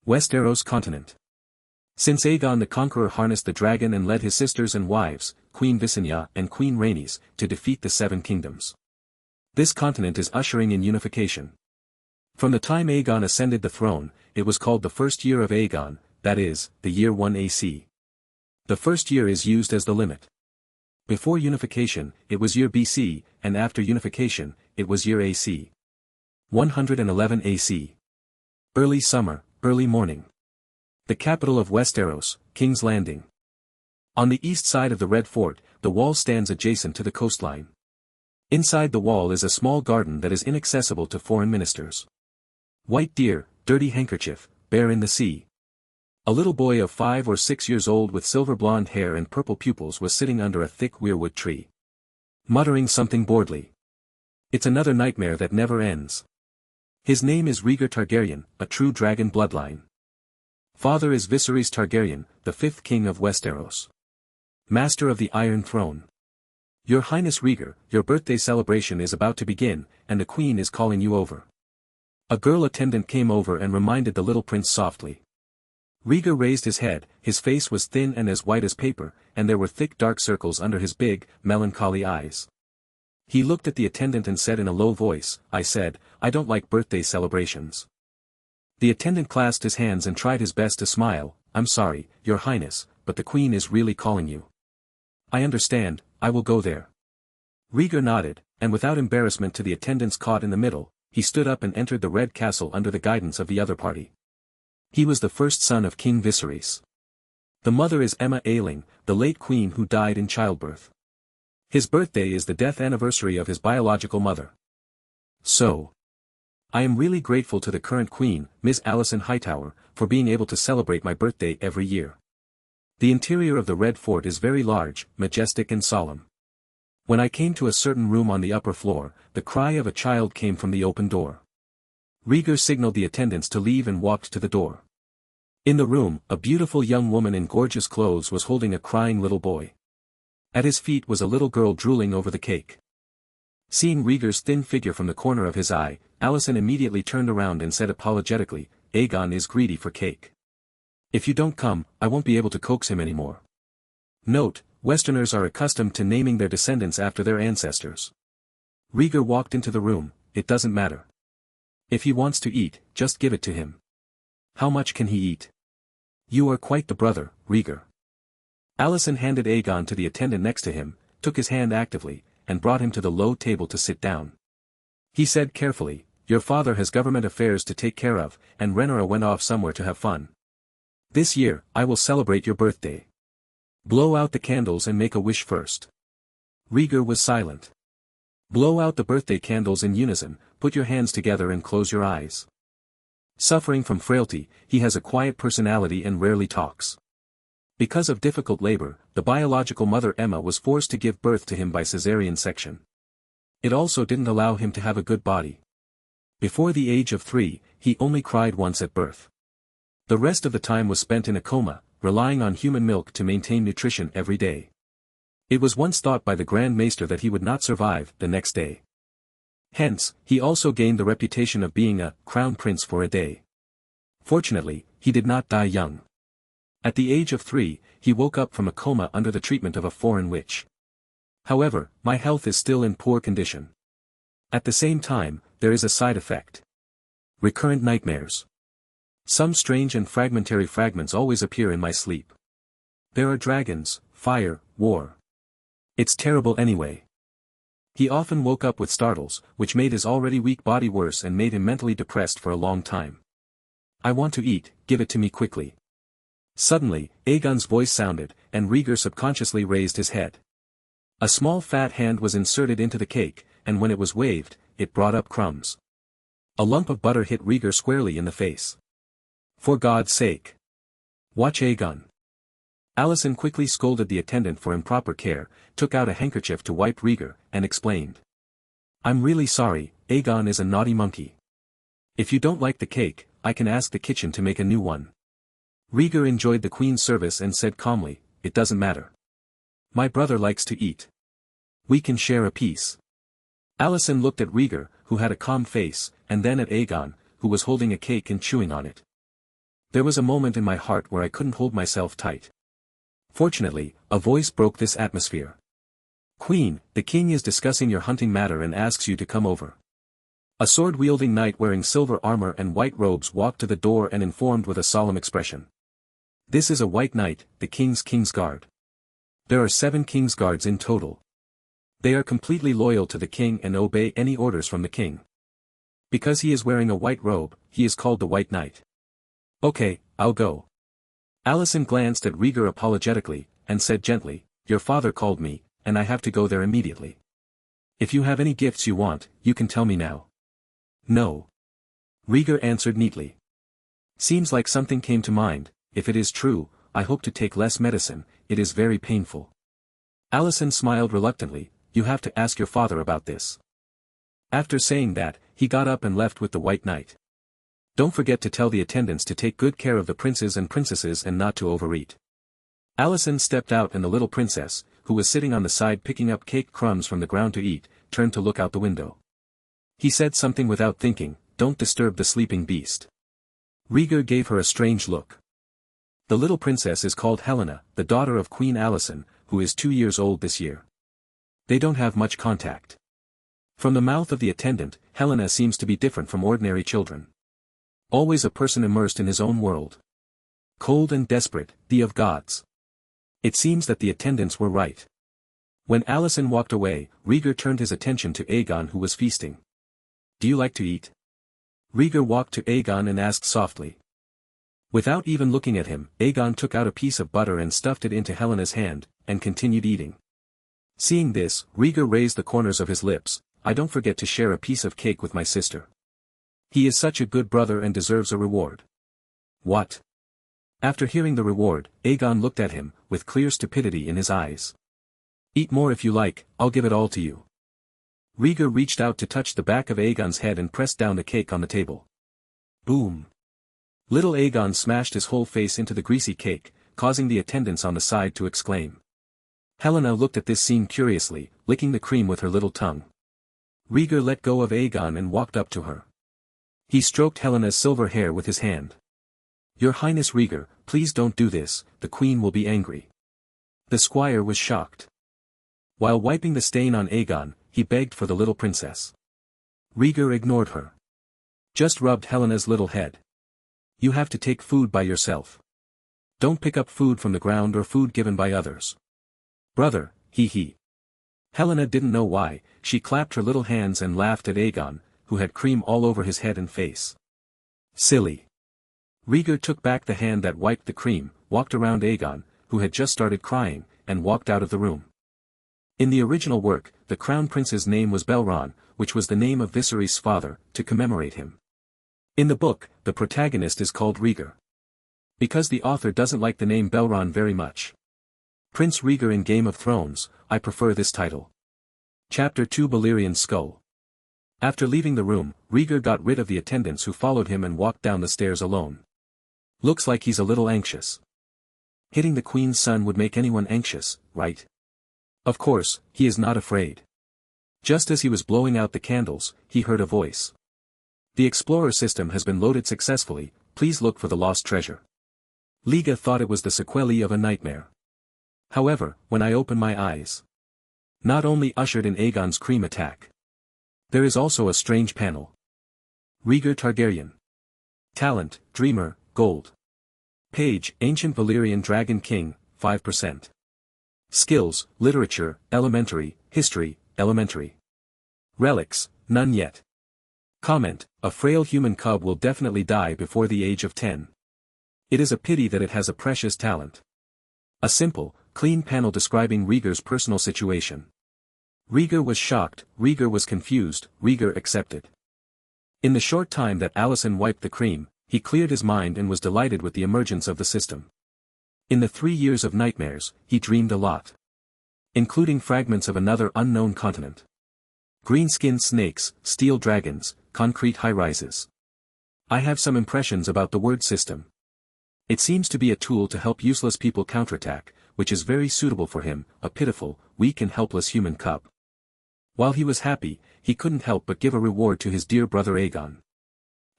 Westeros continent. Since Aegon the Conqueror harnessed the dragon and led his sisters and wives, Queen Visenya and Queen Rhaenys, to defeat the Seven Kingdoms. This continent is ushering in unification. From the time Aegon ascended the throne, it was called the first year of Aegon, that is, the year 1 AC. The first year is used as the limit. Before unification, it was year BC, and after unification, it was year AC. 111 AC. Early summer, early morning. The capital of Westeros, King's Landing. On the east side of the Red Fort, the wall stands adjacent to the coastline. Inside the wall is a small garden that is inaccessible to foreign ministers. White deer, dirty handkerchief, bear in the sea. A little boy of 5 or 6 years old with silver blonde hair and purple pupils was sitting under a thick weirwood tree, muttering something boredly. It's another nightmare that never ends. His name is Rhaegar Targaryen, a true dragon bloodline. Father is Viserys Targaryen, the 5th king of Westeros. Master of the Iron Throne. Your Highness Rhaegar, your birthday celebration is about to begin, and the Queen is calling you over. A girl attendant came over and reminded the little prince softly. Rhaegar raised his head, his face was thin and as white as paper, and there were thick dark circles under his big, melancholy eyes. He looked at the attendant and said in a low voice, I said, I don't like birthday celebrations. The attendant clasped his hands and tried his best to smile, I'm sorry, Your Highness, but the Queen is really calling you. I understand, I will go there. Rhaegar nodded, and without embarrassment to the attendants caught in the middle, he stood up and entered the Red Castle under the guidance of the other party. He was the first son of King Viserys. The mother is Aemma Ailing, the late queen who died in childbirth. His birthday is the death anniversary of his biological mother. So, I am really grateful to the current queen, Ms. Alicent Hightower, for being able to celebrate my birthday every year. The interior of the Red Fort is very large, majestic and solemn. When I came to a certain room on the upper floor, the cry of a child came from the open door. Rhaegar signaled the attendants to leave and walked to the door. In the room, a beautiful young woman in gorgeous clothes was holding a crying little boy. At his feet was a little girl drooling over the cake. Seeing Rhaegar's thin figure from the corner of his eye, Alicent immediately turned around and said apologetically, Aegon is greedy for cake. If you don't come, I won't be able to coax him anymore. Note, Westerners are accustomed to naming their descendants after their ancestors. Rhaegar walked into the room, it doesn't matter. If he wants to eat, just give it to him. How much can he eat? You are quite the brother, Rhaegar. Alicent handed Aegon to the attendant next to him, took his hand actively, and brought him to the low table to sit down. He said carefully, Your father has government affairs to take care of, and Rhaenyra went off somewhere to have fun. This year, I will celebrate your birthday. Blow out the candles and make a wish first. Rhaegar was silent. Blow out the birthday candles in unison, put your hands together and close your eyes. Suffering from frailty, he has a quiet personality and rarely talks. Because of difficult labor, the biological mother Aemma was forced to give birth to him by caesarean section. It also didn't allow him to have a good body. Before the age of 3, he only cried once at birth. The rest of the time was spent in a coma, relying on human milk to maintain nutrition every day. It was once thought by the Grand Maester that he would not survive the next day. Hence, he also gained the reputation of being a crown prince for a day. Fortunately, he did not die young. At the age of 3, he woke up from a coma under the treatment of a foreign witch. However, my health is still in poor condition. At the same time, there is a side effect. Recurrent nightmares. Some strange and fragmentary fragments always appear in my sleep. There are dragons, fire, war. It's terrible anyway. He often woke up with startles, which made his already weak body worse and made him mentally depressed for a long time. I want to eat, give it to me quickly. Suddenly, Aegon's voice sounded, and Rhaegar subconsciously raised his head. A small fat hand was inserted into the cake, and when it was waved, it brought up crumbs. A lump of butter hit Rhaegar squarely in the face. For God's sake. Watch Aegon. Alicent quickly scolded the attendant for improper care, took out a handkerchief to wipe Rhaegar, and explained. I'm really sorry, Aegon is a naughty monkey. If you don't like the cake, I can ask the kitchen to make a new one. Rhaegar enjoyed the Queen's service and said calmly, It doesn't matter. My brother likes to eat. We can share a piece. Alicent looked at Rhaegar, who had a calm face, and then at Aegon, who was holding a cake and chewing on it. There was a moment in my heart where I couldn't hold myself tight. Fortunately, a voice broke this atmosphere. Queen, the king is discussing your hunting matter and asks you to come over. A sword-wielding knight wearing silver armor and white robes walked to the door and informed with a solemn expression. This is a white knight, the king's guard. There are 7 king's guards in total. They are completely loyal to the king and obey any orders from the king. Because he is wearing a white robe, he is called the White Knight. Okay, I'll go. Alicent glanced at Rhaegar apologetically, and said gently, your father called me, and I have to go there immediately. If you have any gifts you want, you can tell me now. No. Rhaegar answered neatly. Seems like something came to mind. If it is true, I hope to take less medicine, it is very painful. Alicent smiled reluctantly, you have to ask your father about this. After saying that, he got up and left with the White Knight. Don't forget to tell the attendants to take good care of the princes and princesses and not to overeat. Alicent stepped out and the little princess, who was sitting on the side picking up cake crumbs from the ground to eat, turned to look out the window. He said something without thinking, don't disturb the sleeping beast. Rhaegar gave her a strange look. The little princess is called Helena, the daughter of Queen Alicent, who is 2 years old this year. They don't have much contact. From the mouth of the attendant, Helena seems to be different from ordinary children. Always a person immersed in his own world. Cold and desperate, the of gods. It seems that the attendants were right. When Alicent walked away, Rhaegar turned his attention to Aegon who was feasting. Do you like to eat? Rhaegar walked to Aegon and asked softly. Without even looking at him, Aegon took out a piece of butter and stuffed it into Helena's hand, and continued eating. Seeing this, Rhaegar raised the corners of his lips, I don't forget to share a piece of cake with my sister. He is such a good brother and deserves a reward. What? After hearing the reward, Aegon looked at him, with clear stupidity in his eyes. Eat more if you like, I'll give it all to you. Rhaegar reached out to touch the back of Aegon's head and pressed down the cake on the table. Boom! Little Aegon smashed his whole face into the greasy cake, causing the attendants on the side to exclaim. Helena looked at this scene curiously, licking the cream with her little tongue. Rhaegar let go of Aegon and walked up to her. He stroked Helena's silver hair with his hand. Your Highness Rhaegar, please don't do this, the queen will be angry. The squire was shocked. While wiping the stain on Aegon, he begged for the little princess. Rhaegar ignored her. Just rubbed Helena's little head. You have to take food by yourself. Don't pick up food from the ground or food given by others. Brother, he. Helena didn't know why, she clapped her little hands and laughed at Aegon, who had cream all over his head and face. Silly. Rhaegar took back the hand that wiped the cream, walked around Aegon, who had just started crying, and walked out of the room. In the original work, the crown prince's name was Belron, which was the name of Viserys' father, to commemorate him. In the book, the protagonist is called Rhaegar. Because the author doesn't like the name Belron very much. Prince Rhaegar in Game of Thrones, I prefer this title. Chapter 2 Balerian's Skull. After leaving the room, Rhaegar got rid of the attendants who followed him and walked down the stairs alone. Looks like he's a little anxious. Hitting the queen's son would make anyone anxious, right? Of course, he is not afraid. Just as he was blowing out the candles, he heard a voice. The Explorer system has been loaded successfully, please look for the lost treasure. Liga thought it was the sequelae of a nightmare. However, when I opened my eyes, not only ushered in Aegon's cream attack. There is also a strange panel. Rhaegar Targaryen. Talent, Dreamer, Gold. Page, Ancient Valyrian Dragon King, 5%. Skills, Literature, Elementary, History, Elementary. Relics, none yet. Comment, a frail human cub will definitely die before the age of 10. It is a pity that it has a precious talent. A simple, clean panel describing Rhaegar's personal situation. Rhaegar was shocked, Rhaegar was confused, Rhaegar accepted. In the short time that Alicent wiped the cream, he cleared his mind and was delighted with the emergence of the system. In the 3 years of nightmares, he dreamed a lot. Including fragments of another unknown continent. Green-skinned snakes, steel dragons, concrete high-rises. I have some impressions about the word system. It seems to be a tool to help useless people counterattack, which is very suitable for him, a pitiful, weak and helpless human cub. While he was happy, he couldn't help but give a reward to his dear brother Aegon.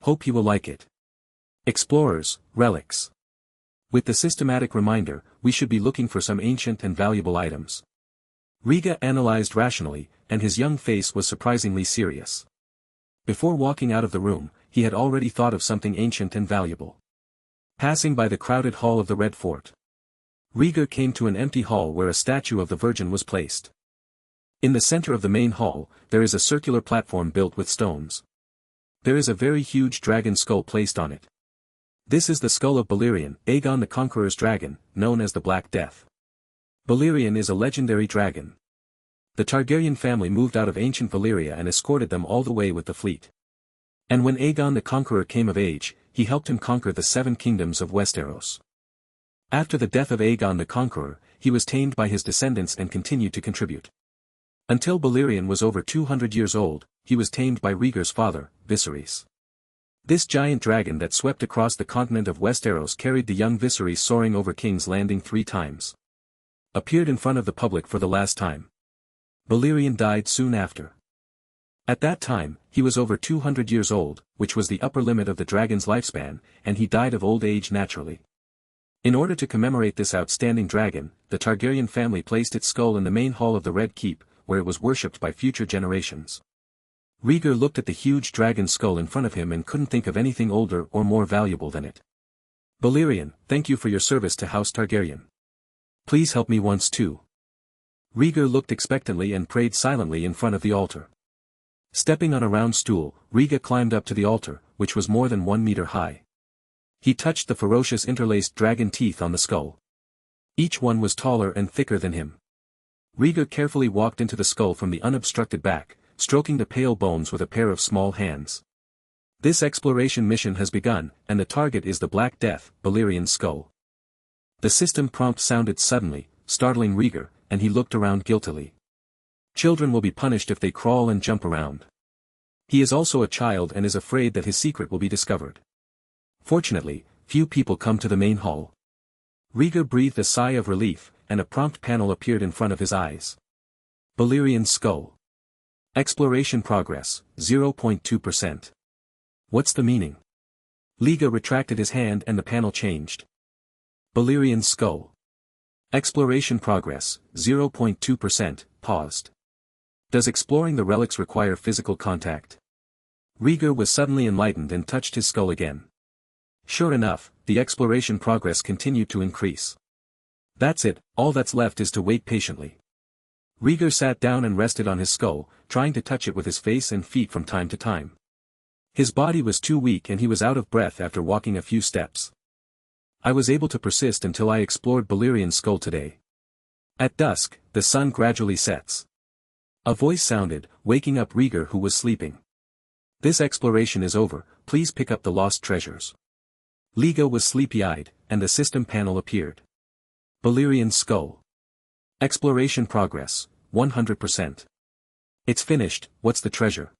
Hope he will like it. Explorers, relics. With the systematic reminder, we should be looking for some ancient and valuable items. Rhaegar analyzed rationally, and his young face was surprisingly serious. Before walking out of the room, he had already thought of something ancient and valuable. Passing by the crowded hall of the Red Fort, Rhaegar came to an empty hall where a statue of the Virgin was placed. In the center of the main hall, there is a circular platform built with stones. There is a very huge dragon skull placed on it. This is the skull of Balerion, Aegon the Conqueror's dragon, known as the Black Death. Balerion is a legendary dragon. The Targaryen family moved out of ancient Valyria and escorted them all the way with the fleet. And when Aegon the Conqueror came of age, he helped him conquer the 7 kingdoms of Westeros. After the death of Aegon the Conqueror, he was tamed by his descendants and continued to contribute. Until Balerion was over 200 years old, he was tamed by Rhaegar's father, Viserys. This giant dragon that swept across the continent of Westeros carried the young Viserys soaring over King's Landing 3 times. Appeared in front of the public for the last time. Balerion died soon after. At that time, he was over 200 years old, which was the upper limit of the dragon's lifespan, and he died of old age naturally. In order to commemorate this outstanding dragon, the Targaryen family placed its skull in the main hall of the Red Keep, where it was worshipped by future generations. Rhaegar looked at the huge dragon skull in front of him and couldn't think of anything older or more valuable than it. Balerion, thank you for your service to House Targaryen. Please help me once too. Rhaegar looked expectantly and prayed silently in front of the altar. Stepping on a round stool, Rhaegar climbed up to the altar, which was more than 1 meter high. He touched the ferocious interlaced dragon teeth on the skull. Each one was taller and thicker than him. Rhaegar carefully walked into the skull from the unobstructed back, stroking the pale bones with a pair of small hands. This exploration mission has begun, and the target is the Black Death, Balerion's skull. The system prompt sounded suddenly, startling Rhaegar, and he looked around guiltily. Children will be punished if they crawl and jump around. He is also a child and is afraid that his secret will be discovered. Fortunately, few people come to the main hall. Rhaegar breathed a sigh of relief, and a prompt panel appeared in front of his eyes. Balerion's skull. Exploration progress, 0.2%. What's the meaning? Rhaegar retracted his hand and the panel changed. Balerion's skull. Exploration progress, 0.2%, paused. Does exploring the relics require physical contact? Rhaegar was suddenly enlightened and touched his skull again. Sure enough, the exploration progress continued to increase. That's it, all that's left is to wait patiently. Rhaegar sat down and rested on his skull, trying to touch it with his face and feet from time to time. His body was too weak and he was out of breath after walking a few steps. I was able to persist until I explored Balerion's skull today. At dusk, the sun gradually sets. A voice sounded, waking up Rhaegar who was sleeping. This exploration is over, please pick up the lost treasures. Rhaegar was sleepy-eyed, and the system panel appeared. Balerion's skull. Exploration progress, 100%. It's finished, what's the treasure?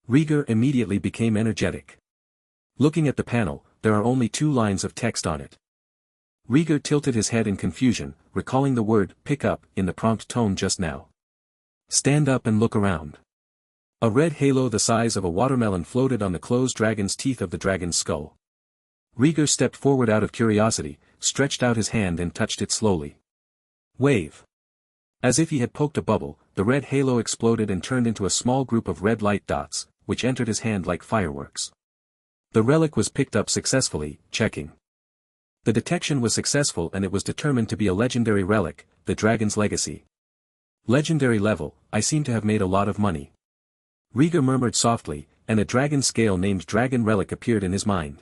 Rhaegar immediately became energetic. Looking at the panel, there are only 2 lines of text on it. Rhaegar tilted his head in confusion, recalling the word pick up in the prompt tone just now. Stand up and look around. A red halo the size of a watermelon floated on the closed dragon's teeth of the dragon's skull. Rhaegar stepped forward out of curiosity, stretched out his hand and touched it slowly. Wave. As if he had poked a bubble, the red halo exploded and turned into a small group of red light dots, which entered his hand like fireworks. The relic was picked up successfully, checking. The detection was successful and it was determined to be a legendary relic, the dragon's legacy. Legendary level, I seem to have made a lot of money. Rhaegar murmured softly, and a dragon scale named Dragon Relic appeared in his mind.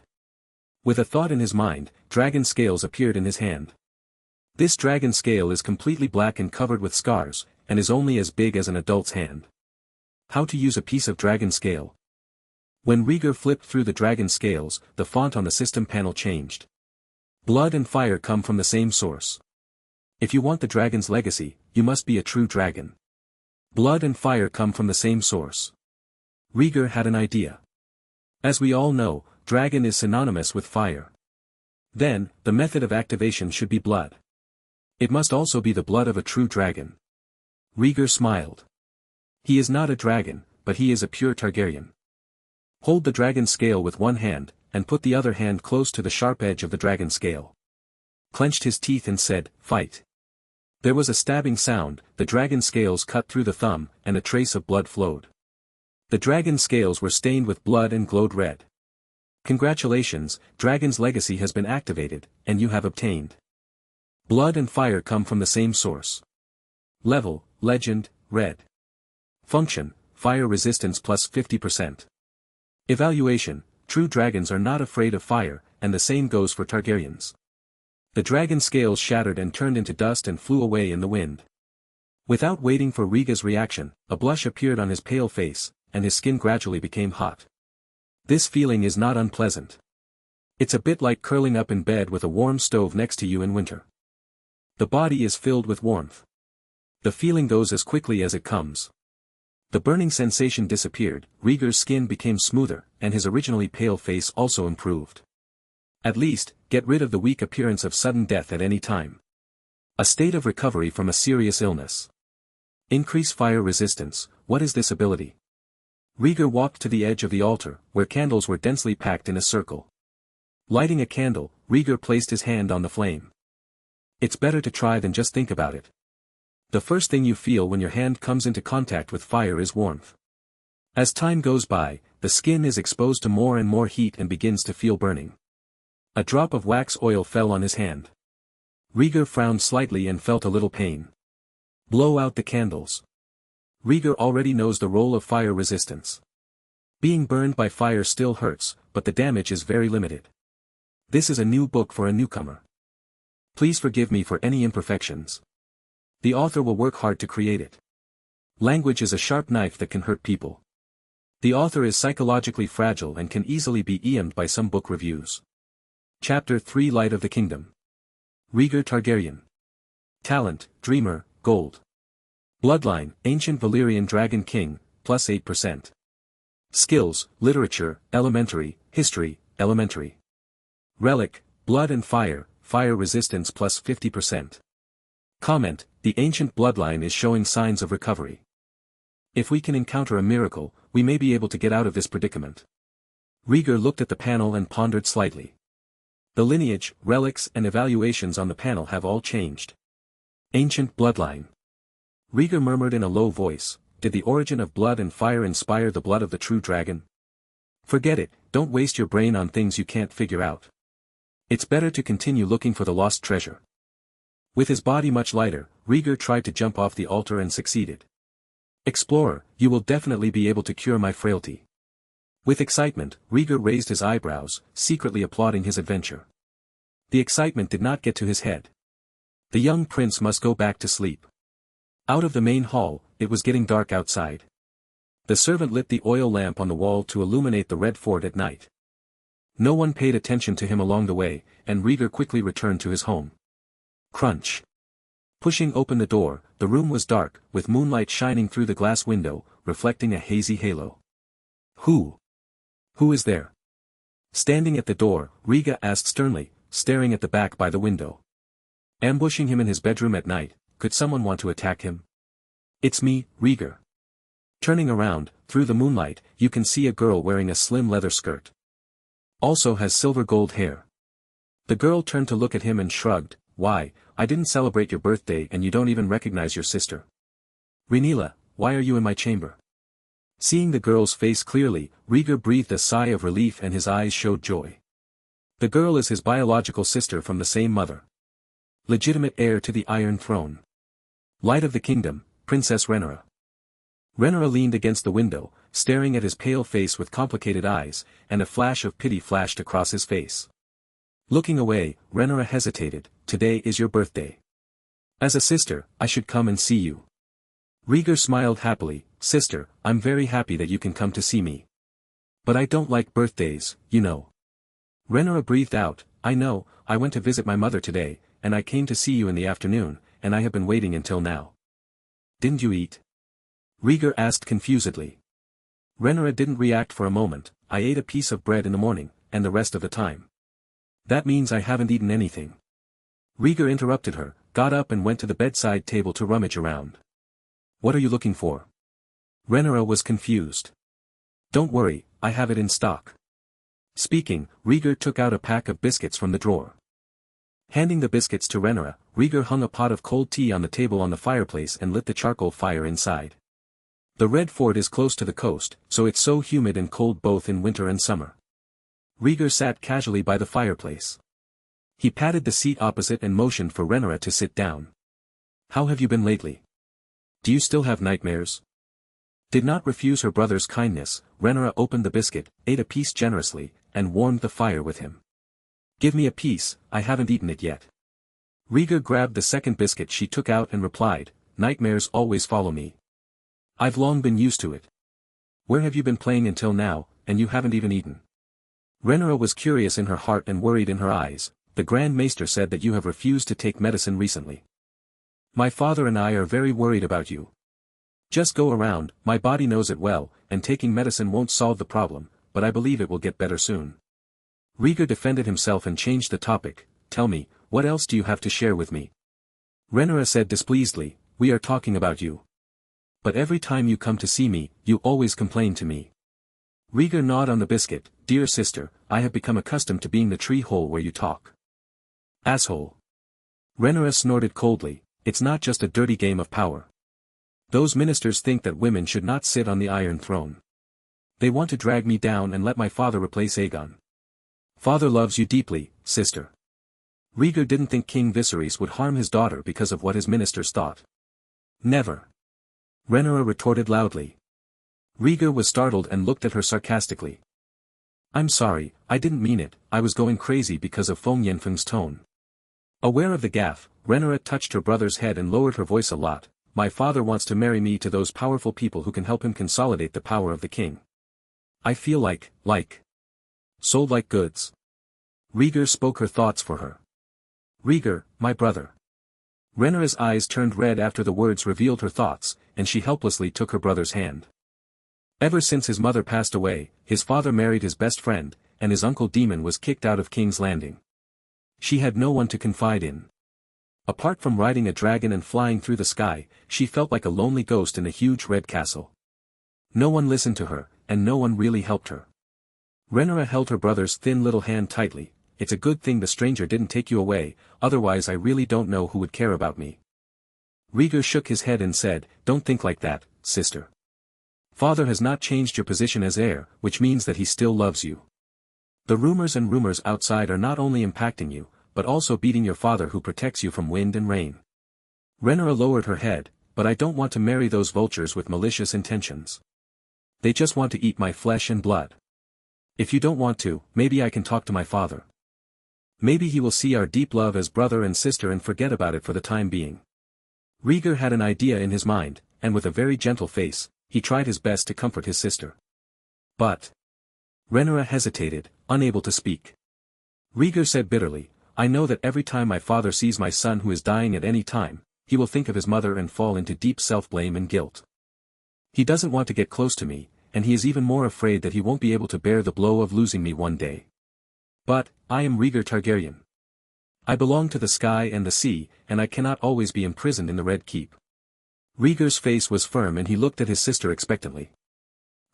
With a thought in his mind, dragon scales appeared in his hand. This dragon scale is completely black and covered with scars, and is only as big as an adult's hand. How to use a piece of dragon scale. When Rhaegar flipped through the dragon scales, the font on the system panel changed. Blood and fire come from the same source. If you want the dragon's legacy, you must be a true dragon. Blood and fire come from the same source. Rhaegar had an idea. As we all know, dragon is synonymous with fire. Then, the method of activation should be blood. It must also be the blood of a true dragon. Rhaegar smiled. He is not a dragon, but he is a pure Targaryen. Hold the dragon scale with one hand, and put the other hand close to the sharp edge of the dragon scale. Clenched his teeth and said, "Fight." There was a stabbing sound, the dragon scales cut through the thumb, and a trace of blood flowed. The dragon scales were stained with blood and glowed red. Congratulations, Dragon's legacy has been activated, and you have obtained. Blood and fire come from the same source. Level, Legend, Red. Function, Fire resistance plus 50%. Evaluation, true dragons are not afraid of fire, and the same goes for Targaryens. The dragon scales shattered and turned into dust and flew away in the wind. Without waiting for Rhaegar's reaction, a blush appeared on his pale face, and his skin gradually became hot. This feeling is not unpleasant. It's a bit like curling up in bed with a warm stove next to you in winter. The body is filled with warmth. The feeling goes as quickly as it comes. The burning sensation disappeared, Rhaegar's skin became smoother, and his originally pale face also improved. At least, get rid of the weak appearance of sudden death at any time. A state of recovery from a serious illness. Increase fire resistance. What is this ability? Rhaegar walked to the edge of the altar, where candles were densely packed in a circle. Lighting a candle, Rhaegar placed his hand on the flame. It's better to try than just think about it. The first thing you feel when your hand comes into contact with fire is warmth. As time goes by, the skin is exposed to more and more heat and begins to feel burning. A drop of wax oil fell on his hand. Rhaegar frowned slightly and felt a little pain. Blow out the candles. Rhaegar already knows the role of fire resistance. Being burned by fire still hurts, but the damage is very limited. This is a new book for a newcomer. Please forgive me for any imperfections. The author will work hard to create it. Language is a sharp knife that can hurt people. The author is psychologically fragile and can easily be EM'd by some book reviews. Chapter 3 Light of the Kingdom. Rhaegar Targaryen. Talent, Dreamer, Gold. Bloodline, Ancient Valyrian Dragon King, plus 8%. Skills, Literature, Elementary, History, Elementary. Relic, Blood and Fire, Fire resistance plus 50%. Comment, the ancient bloodline is showing signs of recovery. If we can encounter a miracle, we may be able to get out of this predicament. Rhaegar looked at the panel and pondered slightly. The lineage, relics and evaluations on the panel have all changed. Ancient bloodline. Rhaegar murmured in a low voice, did the origin of blood and fire inspire the blood of the true dragon? Forget it, don't waste your brain on things you can't figure out. It's better to continue looking for the lost treasure. With his body much lighter, Rhaegar tried to jump off the altar and succeeded. Explorer, you will definitely be able to cure my frailty. With excitement, Rhaegar raised his eyebrows, secretly applauding his adventure. The excitement did not get to his head. The young prince must go back to sleep. Out of the main hall, it was getting dark outside. The servant lit the oil lamp on the wall to illuminate the red fort at night. No one paid attention to him along the way, and Rhaegar quickly returned to his home. Crunch. Pushing open the door, the room was dark, with moonlight shining through the glass window, reflecting a hazy halo. Who is there? Standing at the door, Rhaegar asked sternly, staring at the back by the window. Ambushing him in his bedroom at night, could someone want to attack him? It's me, Rhaegar. Turning around, through the moonlight, you can see a girl wearing a slim leather skirt. Also has silver gold hair. The girl turned to look at him and shrugged, why, I didn't celebrate your birthday and you don't even recognize your sister. Rhaenyra, why are you in my chamber? Seeing the girl's face clearly, Rhaegar breathed a sigh of relief and his eyes showed joy. The girl is his biological sister from the same mother. Legitimate heir to the Iron Throne. Light of the Kingdom, Princess Rhaenyra. Rhaenyra leaned against the window, staring at his pale face with complicated eyes, and a flash of pity flashed across his face. Looking away, Rhaenyra hesitated, today is your birthday. As a sister, I should come and see you. Rhaegar smiled happily, sister, I'm very happy that you can come to see me. But I don't like birthdays, you know. Rhaenyra breathed out, I know, I went to visit my mother today, and I came to see you in the afternoon, and I have been waiting until now. Didn't you eat? Rhaegar asked confusedly. Rhaenyra didn't react for a moment, I ate a piece of bread in the morning, and the rest of the time. That means I haven't eaten anything. Rhaegar interrupted her, got up and went to the bedside table to rummage around. What are you looking for? Rhaenyra was confused. Don't worry, I have it in stock. Speaking, Rhaegar took out a pack of biscuits from the drawer. Handing the biscuits to Rhaenyra, Rhaegar hung a pot of cold tea on the table on the fireplace and lit the charcoal fire inside. The Red Fort is close to the coast, so it's so humid and cold both in winter and summer. Rhaegar sat casually by the fireplace. He patted the seat opposite and motioned for Rhaenyra to sit down. How have you been lately? Do you still have nightmares? Did not refuse her brother's kindness, Rhaenyra opened the biscuit, ate a piece generously, and warmed the fire with him. Give me a piece, I haven't eaten it yet. Rhaegar grabbed the second biscuit she took out and replied, nightmares always follow me. I've long been used to it. Where have you been playing until now, and you haven't even eaten? Rhaenyra was curious in her heart and worried in her eyes. The Grand Maester said that you have refused to take medicine recently. My father and I are very worried about you. Just go around, my body knows it well, and taking medicine won't solve the problem, but I believe it will get better soon. Rhaegar defended himself and changed the topic. Tell me, what else do you have to share with me? Rhaenyra said displeasedly, we are talking about you. But every time you come to see me, you always complain to me. Rhaegar gnawed on the biscuit, dear sister, I have become accustomed to being the tree hole where you talk. Asshole. Rhaenyra snorted coldly, it's not just a dirty game of power. Those ministers think that women should not sit on the Iron Throne. They want to drag me down and let my father replace Aegon. Father loves you deeply, sister. Rhaegar didn't think King Viserys would harm his daughter because of what his ministers thought. Never. Rhaenyra retorted loudly. Rhaegar was startled and looked at her sarcastically. I'm sorry, I didn't mean it, I was going crazy because of Feng Yenfeng's tone. Aware of the gaffe, Rhaenyra touched her brother's head and lowered her voice a lot. My father wants to marry me to those powerful people who can help him consolidate the power of the king. I feel like, sold like goods. Rhaegar spoke her thoughts for her. Rhaegar, my brother. Rhaenyra's eyes turned red after the words revealed her thoughts, and she helplessly took her brother's hand. Ever since his mother passed away, his father married his best friend, and his uncle Daemon was kicked out of King's Landing. She had no one to confide in. Apart from riding a dragon and flying through the sky, she felt like a lonely ghost in a huge red castle. No one listened to her, and no one really helped her. Rhaenyra held her brother's thin little hand tightly. It's a good thing the stranger didn't take you away, otherwise I really don't know who would care about me. Rhaegar shook his head and said, don't think like that, sister. Father has not changed your position as heir, which means that he still loves you. The rumors outside are not only impacting you, but also beating your father who protects you from wind and rain. Rhaenyra lowered her head, but I don't want to marry those vultures with malicious intentions. They just want to eat my flesh and blood. If you don't want to, maybe I can talk to my father. Maybe he will see our deep love as brother and sister and forget about it for the time being. Rhaegar had an idea in his mind, and with a very gentle face, he tried his best to comfort his sister. But Rhaenyra hesitated, unable to speak. Rhaegar said bitterly, I know that every time my father sees my son who is dying at any time, he will think of his mother and fall into deep self-blame and guilt. He doesn't want to get close to me, and he is even more afraid that he won't be able to bear the blow of losing me one day. But, I am Rhaegar Targaryen. I belong to the sky and the sea, and I cannot always be imprisoned in the Red Keep. Rhaegar's face was firm and he looked at his sister expectantly.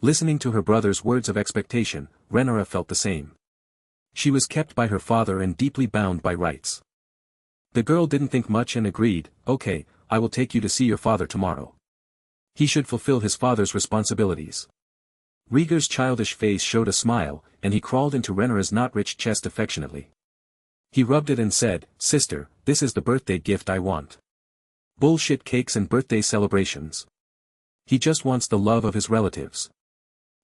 Listening to her brother's words of expectation, Rhaenyra felt the same. She was kept by her father and deeply bound by rights. The girl didn't think much and agreed, okay, I will take you to see your father tomorrow. He should fulfill his father's responsibilities. Rhaegar's childish face showed a smile, and he crawled into Rhaenyra's not-rich chest affectionately. He rubbed it and said, Sister, this is the birthday gift I want. Bullshit cakes and birthday celebrations. He just wants the love of his relatives.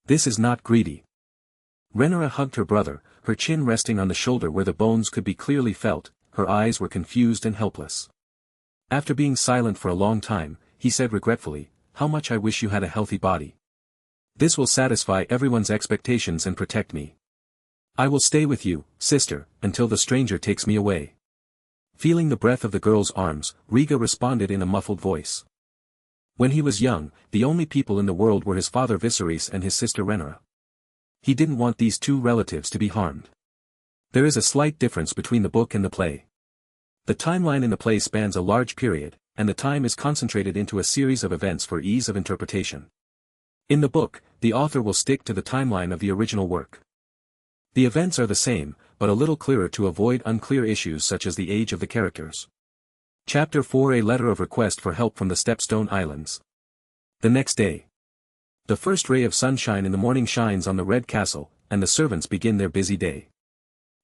This is not greedy. Rhaenyra hugged her brother, her chin resting on the shoulder where the bones could be clearly felt, her eyes were confused and helpless. After being silent for a long time, he said regretfully, How much I wish you had a healthy body. This will satisfy everyone's expectations and protect me. I will stay with you, sister, until the stranger takes me away. Feeling the breath of the girl's arms, Rhaegar responded in a muffled voice. When he was young, the only people in the world were his father Viserys and his sister Rhaenyra. He didn't want these two relatives to be harmed. There is a slight difference between the book and the play. The timeline in the play spans a large period, and the time is concentrated into a series of events for ease of interpretation. In the book, the author will stick to the timeline of the original work. The events are the same, but a little clearer to avoid unclear issues such as the age of the characters. Chapter 4: A letter of request for help from the Stepstone Islands. The next day. The first ray of sunshine in the morning shines on the Red Castle, and the servants begin their busy day.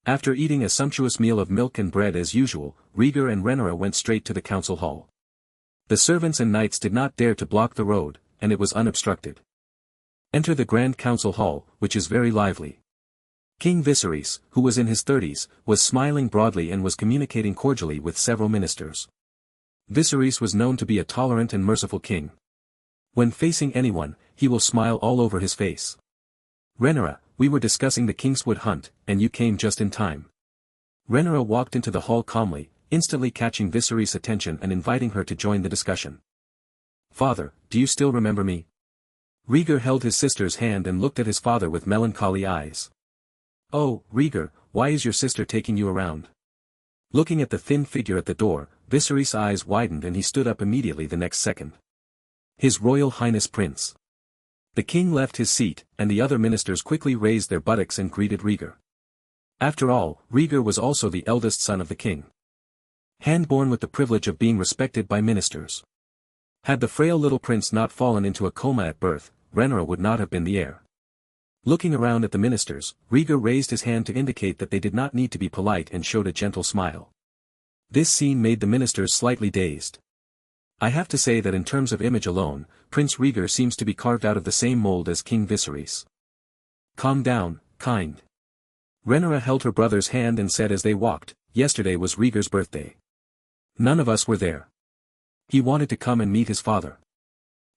After eating a sumptuous meal of milk and bread as usual, Rhaegar and Rhaenyra went straight to the council hall. The servants and knights did not dare to block the road, and it was unobstructed. Enter the Grand Council Hall, which is very lively. King Viserys, who was in his 30s, was smiling broadly and was communicating cordially with several ministers. Viserys was known to be a tolerant and merciful king. When facing anyone, he will smile all over his face. Rhaenyra, we were discussing the Kingswood hunt, and you came just in time. Rhaenyra walked into the hall calmly, instantly catching Viserys' attention and inviting her to join the discussion. Father, do you still remember me? Rhaegar held his sister's hand and looked at his father with melancholy eyes. Oh, Rhaegar, why is your sister taking you around? Looking at the thin figure at the door, Viserys' eyes widened and he stood up immediately the next second. His Royal Highness Prince. The king left his seat, and the other ministers quickly raised their buttocks and greeted Rhaegar. After all, Rhaegar was also the eldest son of the king. Hand-born with the privilege of being respected by ministers. Had the frail little prince not fallen into a coma at birth, Rhaenyra would not have been the heir. Looking around at the ministers, Rhaegar raised his hand to indicate that they did not need to be polite and showed a gentle smile. This scene made the ministers slightly dazed. I have to say that in terms of image alone, Prince Rhaegar seems to be carved out of the same mold as King Viserys. Calm down, kind. Rhaenyra held her brother's hand and said as they walked, yesterday was Rhaegar's birthday. None of us were there. He wanted to come and meet his father.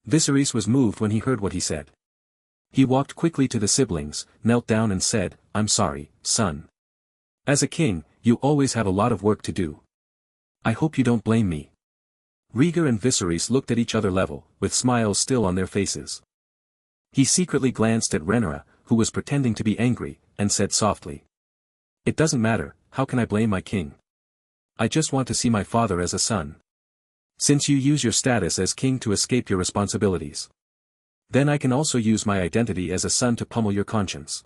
Viserys was moved when he heard what he said. He walked quickly to the siblings, knelt down and said, I'm sorry, son. As a king, you always have a lot of work to do. I hope you don't blame me. Rhaegar and Viserys looked at each other level, with smiles still on their faces. He secretly glanced at Rhaenyra, who was pretending to be angry, and said softly. It doesn't matter, how can I blame my king? I just want to see my father as a son. Since you use your status as king to escape your responsibilities. Then I can also use my identity as a son to pummel your conscience.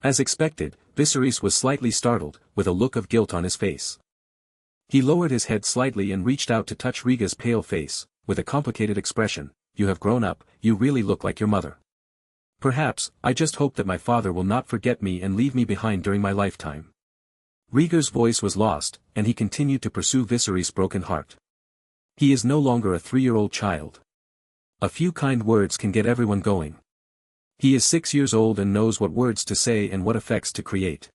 As expected, Viserys was slightly startled, with a look of guilt on his face. He lowered his head slightly and reached out to touch Rhaegar's pale face, with a complicated expression. You have grown up, you really look like your mother. Perhaps, I just hope that my father will not forget me and leave me behind during my lifetime. Rhaegar's voice was lost, and he continued to pursue Viserys' broken heart. He is no longer a 3-year-old child. A few kind words can get everyone going. He is 6 years old and knows what words to say and what effects to create.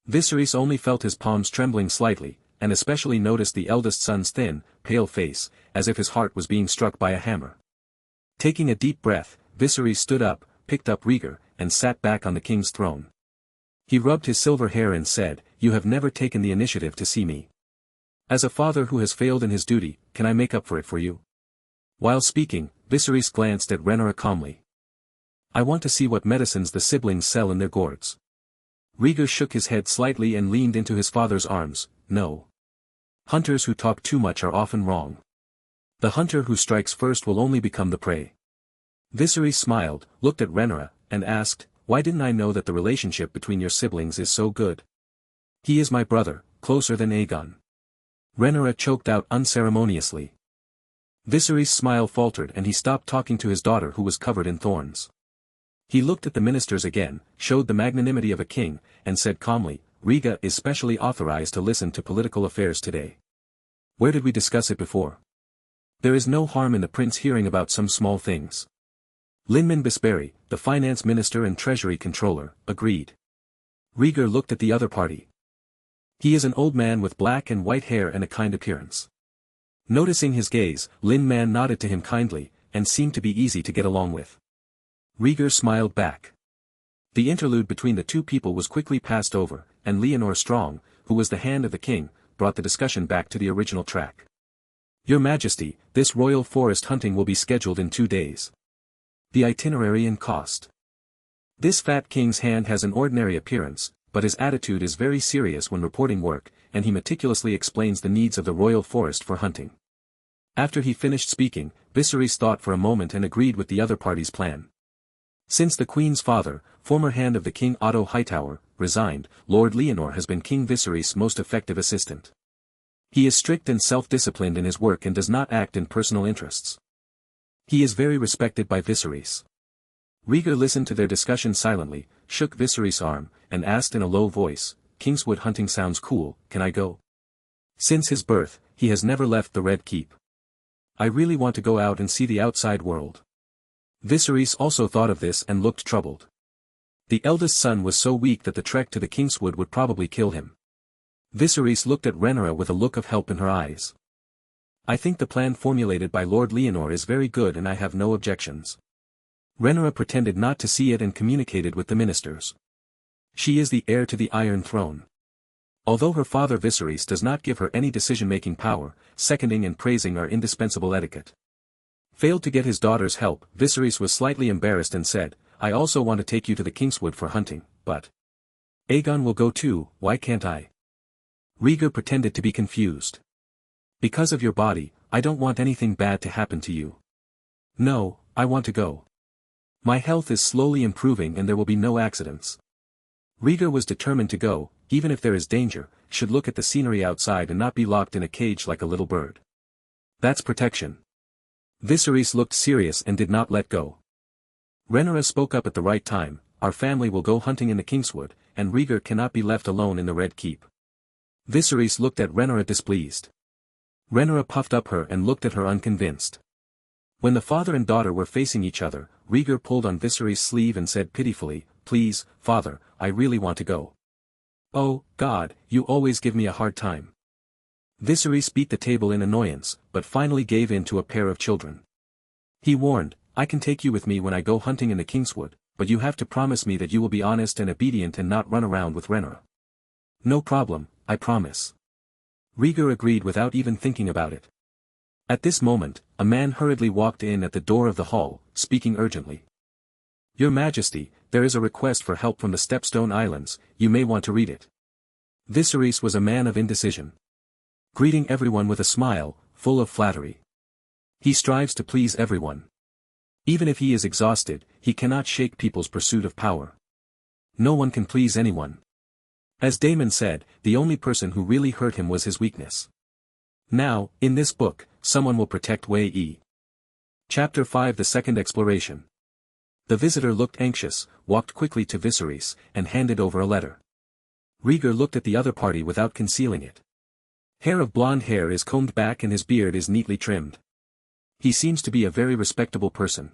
Viserys only felt his palms trembling slightly, and especially noticed the eldest son's thin, pale face, as if his heart was being struck by a hammer. Taking a deep breath, Viserys stood up, picked up Rhaegar, and sat back on the king's throne. He rubbed his silver hair and said, You have never taken the initiative to see me. As a father who has failed in his duty, can I make up for it for you? While speaking, Viserys glanced at Rhaenyra calmly. I want to see what medicines the siblings sell in their gourds. Rhaegar shook his head slightly and leaned into his father's arms. No. Hunters who talk too much are often wrong. The hunter who strikes first will only become the prey. Viserys smiled, looked at Rhaenyra, and asked, Why didn't I know that the relationship between your siblings is so good? He is my brother, closer than Aegon. Rhaenyra choked out unceremoniously. Viserys' smile faltered and he stopped talking to his daughter who was covered in thorns. He looked at the ministers again, showed the magnanimity of a king, and said calmly, Rhaegar is specially authorized to listen to political affairs today. Where did we discuss it before? There is no harm in the prince hearing about some small things. Linmin Bisberry, the finance minister and treasury controller, agreed. Rhaegar looked at the other party. He is an old man with black and white hair and a kind appearance. Noticing his gaze, Lin Man nodded to him kindly, and seemed to be easy to get along with. Rhaegar smiled back. The interlude between the two people was quickly passed over, and Leonor Strong, who was the hand of the king, brought the discussion back to the original track. Your Majesty, this royal forest hunting will be scheduled in 2 days. The itinerary and cost. This fat king's hand has an ordinary appearance, but his attitude is very serious when reporting work, and he meticulously explains the needs of the royal forest for hunting. After he finished speaking, Viserys thought for a moment and agreed with the other party's plan. Since the Queen's father, former hand of the King Otto Hightower, resigned. Lord Leonor has been King Viserys' most effective assistant. He is strict and self-disciplined in his work and does not act in personal interests. He is very respected by Viserys. Rhaegar listened to their discussion silently, shook Viserys' arm, and asked in a low voice, Kingswood hunting sounds cool, can I go? Since his birth, he has never left the Red Keep. I really want to go out and see the outside world. Viserys also thought of this and looked troubled. The eldest son was so weak that the trek to the Kingswood would probably kill him. Viserys looked at Rhaenyra with a look of help in her eyes. I think the plan formulated by Lord Leonor is very good and I have no objections. Rhaenyra pretended not to see it and communicated with the ministers. She is the heir to the Iron Throne. Although her father Viserys does not give her any decision-making power, seconding and praising are indispensable etiquette. Failed to get his daughter's help, Viserys was slightly embarrassed and said, I also want to take you to the Kingswood for hunting, but Aegon will go too, why can't I? Rhaegar pretended to be confused. Because of your body, I don't want anything bad to happen to you. No, I want to go. My health is slowly improving and there will be no accidents. Rhaegar was determined to go, even if there is danger, should look at the scenery outside and not be locked in a cage like a little bird. That's protection. Viserys looked serious and did not let go. Rhaenyra spoke up at the right time, our family will go hunting in the Kingswood, and Rhaegar cannot be left alone in the Red Keep. Viserys looked at Rhaenyra displeased. Rhaenyra puffed up her and looked at her unconvinced. When the father and daughter were facing each other, Rhaegar pulled on Viserys' sleeve and said pitifully, Please, father, I really want to go. Oh, God, you always give me a hard time. Viserys beat the table in annoyance, but finally gave in to a pair of children. He warned, I can take you with me when I go hunting in the Kingswood, but you have to promise me that you will be honest and obedient and not run around with Rhaenyra. No problem, I promise. Rhaegar agreed without even thinking about it. At this moment, a man hurriedly walked in at the door of the hall, speaking urgently. Your Majesty, there is a request for help from the Stepstone Islands, you may want to read it. Viserys was a man of indecision. Greeting everyone with a smile, full of flattery. He strives to please everyone. Even if he is exhausted, he cannot shake people's pursuit of power. No one can please anyone. As Daemon said, the only person who really hurt him was his weakness. Now, in this book, someone will protect Wei Yi. Chapter 5 The Second Exploration. The visitor looked anxious, walked quickly to Viserys, and handed over a letter. Rhaegar looked at the other party without concealing it. Hair of blonde hair is combed back and his beard is neatly trimmed. He seems to be a very respectable person.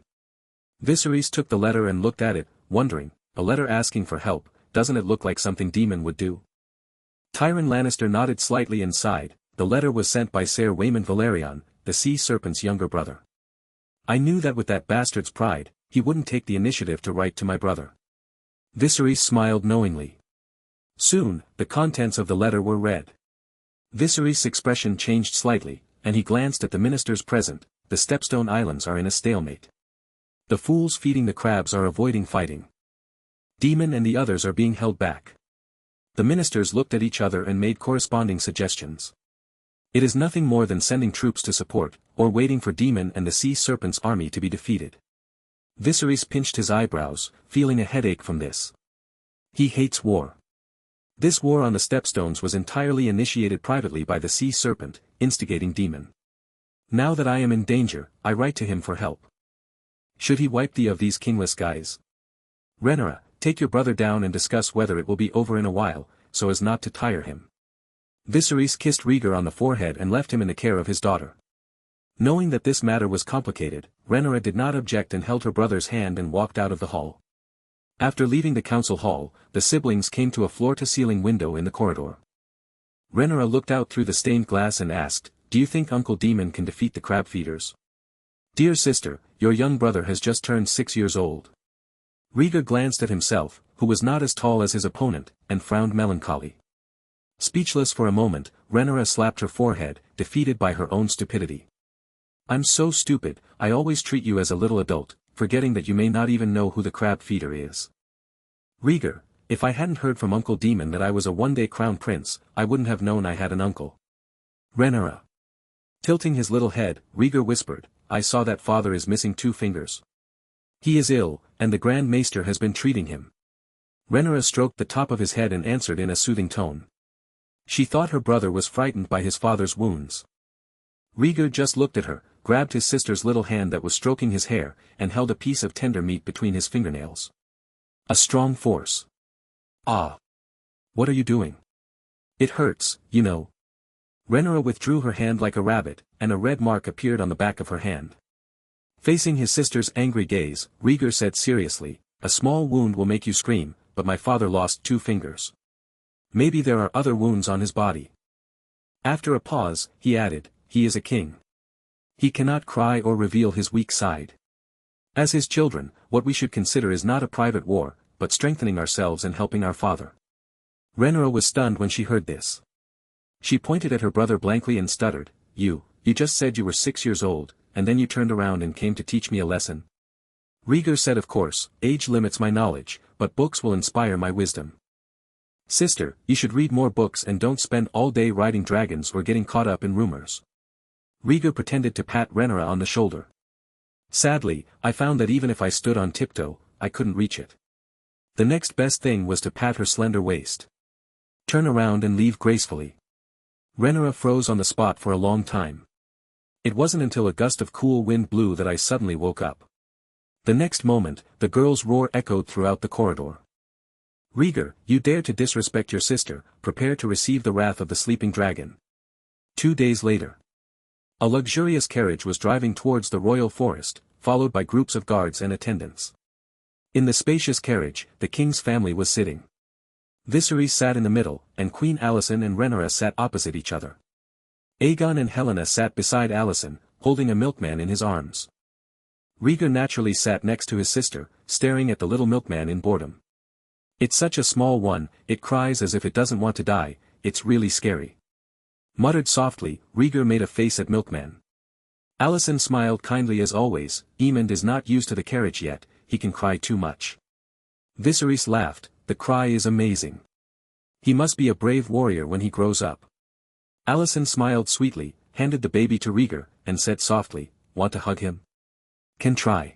Viserys took the letter and looked at it, wondering, a letter asking for help, doesn't it look like something Daemon would do? Tyrion Lannister nodded slightly and sighed, the letter was sent by Ser Waymond Valerion, the Sea Serpent's younger brother. I knew that with that bastard's pride, he wouldn't take the initiative to write to my brother. Viserys smiled knowingly. Soon, the contents of the letter were read. Viserys' expression changed slightly, and he glanced at the ministers present. The Stepstone Islands are in a stalemate. The fools feeding the crabs are avoiding fighting. Daemon and the others are being held back. The ministers looked at each other and made corresponding suggestions. It is nothing more than sending troops to support, or waiting for Daemon and the Sea Serpent's army to be defeated. Viserys pinched his eyebrows, feeling a headache from this. He hates war. This war on the Stepstones was entirely initiated privately by the Sea Serpent, instigating Daemon. Now that I am in danger, I write to him for help. Should he wipe thee of these kingless guys? Rhaenyra, take your brother down and discuss whether it will be over in a while, so as not to tire him. Viserys kissed Rhaegar on the forehead and left him in the care of his daughter. Knowing that this matter was complicated, Rhaenyra did not object and held her brother's hand and walked out of the hall. After leaving the council hall, the siblings came to a floor-to-ceiling window in the corridor. Rhaenyra looked out through the stained glass and asked, Do you think Uncle Daemon can defeat the crab feeders? Dear sister, your young brother has just turned 6 years old. Rhaegar glanced at himself, who was not as tall as his opponent, and frowned melancholy. Speechless for a moment, Rhaenyra slapped her forehead, defeated by her own stupidity. I'm so stupid, I always treat you as a little adult, forgetting that you may not even know who the crab feeder is. Rhaegar, if I hadn't heard from Uncle Daemon that I was a one-day crown prince, I wouldn't have known I had an uncle. Rhaenyra. Tilting his little head, Rhaegar whispered, I saw that father is missing 2 fingers. He is ill, and the Grand Maester has been treating him. Rhaenyra stroked the top of his head and answered in a soothing tone. She thought her brother was frightened by his father's wounds. Rhaegar just looked at her, grabbed his sister's little hand that was stroking his hair, and held a piece of tender meat between his fingernails. A strong force. Ah. What are you doing? It hurts, you know. Rhaenyra withdrew her hand like a rabbit, and a red mark appeared on the back of her hand. Facing his sister's angry gaze, Rhaegar said seriously, "A small wound will make you scream, but my father lost 2 fingers. Maybe there are other wounds on his body." After a pause, he added, "He is a king. He cannot cry or reveal his weak side. As his children, what we should consider is not a private war, but strengthening ourselves and helping our father." Rhaenyra was stunned when she heard this. She pointed at her brother blankly and stuttered, You just said you were 6 years old, and then you turned around and came to teach me a lesson." Rhaegar said, "Of course, age limits my knowledge, but books will inspire my wisdom. Sister, you should read more books and don't spend all day riding dragons or getting caught up in rumors." Rhaegar pretended to pat Rhaenyra on the shoulder. "Sadly, I found that even if I stood on tiptoe, I couldn't reach it. The next best thing was to pat her slender waist. Turn around and leave gracefully." Rhaenyra froze on the spot for a long time. It wasn't until a gust of cool wind blew that I suddenly woke up. The next moment, the girl's roar echoed throughout the corridor. "Rhaegar, you dare to disrespect your sister, prepare to receive the wrath of the sleeping dragon." 2 days later. A luxurious carriage was driving towards the royal forest, followed by groups of guards and attendants. In the spacious carriage, the king's family was sitting. Viserys sat in the middle, and Queen Alicent and Rhaenyra sat opposite each other. Aegon and Helena sat beside Alicent, holding a milkman in his arms. Rhaegar naturally sat next to his sister, staring at the little milkman in boredom. "It's such a small one, it cries as if it doesn't want to die, it's really scary." Muttered softly, Rhaegar made a face at milkman. Alicent smiled kindly as always, "Aemond is not used to the carriage yet, he can cry too much." Viserys laughed, "The cry is amazing. He must be a brave warrior when he grows up." Alicent smiled sweetly, handed the baby to Rhaegar, and said softly, "Want to hug him? Can try."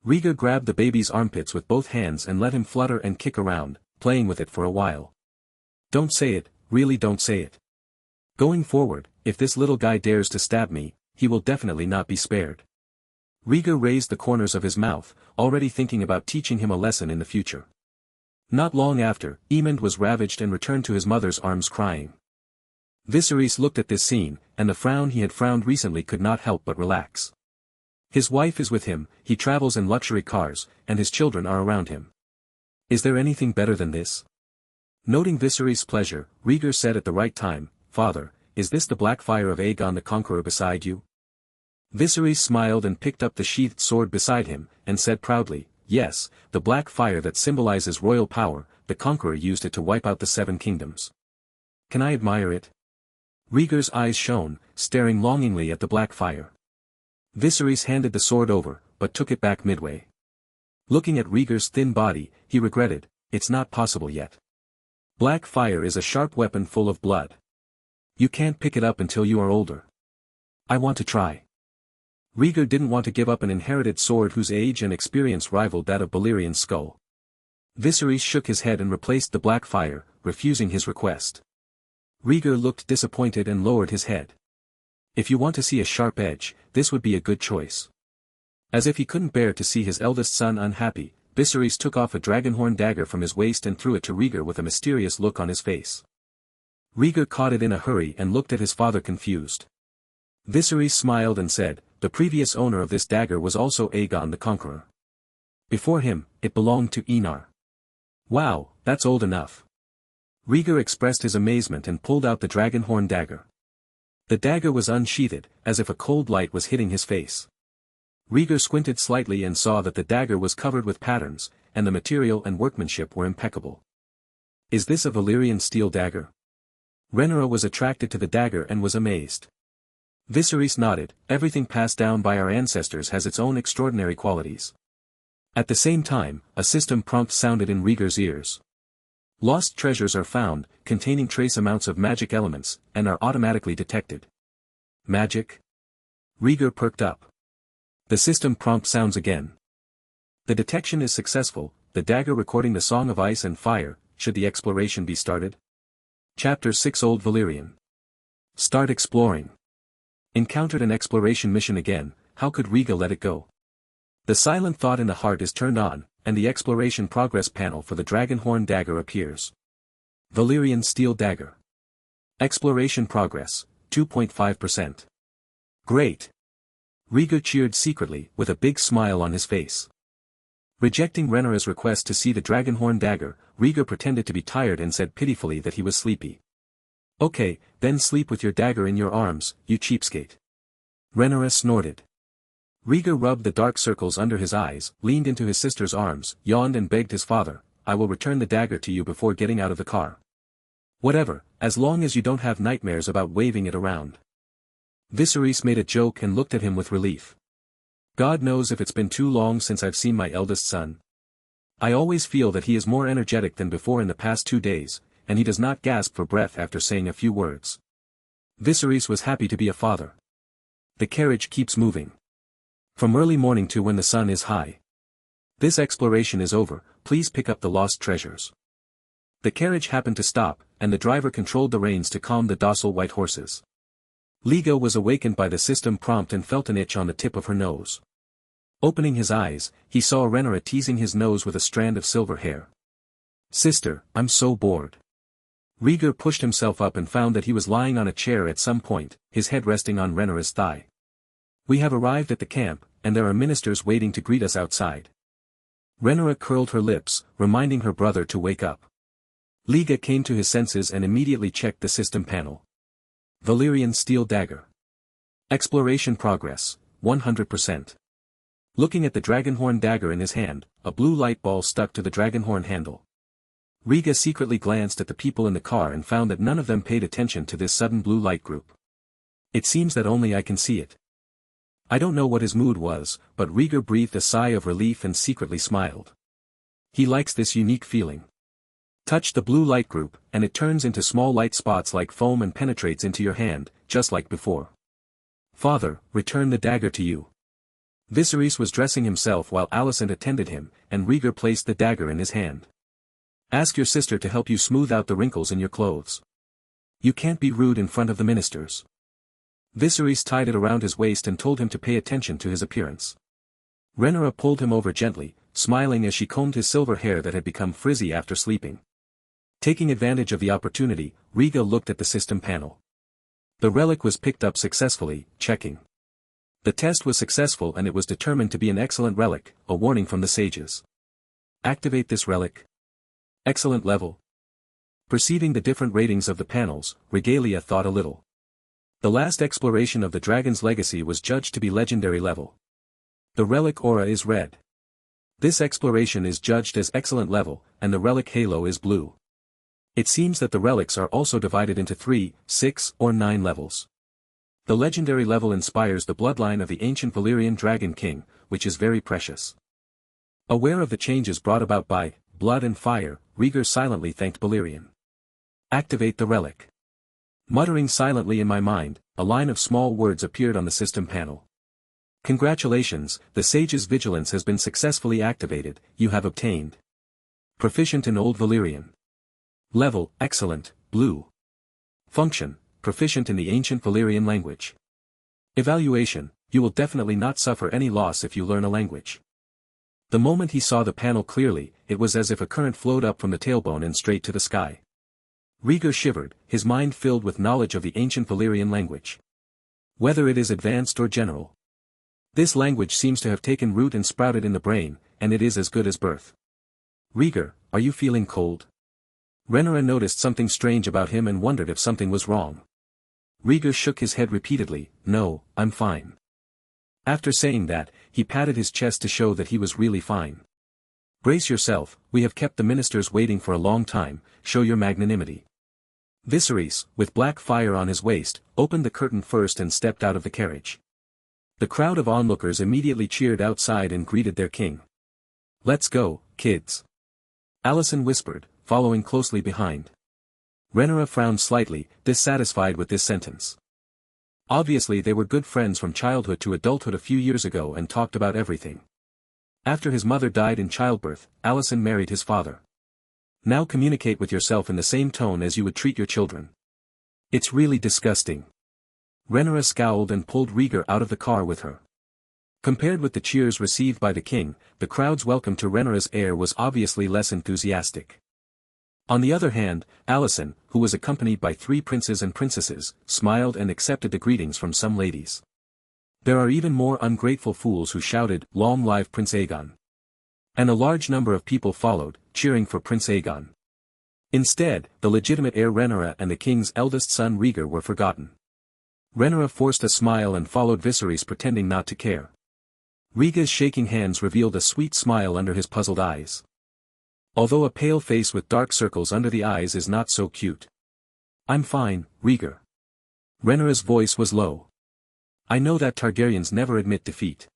Rhaegar grabbed the baby's armpits with both hands and let him flutter and kick around, playing with it for a while. "Don't say it, really don't say it. Going forward, if this little guy dares to stab me, he will definitely not be spared." Rhaegar raised the corners of his mouth, already thinking about teaching him a lesson in the future. Not long after, Aemond was ravaged and returned to his mother's arms crying. Viserys looked at this scene, and the frown he had frowned recently could not help but relax. His wife is with him, he travels in luxury cars, and his children are around him. Is there anything better than this? Noting Viserys' pleasure, Rhaegar said at the right time, "Father, is this the Blackfire of Aegon the Conqueror beside you?" Viserys smiled and picked up the sheathed sword beside him, and said proudly, "Yes, the black fire that symbolizes royal power, the Conqueror used it to wipe out the 7 kingdoms. Can I admire it?" Rhaegar's eyes shone, staring longingly at the black fire. Viserys handed the sword over, but took it back midway. Looking at Rhaegar's thin body, he regretted, "It's not possible yet. Black fire is a sharp weapon full of blood. You can't pick it up until you are older. I want to try." Rhaegar didn't want to give up an inherited sword whose age and experience rivaled that of Balerian's skull. Viserys shook his head and replaced the black fire, refusing his request. Rhaegar looked disappointed and lowered his head. "If you want to see a sharp edge, this would be a good choice." As if he couldn't bear to see his eldest son unhappy, Viserys took off a dragonhorn dagger from his waist and threw it to Rhaegar with a mysterious look on his face. Rhaegar caught it in a hurry and looked at his father confused. Viserys smiled and said, "The previous owner of this dagger was also Aegon the Conqueror. Before him, it belonged to Enar." "Wow, that's old enough." Rhaegar expressed his amazement and pulled out the dragonhorn dagger. The dagger was unsheathed, as if a cold light was hitting his face. Rhaegar squinted slightly and saw that the dagger was covered with patterns, and the material and workmanship were impeccable. "Is this a Valyrian steel dagger?" Rhaenyra was attracted to the dagger and was amazed. Viserys nodded, "Everything passed down by our ancestors has its own extraordinary qualities." At the same time, a system prompt sounded in Rhaegar's ears. "Lost treasures are found, containing trace amounts of magic elements, and are automatically detected." "Magic?" Rhaegar perked up. The system prompt sounds again. "The detection is successful, the dagger recording the Song of Ice and Fire. Should the exploration be started? Chapter 6 Old Valyrian. Start exploring. Encountered an exploration mission again, how could Rhaegar let it go? The silent thought in the heart is turned on, and the exploration progress panel for the Dragonhorn dagger appears. Valyrian steel dagger. Exploration progress, 2.5%. Great! Rhaegar cheered secretly, with a big smile on his face. Rejecting Rhaenyra's request to see the Dragonhorn dagger, Rhaegar pretended to be tired and said pitifully that he was sleepy. Okay, then sleep with your dagger in your arms, you cheapskate. Rhaenyra snorted. Rhaegar rubbed the dark circles under his eyes, leaned into his sister's arms, yawned and begged his father, I will return the dagger to you before getting out of the car. Whatever, as long as you don't have nightmares about waving it around. Viserys made a joke and looked at him with relief. God knows if it's been too long since I've seen my eldest son. I always feel that he is more energetic than before in the past 2 days, and he does not gasp for breath after saying a few words. Viserys was happy to be a father. The carriage keeps moving. From early morning to when the sun is high. This exploration is over, please pick up the lost treasures. The carriage happened to stop, and the driver controlled the reins to calm the docile white horses. Liga was awakened by the system prompt and felt an itch on the tip of her nose. Opening his eyes, he saw Rhaenyra teasing his nose with a strand of silver hair. Sister, I'm so bored. Rhaegar pushed himself up and found that he was lying on a chair at some point, his head resting on Rhaenyra's thigh. We have arrived at the camp, and there are ministers waiting to greet us outside. Rhaenyra curled her lips, reminding her brother to wake up. Liga came to his senses and immediately checked the system panel. Valyrian steel dagger. Exploration progress, 100%. Looking at the Dragonhorn dagger in his hand, a blue light ball stuck to the Dragonhorn handle. Rhaegar secretly glanced at the people in the car and found that none of them paid attention to this sudden blue light group. It seems that only I can see it. I don't know what his mood was, but Rhaegar breathed a sigh of relief and secretly smiled. He likes this unique feeling. Touch the blue light group, and it turns into small light spots like foam and penetrates into your hand, just like before. Father, return the dagger to you. Viserys was dressing himself while Alicent attended him, and Rhaegar placed the dagger in his hand. Ask your sister to help you smooth out the wrinkles in your clothes. You can't be rude in front of the ministers. Viserys tied it around his waist and told him to pay attention to his appearance. Rhaenyra pulled him over gently, smiling as she combed his silver hair that had become frizzy after sleeping. Taking advantage of the opportunity, Rhaegar looked at the system panel. The relic was picked up successfully, checking. The test was successful and it was determined to be an excellent relic, a warning from the sages. Activate this relic. Excellent level. Perceiving the different ratings of the panels, Regalia thought a little. The last exploration of the Dragon's Legacy was judged to be legendary level. The relic aura is red. This exploration is judged as excellent level, and the relic halo is blue. It seems that the relics are also divided into 3, 6, or 9 levels. The legendary level inspires the bloodline of the ancient Valyrian Dragon King, which is very precious. Aware of the changes brought about by blood and fire, Rhaegar silently thanked Balerion. Activate the relic. Muttering silently in my mind, a line of small words appeared on the system panel. Congratulations, the sage's vigilance has been successfully activated, you have obtained. Proficient in Old Valyrian. Level, excellent, blue. Function, proficient in the ancient Valyrian language. Evaluation, you will definitely not suffer any loss if you learn a language. The moment he saw the panel clearly, it was as if a current flowed up from the tailbone and straight to the sky. Rhaegar shivered, his mind filled with knowledge of the ancient Valyrian language. Whether it is advanced or general. This language seems to have taken root and sprouted in the brain, and it is as good as birth. Rhaegar, are you feeling cold? Rhaenyra noticed something strange about him and wondered if something was wrong. Rhaegar shook his head repeatedly, no, I'm fine. After saying that, he patted his chest to show that he was really fine. Brace yourself, we have kept the ministers waiting for a long time, show your magnanimity. Viserys, with Blackfire on his waist, opened the curtain first and stepped out of the carriage. The crowd of onlookers immediately cheered outside and greeted their king. Let's go, kids. Alicent whispered, following closely behind. Rhaenyra frowned slightly, dissatisfied with this sentence. Obviously they were good friends from childhood to adulthood a few years ago and talked about everything. After his mother died in childbirth, Alicent married his father. Now communicate with yourself in the same tone as you would treat your children. It's really disgusting. Rhaenyra scowled and pulled Rhaegar out of the car with her. Compared with the cheers received by the king, the crowd's welcome to Rhaenyra's heir was obviously less enthusiastic. On the other hand, Alicent, who was accompanied by 3 princes and princesses, smiled and accepted the greetings from some ladies. There are even more ungrateful fools who shouted, "Long live Prince Aegon." And a large number of people followed, cheering for Prince Aegon. Instead, the legitimate heir Rhaenyra and the king's eldest son Rhaegar were forgotten. Rhaenyra forced a smile and followed Viserys, pretending not to care. Rhaegar's shaking hands revealed a sweet smile under his puzzled eyes. Although a pale face with dark circles under the eyes is not so cute. "I'm fine, Rhaegar." Rhaenyra's voice was low. "I know that Targaryens never admit defeat."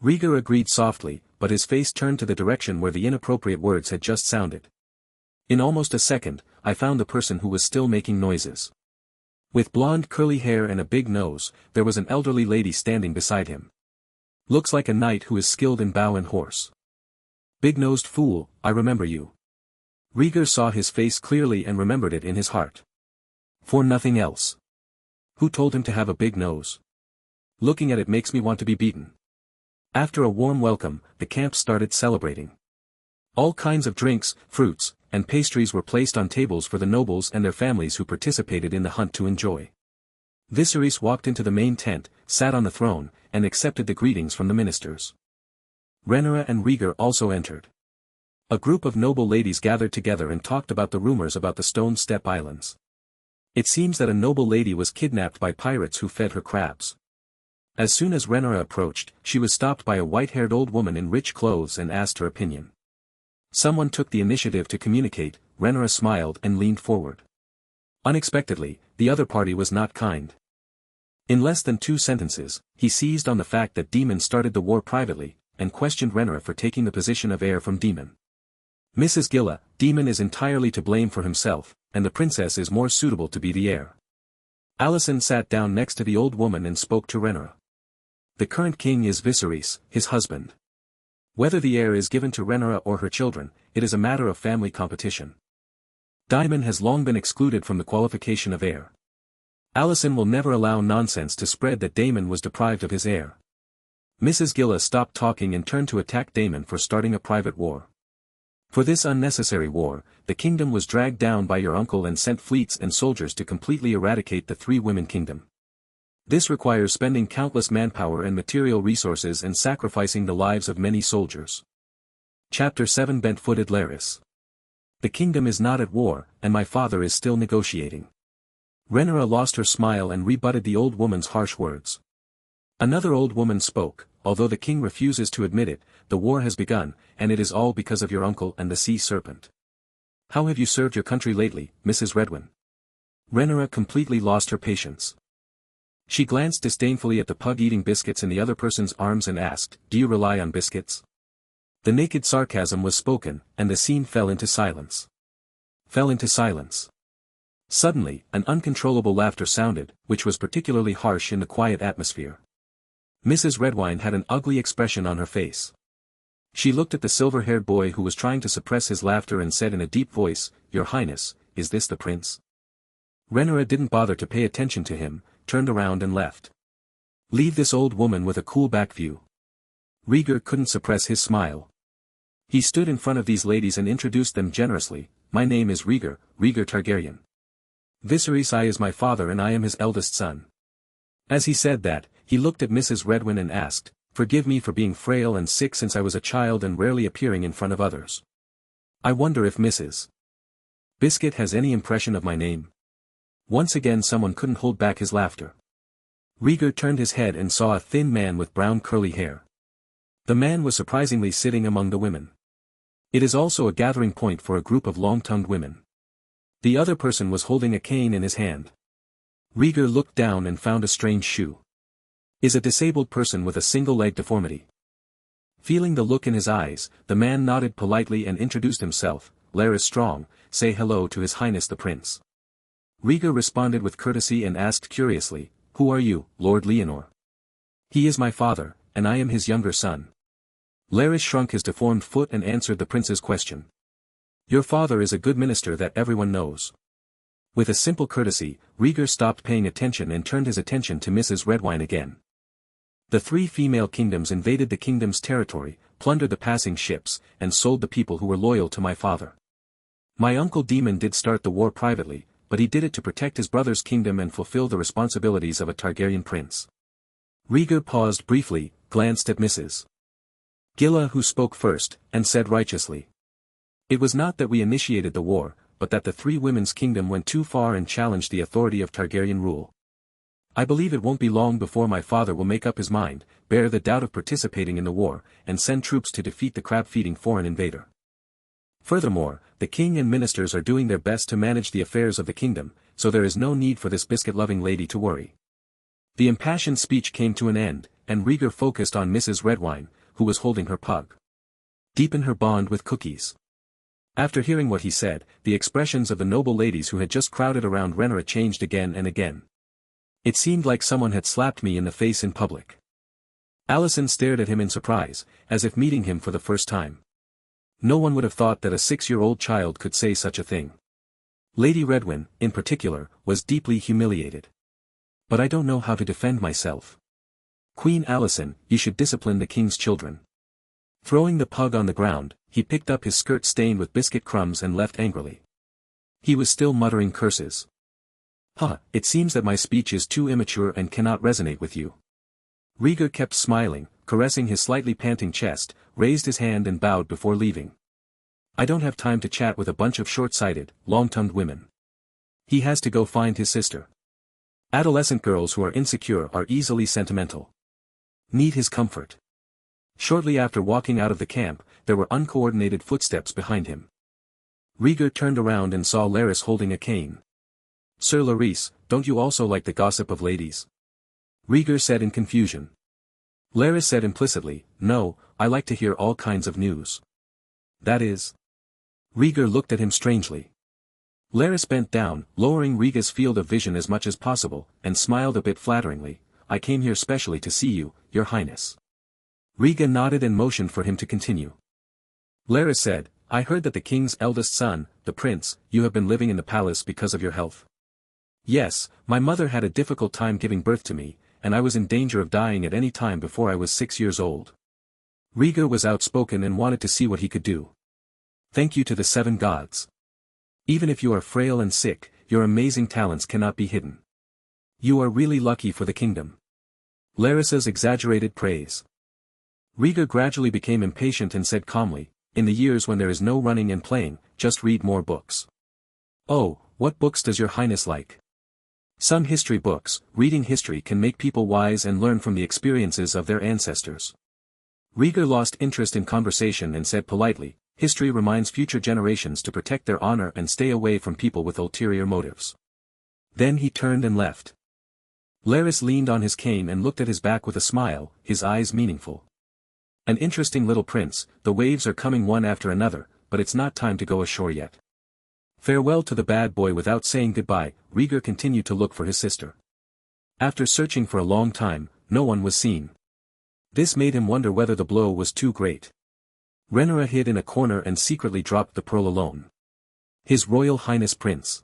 Rhaegar agreed softly, but his face turned to the direction where the inappropriate words had just sounded. "In almost a second, I found the person who was still making noises." With blonde curly hair and a big nose, there was an elderly lady standing beside him. "Looks like a knight who is skilled in bow and horse." "Big-nosed fool, I remember you." Rhaegar saw his face clearly and remembered it in his heart. For nothing else. Who told him to have a big nose? Looking at it makes me want to be beaten. After a warm welcome, the camp started celebrating. All kinds of drinks, fruits, and pastries were placed on tables for the nobles and their families who participated in the hunt to enjoy. Viserys walked into the main tent, sat on the throne, and accepted the greetings from the ministers. Rhaenyra and Rhaegar also entered. A group of noble ladies gathered together and talked about the rumors about the Stone Step Islands. It seems that a noble lady was kidnapped by pirates who fed her crabs. As soon as Rhaenyra approached, she was stopped by a white-haired old woman in rich clothes and asked her opinion. Someone took the initiative to communicate. Rhaenyra smiled and leaned forward. Unexpectedly, the other party was not kind. In less than 2 sentences, he seized on the fact that Daemon started the war privately, and questioned Rhaenyra for taking the position of heir from Daemon. "Mrs. Gilla, Daemon is entirely to blame for himself, and the princess is more suitable to be the heir." Alicent sat down next to the old woman and spoke to Rhaenyra. "The current king is Viserys, his husband. Whether the heir is given to Rhaenyra or her children, it is a matter of family competition. Daemon has long been excluded from the qualification of heir. Alicent will never allow nonsense to spread that Daemon was deprived of his heir." Mrs. Gilla stopped talking and turned to attack Daemon for starting a private war. "For this unnecessary war, the kingdom was dragged down by your uncle and sent fleets and soldiers to completely eradicate the 3-women kingdom. This requires spending countless manpower and material resources and sacrificing the lives of many soldiers." Chapter 7 Bent-footed Larys. "The kingdom is not at war, and my father is still negotiating." Rhaenyra lost her smile and rebutted the old woman's harsh words. Another old woman spoke, "Although the king refuses to admit it, the war has begun, and it is all because of your uncle and the sea serpent. How have you served your country lately, Mrs. Redwyn?" Rhaenyra completely lost her patience. She glanced disdainfully at the pug eating biscuits in the other person's arms and asked, "Do you rely on biscuits?" The naked sarcasm was spoken, and the scene fell into silence. Suddenly, an uncontrollable laughter sounded, which was particularly harsh in the quiet atmosphere. Mrs. Redwyn had an ugly expression on her face. She looked at the silver-haired boy who was trying to suppress his laughter and said in a deep voice, "Your Highness, is this the prince?" Rhaenyra didn't bother to pay attention to him, turned around and left. "Leave this old woman with a cool back view." Rhaegar couldn't suppress his smile. He stood in front of these ladies and introduced them generously. "My name is Rhaegar, Rhaegar Targaryen. Viserys I is my father and I am his eldest son." As he said that, he looked at Mrs. Redwyn and asked, "Forgive me for being frail and sick since I was a child and rarely appearing in front of others. I wonder if Mrs. Biscuit has any impression of my name?" Once again someone couldn't hold back his laughter. Rhaegar turned his head and saw a thin man with brown curly hair. The man was surprisingly sitting among the women. It is also a gathering point for a group of long-tongued women. The other person was holding a cane in his hand. Rhaegar looked down and found a strange shoe. Is a disabled person with a single-leg deformity. Feeling the look in his eyes, the man nodded politely and introduced himself. "Larys Strong, say hello to His Highness the Prince." Rhaegar responded with courtesy and asked curiously, "Who are you, Lord Leonor?" "He is my father, and I am his younger son." Larys shrunk his deformed foot and answered the prince's question. Your father is a good minister that everyone knows. With a simple courtesy, Rhaegar stopped paying attention and turned his attention to Mrs. Redwine again. The 3 female kingdoms invaded the kingdom's territory, plundered the passing ships, and sold the people who were loyal to my father. My uncle Daemon did start the war privately, but he did it to protect his brother's kingdom and fulfill the responsibilities of a Targaryen prince. Rhaegar paused briefly, glanced at Mrs. Gilla who spoke first, and said righteously. It was not that we initiated the war, but that the 3 women's kingdom went too far and challenged the authority of Targaryen rule. I believe it won't be long before my father will make up his mind, bear the doubt of participating in the war, and send troops to defeat the crab-feeding foreign invader. Furthermore, the king and ministers are doing their best to manage the affairs of the kingdom, so there is no need for this biscuit-loving lady to worry. The impassioned speech came to an end, and Rhaegar focused on Mrs. Redwine, who was holding her pug. Deepen her bond with cookies. After hearing what he said, the expressions of the noble ladies who had just crowded around Rhaenyra changed again and again. It seemed like someone had slapped me in the face in public. Alicent stared at him in surprise, as if meeting him for the first time. No one would have thought that a 6-year-old child could say such a thing. Lady Redwine, in particular, was deeply humiliated. But I don't know how to defend myself. Queen Alicent, you should discipline the king's children. Throwing the pug on the ground, he picked up his skirt stained with biscuit crumbs and left angrily. He was still muttering curses. It seems that my speech is too immature and cannot resonate with you. Rhaegar kept smiling, caressing his slightly panting chest, raised his hand and bowed before leaving. I don't have time to chat with a bunch of short-sighted, long-tongued women. He has to go find his sister. Adolescent girls who are insecure are easily sentimental. Need his comfort. Shortly after walking out of the camp, there were uncoordinated footsteps behind him. Rhaegar turned around and saw Larys holding a cane. Sir Larys, don't you also like the gossip of ladies? Rhaegar said in confusion. Larys said implicitly, no, I like to hear all kinds of news. That is. Rhaegar looked at him strangely. Larys bent down, lowering Rhaegar's field of vision as much as possible, and smiled a bit flatteringly. I came here specially to see you, your highness. Rhaegar nodded and motioned for him to continue. Larys said, I heard that the king's eldest son, the prince, you have been living in the palace because of your health. Yes, my mother had a difficult time giving birth to me, and I was in danger of dying at any time before I was 6 years old. Rhaegar was outspoken and wanted to see what he could do. Thank you to the 7 gods. Even if you are frail and sick, your amazing talents cannot be hidden. You are really lucky for the kingdom. Larys's exaggerated praise. Rhaegar gradually became impatient and said calmly, in the years when there is no running and playing, just read more books. Oh, what books does your highness like? Some history books. Reading history can make people wise and learn from the experiences of their ancestors. Rhaegar lost interest in conversation and said politely, history reminds future generations to protect their honor and stay away from people with ulterior motives. Then he turned and left. Larys leaned on his cane and looked at his back with a smile, his eyes meaningful. An interesting little prince, the waves are coming one after another, but it's not time to go ashore yet. Farewell to the bad boy. Without saying goodbye, Rhaegar continued to look for his sister. After searching for a long time, no one was seen. This made him wonder whether the blow was too great. Rhaenyra hid in a corner and secretly dropped the pearl alone. His Royal Highness Prince.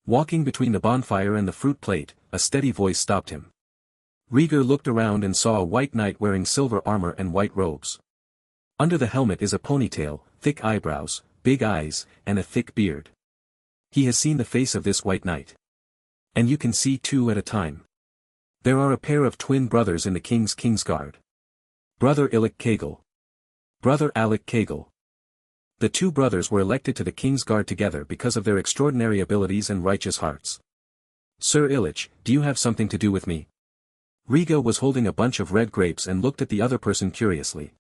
Walking between the bonfire and the fruit plate, a steady voice stopped him. Rhaegar looked around and saw a white knight wearing silver armor and white robes. Under the helmet is a ponytail, thick eyebrows, big eyes, and a thick beard. He has seen the face of this white knight. And you can see 2 at a time. There are a pair of twin brothers in the king's Kingsguard. Brother Illic Cagle. Brother Alec Cagle. The 2 brothers were elected to the Kingsguard together because of their extraordinary abilities and righteous hearts. Sir Illich, do you have something to do with me? Rhaegar was holding a bunch of red grapes and looked at the other person curiously.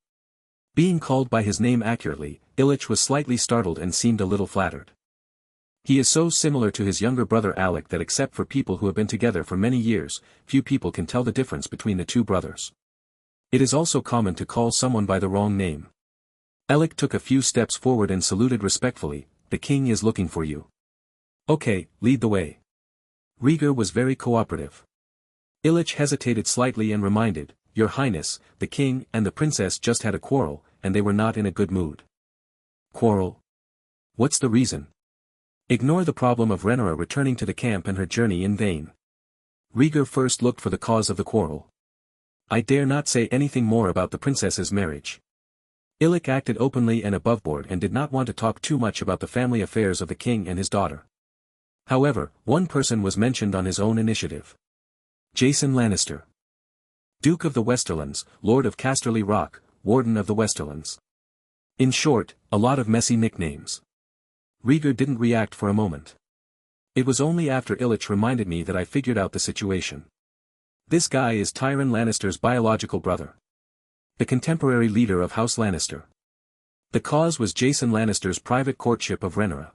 Being called by his name accurately, Illich was slightly startled and seemed a little flattered. He is so similar to his younger brother Alec that except for people who have been together for many years, few people can tell the difference between the 2 brothers. It is also common to call someone by the wrong name. Alec took a few steps forward and saluted respectfully, the king is looking for you. Okay, lead the way. Rhaegar was very cooperative. Illich hesitated slightly and reminded, Your Highness, the king and the princess just had a quarrel, and they were not in a good mood. Quarrel? What's the reason? Ignore the problem of Rhaenyra returning to the camp and her journey in vain. Rhaegar first looked for the cause of the quarrel. I dare not say anything more about the princess's marriage. Illic acted openly and aboveboard and did not want to talk too much about the family affairs of the king and his daughter. However, one person was mentioned on his own initiative. Jason Lannister. Duke of the Westerlands, Lord of Casterly Rock, Warden of the Westerlands. In short, a lot of messy nicknames. Rhaegar didn't react for a moment. It was only after Illich reminded me that I figured out the situation. This guy is Tyrion Lannister's biological brother. The contemporary leader of House Lannister. The cause was Jason Lannister's private courtship of Rhaenyra.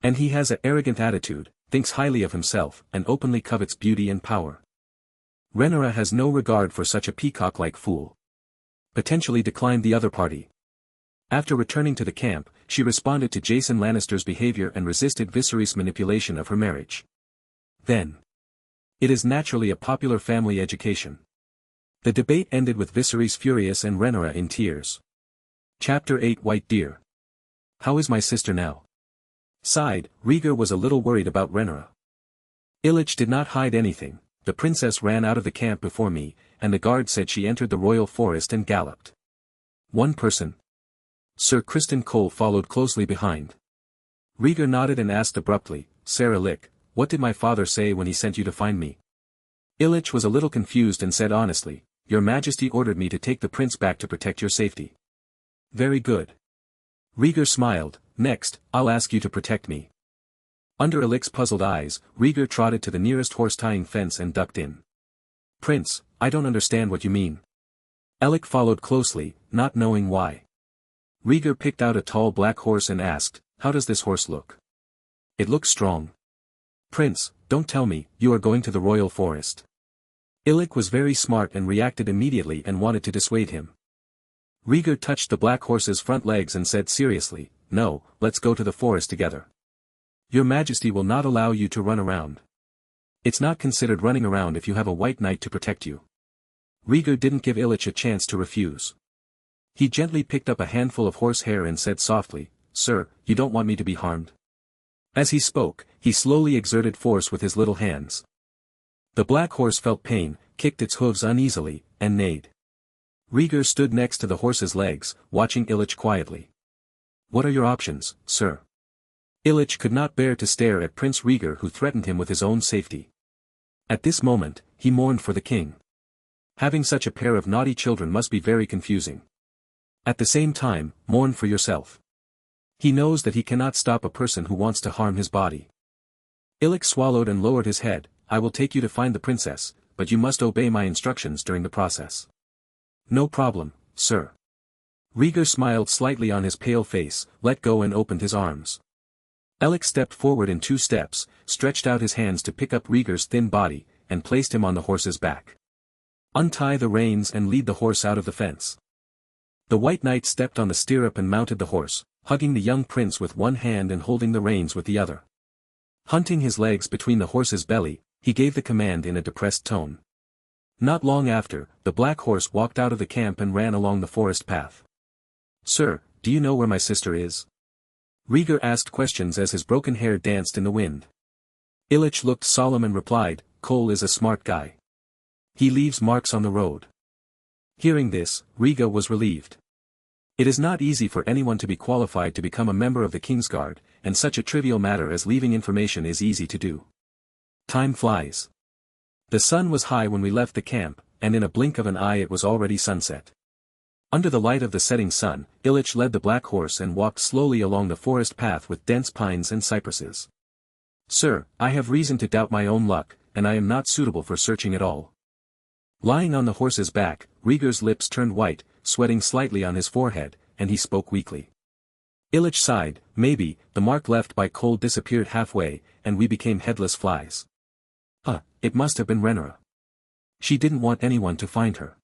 And he has an arrogant attitude, thinks highly of himself, and openly covets beauty and power. Rhaenyra has no regard for such a peacock-like fool. Potentially declined the other party. After returning to the camp, she responded to Jason Lannister's behavior and resisted Viserys' manipulation of her marriage. Then. It is naturally a popular family education. The debate ended with Viserys furious and Rhaenyra in tears. Chapter 8 White Deer. How is my sister now? Sighed, Rhaegar was a little worried about Rhaenyra. Illich did not hide anything, the princess ran out of the camp before me, and the guard said she entered the royal forest and galloped. One person. Sir Criston Cole followed closely behind. Rhaegar nodded and asked abruptly, Sarah Lick, what did my father say when he sent you to find me? Illich was a little confused and said honestly, Your Majesty ordered me to take the prince back to protect your safety. Very good. Rhaegar smiled, next, I'll ask you to protect me. Under Illich's puzzled eyes, Rhaegar trotted to the nearest horse-tying fence and ducked in. Prince, I don't understand what you mean. Illich followed closely, not knowing why. Rhaegar picked out a tall black horse and asked, How does this horse look? It looks strong. Prince, don't tell me, you are going to the royal forest. Illich was very smart and reacted immediately and wanted to dissuade him. Rhaegar touched the black horse's front legs and said seriously, No, let's go to the forest together. Your Majesty will not allow you to run around. It's not considered running around if you have a white knight to protect you. Rhaegar didn't give Illich a chance to refuse. He gently picked up a handful of horsehair and said softly, Sir, you don't want me to be harmed? As he spoke, he slowly exerted force with his little hands. The black horse felt pain, kicked its hooves uneasily, and neighed. Rhaegar stood next to the horse's legs, watching Illich quietly. What are your options, sir? Illich could not bear to stare at Prince Rhaegar who threatened him with his own safety. At this moment, he mourned for the king. Having such a pair of naughty children must be very confusing. At the same time, mourn for yourself. He knows that he cannot stop a person who wants to harm his body. Illich swallowed and lowered his head, I will take you to find the princess, but you must obey my instructions during the process. No problem, sir. Rhaegar smiled slightly on his pale face, let go and opened his arms. Illich stepped forward in 2 steps, stretched out his hands to pick up Rhaegar's thin body, and placed him on the horse's back. Untie the reins and lead the horse out of the fence. The White Knight stepped on the stirrup and mounted the horse, hugging the young prince with one hand and holding the reins with the other. Hunting his legs between the horse's belly, he gave the command in a depressed tone. Not long after, the black horse walked out of the camp and ran along the forest path. Sir, do you know where my sister is? Rhaegar asked questions as his broken hair danced in the wind. Illich looked solemn and replied, Cole is a smart guy. He leaves marks on the road. Hearing this, Rhaegar was relieved. It is not easy for anyone to be qualified to become a member of the Kingsguard, and such a trivial matter as leaving information is easy to do. Time flies. The sun was high when we left the camp, and in a blink of an eye it was already sunset. Under the light of the setting sun, Illich led the black horse and walked slowly along the forest path with dense pines and cypresses. Sir, I have reason to doubt my own luck, and I am not suitable for searching at all. Lying on the horse's back, Rhaegar's lips turned white, sweating slightly on his forehead, and he spoke weakly. Illich sighed, maybe, the mark left by Cole disappeared halfway, and we became headless flies. It must have been Rhaenyra. She didn't want anyone to find her.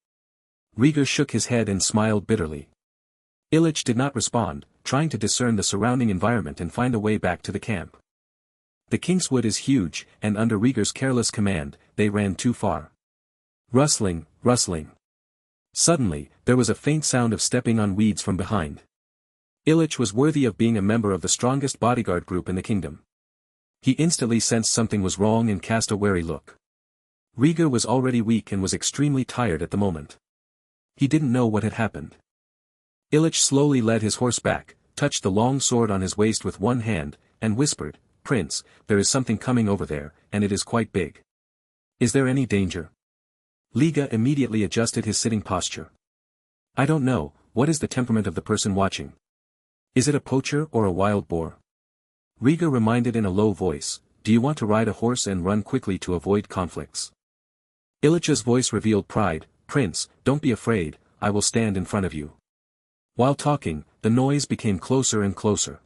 Rhaegar shook his head and smiled bitterly. Illich did not respond, trying to discern the surrounding environment and find a way back to the camp. The Kingswood is huge, and under Rhaegar's careless command, they ran too far. Rustling, rustling. Suddenly, there was a faint sound of stepping on weeds from behind. Illich was worthy of being a member of the strongest bodyguard group in the kingdom. He instantly sensed something was wrong and cast a wary look. Rhaegar was already weak and was extremely tired at the moment. He didn't know what had happened. Illich slowly led his horse back, touched the long sword on his waist with one hand, and whispered, "Prince, there is something coming over there, and it is quite big. Is there any danger?" Rhaegar immediately adjusted his sitting posture. "I don't know, what is the temperament of the person watching? Is it a poacher or a wild boar?" Rhaegar reminded in a low voice, "Do you want to ride a horse and run quickly to avoid conflicts?" Illich's voice revealed pride, "Prince, don't be afraid, I will stand in front of you." While talking, the noise became closer and closer.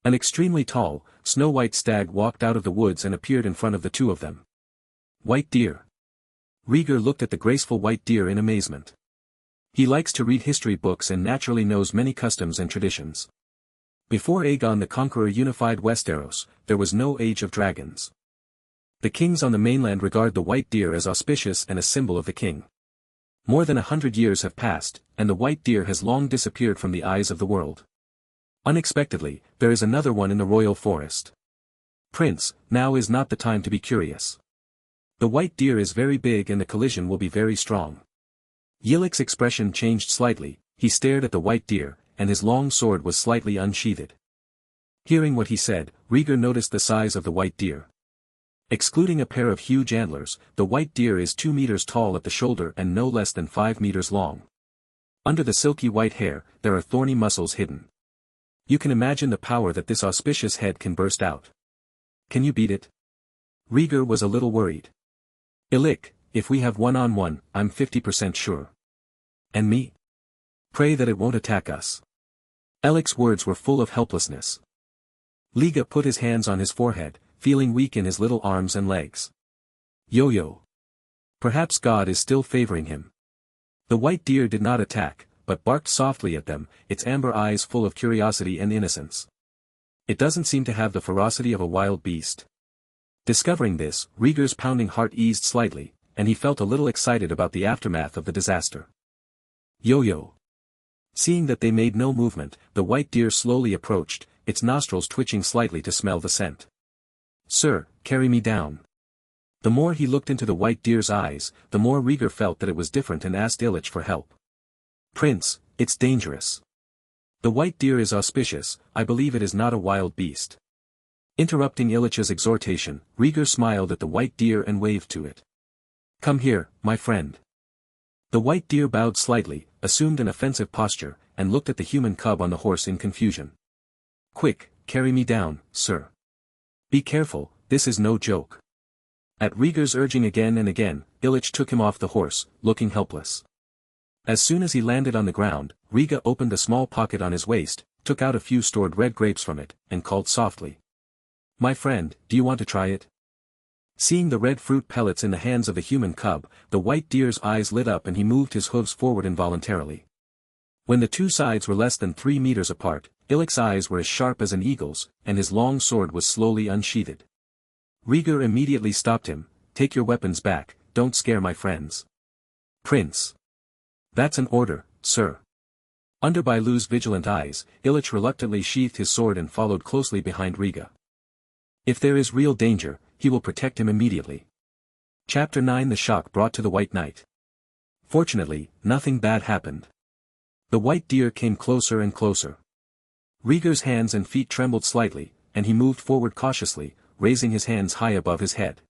An extremely tall, snow-white stag walked out of the woods and appeared in front of the two of them. White deer. Rhaegar looked at the graceful white deer in amazement. He likes to read history books and naturally knows many customs and traditions. Before Aegon the Conqueror unified Westeros, there was no age of dragons. The kings on the mainland regard the white deer as auspicious and a symbol of the king. More than 100 years have passed, and the white deer has long disappeared from the eyes of the world. Unexpectedly, there is another one in the royal forest. "Prince, now is not the time to be curious. The white deer is very big and the collision will be very strong." Yillich's expression changed slightly, he stared at the white deer, and his long sword was slightly unsheathed. Hearing what he said, Rhaegar noticed the size of the white deer. Excluding a pair of huge antlers, the white deer is 2 meters tall at the shoulder and no less than 5 meters long. Under the silky white hair, there are thorny muscles hidden. You can imagine the power that this auspicious head can burst out. Can you beat it? Rhaegar was a little worried. "Illich, if we have one-on-one, I'm 50% sure. And me? Pray that it won't attack us." Illich's words were full of helplessness. Rhaegar put his hands on his forehead, feeling weak in his little arms and legs. Yo-yo. Perhaps God is still favoring him. The white deer did not attack, but barked softly at them, its amber eyes full of curiosity and innocence. It doesn't seem to have the ferocity of a wild beast. Discovering this, Rhaegar's pounding heart eased slightly, and he felt a little excited about the aftermath of the disaster. Yo-yo. Seeing that they made no movement, the white deer slowly approached, its nostrils twitching slightly to smell the scent. "Sir, carry me down." The more he looked into the white deer's eyes, the more Rhaegar felt that it was different and asked Illich for help. "Prince, it's dangerous. The white deer is auspicious, I believe it is not a wild beast." Interrupting Illich's exhortation, Rhaegar smiled at the white deer and waved to it. "Come here, my friend." The white deer bowed slightly, assumed an offensive posture, and looked at the human cub on the horse in confusion. "Quick, carry me down, sir. Be careful, this is no joke." At Rhaegar's urging again and again, Illich took him off the horse, looking helpless. As soon as he landed on the ground, Rhaegar opened a small pocket on his waist, took out a few stored red grapes from it, and called softly. "My friend, do you want to try it?" Seeing the red fruit pellets in the hands of the human cub, the white deer's eyes lit up and he moved his hooves forward involuntarily. When the two sides were less than 3 meters apart, Illich's eyes were as sharp as an eagle's, and his long sword was slowly unsheathed. Rhaegar immediately stopped him. "Take your weapons back, don't scare my friends." "Prince." "That's an order, sir." Under Bailu's vigilant eyes, Illich reluctantly sheathed his sword and followed closely behind Rhaegar. If there is real danger, he will protect him immediately. Chapter 9 The shock brought to the White Knight. Fortunately, nothing bad happened. The white deer came closer and closer. Rhaegar's hands and feet trembled slightly, and he moved forward cautiously, raising his hands high above his head.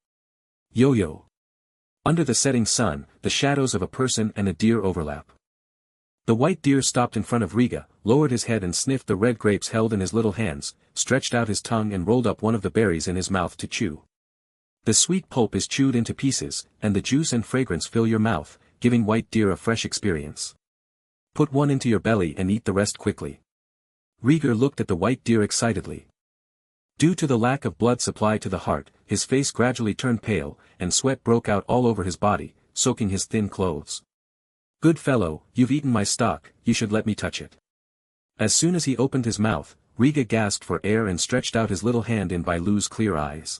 Yo-yo. Under the setting sun, the shadows of a person and a deer overlap. The white deer stopped in front of Rhaegar, lowered his head and sniffed the red grapes held in his little hands, stretched out his tongue and rolled up one of the berries in his mouth to chew. The sweet pulp is chewed into pieces, and the juice and fragrance fill your mouth, giving white deer a fresh experience. Put one into your belly and eat the rest quickly. Rhaegar looked at the white deer excitedly. Due to the lack of blood supply to the heart, his face gradually turned pale, and sweat broke out all over his body, soaking his thin clothes. "Good fellow, you've eaten my stock, you should let me touch it." As soon as he opened his mouth, Rhaegar gasped for air and stretched out his little hand in Bailu's clear eyes.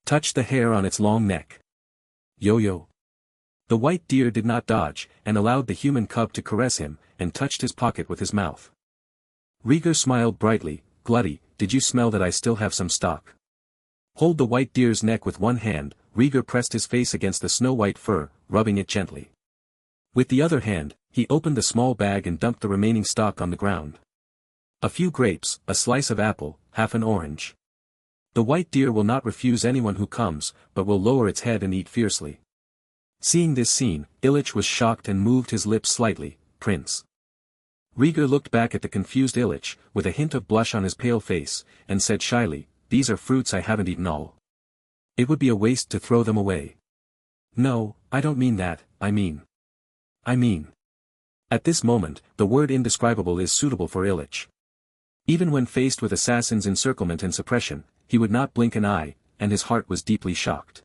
"Touch the hair on its long neck." Yo-yo. The white deer did not dodge, and allowed the human cub to caress him, and touched his pocket with his mouth. Rhaegar smiled brightly. "Glutty, did you smell that I still have some stock?" Hold the white deer's neck with one hand, Rhaegar pressed his face against the snow-white fur, rubbing it gently. With the other hand, he opened the small bag and dumped the remaining stock on the ground. A few grapes, a slice of apple, half an orange. The white deer will not refuse anyone who comes, but will lower its head and eat fiercely. Seeing this scene, Illich was shocked and moved his lips slightly. "Prince." Rhaegar looked back at the confused Illich, with a hint of blush on his pale face, and said shyly, "These are fruits I haven't eaten all. It would be a waste to throw them away." "No, I don't mean that, I mean. At this moment, the word indescribable is suitable for Illich. Even when faced with assassins' encirclement and suppression, he would not blink an eye, and his heart was deeply shocked.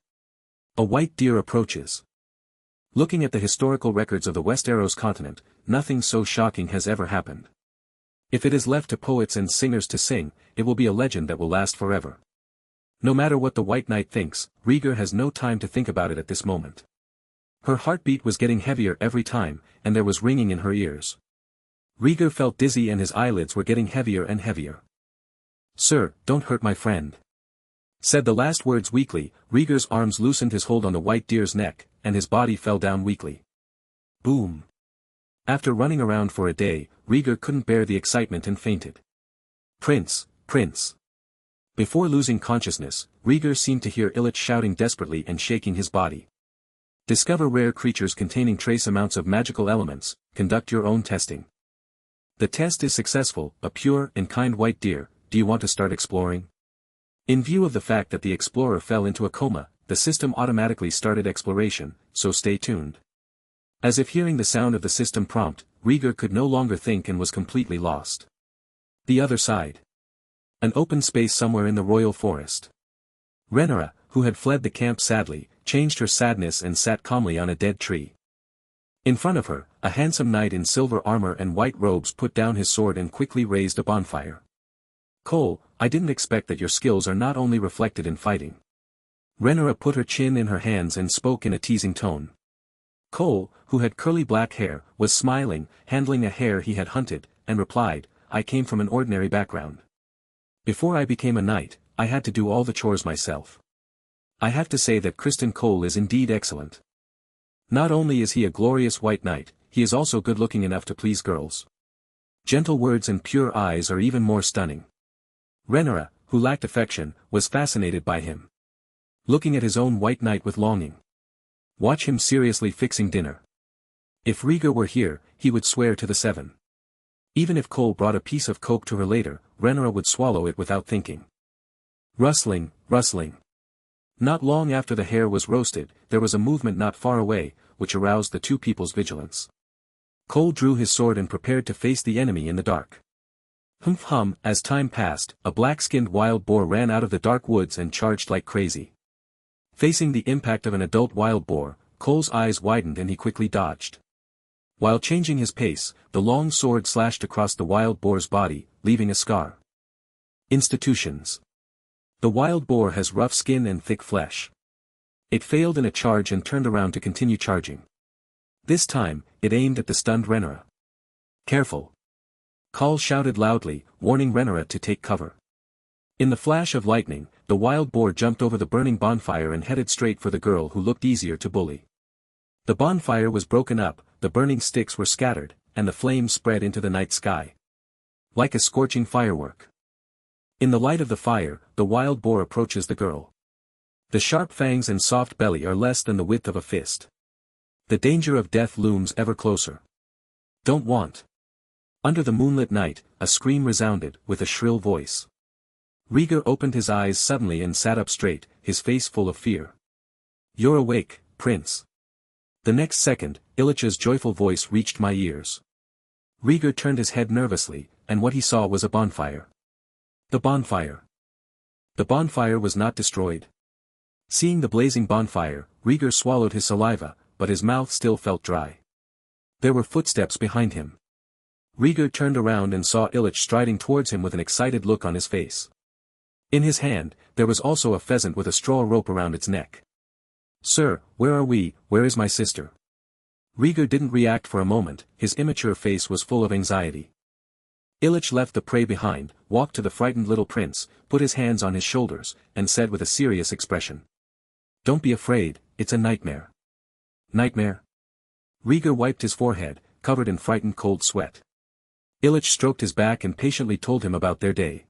A white deer approaches. Looking at the historical records of the Westeros continent, nothing so shocking has ever happened. If it is left to poets and singers to sing, it will be a legend that will last forever. No matter what the White Knight thinks, Rhaegar has no time to think about it at this moment. Her heartbeat was getting heavier every time, and there was ringing in her ears. Rhaegar felt dizzy and his eyelids were getting heavier and heavier. "Sir, don't hurt my friend," said the last words weakly. Rhaegar's arms loosened his hold on the white deer's neck, and his body fell down weakly. Boom. After running around for a day, Rhaegar couldn't bear the excitement and fainted. "Prince, Prince." Before losing consciousness, Rhaegar seemed to hear Illich shouting desperately and shaking his body. "Discover rare creatures containing trace amounts of magical elements, conduct your own testing. The test is successful, a pure and kind white deer, do you want to start exploring?" In view of the fact that the explorer fell into a coma, the system automatically started exploration, so stay tuned. As if hearing the sound of the system prompt, Rhaegar could no longer think and was completely lost. The other side. An open space somewhere in the royal forest. Rhaenyra, who had fled the camp sadly, changed her sadness and sat calmly on a dead tree. In front of her, a handsome knight in silver armor and white robes put down his sword and quickly raised a bonfire. "Cole, I didn't expect that your skills are not only reflected in fighting." Rhaenyra put her chin in her hands and spoke in a teasing tone. Cole, who had curly black hair, was smiling, handling a hare he had hunted, and replied, "I came from an ordinary background. Before I became a knight, I had to do all the chores myself. I have to say that Criston Cole is indeed excellent. Not only is he a glorious white knight, he is also good-looking enough to please girls. Gentle words and pure eyes are even more stunning." Rhaenyra, who lacked affection, was fascinated by him. Looking at his own white knight with longing. Watch him seriously fixing dinner. If Rhaegar were here, he would swear to the seven. Even if Cole brought a piece of coke to her later, Rhaenyra would swallow it without thinking. Rustling, rustling. Not long after the hare was roasted, there was a movement not far away, which aroused the two people's vigilance. Cole drew his sword and prepared to face the enemy in the dark. As time passed, a black-skinned wild boar ran out of the dark woods and charged like crazy. Facing the impact of an adult wild boar, Cole's eyes widened and he quickly dodged. While changing his pace, the long sword slashed across the wild boar's body, leaving a scar. Institutions. The wild boar has rough skin and thick flesh. It failed in a charge and turned around to continue charging. This time, it aimed at the stunned Rhaenyra. "Careful!" Cole shouted loudly, warning Rhaenyra to take cover. In the flash of lightning, the wild boar jumped over the burning bonfire and headed straight for the girl who looked easier to bully. The bonfire was broken up, the burning sticks were scattered, and the flames spread into the night sky. Like a scorching firework. In the light of the fire, the wild boar approaches the girl. The sharp fangs and soft belly are less than the width of a fist. The danger of death looms ever closer. "Don't want." Under the moonlit night, a scream resounded, with a shrill voice. Rhaegar opened his eyes suddenly and sat up straight, his face full of fear. "You're awake, Prince." The next second, Illich's joyful voice reached my ears. Rhaegar turned his head nervously, and what he saw was a bonfire. The bonfire. The bonfire was not destroyed. Seeing the blazing bonfire, Rhaegar swallowed his saliva, but his mouth still felt dry. There were footsteps behind him. Rhaegar turned around and saw Illich striding towards him with an excited look on his face. In his hand, there was also a pheasant with a straw rope around its neck. Sir, where are we, where is my sister? Rhaegar didn't react for a moment, his immature face was full of anxiety. Illich left the prey behind, walked to the frightened little prince, put his hands on his shoulders, and said with a serious expression. Don't be afraid, it's a nightmare. Nightmare? Rhaegar wiped his forehead, covered in frightened cold sweat. Illich stroked his back and patiently told him about their day.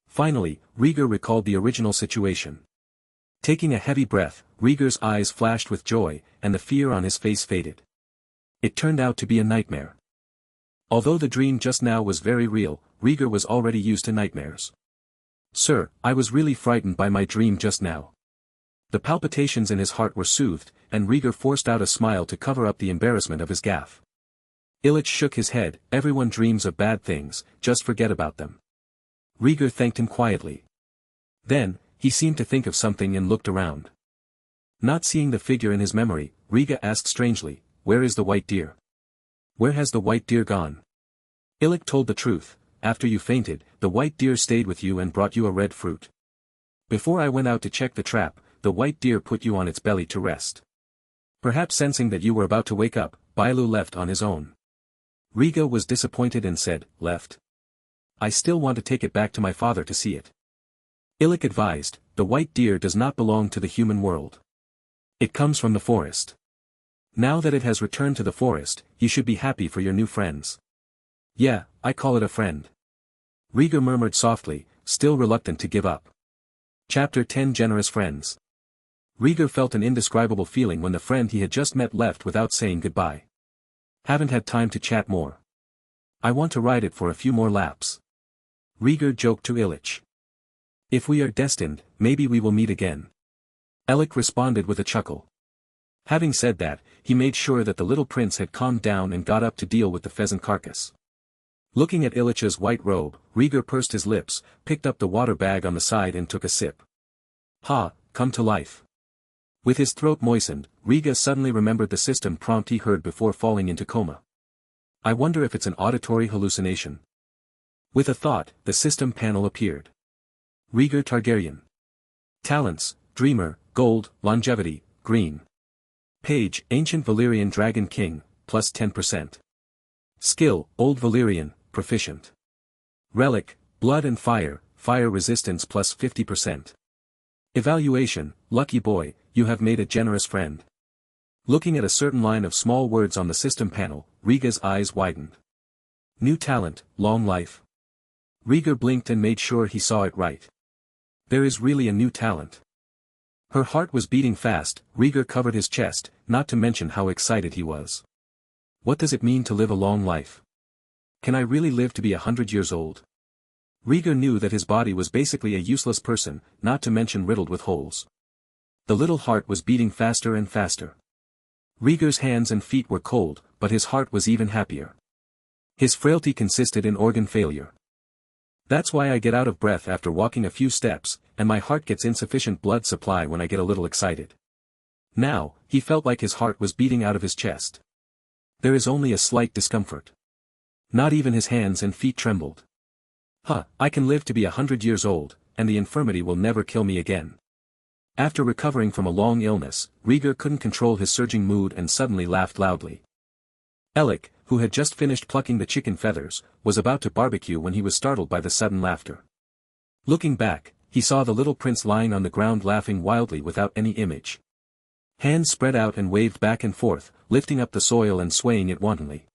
Finally, Rhaegar recalled the original situation. Taking a heavy breath, Rhaegar's eyes flashed with joy, and the fear on his face faded. It turned out to be a nightmare. Although the dream just now was very real, Rhaegar was already used to nightmares. Sir, I was really frightened by my dream just now. The palpitations in his heart were soothed, and Rhaegar forced out a smile to cover up the embarrassment of his gaffe. Illich shook his head. Everyone dreams of bad things, just forget about them. Rhaegar thanked him quietly. Then, he seemed to think of something and looked around. Not seeing the figure in his memory, Rhaegar asked strangely, where is the white deer? Where has the white deer gone? Illich told the truth. After you fainted, the white deer stayed with you and brought you a red fruit. Before I went out to check the trap, the white deer put you on its belly to rest. Perhaps sensing that you were about to wake up, Bailu left on his own. Rhaegar was disappointed and said, left? I still want to take it back to my father to see it. Illich advised, the white deer does not belong to the human world. It comes from the forest. Now that it has returned to the forest, you should be happy for your new friends. Yeah, I call it a friend. Rhaegar murmured softly, still reluctant to give up. Chapter 10 Generous Friends. Rhaegar felt an indescribable feeling when the friend he had just met left without saying goodbye. Haven't had time to chat more. I want to ride it for a few more laps. Rhaegar joked to Illich. If we are destined, maybe we will meet again. Illich responded with a chuckle. Having said that, he made sure that the little prince had calmed down and got up to deal with the pheasant carcass. Looking at Illich's white robe, Rhaegar pursed his lips, picked up the water bag on the side and took a sip. Ha, come to life. With his throat moistened, Rhaegar suddenly remembered the system prompt he heard before falling into coma. I wonder if it's an auditory hallucination. With a thought, the system panel appeared. Rhaegar Targaryen. Talents, Dreamer, Gold, Longevity, Green. Page, Ancient Valyrian Dragon King, plus 10%. Skill, Old Valyrian, Proficient. Relic, Blood and Fire, Fire Resistance plus 50%. Evaluation, Lucky Boy, you have made a generous friend. Looking at a certain line of small words on the system panel, Rhaegar's eyes widened. New talent, Long Life. Rhaegar blinked and made sure he saw it right. There is really a new talent. Her heart was beating fast. Rhaegar covered his chest, not to mention how excited he was. What does it mean to live a long life? Can I really live to be 100 years old? Rhaegar knew that his body was basically a useless person, not to mention riddled with holes. The little heart was beating faster and faster. Rhaegar's hands and feet were cold, but his heart was even happier. His frailty consisted in organ failure. That's why I get out of breath after walking a few steps, and my heart gets insufficient blood supply when I get a little excited. Now, he felt like his heart was beating out of his chest. There is only a slight discomfort. Not even his hands and feet trembled. I can live to be 100 years old, and the infirmity will never kill me again. After recovering from a long illness, Rhaegar couldn't control his surging mood and suddenly laughed loudly. Illich, who had just finished plucking the chicken feathers, was about to barbecue when he was startled by the sudden laughter. Looking back, he saw the little prince lying on the ground laughing wildly without any image. Hands spread out and waved back and forth, lifting up the soil and swaying it wantonly.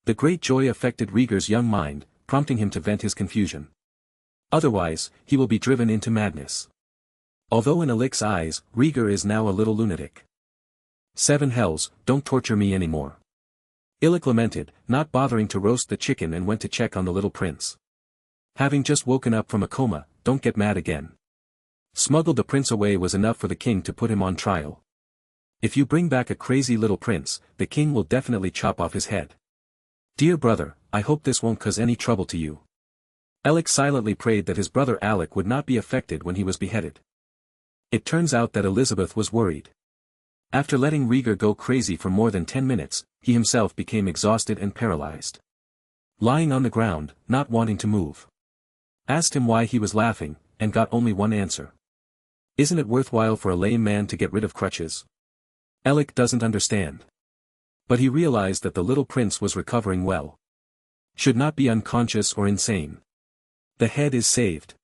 The great joy affected Rhaegar's young mind, prompting him to vent his confusion. Otherwise, he will be driven into madness. Although in Illich's eyes, Rhaegar is now a little lunatic. 7 hells, don't torture me anymore. Illich lamented, not bothering to roast the chicken, and went to check on the little prince. Having just woken up from a coma, don't get mad again. Smuggled the prince away was enough for the king to put him on trial. If you bring back a crazy little prince, the king will definitely chop off his head. Dear brother, I hope this won't cause any trouble to you. Illich silently prayed that his brother Alec would not be affected when he was beheaded. It turns out that Elizabeth was worried. After letting Rhaegar go crazy for more than 10 minutes, he himself became exhausted and paralyzed. Lying on the ground, not wanting to move. Asked him why he was laughing, and got only one answer. Isn't it worthwhile for a lame man to get rid of crutches? Alec doesn't understand. But he realized that the little prince was recovering well. Should not be unconscious or insane. The head is saved.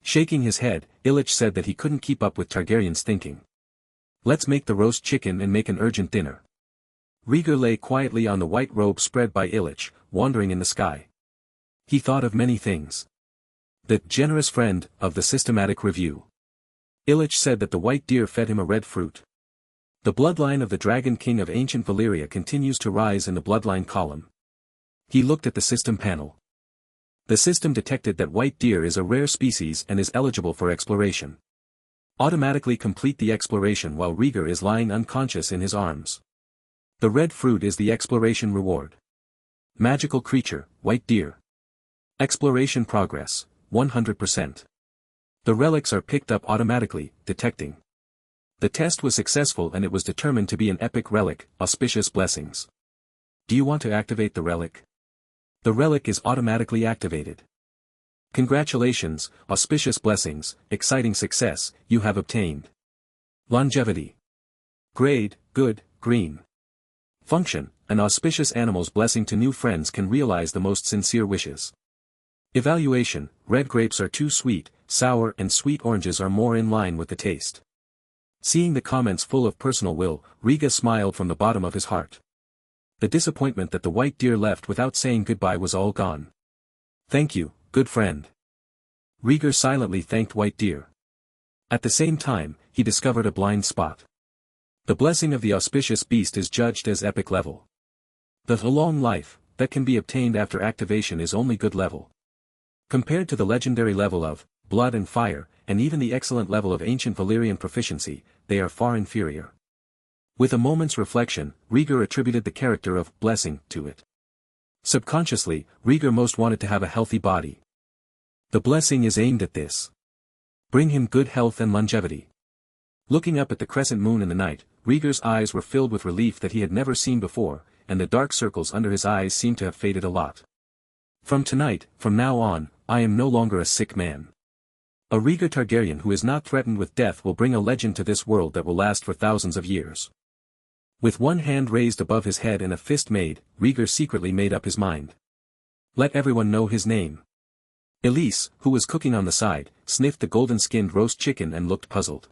Shaking his head, Illich said that he couldn't keep up with Targaryen's thinking. Let's make the roast chicken and make an urgent dinner. Rhaegar lay quietly on the white robe spread by Illich, wandering in the sky. He thought of many things. The generous friend of the systematic review. Illich said that the white deer fed him a red fruit. The bloodline of the Dragon King of ancient Valyria continues to rise in the bloodline column. He looked at the system panel. The system detected that white deer is a rare species and is eligible for exploration. Automatically complete the exploration while Rhaegar is lying unconscious in his arms. The red fruit is the exploration reward. Magical creature, white deer. Exploration progress, 100%. The relics are picked up automatically, detecting. The test was successful and it was determined to be an epic relic, auspicious blessings. Do you want to activate the relic? The relic is automatically activated. Congratulations, auspicious blessings, exciting success, you have obtained. Longevity. Grade, good, green. Function, an auspicious animal's blessing to new friends can realize the most sincere wishes. Evaluation, red grapes are too sweet, sour and sweet oranges are more in line with the taste. Seeing the comments full of personal will, Rhaegar smiled from the bottom of his heart. The disappointment that the white deer left without saying goodbye was all gone. Thank you, good friend. Rhaegar silently thanked white deer. At the same time, he discovered a blind spot. The blessing of the auspicious beast is judged as epic level. The long life that can be obtained after activation is only good level. Compared to the legendary level of blood and fire, and even the excellent level of ancient Valyrian proficiency, they are far inferior. With a moment's reflection, Rhaegar attributed the character of blessing to it. Subconsciously, Rhaegar most wanted to have a healthy body. The blessing is aimed at this. Bring him good health and longevity. Looking up at the crescent moon in the night, Rhaegar's eyes were filled with relief that he had never seen before, and the dark circles under his eyes seemed to have faded a lot. From now on, I am no longer a sick man. A Rhaegar Targaryen who is not threatened with death will bring a legend to this world that will last for thousands of years. With one hand raised above his head and a fist made, Rhaegar secretly made up his mind. Let everyone know his name. Elise, who was cooking on the side, sniffed the golden-skinned roast chicken and looked puzzled.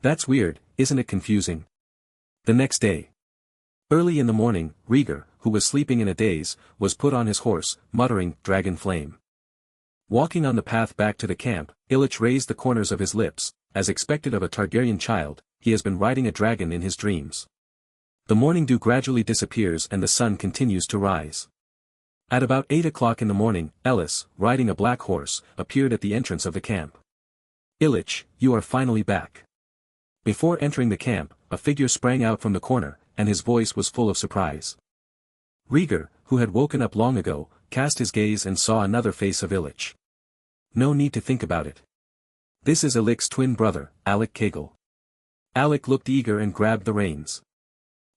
That's weird, isn't it confusing? The next day. Early in the morning, Rhaegar, who was sleeping in a daze, was put on his horse, muttering, "Dragon flame." Walking on the path back to the camp, Illich raised the corners of his lips, as expected of a Targaryen child, he has been riding a dragon in his dreams. The morning dew gradually disappears and the sun continues to rise. At about 8 o'clock in the morning, Ellis, riding a black horse, appeared at the entrance of the camp. Illich, you are finally back. Before entering the camp, a figure sprang out from the corner, and his voice was full of surprise. Rhaegar, who had woken up long ago, cast his gaze and saw another face of Illich. No need to think about it. This is Allec's twin brother, Alec Kegel. Alec looked eager and grabbed the reins.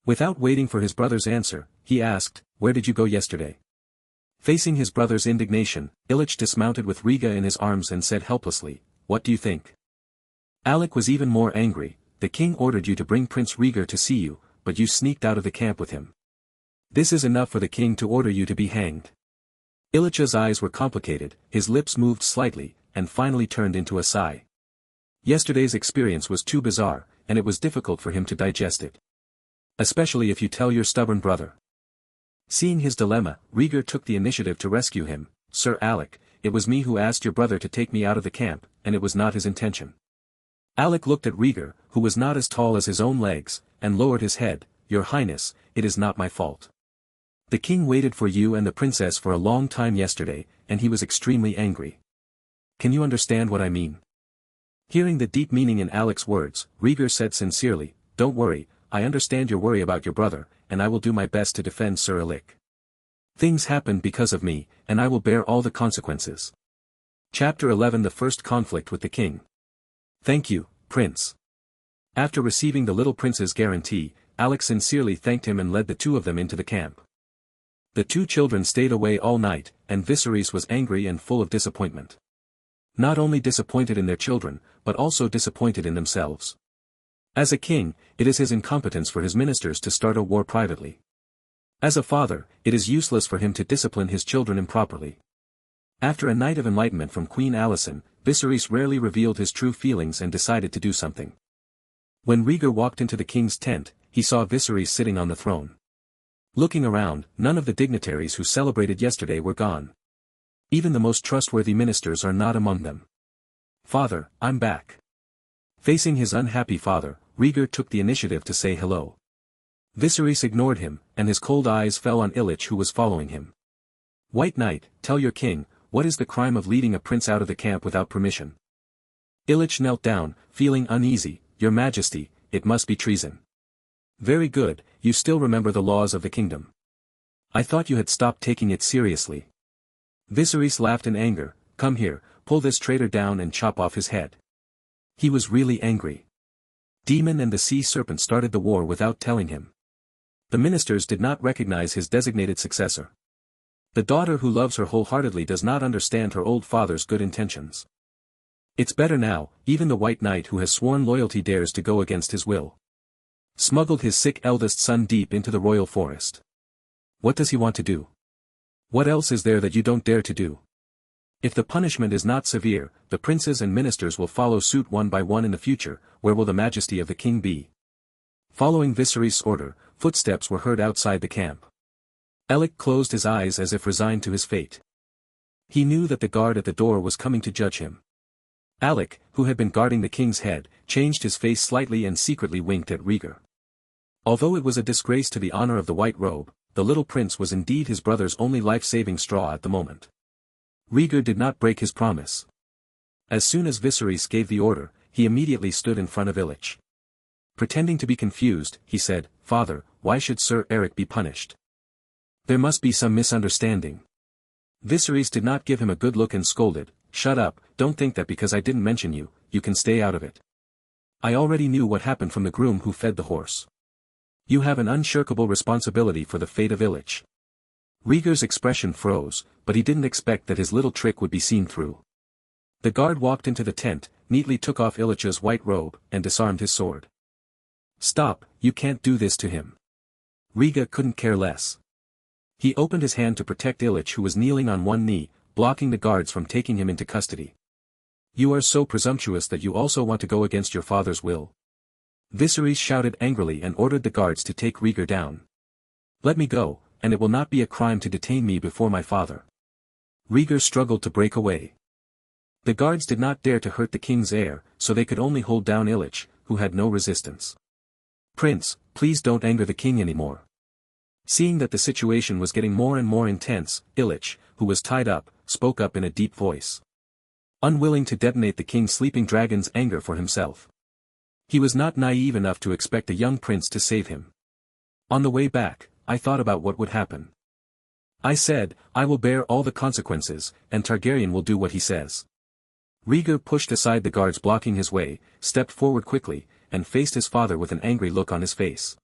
Without waiting for his brother's answer, he asked, "Where did you go yesterday?" Facing his brother's indignation, Illich dismounted with Rhaegar in his arms and said helplessly, "What do you think?" Alec was even more angry. "The king ordered you to bring Prince Rhaegar to see you, but you sneaked out of the camp with him. This is enough for the king to order you to be hanged." Illich's eyes were complicated, his lips moved slightly, and finally turned into a sigh. Yesterday's experience was too bizarre, and it was difficult for him to digest it. Especially if you tell your stubborn brother. Seeing his dilemma, Rhaegar took the initiative to rescue him. "Sir Alec, it was me who asked your brother to take me out of the camp, and it was not his intention." Alec looked at Rhaegar, who was not as tall as his own legs, and lowered his head. "Your Highness, it is not my fault. The king waited for you and the princess for a long time yesterday, and he was extremely angry. Can you understand what I mean?" Hearing the deep meaning in Alec's words, Rhaegar said sincerely, "Don't worry, I understand your worry about your brother, and I will do my best to defend Sir Alec. Things happened because of me, and I will bear all the consequences." Chapter 11 The First Conflict with the King. "Thank you, Prince." After receiving the little prince's guarantee, Alec sincerely thanked him and led the two of them into the camp. The two children stayed away all night, and Viserys was angry and full of disappointment. Not only disappointed in their children, but also disappointed in themselves. As a king, it is his incompetence for his ministers to start a war privately. As a father, it is useless for him to discipline his children improperly. After a night of enlightenment from Queen Alicent, Viserys rarely revealed his true feelings and decided to do something. When Rhaegar walked into the king's tent, he saw Viserys sitting on the throne. Looking around, none of the dignitaries who celebrated yesterday were gone. Even the most trustworthy ministers are not among them. "Father, I'm back." Facing his unhappy father, Rhaegar took the initiative to say hello. Viserys ignored him, and his cold eyes fell on Illich who was following him. "White Knight, tell your king, what is the crime of leading a prince out of the camp without permission?" Illich knelt down, feeling uneasy. "Your Majesty, it must be treason." "Very good, you still remember the laws of the kingdom. I thought you had stopped taking it seriously." Viserys laughed in anger. "Come here, pull this traitor down and chop off his head." He was really angry. Demon and the sea serpent started the war without telling him. The ministers did not recognize his designated successor. The daughter who loves her wholeheartedly does not understand her old father's good intentions. It's better now, even the White Knight who has sworn loyalty dares to go against his will. Smuggled his sick eldest son deep into the royal forest. What does he want to do? What else is there that you don't dare to do? If the punishment is not severe, the princes and ministers will follow suit one by one in the future. Where will the majesty of the king be? Following Viserys' order, footsteps were heard outside the camp. Alec closed his eyes as if resigned to his fate. He knew that the guard at the door was coming to judge him. Alec, who had been guarding the king's head, changed his face slightly and secretly winked at Rhaegar. Although it was a disgrace to the honor of the white robe, the little prince was indeed his brother's only life-saving straw at the moment. Rhaegar did not break his promise. As soon as Viserys gave the order, he immediately stood in front of Illich. Pretending to be confused, he said, "Father, why should Sir Eric be punished? There must be some misunderstanding." Viserys did not give him a good look and scolded, "Shut up, don't think that because I didn't mention you, you can stay out of it. I already knew what happened from the groom who fed the horse. You have an unshirkable responsibility for the fate of Illich." Rhaegar's expression froze, but he didn't expect that his little trick would be seen through. The guard walked into the tent, neatly took off Illich's white robe, and disarmed his sword. "Stop, you can't do this to him." Rhaegar couldn't care less. He opened his hand to protect Illich who was kneeling on one knee, blocking the guards from taking him into custody. "You are so presumptuous that you also want to go against your father's will." Viserys shouted angrily and ordered the guards to take Rhaegar down. "Let me go, and it will not be a crime to detain me before my father." Rhaegar struggled to break away. The guards did not dare to hurt the king's heir, so they could only hold down Illich, who had no resistance. "Prince, please don't anger the king anymore." Seeing that the situation was getting more and more intense, Illich, who was tied up, spoke up in a deep voice. Unwilling to detonate the king's sleeping dragon's anger for himself. He was not naive enough to expect a young prince to save him. "On the way back, I thought about what would happen. I said, I will bear all the consequences, and Targaryen will do what he says." Rhaegar pushed aside the guards blocking his way, stepped forward quickly, and faced his father with an angry look on his face.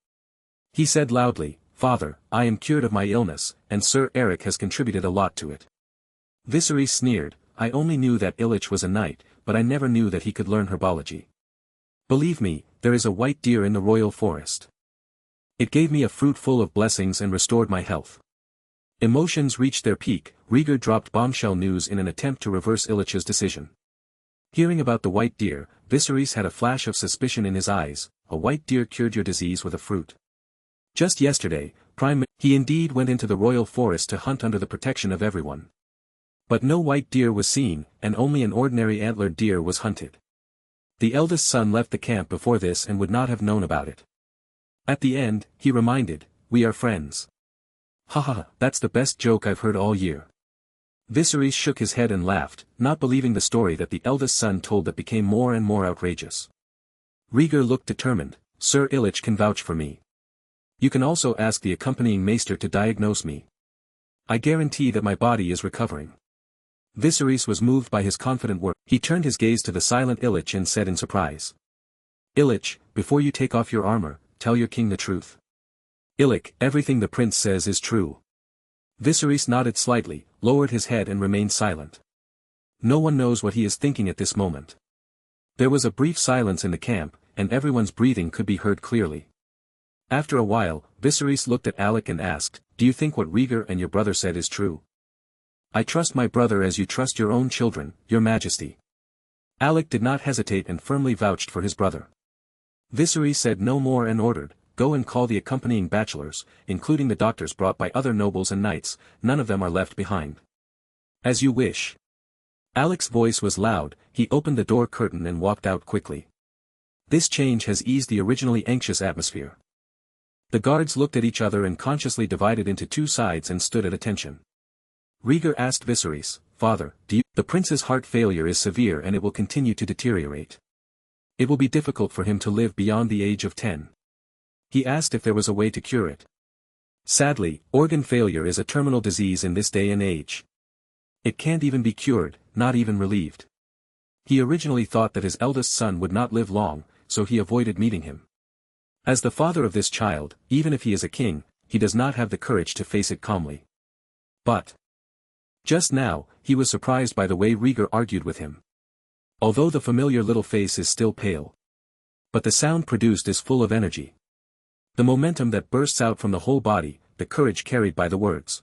He said loudly, "Father, I am cured of my illness, and Sir Eric has contributed a lot to it." Viserys sneered, "I only knew that Illich was a knight, but I never knew that he could learn herbology. Believe me, there is a white deer in the royal forest. It gave me a fruit full of blessings and restored my health." Emotions reached their peak. Rhaegar dropped bombshell news in an attempt to reverse Illich's decision. Hearing about the white deer, Viserys had a flash of suspicion in his eyes. "A white deer cured your disease with a fruit. Just yesterday, he indeed went into the royal forest to hunt under the protection of everyone. But no white deer was seen, and only an ordinary antlered deer was hunted. The eldest son left the camp before this and would not have known about it. At the end, he reminded, 'We are friends.' Ha ha, that's the best joke I've heard all year." Viserys shook his head and laughed, not believing the story that the eldest son told that became more and more outrageous. Rhaegar looked determined. "Sir Illich can vouch for me. You can also ask the accompanying maester to diagnose me. I guarantee that my body is recovering." Viserys was moved by his confident word. He turned his gaze to the silent Illich and said in surprise, "Illich, before you take off your armor, tell your king the truth." "Illich, everything the prince says is true." Viserys nodded slightly, lowered his head and remained silent. No one knows what he is thinking at this moment. There was a brief silence in the camp, and everyone's breathing could be heard clearly. After a while, Viserys looked at Alec and asked, "Do you think what Rhaegar and your brother said is true?" "I trust my brother as you trust your own children, your majesty." Alec did not hesitate and firmly vouched for his brother. Viserys said no more and ordered, "Go and call the accompanying bachelors, including the doctors brought by other nobles and knights, none of them are left behind." "As you wish." Alec's voice was loud, he opened the door curtain and walked out quickly. This change has eased the originally anxious atmosphere. The guards looked at each other and consciously divided into two sides and stood at attention. Rhaegar asked Viserys, "Father, the prince's heart failure is severe and it will continue to deteriorate. It will be difficult for him to live beyond the age of 10. He asked if there was a way to cure it. Sadly, organ failure is a terminal disease in this day and age. It can't even be cured, not even relieved. He originally thought that his eldest son would not live long, so he avoided meeting him. As the father of this child, even if he is a king, he does not have the courage to face it calmly. But just now, he was surprised by the way Rhaegar argued with him. Although the familiar little face is still pale. But the sound produced is full of energy. The momentum that bursts out from the whole body, the courage carried by the words.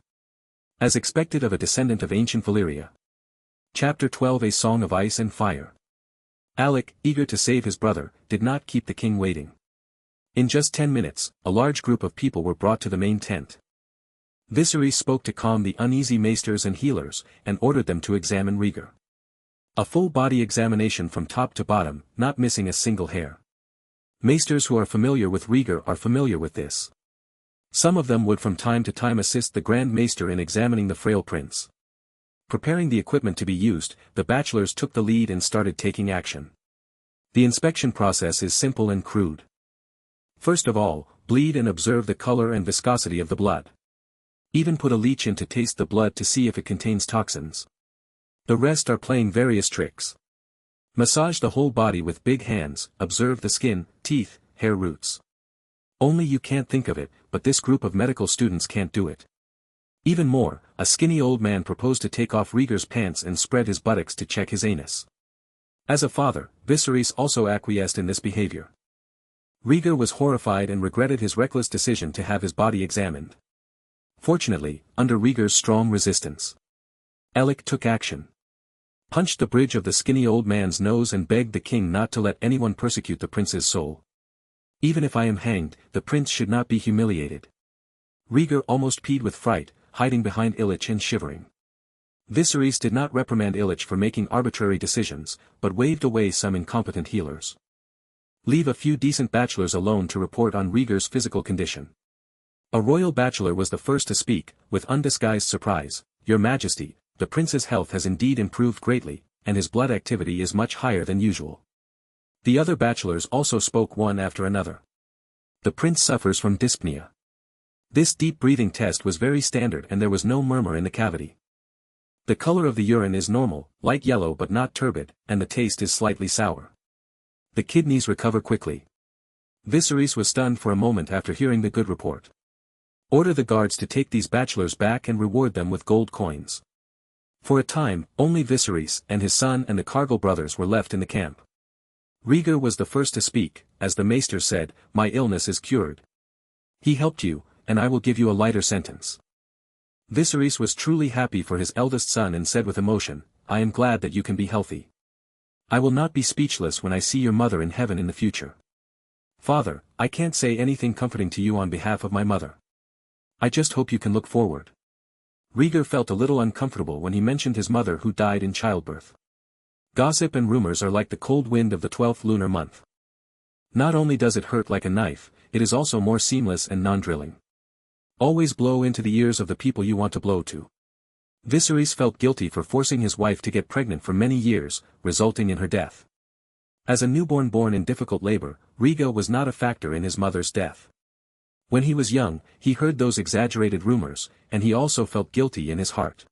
As expected of a descendant of ancient Valyria. Chapter 12 A Song of Ice and Fire. Alec, eager to save his brother, did not keep the king waiting. In just 10 minutes, a large group of people were brought to the main tent. Viserys spoke to calm the uneasy maesters and healers, and ordered them to examine Rhaegar. A full-body examination from top to bottom, not missing a single hair. Maesters who are familiar with Rhaegar are familiar with this. Some of them would from time to time assist the Grand Maester in examining the frail prince. Preparing the equipment to be used, the bachelors took the lead and started taking action. The inspection process is simple and crude. First of all, bleed and observe the color and viscosity of the blood. Even put a leech in to taste the blood to see if it contains toxins. The rest are playing various tricks. Massage the whole body with big hands, observe the skin, teeth, hair roots. Only you can't think of it, but this group of medical students can't do it. Even more, a skinny old man proposed to take off Rhaegar's pants and spread his buttocks to check his anus. As a father, Viserys also acquiesced in this behavior. Rhaegar was horrified and regretted his reckless decision to have his body examined. Fortunately, under Rhaegar's strong resistance, Alec took action. Punched the bridge of the skinny old man's nose and begged the king not to let anyone persecute the prince's soul. "Even if I am hanged, the prince should not be humiliated." Rhaegar almost peed with fright, hiding behind Illich and shivering. Viserys did not reprimand Illich for making arbitrary decisions, but waved away some incompetent healers. Leave a few decent bachelors alone to report on Rhaegar's physical condition. A royal bachelor was the first to speak, with undisguised surprise, "Your Majesty, the prince's health has indeed improved greatly, and his blood activity is much higher than usual." The other bachelors also spoke one after another. "The prince suffers from dyspnea." This deep breathing test was very standard and there was no murmur in the cavity. The color of the urine is normal, light yellow but not turbid, and the taste is slightly sour. The kidneys recover quickly. Viserys was stunned for a moment after hearing the good report. Order the guards to take these bachelors back and reward them with gold coins. For a time, only Viserys and his son and the Cargill brothers were left in the camp. Rhaegar was the first to speak, as the maester said, "My illness is cured. He helped you, and I will give you a lighter sentence." Viserys was truly happy for his eldest son and said with emotion, "I am glad that you can be healthy. I will not be speechless when I see your mother in heaven in the future. Father, I can't say anything comforting to you on behalf of my mother. I just hope you can look forward." Rhaegar felt a little uncomfortable when he mentioned his mother who died in childbirth. Gossip and rumors are like the cold wind of the 12th lunar month. Not only does it hurt like a knife, it is also more seamless and non-drilling. Always blow into the ears of the people you want to blow to. Viserys felt guilty for forcing his wife to get pregnant for many years, resulting in her death. As a newborn born in difficult labor, Rhaegar was not a factor in his mother's death. When he was young, he heard those exaggerated rumors, and he also felt guilty in his heart.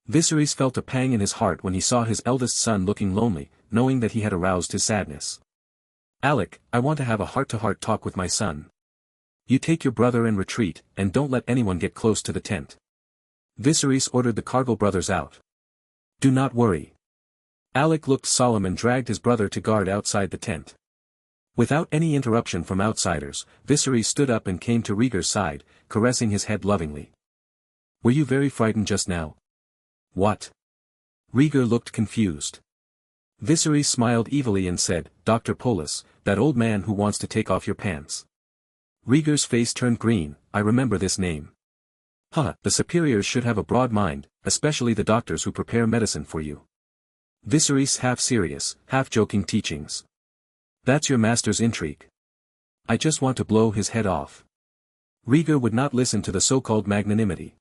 Viserys felt a pang in his heart when he saw his eldest son looking lonely, knowing that he had aroused his sadness. "Alec, I want to have a heart-to-heart talk with my son. You take your brother and retreat, and don't let anyone get close to the tent." Viserys ordered the Cargill brothers out. "Do not worry. Alec looked solemn and dragged his brother to guard outside the tent. Without any interruption from outsiders, Viserys stood up and came to Rhaegar's side, caressing his head lovingly. "Were you very frightened just now?" "What?" Rhaegar looked confused. Viserys smiled evilly and said, "Dr. Polis, that old man who wants to take off your pants." Rhaegar's face turned green. "I remember this name. Huh, the superiors should have a broad mind, especially the doctors who prepare medicine for you." Viserys' half-serious, half-joking teachings. "That's your master's intrigue. I just want to blow his head off." Rhaegar would not listen to the so-called magnanimity.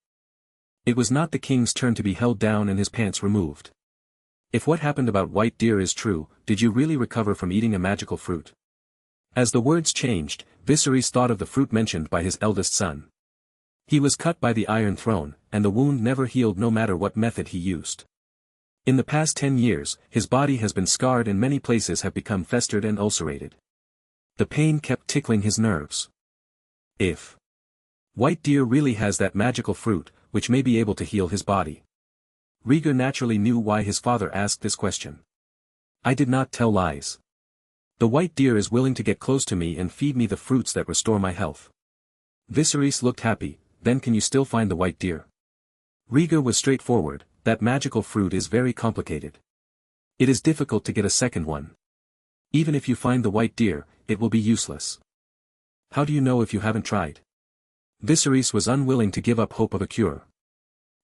It was not the king's turn to be held down and his pants removed. If what happened about white deer is true, did you really recover from eating a magical fruit? As the words changed, Viserys thought of the fruit mentioned by his eldest son. He was cut by the Iron Throne, and the wound never healed no matter what method he used. In the past 10 years, his body has been scarred and many places have become festered and ulcerated. The pain kept tickling his nerves. If white deer really has that magical fruit, which may be able to heal his body. Rhaegar naturally knew why his father asked this question. "I did not tell lies. The white deer is willing to get close to me and feed me the fruits that restore my health." Viserys looked happy. "Then can you still find the white deer?" Rhaegar was straightforward. "That magical fruit is very complicated. It is difficult to get a second one. Even if you find the white deer, it will be useless." "How do you know if you haven't tried?" Viserys was unwilling to give up hope of a cure.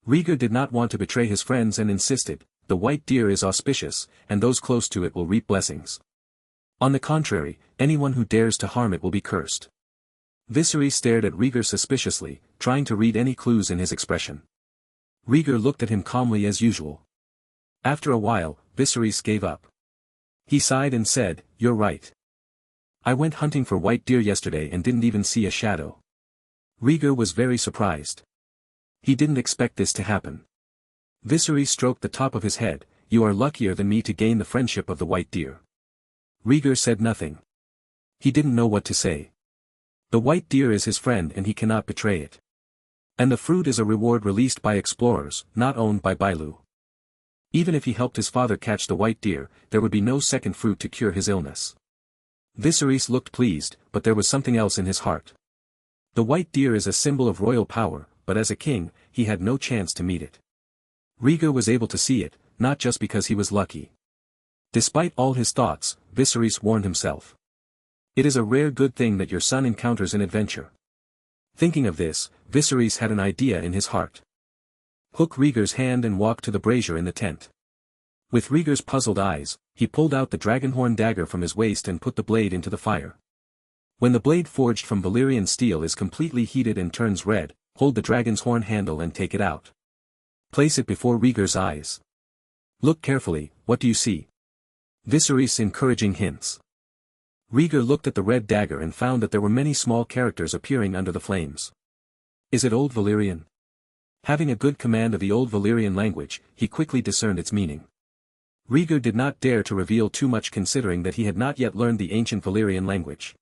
Rhaegar did not want to betray his friends and insisted, "The white deer is auspicious, and those close to it will reap blessings. On the contrary, anyone who dares to harm it will be cursed." Viserys stared at Rhaegar suspiciously, trying to read any clues in his expression. Rhaegar looked at him calmly as usual. After a while, Viserys gave up. He sighed and said, "You're right. I went hunting for white deer yesterday and didn't even see a shadow." Rhaegar was very surprised. He didn't expect this to happen. Viserys stroked the top of his head. "You are luckier than me to gain the friendship of the white deer." Rhaegar said nothing. He didn't know what to say. The white deer is his friend and he cannot betray it. And the fruit is a reward released by explorers, not owned by Bailu. Even if he helped his father catch the white deer, there would be no second fruit to cure his illness. Viserys looked pleased, but there was something else in his heart. The white deer is a symbol of royal power, but as a king, he had no chance to meet it. Rhaegar was able to see it, not just because he was lucky. Despite all his thoughts, Viserys warned himself. It is a rare good thing that your son encounters an adventure. Thinking of this, Viserys had an idea in his heart. Hook Rhaegar's hand and walk to the brazier in the tent. With Rhaegar's puzzled eyes, he pulled out the dragonhorn dagger from his waist and put the blade into the fire. When the blade forged from Valyrian steel is completely heated and turns red, hold the dragon's horn handle and take it out. Place it before Rhaegar's eyes. Look carefully, what do you see? Viserys' encouraging hints. Rhaegar looked at the red dagger and found that there were many small characters appearing under the flames. Is it Old Valyrian? Having a good command of the Old Valyrian language, he quickly discerned its meaning. Rhaegar did not dare to reveal too much considering that he had not yet learned the ancient Valyrian language.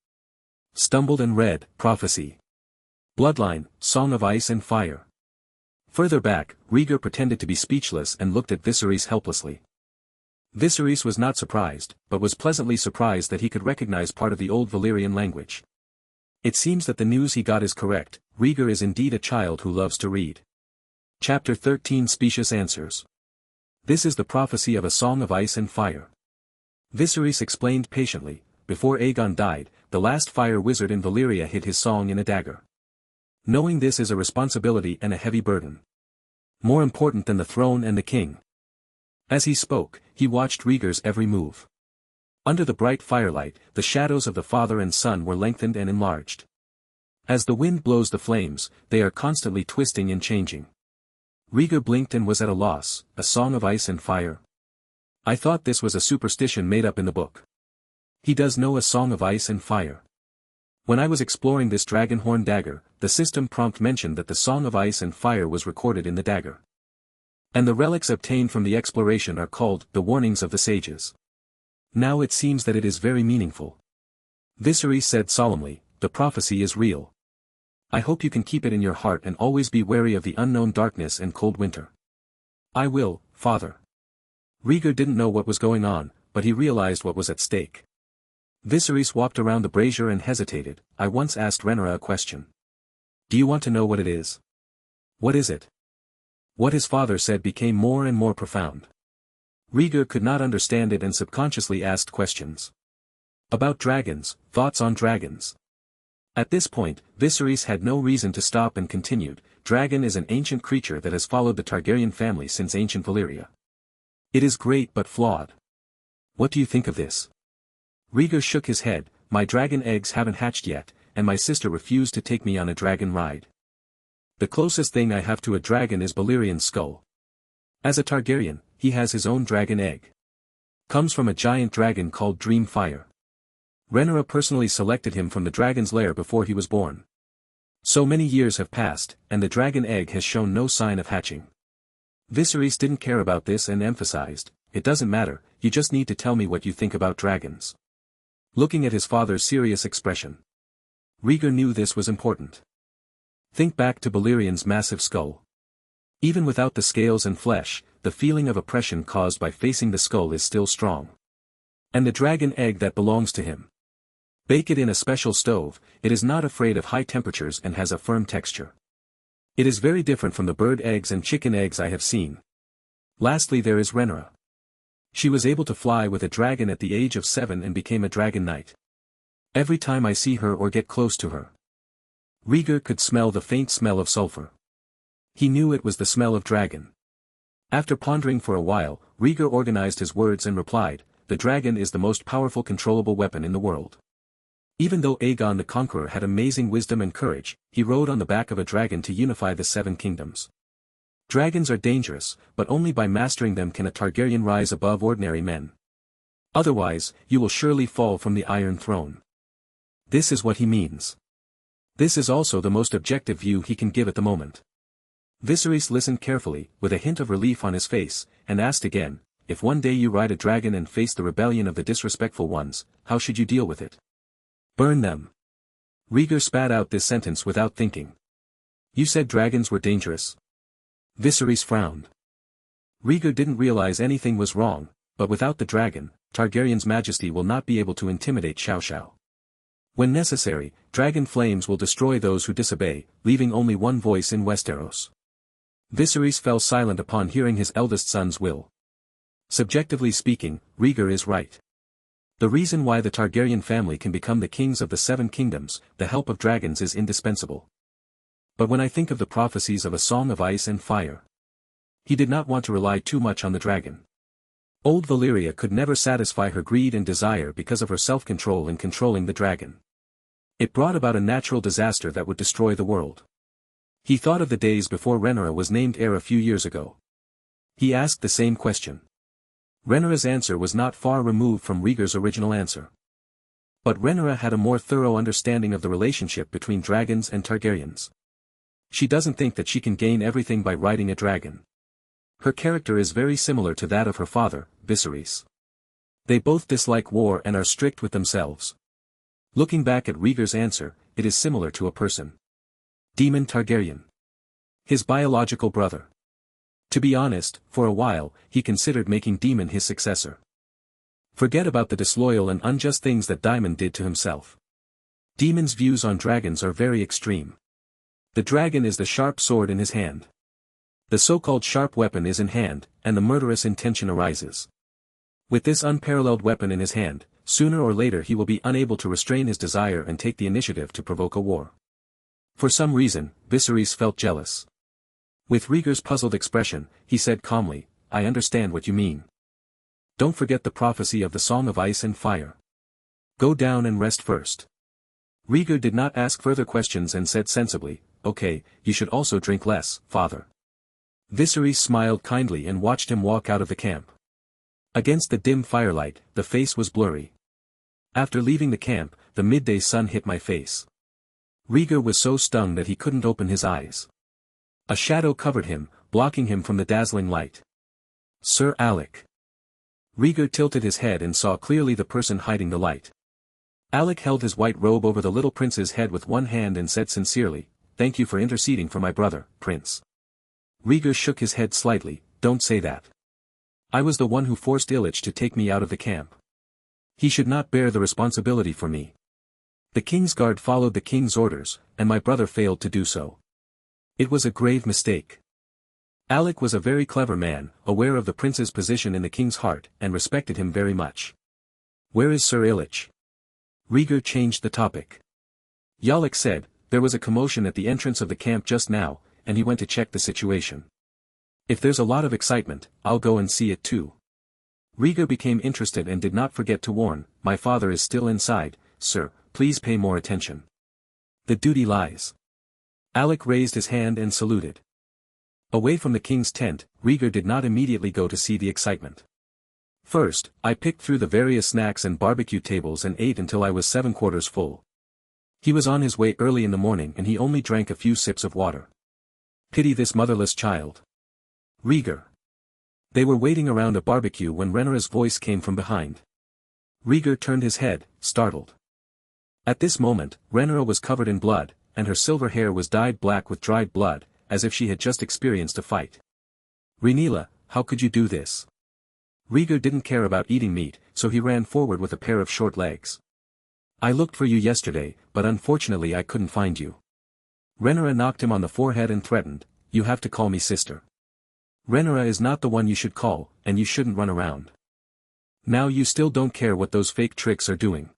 Stumbled and read, prophecy. Bloodline, song of ice and fire. Further back, Rhaegar pretended to be speechless and looked at Viserys helplessly. Viserys was not surprised, but was pleasantly surprised that he could recognize part of the Old Valyrian language. It seems that the news he got is correct. Rhaegar is indeed a child who loves to read. Chapter 13 Specious Answers. This is the prophecy of a song of ice and fire. Viserys explained patiently, before Aegon died, the last fire wizard in Valyria hid his song in a dagger. Knowing this is a responsibility and a heavy burden. More important than the throne and the king. As he spoke, he watched Rhaegar's every move. Under the bright firelight, the shadows of the father and son were lengthened and enlarged. As the wind blows the flames, they are constantly twisting and changing. Rhaegar blinked and was at a loss. A song of ice and fire? I thought this was a superstition made up in the book. He does know a song of ice and fire. When I was exploring this dragonhorn dagger, the system prompt mentioned that the song of ice and fire was recorded in the dagger. And the relics obtained from the exploration are called the warnings of the sages. Now it seems that it is very meaningful. Viserys said solemnly, the prophecy is real. I hope you can keep it in your heart and always be wary of the unknown darkness and cold winter. I will, father. Rhaegar didn't know what was going on, but he realized what was at stake. Viserys walked around the brazier and hesitated. I once asked Rhaegar a question. Do you want to know what it is? What is it? What his father said became more and more profound. Rhaegar could not understand it and subconsciously asked questions. About dragons, thoughts on dragons. At this point, Viserys had no reason to stop and continued. Dragon is an ancient creature that has followed the Targaryen family since ancient Valyria. It is great but flawed. What do you think of this? Rhaegar shook his head. My dragon eggs haven't hatched yet, and my sister refused to take me on a dragon ride. The closest thing I have to a dragon is Balerian's skull. As a Targaryen, he has his own dragon egg. Comes from a giant dragon called Dreamfire. Rhaenyra personally selected him from the dragon's lair before he was born. So many years have passed, and the dragon egg has shown no sign of hatching. Viserys didn't care about this and emphasized, it doesn't matter, you just need to tell me what you think about dragons. Looking at his father's serious expression. Rhaegar knew this was important. Think back to Balerian's massive skull. Even without the scales and flesh, the feeling of oppression caused by facing the skull is still strong. And the dragon egg that belongs to him. Bake it in a special stove, it is not afraid of high temperatures and has a firm texture. It is very different from the bird eggs and chicken eggs I have seen. Lastly there is Rhaenyra. She was able to fly with a dragon at the age of 7 and became a dragon knight. Every time I see her or get close to her. Rhaegar could smell the faint smell of sulfur. He knew it was the smell of dragon. After pondering for a while, Rhaegar organized his words and replied, the dragon is the most powerful controllable weapon in the world. Even though Aegon the Conqueror had amazing wisdom and courage, he rode on the back of a dragon to unify the 7 kingdoms. Dragons are dangerous, but only by mastering them can a Targaryen rise above ordinary men. Otherwise, you will surely fall from the Iron Throne. This is what he means. This is also the most objective view he can give at the moment. Viserys listened carefully, with a hint of relief on his face, and asked again, if one day you ride a dragon and face the rebellion of the disrespectful ones, how should you deal with it? Burn them. Rhaegar spat out this sentence without thinking. You said dragons were dangerous. Viserys frowned. Rhaegar didn't realize anything was wrong, but without the dragon, Targaryen's majesty will not be able to intimidate Xiao Xiao. When necessary, dragon flames will destroy those who disobey, leaving only one voice in Westeros. Viserys fell silent upon hearing his eldest son's will. Subjectively speaking, Rhaegar is right. The reason why the Targaryen family can become the kings of the 7 kingdoms, the help of dragons is indispensable. But when I think of the prophecies of a Song of Ice and Fire, he did not want to rely too much on the dragon. Old Valyria could never satisfy her greed and desire because of her self-control in controlling the dragon. It brought about a natural disaster that would destroy the world. He thought of the days before Rhaenyra was named heir a few years ago. He asked the same question. Rhaenyra's answer was not far removed from Rhaegar's original answer. But Rhaenyra had a more thorough understanding of the relationship between dragons and Targaryens. She doesn't think that she can gain everything by riding a dragon. Her character is very similar to that of her father, Viserys. They both dislike war and are strict with themselves. Looking back at Rhaegar's answer, it is similar to a person. Daemon Targaryen. His biological brother. To be honest, for a while, he considered making Daemon his successor. Forget about the disloyal and unjust things that Daemon did to himself. Daemon's views on dragons are very extreme. The dragon is the sharp sword in his hand. The so-called sharp weapon is in hand, and the murderous intention arises. With this unparalleled weapon in his hand, sooner or later he will be unable to restrain his desire and take the initiative to provoke a war. For some reason, Viserys felt jealous. With Rhaegar's puzzled expression, he said calmly, I understand what you mean. Don't forget the prophecy of the Song of Ice and Fire. Go down and rest first. Rhaegar did not ask further questions and said sensibly, okay, you should also drink less, father. Viserys smiled kindly and watched him walk out of the camp. Against the dim firelight, the face was blurry. After leaving the camp, the midday sun hit my face. Rhaegar was so stung that he couldn't open his eyes. A shadow covered him, blocking him from the dazzling light. Sir Alec. Rhaegar tilted his head and saw clearly the person hiding the light. Alec held his white robe over the little prince's head with one hand and said sincerely, thank you for interceding for my brother, prince. Rhaegar shook his head slightly, don't say that. I was the one who forced Illich to take me out of the camp. He should not bear the responsibility for me. The king's guard followed the king's orders, and my brother failed to do so. It was a grave mistake. Alec was a very clever man, aware of the prince's position in the king's heart, and respected him very much. Where is Sir Illich? Rhaegar changed the topic. Yalek said, there was a commotion at the entrance of the camp just now, and he went to check the situation. If there's a lot of excitement, I'll go and see it too. Rhaegar became interested and did not forget to warn, my father is still inside, sir, please pay more attention. The duty lies. Alec raised his hand and saluted. Away from the king's tent, Rhaegar did not immediately go to see the excitement. First, I picked through the various snacks and barbecue tables and ate until I was 7/4 full. He was on his way early in the morning and he only drank a few sips of water. Pity this motherless child. Rhaegar. They were waiting around a barbecue when Rhaenyra's voice came from behind. Rhaegar turned his head, startled. At this moment, Rhaenyra was covered in blood, and her silver hair was dyed black with dried blood, as if she had just experienced a fight. Rhaenyra, how could you do this? Rhaegar didn't care about eating meat, so he ran forward with a pair of short legs. I looked for you yesterday, but unfortunately I couldn't find you. Rhaenyra knocked him on the forehead and threatened, you have to call me sister. Rhaenyra is not the one you should call, and you shouldn't run around. Now you still don't care what those fake tricks are doing.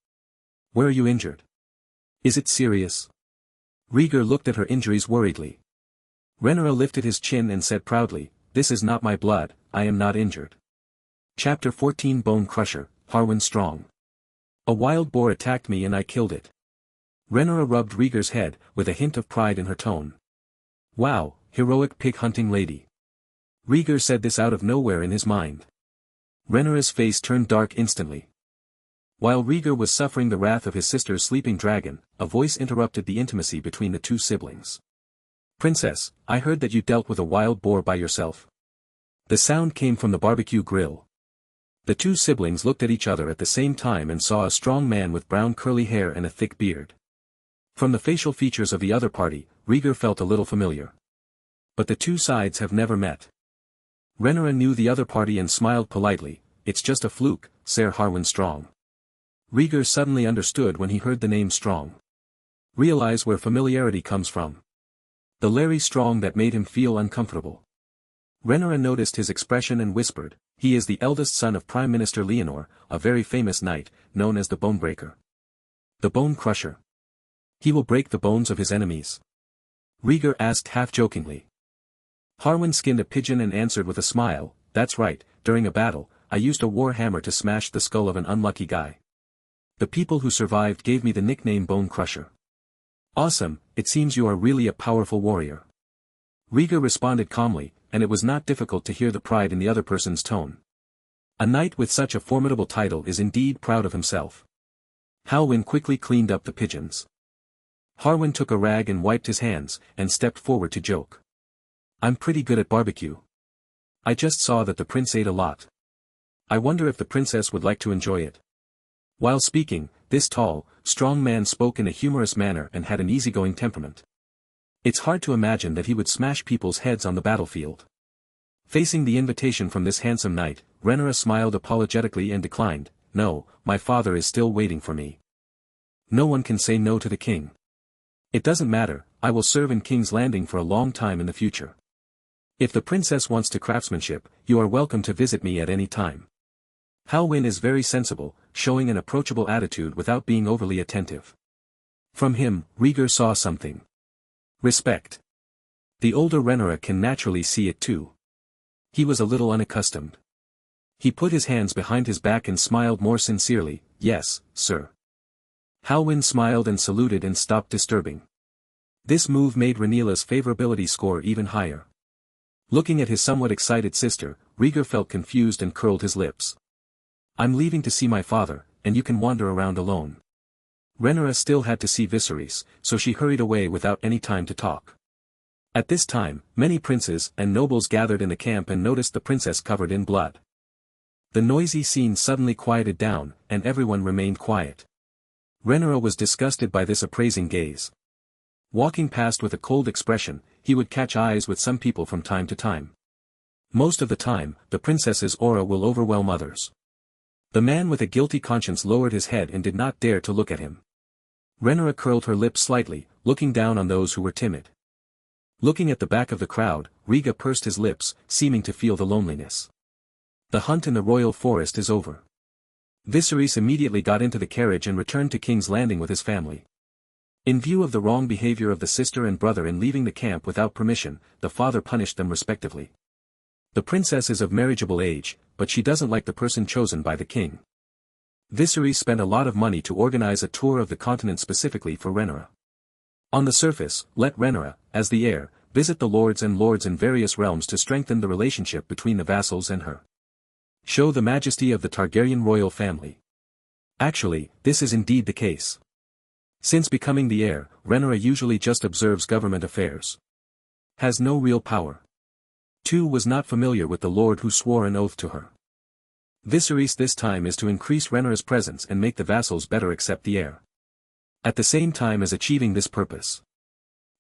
Where are you injured? Is it serious? Rhaegar looked at her injuries worriedly. Rhaenyra lifted his chin and said proudly, this is not my blood, I am not injured. Chapter 14 Bone Crusher, Harwin Strong. A wild boar attacked me and I killed it. Rhaenyra rubbed Rhaegar's head, with a hint of pride in her tone. Wow, heroic pig-hunting lady. Rhaegar said this out of nowhere in his mind. Rhaenyra's face turned dark instantly. While Rhaegar was suffering the wrath of his sister's sleeping dragon, a voice interrupted the intimacy between the two siblings. Princess, I heard that you dealt with a wild boar by yourself. The sound came from the barbecue grill. The two siblings looked at each other at the same time and saw a strong man with brown curly hair and a thick beard. From the facial features of the other party, Rhaegar felt a little familiar. But the two sides have never met. Rhaenyra knew the other party and smiled politely, it's just a fluke, Sir Harwin Strong. Rhaegar suddenly understood when he heard the name Strong. Realize where familiarity comes from. The Larry Strong that made him feel uncomfortable. Rhaenyra noticed his expression and whispered, he is the eldest son of Prime Minister Leonor, a very famous knight, known as the Bonebreaker. The Bone Crusher. He will break the bones of his enemies. Rhaegar asked half-jokingly. Harwin skinned a pigeon and answered with a smile, that's right, during a battle, I used a war hammer to smash the skull of an unlucky guy. The people who survived gave me the nickname Bone Crusher. Awesome, it seems you are really a powerful warrior. Rhaegar responded calmly, and it was not difficult to hear the pride in the other person's tone. A knight with such a formidable title is indeed proud of himself. Harwin quickly cleaned up the pigeons. Harwin took a rag and wiped his hands, and stepped forward to joke. I'm pretty good at barbecue. I just saw that the prince ate a lot. I wonder if the princess would like to enjoy it. While speaking, this tall, strong man spoke in a humorous manner and had an easygoing temperament. It's hard to imagine that he would smash people's heads on the battlefield. Facing the invitation from this handsome knight, Rhaenyra smiled apologetically and declined, no, my father is still waiting for me. No one can say no to the king. It doesn't matter, I will serve in King's Landing for a long time in the future. If the princess wants to craftsmanship, you are welcome to visit me at any time. Harwin is very sensible, showing an approachable attitude without being overly attentive. From him, Rhaegar saw something. Respect. The older Rhaenyra can naturally see it too. He was a little unaccustomed. He put his hands behind his back and smiled more sincerely, yes, sir. Harwin smiled and saluted and stopped disturbing. This move made Rhaenyra's favorability score even higher. Looking at his somewhat excited sister, Rhaegar felt confused and curled his lips. I'm leaving to see my father, and you can wander around alone. Rhaenyra still had to see Viserys, so she hurried away without any time to talk. At this time, many princes and nobles gathered in the camp and noticed the princess covered in blood. The noisy scene suddenly quieted down, and everyone remained quiet. Rhaenyra was disgusted by this appraising gaze. Walking past with a cold expression, he would catch eyes with some people from time to time. Most of the time, the princess's aura will overwhelm others. The man with a guilty conscience lowered his head and did not dare to look at him. Rhaenyra curled her lips slightly, looking down on those who were timid. Looking at the back of the crowd, Rhaegar pursed his lips, seeming to feel the loneliness. The hunt in the royal forest is over. Viserys immediately got into the carriage and returned to King's Landing with his family. In view of the wrong behavior of the sister and brother in leaving the camp without permission, the father punished them respectively. The princess is of marriageable age, but she doesn't like the person chosen by the king. Viserys spent a lot of money to organize a tour of the continent specifically for Rhaenyra. On the surface, let Rhaenyra, as the heir, visit the lords in various realms to strengthen the relationship between the vassals and her. Show the majesty of the Targaryen royal family. Actually, this is indeed the case. Since becoming the heir, Rhaenyra usually just observes government affairs. Has no real power. 2. Was not familiar with the lord who swore an oath to her. Viserys this time is to increase Rhaenyra's presence and make the vassals better accept the heir. At the same time as achieving this purpose,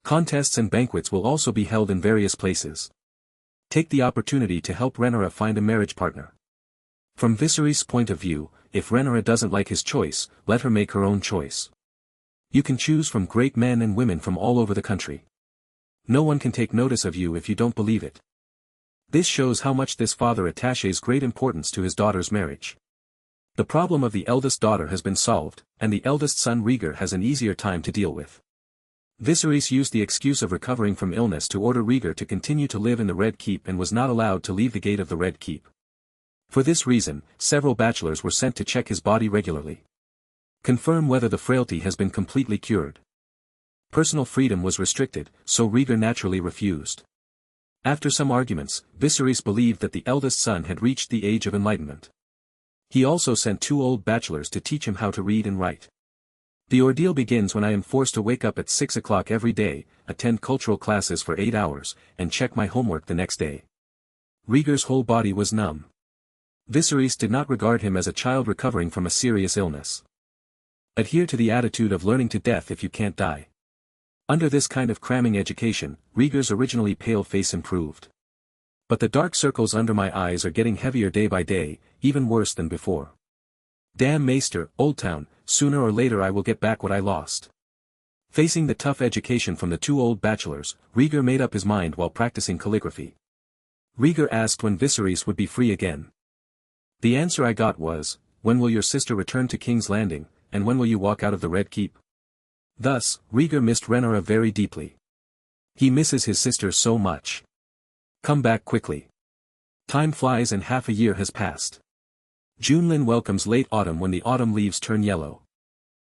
contests and banquets will also be held in various places. Take the opportunity to help Rhaenyra find a marriage partner. From Viserys' point of view, if Rhaenyra doesn't like his choice, let her make her own choice. You can choose from great men and women from all over the country. No one can take notice of you if you don't believe it. This shows how much this father attaches great importance to his daughter's marriage. The problem of the eldest daughter has been solved, and the eldest son Rhaegar has an easier time to deal with. Viserys used the excuse of recovering from illness to order Rhaegar to continue to live in the Red Keep and was not allowed to leave the gate of the Red Keep. For this reason, several bachelors were sent to check his body regularly. Confirm whether the frailty has been completely cured. Personal freedom was restricted, so Rhaegar naturally refused. After some arguments, Viserys believed that the eldest son had reached the age of enlightenment. He also sent 2 old bachelors to teach him how to read and write. The ordeal begins when I am forced to wake up at 6 o'clock every day, attend cultural classes for 8 hours, and check my homework the next day. Rhaegar's whole body was numb. Viserys did not regard him as a child recovering from a serious illness. Adhere to the attitude of learning to death if you can't die. Under this kind of cramming education, Rhaegar's originally pale face improved. But the dark circles under my eyes are getting heavier day by day, even worse than before. Damn Maester, Oldtown, sooner or later I will get back what I lost. Facing the tough education from the 2 old bachelors, Rhaegar made up his mind while practicing calligraphy. Rhaegar asked when Viserys would be free again. The answer I got was, when will your sister return to King's Landing, and when will you walk out of the Red Keep? Thus, Rhaegar missed Rhaenyra very deeply. He misses his sister so much. Come back quickly. Time flies and half a year has passed. Junelin welcomes late autumn when the autumn leaves turn yellow.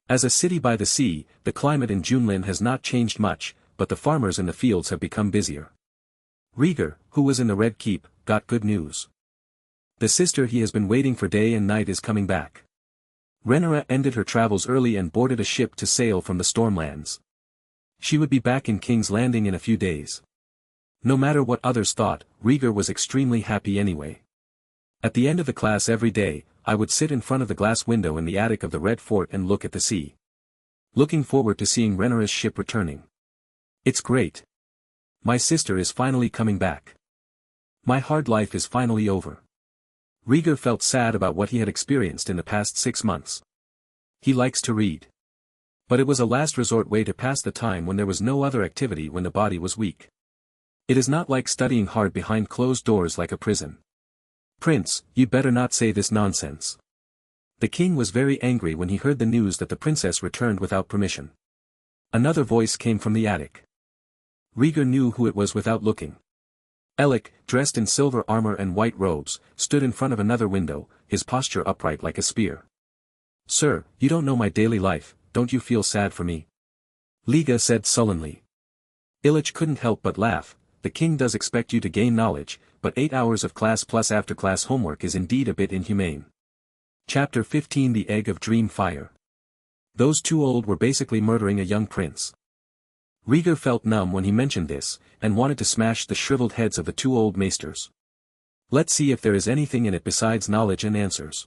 As a city by the sea, the climate in Junelin has not changed much, but the farmers in the fields have become busier. Rhaegar, who was in the Red Keep, got good news. The sister he has been waiting for day and night is coming back. Rhaenyra ended her travels early and boarded a ship to sail from the Stormlands. She would be back in King's Landing in a few days. No matter what others thought, Rhaegar was extremely happy anyway. At the end of the class every day, I would sit in front of the glass window in the attic of the Red Fort and look at the sea. Looking forward to seeing Rhaenyra's ship returning. It's great. My sister is finally coming back. My hard life is finally over. Rhaegar felt sad about what he had experienced in the past 6 months. He likes to read. But it was a last resort way to pass the time when there was no other activity when the body was weak. It is not like studying hard behind closed doors like a prison. Prince, you'd better not say this nonsense. The king was very angry when he heard the news that the princess returned without permission. Another voice came from the attic. Rhaegar knew who it was without looking. Alec, dressed in silver armor and white robes, stood in front of another window, his posture upright like a spear. Sir, you don't know my daily life, don't you feel sad for me? Liga said sullenly. Illich couldn't help but laugh. The king does expect you to gain knowledge, but 8 hours of class plus after-class homework is indeed a bit inhumane. Chapter 15 The Egg of Dream Fire. Those 2 old were basically murdering a young prince. Rhaegar felt numb when he mentioned this, and wanted to smash the shriveled heads of the 2 old maesters. Let's see if there is anything in it besides knowledge and answers.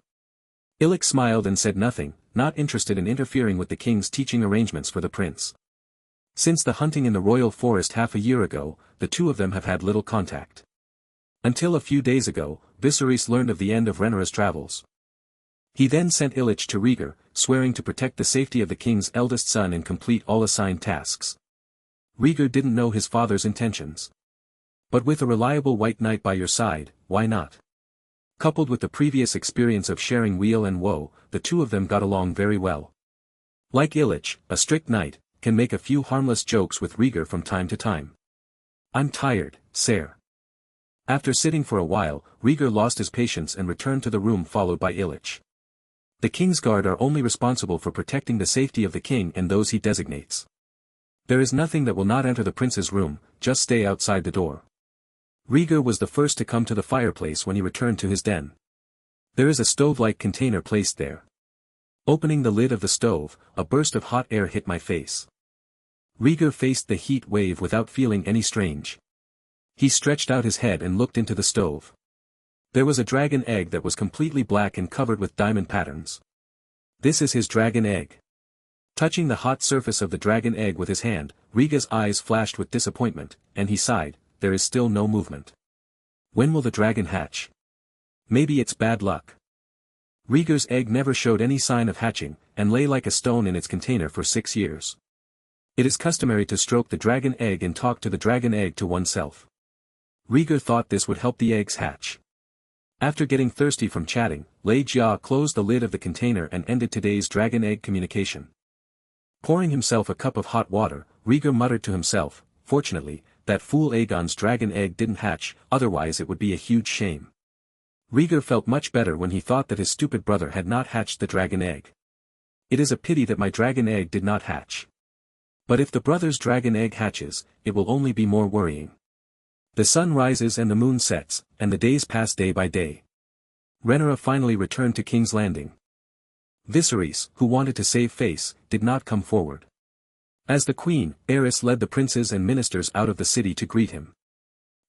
Illich smiled and said nothing, not interested in interfering with the king's teaching arrangements for the prince. Since the hunting in the royal forest half a year ago, the 2 of them have had little contact. Until a few days ago, Viserys learned of the end of Rhaegar's travels. He then sent Illich to Rhaegar, swearing to protect the safety of the king's eldest son and complete all assigned tasks. Rhaegar didn't know his father's intentions. But with a reliable white knight by your side, why not? Coupled with the previous experience of sharing weal and woe, the two of them got along very well. Like Illich, a strict knight, can make a few harmless jokes with Rhaegar from time to time. I'm tired, sire. After sitting for a while, Rhaegar lost his patience and returned to the room followed by Illich. The king's guard are only responsible for protecting the safety of the king and those he designates. There is nothing that will not enter the prince's room, just stay outside the door. Rhaegar was the first to come to the fireplace when he returned to his den. There is a stove-like container placed there. Opening the lid of the stove, a burst of hot air hit my face. Rhaegar faced the heat wave without feeling any strange. He stretched out his head and looked into the stove. There was a dragon egg that was completely black and covered with diamond patterns. This is his dragon egg. Touching the hot surface of the dragon egg with his hand, Rhaegar's eyes flashed with disappointment, and he sighed, there is still no movement. When will the dragon hatch? Maybe it's bad luck. Rhaegar's egg never showed any sign of hatching, and lay like a stone in its container for 6 years. It is customary to stroke the dragon egg and talk to the dragon egg to oneself. Rhaegar thought this would help the eggs hatch. After getting thirsty from chatting, Rhaegar closed the lid of the container and ended today's dragon egg communication. Pouring himself a cup of hot water, Rhaegar muttered to himself, fortunately, that fool Aegon's dragon egg didn't hatch, otherwise it would be a huge shame. Rhaegar felt much better when he thought that his stupid brother had not hatched the dragon egg. It is a pity that my dragon egg did not hatch. But if the brother's dragon egg hatches, it will only be more worrying. The sun rises and the moon sets, and the days pass day by day. Rhaegar finally returned to King's Landing. Viserys, who wanted to save face, did not come forward. As the queen, heiress led the princes and ministers out of the city to greet him.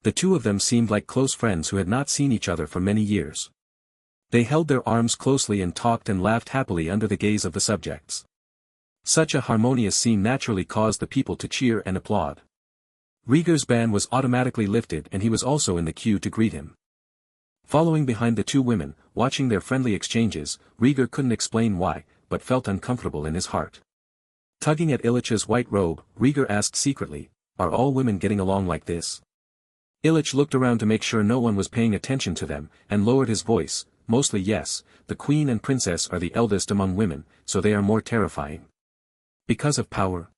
The two of them seemed like close friends who had not seen each other for many years. They held their arms closely and talked and laughed happily under the gaze of the subjects. Such a harmonious scene naturally caused the people to cheer and applaud. Rhaegar's ban was automatically lifted and he was also in the queue to greet him. Following behind the two women, watching their friendly exchanges, Rhaegar couldn't explain why, but felt uncomfortable in his heart. Tugging at Illich's white robe, Rhaegar asked secretly, "Are all women getting along like this?" Illich looked around to make sure no one was paying attention to them, and lowered his voice, "Mostly yes, the queen and princess are the eldest among women, so they are more terrifying. Because of power.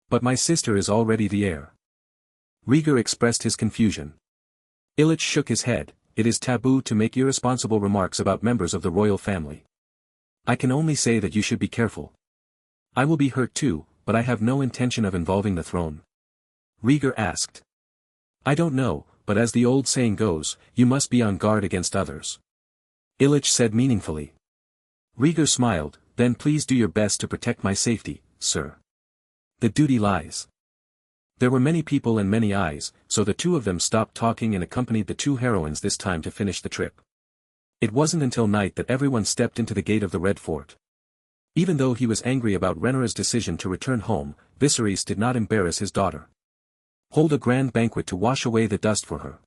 But my sister is already the heir." Rhaegar expressed his confusion. Illich shook his head, "It is taboo to make irresponsible remarks about members of the royal family. I can only say that you should be careful. I will be hurt too, but I have no intention of involving the throne." Rhaegar asked. "I don't know, but as the old saying goes, you must be on guard against others." Illich said meaningfully. Rhaegar smiled, "Then please do your best to protect my safety, sir. The duty lies." There were many people and many eyes, so the two of them stopped talking and accompanied the two heroines this time to finish the trip. It wasn't until night that everyone stepped into the gate of the Red Fort. Even though he was angry about Rhaegar's decision to return home, Viserys did not embarrass his daughter. Hold a grand banquet to wash away the dust for her.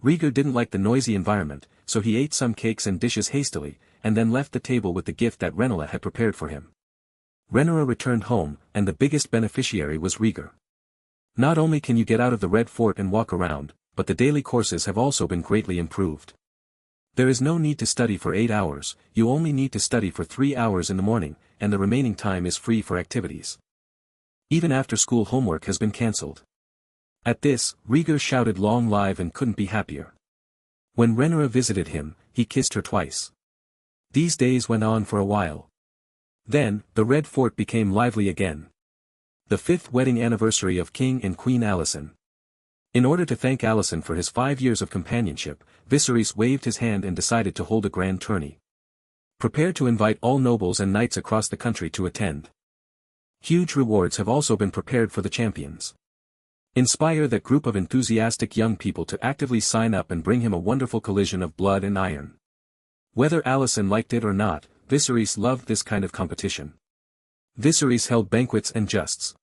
Rhaegar didn't like the noisy environment, so he ate some cakes and dishes hastily, and then left the table with the gift that Rhaegar had prepared for him. Rhaegar returned home, and the biggest beneficiary was Rhaegar. Not only can you get out of the Red Fort and walk around, but the daily courses have also been greatly improved. There is no need to study for 8 hours, you only need to study for 3 hours in the morning, and the remaining time is free for activities. Even after school homework has been cancelled. At this, Rhaegar shouted long live and couldn't be happier. When Rhaegar visited him, he kissed her twice. These days went on for a while. Then, the Red Fort became lively again. The 5th wedding anniversary of King and Queen Alicent. In order to thank Alicent for his 5 years of companionship, Viserys waved his hand and decided to hold a grand tourney. Prepare to invite all nobles and knights across the country to attend. Huge rewards have also been prepared for the champions. Inspire that group of enthusiastic young people to actively sign up and bring him a wonderful collision of blood and iron. Whether Alicent liked it or not, Viserys loved this kind of competition. Viserys held banquets and justs.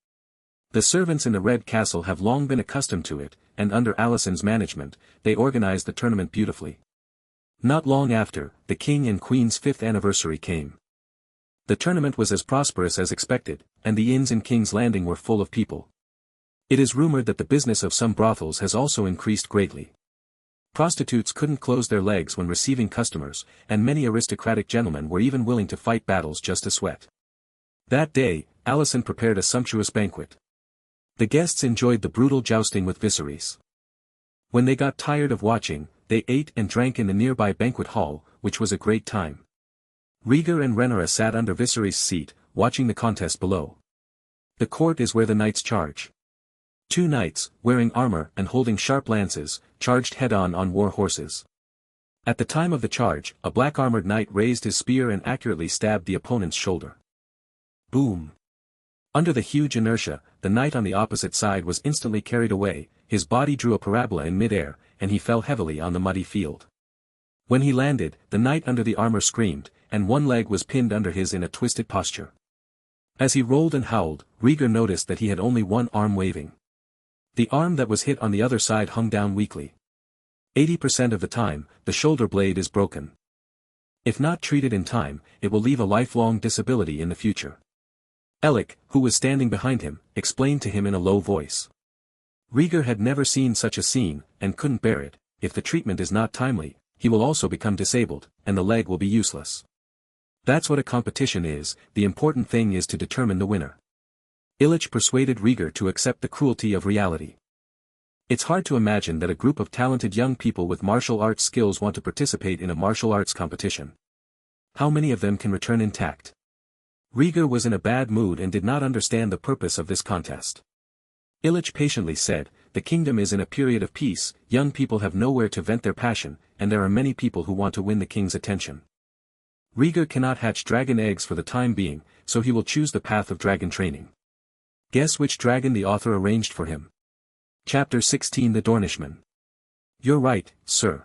The servants in the Red Castle have long been accustomed to it, and under Alicent's management, they organized the tournament beautifully. Not long after, the king and queen's 5th anniversary came. The tournament was as prosperous as expected, and the inns in King's Landing were full of people. It is rumored that the business of some brothels has also increased greatly. Prostitutes couldn't close their legs when receiving customers, and many aristocratic gentlemen were even willing to fight battles just to sweat. That day, Alicent prepared a sumptuous banquet. The guests enjoyed the brutal jousting with Viserys. When they got tired of watching, they ate and drank in the nearby banquet hall, which was a great time. Rhaegar and Rhaenyra sat under Viserys' seat, watching the contest below. The court is where the knights charge. 2 knights, wearing armor and holding sharp lances, charged head-on on war horses. At the time of the charge, a black-armored knight raised his spear and accurately stabbed the opponent's shoulder. Boom! Under the huge inertia, the knight on the opposite side was instantly carried away, his body drew a parabola in mid-air, and he fell heavily on the muddy field. When he landed, the knight under the armor screamed, and one leg was pinned under his in a twisted posture. As he rolled and howled, Rhaegar noticed that he had only one arm waving. The arm that was hit on the other side hung down weakly. 80% of the time, the shoulder blade is broken. If not treated in time, it will leave a lifelong disability in the future. Alec, who was standing behind him, explained to him in a low voice. Rhaegar had never seen such a scene, and couldn't bear it. If the treatment is not timely, he will also become disabled, and the leg will be useless. That's what a competition is, the important thing is to determine the winner. Illich persuaded Rhaegar to accept the cruelty of reality. It's hard to imagine that a group of talented young people with martial arts skills want to participate in a martial arts competition. How many of them can return intact? Rhaegar was in a bad mood and did not understand the purpose of this contest. Illich patiently said, "The kingdom is in a period of peace, young people have nowhere to vent their passion, and there are many people who want to win the king's attention. Rhaegar cannot hatch dragon eggs for the time being, so he will choose the path of dragon training." Guess which dragon the author arranged for him? Chapter 16 The Dornishman. You're right, sir.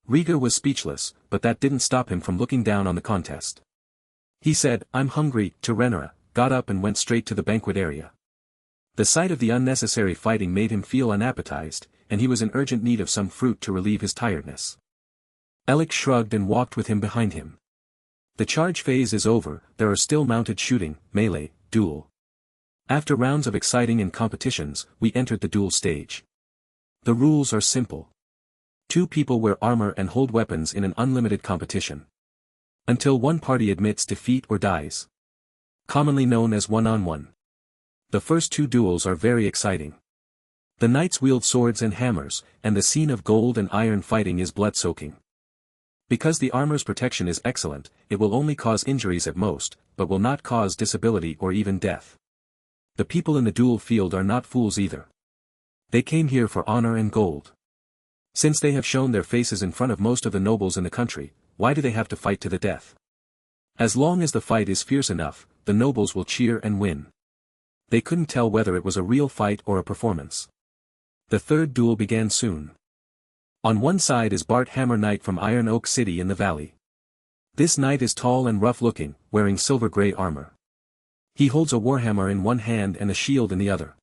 Rhaegar was speechless, but that didn't stop him from looking down on the contest. He said, "I'm hungry," to Rhaenyra, got up and went straight to the banquet area. The sight of the unnecessary fighting made him feel unappetized, and he was in urgent need of some fruit to relieve his tiredness. Alec shrugged and walked with him behind him. The charge phase is over, there are still mounted shooting, melee, duel. After rounds of exciting and competitions, we entered the duel stage. The rules are simple. 2 people wear armor and hold weapons in an unlimited competition. Until one party admits defeat or dies. Commonly known as one-on-one. The first 2 duels are very exciting. The knights wield swords and hammers, and the scene of gold and iron fighting is blood-soaking. Because the armor's protection is excellent, it will only cause injuries at most, but will not cause disability or even death. The people in the duel field are not fools either. They came here for honor and gold. Since they have shown their faces in front of most of the nobles in the country, why do they have to fight to the death? As long as the fight is fierce enough, the nobles will cheer and win. They couldn't tell whether it was a real fight or a performance. The third duel began soon. On one side is Bart Hammer Knight from Iron Oak City in the valley. This knight is tall and rough-looking, wearing silver-gray armor. He holds a warhammer in one hand and a shield in the other.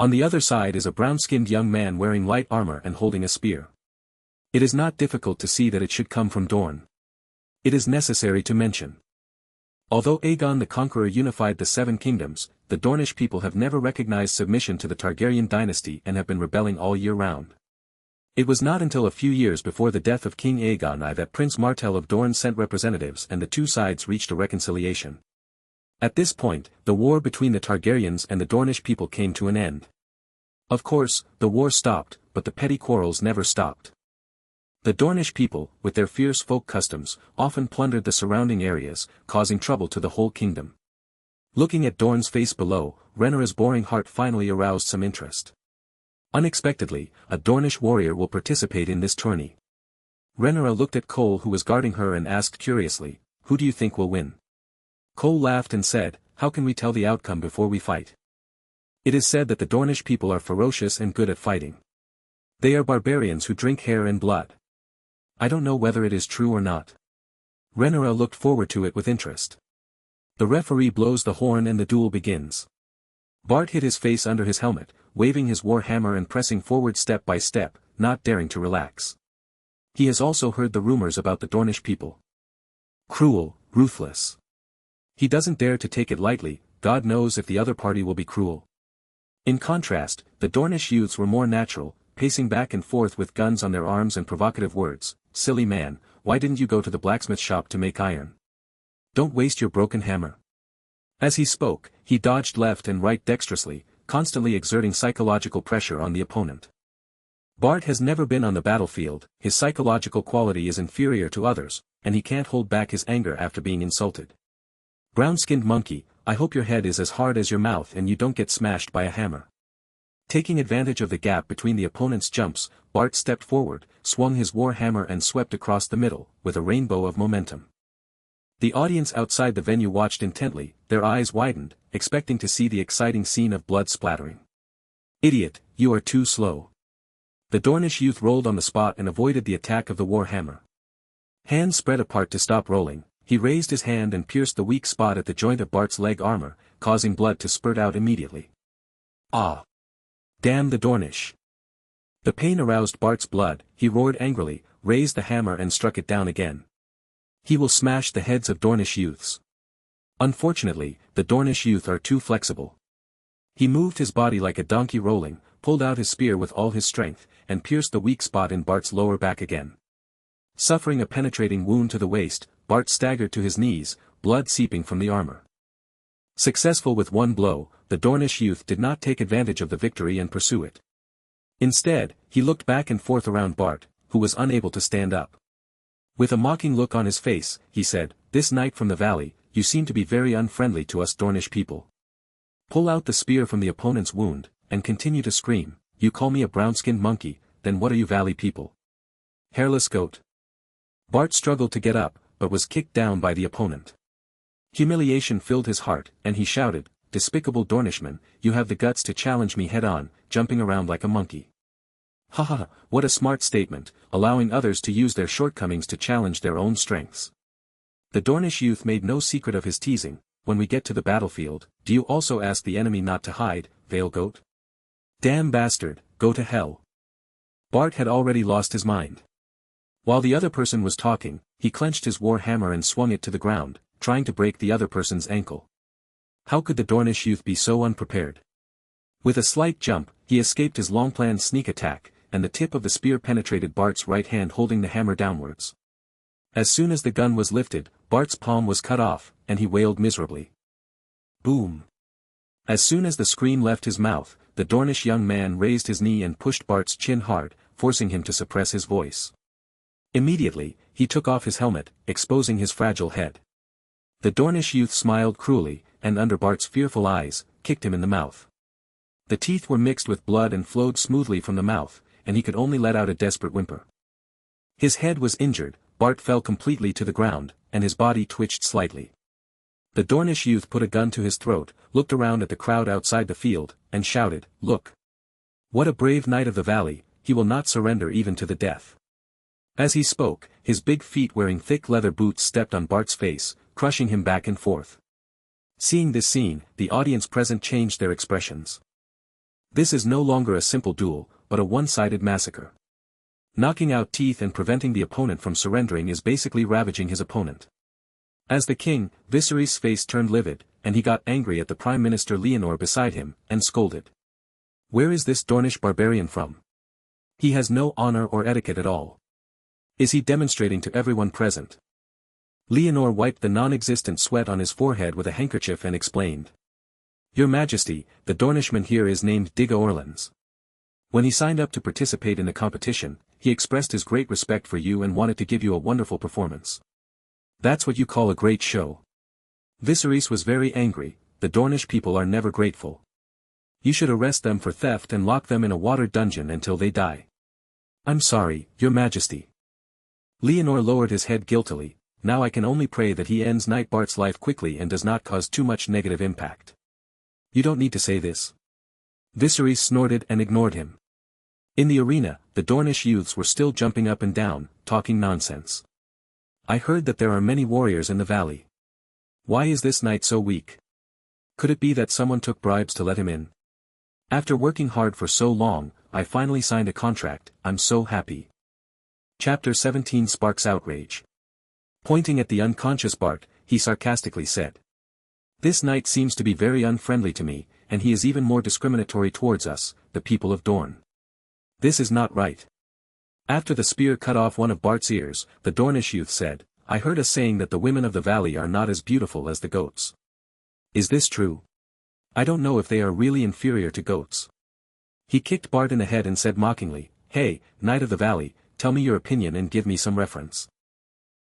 On the other side is a brown-skinned young man wearing light armor and holding a spear. It is not difficult to see that it should come from Dorne. It is necessary to mention. Although Aegon the Conqueror unified the 7 kingdoms, the Dornish people have never recognized submission to the Targaryen dynasty and have been rebelling all year round. It was not until a few years before the death of King Aegon I that Prince Martell of Dorne sent representatives and the 2 sides reached a reconciliation. At this point, the war between the Targaryens and the Dornish people came to an end. Of course, the war stopped, but the petty quarrels never stopped. The Dornish people, with their fierce folk customs, often plundered the surrounding areas, causing trouble to the whole kingdom. Looking at Dorne's face below, Rhaenyra's boring heart finally aroused some interest. Unexpectedly, a Dornish warrior will participate in this tourney. Rhaenyra looked at Cole who was guarding her and asked curiously, "Who do you think will win?" Cole laughed and said, "How can we tell the outcome before we fight? It is said that the Dornish people are ferocious and good at fighting. They are barbarians who drink hair and blood. I don't know whether it is true or not." Rhaenyra looked forward to it with interest. The referee blows the horn and the duel begins. Bart hid his face under his helmet, waving his war hammer and pressing forward step by step, not daring to relax. He has also heard the rumors about the Dornish people. Cruel, ruthless. He doesn't dare to take it lightly, God knows if the other party will be cruel. In contrast, the Dornish youths were more natural, pacing back and forth with guns on their arms and provocative words. Silly man, why didn't you go to the blacksmith shop to make iron? Don't waste your broken hammer. As he spoke, he dodged left and right dexterously, constantly exerting psychological pressure on the opponent. Bart has never been on the battlefield, his psychological quality is inferior to others, and he can't hold back his anger after being insulted. Brown-skinned monkey, I hope your head is as hard as your mouth and you don't get smashed by a hammer. Taking advantage of the gap between the opponent's jumps, Bart stepped forward, swung his war hammer and swept across the middle, with a rainbow of momentum. The audience outside the venue watched intently, their eyes widened, expecting to see the exciting scene of blood splattering. Idiot, you are too slow. The Dornish youth rolled on the spot and avoided the attack of the war hammer. Hands spread apart to stop rolling, he raised his hand and pierced the weak spot at the joint of Bart's leg armor, causing blood to spurt out immediately. Ah! Damn the Dornish! The pain aroused Bart's blood, he roared angrily, raised the hammer and struck it down again. He will smash the heads of Dornish youths. Unfortunately, the Dornish youth are too flexible. He moved his body like a donkey rolling, pulled out his spear with all his strength, and pierced the weak spot in Bart's lower back again. Suffering a penetrating wound to the waist, Bart staggered to his knees, blood seeping from the armor. Successful with one blow, the Dornish youth did not take advantage of the victory and pursue it. Instead, he looked back and forth around Bart, who was unable to stand up. With a mocking look on his face, he said, "This knight from the valley, you seem to be very unfriendly to us Dornish people. Pull out the spear from the opponent's wound, and continue to scream, you call me a brown-skinned monkey, then what are you valley people? Hairless goat." Bart struggled to get up, but was kicked down by the opponent. Humiliation filled his heart, and he shouted, "Despicable Dornishman, you have the guts to challenge me head-on, jumping around like a monkey. Ha ha ha, what a smart statement, allowing others to use their shortcomings to challenge their own strengths." The Dornish youth made no secret of his teasing, "When we get to the battlefield, do you also ask the enemy not to hide, Vale Goat? Damn bastard, go to hell." Bart had already lost his mind. While the other person was talking, he clenched his war hammer and swung it to the ground, trying to break the other person's ankle. How could the Dornish youth be so unprepared? With a slight jump, he escaped his long-planned sneak attack, and the tip of the spear penetrated Bart's right hand holding the hammer downwards. As soon as the gun was lifted, Bart's palm was cut off, and he wailed miserably. Boom! As soon as the scream left his mouth, the Dornish young man raised his knee and pushed Bart's chin hard, forcing him to suppress his voice. Immediately, he took off his helmet, exposing his fragile head. The Dornish youth smiled cruelly, and under Bart's fearful eyes, kicked him in the mouth. The teeth were mixed with blood and flowed smoothly from the mouth, and he could only let out a desperate whimper. His head was injured, Bart fell completely to the ground, and his body twitched slightly. The Dornish youth put a gun to his throat, looked around at the crowd outside the field, and shouted, "Look! What a brave knight of the valley, he will not surrender even to the death." As he spoke, his big feet wearing thick leather boots stepped on Bart's face, crushing him back and forth. Seeing this scene, the audience present changed their expressions. This is no longer a simple duel, but a one-sided massacre. Knocking out teeth and preventing the opponent from surrendering is basically ravaging his opponent. As the king, Viserys' face turned livid, and he got angry at the Prime Minister Leonor beside him, and scolded. "Where is this Dornish barbarian from? He has no honor or etiquette at all. Is he demonstrating to everyone present?" Leonor wiped the non-existent sweat on his forehead with a handkerchief and explained. "Your Majesty, the Dornishman here is named Digga Orlans. When he signed up to participate in the competition, he expressed his great respect for you and wanted to give you a wonderful performance. That's what you call a great show." Viserys was very angry, the Dornish people are never grateful. You should arrest them for theft and lock them in a water dungeon until they die. "I'm sorry, Your Majesty." Leonor lowered his head guiltily, "Now I can only pray that he ends Knight Bart's life quickly and does not cause too much negative impact." "You don't need to say this." Viserys snorted and ignored him. In the arena, the Dornish youths were still jumping up and down, talking nonsense. "I heard that there are many warriors in the valley. Why is this knight so weak? Could it be that someone took bribes to let him in? After working hard for so long, I finally signed a contract, I'm so happy. Chapter 17 sparks outrage. Pointing at the unconscious Bart, he sarcastically said. This knight seems to be very unfriendly to me, and he is even more discriminatory towards us, the people of Dorne. This is not right. After the spear cut off one of Bart's ears, the Dornish youth said, I heard a saying that the women of the valley are not as beautiful as the goats. Is this true? I don't know if they are really inferior to goats. He kicked Bart in the head and said mockingly, Hey, Knight of the Valley, tell me your opinion and give me some reference.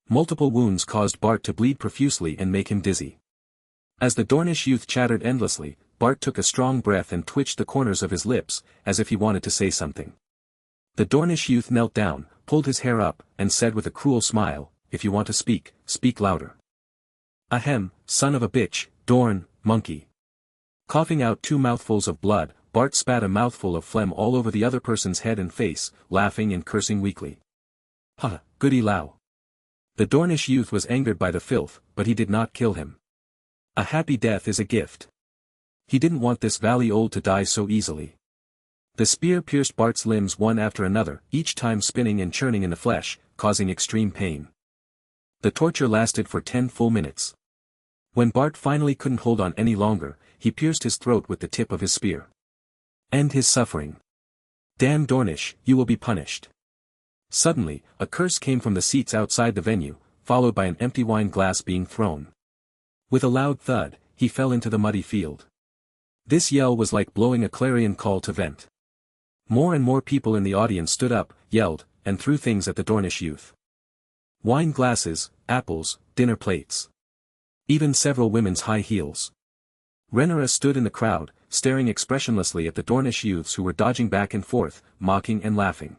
Multiple wounds caused Bart to bleed profusely and make him dizzy. As the Dornish youth chattered endlessly, Bart took a strong breath and twitched the corners of his lips, as if he wanted to say something. The Dornish youth knelt down, pulled his hair up, and said with a cruel smile, If you want to speak, speak louder. Ahem, son of a bitch, Dorne, monkey. Coughing out 2 mouthfuls of blood, Bart spat a mouthful of phlegm all over the other person's head and face, laughing and cursing weakly. Ha, goody Lau. The Dornish youth was angered by the filth, but he did not kill him. A happy death is a gift. He didn't want this valley old to die so easily. The spear pierced Bart's limbs one after another, each time spinning and churning in the flesh, causing extreme pain. The torture lasted for 10 full minutes. When Bart finally couldn't hold on any longer, he pierced his throat with the tip of his spear. End his suffering. Damn Dornish, you will be punished. Suddenly, a curse came from the seats outside the venue, followed by an empty wine glass being thrown. With a loud thud, he fell into the muddy field. This yell was like blowing a clarion call to vent. More and more people in the audience stood up, yelled, and threw things at the Dornish youth. Wine glasses, apples, dinner plates. Even several women's high heels. Rhaenyra stood in the crowd, staring expressionlessly at the Dornish youths who were dodging back and forth, mocking and laughing.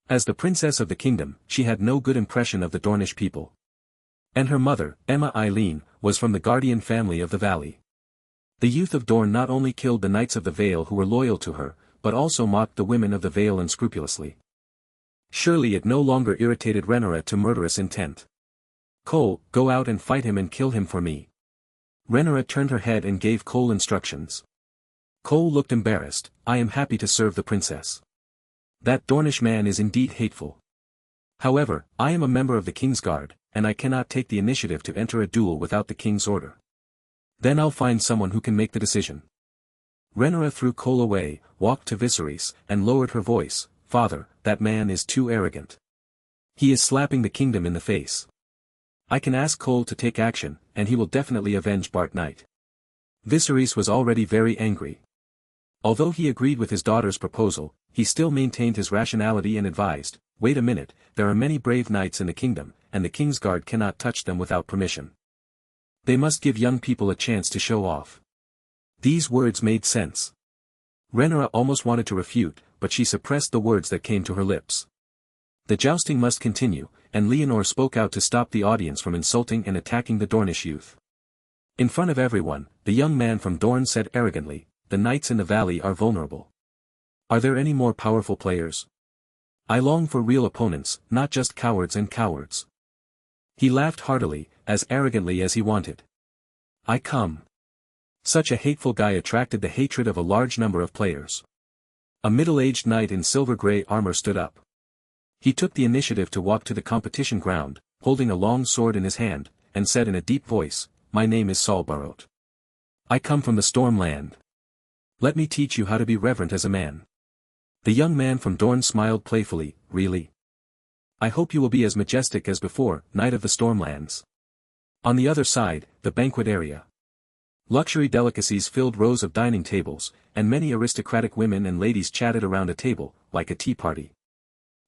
As the princess of the kingdom, she had no good impression of the Dornish people. And her mother, Emma Eileen, was from the Guardian family of the valley. The youth of Dorne not only killed the Knights of the Vale who were loyal to her, but also mocked the women of the Vale unscrupulously. Surely it no longer irritated Rhaenyra to murderous intent. Cole, go out and fight him and kill him for me. Rhaenyra turned her head and gave Cole instructions. Cole looked embarrassed, I am happy to serve the princess. That Dornish man is indeed hateful. However, I am a member of the King's Guard, and I cannot take the initiative to enter a duel without the King's order. Then I'll find someone who can make the decision. Rhaenyra threw Cole away, walked to Viserys, and lowered her voice, Father, that man is too arrogant. He is slapping the kingdom in the face. I can ask Cole to take action, and he will definitely avenge Bart Knight. Viserys was already very angry. Although he agreed with his daughter's proposal, he still maintained his rationality and advised, wait a minute, there are many brave knights in the kingdom, and the King's Guard cannot touch them without permission. They must give young people a chance to show off. These words made sense. Rhaenyra almost wanted to refute, but she suppressed the words that came to her lips. The jousting must continue, and Leonor spoke out to stop the audience from insulting and attacking the Dornish youth. In front of everyone, the young man from Dorne said arrogantly, the knights in the valley are vulnerable. Are there any more powerful players? I long for real opponents, not just cowards and cowards. He laughed heartily, as arrogantly as he wanted. I come. Such a hateful guy attracted the hatred of a large number of players. A middle-aged knight in silver-gray armor stood up. He took the initiative to walk to the competition ground, holding a long sword in his hand, and said in a deep voice, My name is Saul Barot. I come from the Stormland. Let me teach you how to be reverent as a man. The young man from Dorne smiled playfully, Really? I hope you will be as majestic as before, Knight of the Stormlands. On the other side, the banquet area. Luxury delicacies filled rows of dining tables, and many aristocratic women and ladies chatted around a table, like a tea party.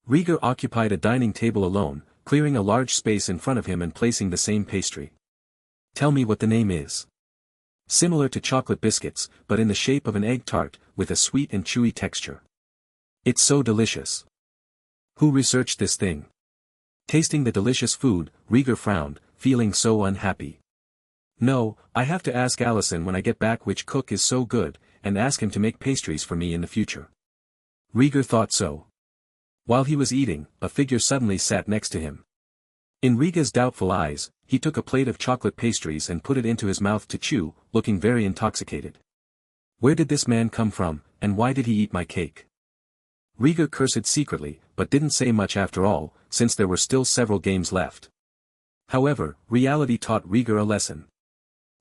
Rhaegar occupied a dining table alone, clearing a large space in front of him and placing the same pastry. Tell me what the name is. Similar to chocolate biscuits, but in the shape of an egg tart, with a sweet and chewy texture. It's so delicious. Who researched this thing? Tasting the delicious food, Rhaegar frowned, feeling so unhappy. No, I have to ask Allison when I get back which cook is so good, and ask him to make pastries for me in the future. Rhaegar thought so. While he was eating, a figure suddenly sat next to him. In Rhaegar's doubtful eyes, he took a plate of chocolate pastries and put it into his mouth to chew, looking very intoxicated. Where did this man come from, and why did he eat my cake? Rhaegar cursed secretly, but didn't say much after all, since there were still several games left. However, reality taught Rhaegar a lesson.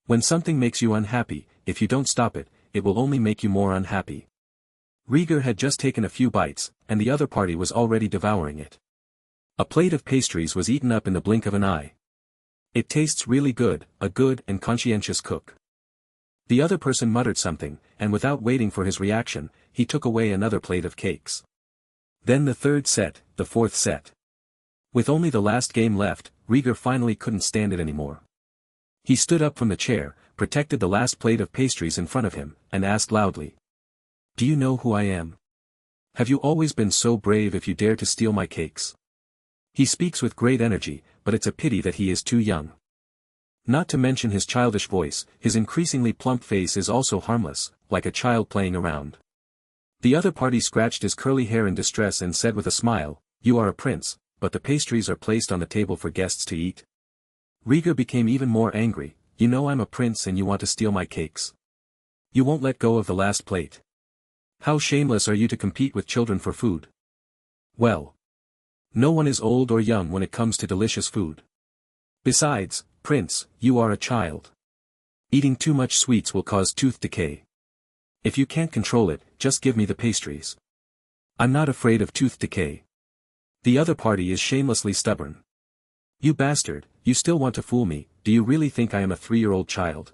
When something makes you unhappy, if you don't stop it, it will only make you more unhappy. Rhaegar had just taken a few bites, and the other party was already devouring it. A plate of pastries was eaten up in the blink of an eye. It tastes really good, a good and conscientious cook. The other person muttered something, and without waiting for his reaction, he took away another plate of cakes. Then the third set, the fourth set. With only the last game left, Rhaegar finally couldn't stand it anymore. He stood up from the chair, protected the last plate of pastries in front of him, and asked loudly. Do you know who I am? Have you always been so brave if you dare to steal my cakes? He speaks with great energy, but it's a pity that he is too young. Not to mention his childish voice, his increasingly plump face is also harmless, like a child playing around. The other party scratched his curly hair in distress and said with a smile, You are a prince, but the pastries are placed on the table for guests to eat. Rhaegar became even more angry. You know I'm a prince and you want to steal my cakes. You won't let go of the last plate. How shameless are you to compete with children for food? Well. No one is old or young when it comes to delicious food. Besides, Prince, you are a child. Eating too much sweets will cause tooth decay. If you can't control it, just give me the pastries. I'm not afraid of tooth decay. The other party is shamelessly stubborn. You bastard, you still want to fool me, do you really think I am a 3-year-old child?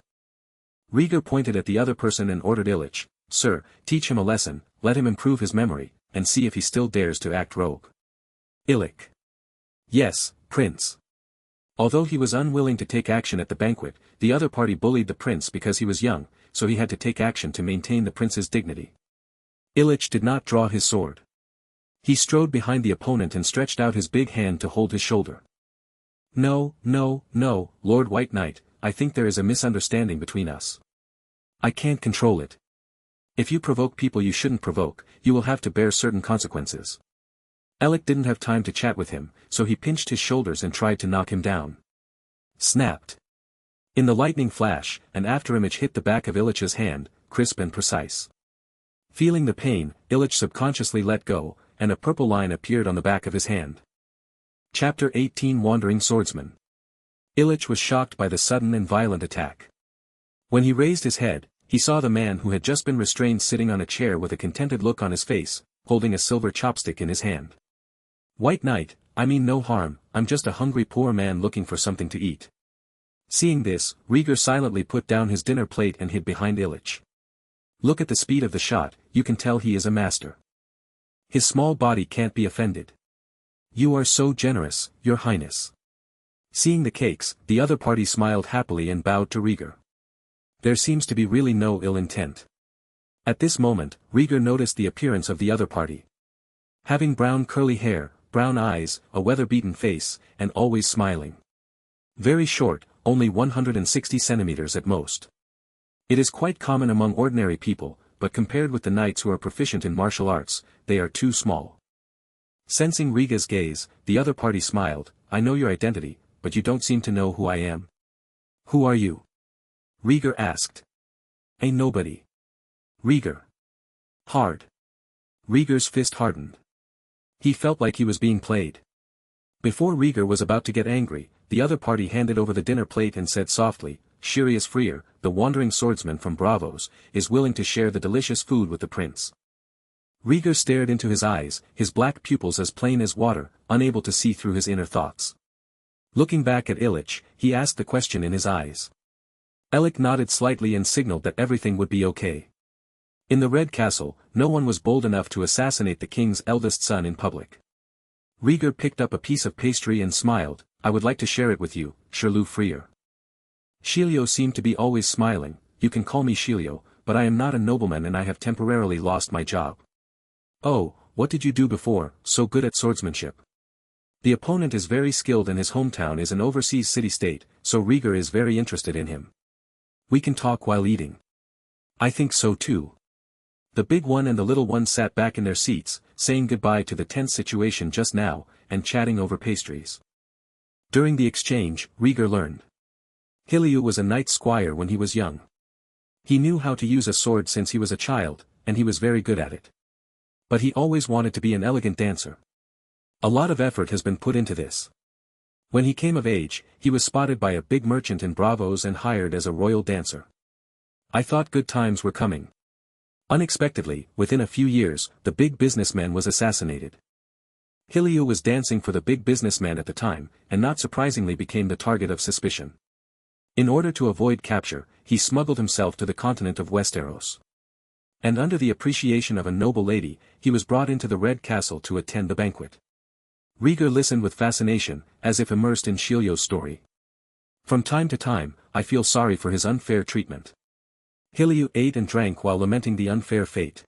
Rhaegar pointed at the other person and ordered Illich, Sir, teach him a lesson, let him improve his memory, and see if he still dares to act rogue. Illich. Yes, Prince. Although he was unwilling to take action at the banquet, the other party bullied the prince because he was young, so he had to take action to maintain the prince's dignity. Illich did not draw his sword. He strode behind the opponent and stretched out his big hand to hold his shoulder. No, no, no, Lord White Knight, I think there is a misunderstanding between us. I can't control it. If you provoke people you shouldn't provoke, you will have to bear certain consequences. Illich didn't have time to chat with him, so he pinched his shoulders and tried to knock him down. Snapped. In the lightning flash, an afterimage hit the back of Illich's hand, crisp and precise. Feeling the pain, Illich subconsciously let go, and a purple line appeared on the back of his hand. Chapter 18 Wandering Swordsman. Illich was shocked by the sudden and violent attack. When he raised his head, he saw the man who had just been restrained sitting on a chair with a contented look on his face, holding a silver chopstick in his hand. White Knight, I mean no harm, I'm just a hungry poor man looking for something to eat. Seeing this, Rhaegar silently put down his dinner plate and hid behind Illich. Look at the speed of the shot, you can tell he is a master. His small body can't be offended. You are so generous, your highness. Seeing the cakes, the other party smiled happily and bowed to Rhaegar. There seems to be really no ill intent. At this moment, Rhaegar noticed the appearance of the other party. Having brown curly hair, brown eyes, a weather-beaten face, and always smiling. Very short, only 160 centimeters at most. It is quite common among ordinary people, but compared with the knights who are proficient in martial arts, they are too small. Sensing Rhaegar's gaze, the other party smiled, I know your identity, but you don't seem to know who I am. Who are you? Rhaegar asked. A nobody. Rhaegar. Hard. Rhaegar's fist hardened. He felt like he was being played. Before Rhaegar was about to get angry, the other party handed over the dinner plate and said softly, Shirius Freer, the wandering swordsman from Bravos, is willing to share the delicious food with the prince. Rhaegar stared into his eyes, his black pupils as plain as water, unable to see through his inner thoughts. Looking back at Illich, he asked the question in his eyes. Illich nodded slightly and signaled that everything would be okay. In the Red Castle, no one was bold enough to assassinate the king's eldest son in public. Rhaegar picked up a piece of pastry and smiled, I would like to share it with you, Shirley Freer. Shilio seemed to be always smiling, you can call me Shilio, but I am not a nobleman and I have temporarily lost my job. Oh, what did you do before, so good at swordsmanship? The opponent is very skilled and his hometown is an overseas city-state, so Rhaegar is very interested in him. We can talk while eating. I think so too. The big one and the little one sat back in their seats, saying goodbye to the tense situation just now, and chatting over pastries. During the exchange, Rhaegar learned. Hiliu was a knight squire when he was young. He knew how to use a sword since he was a child, and he was very good at it. But he always wanted to be an elegant dancer. A lot of effort has been put into this. When he came of age, he was spotted by a big merchant in Bravos and hired as a royal dancer. I thought good times were coming. Unexpectedly, within a few years, the big businessman was assassinated. Hiliu was dancing for the big businessman at the time, and not surprisingly became the target of suspicion. In order to avoid capture, he smuggled himself to the continent of Westeros. And under the appreciation of a noble lady, he was brought into the Red Castle to attend the banquet. Rhaegar listened with fascination, as if immersed in Shilio's story. From time to time, I feel sorry for his unfair treatment. Hiliu ate and drank while lamenting the unfair fate.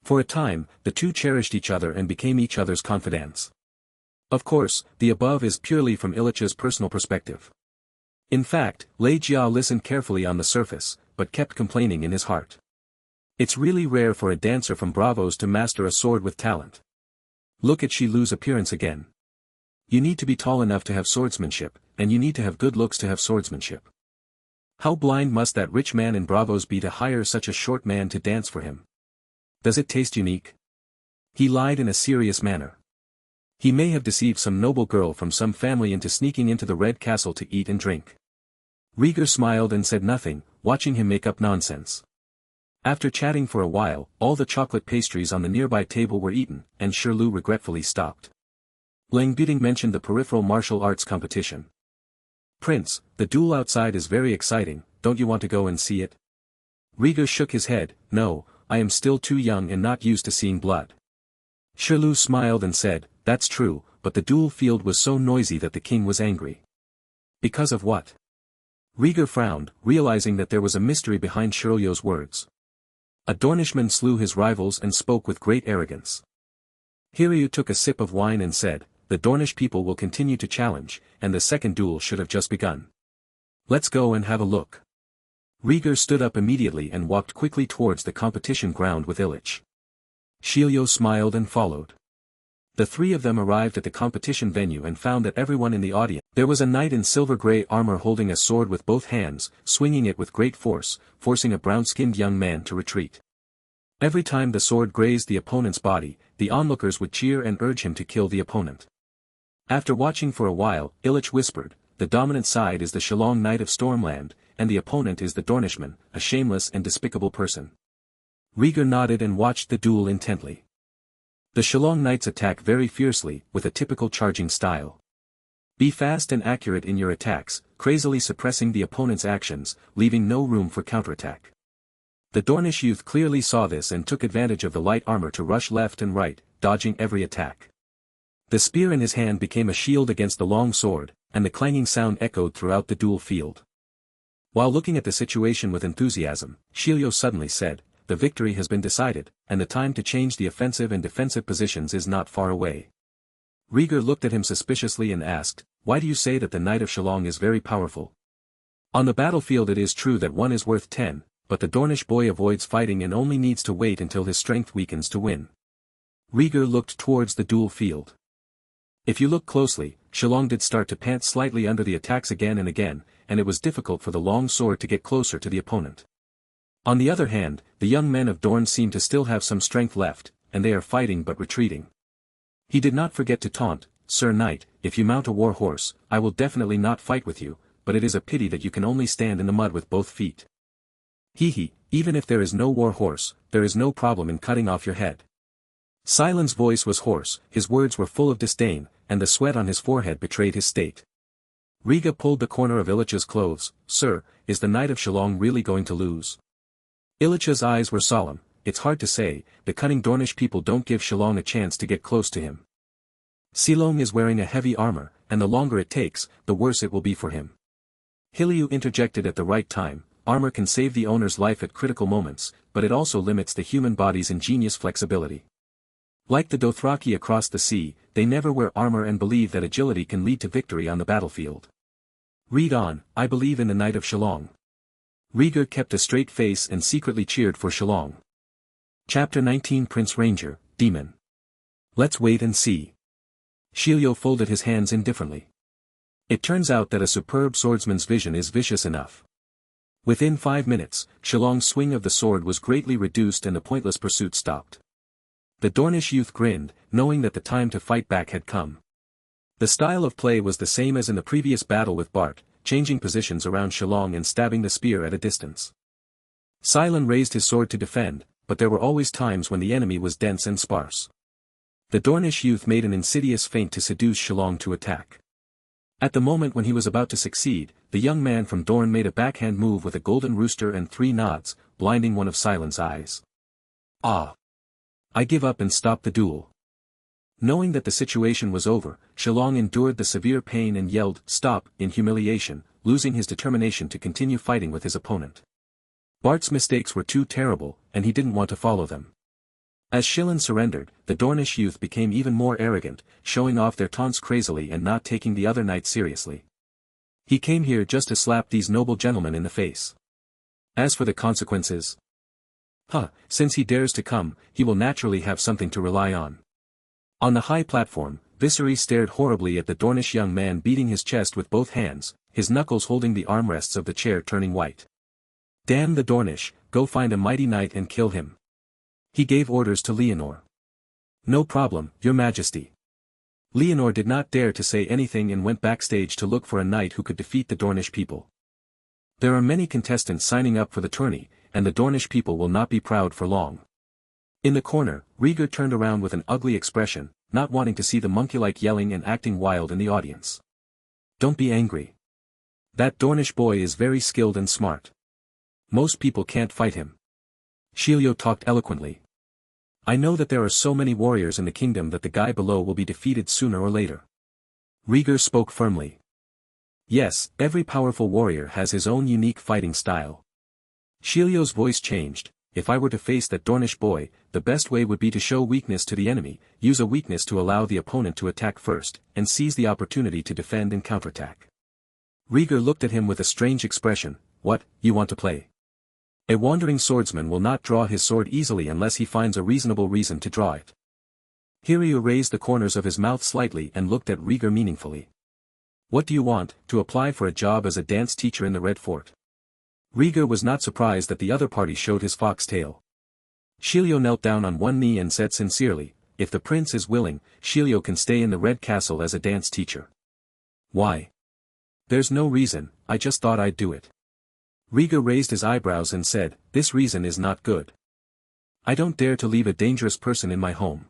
For a time, the two cherished each other and became each other's confidants. Of course, the above is purely from Illich's personal perspective. In fact, Lei Jia listened carefully on the surface, but kept complaining in his heart. It's really rare for a dancer from Bravos to master a sword with talent. Look at Shilu's appearance again. You need to be tall enough to have swordsmanship, and you need to have good looks to have swordsmanship. How blind must that rich man in Bravos be to hire such a short man to dance for him? Does it taste unique? He lied in a serious manner. He may have deceived some noble girl from some family into sneaking into the Red Castle to eat and drink. Rhaegar smiled and said nothing, watching him make up nonsense. After chatting for a while, all the chocolate pastries on the nearby table were eaten, and Shirlu regretfully stopped. Langbyting mentioned the peripheral martial arts competition. Prince, the duel outside is very exciting, don't you want to go and see it? Rhaegar shook his head, no, I am still too young and not used to seeing blood. Shirlu smiled and said, that's true, but the duel field was so noisy that the king was angry. Because of what? Rhaegar frowned, realizing that there was a mystery behind Shirlyo's words. A Dornishman slew his rivals and spoke with great arrogance. Hiryu took a sip of wine and said, the Dornish people will continue to challenge, and the second duel should have just begun. Let's go and have a look. Rhaegar stood up immediately and walked quickly towards the competition ground with Illich. Shilio smiled and followed. The three of them arrived at the competition venue and found that everyone in the audience. There was a knight in silver-grey armor holding a sword with both hands, swinging it with great force, forcing a brown-skinned young man to retreat. Every time the sword grazed the opponent's body, the onlookers would cheer and urge him to kill the opponent. After watching for a while, Illich whispered, the dominant side is the Shillong Knight of Stormland, and the opponent is the Dornishman, a shameless and despicable person. Rhaegar nodded and watched the duel intently. The Shillong Knights attack very fiercely, with a typical charging style. Be fast and accurate in your attacks, crazily suppressing the opponent's actions, leaving no room for counterattack. The Dornish youth clearly saw this and took advantage of the light armor to rush left and right, dodging every attack. The spear in his hand became a shield against the long sword, and the clanging sound echoed throughout the duel field. While looking at the situation with enthusiasm, Shilio suddenly said, the victory has been decided, and the time to change the offensive and defensive positions is not far away. Rhaegar looked at him suspiciously and asked, why do you say that the Knight of Shillong is very powerful? On the battlefield it is true that one is worth 10, but the Dornish boy avoids fighting and only needs to wait until his strength weakens to win. Rhaegar looked towards the duel field. If you look closely, Shillong did start to pant slightly under the attacks again and again, and it was difficult for the long sword to get closer to the opponent. On the other hand, the young men of Dorne seem to still have some strength left, and they are fighting but retreating. He did not forget to taunt, Sir Knight, if you mount a war horse, I will definitely not fight with you, but it is a pity that you can only stand in the mud with both feet. Hee, even if there is no war horse, there is no problem in cutting off your head. Silen's voice was hoarse, his words were full of disdain, and the sweat on his forehead betrayed his state. Rhaegar pulled the corner of Illich's clothes. Sir, is the Knight of Shillong really going to lose? Illich's eyes were solemn. It's hard to say, the cunning Dornish people don't give Shillong a chance to get close to him. Shillong is wearing a heavy armor, and the longer it takes, the worse it will be for him. Hiliu interjected at the right time. Armor can save the owner's life at critical moments, but it also limits the human body's ingenious flexibility. Like the Dothraki across the sea, they never wear armor and believe that agility can lead to victory on the battlefield. Read on, I believe in the Knight of Shillong. Rhaegar kept a straight face and secretly cheered for Shillong. Chapter 19 Prince Ranger, Demon. Let's wait and see. Shilio folded his hands indifferently. It turns out that a superb swordsman's vision is vicious enough. Within 5 minutes, Shillong's swing of the sword was greatly reduced and the pointless pursuit stopped. The Dornish youth grinned, knowing that the time to fight back had come. The style of play was the same as in the previous battle with Bart, changing positions around Shillong and stabbing the spear at a distance. Sylon raised his sword to defend, but there were always times when the enemy was dense and sparse. The Dornish youth made an insidious feint to seduce Shillong to attack. At the moment when he was about to succeed, the young man from Dorne made a backhand move with a golden rooster and 3 nods, blinding one of Sylon's eyes. Ah! I give up and stop the duel. Knowing that the situation was over, Shillong endured the severe pain and yelled, "Stop," in humiliation, losing his determination to continue fighting with his opponent. Bart's mistakes were too terrible, and he didn't want to follow them. As Shillong surrendered, the Dornish youth became even more arrogant, showing off their taunts crazily and not taking the other knight seriously. He came here just to slap these noble gentlemen in the face. As for the consequences, since he dares to come, he will naturally have something to rely on. On the high platform, Viserys stared horribly at the Dornish young man beating his chest with both hands, his knuckles holding the armrests of the chair turning white. "Damn the Dornish, go find a mighty knight and kill him." He gave orders to Leonor. "No problem, Your Majesty." Leonor did not dare to say anything and went backstage to look for a knight who could defeat the Dornish people. There are many contestants signing up for the tourney, and the Dornish people will not be proud for long. In the corner, Rhaegar turned around with an ugly expression, not wanting to see the monkey-like yelling and acting wild in the audience. "Don't be angry. That Dornish boy is very skilled and smart. Most people can't fight him." Shilio talked eloquently. "I know that there are so many warriors in the kingdom that the guy below will be defeated sooner or later." Rhaegar spoke firmly. "Yes, every powerful warrior has his own unique fighting style." Shilio's voice changed. "If I were to face that Dornish boy, the best way would be to show weakness to the enemy, use a weakness to allow the opponent to attack first, and seize the opportunity to defend and counterattack." Rhaegar looked at him with a strange expression. "What, you want to play? A wandering swordsman will not draw his sword easily unless he finds a reasonable reason to draw it." Hiryu raised the corners of his mouth slightly and looked at Rhaegar meaningfully. "What do you want, to apply for a job as a dance teacher in the Red Fort?" Rhaegar was not surprised that the other party showed his fox tail. Shilio knelt down on one knee and said sincerely, "If the prince is willing, Shilio can stay in the Red Castle as a dance teacher." "Why?" "There's no reason, I just thought I'd do it." Rhaegar raised his eyebrows and said, "This reason is not good. I don't dare to leave a dangerous person in my home."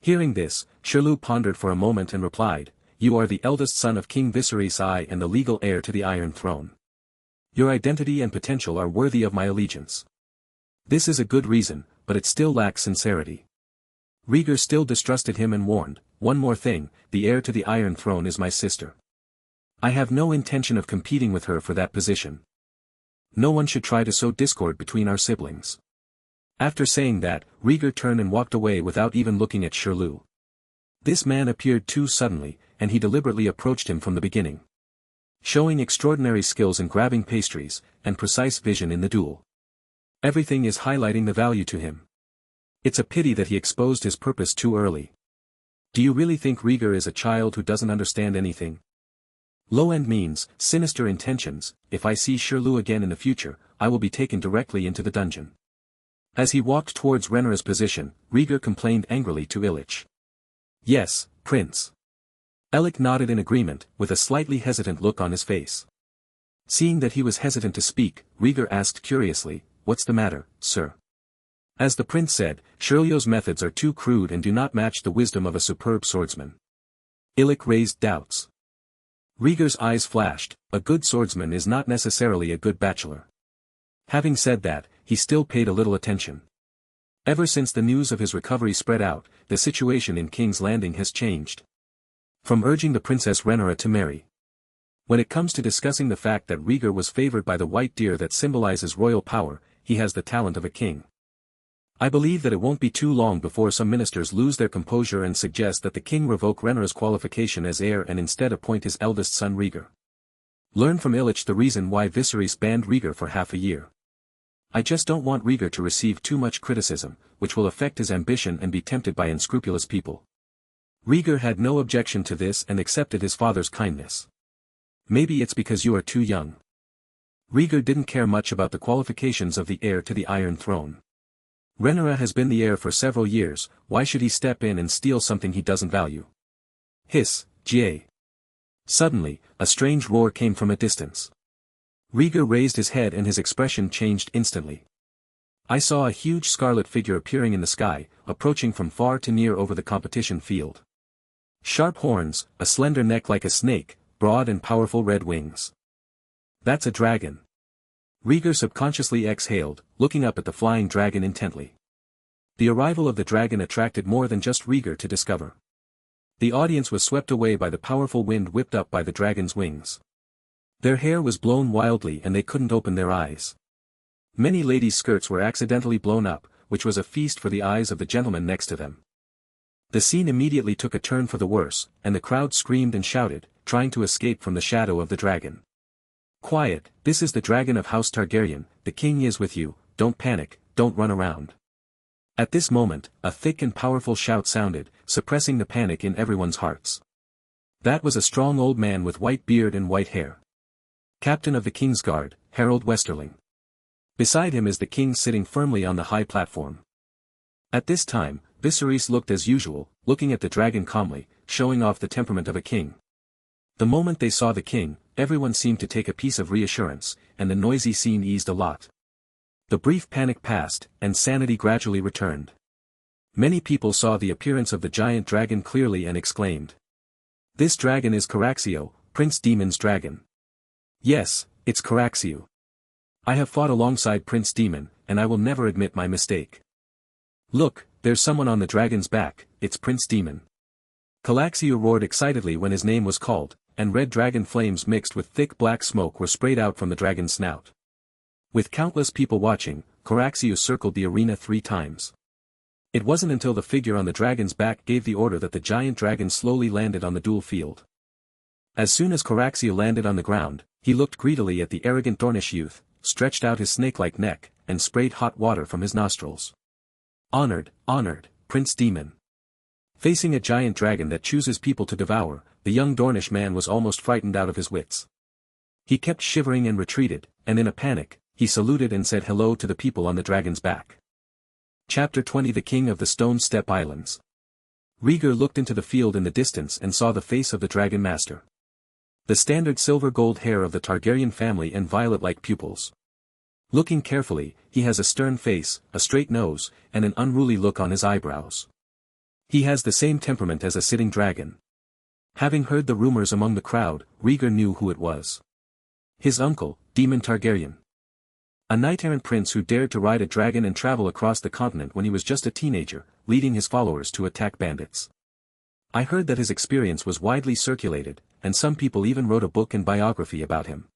Hearing this, Shirlu pondered for a moment and replied, "You are the eldest son of King Viserys I and the legal heir to the Iron Throne. Your identity and potential are worthy of my allegiance. This is a good reason, but it still lacks sincerity." Rhaegar still distrusted him and warned, "One more thing, the heir to the Iron Throne is my sister. I have no intention of competing with her for that position. No one should try to sow discord between our siblings." After saying that, Rhaegar turned and walked away without even looking at Shirlu. This man appeared too suddenly, and he deliberately approached him from the beginning. Showing extraordinary skills in grabbing pastries, and precise vision in the duel. Everything is highlighting the value to him. It's a pity that he exposed his purpose too early. Do you really think Rhaegar is a child who doesn't understand anything? Low end means, sinister intentions. If I see Shirlu again in the future, I will be taken directly into the dungeon. As he walked towards Rhaenyra's position, Rhaegar complained angrily to Illich. "Yes, Prince." Illich nodded in agreement, with a slightly hesitant look on his face. Seeing that he was hesitant to speak, Rhaegar asked curiously, "What's the matter, sir?" As the prince said, Shirlio's methods are too crude and do not match the wisdom of a superb swordsman. Illich raised doubts. Rhaegar's eyes flashed. A good swordsman is not necessarily a good bachelor. Having said that, he still paid a little attention. Ever since the news of his recovery spread out, the situation in King's Landing has changed. From urging the Princess Rhaenyra to marry. When it comes to discussing the fact that Rhaegar was favored by the white deer that symbolizes royal power, he has the talent of a king. I believe that it won't be too long before some ministers lose their composure and suggest that the king revoke Rhaenyra's qualification as heir and instead appoint his eldest son Rhaegar. Learn from Illich the reason why Viserys banned Rhaegar for half a year. I just don't want Rhaegar to receive too much criticism, which will affect his ambition and be tempted by unscrupulous people. Rhaegar had no objection to this and accepted his father's kindness. Maybe it's because you are too young. Rhaegar didn't care much about the qualifications of the heir to the Iron Throne. Rhaenyra has been the heir for several years, why should he step in and steal something he doesn't value? Hiss, Jay. Suddenly, a strange roar came from a distance. Rhaegar raised his head and his expression changed instantly. I saw a huge scarlet figure appearing in the sky, approaching from far to near over the competition field. Sharp horns, a slender neck like a snake, broad and powerful red wings. That's a dragon. Rhaegar subconsciously exhaled, looking up at the flying dragon intently. The arrival of the dragon attracted more than just Rhaegar to discover. The audience was swept away by the powerful wind whipped up by the dragon's wings. Their hair was blown wildly and they couldn't open their eyes. Many ladies' skirts were accidentally blown up, which was a feast for the eyes of the gentlemen next to them. The scene immediately took a turn for the worse, and the crowd screamed and shouted, trying to escape from the shadow of the dragon. Quiet, this is the dragon of House Targaryen, the king is with you, don't panic, don't run around. At this moment, a thick and powerful shout sounded, suppressing the panic in everyone's hearts. That was a strong old man with white beard and white hair. Captain of the King's Guard, Harold Westerling. Beside him is the king sitting firmly on the high platform. At this time, Viserys looked as usual, looking at the dragon calmly, showing off the temperament of a king. The moment they saw the king, everyone seemed to take a piece of reassurance, and the noisy scene eased a lot. The brief panic passed, and sanity gradually returned. Many people saw the appearance of the giant dragon clearly and exclaimed. This dragon is Caraxio, Prince Daemon's dragon. Yes, it's Caraxio. I have fought alongside Prince Daemon, and I will never admit my mistake. Look, there's someone on the dragon's back, it's Prince Daemon. Caraxio roared excitedly when his name was called, and red dragon flames mixed with thick black smoke were sprayed out from the dragon's snout. With countless people watching, Caraxio circled the arena 3 times. It wasn't until the figure on the dragon's back gave the order that the giant dragon slowly landed on the duel field. As soon as Caraxio landed on the ground, he looked greedily at the arrogant Dornish youth, stretched out his snake-like neck, and sprayed hot water from his nostrils. Honored, Prince Daemon. Facing a giant dragon that chooses people to devour, the young Dornish man was almost frightened out of his wits. He kept shivering and retreated, and in a panic, he saluted and said hello to the people on the dragon's back. Chapter 20 The King of the Stone Steppe Islands. Rhaegar looked into the field in the distance and saw the face of the dragon master. The standard silver-gold hair of the Targaryen family and violet-like pupils. Looking carefully, he has a stern face, a straight nose, and an unruly look on his eyebrows. He has the same temperament as a sitting dragon. Having heard the rumors among the crowd, Rhaegar knew who it was. His uncle, Daemon Targaryen. A knight-errant prince who dared to ride a dragon and travel across the continent when he was just a teenager, leading his followers to attack bandits. I heard that his experience was widely circulated, and some people even wrote a book and biography about him.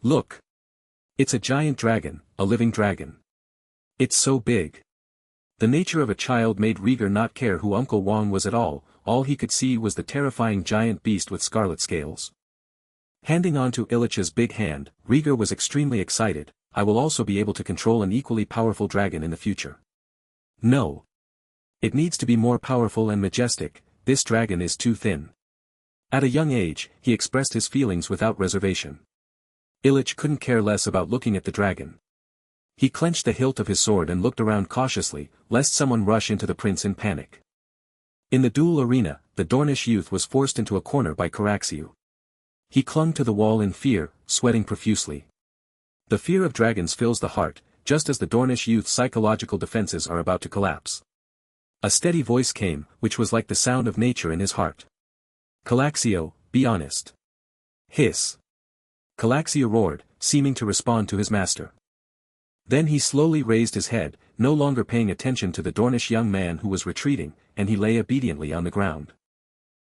Look. It's a giant dragon, a living dragon. It's so big. The nature of a child made Rhaegar not care who Uncle Wong was at all he could see was the terrifying giant beast with scarlet scales. Handing on to Illich's big hand, Rhaegar was extremely excited. I will also be able to control an equally powerful dragon in the future. No. It needs to be more powerful and majestic, this dragon is too thin. At a young age, he expressed his feelings without reservation. Illich couldn't care less about looking at the dragon. He clenched the hilt of his sword and looked around cautiously, lest someone rush into the prince in panic. In the duel arena, the Dornish youth was forced into a corner by Caraxio. He clung to the wall in fear, sweating profusely. The fear of dragons fills the heart, just as the Dornish youth's psychological defenses are about to collapse. A steady voice came, which was like the sound of nature in his heart. Caraxio, be honest. Hiss. Caraxio roared, seeming to respond to his master. Then he slowly raised his head, no longer paying attention to the Dornish young man who was retreating, and he lay obediently on the ground.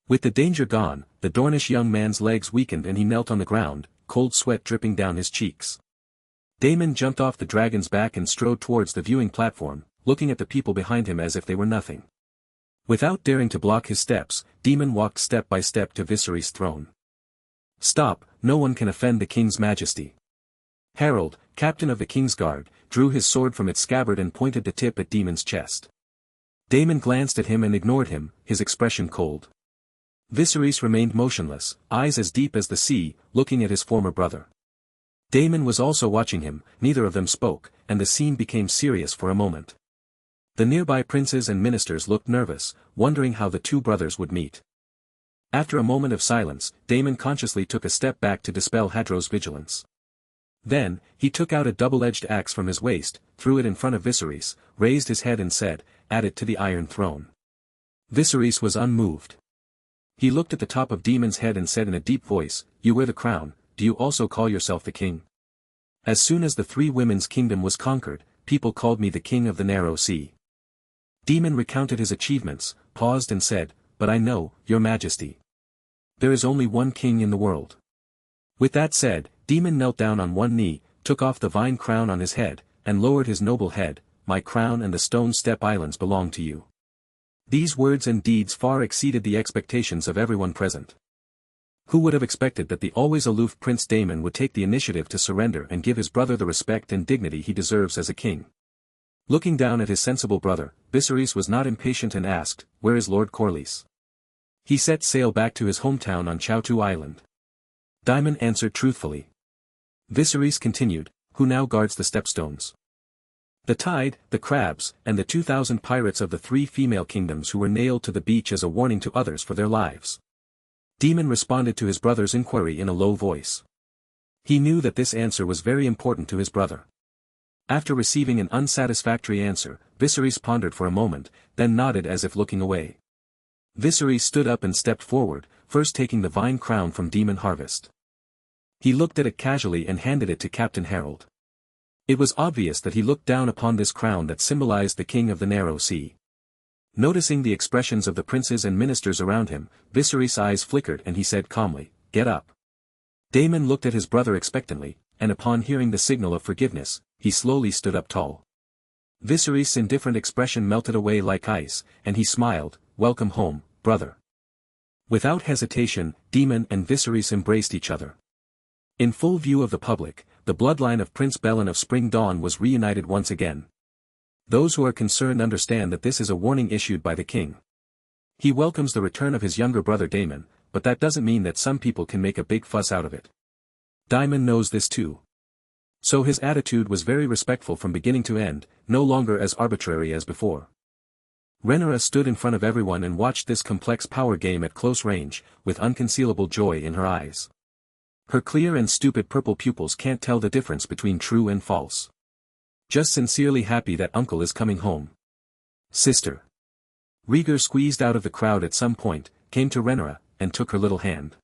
With the danger gone, the Dornish young man's legs weakened and he knelt on the ground, cold sweat dripping down his cheeks. Daemon jumped off the dragon's back and strode towards the viewing platform, looking at the people behind him as if they were nothing. Without daring to block his steps, Daemon walked step by step to Viserys' throne. Stop, no one can offend the king's majesty. Harold, captain of the King's Guard, drew his sword from its scabbard and pointed the tip at Daemon's chest. Daemon glanced at him and ignored him, his expression cold. Viserys remained motionless, eyes as deep as the sea, looking at his former brother. Daemon was also watching him, neither of them spoke, and the scene became serious for a moment. The nearby princes and ministers looked nervous, wondering how the two brothers would meet. After a moment of silence, Daemon consciously took a step back to dispel Hadro's vigilance. Then, he took out a double-edged axe from his waist, threw it in front of Viserys, raised his head and said, "Add it to the Iron Throne." Viserys was unmoved. He looked at the top of Daemon's head and said in a deep voice, "You wear the crown, do you also call yourself the king?" As soon as the Three Women's Kingdom was conquered, people called me the King of the Narrow Sea. Daemon recounted his achievements, paused and said, "But I know, your majesty. There is only one king in the world." With that said, Daemon knelt down on one knee, took off the vine crown on his head, and lowered his noble head. "My crown and the stone step islands belong to you." These words and deeds far exceeded the expectations of everyone present. Who would have expected that the always aloof Prince Daemon would take the initiative to surrender and give his brother the respect and dignity he deserves as a king? Looking down at his sensible brother, Viserys was not impatient and asked, "Where is Lord Corlys?" "He set sail back to his hometown on Chowtu Island." Daemon answered truthfully. Viserys continued, "Who now guards the stepstones?" "The tide, the crabs, and the 2,000 pirates of the three female kingdoms who were nailed to the beach as a warning to others for their lives." Daemon responded to his brother's inquiry in a low voice. He knew that this answer was very important to his brother. After receiving an unsatisfactory answer, Viserys pondered for a moment, then nodded as if looking away. Viserys stood up and stepped forward, first taking the vine crown from Daemon Harvest. He looked at it casually and handed it to Captain Harold. It was obvious that he looked down upon this crown that symbolized the King of the Narrow Sea. Noticing the expressions of the princes and ministers around him, Viserys' eyes flickered and he said calmly, "Get up." Daemon looked at his brother expectantly, and upon hearing the signal of forgiveness, he slowly stood up tall. Viserys' indifferent expression melted away like ice, and he smiled, "Welcome home, brother." Without hesitation, Daemon and Viserys embraced each other. In full view of the public, the bloodline of Prince Bellon of Spring Dawn was reunited once again. Those who are concerned understand that this is a warning issued by the king. He welcomes the return of his younger brother Daemon, but that doesn't mean that some people can make a big fuss out of it. Daemon knows this too. So his attitude was very respectful from beginning to end, no longer as arbitrary as before. Rhaenyra stood in front of everyone and watched this complex power game at close range, with unconcealable joy in her eyes. Her clear and stupid purple pupils can't tell the difference between true and false. Just sincerely happy that uncle is coming home. "Sister." Rhaegar squeezed out of the crowd at some point, came to Rhaenyra, and took her little hand.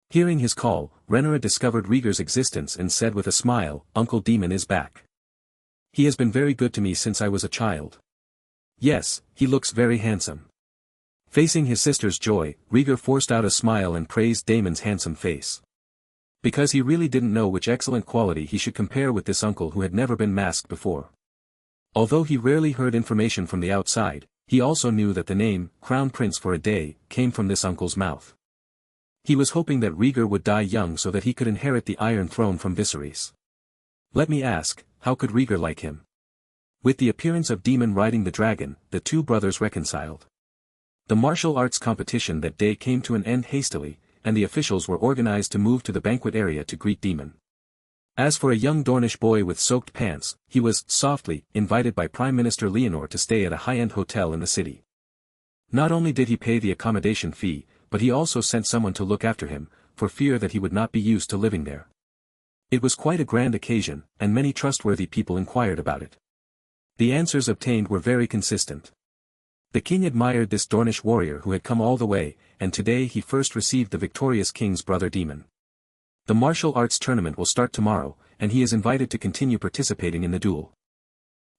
Hearing his call, Rhaenyra discovered Rhaegar's existence and said with a smile, "Uncle Daemon is back. He has been very good to me since I was a child. Yes, he looks very handsome." Facing his sister's joy, Rhaegar forced out a smile and praised Daemon's handsome face. Because he really didn't know which excellent quality he should compare with this uncle who had never been masked before. Although he rarely heard information from the outside, he also knew that the name, Crown Prince for a Day, came from this uncle's mouth. He was hoping that Rhaegar would die young so that he could inherit the Iron Throne from Viserys. Let me ask, how could Rhaegar like him? With the appearance of Daemon riding the dragon, the two brothers reconciled. The martial arts competition that day came to an end hastily, and the officials were organized to move to the banquet area to greet Daemon. As for a young Dornish boy with soaked pants, he was, softly, invited by Prime Minister Leonor to stay at a high-end hotel in the city. Not only did he pay the accommodation fee, but he also sent someone to look after him, for fear that he would not be used to living there. It was quite a grand occasion, and many trustworthy people inquired about it. The answers obtained were very consistent. The king admired this Dornish warrior who had come all the way, and today he first received the victorious king's brother Daemon. The martial arts tournament will start tomorrow, and he is invited to continue participating in the duel.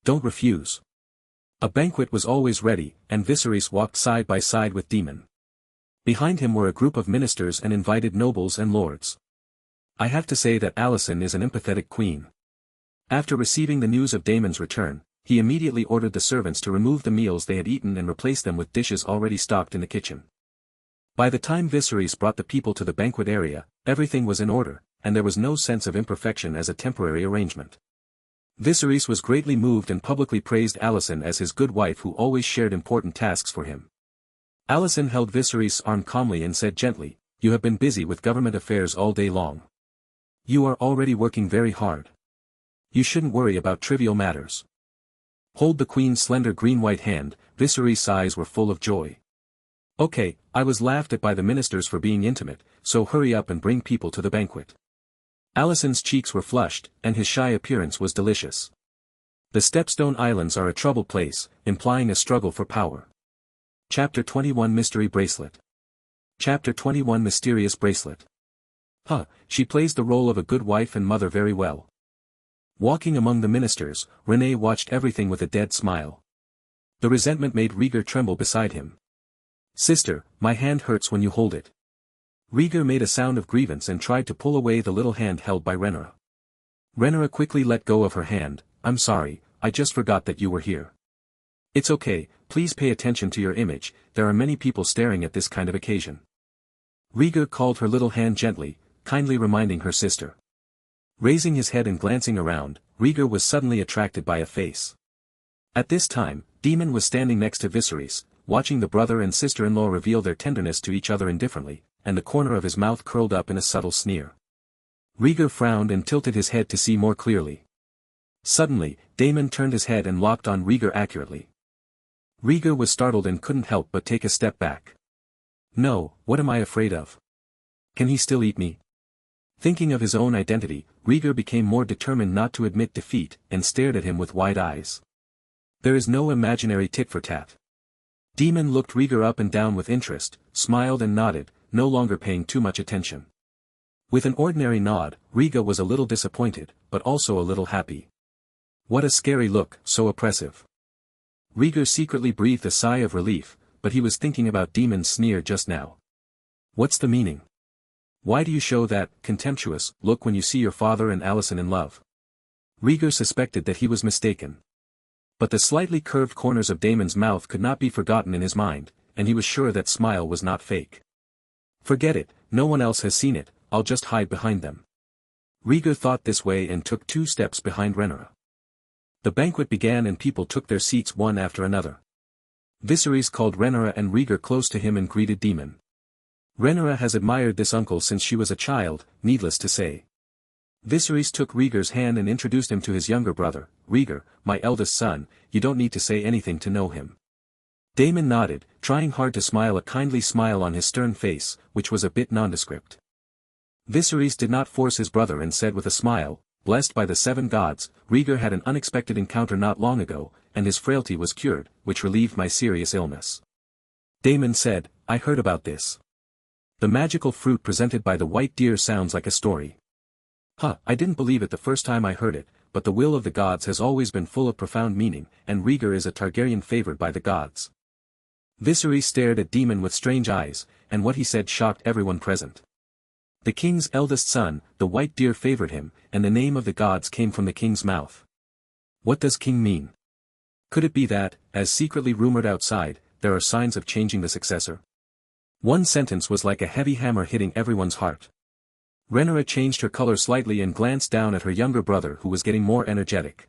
Don't refuse. A banquet was always ready, and Viserys walked side by side with Daemon. Behind him were a group of ministers and invited nobles and lords. I have to say that Alicent is an empathetic queen. After receiving the news of Daemon's return, he immediately ordered the servants to remove the meals they had eaten and replace them with dishes already stocked in the kitchen. By the time Viserys brought the people to the banquet area, everything was in order, and there was no sense of imperfection as a temporary arrangement. Viserys was greatly moved and publicly praised Alicent as his good wife who always shared important tasks for him. Alicent held Viserys' arm calmly and said gently, "You have been busy with government affairs all day long. You are already working very hard. You shouldn't worry about trivial matters." Hold the Queen's slender green-white hand. Viserys' eyes were full of joy. "Okay, I was laughed at by the ministers for being intimate, so hurry up and bring people to the banquet." Alicent's cheeks were flushed, and his shy appearance was delicious. The Stepstone Islands are a troubled place, implying a struggle for power. Chapter 21 Mystery Bracelet. Chapter 21 Mysterious Bracelet. She plays the role of a good wife and mother very well. Walking among the ministers, Renée watched everything with a dead smile. The resentment made Rhaegar tremble beside him. "Sister, my hand hurts when you hold it." Rhaegar made a sound of grievance and tried to pull away the little hand held by Rhaenyra. Rhaenyra quickly let go of her hand. "I'm sorry, I just forgot that you were here." "It's okay, please pay attention to your image, there are many people staring at this kind of occasion." Rhaegar called her little hand gently, kindly reminding her sister. Raising his head and glancing around, Rhaegar was suddenly attracted by a face. At this time, Daemon was standing next to Viserys, watching the brother and sister-in-law reveal their tenderness to each other indifferently, and the corner of his mouth curled up in a subtle sneer. Rhaegar frowned and tilted his head to see more clearly. Suddenly, Daemon turned his head and locked on Rhaegar accurately. Rhaegar was startled and couldn't help but take a step back. "No, what am I afraid of? Can he still eat me?" Thinking of his own identity, Rhaegar became more determined not to admit defeat, and stared at him with wide eyes. There is no imaginary tit-for-tat. Daemon looked Rhaegar up and down with interest, smiled and nodded, no longer paying too much attention. With an ordinary nod, Rhaegar was a little disappointed, but also a little happy. What a scary look, so oppressive. Rhaegar secretly breathed a sigh of relief, but he was thinking about Daemon's sneer just now. What's the meaning? Why do you show that contemptuous look when you see your father and Alicent in love? Rhaegar suspected that he was mistaken. But the slightly curved corners of Daemon's mouth could not be forgotten in his mind, and he was sure that smile was not fake. Forget it, no one else has seen it, I'll just hide behind them. Rhaegar thought this way and took 2 steps behind Rhaenyra. The banquet began and people took their seats one after another. Viserys called Rhaenyra and Rhaegar close to him and greeted Daemon. Rhaenyra has admired this uncle since she was a child, needless to say. Viserys took Rhaegar's hand and introduced him to his younger brother. "Rhaegar, my eldest son, you don't need to say anything to know him." Daemon nodded, trying hard to smile a kindly smile on his stern face, which was a bit nondescript. Viserys did not force his brother and said with a smile, "Blessed by the 7 gods, Rhaegar had an unexpected encounter not long ago, and his frailty was cured, which relieved my serious illness." Daemon said, "I heard about this. The magical fruit presented by the white deer sounds like a story." I didn't believe it the first time I heard it, but the will of the gods has always been full of profound meaning, and Rhaegar is a Targaryen favored by the gods." Viserys stared at Daemon with strange eyes, and what he said shocked everyone present. The king's eldest son, the white deer favored him, and the name of the gods came from the king's mouth. What does king mean? Could it be that, as secretly rumored outside, there are signs of changing the successor? One sentence was like a heavy hammer hitting everyone's heart. Rhaenyra changed her color slightly and glanced down at her younger brother who was getting more energetic.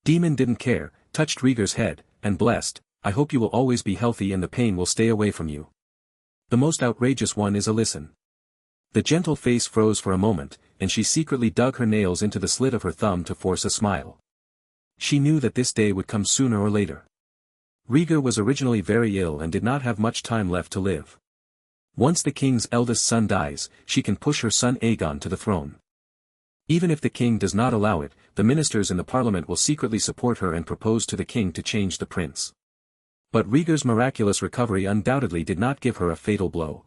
Daemon didn't care, touched Rhaegar's head, and blessed, "I hope you will always be healthy and the pain will stay away from you." The most outrageous one is Alicent. The gentle face froze for a moment, and she secretly dug her nails into the slit of her thumb to force a smile. She knew that this day would come sooner or later. Rhaegar was originally very ill and did not have much time left to live. Once the king's eldest son dies, she can push her son Aegon to the throne. Even if the king does not allow it, the ministers in the parliament will secretly support her and propose to the king to change the prince. But Rhaegar's miraculous recovery undoubtedly did not give her a fatal blow.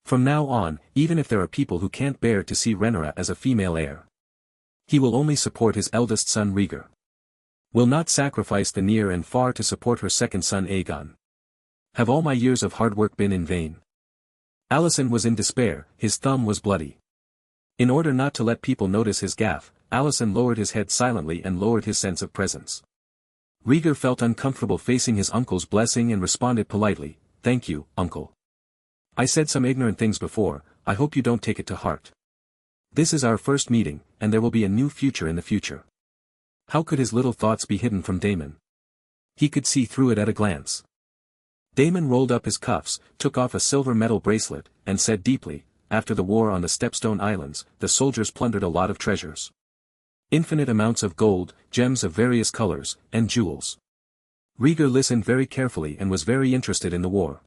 From now on, even if there are people who can't bear to see Rhaenyra as a female heir, he will only support his eldest son Rhaegar. Will not sacrifice the near and far to support her second son Aegon. Have all my years of hard work been in vain? Alicent was in despair, his thumb was bloody. In order not to let people notice his gaffe, Alicent lowered his head silently and lowered his sense of presence. Rhaegar felt uncomfortable facing his uncle's blessing and responded politely, "Thank you, uncle. I said some ignorant things before, I hope you don't take it to heart. This is our first meeting, and there will be a new future in the future." How could his little thoughts be hidden from Daemon? He could see through it at a glance. Daemon rolled up his cuffs, took off a silver metal bracelet, and said deeply, after the war on the Stepstone Islands, the soldiers plundered a lot of treasures. Infinite amounts of gold, gems of various colors, and jewels. Rhaegar listened very carefully and was very interested in the war.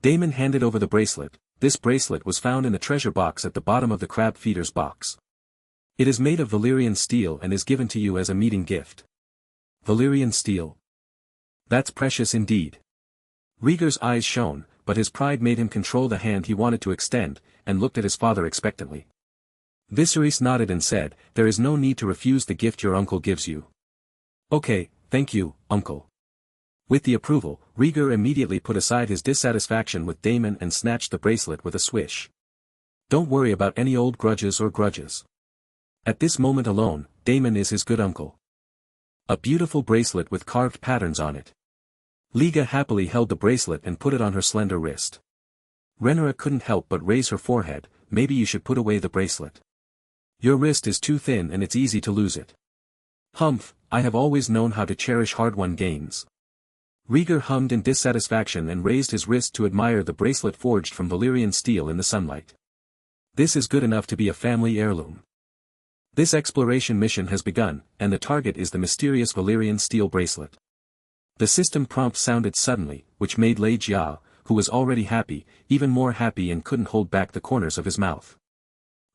Daemon handed over the bracelet. This bracelet was found in the treasure box at the bottom of the crab feeder's box. It is made of Valyrian steel and is given to you as a meeting gift. Valyrian steel? That's precious indeed. Rhaegar's eyes shone, but his pride made him control the hand he wanted to extend, and looked at his father expectantly. Viserys nodded and said, "There is no need to refuse the gift your uncle gives you." "Okay, thank you, uncle." With the approval, Rhaegar immediately put aside his dissatisfaction with Daemon and snatched the bracelet with a swish. Don't worry about any old grudges or grudges. At this moment alone, Daemon is his good uncle. A beautiful bracelet with carved patterns on it. Liga happily held the bracelet and put it on her slender wrist. Rhaenyra couldn't help but raise her forehead. Maybe you should put away the bracelet. Your wrist is too thin and it's easy to lose it. Humph, I have always known how to cherish hard-won gains. Rhaegar hummed in dissatisfaction and raised his wrist to admire the bracelet forged from Valyrian steel in the sunlight. This is good enough to be a family heirloom. This exploration mission has begun, and the target is the mysterious Valyrian steel bracelet. The system prompt sounded suddenly, which made Rhaegar, who was already happy, even more happy and couldn't hold back the corners of his mouth.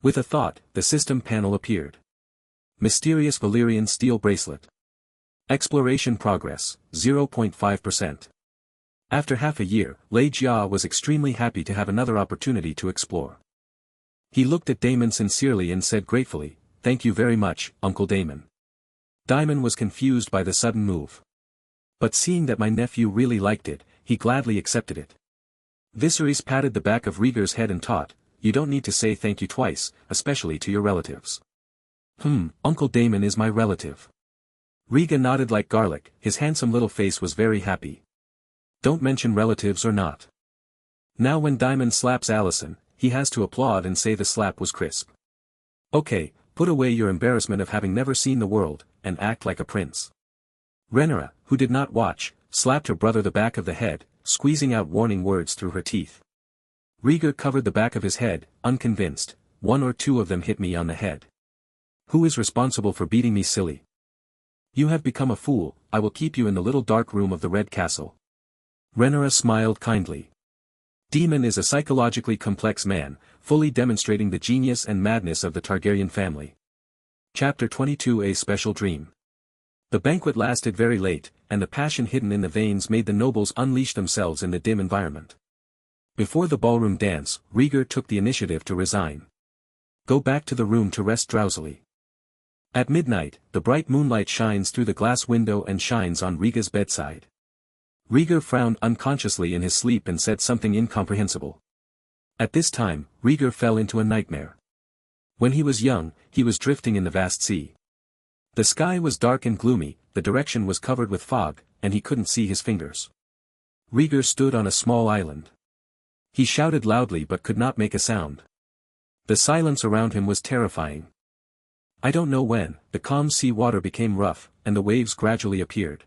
With a thought, the system panel appeared. Mysterious Valyrian steel bracelet. Exploration progress, 0.5%. After half a year, Rhaegar was extremely happy to have another opportunity to explore. He looked at Daemon sincerely and said gratefully, "Thank you very much, Uncle Daemon." Daemon was confused by the sudden move. But seeing that my nephew really liked it, he gladly accepted it. Viserys patted the back of Rhaegar's head and taught, "You don't need to say thank you twice, especially to your relatives." Uncle Daemon is my relative. Rhaegar nodded like garlic, his handsome little face was very happy. Don't mention relatives or not. Now when Daemon slaps Alicent, he has to applaud and say the slap was crisp. Okay, put away your embarrassment of having never seen the world, and act like a prince. Rhaenyra, who did not watch, slapped her brother the back of the head, squeezing out warning words through her teeth. Rhaegar covered the back of his head, unconvinced. One or two of them hit me on the head. Who is responsible for beating me, silly? You have become a fool. I will keep you in the little dark room of the Red Castle. Rhaenyra smiled kindly. Daemon is a psychologically complex man, fully demonstrating the genius and madness of the Targaryen family. Chapter 22: A Special Dream. The banquet lasted very late, and the passion hidden in the veins made the nobles unleash themselves in the dim environment. Before the ballroom dance, Rhaegar took the initiative to resign. Go back to the room to rest drowsily. At midnight, the bright moonlight shines through the glass window and shines on Rhaegar's bedside. Rhaegar frowned unconsciously in his sleep and said something incomprehensible. At this time, Rhaegar fell into a nightmare. When he was young, he was drifting in the vast sea. The sky was dark and gloomy, the direction was covered with fog, and he couldn't see his fingers. Rhaegar stood on a small island. He shouted loudly but could not make a sound. The silence around him was terrifying. I don't know when, the calm sea water became rough, and the waves gradually appeared.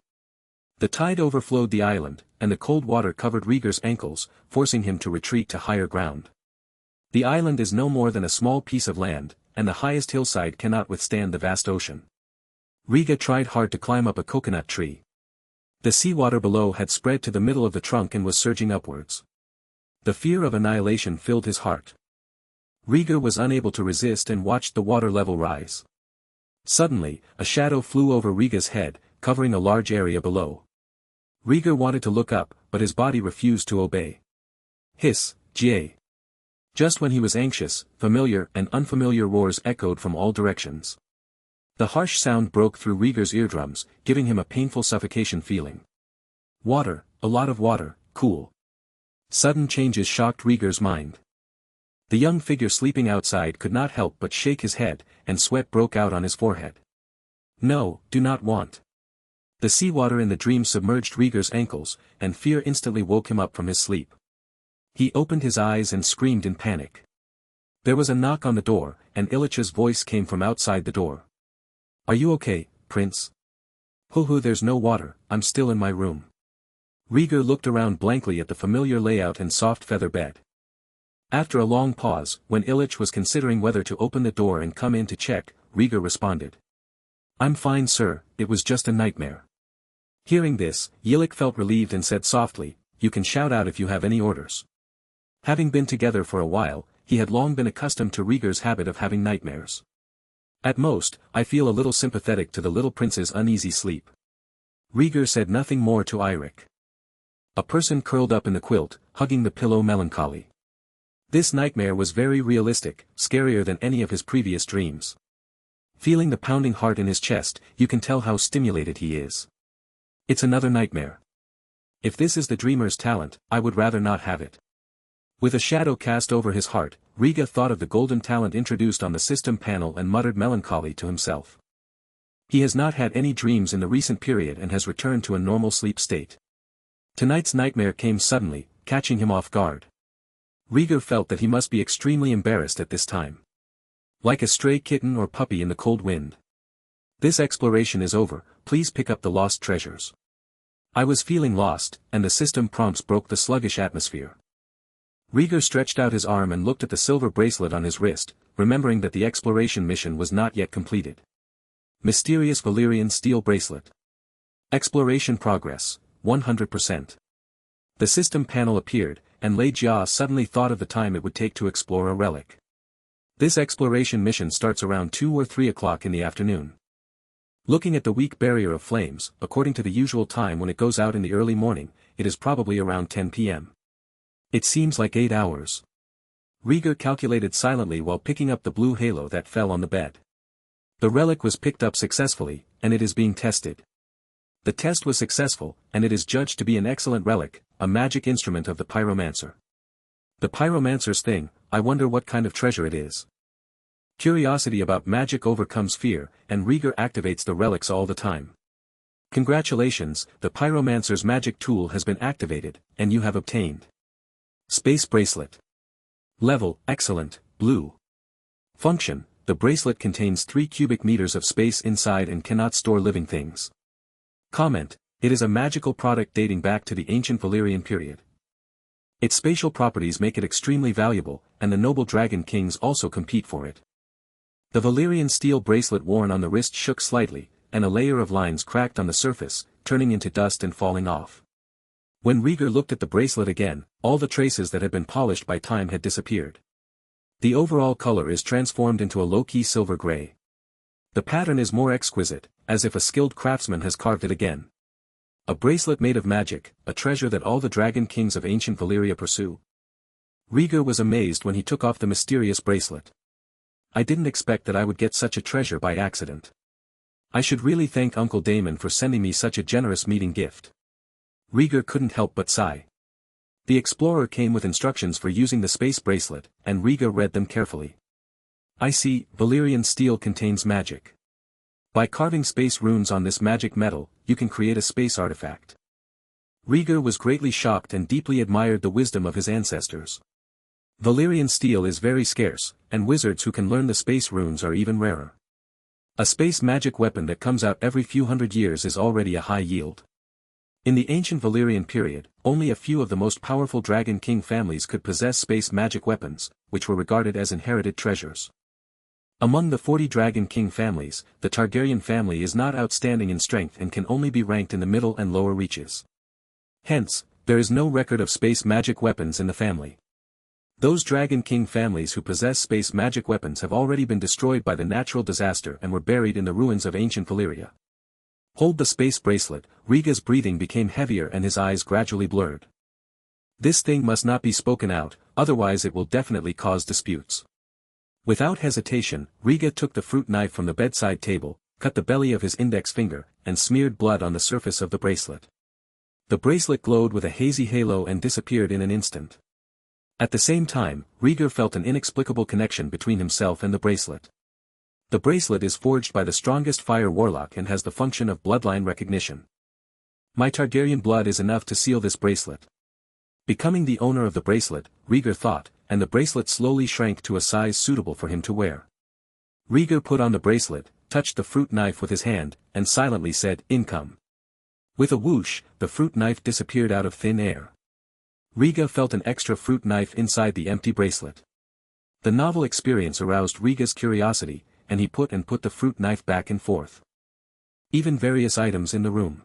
The tide overflowed the island, and the cold water covered Rhaegar's ankles, forcing him to retreat to higher ground. The island is no more than a small piece of land, and the highest hillside cannot withstand the vast ocean. Rhaegar tried hard to climb up a coconut tree. The seawater below had spread to the middle of the trunk and was surging upwards. The fear of annihilation filled his heart. Rhaegar was unable to resist and watched the water level rise. Suddenly, a shadow flew over Rhaegar's head, covering a large area below. Rhaegar wanted to look up, but his body refused to obey. Hiss, Jay. Just when he was anxious, familiar and unfamiliar roars echoed from all directions. The harsh sound broke through Rhaegar's eardrums, giving him a painful suffocation feeling. Water, a lot of water, cool. Sudden changes shocked Rhaegar's mind. The young figure sleeping outside could not help but shake his head, and sweat broke out on his forehead. No, do not want. The seawater in the dream submerged Rhaegar's ankles, and fear instantly woke him up from his sleep. He opened his eyes and screamed in panic. There was a knock on the door, and Illich's voice came from outside the door. Are you okay, Prince? Hoo-hoo, there's no water, I'm still in my room. Rhaegar looked around blankly at the familiar layout and soft feather bed. After a long pause, when Illich was considering whether to open the door and come in to check, Rhaegar responded. "I'm fine, sir, it was just a nightmare." Hearing this, Illich felt relieved and said softly, "You can shout out if you have any orders." Having been together for a while, he had long been accustomed to Rhaegar's habit of having nightmares. "At most, I feel a little sympathetic to the little prince's uneasy sleep." Rhaegar said nothing more to Eirik. A person curled up in the quilt, hugging the pillow melancholy. This nightmare was very realistic, scarier than any of his previous dreams. Feeling the pounding heart in his chest, you can tell how stimulated he is. It's another nightmare. If this is the dreamer's talent, I would rather not have it. With a shadow cast over his heart, Rhaegar thought of the golden talent introduced on the system panel and muttered melancholy to himself. He has not had any dreams in the recent period and has returned to a normal sleep state. Tonight's nightmare came suddenly, catching him off guard. Rhaegar felt that he must be extremely embarrassed at this time. Like a stray kitten or puppy in the cold wind. "This exploration is over, please pick up the lost treasures." I was feeling lost, and the system prompts broke the sluggish atmosphere. Rhaegar stretched out his arm and looked at the silver bracelet on his wrist, remembering that the exploration mission was not yet completed. Mysterious Valyrian steel bracelet. Exploration progress, 100%. The system panel appeared, and Lei Jia suddenly thought of the time it would take to explore a relic. This exploration mission starts around 2 or 3 o'clock in the afternoon. Looking at the weak barrier of flames, according to the usual time when it goes out in the early morning, it is probably around 10 p.m. It seems like 8 hours. Rhaegar calculated silently while picking up the blue halo that fell on the bed. The relic was picked up successfully, and it is being tested. The test was successful, and it is judged to be an excellent relic, a magic instrument of the pyromancer. The pyromancer's thing, I wonder what kind of treasure it is. Curiosity about magic overcomes fear, and Rhaegar activates the relics all the time. Congratulations, the pyromancer's magic tool has been activated, and you have obtained Space Bracelet. Level, Excellent, Blue. Function, the bracelet contains 3 cubic meters of space inside and cannot store living things. Comment, it is a magical product dating back to the ancient Valyrian period. Its spatial properties make it extremely valuable, and the noble dragon kings also compete for it. The Valyrian steel bracelet worn on the wrist shook slightly, and a layer of lines cracked on the surface, turning into dust and falling off. When Rhaegar looked at the bracelet again, all the traces that had been polished by time had disappeared. The overall color is transformed into a low-key silver gray. The pattern is more exquisite, as if a skilled craftsman has carved it again. A bracelet made of magic, a treasure that all the dragon kings of ancient Valyria pursue. Rhaegar was amazed when he took off the mysterious bracelet. I didn't expect that I would get such a treasure by accident. I should really thank Uncle Daemon for sending me such a generous meeting gift. Rhaegar couldn't help but sigh. The explorer came with instructions for using the space bracelet, and Rhaegar read them carefully. I see, Valyrian steel contains magic. By carving space runes on this magic metal, you can create a space artifact. Rhaegar was greatly shocked and deeply admired the wisdom of his ancestors. Valyrian steel is very scarce, and wizards who can learn the space runes are even rarer. A space magic weapon that comes out every few hundred years is already a high yield. In the ancient Valyrian period, only a few of the most powerful dragon king families could possess space magic weapons, which were regarded as inherited treasures. Among the 40 dragon king families, the Targaryen family is not outstanding in strength and can only be ranked in the middle and lower reaches. Hence, there is no record of space magic weapons in the family. Those dragon king families who possess space magic weapons have already been destroyed by the natural disaster and were buried in the ruins of ancient Valyria. Hold the space bracelet, Rhaegar's breathing became heavier and his eyes gradually blurred. This thing must not be spoken out, otherwise it will definitely cause disputes. Without hesitation, Rhaegar took the fruit knife from the bedside table, cut the belly of his index finger, and smeared blood on the surface of the bracelet. The bracelet glowed with a hazy halo and disappeared in an instant. At the same time, Rhaegar felt an inexplicable connection between himself and the bracelet. The bracelet is forged by the strongest fire warlock and has the function of bloodline recognition. My Targaryen blood is enough to seal this bracelet. Becoming the owner of the bracelet, Rhaegar thought, and the bracelet slowly shrank to a size suitable for him to wear. Rhaegar put on the bracelet, touched the fruit knife with his hand, and silently said, "Income." With a whoosh, the fruit knife disappeared out of thin air. Rhaegar felt an extra fruit knife inside the empty bracelet. The novel experience aroused Rhaegar's curiosity, and he put the fruit knife back and forth. Even various items in the room.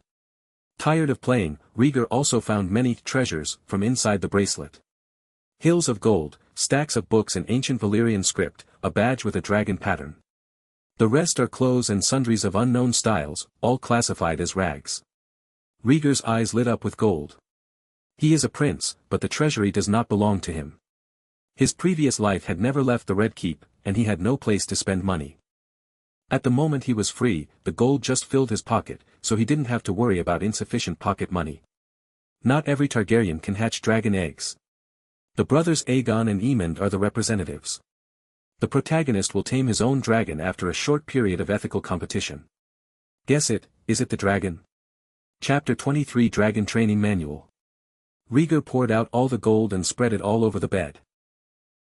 Tired of playing, Rhaegar also found many treasures from inside the bracelet. Hills of gold, stacks of books and ancient Valyrian script, a badge with a dragon pattern. The rest are clothes and sundries of unknown styles, all classified as rags. Rhaegar's eyes lit up with gold. He is a prince, but the treasury does not belong to him. His previous life had never left the Red Keep, and he had no place to spend money. At the moment he was free, the gold just filled his pocket, so he didn't have to worry about insufficient pocket money. Not every Targaryen can hatch dragon eggs. The brothers Aegon and Aemond are the representatives. The protagonist will tame his own dragon after a short period of ethical competition. Guess it, is it the dragon? Chapter 23 Dragon Training Manual. Rhaegar poured out all the gold and spread it all over the bed.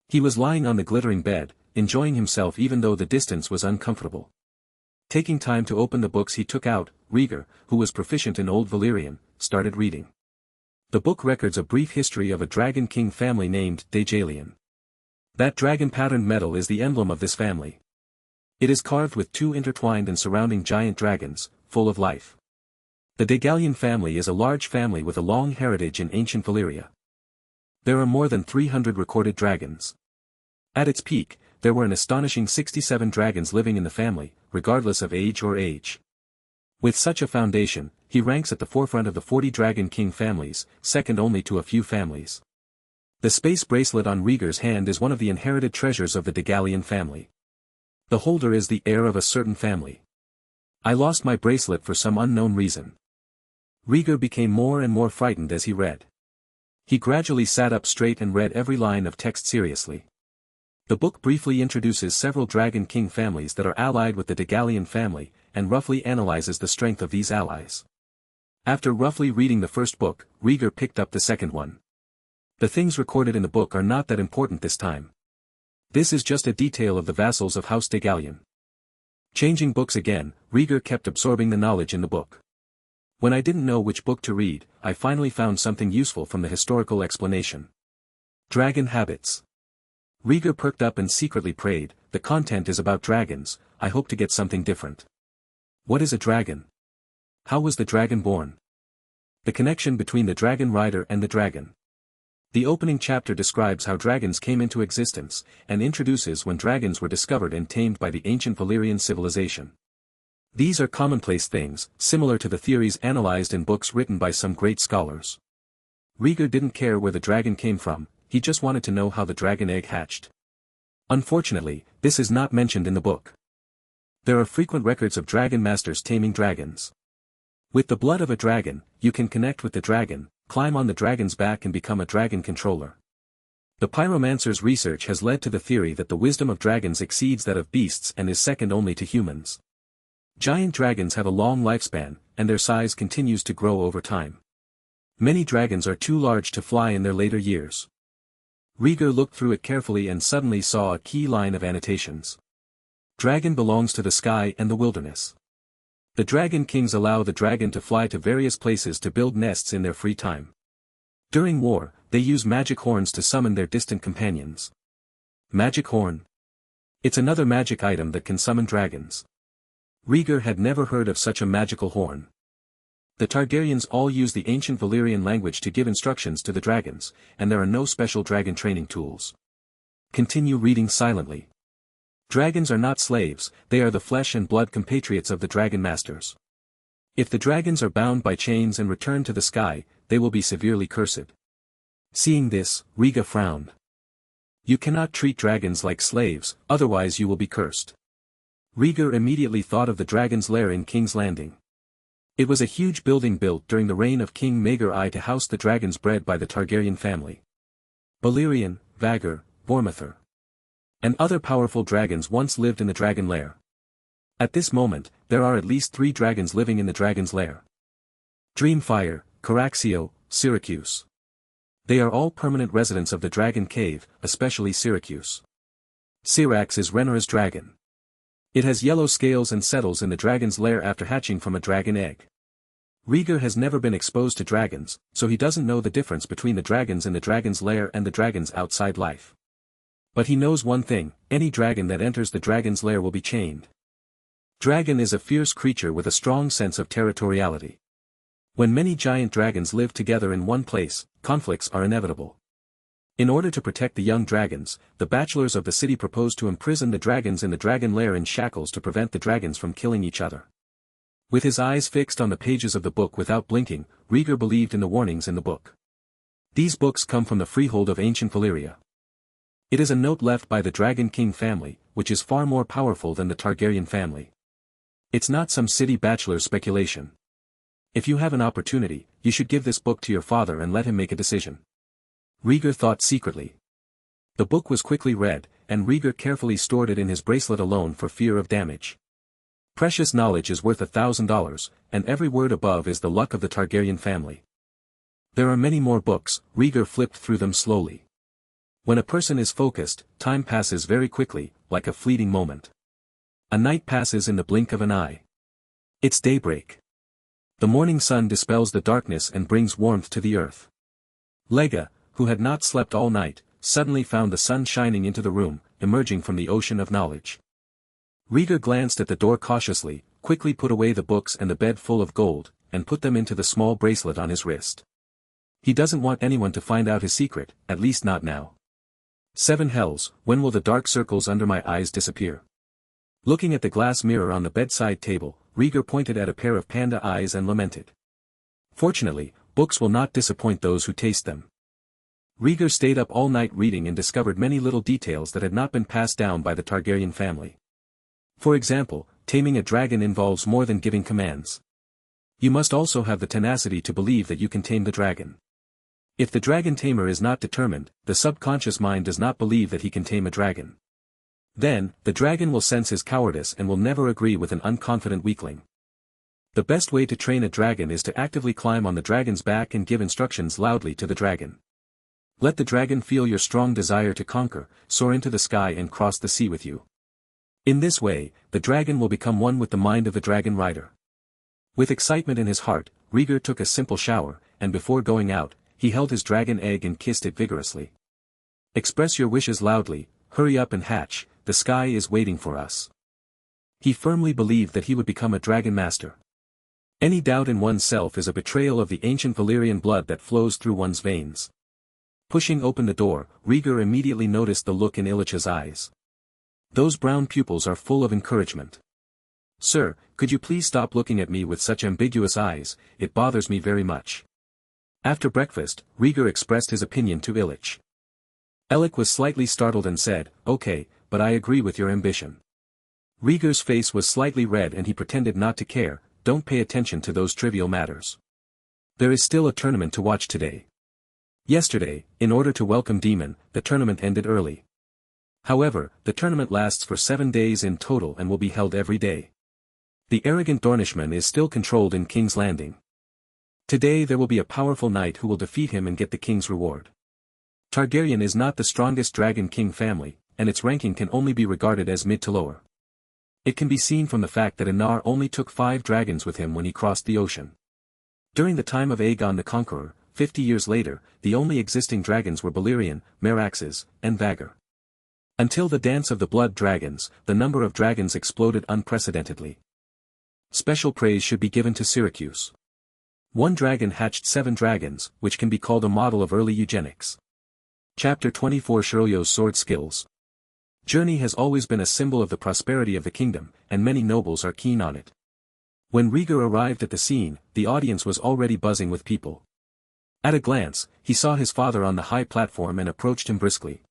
He was lying on the glittering bed, enjoying himself even though the distance was uncomfortable. Taking time to open the books he took out, Rhaegar, who was proficient in Old Valyrian, started reading. The book records a brief history of a dragon king family named Dajalian. That dragon-patterned metal is the emblem of this family. It is carved with two intertwined and surrounding giant dragons, full of life. The Dajalian family is a large family with a long heritage in ancient Valyria. There are more than 300 recorded dragons. At its peak, there were an astonishing 67 dragons living in the family, regardless of age or age. With such a foundation, he ranks at the forefront of the 40 Dragon King families, second only to a few families. The space bracelet on Rhaegar's hand is one of the inherited treasures of the Dajalian family. The holder is the heir of a certain family. I lost my bracelet for some unknown reason. Rhaegar became more and more frightened as he read. He gradually sat up straight and read every line of text seriously. The book briefly introduces several Dragon King families that are allied with the Dajalian family, and roughly analyzes the strength of these allies. After roughly reading the first book, Rhaegar picked up the second one. The things recorded in the book are not that important this time. This is just a detail of the vassals of House Dajalian. Changing books again, Rhaegar kept absorbing the knowledge in the book. When I didn't know which book to read, I finally found something useful from the historical explanation. Dragon Habits. Rhaegar perked up and secretly prayed, the content is about dragons, I hope to get something different. What is a dragon? How was the dragon born? The connection between the dragon rider and the dragon. The opening chapter describes how dragons came into existence, and introduces when dragons were discovered and tamed by the ancient Valyrian civilization. These are commonplace things, similar to the theories analyzed in books written by some great scholars. Rhaegar didn't care where the dragon came from, he just wanted to know how the dragon egg hatched. Unfortunately, this is not mentioned in the book. There are frequent records of dragon masters taming dragons. With the blood of a dragon, you can connect with the dragon, climb on the dragon's back and become a dragon controller. The pyromancer's research has led to the theory that the wisdom of dragons exceeds that of beasts and is second only to humans. Giant dragons have a long lifespan, and their size continues to grow over time. Many dragons are too large to fly in their later years. Rhaegar looked through it carefully and suddenly saw a key line of annotations. Dragon belongs to the sky and the wilderness. The dragon kings allow the dragon to fly to various places to build nests in their free time. During war, they use magic horns to summon their distant companions. Magic horn. It's another magic item that can summon dragons. Rhaegar had never heard of such a magical horn. The Targaryens all use the ancient Valyrian language to give instructions to the dragons, and there are no special dragon training tools. Continue reading silently. Dragons are not slaves, they are the flesh and blood compatriots of the dragon masters. If the dragons are bound by chains and return to the sky, they will be severely cursed. Seeing this, Rhaegar frowned. You cannot treat dragons like slaves, otherwise you will be cursed. Rhaegar immediately thought of the dragon's lair in King's Landing. It was a huge building built during the reign of King Rhaegar I to house the dragons bred by the Targaryen family. Balerion, Vhagar, Vormithor, and other powerful dragons once lived in the dragon lair. At this moment, there are at least 3 dragons living in the dragon's lair. Dreamfire, Caraxio, Syracuse. They are all permanent residents of the dragon cave, especially Syracuse. Syrax is Rhaenyra's dragon. It has yellow scales and settles in the dragon's lair after hatching from a dragon egg. Rhaegar has never been exposed to dragons, so he doesn't know the difference between the dragons in the dragon's lair and the dragons outside life. But he knows one thing: any dragon that enters the dragon's lair will be chained. Dragon is a fierce creature with a strong sense of territoriality. When many giant dragons live together in one place, conflicts are inevitable. In order to protect the young dragons, the bachelors of the city propose to imprison the dragons in the dragon lair in shackles to prevent the dragons from killing each other. With his eyes fixed on the pages of the book without blinking, Rhaegar believed in the warnings in the book. These books come from the freehold of ancient Valyria. It is a note left by the Dragon King family, which is far more powerful than the Targaryen family. It's not some city bachelor's speculation. If you have an opportunity, you should give this book to your father and let him make a decision. Rhaegar thought secretly. The book was quickly read, and Rhaegar carefully stored it in his bracelet alone for fear of damage. Precious knowledge is worth $1,000, and every word above is the luck of the Targaryen family. There are many more books. Rhaegar flipped through them slowly. When a person is focused, time passes very quickly, like a fleeting moment. A night passes in the blink of an eye. It's daybreak. The morning sun dispels the darkness and brings warmth to the earth. Lega, who had not slept all night, suddenly found the sun shining into the room, emerging from the ocean of knowledge. Rhaegar glanced at the door cautiously, quickly put away the books and the bed full of gold, and put them into the small bracelet on his wrist. He doesn't want anyone to find out his secret, at least not now. 7 hells, when will the dark circles under my eyes disappear? Looking at the glass mirror on the bedside table, Rhaegar pointed at a pair of panda eyes and lamented. Fortunately, books will not disappoint those who taste them. Rhaegar stayed up all night reading and discovered many little details that had not been passed down by the Targaryen family. For example, taming a dragon involves more than giving commands. You must also have the tenacity to believe that you can tame the dragon. If the dragon tamer is not determined, the subconscious mind does not believe that he can tame a dragon. Then, the dragon will sense his cowardice and will never agree with an unconfident weakling. The best way to train a dragon is to actively climb on the dragon's back and give instructions loudly to the dragon. Let the dragon feel your strong desire to conquer, soar into the sky and cross the sea with you. In this way, the dragon will become one with the mind of the dragon rider. With excitement in his heart, Rhaegar took a simple shower, and before going out, he held his dragon egg and kissed it vigorously. Express your wishes loudly, hurry up and hatch, the sky is waiting for us. He firmly believed that he would become a dragon master. Any doubt in oneself is a betrayal of the ancient Valyrian blood that flows through one's veins. Pushing open the door, Rhaegar immediately noticed the look in Illich's eyes. Those brown pupils are full of encouragement. Sir, could you please stop looking at me with such ambiguous eyes, it bothers me very much. After breakfast, Rhaegar expressed his opinion to Illich. Illich was slightly startled and said, "Okay, but I agree with your ambition." Rhaegar's face was slightly red and he pretended not to care. Don't pay attention to those trivial matters. There is still a tournament to watch today. Yesterday, in order to welcome Daemon, the tournament ended early. However, the tournament lasts for 7 days in total and will be held every day. The arrogant Dornishman is still controlled in King's Landing. Today there will be a powerful knight who will defeat him and get the king's reward. Targaryen is not the strongest Dragon King family, and its ranking can only be regarded as mid to lower. It can be seen from the fact that Anar only took 5 dragons with him when he crossed the ocean. During the time of Aegon the Conqueror, 50 years later, the only existing dragons were Balerion, Meraxes, and Vhagar. Until the Dance of the Blood Dragons, the number of dragons exploded unprecedentedly. Special praise should be given to Syracuse. 1 dragon hatched 7 dragons, which can be called a model of early eugenics. Chapter 24 Shirlyo's Sword Skills. Journey has always been a symbol of the prosperity of the kingdom, and many nobles are keen on it. When Rhaegar arrived at the scene, the audience was already buzzing with people. At a glance, he saw his father on the high platform and approached him briskly.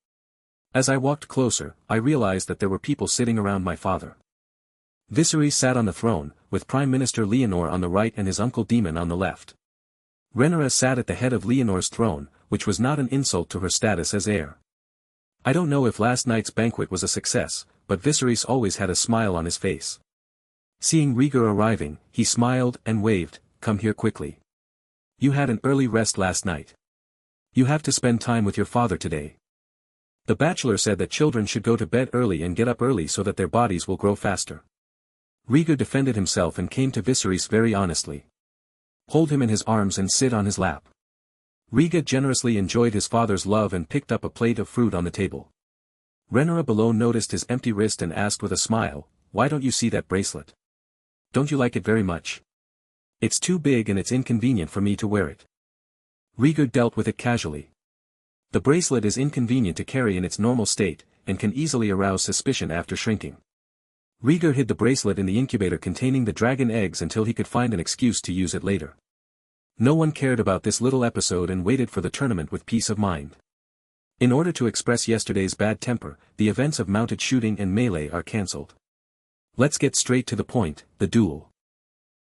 As I walked closer, I realized that there were people sitting around my father. Viserys sat on the throne, with Prime Minister Leonor on the right and his uncle Daemon on the left. Rhaenyra sat at the head of Leonor's throne, which was not an insult to her status as heir. I don't know if last night's banquet was a success, but Viserys always had a smile on his face. Seeing Rhaegar arriving, he smiled and waved, "Come here quickly. You had an early rest last night. You have to spend time with your father today." The bachelor said that children should go to bed early and get up early so that their bodies will grow faster. Rhaegar defended himself and came to Viserys very honestly. hold him in his arms and sit on his lap. Rhaegar generously enjoyed his father's love and picked up a plate of fruit on the table. Rhaegar below noticed his empty wrist and asked with a smile, "Why don't you see that bracelet? Don't you like it very much? It's too big and it's inconvenient for me to wear it." Rhaegar dealt with it casually. The bracelet is inconvenient to carry in its normal state, and can easily arouse suspicion after shrinking. Rhaegar hid the bracelet in the incubator containing the dragon eggs until he could find an excuse to use it later. No one cared about this little episode and waited for the tournament with peace of mind. In order to express yesterday's bad temper, the events of mounted shooting and melee are cancelled. Let's get straight to the point, the duel.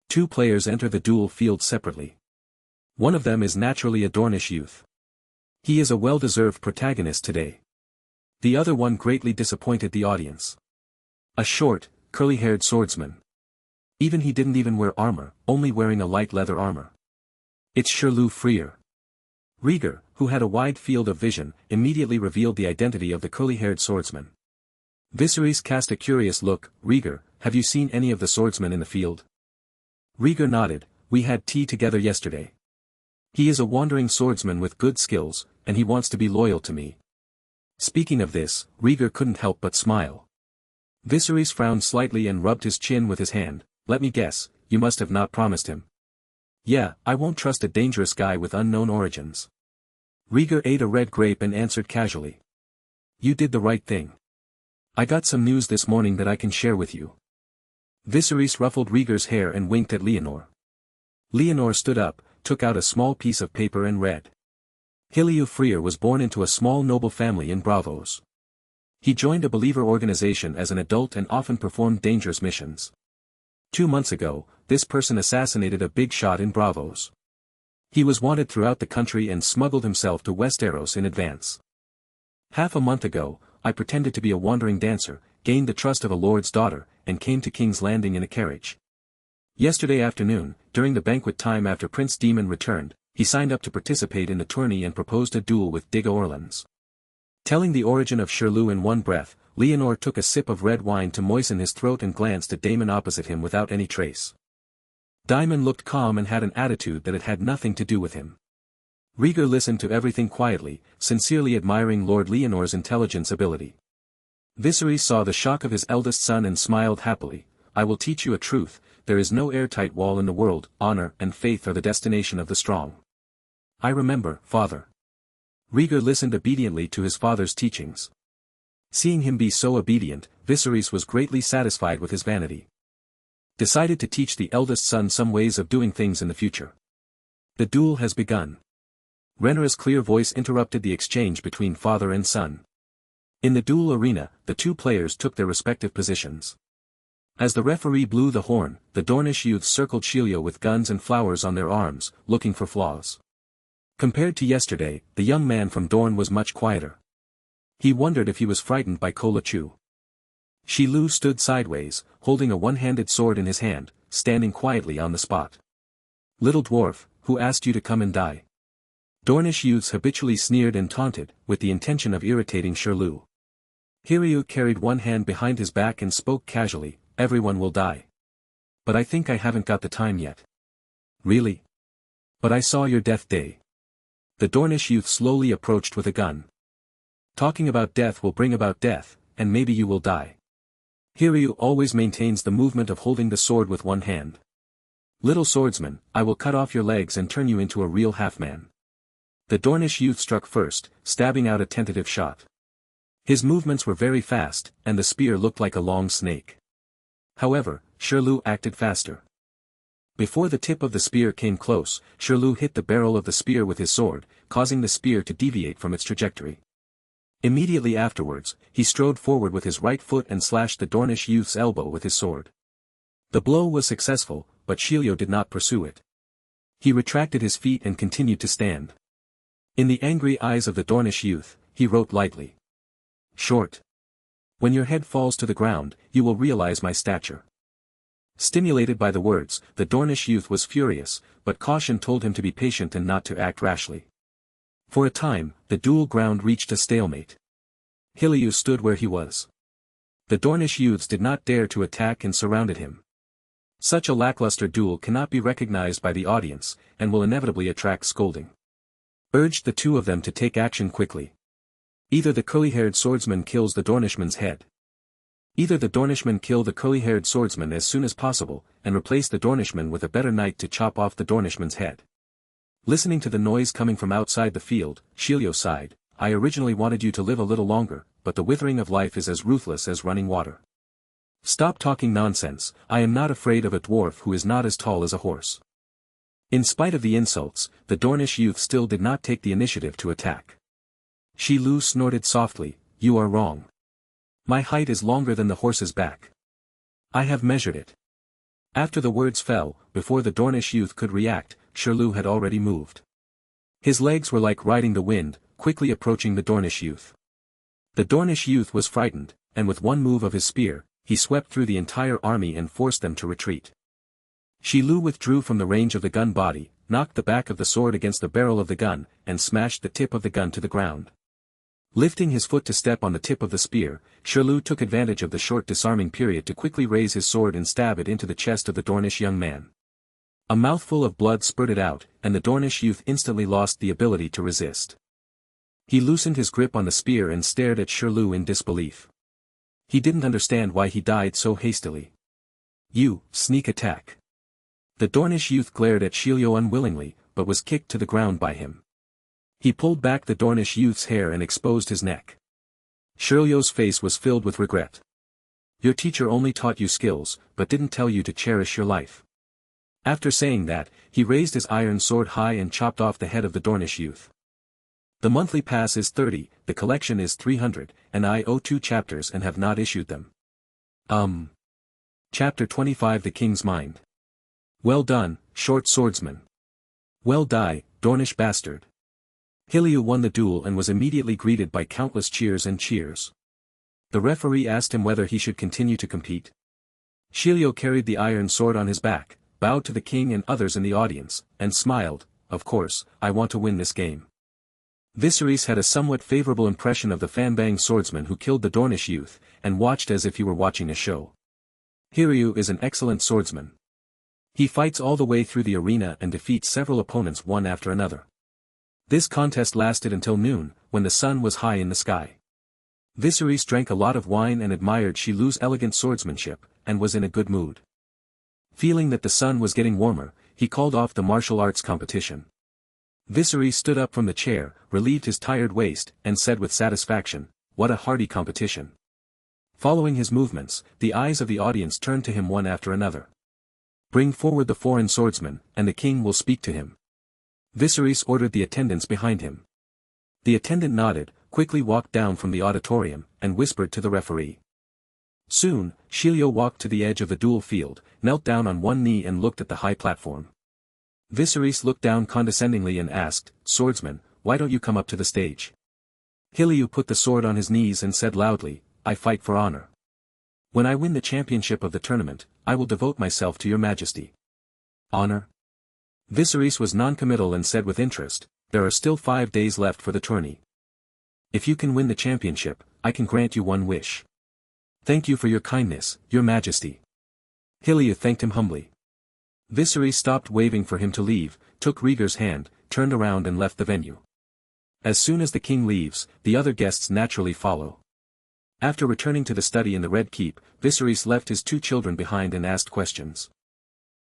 Two players enter the duel field separately. One of them is naturally a Dornish youth. He is a well-deserved protagonist today. The other one greatly disappointed the audience. A short, curly-haired swordsman. Even he didn't even wear armor, only wearing a light leather armor. It's Shirley Freer. Rhaegar, who had a wide field of vision, immediately revealed the identity of the curly-haired swordsman. Viserys cast a curious look. "Rhaegar, have you seen any of the swordsmen in the field?" Rhaegar nodded. "We had tea together yesterday. He is a wandering swordsman with good skills, and he wants to be loyal to me." Speaking of this, Rhaegar couldn't help but smile. Viserys frowned slightly and rubbed his chin with his hand. "Let me guess, you must have not promised him." "Yeah, I won't trust a dangerous guy with unknown origins." Rhaegar ate a red grape and answered casually. "You did the right thing. I got some news this morning that I can share with you." Viserys ruffled Rhaegar's hair and winked at Leonor. Leonor stood up, took out a small piece of paper and read. Shirley Freer was born into a small noble family in Braavos. He joined a believer organization as an adult and often performed dangerous missions. 2 months ago, this person assassinated a big shot in Braavos. He was wanted throughout the country and smuggled himself to Westeros in advance. Half a month ago, I pretended to be a wandering dancer, gained the trust of a lord's daughter, and came to King's Landing in a carriage. Yesterday afternoon, during the banquet time after Prince Daemon returned, he signed up to participate in the tourney and proposed a duel with Digga Orleans. Telling the origin of Shirley in one breath, Leonor took a sip of red wine to moisten his throat and glanced at Daemon opposite him without any trace. Daemon looked calm and had an attitude that it had nothing to do with him. Rhaegar listened to everything quietly, sincerely admiring Lord Leonor's intelligence ability. Viserys saw the shock of his eldest son and smiled happily. "I will teach you a truth, there is no airtight wall in the world, honor and faith are the destination of the strong." "I remember, father." Rhaegar listened obediently to his father's teachings. Seeing him be so obedient, Viserys was greatly satisfied with his vanity. Decided to teach the eldest son some ways of doing things in the future. The duel has begun. Rhaegar's clear voice interrupted the exchange between father and son. In the duel arena, the two players took their respective positions. As the referee blew the horn, the Dornish youths circled Shirley with guns and flowers on their arms, looking for flaws. Compared to yesterday, the young man from Dorne was much quieter. He wondered if he was frightened by Kolachu. Shirley stood sideways, holding a one-handed sword in his hand, standing quietly on the spot. "Little dwarf, who asked you to come and die?" Dornish youths habitually sneered and taunted, with the intention of irritating Shirley. Shirley carried one hand behind his back and spoke casually, "Everyone will die. But I think I haven't got the time yet." "Really? But I saw your death day." The Dornish youth slowly approached with a gun. "Talking about death will bring about death, and maybe you will die." Shirley always maintains the movement of holding the sword with one hand. "Little swordsman, I will cut off your legs and turn you into a real half-man." The Dornish youth struck first, stabbing out a tentative shot. His movements were very fast, and the spear looked like a long snake. However, Shirley acted faster. Before the tip of the spear came close, Shirley hit the barrel of the spear with his sword, causing the spear to deviate from its trajectory. Immediately afterwards, he strode forward with his right foot and slashed the Dornish youth's elbow with his sword. The blow was successful, but Shirley did not pursue it. He retracted his feet and continued to stand. In the angry eyes of the Dornish youth, he wrote lightly. "Short. When your head falls to the ground, you will realize my stature." Stimulated by the words, the Dornish youth was furious, but caution told him to be patient and not to act rashly. For a time, the duel ground reached a stalemate. Shirley stood where he was. The Dornish youths did not dare to attack and surrounded him. Such a lackluster duel cannot be recognized by the audience, and will inevitably attract scolding. Urged the two of them to take action quickly. Either the curly-haired swordsman kills the Dornishman's head. Either the Dornishman kill the curly-haired swordsman as soon as possible, and replace the Dornishman with a better knight to chop off the Dornishman's head. Listening to the noise coming from outside the field, Shilio sighed, I originally wanted you to live a little longer, but the withering of life is as ruthless as running water. Stop talking nonsense, I am not afraid of a dwarf who is not as tall as a horse. In spite of the insults, the Dornish youth still did not take the initiative to attack. Shilu snorted softly, you are wrong. My height is longer than the horse's back. I have measured it. After the words fell, before the Dornish youth could react, Shirlu had already moved. His legs were like riding the wind, quickly approaching the Dornish youth. The Dornish youth was frightened, and with one move of his spear, he swept through the entire army and forced them to retreat. Shilu withdrew from the range of the gun body, knocked the back of the sword against the barrel of the gun, and smashed the tip of the gun to the ground. Lifting his foot to step on the tip of the spear, Shirlu took advantage of the short disarming period to quickly raise his sword and stab it into the chest of the Dornish young man. A mouthful of blood spurted out, and the Dornish youth instantly lost the ability to resist. He loosened his grip on the spear and stared at Shirlu in disbelief. He didn't understand why he died so hastily. You, sneak attack. The Dornish youth glared at Shilio unwillingly, but was kicked to the ground by him. He pulled back the Dornish youth's hair and exposed his neck. Shirlio's face was filled with regret. Your teacher only taught you skills, but didn't tell you to cherish your life. After saying that, he raised his iron sword high and chopped off the head of the Dornish youth. The monthly pass is 30, the collection is 300, and I owe 2 chapters and have not issued them. Chapter 25 The King's Mind. Well done, short swordsman. Well die, Dornish bastard. Hiliu won the duel and was immediately greeted by countless cheers and cheers. The referee asked him whether he should continue to compete. Shilio carried the iron sword on his back, bowed to the king and others in the audience, and smiled, of course, I want to win this game. Viserys had a somewhat favorable impression of the Fanbang swordsman who killed the Dornish youth, and watched as if he were watching a show. Hiliu is an excellent swordsman. He fights all the way through the arena and defeats several opponents one after another. This contest lasted until noon, when the sun was high in the sky. Viserys drank a lot of wine and admired Shilu's elegant swordsmanship, and was in a good mood. Feeling that the sun was getting warmer, he called off the martial arts competition. Viserys stood up from the chair, relieved his tired waist, and said with satisfaction, what a hearty competition. Following his movements, the eyes of the audience turned to him one after another. Bring forward the foreign swordsman, and the king will speak to him. Viserys ordered the attendants behind him. The attendant nodded, quickly walked down from the auditorium, and whispered to the referee. Soon, Shilio walked to the edge of the duel field, knelt down on one knee and looked at the high platform. Viserys looked down condescendingly and asked, Swordsman, why don't you come up to the stage? Hiliu put the sword on his knees and said loudly, I fight for honor. When I win the championship of the tournament, I will devote myself to your majesty. Honor? Viserys was non-committal and said with interest, there are still 5 days left for the tourney. If you can win the championship, I can grant you one wish. Thank you for your kindness, your majesty. Hiliu thanked him humbly. Viserys stopped waving for him to leave, took Rhaegar's hand, turned around and left the venue. As soon as the king leaves, the other guests naturally follow. After returning to the study in the Red Keep, Viserys left his 2 children behind and asked questions.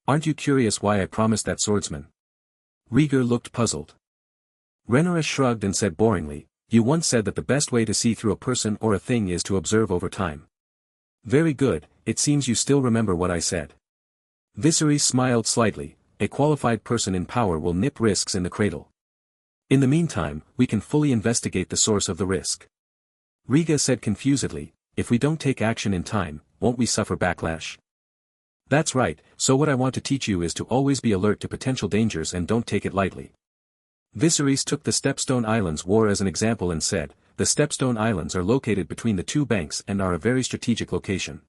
Aren't you curious why I promised that swordsman? Rhaegar looked puzzled. Rhaenyra shrugged and said boringly, you once said that the best way to see through a person or a thing is to observe over time. Very good, it seems you still remember what I said. Viserys smiled slightly, a qualified person in power will nip risks in the cradle. In the meantime, we can fully investigate the source of the risk. Rhaegar said confusedly, if we don't take action in time, won't we suffer backlash? That's right, so what I want to teach you is to always be alert to potential dangers and don't take it lightly. Viserys took the Stepstone Islands war as an example and said, the Stepstone Islands are located between the 2 banks and are a very strategic location.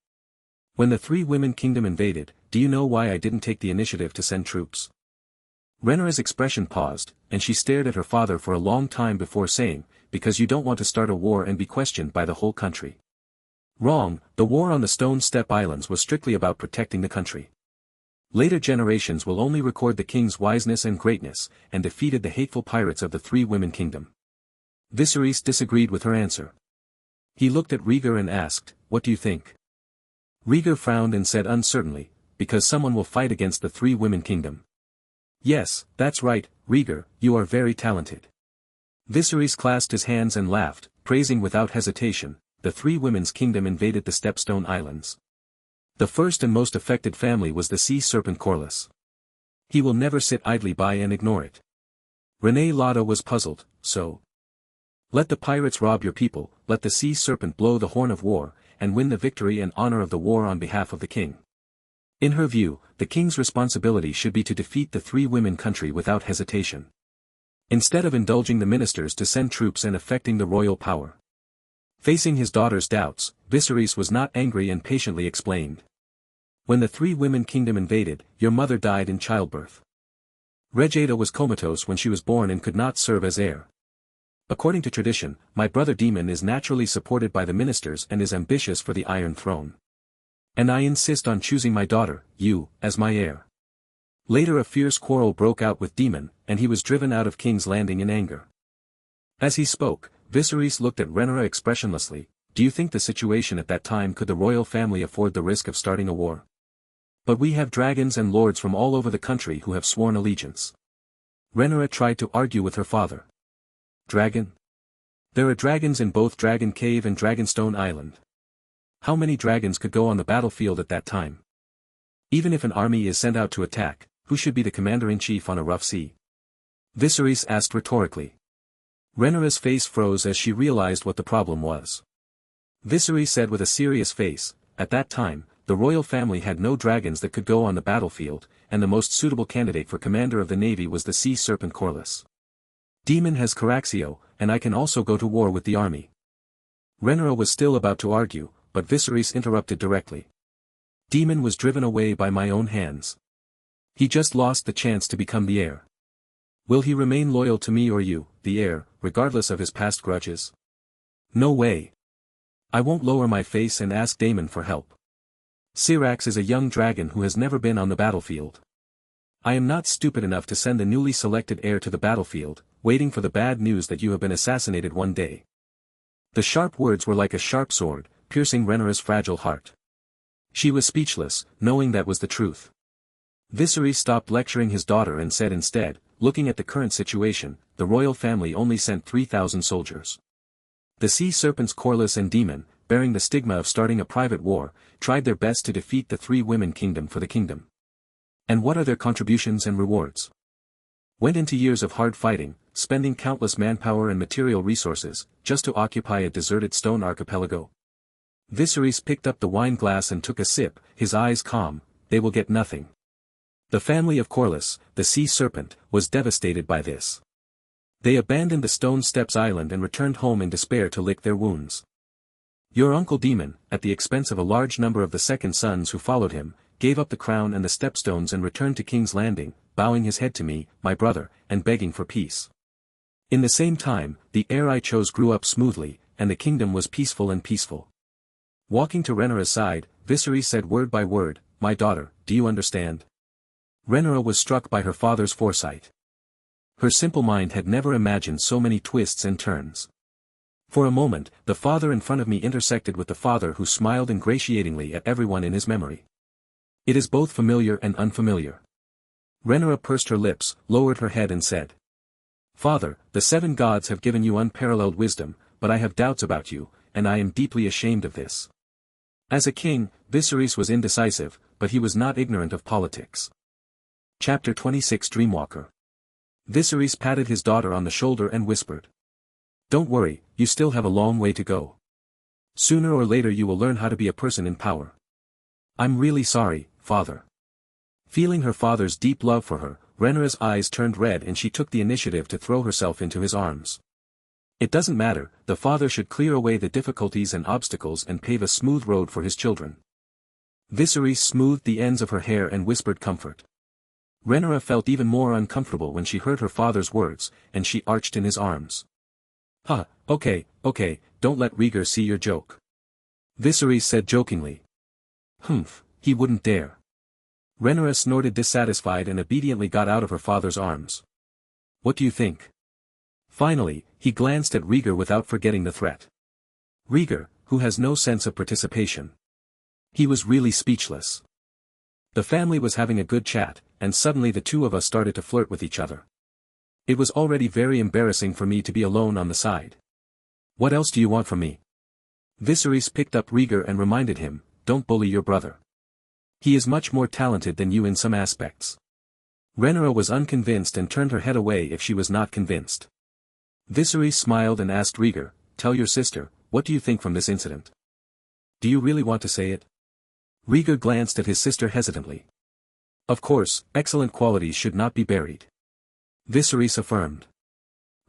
When the 3 Women Kingdom invaded, do you know why I didn't take the initiative to send troops? Rhaenyra's expression paused, and she stared at her father for a long time before saying, because you don't want to start a war and be questioned by the whole country. Wrong, the war on the Stone Step Islands was strictly about protecting the country. Later generations will only record the king's wiseness and greatness, and defeated the hateful pirates of the Three Women Kingdom. Viserys disagreed with her answer. He looked at Rhaegar and asked, "What do you think?" Rhaegar frowned and said uncertainly, "Because someone will fight against the Three Women Kingdom." "Yes, that's right, Rhaegar, you are very talented." Viserys clasped his hands and laughed, praising without hesitation. The Three Women's Kingdom invaded the Stepstone Islands. The first and most affected family was the sea serpent Corlys. He will never sit idly by and ignore it. Renée Lotta was puzzled, so. Let the pirates rob your people, let the sea serpent blow the horn of war, and win the victory and honor of the war on behalf of the king. In her view, the king's responsibility should be to defeat the Three Women country without hesitation. Instead of indulging the ministers to send troops and affecting the royal power. Facing his daughter's doubts, Viserys was not angry and patiently explained. When the Three Women Kingdom invaded, your mother died in childbirth. Rhaegar was comatose when she was born and could not serve as heir. According to tradition, my brother Daemon is naturally supported by the ministers and is ambitious for the Iron Throne. And I insist on choosing my daughter, you, as my heir. Later a fierce quarrel broke out with Daemon, and he was driven out of King's Landing in anger. As he spoke, Viserys looked at Rhaenyra expressionlessly. Do you think the situation at that time could the royal family afford the risk of starting a war? But we have dragons and lords from all over the country who have sworn allegiance. Rhaenyra tried to argue with her father. Dragon? There are dragons in both Dragon Cave and Dragonstone Island. How many dragons could go on the battlefield at that time? Even if an army is sent out to attack, who should be the commander-in-chief on a rough sea? Viserys asked rhetorically. Rhaenyra's face froze as she realized what the problem was. Viserys said with a serious face, at that time, the royal family had no dragons that could go on the battlefield, and the most suitable candidate for commander of the navy was the sea serpent Corlys. Daemon has Caraxio, and I can also go to war with the army. Rhaenyra was still about to argue, but Viserys interrupted directly. Daemon was driven away by my own hands. He just lost the chance to become the heir. Will he remain loyal to me or you, the heir, regardless of his past grudges? No way. I won't lower my face and ask Daemon for help. Syrax is a young dragon who has never been on the battlefield. I am not stupid enough to send the newly selected heir to the battlefield, waiting for the bad news that you have been assassinated one day. The sharp words were like a sharp sword, piercing Rhaenyra's fragile heart. She was speechless, knowing that was the truth. Viserys stopped lecturing his daughter and said instead, looking at the current situation, the royal family only sent 3,000 soldiers. The sea serpents Corlys and Daemon, bearing the stigma of starting a private war, tried their best to defeat the Three Women Kingdom for the kingdom. And what are their contributions and rewards? Went into years of hard fighting, spending countless manpower and material resources, just to occupy a deserted stone archipelago. Viserys picked up the wine glass and took a sip, his eyes calm. They will get nothing. The family of Corlys, the sea serpent, was devastated by this. They abandoned the Stone Steps Island and returned home in despair to lick their wounds. Your uncle Daemon, at the expense of a large number of the second sons who followed him, gave up the crown and the stepstones and returned to King's Landing, bowing his head to me, my brother, and begging for peace. In the same time, the heir I chose grew up smoothly, and the kingdom was peaceful and peaceful. Walking to Rhaenyra's side, Viserys said word by word, my daughter, do you understand? Rhaenyra was struck by her father's foresight. Her simple mind had never imagined so many twists and turns. For a moment, the father in front of me intersected with the father who smiled ingratiatingly at everyone in his memory. It is both familiar and unfamiliar. Rhaenyra pursed her lips, lowered her head and said, Father, the seven gods have given you unparalleled wisdom, but I have doubts about you, and I am deeply ashamed of this. As a king, Viserys was indecisive, but he was not ignorant of politics. Chapter 26 Dreamwalker. Viserys patted his daughter on the shoulder and whispered. Don't worry, you still have a long way to go. Sooner or later you will learn how to be a person in power. I'm really sorry, father. Feeling her father's deep love for her, Rhaenyra's eyes turned red and she took the initiative to throw herself into his arms. It doesn't matter, the father should clear away the difficulties and obstacles and pave a smooth road for his children. Viserys smoothed the ends of her hair and whispered comfort. Rhaenyra felt even more uncomfortable when she heard her father's words, and she arched in his arms. Okay, don't let Rhaegar see your joke. Viserys said jokingly. He wouldn't dare. Rhaenyra snorted dissatisfied and obediently got out of her father's arms. What do you think? Finally, he glanced at Rhaegar without forgetting the threat. Rhaegar, who has no sense of participation. He was really speechless. The family was having a good chat, and suddenly the two of us started to flirt with each other. It was already very embarrassing for me to be alone on the side. What else do you want from me? Viserys picked up Rhaegar and reminded him, don't bully your brother. He is much more talented than you in some aspects. Rhaenyra was unconvinced and turned her head away if she was not convinced. Viserys smiled and asked Rhaegar, tell your sister, what do you think from this incident? Do you really want to say it? Rhaegar glanced at his sister hesitantly. Of course, excellent qualities should not be buried. Viserys affirmed.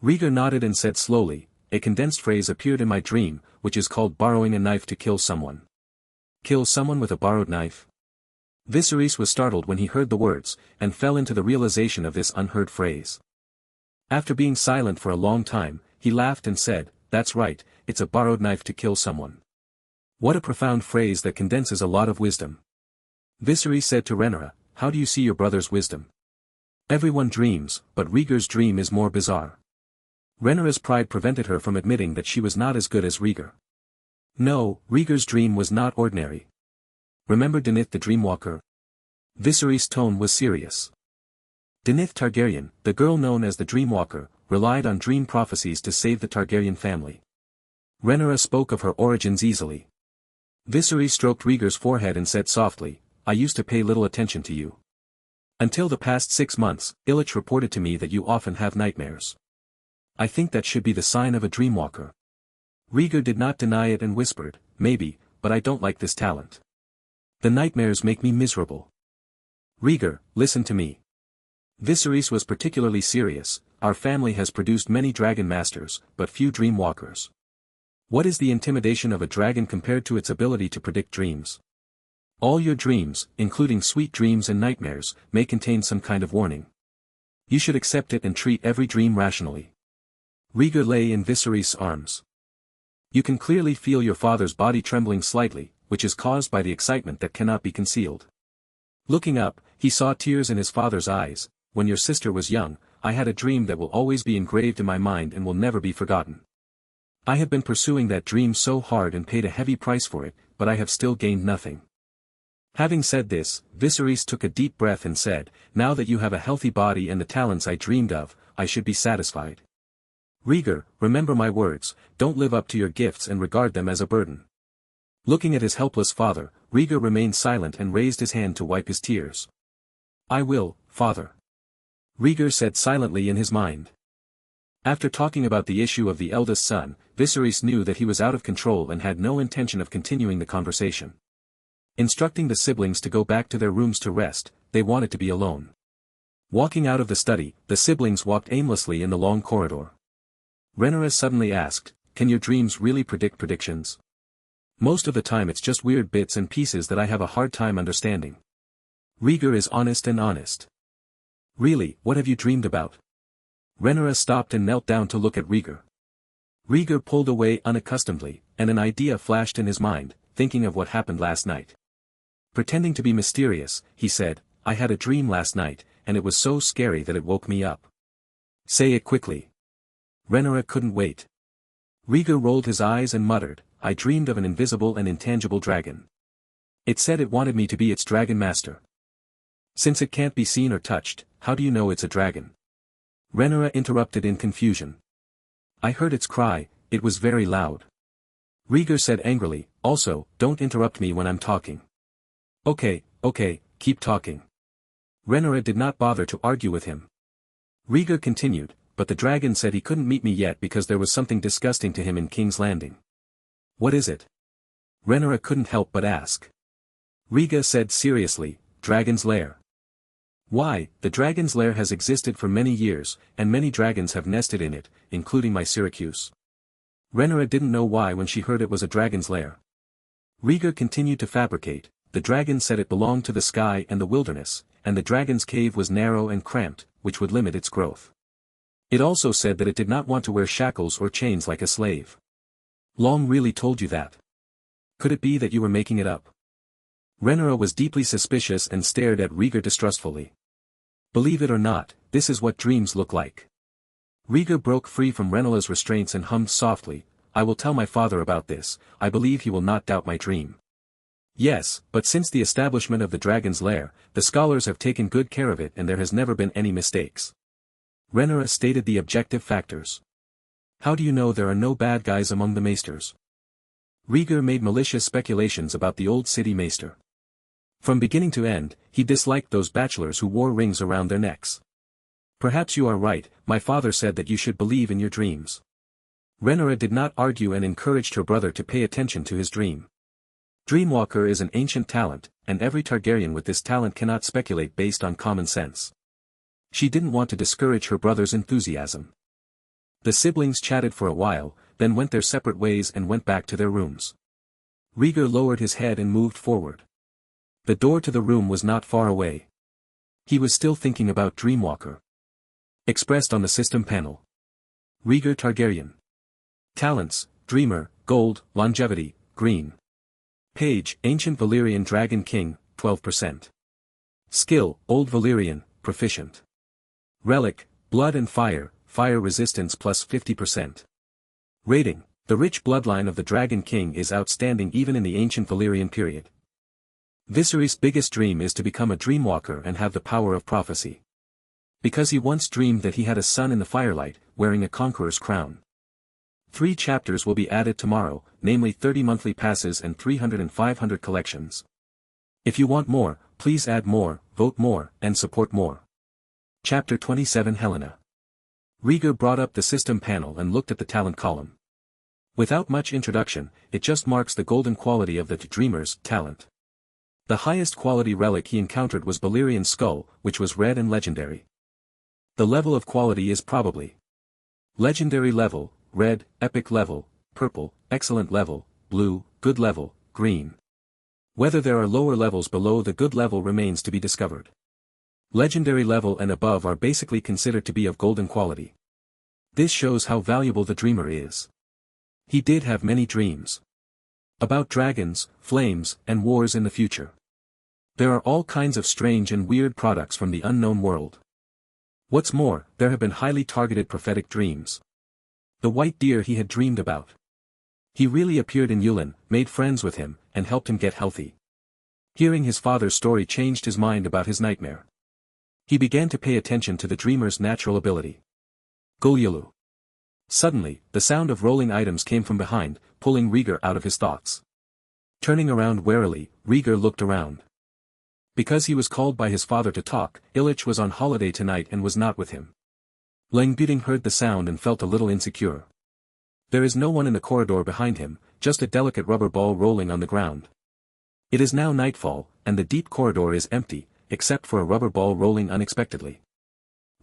Rhaegar nodded and said slowly, a condensed phrase appeared in my dream, which is called borrowing a knife to kill someone. Kill someone with a borrowed knife? Viserys was startled when he heard the words, and fell into the realization of this unheard phrase. After being silent for a long time, he laughed and said, that's right, it's a borrowed knife to kill someone. What a profound phrase that condenses a lot of wisdom. Viserys said to Rhaenyra, how do you see your brother's wisdom? Everyone dreams, but Rhaegar's dream is more bizarre. Rhaenyra's pride prevented her from admitting that she was not as good as Rhaegar. No, Rhaegar's dream was not ordinary. Remember Denith the Dreamwalker? Viserys' tone was serious. Denith Targaryen, the girl known as the Dreamwalker, relied on dream prophecies to save the Targaryen family. Rhaenyra spoke of her origins easily. Viserys stroked Rhaegar's forehead and said softly, I used to pay little attention to you. Until the past 6 months, Illich reported to me that you often have nightmares. I think that should be the sign of a dreamwalker. Rhaegar did not deny it and whispered, maybe, but I don't like this talent. The nightmares make me miserable. Rhaegar, listen to me. Viserys was particularly serious, our family has produced many dragon masters, but few dream walkers. What is the intimidation of a dragon compared to its ability to predict dreams? All your dreams, including sweet dreams and nightmares, may contain some kind of warning. You should accept it and treat every dream rationally. Rhaegar lay in Viserys' arms. You can clearly feel your father's body trembling slightly, which is caused by the excitement that cannot be concealed. Looking up, he saw tears in his father's eyes. When your sister was young, I had a dream that will always be engraved in my mind and will never be forgotten. I have been pursuing that dream so hard and paid a heavy price for it, but I have still gained nothing. Having said this, Viserys took a deep breath and said, now that you have a healthy body and the talents I dreamed of, I should be satisfied. Rhaegar, remember my words, don't live up to your gifts and regard them as a burden. Looking at his helpless father, Rhaegar remained silent and raised his hand to wipe his tears. I will, father. Rhaegar said silently in his mind. After talking about the issue of the eldest son, Viserys knew that he was out of control and had no intention of continuing the conversation. Instructing the siblings to go back to their rooms to rest, they wanted to be alone. Walking out of the study, the siblings walked aimlessly in the long corridor. Rhaenyra suddenly asked, can your dreams really predict predictions? Most of the time it's just weird bits and pieces that I have a hard time understanding. Rhaegar is honest and honest. Really, what have you dreamed about? Rhaenyra stopped and knelt down to look at Rhaegar. Rhaegar pulled away unaccustomedly, and an idea flashed in his mind, thinking of what happened last night. Pretending to be mysterious, he said, I had a dream last night, and it was so scary that it woke me up. Say it quickly. Rhaenyra couldn't wait. Rhaegar rolled his eyes and muttered, I dreamed of an invisible and intangible dragon. It said it wanted me to be its dragon master. Since it can't be seen or touched, how do you know it's a dragon? Rhaenyra interrupted in confusion. I heard its cry, it was very loud. Rhaegar said angrily, also, don't interrupt me when I'm talking. Okay, keep talking. Rhaenyra did not bother to argue with him. Rhaegar continued, but the dragon said he couldn't meet me yet because there was something disgusting to him in King's Landing. What is it? Rhaenyra couldn't help but ask. Rhaegar said seriously, Dragon's Lair. Why, the Dragon's Lair has existed for many years, and many dragons have nested in it, including my Syracuse. Rhaenyra didn't know why when she heard it was a dragon's lair. Rhaegar continued to fabricate, the dragon said it belonged to the sky and the wilderness, and the dragon's cave was narrow and cramped, which would limit its growth. It also said that it did not want to wear shackles or chains like a slave. Long really told you that? Could it be that you were making it up? Rhaegar was deeply suspicious and stared at Rhaegar distrustfully. Believe it or not, this is what dreams look like. Rhaegar broke free from Rhaegar's restraints and hummed softly, I will tell my father about this, I believe he will not doubt my dream. Yes, but since the establishment of the dragon's lair, the scholars have taken good care of it and there has never been any mistakes. Rhaegar stated the objective factors. How do you know there are no bad guys among the maesters? Rhaegar made malicious speculations about the old city maester. From beginning to end, he disliked those bachelors who wore rings around their necks. Perhaps you are right, my father said that you should believe in your dreams. Rhaegar did not argue and encouraged her brother to pay attention to his dream. Dreamwalker is an ancient talent, and every Targaryen with this talent cannot speculate based on common sense. She didn't want to discourage her brother's enthusiasm. The siblings chatted for a while, then went their separate ways and went back to their rooms. Rhaegar lowered his head and moved forward. The door to the room was not far away. He was still thinking about Dreamwalker. Expressed on the system panel. Rhaegar Targaryen. Talents, Dreamer, Gold, Longevity, Green. Page, Ancient Valyrian Dragon King, 12%. Skill, Old Valyrian, Proficient. Relic, Blood and Fire, Fire Resistance plus 50%. Rating, the rich bloodline of the Dragon King is outstanding even in the ancient Valyrian period. Viserys' biggest dream is to become a dreamwalker and have the power of prophecy. Because he once dreamed that he had a son in the firelight, wearing a conqueror's crown. 3 chapters will be added tomorrow, namely 30 monthly passes and 300 and 500 collections. If you want more, please add more, vote more, and support more. Chapter 27 Helena. Rhaegar brought up the system panel and looked at the talent column. Without much introduction, it just marks the golden quality of the dreamer's talent. The highest quality relic he encountered was Balerian Skull, which was red and legendary. The level of quality is probably legendary level, red, epic level, purple, excellent level, blue, good level, green. Whether there are lower levels below the good level remains to be discovered. Legendary level and above are basically considered to be of golden quality. This shows how valuable the dreamer is. He did have many dreams. About dragons, flames, and wars in the future. There are all kinds of strange and weird products from the unknown world. What's more, there have been highly targeted prophetic dreams. The white deer he had dreamed about. He really appeared in Yulin, made friends with him, and helped him get healthy. Hearing his father's story changed his mind about his nightmare. He began to pay attention to the dreamer's natural ability. Golyulu. Suddenly, the sound of rolling items came from behind, pulling Rhaegar out of his thoughts. Turning around warily, Rhaegar looked around. Because he was called by his father to talk, Illich was on holiday tonight and was not with him. Langbyting heard the sound and felt a little insecure. There is no one in the corridor behind him, just a delicate rubber ball rolling on the ground. It is now nightfall, and the deep corridor is empty, except for a rubber ball rolling unexpectedly.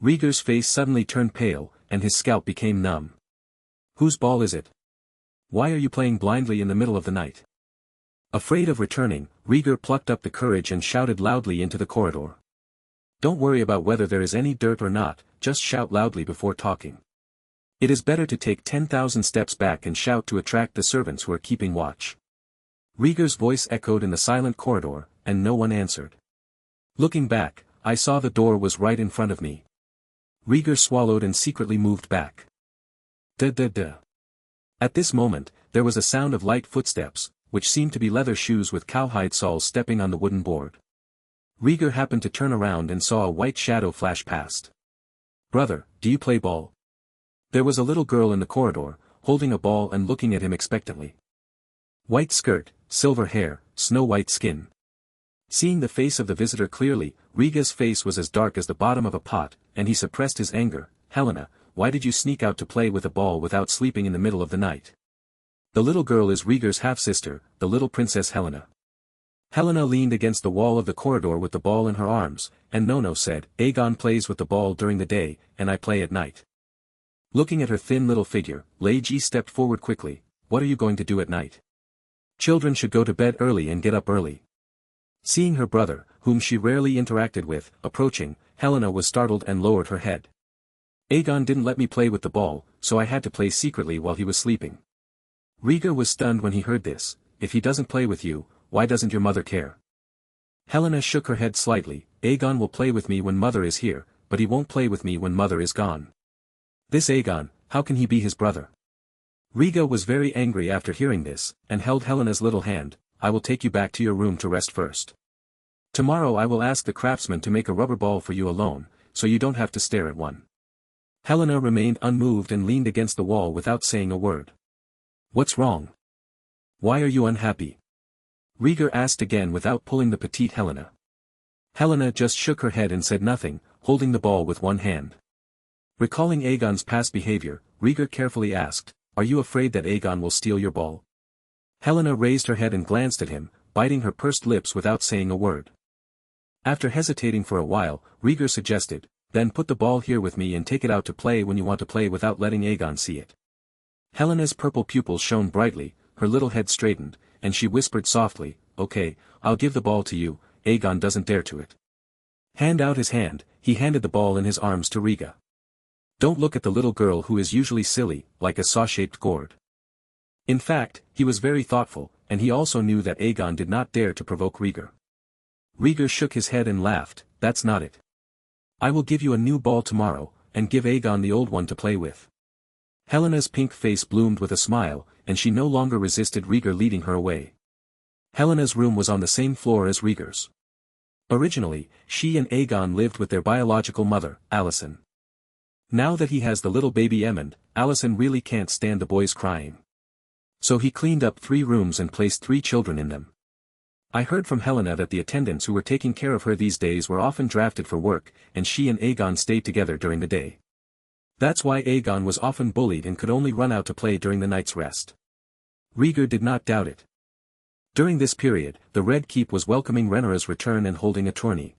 Rhaegar's face suddenly turned pale, and his scalp became numb. Whose ball is it? Why are you playing blindly in the middle of the night? Afraid of returning, Rhaegar plucked up the courage and shouted loudly into the corridor. Don't worry about whether there is any dirt or not, just shout loudly before talking. It is better to take 10,000 steps back and shout to attract the servants who are keeping watch. Rhaegar's voice echoed in the silent corridor, and no one answered. Looking back, I saw the door was right in front of me. Rhaegar swallowed and secretly moved back. Da-da-da. At this moment, there was a sound of light footsteps, which seemed to be leather shoes with cowhide soles stepping on the wooden board. Rhaegar happened to turn around and saw a white shadow flash past. Brother, do you play ball? There was a little girl in the corridor, holding a ball and looking at him expectantly. White skirt, silver hair, snow-white skin. Seeing the face of the visitor clearly, Rhaegar's face was as dark as the bottom of a pot, and he suppressed his anger. Helena, why did you sneak out to play with a ball without sleeping in the middle of the night? The little girl is Rhaegar's half-sister, the little princess Helena. Helena leaned against the wall of the corridor with the ball in her arms, and Nono said, Aegon plays with the ball during the day, and I play at night. Looking at her thin little figure, Leiji stepped forward quickly. What are you going to do at night? Children should go to bed early and get up early. Seeing her brother, whom she rarely interacted with, approaching, Helena was startled and lowered her head. Aegon didn't let me play with the ball, so I had to play secretly while he was sleeping. Rhaegar was stunned when he heard this. If he doesn't play with you, why doesn't your mother care? Helena shook her head slightly. Aegon will play with me when mother is here, but he won't play with me when mother is gone. This Aegon, how can he be his brother? Rhaegar was very angry after hearing this, and held Helena's little hand. I will take you back to your room to rest first. Tomorrow I will ask the craftsman to make a rubber ball for you alone, so you don't have to stare at one. Helena remained unmoved and leaned against the wall without saying a word. What's wrong? Why are you unhappy? Rhaegar asked again without pulling the petite Helena. Helena just shook her head and said nothing, holding the ball with one hand. Recalling Aegon's past behavior, Rhaegar carefully asked, Are you afraid that Aegon will steal your ball? Helena raised her head and glanced at him, biting her pursed lips without saying a word. After hesitating for a while, Rhaegar suggested, Then put the ball here with me and take it out to play when you want to play without letting Aegon see it. Helena's purple pupils shone brightly, her little head straightened, and she whispered softly, Okay, I'll give the ball to you, Aegon doesn't dare to it. Hand out his hand, he handed the ball in his arms to Rhaegar. Don't look at the little girl who is usually silly, like a saw-shaped gourd. In fact, he was very thoughtful, and he also knew that Aegon did not dare to provoke Rhaegar. Rhaegar shook his head and laughed, That's not it. I will give you a new ball tomorrow, and give Aegon the old one to play with. Helena's pink face bloomed with a smile, and she no longer resisted Rhaegar leading her away. Helena's room was on the same floor as Rhaegar's. Originally, she and Aegon lived with their biological mother, Alicent. Now that he has the little baby Aemond, Alicent really can't stand the boys crying. So he cleaned up 3 rooms and placed 3 children in them. I heard from Helena that the attendants who were taking care of her these days were often drafted for work, and she and Aegon stayed together during the day. That's why Aegon was often bullied and could only run out to play during the night's rest. Rhaegar did not doubt it. During this period, the Red Keep was welcoming Rhaenyra's return and holding a tourney.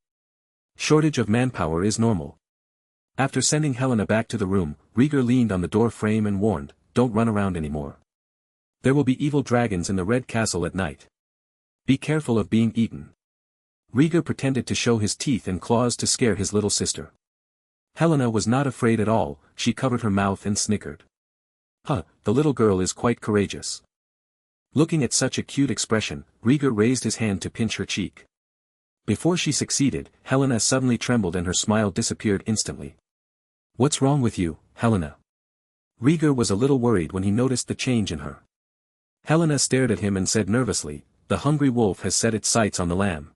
Shortage of manpower is normal. After sending Helena back to the room, Rhaegar leaned on the door frame and warned, Don't run around anymore. There will be evil dragons in the Red Castle at night. Be careful of being eaten. Rhaegar pretended to show his teeth and claws to scare his little sister. Helena was not afraid at all, she covered her mouth and snickered. The little girl is quite courageous. Looking at such a cute expression, Rhaegar raised his hand to pinch her cheek. Before she succeeded, Helena suddenly trembled and her smile disappeared instantly. What's wrong with you, Helena? Rhaegar was a little worried when he noticed the change in her. Helena stared at him and said nervously, The hungry wolf has set its sights on the lamb.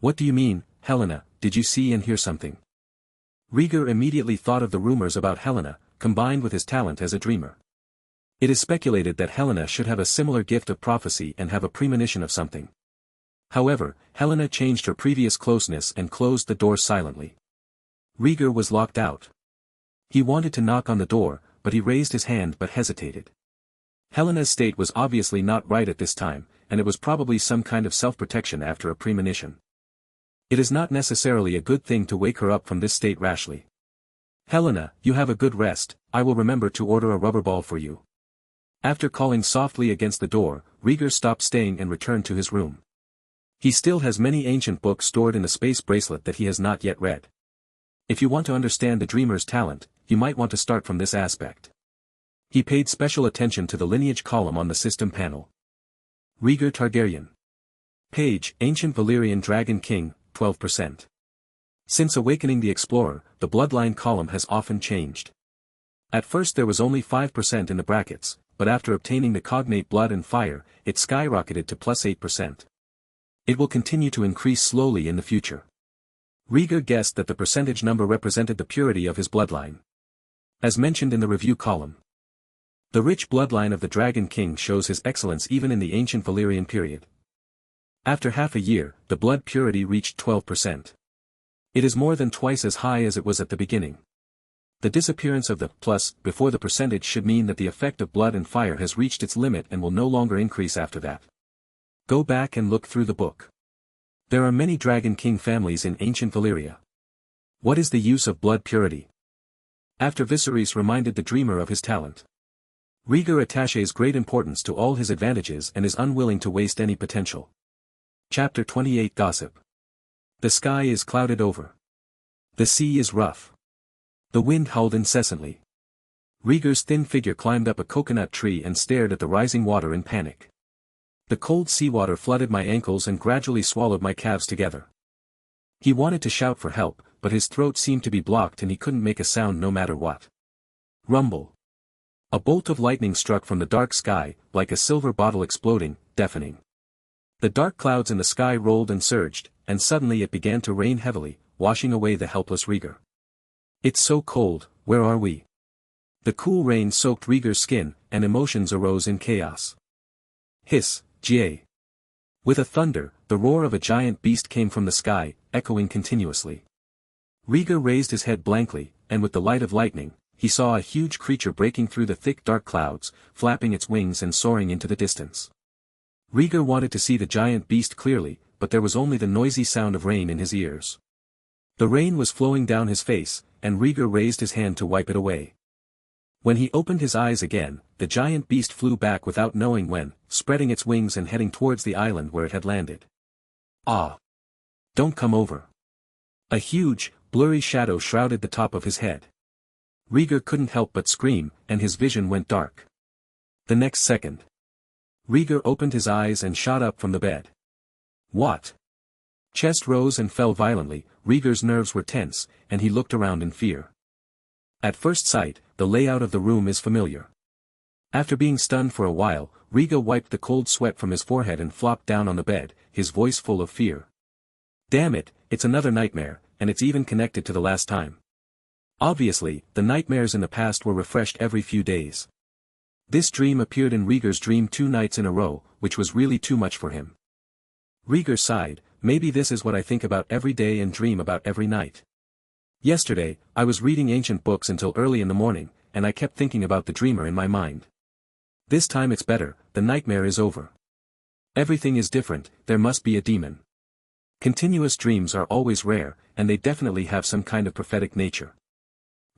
What do you mean, Helena, did you see and hear something? Rhaegar immediately thought of the rumors about Helena, combined with his talent as a dreamer. It is speculated that Helena should have a similar gift of prophecy and have a premonition of something. However, Helena changed her previous closeness and closed the door silently. Rhaegar was locked out. He wanted to knock on the door, but he raised his hand but hesitated. Helena's state was obviously not right at this time, and it was probably some kind of self-protection after a premonition. It is not necessarily a good thing to wake her up from this state rashly. Helena, you have a good rest, I will remember to order a rubber ball for you. After calling softly against the door, Rhaegar stopped staying and returned to his room. He still has many ancient books stored in a space bracelet that he has not yet read. If you want to understand the dreamer's talent, you might want to start from this aspect. He paid special attention to the lineage column on the system panel. Rhaegar Targaryen. Page, Ancient Valyrian Dragon King, 12%. Since awakening the explorer, the bloodline column has often changed. At first there was only 5% in the brackets, but after obtaining the cognate blood and fire, it skyrocketed to plus 8%. It will continue to increase slowly in the future. Rhaegar guessed that the percentage number represented the purity of his bloodline. As mentioned in the review column, the rich bloodline of the Dragon King shows his excellence even in the ancient Valyrian period. After half a year, the blood purity reached 12%. It is more than twice as high as it was at the beginning. The disappearance of the plus before the percentage should mean that the effect of blood and fire has reached its limit and will no longer increase after that. Go back and look through the book. There are many Dragon King families in ancient Valyria. What is the use of blood purity? After Viserys reminded the dreamer of his talent. Rhaegar attaches great importance to all his advantages and is unwilling to waste any potential. Chapter 28 Gossip. The sky is clouded over. The sea is rough. The wind howled incessantly. Rhaegar's thin figure climbed up a coconut tree and stared at the rising water in panic. The cold seawater flooded my ankles and gradually swallowed my calves together. He wanted to shout for help, but his throat seemed to be blocked and he couldn't make a sound no matter what. Rumble. A bolt of lightning struck from the dark sky, like a silver bottle exploding, deafening. The dark clouds in the sky rolled and surged, and suddenly it began to rain heavily, washing away the helpless Rhaegar. It's so cold, where are we? The cool rain soaked Rhaegar's skin, and emotions arose in chaos. Hiss, Ga. With a thunder, the roar of a giant beast came from the sky, echoing continuously. Rhaegar raised his head blankly, and with the light of lightning, he saw a huge creature breaking through the thick dark clouds, flapping its wings and soaring into the distance. Rhaegar wanted to see the giant beast clearly, but there was only the noisy sound of rain in his ears. The rain was flowing down his face, and Rhaegar raised his hand to wipe it away. When he opened his eyes again, the giant beast flew back without knowing when, spreading its wings and heading towards the island where it had landed. Ah! Don't come over. A huge, blurry shadow shrouded the top of his head. Rhaegar couldn't help but scream, and his vision went dark. The next second, Rhaegar opened his eyes and shot up from the bed. What? Chest rose and fell violently, Rhaegar's nerves were tense, and he looked around in fear. At first sight, the layout of the room is familiar. After being stunned for a while, Rhaegar wiped the cold sweat from his forehead and flopped down on the bed, his voice full of fear. Damn it, it's another nightmare, and it's even connected to the last time. Obviously, the nightmares in the past were refreshed every few days. This dream appeared in Rhaegar's dream 2 nights in a row, which was really too much for him. Rhaegar sighed, maybe this is what I think about every day and dream about every night. Yesterday, I was reading ancient books until early in the morning, and I kept thinking about the dreamer in my mind. This time it's better, the nightmare is over. Everything is different, there must be a demon. Continuous dreams are always rare, and they definitely have some kind of prophetic nature.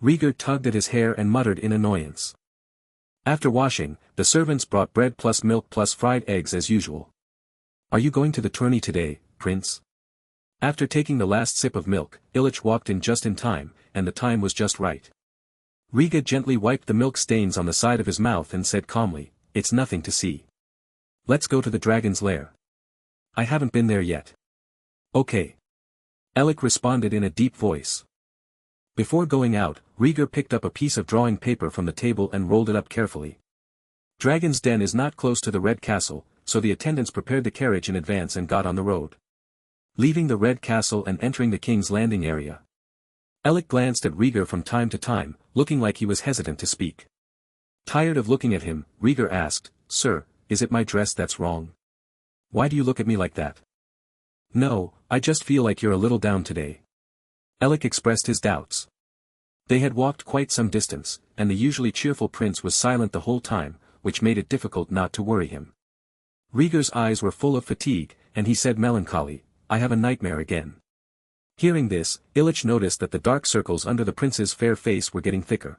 Rhaegar tugged at his hair and muttered in annoyance. After washing, the servants brought bread plus milk plus fried eggs as usual. Are you going to the tourney today, Prince? After taking the last sip of milk, Illich walked in just in time, and the time was just right. Rhaegar gently wiped the milk stains on the side of his mouth and said calmly, it's nothing to see. Let's go to the dragon's lair. I haven't been there yet. Okay. Illich responded in a deep voice. Before going out, Rhaegar picked up a piece of drawing paper from the table and rolled it up carefully. Dragon's Den is not close to the Red Castle, so the attendants prepared the carriage in advance and got on the road. Leaving the Red Castle and entering the King's Landing area. Illich glanced at Rhaegar from time to time, looking like he was hesitant to speak. Tired of looking at him, Rhaegar asked, Sir, is it my dress that's wrong? Why do you look at me like that? No, I just feel like you're a little down today. Illich expressed his doubts. They had walked quite some distance, and the usually cheerful prince was silent the whole time, which made it difficult not to worry him. Rhaegar's eyes were full of fatigue, and he said melancholy, I have a nightmare again. Hearing this, Illich noticed that the dark circles under the prince's fair face were getting thicker.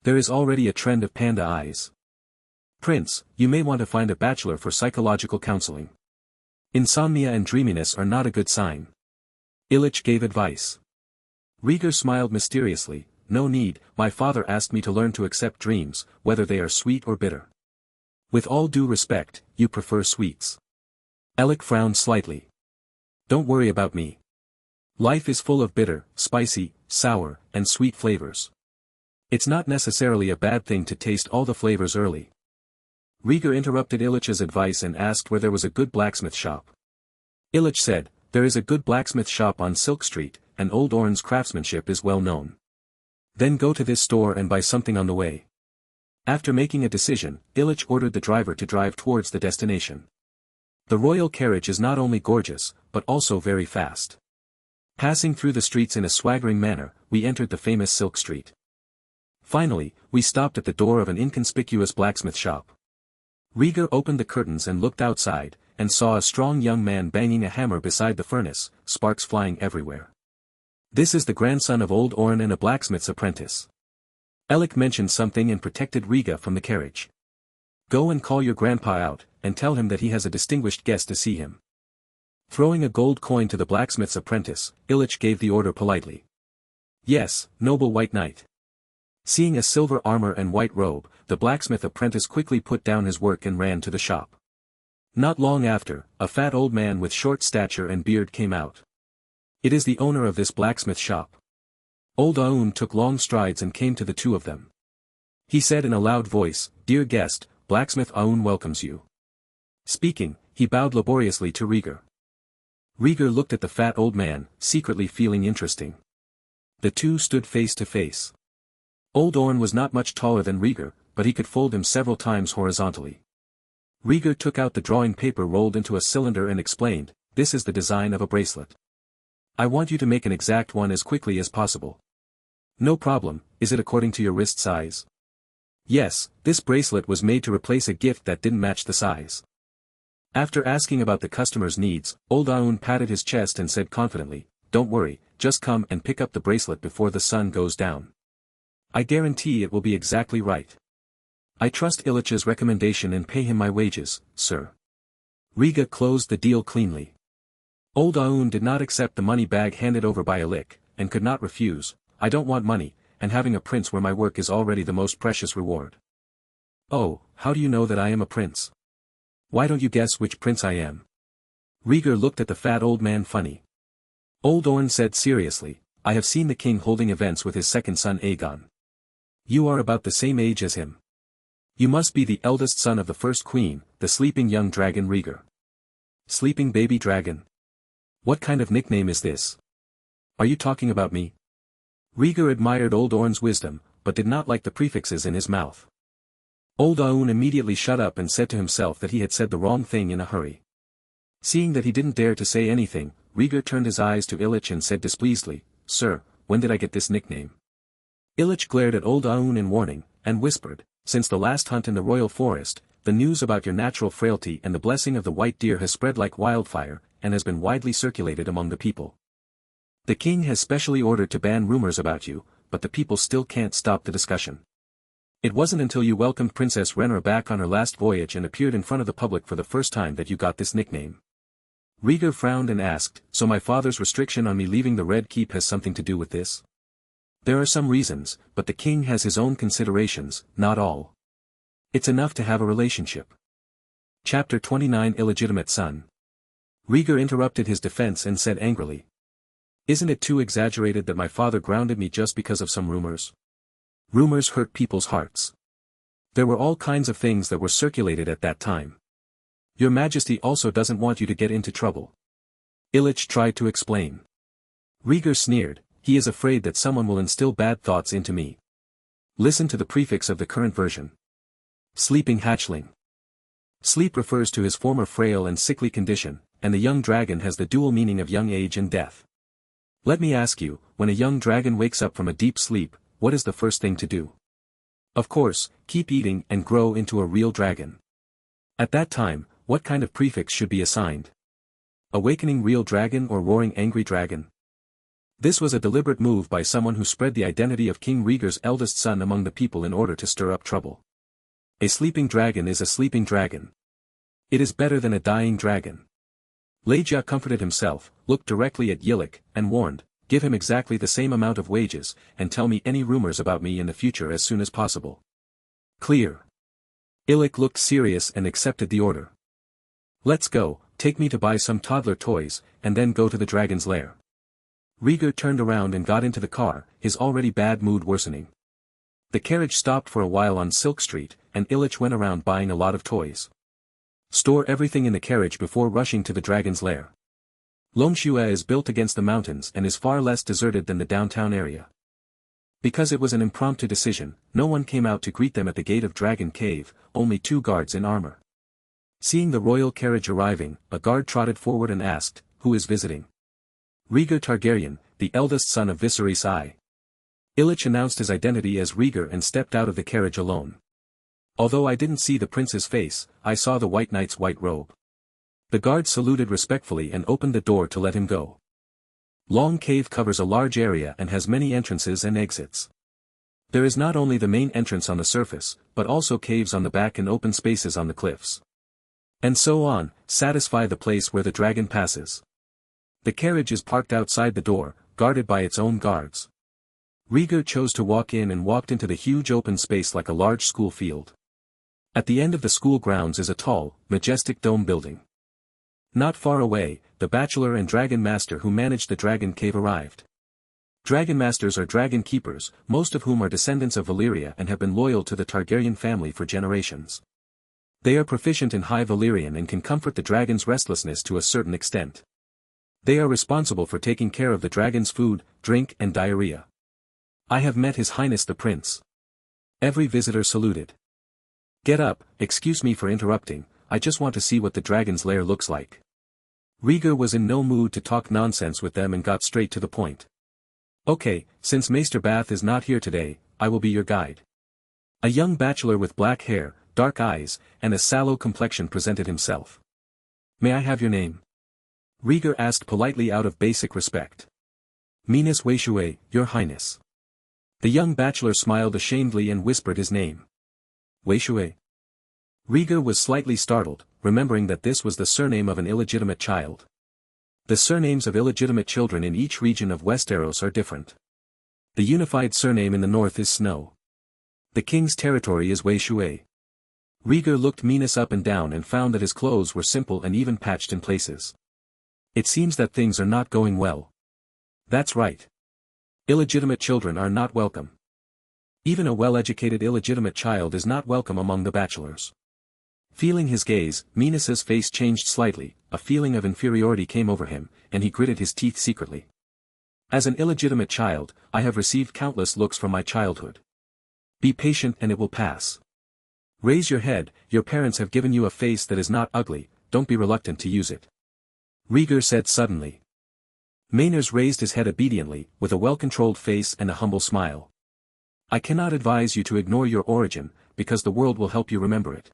There is already a trend of panda eyes. Prince, you may want to find a bachelor for psychological counseling. Insomnia and dreaminess are not a good sign. Illich gave advice. Rhaegar smiled mysteriously, no need, my father asked me to learn to accept dreams, whether they are sweet or bitter. With all due respect, you prefer sweets. Illich frowned slightly. Don't worry about me. Life is full of bitter, spicy, sour, and sweet flavors. It's not necessarily a bad thing to taste all the flavors early. Rhaegar interrupted Illich's advice and asked where there was a good blacksmith shop. Illich said, there is a good blacksmith shop on Silk Street, and Old Orn's craftsmanship is well known. Then go to this store and buy something on the way. After making a decision, Illich ordered the driver to drive towards the destination. The royal carriage is not only gorgeous, but also very fast. Passing through the streets in a swaggering manner, we entered the famous Silk Street. Finally, we stopped at the door of an inconspicuous blacksmith shop. Rhaegar opened the curtains and looked outside, and saw a strong young man banging a hammer beside the furnace, sparks flying everywhere. This is the grandson of Old Orn and a blacksmith's apprentice. Illich mentioned something and protected Rhaegar from the carriage. Go and call your grandpa out, and tell him that he has a distinguished guest to see him. Throwing a gold coin to the blacksmith's apprentice, Illich gave the order politely. Yes, noble white knight. Seeing a silver armor and white robe, the blacksmith apprentice quickly put down his work and ran to the shop. Not long after, a fat old man with short stature and beard came out. It is the owner of this blacksmith shop. Old Aoun took long strides and came to the two of them. He said in a loud voice, "Dear guest, blacksmith Aoun welcomes you." Speaking, he bowed laboriously to Rhaegar. Rhaegar looked at the fat old man, secretly feeling interesting. The two stood face to face. Old Orn was not much taller than Rhaegar, but he could fold him several times horizontally. Rhaegar took out the drawing paper rolled into a cylinder and explained, "This is the design of a bracelet. I want you to make an exact one as quickly as possible." "No problem, is it according to your wrist size?" "Yes, this bracelet was made to replace a gift that didn't match the size." After asking about the customer's needs, Old Aoun patted his chest and said confidently, "Don't worry, just come and pick up the bracelet before the sun goes down. I guarantee it will be exactly right. I trust Illich's recommendation and pay him my wages, sir." Rhaegar closed the deal cleanly. Old Aoun did not accept the money bag handed over by Illich, and could not refuse. "I don't want money, and having a prince where my work is already the most precious reward." "Oh, how do you know that I am a prince? Why don't you guess which prince I am?" Rhaegar looked at the fat old man funny. Old Orn said seriously, "I have seen the king holding events with his second son Aegon. You are about the same age as him. You must be the eldest son of the first queen, the sleeping young dragon Rhaegar." "Sleeping baby dragon? What kind of nickname is this? Are you talking about me?" Rhaegar admired Old Orn's wisdom, but did not like the prefixes in his mouth. Old Aoun immediately shut up and said to himself that he had said the wrong thing in a hurry. Seeing that he didn't dare to say anything, Rhaegar turned his eyes to Illich and said displeasedly, "Sir, when did I get this nickname?" Illich glared at Old Aoun in warning, and whispered, "Since the last hunt in the royal forest, the news about your natural frailty and the blessing of the white deer has spread like wildfire, and has been widely circulated among the people. The king has specially ordered to ban rumors about you, but the people still can't stop the discussion. It wasn't until you welcomed Princess Rhaenyra back on her last voyage and appeared in front of the public for the first time that you got this nickname." Rhaegar frowned and asked, "So my father's restriction on me leaving the Red Keep has something to do with this?" "There are some reasons, but the king has his own considerations, not all. It's enough to have a relationship." Chapter 29 Illegitimate Son. Rhaegar interrupted his defense and said angrily, "Isn't it too exaggerated that my father grounded me just because of some rumors? Rumors hurt people's hearts. There were all kinds of things that were circulated at that time. Your Majesty also doesn't want you to get into trouble." Illich tried to explain. Rhaegar sneered, "He is afraid that someone will instill bad thoughts into me. Listen to the prefix of the current version. Sleeping hatchling. Sleep refers to his former frail and sickly condition, and the young dragon has the dual meaning of young age and death. Let me ask you, when a young dragon wakes up from a deep sleep, what is the first thing to do? Of course, keep eating and grow into a real dragon. At that time, what kind of prefix should be assigned? Awakening real dragon or roaring angry dragon? This was a deliberate move by someone who spread the identity of King Rhaegar's eldest son among the people in order to stir up trouble. A sleeping dragon is a sleeping dragon. It is better than a dying dragon. Leja comforted himself, looked directly at Illich, and warned, "Give him exactly the same amount of wages, and tell me any rumors about me in the future as soon as possible." Clear. Illich looked serious and accepted the order. "Let's go, take me to buy some toddler toys, and then go to the dragon's lair." Rhaegar turned around and got into the car, his already bad mood worsening. The carriage stopped for a while on Silk Street, and Illich went around buying a lot of toys. Store everything in the carriage before rushing to the dragon's lair. Longshua is built against the mountains and is far less deserted than the downtown area. Because it was an impromptu decision, no one came out to greet them at the gate of Dragon Cave, only 2 guards in armor. Seeing the royal carriage arriving, a guard trotted forward and asked, "Who is visiting?" "Rhaegar Targaryen, the eldest son of Viserys I." Illich announced his identity as Rhaegar and stepped out of the carriage alone. "Although I didn't see the prince's face, I saw the White Knight's white robe." The guard saluted respectfully and opened the door to let him go. Long Cave covers a large area and has many entrances and exits. There is not only the main entrance on the surface, but also caves on the back and open spaces on the cliffs. And so on, satisfy the place where the dragon passes. The carriage is parked outside the door, guarded by its own guards. Rhaegar chose to walk in and walked into the huge open space like a large school field. At the end of the school grounds is a tall, majestic dome building. Not far away, the bachelor and dragon master who managed the dragon cave arrived. Dragon masters are dragon keepers, most of whom are descendants of Valyria and have been loyal to the Targaryen family for generations. They are proficient in High Valyrian and can comfort the dragon's restlessness to a certain extent. They are responsible for taking care of the dragon's food, drink and diarrhea. I have met His Highness the Prince. Every visitor saluted. Get up, excuse me for interrupting, I just want to see what the dragon's lair looks like. Rhaegar was in no mood to talk nonsense with them and got straight to the point. Okay, since Maester Bath is not here today, I will be your guide. A young bachelor with black hair, dark eyes, and a sallow complexion presented himself. May I have your name? Rhaegar asked politely out of basic respect. Minas Waeshue, Your Highness. The young bachelor smiled ashamedly and whispered his name. Waeshue. Rhaegar was slightly startled, remembering that this was the surname of an illegitimate child. The surnames of illegitimate children in each region of Westeros are different. The unified surname in the north is Snow. The king's territory is Waeshue. Rhaegar looked Minas up and down and found that his clothes were simple and even patched in places. It seems that things are not going well. That's right. Illegitimate children are not welcome. Even a well-educated illegitimate child is not welcome among the bachelors. Feeling his gaze, Minas's face changed slightly, a feeling of inferiority came over him, and he gritted his teeth secretly. As an illegitimate child, I have received countless looks from my childhood. Be patient and it will pass. Raise your head, your parents have given you a face that is not ugly, don't be reluctant to use it. Rhaegar said suddenly. Maynard raised his head obediently, with a well-controlled face and a humble smile. I cannot advise you to ignore your origin, because the world will help you remember it.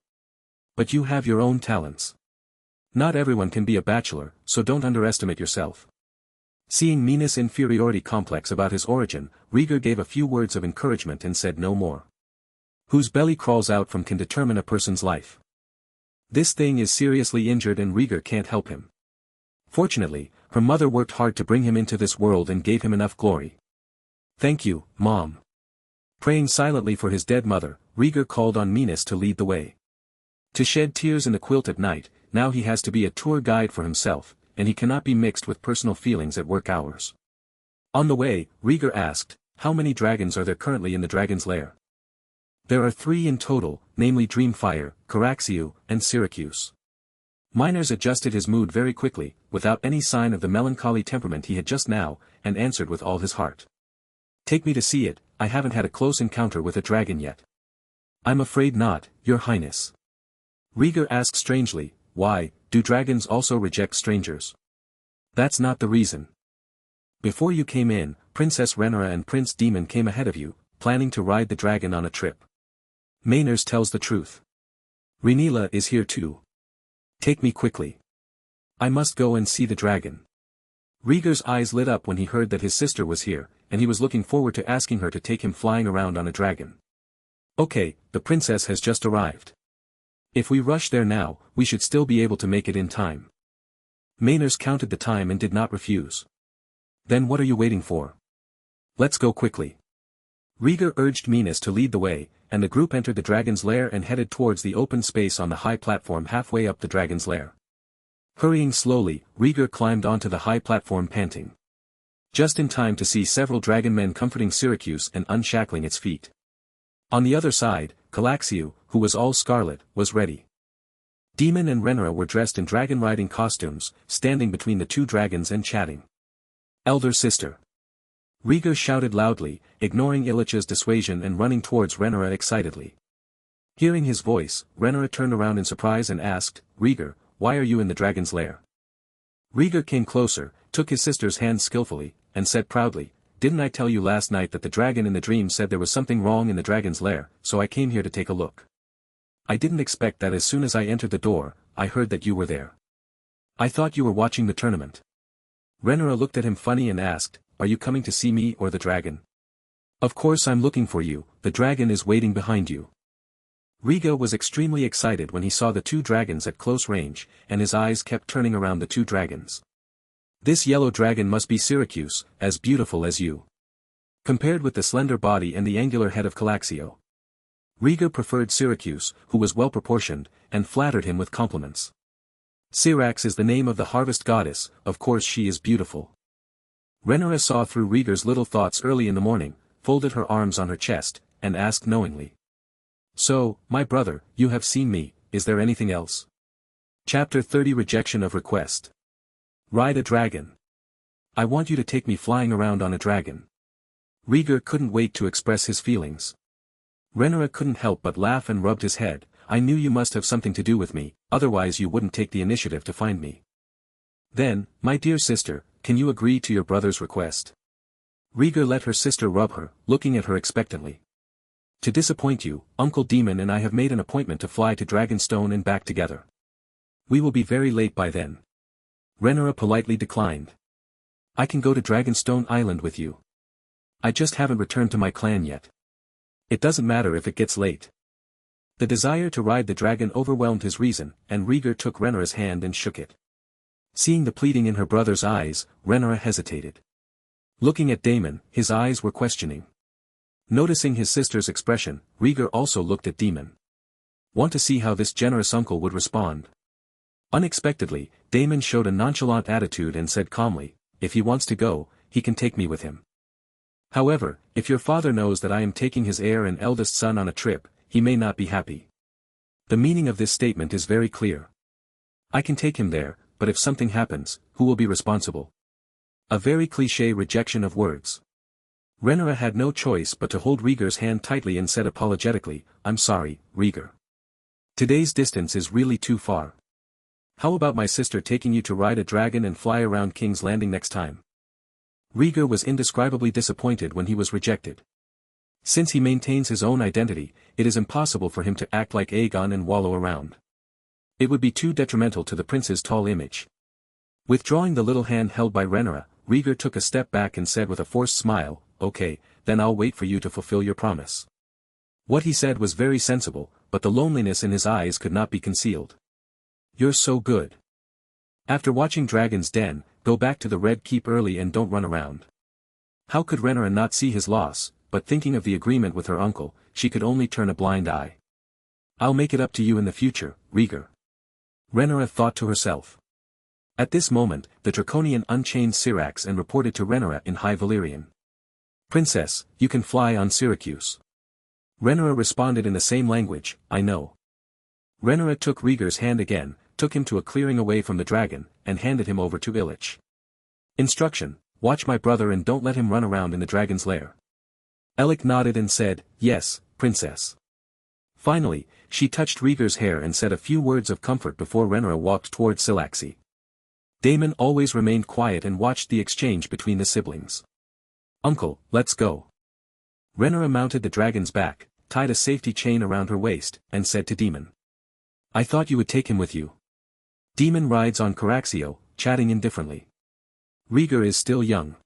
But you have your own talents. Not everyone can be a bachelor, so don't underestimate yourself. Seeing Minas' inferiority complex about his origin, Rhaegar gave a few words of encouragement and said no more. Whose belly crawls out from can determine a person's life. This thing is seriously injured and Rhaegar can't help him. Fortunately, her mother worked hard to bring him into this world and gave him enough glory. Thank you, Mom. Praying silently for his dead mother, Rhaegar called on Minas to lead the way. To shed tears in the quilt at night, now he has to be a tour guide for himself, and he cannot be mixed with personal feelings at work hours. On the way, Rhaegar asked, how many dragons are there currently in the dragon's lair? There are 3 in total, namely Dreamfire, Caraxio, and Syracuse. Miners adjusted his mood very quickly, without any sign of the melancholy temperament he had just now, and answered with all his heart. Take me to see it, I haven't had a close encounter with a dragon yet. I'm afraid not, Your Highness. Rhaegar asked strangely, why, do dragons also reject strangers? That's not the reason. Before you came in, Princess Rhaenyra and Prince Daemon came ahead of you, planning to ride the dragon on a trip. Maynard tells the truth. Rhaenyra is here too. Take me quickly. I must go and see the dragon. Rhaegar's eyes lit up when he heard that his sister was here, and he was looking forward to asking her to take him flying around on a dragon. Okay, the princess has just arrived. If we rush there now, we should still be able to make it in time. Maynard counted the time and did not refuse. Then what are you waiting for? Let's go quickly. Rhaegar urged Minas to lead the way, and the group entered the dragon's lair and headed towards the open space on the high platform halfway up the dragon's lair. Hurrying slowly, Rhaegar climbed onto the high platform panting. Just in time to see several dragon men comforting Syracuse and unshackling its feet. On the other side, Caraxio, who was all scarlet, was ready. Daemon and Rhaenyra were dressed in dragon-riding costumes, standing between the 2 dragons and chatting. Elder sister. Rhaegar shouted loudly, ignoring Illich's dissuasion and running towards Rhaenyra excitedly. Hearing his voice, Rhaenyra turned around in surprise and asked, Rhaegar, why are you in the dragon's lair? Rhaegar came closer, took his sister's hand skillfully, and said proudly, didn't I tell you last night that the dragon in the dream said there was something wrong in the dragon's lair, so I came here to take a look. I didn't expect that as soon as I entered the door, I heard that you were there. I thought you were watching the tournament. Rhaenyra looked at him funny and asked, are you coming to see me or the dragon? Of course I'm looking for you, the dragon is waiting behind you. Rhaegar was extremely excited when he saw the 2 dragons at close range, and his eyes kept turning around the 2 dragons. This yellow dragon must be Syracuse, as beautiful as you. Compared with the slender body and the angular head of Caraxio. Rhaegar preferred Syracuse, who was well-proportioned, and flattered him with compliments. Syrax is the name of the harvest goddess, of course she is beautiful. Rhaenyra saw through Rhaegar's little thoughts early in the morning, folded her arms on her chest, and asked knowingly. So, my brother, you have seen me, is there anything else? Chapter 30 Rejection of Request. Ride a dragon. I want you to take me flying around on a dragon. Rhaegar couldn't wait to express his feelings. Rhaenyra couldn't help but laugh and rubbed his head. I knew you must have something to do with me, otherwise you wouldn't take the initiative to find me. Then, my dear sister, can you agree to your brother's request? Rhaegar let her sister rub her, looking at her expectantly. To disappoint you, Uncle Demon and I have made an appointment to fly to Dragonstone and back together. We will be very late by then. Rhaenyra politely declined. I can go to Dragonstone Island with you. I just haven't returned to my clan yet. It doesn't matter if it gets late. The desire to ride the dragon overwhelmed his reason, and Rhaegar took Rhaenyra's hand and shook it. Seeing the pleading in her brother's eyes, Rhaenyra hesitated. Looking at Daemon, his eyes were questioning. Noticing his sister's expression, Rhaegar also looked at Daemon. Want to see how this generous uncle would respond? Unexpectedly, Daemon showed a nonchalant attitude and said calmly, if he wants to go, he can take me with him. However, if your father knows that I am taking his heir and eldest son on a trip, he may not be happy. The meaning of this statement is very clear. I can take him there, but if something happens, who will be responsible? A very cliché rejection of words. Rhaenyra had no choice but to hold Rhaegar's hand tightly and said apologetically, I'm sorry, Rhaegar. Today's distance is really too far. How about my sister taking you to ride a dragon and fly around King's Landing next time? Rhaegar was indescribably disappointed when he was rejected. Since he maintains his own identity, it is impossible for him to act like Aegon and wallow around. It would be too detrimental to the prince's tall image. Withdrawing the little hand held by Rhaenyra, Rhaegar took a step back and said with a forced smile, okay, then I'll wait for you to fulfill your promise. What he said was very sensible, but the loneliness in his eyes could not be concealed. You're so good. After watching Dragon's Den, go back to the Red Keep early and don't run around. How could Rhaenyra not see his loss, but thinking of the agreement with her uncle, she could only turn a blind eye. I'll make it up to you in the future, Rhaegar. Rhaenyra thought to herself. At this moment, the Draconian unchained Syrax and reported to Rhaenyra in High Valyrian. Princess, you can fly on Syracuse. Rhaenyra responded in the same language, I know. Rhaenyra took Rhaegar's hand again, took him to a clearing away from the dragon, and handed him over to Illich. Instruction, watch my brother and don't let him run around in the dragon's lair. Illich nodded and said, yes, princess. Finally, she touched Rhaegar's hair and said a few words of comfort before Rhaenyra walked toward Silaxi. Daemon always remained quiet and watched the exchange between the siblings. Uncle, let's go. Rhaenyra mounted the dragon's back, tied a safety chain around her waist, and said to Daemon. I thought you would take him with you. Daemon rides on Caraxio, chatting indifferently. Rhaegar is still young.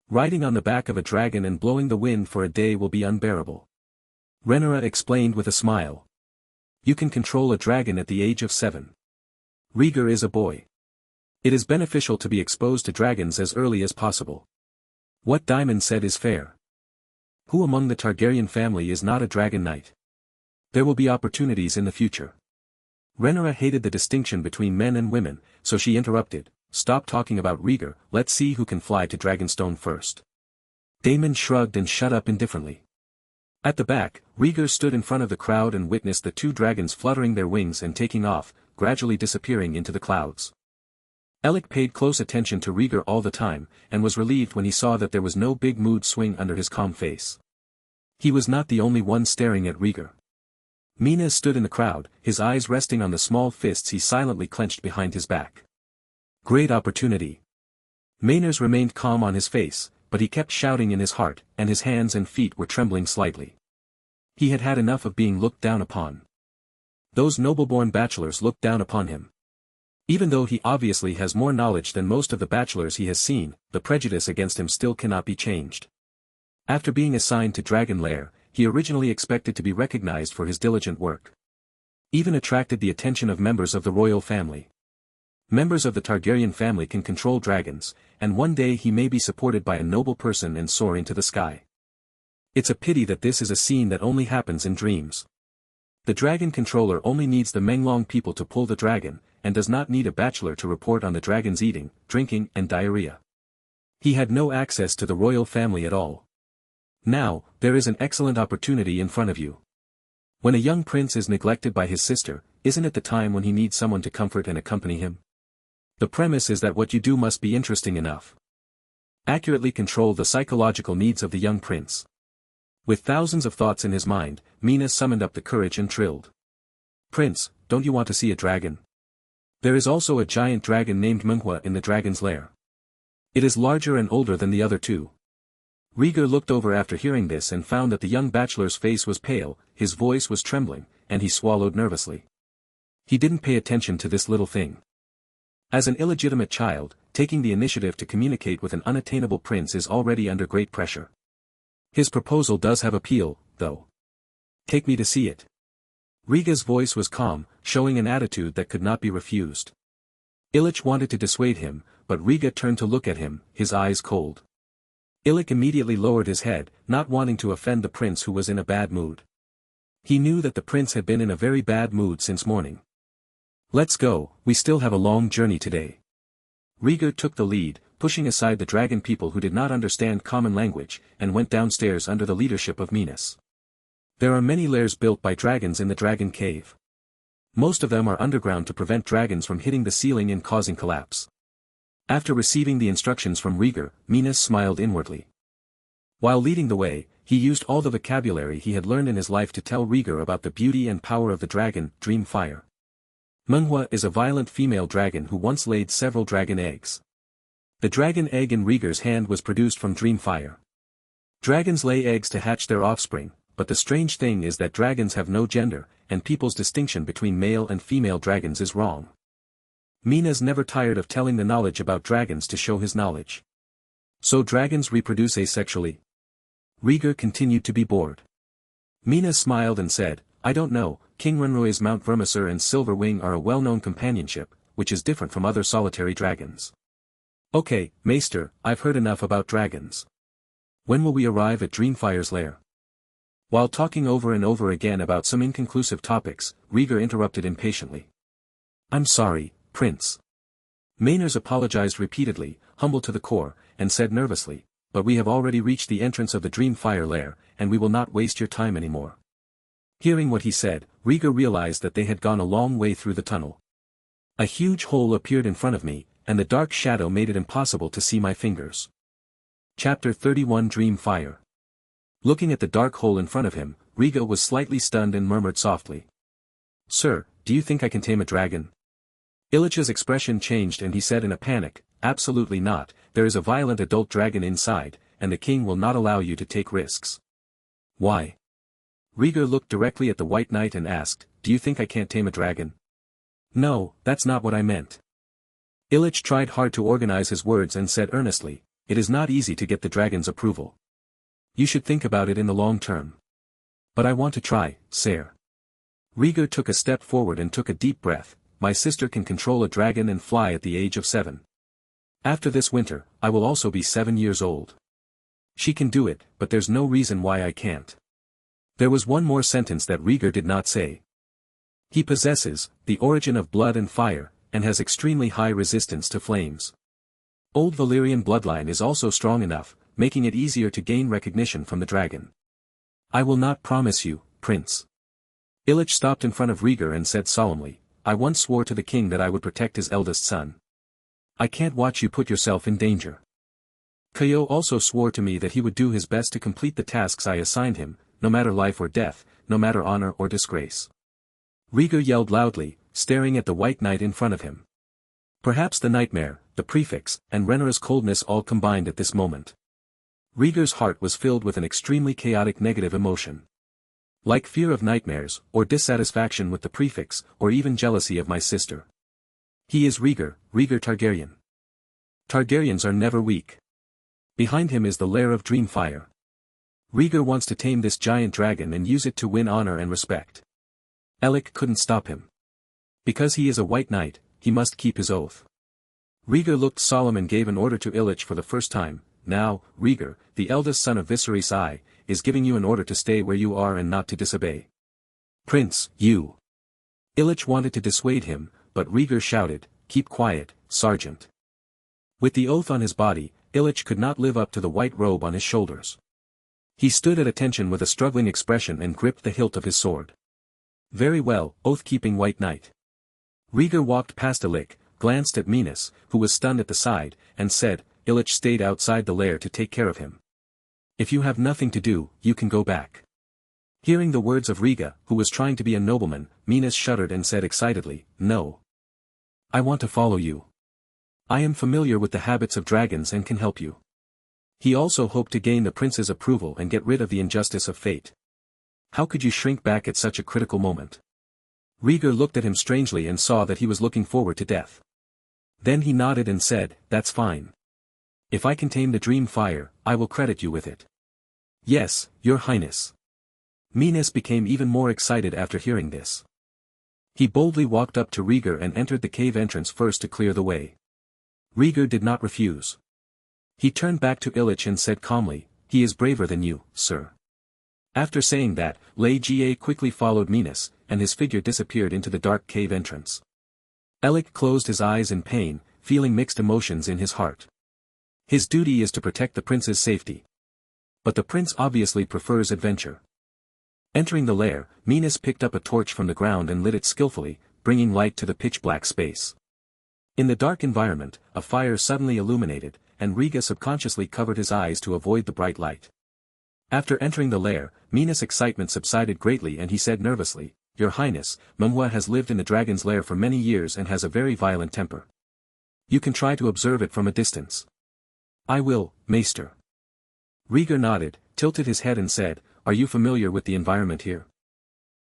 Riding on the back of a dragon and blowing the wind for a day will be unbearable. Rhaenyra explained with a smile. You can control a dragon at the age of 7. Rhaegar is a boy. It is beneficial to be exposed to dragons as early as possible. What Daemon said is fair. Who among the Targaryen family is not a dragon knight? There will be opportunities in the future. Rhaenyra hated the distinction between men and women, so she interrupted, stop talking about Rhaegar, let's see who can fly to Dragonstone first. Daemon shrugged and shut up indifferently. At the back, Rhaegar stood in front of the crowd and witnessed the two dragons fluttering their wings and taking off, gradually disappearing into the clouds. Illich paid close attention to Rhaegar all the time, and was relieved when he saw that there was no big mood swing under his calm face. He was not the only one staring at Rhaegar. Minas stood in the crowd, his eyes resting on the small fists he silently clenched behind his back. Great opportunity. Maynard remained calm on his face, but he kept shouting in his heart, and his hands and feet were trembling slightly. He had had enough of being looked down upon. Those noble-born bachelors looked down upon him. Even though he obviously has more knowledge than most of the bachelors he has seen, the prejudice against him still cannot be changed. After being assigned to Dragon Lair, he originally expected to be recognized for his diligent work. Even attracted the attention of members of the royal family. Members of the Targaryen family can control dragons, and one day he may be supported by a noble person and soar into the sky. It's a pity that this is a scene that only happens in dreams. The dragon controller only needs the Menglong people to pull the dragon, and does not need a bachelor to report on the dragon's eating, drinking, and diarrhea. He had no access to the royal family at all. Now, there is an excellent opportunity in front of you. When a young prince is neglected by his sister, isn't it the time when he needs someone to comfort and accompany him? The premise is that what you do must be interesting enough. Accurately control the psychological needs of the young prince. With thousands of thoughts in his mind, Mina summoned up the courage and trilled. Prince, don't you want to see a dragon? There is also a giant dragon named Menghua in the dragon's lair. It is larger and older than the other two. Rhaegar looked over after hearing this and found that the young bachelor's face was pale, his voice was trembling, and he swallowed nervously. He didn't pay attention to this little thing. As an illegitimate child, taking the initiative to communicate with an unattainable prince is already under great pressure. His proposal does have appeal, though. Take me to see it. Rhaegar's voice was calm, showing an attitude that could not be refused. Illich wanted to dissuade him, but Rhaegar turned to look at him, his eyes cold. Illich immediately lowered his head, not wanting to offend the prince who was in a bad mood. He knew that the prince had been in a very bad mood since morning. Let's go, we still have a long journey today. Rhaegar took the lead, pushing aside the dragon people who did not understand common language, and went downstairs under the leadership of Minas. There are many lairs built by dragons in the dragon cave. Most of them are underground to prevent dragons from hitting the ceiling and causing collapse. After receiving the instructions from Rhaegar, Minas smiled inwardly. While leading the way, he used all the vocabulary he had learned in his life to tell Rhaegar about the beauty and power of the dragon, Dreamfire. Menghua is a violent female dragon who once laid several dragon eggs. The dragon egg in Rhaegar's hand was produced from Dreamfire. Dragons lay eggs to hatch their offspring, but the strange thing is that dragons have no gender, and people's distinction between male and female dragons is wrong. Minas never tired of telling the knowledge about dragons to show his knowledge. So dragons reproduce asexually? Rhaegar continued to be bored. Minas smiled and said, I don't know, King Runroy's Mount Vermisor and Silverwing are a well-known companionship, which is different from other solitary dragons. Okay, Maester, I've heard enough about dragons. When will we arrive at Dreamfire's lair? While talking over and over again about some inconclusive topics, Rhaegar interrupted impatiently. I'm sorry, Prince. Maynard apologized repeatedly, humble to the core, and said nervously, but we have already reached the entrance of the Dreamfire lair, and we will not waste your time anymore. Hearing what he said, Rhaegar realized that they had gone a long way through the tunnel. A huge hole appeared in front of me, and the dark shadow made it impossible to see my fingers. Chapter 31 Dreamfire. Looking at the dark hole in front of him, Rhaegar was slightly stunned and murmured softly. Sir, do you think I can tame a dragon? Illich's expression changed and he said in a panic, absolutely not, there is a violent adult dragon inside, and the king will not allow you to take risks. Why? Rhaegar looked directly at the White Knight and asked, do you think I can't tame a dragon? No, that's not what I meant. Illich tried hard to organize his words and said earnestly, it is not easy to get the dragon's approval. You should think about it in the long term. But I want to try, sire. Rhaegar took a step forward and took a deep breath. My sister can control a dragon and fly at the age of 7. After this winter, I will also be 7 years old. She can do it, but there's no reason why I can't. There was one more sentence that Rhaegar did not say. He possesses the origin of blood and fire, and has extremely high resistance to flames. Old Valyrian bloodline is also strong enough, making it easier to gain recognition from the dragon. I will not promise you, Prince. Illich stopped in front of Rhaegar and said solemnly, I once swore to the king that I would protect his eldest son. I can't watch you put yourself in danger. Caio also swore to me that he would do his best to complete the tasks I assigned him, no matter life or death, no matter honor or disgrace. Rhaegar yelled loudly, staring at the White Knight in front of him. Perhaps the nightmare, the prefix, and Rhaegar's coldness all combined at this moment. Rhaegar's heart was filled with an extremely chaotic negative emotion. Like fear of nightmares, or dissatisfaction with the prefix, or even jealousy of my sister. He is Rhaegar, Rhaegar Targaryen. Targaryens are never weak. Behind him is the lair of Dreamfire. Rhaegar wants to tame this giant dragon and use it to win honor and respect. Alec couldn't stop him. Because he is a White Knight, he must keep his oath. Rhaegar looked solemn and gave an order to Illich for the first time. Now, Rhaegar, the eldest son of Viserys I, is giving you an order to stay where you are and not to disobey. Prince, you. Illich wanted to dissuade him, but Rhaegar shouted, keep quiet, sergeant. With the oath on his body, Illich could not live up to the white robe on his shoulders. He stood at attention with a struggling expression and gripped the hilt of his sword. Very well, oath-keeping white knight. Rhaegar walked past Illich, glanced at Minas, who was stunned at the side, and said, Illich stayed outside the lair to take care of him. If you have nothing to do, you can go back. Hearing the words of Rhaegar, who was trying to be a nobleman, Minas shuddered and said excitedly, no. I want to follow you. I am familiar with the habits of dragons and can help you. He also hoped to gain the prince's approval and get rid of the injustice of fate. How could you shrink back at such a critical moment? Rhaegar looked at him strangely and saw that he was looking forward to death. Then he nodded and said, that's fine. If I can tame the dream fire, I will credit you with it. Yes, your highness. Minas became even more excited after hearing this. He boldly walked up to Rhaegar and entered the cave entrance first to clear the way. Rhaegar did not refuse. He turned back to Illich and said calmly, he is braver than you, sir. After saying that, Rhaegar quickly followed Minas, and his figure disappeared into the dark cave entrance. Illich closed his eyes in pain, feeling mixed emotions in his heart. His duty is to protect the prince's safety. But the prince obviously prefers adventure. Entering the lair, Minas picked up a torch from the ground and lit it skillfully, bringing light to the pitch-black space. In the dark environment, a fire suddenly illuminated, and Rhaegar subconsciously covered his eyes to avoid the bright light. After entering the lair, Minas' excitement subsided greatly and he said nervously, Your Highness, Mumwa has lived in the dragon's lair for many years and has a very violent temper. You can try to observe it from a distance. I will, Maester. Rhaegar nodded, tilted his head and said, Are you familiar with the environment here?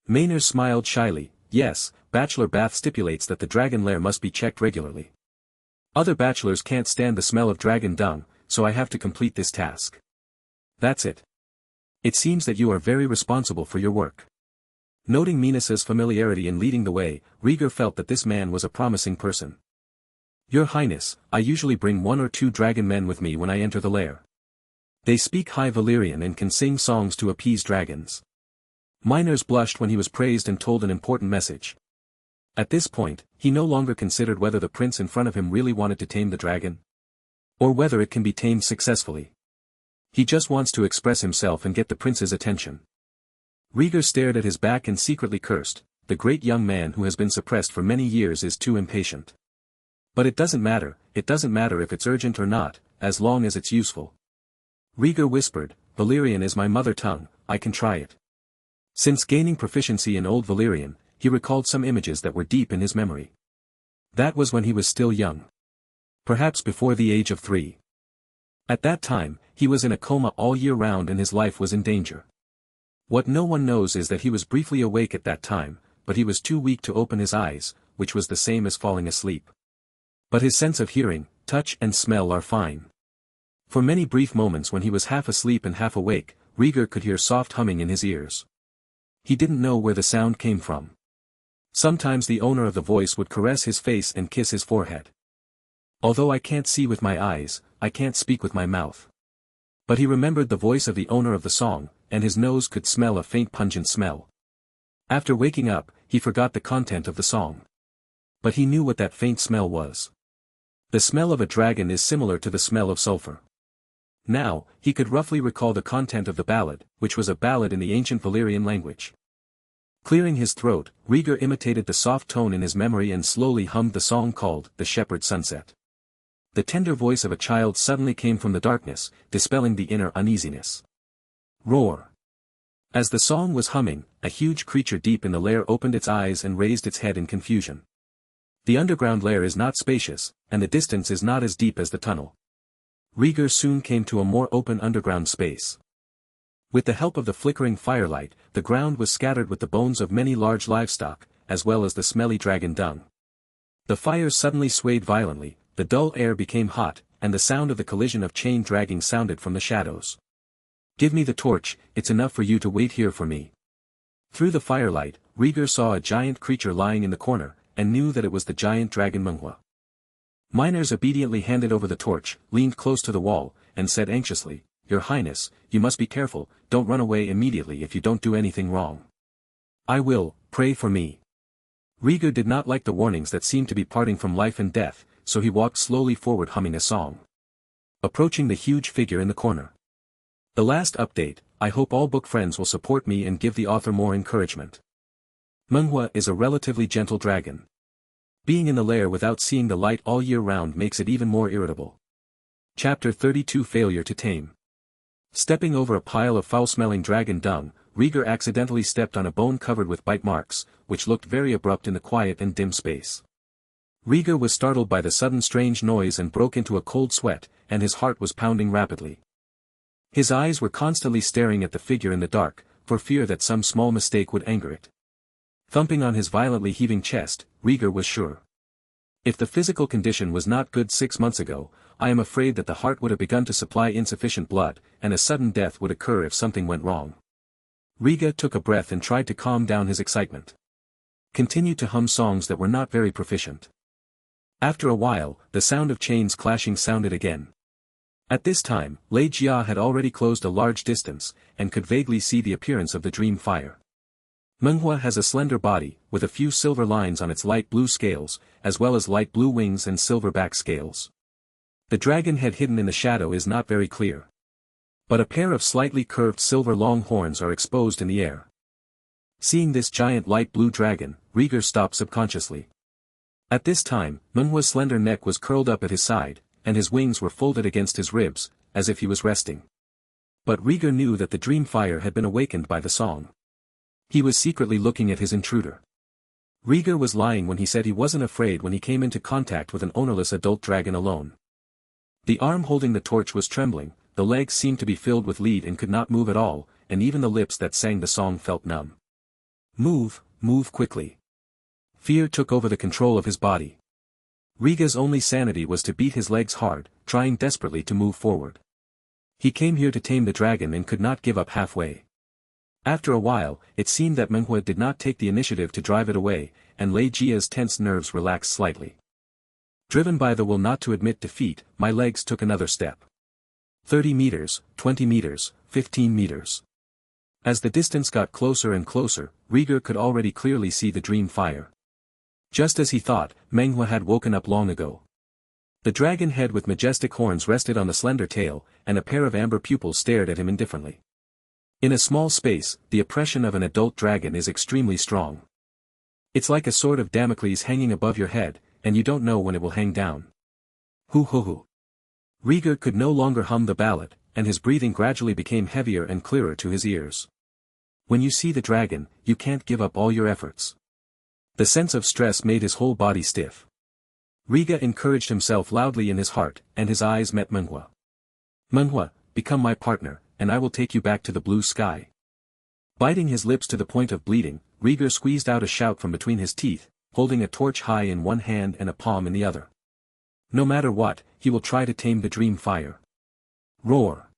Maynard smiled shyly, Yes, Bachelor Bath stipulates that the dragon lair must be checked regularly. Other bachelors can't stand the smell of dragon dung, so I have to complete this task. That's it. It seems that you are very responsible for your work. Noting Minas' familiarity in leading the way, Rhaegar felt that this man was a promising person. Your Highness, I usually bring 1 or 2 dragon men with me when I enter the lair. They speak High Valyrian and can sing songs to appease dragons. Miners blushed when he was praised and told an important message. At this point, he no longer considered whether the prince in front of him really wanted to tame the dragon. Or whether it can be tamed successfully. He just wants to express himself and get the prince's attention. Rhaegar stared at his back and secretly cursed, the great young man who has been suppressed for many years is too impatient. But it doesn't matter if it's urgent or not, as long as it's useful. Rhaegar whispered, Valyrian is my mother tongue, I can try it. Since gaining proficiency in Old Valyrian, he recalled some images that were deep in his memory. That was when he was still young. Perhaps before the age of 3. At that time, he was in a coma all year round and his life was in danger. What no one knows is that he was briefly awake at that time, but he was too weak to open his eyes, which was the same as falling asleep. But his sense of hearing, touch and smell are fine. For many brief moments when he was half asleep and half awake, Rhaegar could hear soft humming in his ears. He didn't know where the sound came from. Sometimes the owner of the voice would caress his face and kiss his forehead. Although I can't see with my eyes, I can't speak with my mouth. But he remembered the voice of the owner of the song, and his nose could smell a faint pungent smell. After waking up, he forgot the content of the song. But he knew what that faint smell was. The smell of a dragon is similar to the smell of sulfur. Now, he could roughly recall the content of the ballad, which was a ballad in the ancient Valyrian language. Clearing his throat, Rhaegar imitated the soft tone in his memory and slowly hummed the song called The Shepherd Sunset. The tender voice of a child suddenly came from the darkness, dispelling the inner uneasiness. Roar. As the song was humming, a huge creature deep in the lair opened its eyes and raised its head in confusion. The underground lair is not spacious, and the distance is not as deep as the tunnel. Rhaegar soon came to a more open underground space. With the help of the flickering firelight, the ground was scattered with the bones of many large livestock, as well as the smelly dragon dung. The fire suddenly swayed violently, the dull air became hot, and the sound of the collision of chain dragging sounded from the shadows. Give me the torch, it's enough for you to wait here for me. Through the firelight, Rhaegar saw a giant creature lying in the corner, and knew that it was the giant dragon Mungwa. Miners obediently handed over the torch, leaned close to the wall, and said anxiously, Your Highness, you must be careful, don't run away immediately if you don't do anything wrong. I will, pray for me. Rhaegar did not like the warnings that seemed to be parting from life and death, so he walked slowly forward humming a song. Approaching the huge figure in the corner. The last update, I hope all book friends will support me and give the author more encouragement. Menghua is a relatively gentle dragon. Being in the lair without seeing the light all year round makes it even more irritable. Chapter 32 Failure to Tame. Stepping over a pile of foul-smelling dragon dung, Rhaegar accidentally stepped on a bone covered with bite marks, which looked very abrupt in the quiet and dim space. Rhaegar was startled by the sudden strange noise and broke into a cold sweat, and his heart was pounding rapidly. His eyes were constantly staring at the figure in the dark, for fear that some small mistake would anger it. Thumping on his violently heaving chest, Rhaegar was sure. If the physical condition was not good 6 months ago, I am afraid that the heart would have begun to supply insufficient blood, and a sudden death would occur if something went wrong. Rhaegar took a breath and tried to calm down his excitement. Continued to hum songs that were not very proficient. After a while, the sound of chains clashing sounded again. At this time, Lei Jia had already closed a large distance, and could vaguely see the appearance of the dream fire. Menghua has a slender body, with a few silver lines on its light blue scales, as well as light blue wings and silver back scales. The dragon head hidden in the shadow is not very clear. But a pair of slightly curved silver long horns are exposed in the air. Seeing this giant light blue dragon, Rhaegar stopped subconsciously. At this time, Menhua's slender neck was curled up at his side, and his wings were folded against his ribs, as if he was resting. But Rhaegar knew that the dream fire had been awakened by the song. He was secretly looking at his intruder. Rhaegar was lying when he said he wasn't afraid when he came into contact with an ownerless adult dragon alone. The arm holding the torch was trembling, the legs seemed to be filled with lead and could not move at all, and even the lips that sang the song felt numb. Move, move quickly. Fear took over the control of his body. Rhaegar's only sanity was to beat his legs hard, trying desperately to move forward. He came here to tame the dragon and could not give up halfway. After a while, it seemed that Menghua did not take the initiative to drive it away, and Lei Jia's tense nerves relaxed slightly. Driven by the will not to admit defeat, my legs took another step. 30 meters, 20 meters, 15 meters. As the distance got closer and closer, Rhaegar could already clearly see the dream fire. Just as he thought, Menghua had woken up long ago. The dragon head with majestic horns rested on the slender tail, and a pair of amber pupils stared at him indifferently. In a small space, the oppression of an adult dragon is extremely strong. It's like a sword of Damocles hanging above your head, and you don't know when it will hang down. Hoo hoo hoo. Rhaegar could no longer hum the ballad, and his breathing gradually became heavier and clearer to his ears. When you see the dragon, you can't give up all your efforts. The sense of stress made his whole body stiff. Rhaegar encouraged himself loudly in his heart, and his eyes met Menghua. Menghua, become my partner, and I will take you back to the blue sky. Biting his lips to the point of bleeding, Rhaegar squeezed out a shout from between his teeth, holding a torch high in one hand and a palm in the other. No matter what, he will try to tame the dream fire. Roar.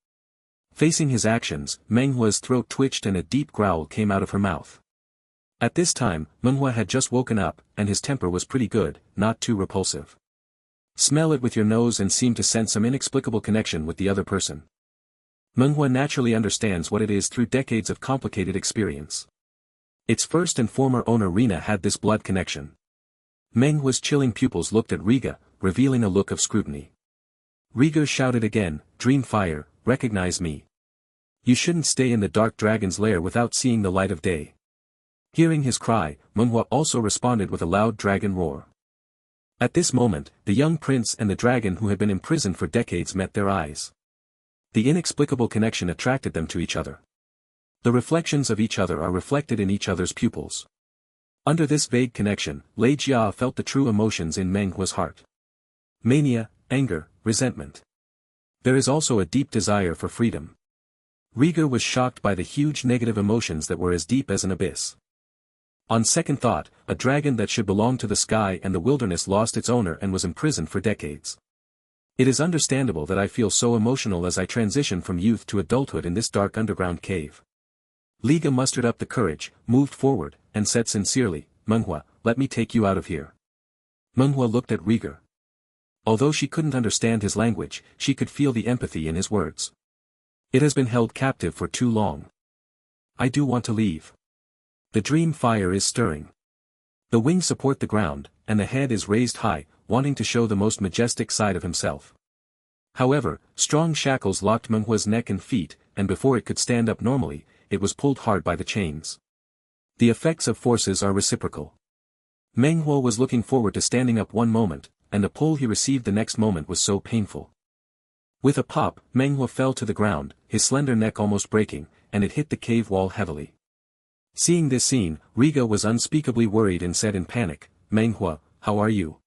Facing his actions, Menghua's throat twitched and a deep growl came out of her mouth. At this time, Menghua had just woken up, and his temper was pretty good, not too repulsive. Smell it with your nose and seem to sense some inexplicable connection with the other person. Menghua naturally understands what it is through decades of complicated experience. Its first and former owner Rina had this blood connection. Menghua's chilling pupils looked at Rhaegar, revealing a look of scrutiny. Rhaegar shouted again, Dream Fire, recognize me. You shouldn't stay in the dark dragon's lair without seeing the light of day. Hearing his cry, Menghua also responded with a loud dragon roar. At this moment, the young prince and the dragon who had been imprisoned for decades met their eyes. The inexplicable connection attracted them to each other. The reflections of each other are reflected in each other's pupils. Under this vague connection, Lei Jia felt the true emotions in Menghua's heart. Mania, anger, resentment. There is also a deep desire for freedom. Rhaegar was shocked by the huge negative emotions that were as deep as an abyss. On second thought, a dragon that should belong to the sky and the wilderness lost its owner and was imprisoned for decades. It is understandable that I feel so emotional as I transition from youth to adulthood in this dark underground cave. Liga mustered up the courage, moved forward, and said sincerely, Menghua, let me take you out of here. Menghua looked at Rhaegar. Although she couldn't understand his language, she could feel the empathy in his words. It has been held captive for too long. I do want to leave. The dream fire is stirring. The wings support the ground, and the head is raised high, wanting to show the most majestic side of himself. However, strong shackles locked Menghua's neck and feet, and before it could stand up normally, it was pulled hard by the chains. The effects of forces are reciprocal. Menghua was looking forward to standing up one moment, and the pull he received the next moment was so painful. With a pop, Menghua fell to the ground, his slender neck almost breaking, and it hit the cave wall heavily. Seeing this scene, Rhaegar was unspeakably worried and said in panic, "Menghua, how are you?"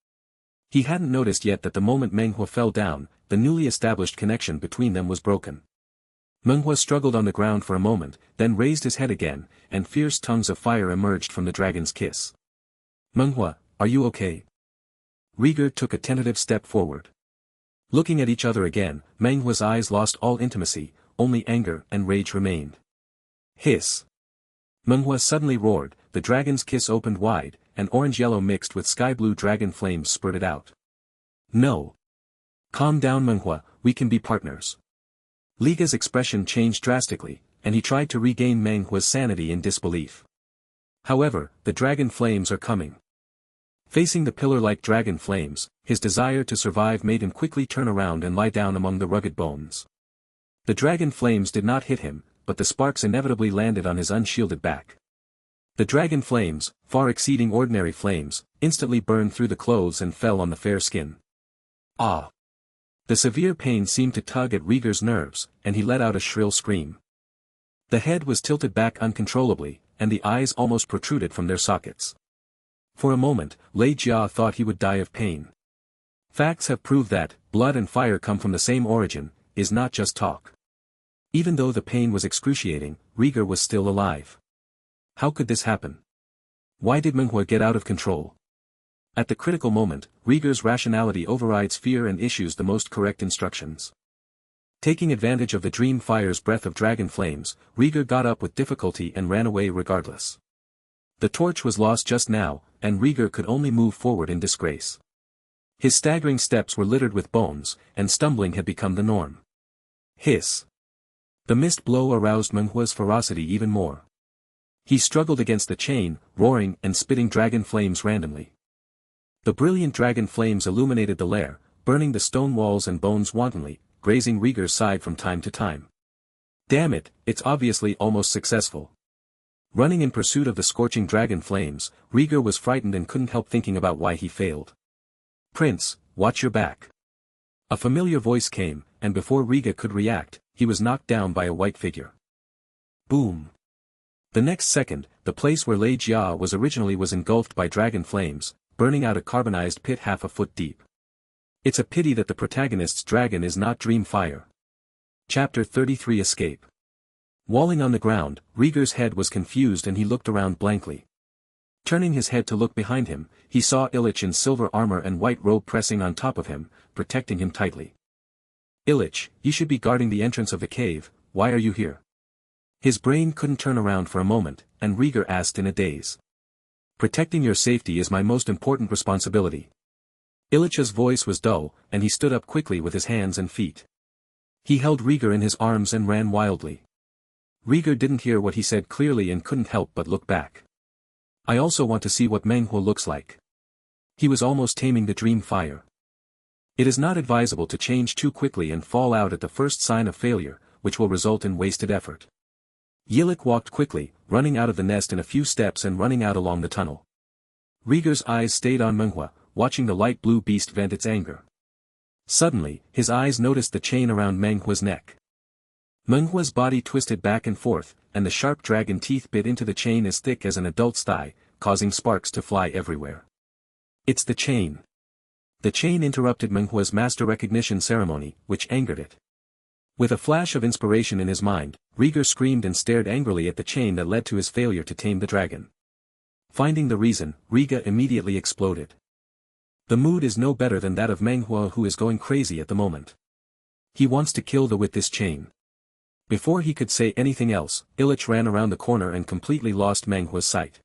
He hadn't noticed yet that the moment Menghua fell down, the newly established connection between them was broken. Menghua struggled on the ground for a moment, then raised his head again, and fierce tongues of fire emerged from the dragon's kiss. "Menghua, are you okay?" Rhaegar took a tentative step forward. Looking at each other again, Menghua's eyes lost all intimacy, only anger and rage remained. Hiss! Menghua suddenly roared, the dragon's kiss opened wide, and orange-yellow mixed with sky-blue dragon flames spurted out. "No! Calm down Menghua, we can be partners." Liga's expression changed drastically, and he tried to regain Menghua's sanity in disbelief. However, the dragon flames are coming. Facing the pillar-like dragon flames, his desire to survive made him quickly turn around and lie down among the rugged bones. The dragon flames did not hit him, but the sparks inevitably landed on his unshielded back. The dragon flames, far exceeding ordinary flames, instantly burned through the clothes and fell on the fair skin. Ah! The severe pain seemed to tug at Rhaegar's nerves, and he let out a shrill scream. The head was tilted back uncontrollably, and the eyes almost protruded from their sockets. For a moment, Lei Jia thought he would die of pain. Facts have proved that, blood and fire come from the same origin, is not just talk. Even though the pain was excruciating, Rhaegar was still alive. How could this happen? Why did Menghua get out of control? At the critical moment, Rhaegar's rationality overrides fear and issues the most correct instructions. Taking advantage of the dream fire's breath of dragon flames, Rhaegar got up with difficulty and ran away regardless. The torch was lost just now, and Rhaegar could only move forward in disgrace. His staggering steps were littered with bones, and stumbling had become the norm. Hiss! The mist blow aroused Menghua's ferocity even more. He struggled against the chain, roaring and spitting dragon flames randomly. The brilliant dragon flames illuminated the lair, burning the stone walls and bones wantonly, grazing Rhaegar's side from time to time. Damn it, it's obviously almost successful. Running in pursuit of the scorching dragon flames, Rhaegar was frightened and couldn't help thinking about why he failed. "Prince, watch your back." A familiar voice came, and before Rhaegar could react, he was knocked down by a white figure. Boom! The next second, the place where Lei Jia was originally was engulfed by dragon flames, burning out a carbonized pit half a foot deep. It's a pity that the protagonist's dragon is not dream fire. Chapter 33 Escape. Walling on the ground, Rhaegar's head was confused and he looked around blankly. Turning his head to look behind him, he saw Illich in silver armor and white robe pressing on top of him, protecting him tightly. "Illich, you should be guarding the entrance of the cave, why are you here?" His brain couldn't turn around for a moment, and Rhaegar asked in a daze. "Protecting your safety is my most important responsibility." Illich's voice was dull, and he stood up quickly with his hands and feet. He held Rhaegar in his arms and ran wildly. Rhaegar didn't hear what he said clearly and couldn't help but look back. "I also want to see what Menghua looks like." He was almost taming the dream fire. It is not advisable to change too quickly and fall out at the first sign of failure, which will result in wasted effort. Yilik walked quickly, running out of the nest in a few steps and running out along the tunnel. Rhaegar's eyes stayed on Menghua, watching the light blue beast vent its anger. Suddenly, his eyes noticed the chain around Menghua's neck. Menghua's body twisted back and forth, and the sharp dragon teeth bit into the chain as thick as an adult's thigh, causing sparks to fly everywhere. "It's the chain." The chain interrupted Menghua's master recognition ceremony, which angered it. With a flash of inspiration in his mind, Rhaegar screamed and stared angrily at the chain that led to his failure to tame the dragon. Finding the reason, Rhaegar immediately exploded. The mood is no better than that of Menghua, who is going crazy at the moment. He wants to kill with this chain. Before he could say anything else, Illich ran around the corner and completely lost Menghua's sight.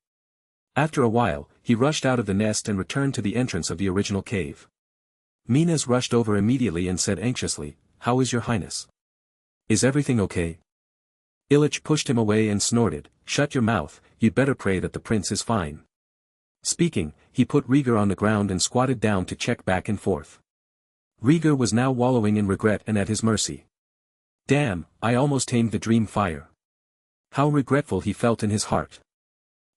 After a while, he rushed out of the nest and returned to the entrance of the original cave. Minas rushed over immediately and said anxiously, "How is your highness?" Is everything okay? Illich pushed him away and snorted, "Shut your mouth, you'd better pray that the prince is fine." Speaking, he put Rhaegar on the ground and squatted down to check back and forth. Rhaegar was now wallowing in regret and at his mercy. Damn, I almost tamed the dream fire. How regretful he felt in his heart.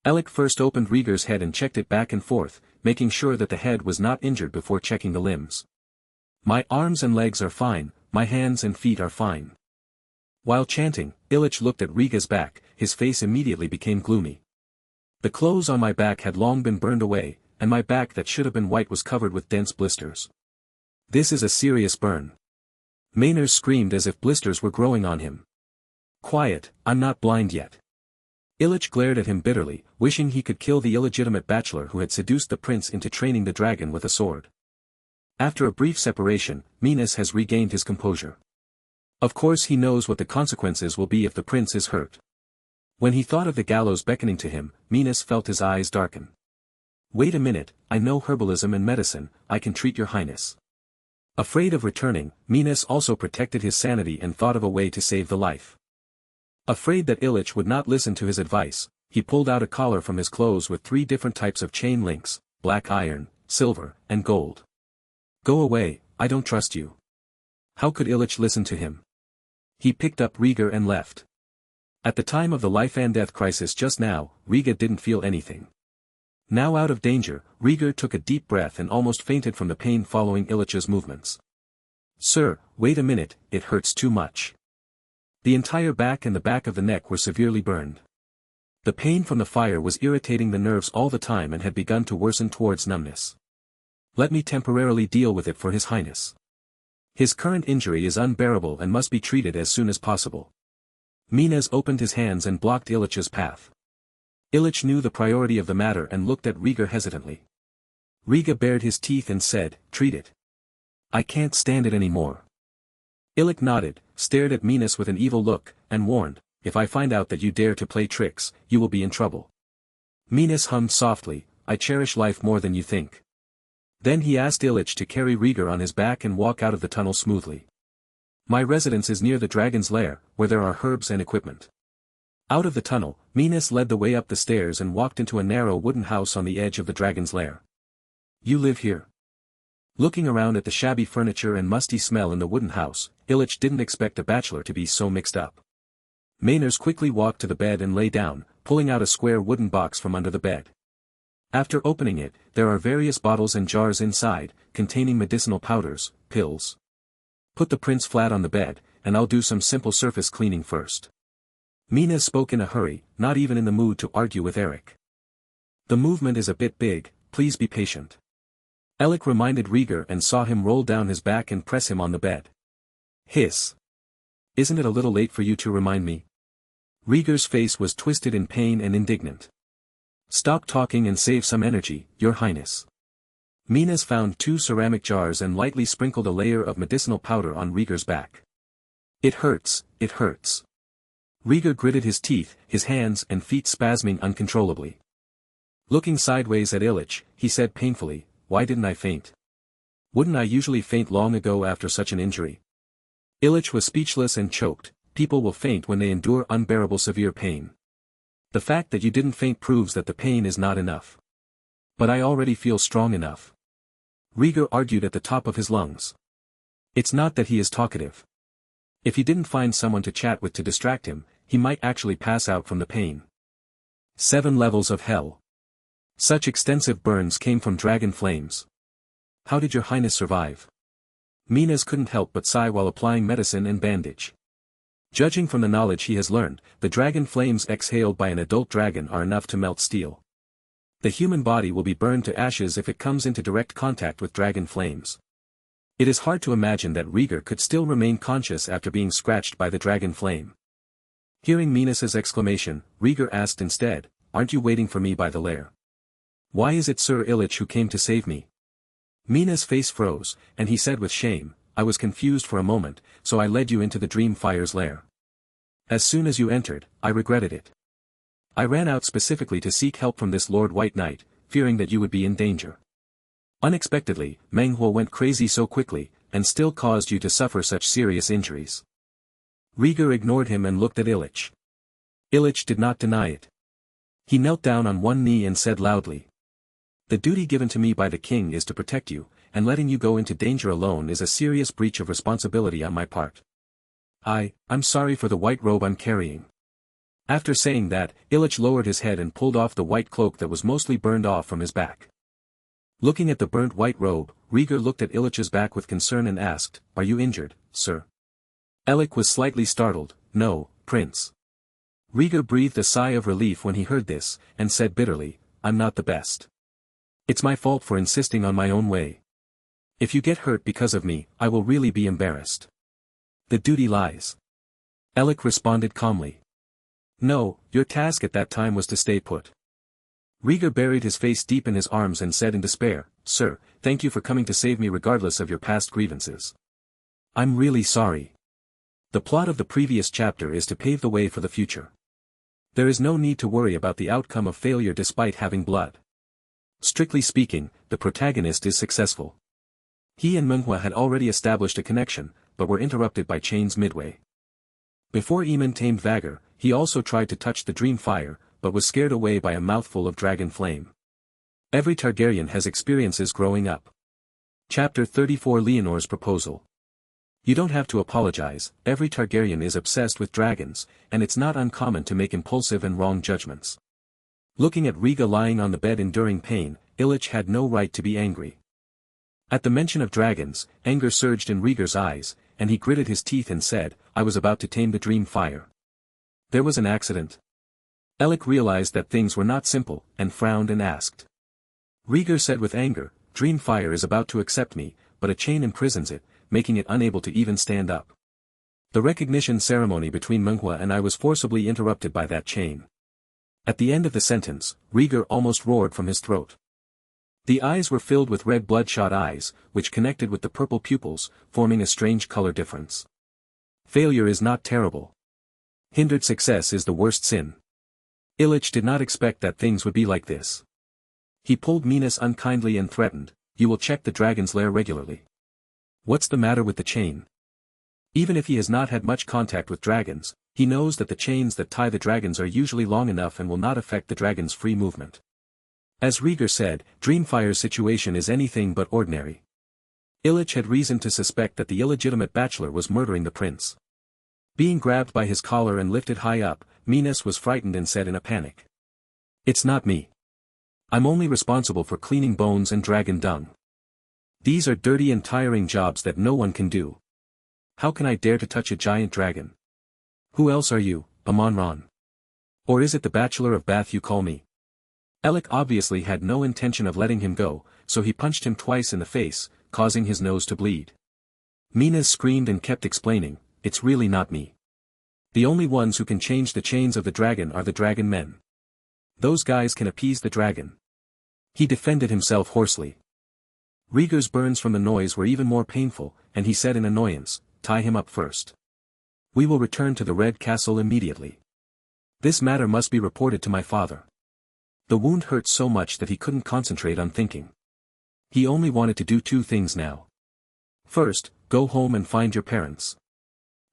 Illich first opened Rhaegar's head and checked it back and forth, making sure that the head was not injured before checking the limbs. "My arms and legs are fine, my hands and feet are fine." While chanting, Illich looked at Rhaegar's back, his face immediately became gloomy. "The clothes on my back had long been burned away, and my back that should have been white was covered with dense blisters. This is a serious burn." Maynard screamed as if blisters were growing on him. "Quiet, I'm not blind yet." Illich glared at him bitterly, wishing he could kill the illegitimate bachelor who had seduced the prince into training the dragon with a sword. After a brief separation, Minas has regained his composure. Of course he knows what the consequences will be if the prince is hurt. When he thought of the gallows beckoning to him, Minas felt his eyes darken. "Wait a minute, I know herbalism and medicine, I can treat your highness." Afraid of returning, Minas also protected his sanity and thought of a way to save the life. Afraid that Illich would not listen to his advice, he pulled out a collar from his clothes with 3 different types of chain links, black iron, silver, and gold. "Go away, I don't trust you." How could Illich listen to him? He picked up Rhaegar and left. At the time of the life and death crisis just now, Rhaegar didn't feel anything. Now out of danger, Rhaegar took a deep breath and almost fainted from the pain following Illich's movements. "Sir, wait a minute, it hurts too much." The entire back and the back of the neck were severely burned. The pain from the fire was irritating the nerves all the time and had begun to worsen towards numbness. "Let me temporarily deal with it for His Highness. His current injury is unbearable and must be treated as soon as possible." Minas opened his hands and blocked Illich's path. Illich knew the priority of the matter and looked at Rhaegar hesitantly. Rhaegar bared his teeth and said, "Treat it. I can't stand it anymore." Illich nodded, stared at Minas with an evil look, and warned, "If I find out that you dare to play tricks, you will be in trouble." Minas hummed softly, "I cherish life more than you think." Then he asked Illich to carry Rhaegar on his back and walk out of the tunnel smoothly. "My residence is near the dragon's lair, where there are herbs and equipment." Out of the tunnel, Minas led the way up the stairs and walked into a narrow wooden house on the edge of the dragon's lair. "You live here?" Looking around at the shabby furniture and musty smell in the wooden house, Illich didn't expect a bachelor to be so mixed up. Maynard quickly walked to the bed and lay down, pulling out a square wooden box from under the bed. After opening it, there are various bottles and jars inside, containing medicinal powders, pills. "Put the prince flat on the bed, and I'll do some simple surface cleaning first." Minas spoke in a hurry, not even in the mood to argue with Eric. "The movement is a bit big, please be patient." Illich reminded Rhaegar and saw him roll down his back and press him on the bed. Hiss. "Isn't it a little late for you to remind me?" Rhaegar's face was twisted in pain and indignant. "Stop talking and save some energy, Your Highness." Minas found 2 ceramic jars and lightly sprinkled a layer of medicinal powder on Rhaegar's back. "It hurts, it hurts." Rhaegar gritted his teeth, his hands and feet spasming uncontrollably. Looking sideways at Illich, he said painfully, "Why didn't I faint? Wouldn't I usually faint long ago after such an injury?" Illich was speechless and choked. People will faint when they endure unbearable severe pain. The fact that you didn't faint proves that the pain is not enough. "But I already feel strong enough." Rhaegar argued at the top of his lungs. "It's not that he is talkative. If he didn't find someone to chat with to distract him, he might actually pass out from the pain." 7 levels of hell. Such extensive burns came from dragon flames. How did Your Highness survive? Minas couldn't help but sigh while applying medicine and bandage. Judging from the knowledge he has learned, the dragon flames exhaled by an adult dragon are enough to melt steel. The human body will be burned to ashes if it comes into direct contact with dragon flames. It is hard to imagine that Rhaegar could still remain conscious after being scratched by the dragon flame. Hearing Minas's exclamation, Rhaegar asked instead, "Aren't you waiting for me by the lair? Why is it Sir Illich who came to save me?" Minas' face froze, and he said with shame, "I was confused for a moment, so I led you into the Dream Fire's lair. As soon as you entered, I regretted it. I ran out specifically to seek help from this Lord White Knight, fearing that you would be in danger. Unexpectedly, Meng Huo went crazy so quickly, and still caused you to suffer such serious injuries." Rhaegar ignored him and looked at Illich. Illich did not deny it. He knelt down on one knee and said loudly, "The duty given to me by the king is to protect you, and letting you go into danger alone is a serious breach of responsibility on my part. I'm sorry for the white robe I'm carrying." After saying that, Illich lowered his head and pulled off the white cloak that was mostly burned off from his back. Looking at the burnt white robe, Rhaegar looked at Illich's back with concern and asked, "Are you injured, sir?" Illich was slightly startled. "No, Prince." Rhaegar breathed a sigh of relief when he heard this, and said bitterly, "I'm not the best. It's my fault for insisting on my own way. If you get hurt because of me, I will really be embarrassed. The duty lies." Illich responded calmly. "No, your task at that time was to stay put." Rhaegar buried his face deep in his arms and said in despair, "Sir, thank you for coming to save me regardless of your past grievances. I'm really sorry. The plot of the previous chapter is to pave the way for the future. There is no need to worry about the outcome of failure despite having blood. Strictly speaking, the protagonist is successful." He and Menghua had already established a connection, but were interrupted by chains midway. Before Aemon tamed Vhagar, he also tried to touch the dream fire, but was scared away by a mouthful of dragon flame. Every Targaryen has experiences growing up. Chapter 34 Leonor's Proposal. You don't have to apologize, every Targaryen is obsessed with dragons, and it's not uncommon to make impulsive and wrong judgments. Looking at Rhaegar lying on the bed enduring pain, Illich had no right to be angry. At the mention of dragons, anger surged in Rhaegar's eyes, and he gritted his teeth and said, "I was about to tame the dream fire. There was an accident." Illich realized that things were not simple, and frowned and asked. Rhaegar said with anger, "Dream fire is about to accept me, but a chain imprisons it, making it unable to even stand up. The recognition ceremony between Menghua and I was forcibly interrupted by that chain." At the end of the sentence, Rhaegar almost roared from his throat. The eyes were filled with red bloodshot eyes, which connected with the purple pupils, forming a strange color difference. Failure is not terrible. Hindered success is the worst sin. Illich did not expect that things would be like this. He pulled Minas unkindly and threatened, "You will check the dragon's lair regularly." What's the matter with the chain? Even if he has not had much contact with dragons, he knows that the chains that tie the dragons are usually long enough and will not affect the dragon's free movement. As Rhaegar said, Dreamfire's situation is anything but ordinary. Illich had reason to suspect that the illegitimate bachelor was murdering the prince. Being grabbed by his collar and lifted high up, Minas was frightened and said in a panic, "It's not me. I'm only responsible for cleaning bones and dragon dung. These are dirty and tiring jobs that no one can do. How can I dare to touch a giant dragon? Who else are you, Amon-Ra? Or is it the Bachelor of Bath you call me?" Illich obviously had no intention of letting him go, so he punched him twice in the face, causing his nose to bleed. Minas screamed and kept explaining, "It's really not me. The only ones who can change the chains of the dragon are the dragon men. Those guys can appease the dragon." He defended himself hoarsely. Rhaegar's burns from the noise were even more painful, and he said in annoyance, "Tie him up first. We will return to the Red Castle immediately. This matter must be reported to my father." The wound hurt so much that he couldn't concentrate on thinking. He only wanted to do two things now. First, go home and find your parents.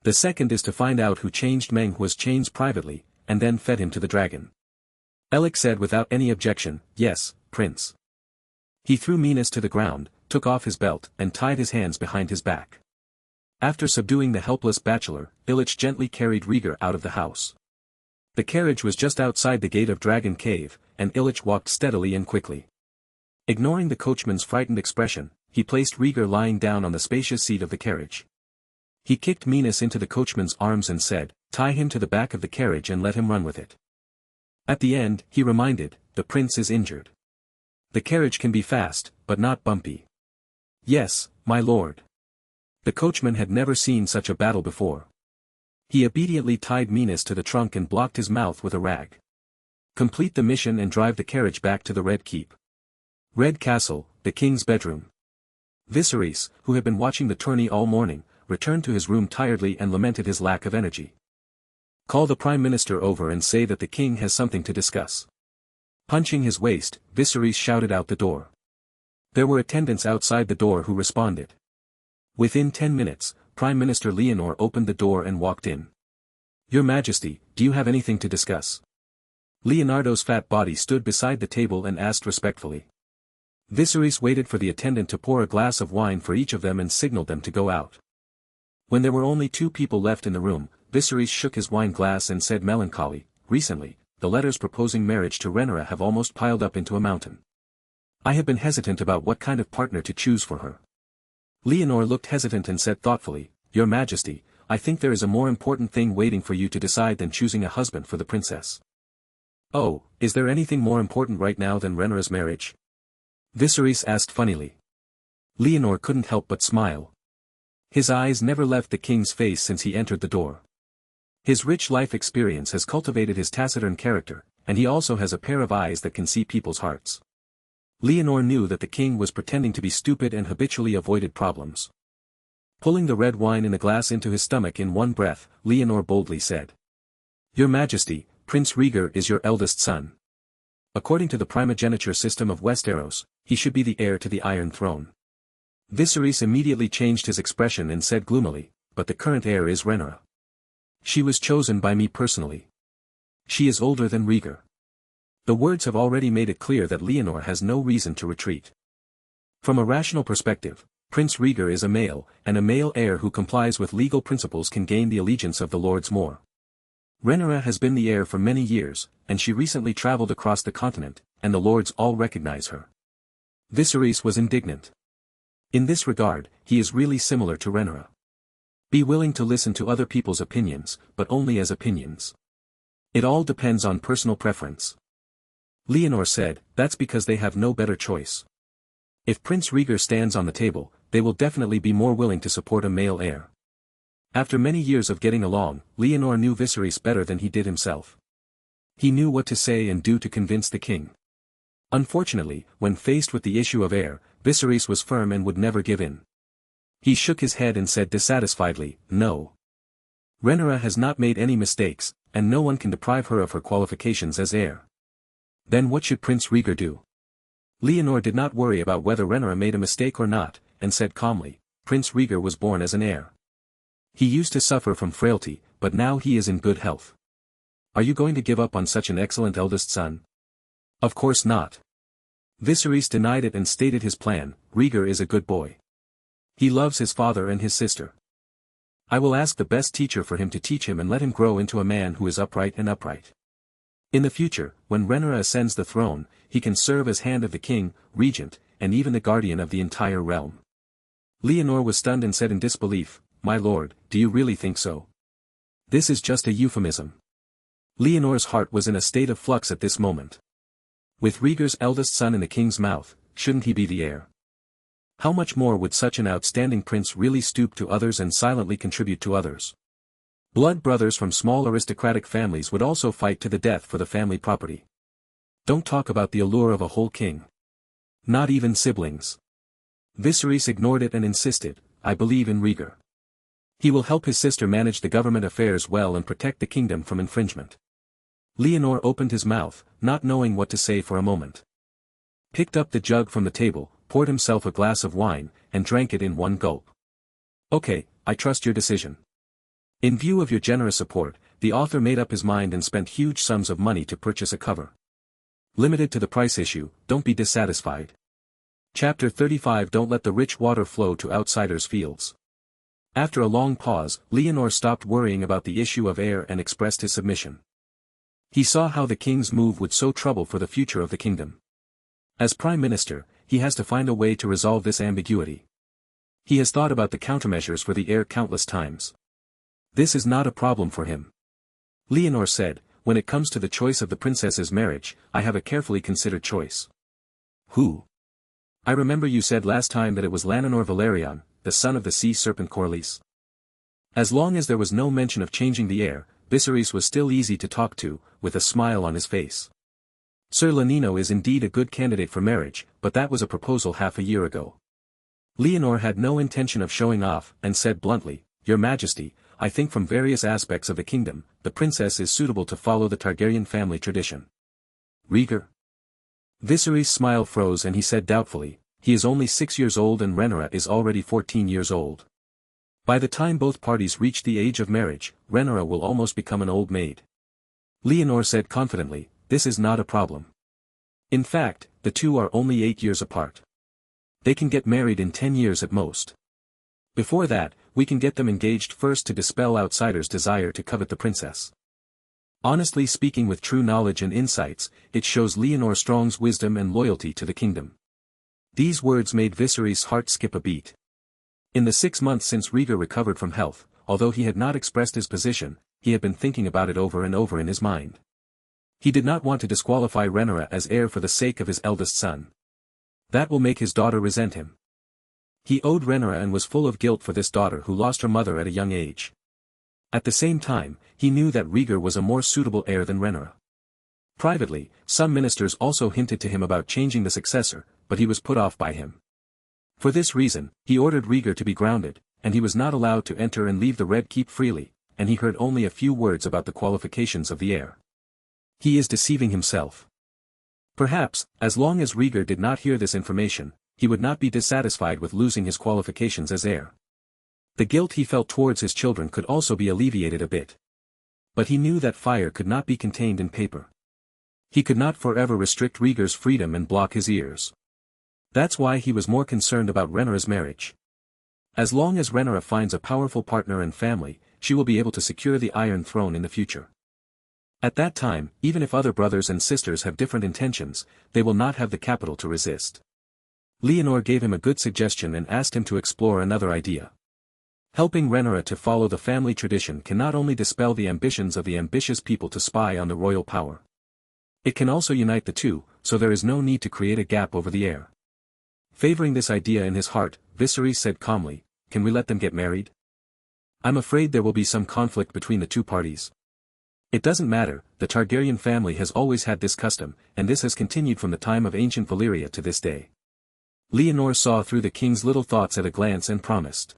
The second is to find out who changed Menghua's chains privately, and then fed him to the dragon. Illich said without any objection, "Yes, Prince." He threw Minas to the ground, took off his belt, and tied his hands behind his back. After subduing the helpless bachelor, Illich gently carried Rhaegar out of the house. The carriage was just outside the gate of Dragon Cave, and Illich walked steadily and quickly. Ignoring the coachman's frightened expression, he placed Rhaegar lying down on the spacious seat of the carriage. He kicked Minas into the coachman's arms and said, "Tie him to the back of the carriage and let him run with it." At the end, he reminded, "The prince is injured. The carriage can be fast, but not bumpy." "Yes, my lord." The coachman had never seen such a battle before. He obediently tied Minas to the trunk and blocked his mouth with a rag. Complete the mission and drive the carriage back to the Red Keep. Red Castle, the king's bedroom. Viserys, who had been watching the tourney all morning, returned to his room tiredly and lamented his lack of energy. "Call the Prime Minister over and say that the king has something to discuss." Punching his waist, Viserys shouted out the door. There were attendants outside the door who responded. Within 10 minutes, Prime Minister Leonor opened the door and walked in. Your Majesty, do you have anything to discuss? Leonardo's fat body stood beside the table and asked respectfully. Viserys waited for the attendant to pour a glass of wine for each of them and signaled them to go out. When there were only 2 people left in the room, Viserys shook his wine glass and said melancholy, recently, the letters proposing marriage to Rhaenyra have almost piled up into a mountain. I have been hesitant about what kind of partner to choose for her. Leonor looked hesitant and said thoughtfully, Your Majesty, I think there is a more important thing waiting for you to decide than choosing a husband for the princess. Oh, is there anything more important right now than Rhaenyra's marriage? Viserys asked funnily. Leonor couldn't help but smile. His eyes never left the king's face since he entered the door. His rich life experience has cultivated his taciturn character, and he also has a pair of eyes that can see people's hearts. Leonor knew that the king was pretending to be stupid and habitually avoided problems. Pulling the red wine in a glass into his stomach in one breath, Leonor boldly said. Your Majesty, Prince Rhaegar is your eldest son. According to the primogeniture system of Westeros, he should be the heir to the Iron Throne. Viserys immediately changed his expression and said gloomily, but the current heir is Rhaenyra. She was chosen by me personally. She is older than Rhaegar. The words have already made it clear that Leonor has no reason to retreat. From a rational perspective, Prince Rhaegar is a male, and a male heir who complies with legal principles can gain the allegiance of the lords more. Rhaenyra has been the heir for many years, and she recently traveled across the continent, and the lords all recognize her. Viserys was indignant. In this regard, he is really similar to Rhaenyra. Be willing to listen to other people's opinions, but only as opinions. It all depends on personal preference. Leonor said, that's because they have no better choice. If Prince Rhaegar stands on the table, they will definitely be more willing to support a male heir. After many years of getting along, Leonor knew Viserys better than he did himself. He knew what to say and do to convince the king. Unfortunately, when faced with the issue of heir, Viserys was firm and would never give in. He shook his head and said dissatisfiedly, no. Rhaenyra has not made any mistakes, and no one can deprive her of her qualifications as heir. Then what should Prince Rhaegar do? Leonor did not worry about whether Rhaenyra made a mistake or not, and said calmly, Prince Rhaegar was born as an heir. He used to suffer from frailty, but now he is in good health. Are you going to give up on such an excellent eldest son? Of course not. Viserys denied it and stated his plan, Rhaegar is a good boy. He loves his father and his sister. I will ask the best teacher for him to teach him and let him grow into a man who is upright. In the future, when Rhaenyra ascends the throne, he can serve as hand of the king, regent, and even the guardian of the entire realm. Leonor was stunned and said in disbelief, My lord, do you really think so? This is just a euphemism. Leonor's heart was in a state of flux at this moment. With Rhaegar's eldest son in the king's mouth, shouldn't he be the heir? How much more would such an outstanding prince really stoop to others and silently contribute to others? Blood brothers from small aristocratic families would also fight to the death for the family property. Don't talk about the allure of a whole king. Not even siblings. Viserys ignored it and insisted, I believe in Rhaegar. He will help his sister manage the government affairs well and protect the kingdom from infringement. Leonor opened his mouth, not knowing what to say for a moment. Picked up the jug from the table, poured himself a glass of wine, and drank it in one gulp. Okay, I trust your decision. In view of your generous support, the author made up his mind and spent huge sums of money to purchase a cover. Limited to the price issue, don't be dissatisfied. Chapter 35 Don't let the rich water flow to outsiders' fields. After a long pause, Leonor stopped worrying about the issue of heir and expressed his submission. He saw how the king's move would sow trouble for the future of the kingdom. As prime minister, he has to find a way to resolve this ambiguity. He has thought about the countermeasures for the heir countless times. This is not a problem for him. Leonor said, when it comes to the choice of the princess's marriage, I have a carefully considered choice. Who? I remember you said last time that it was Lananor Valerion, the son of the sea serpent Corlys. As long as there was no mention of changing the heir, Viserys was still easy to talk to, with a smile on his face. Sir Lanino is indeed a good candidate for marriage, but that was a proposal half a year ago. Leonor had no intention of showing off, and said bluntly, Your Majesty, I think from various aspects of the kingdom, the princess is suitable to follow the Targaryen family tradition. Rhaegar? Viserys' smile froze and he said doubtfully, he is only 6 years old and Rhaenyra is already 14 years old. By the time both parties reach the age of marriage, Rhaenyra will almost become an old maid. Leonor said confidently, this is not a problem. In fact, the two are only 8 years apart. They can get married in 10 years at most. Before that, we can get them engaged first to dispel outsiders' desire to covet the princess. Honestly speaking, with true knowledge and insights, it shows Leonor Strong's wisdom and loyalty to the kingdom. These words made Viserys' heart skip a beat. In the 6 months since Rhaegar recovered from health, although he had not expressed his position, he had been thinking about it over and over in his mind. He did not want to disqualify Rhaenyra as heir for the sake of his eldest son. That will make his daughter resent him. He owed Rhaenyra and was full of guilt for this daughter who lost her mother at a young age. At the same time, he knew that Rhaegar was a more suitable heir than Rhaenyra. Privately, some ministers also hinted to him about changing the successor, but he was put off by him. For this reason, he ordered Rhaegar to be grounded, and he was not allowed to enter and leave the Red Keep freely, and he heard only a few words about the qualifications of the heir. He is deceiving himself. Perhaps, as long as Rhaegar did not hear this information, he would not be dissatisfied with losing his qualifications as heir. The guilt he felt towards his children could also be alleviated a bit. But he knew that fire could not be contained in paper. He could not forever restrict Rhaegar's freedom and block his ears. That's why he was more concerned about Rhaenyra's marriage. As long as Rhaenyra finds a powerful partner and family, she will be able to secure the Iron Throne in the future. At that time, even if other brothers and sisters have different intentions, they will not have the capital to resist. Leonor gave him a good suggestion and asked him to explore another idea. Helping Rhaenyra to follow the family tradition can not only dispel the ambitions of the ambitious people to spy on the royal power. It can also unite the two, so there is no need to create a gap over the heir. Favoring this idea in his heart, Viserys said calmly, "Can we let them get married? I'm afraid there will be some conflict between the two parties." It doesn't matter, the Targaryen family has always had this custom, and this has continued from the time of ancient Valyria to this day. Leonor saw through the king's little thoughts at a glance and promised.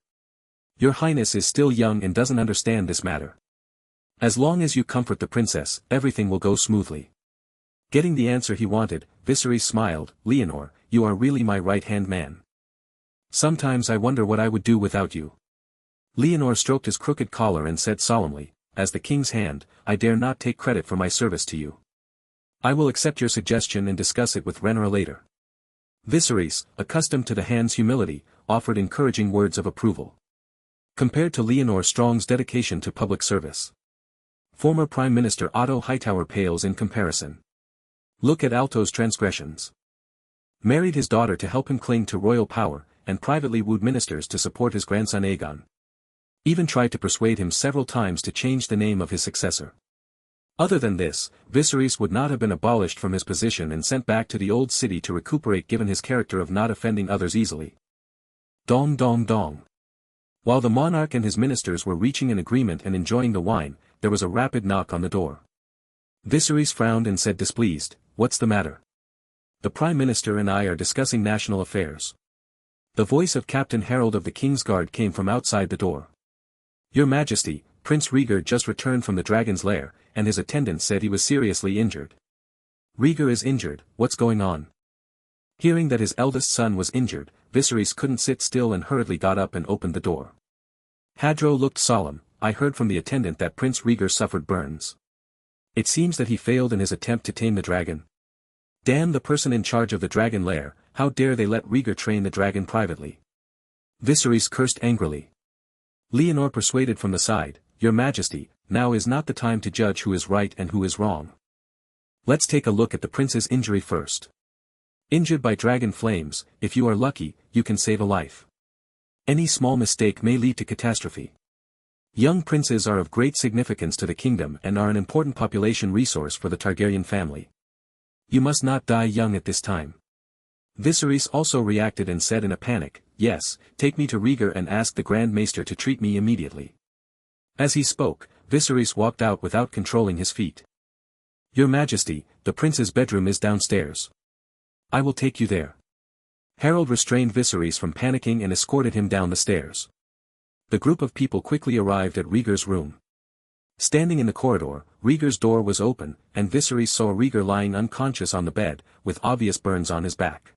"Your Highness is still young and doesn't understand this matter. As long as you comfort the princess, everything will go smoothly." Getting the answer he wanted, Viserys smiled, "Leonor, you are really my right-hand man. Sometimes I wonder what I would do without you." Leonor stroked his crooked collar and said solemnly, "As the king's hand, I dare not take credit for my service to you. I will accept your suggestion and discuss it with Rhaenyra later." Viserys, accustomed to the hand's humility, offered encouraging words of approval. Compared to Leonor Strong's dedication to public service, former Prime Minister Otto Hightower pales in comparison. Look at Alto's transgressions. Married his daughter to help him cling to royal power, and privately wooed ministers to support his grandson Aegon. Even tried to persuade him several times to change the name of his successor. Other than this, Viserys would not have been abolished from his position and sent back to the old city to recuperate given his character of not offending others easily. Dong dong dong. While the monarch and his ministers were reaching an agreement and enjoying the wine, there was a rapid knock on the door. Viserys frowned and said displeased, "What's the matter?" "The Prime Minister and I are discussing national affairs." The voice of Captain Harold of the King's Guard came from outside the door. "Your Majesty, Prince Rhaegar just returned from the dragon's lair, and his attendant said he was seriously injured." "Rhaegar is injured, what's going on?" Hearing that his eldest son was injured, Viserys couldn't sit still and hurriedly got up and opened the door. Hadro looked solemn. "I heard from the attendant that Prince Rhaegar suffered burns. It seems that he failed in his attempt to tame the dragon. Damn the person in charge of the dragon lair, how dare they let Rhaegar train the dragon privately." Viserys cursed angrily. Leonor persuaded from the side, "Your Majesty, now is not the time to judge who is right and who is wrong. Let's take a look at the prince's injury first. Injured by dragon flames, if you are lucky, you can save a life. Any small mistake may lead to catastrophe. Young princes are of great significance to the kingdom and are an important population resource for the Targaryen family. You must not die young at this time." Viserys also reacted and said in a panic, "Yes, take me to Rhaegar and ask the Grand Maester to treat me immediately." As he spoke, Viserys walked out without controlling his feet. "Your Majesty, the prince's bedroom is downstairs. I will take you there." Harold restrained Viserys from panicking and escorted him down the stairs. The group of people quickly arrived at Rhaegar's room. Standing in the corridor, Rhaegar's door was open, and Viserys saw Rhaegar lying unconscious on the bed, with obvious burns on his back.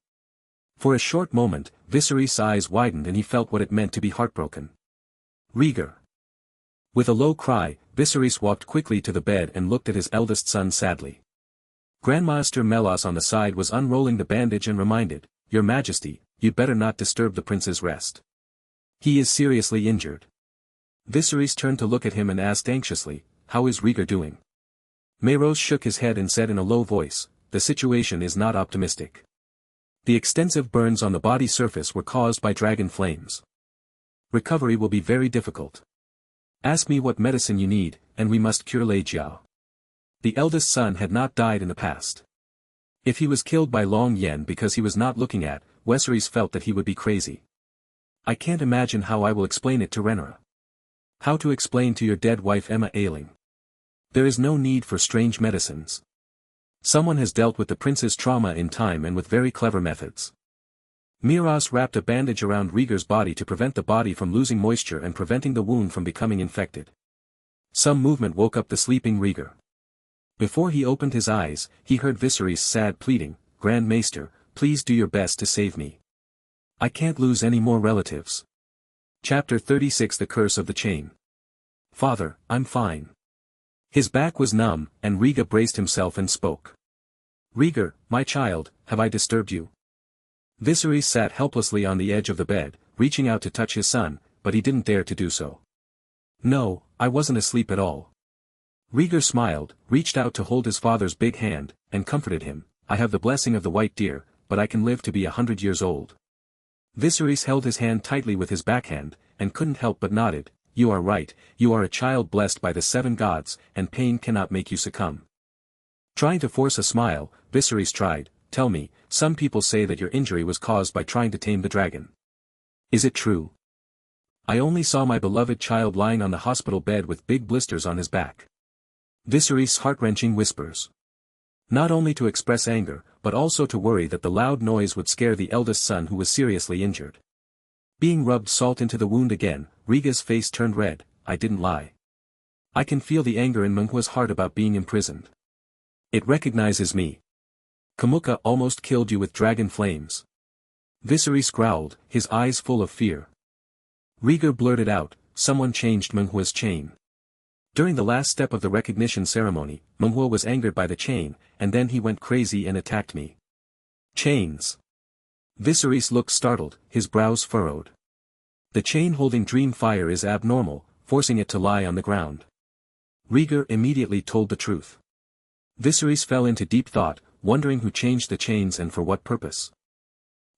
For a short moment, Viserys' eyes widened and he felt what it meant to be heartbroken. Rhaegar. With a low cry, Viserys walked quickly to the bed and looked at his eldest son sadly. Grandmaster Melos on the side was unrolling the bandage and reminded, "Your Majesty, you'd better not disturb the prince's rest. He is seriously injured." Viserys turned to look at him and asked anxiously, "How is Rhaegar doing?" Maros shook his head and said in a low voice, "The situation is not optimistic. The extensive burns on the body surface were caused by dragon flames. Recovery will be very difficult. Ask me what medicine you need, and we must cure Lei Jiao." The eldest son had not died in the past. If he was killed by Long Yen because he was not looking at, Viserys felt that he would be crazy. "I can't imagine how I will explain it to Rhaenyra. How to explain to your dead wife Emma ailing. There is no need for strange medicines. Someone has dealt with the prince's trauma in time and with very clever methods." Miros wrapped a bandage around Rhaegar's body to prevent the body from losing moisture and preventing the wound from becoming infected. Some movement woke up the sleeping Rhaegar. Before he opened his eyes, he heard Viserys' sad pleading, "Grand Maester, please do your best to save me. I can't lose any more relatives." Chapter 36 The Curse of the Chain. "Father, I'm fine." His back was numb, and Rhaegar braced himself and spoke. "Rhaegar, my child, have I disturbed you?" Viserys sat helplessly on the edge of the bed, reaching out to touch his son, but he didn't dare to do so. "No, I wasn't asleep at all." Rhaegar smiled, reached out to hold his father's big hand, and comforted him, "I have the blessing of the white deer, but I can live to be 100 years old." Viserys held his hand tightly with his backhand, and couldn't help but nodded, "You are right, you are a child blessed by the 7 gods, and pain cannot make you succumb." Trying to force a smile, Viserys tried, "Tell me, some people say that your injury was caused by trying to tame the dragon. Is it true?" "I only saw my beloved child lying on the hospital bed with big blisters on his back." Viserys' heart-wrenching whispers. Not only to express anger, but also to worry that the loud noise would scare the eldest son who was seriously injured. Being rubbed salt into the wound again, Rhaegar's face turned red. "I didn't lie. I can feel the anger in Menghua's heart about being imprisoned. It recognizes me. Kamuka almost killed you with dragon flames." Viserys growled, his eyes full of fear. Rhaegar blurted out, "Someone changed Menghua's chain. During the last step of the recognition ceremony, Menghua was angered by the chain, and then he went crazy and attacked me." "Chains." Viserys looked startled, his brows furrowed. "The chain holding Dream Fire is abnormal, forcing it to lie on the ground." Rhaegar immediately told the truth. Viserys fell into deep thought, wondering who changed the chains and for what purpose.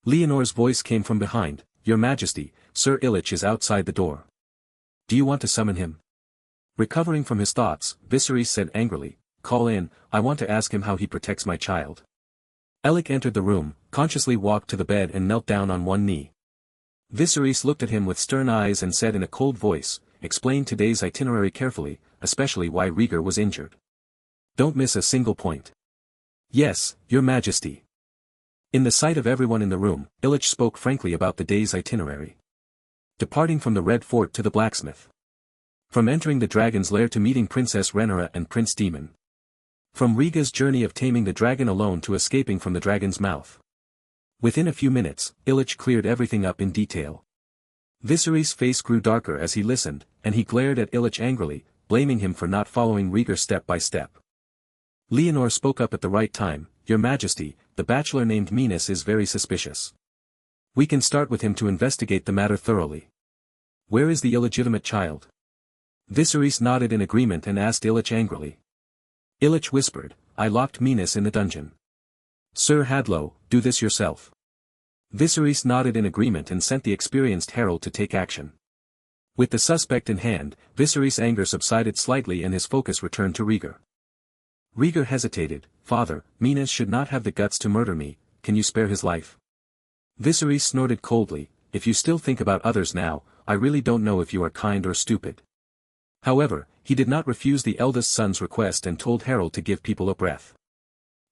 Leonor's voice came from behind, "Your Majesty, Sir Illich is outside the door. Do you want to summon him?" Recovering from his thoughts, Viserys said angrily, "Call in, I want to ask him how he protects my child." Illich entered the room, consciously walked to the bed and knelt down on one knee. Viserys looked at him with stern eyes and said in a cold voice, "Explain today's itinerary carefully, especially why Rhaegar was injured. Don't miss a single point." "Yes, Your Majesty." In the sight of everyone in the room, Illich spoke frankly about the day's itinerary. Departing from the Red Fort to the blacksmith. From entering the dragon's lair to meeting Princess Rhaenyra and Prince Daemon. From Rhaegar's journey of taming the dragon alone to escaping from the dragon's mouth. Within a few minutes, Illich cleared everything up in detail. Viserys' face grew darker as he listened, and he glared at Illich angrily, blaming him for not following Rhaegar step by step. Leonor spoke up at the right time, "Your Majesty, the bachelor named Minas is very suspicious. We can start with him to investigate the matter thoroughly. Where is the illegitimate child?" Viserys nodded in agreement and asked Illich angrily. Illich whispered, "I locked Minas in the dungeon. Sir Hadlow, do this yourself." Viserys nodded in agreement and sent the experienced herald to take action. With the suspect in hand, Viserys' anger subsided slightly and his focus returned to Rhaegar. Rhaegar hesitated, "Father, Minas should not have the guts to murder me, can you spare his life?" Viserys snorted coldly, "If you still think about others now, I really don't know if you are kind or stupid." However, he did not refuse the eldest son's request and told Harold to give people a breath.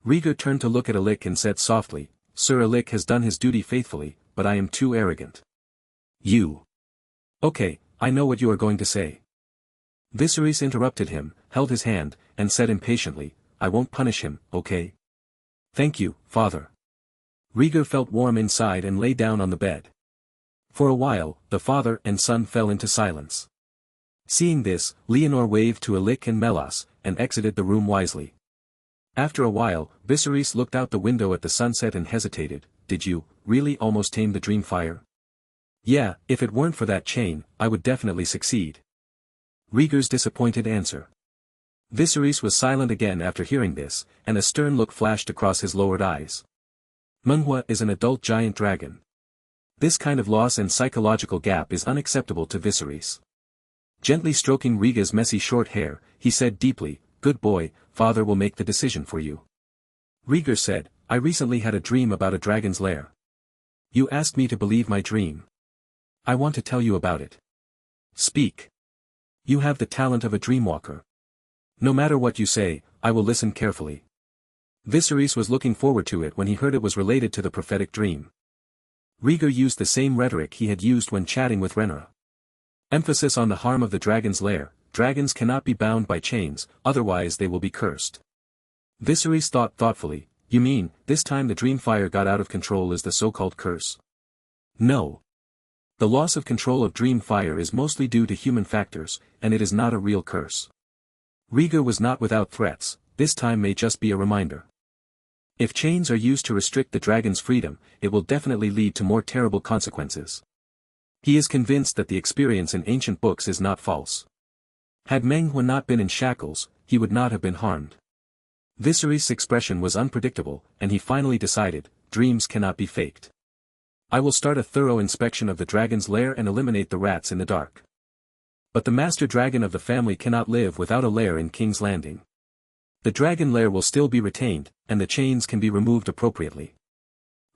Rhaegar turned to look at Illich and said softly, "Sir Illich has done his duty faithfully, but I am too arrogant." "You." "Okay, I know what you are going to say." Viserys interrupted him, held his hand, and said impatiently, "I won't punish him, okay?" "Thank you, father." Rhaegar felt warm inside and lay down on the bed. For a while, the father and son fell into silence. Seeing this, Leonor waved to Elik and Melas, and exited the room wisely. After a while, Viserys looked out the window at the sunset and hesitated. Did you, really almost tame the Dreamfire? Yeah, if it weren't for that chain, I would definitely succeed. Rhaegar's disappointed answer. Viserys was silent again after hearing this, and a stern look flashed across his lowered eyes. Munhwa is an adult giant dragon. This kind of loss and psychological gap is unacceptable to Viserys. Gently stroking Rhaegar's messy short hair, he said deeply, "Good boy, father will make the decision for you." Rhaegar said, "I recently had a dream about a dragon's lair. You asked me to believe my dream. I want to tell you about it. Speak. You have the talent of a dreamwalker. No matter what you say, I will listen carefully." Viserys was looking forward to it when he heard it was related to the prophetic dream. Rhaegar used the same rhetoric he had used when chatting with Rhaenyra. Emphasis on the harm of the dragon's lair. Dragons cannot be bound by chains, otherwise they will be cursed. Viserys thought thoughtfully, "You mean, this time the Dreamfire got out of control is the so-called curse?" No. The loss of control of Dreamfire is mostly due to human factors, and it is not a real curse. Rhaegar was not without threats, this time may just be a reminder. If chains are used to restrict the dragon's freedom, it will definitely lead to more terrible consequences. He is convinced that the experience in ancient books is not false. Had Menghua not been in shackles, he would not have been harmed. Viserys' expression was unpredictable, and he finally decided, dreams cannot be faked. I will start a thorough inspection of the dragon's lair and eliminate the rats in the dark. But the master dragon of the family cannot live without a lair in King's Landing. The dragon lair will still be retained, and the chains can be removed appropriately.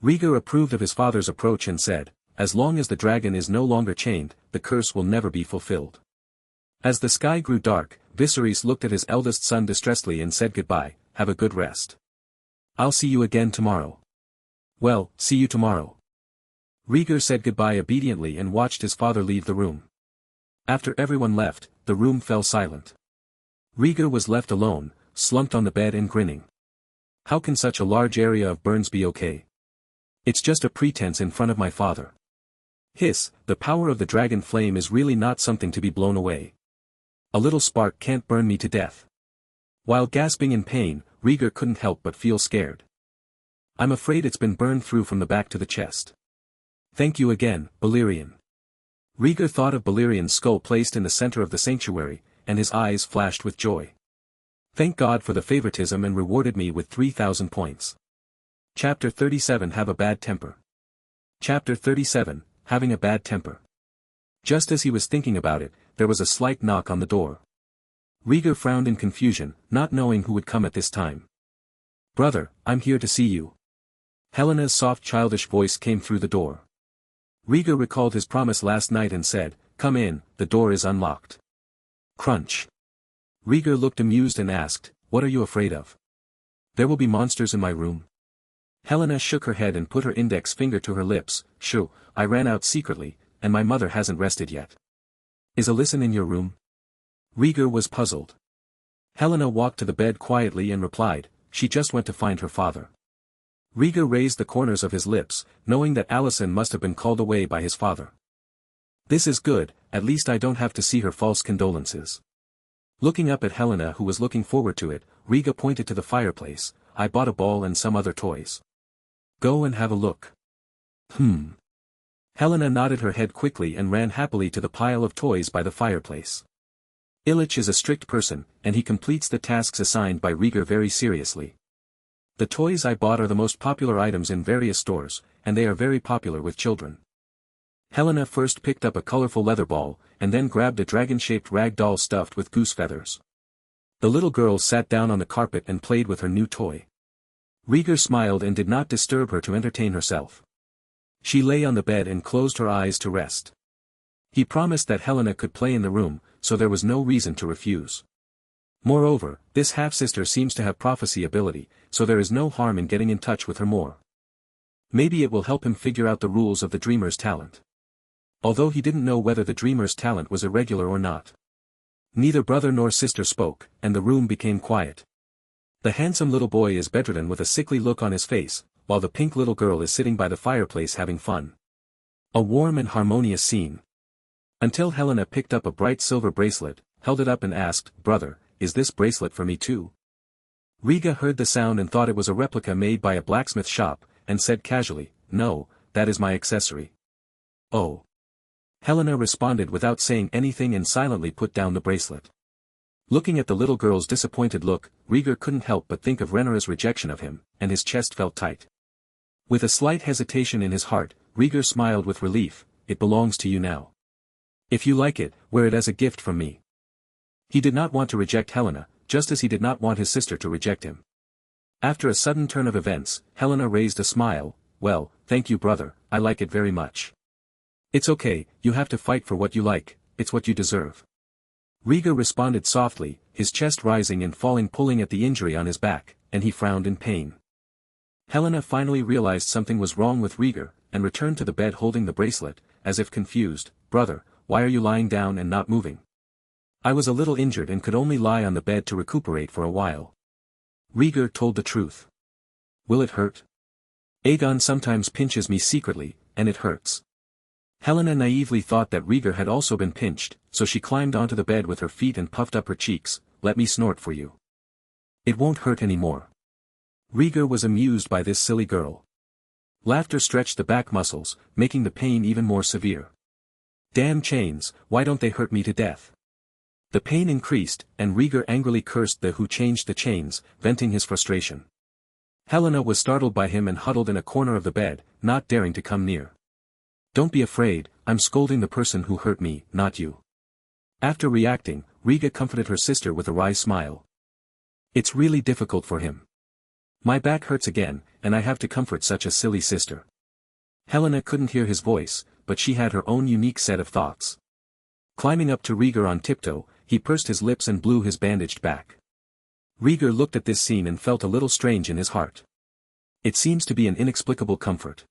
Rhaegar approved of his father's approach and said, "As long as the dragon is no longer chained, the curse will never be fulfilled." As the sky grew dark, Viserys looked at his eldest son distressedly and said goodbye, "Have a good rest. I'll see you again tomorrow." "Well, see you tomorrow." Rhaegar said goodbye obediently and watched his father leave the room. After everyone left, the room fell silent. Rhaegar was left alone, slumped on the bed and grinning. How can such a large area of burns be okay? It's just a pretense in front of my father. Hiss, the power of the dragon flame is really not something to be blown away. A little spark can't burn me to death. While gasping in pain, Rhaegar couldn't help but feel scared. I'm afraid it's been burned through from the back to the chest. Thank you again, Balerion. Rhaegar thought of Balerian's skull placed in the center of the sanctuary, and his eyes flashed with joy. Thank God for the favoritism and rewarded me with 3,000 points. Chapter 37 Have a Bad Temper. Chapter 37, Having a Bad Temper. Just as he was thinking about it, there was a slight knock on the door. Rhaegar frowned in confusion, not knowing who would come at this time. "Brother, I'm here to see you." Helena's soft childish voice came through the door. Rhaegar recalled his promise last night and said, "Come in, the door is unlocked." Crunch. Rhaegar looked amused and asked, "What are you afraid of? There will be monsters in my room." Helena shook her head and put her index finger to her lips. "Shoo, I ran out secretly, and my mother hasn't rested yet." "Is Alysanne in your room?" Rhaegar was puzzled. Helena walked to the bed quietly and replied, "She just went to find her father." Rhaegar raised the corners of his lips, knowing that Alysanne must have been called away by his father. "This is good, at least I don't have to see her false condolences." Looking up at Helena who was looking forward to it, Rhaegar pointed to the fireplace, "I bought a ball and some other toys. Go and have a look." Helena nodded her head quickly and ran happily to the pile of toys by the fireplace. Illich is a strict person, and he completes the tasks assigned by Rhaegar very seriously. "The toys I bought are the most popular items in various stores, and they are very popular with children." Helena first picked up a colorful leather ball, and then grabbed a dragon-shaped rag doll stuffed with goose feathers. The little girl sat down on the carpet and played with her new toy. Rhaegar smiled and did not disturb her to entertain herself. She lay on the bed and closed her eyes to rest. He promised that Helena could play in the room, so there was no reason to refuse. Moreover, this half-sister seems to have prophecy ability, so there is no harm in getting in touch with her more. Maybe it will help him figure out the rules of the dreamer's talent. Although he didn't know whether the dreamer's talent was irregular or not. Neither brother nor sister spoke, and the room became quiet. The handsome little boy is bedridden with a sickly look on his face, while the pink little girl is sitting by the fireplace having fun. A warm and harmonious scene. Until Helena picked up a bright silver bracelet, held it up and asked, "Brother, is this bracelet for me too?" Rhaegar heard the sound and thought it was a replica made by a blacksmith shop, and said casually, "No, that is my accessory." "Oh." Helena responded without saying anything and silently put down the bracelet. Looking at the little girl's disappointed look, Rhaegar couldn't help but think of Rhaenyra's rejection of him, and his chest felt tight. With a slight hesitation in his heart, Rhaegar smiled with relief. "It belongs to you now. If you like it, wear it as a gift from me." He did not want to reject Helena, just as he did not want his sister to reject him. After a sudden turn of events, Helena raised a smile. "Well, thank you brother, I like it very much." "It's okay, you have to fight for what you like, it's what you deserve." Rhaegar responded softly, his chest rising and falling, pulling at the injury on his back, and he frowned in pain. Helena finally realized something was wrong with Rhaegar, and returned to the bed holding the bracelet, as if confused. "Brother, why are you lying down and not moving?" "I was a little injured and could only lie on the bed to recuperate for a while." Rhaegar told the truth. "Will it hurt?" "Aegon sometimes pinches me secretly, and it hurts." Helena naively thought that Rhaegar had also been pinched, so she climbed onto the bed with her feet and puffed up her cheeks. "Let me snort for you." "It won't hurt anymore." Rhaegar was amused by this silly girl. Laughter stretched the back muscles, making the pain even more severe. "Damn chains, why don't they hurt me to death?" The pain increased, and Rhaegar angrily cursed the who changed the chains, venting his frustration. Helena was startled by him and huddled in a corner of the bed, not daring to come near. "Don't be afraid, I'm scolding the person who hurt me, not you." After reacting, Rhaegar comforted her sister with a wry smile. "It's really difficult for him. My back hurts again, and I have to comfort such a silly sister." Helena couldn't hear his voice, but she had her own unique set of thoughts. Climbing up to Rhaegar on tiptoe, he pursed his lips and blew his bandaged back. Rhaegar looked at this scene and felt a little strange in his heart. It seems to be an inexplicable comfort.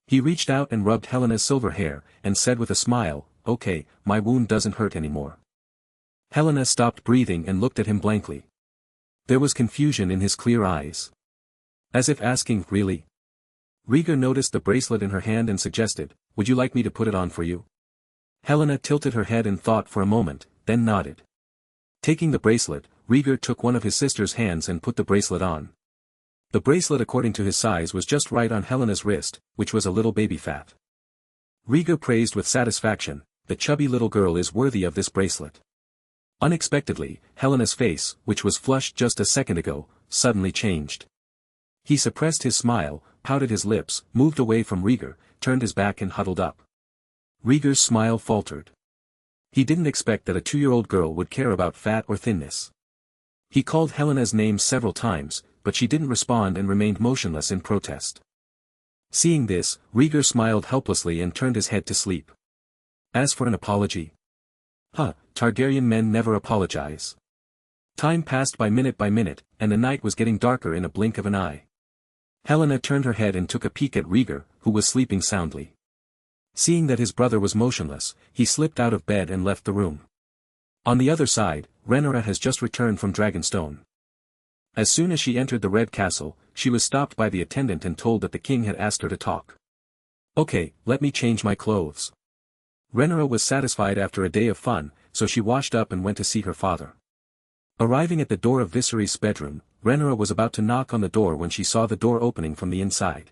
He reached out and rubbed Helena's silver hair, and said with a smile, "Okay, my wound doesn't hurt anymore." Helena stopped breathing and looked at him blankly. There was confusion in his clear eyes. As if asking, "Really?" Rhaegar noticed the bracelet in her hand and suggested, "Would you like me to put it on for you?" Helena tilted her head in thought for a moment, then nodded. Taking the bracelet, Rhaegar took one of his sister's hands and put the bracelet on. The bracelet according to his size was just right on Helena's wrist, which was a little baby fat. Rhaegar praised with satisfaction, "The chubby little girl is worthy of this bracelet." Unexpectedly, Helena's face, which was flushed just a second ago, suddenly changed. He suppressed his smile, pouted his lips, moved away from Rhaegar, turned his back and huddled up. Rhaegar's smile faltered. He didn't expect that a 2-year-old girl would care about fat or thinness. He called Helena's name several times, but she didn't respond and remained motionless in protest. Seeing this, Rhaegar smiled helplessly and turned his head to sleep. As for an apology? Targaryen men never apologize. Time passed by minute, and the night was getting darker in a blink of an eye. Helena turned her head and took a peek at Rhaegar, who was sleeping soundly. Seeing that his brother was motionless, he slipped out of bed and left the room. On the other side, Rhaenyra has just returned from Dragonstone. As soon as she entered the Red Castle, she was stopped by the attendant and told that the king had asked her to talk. "Okay, let me change my clothes." Rhaenyra was satisfied after a day of fun, so she washed up and went to see her father. Arriving at the door of Viserys' bedroom, Rhaenyra was about to knock on the door when she saw the door opening from the inside.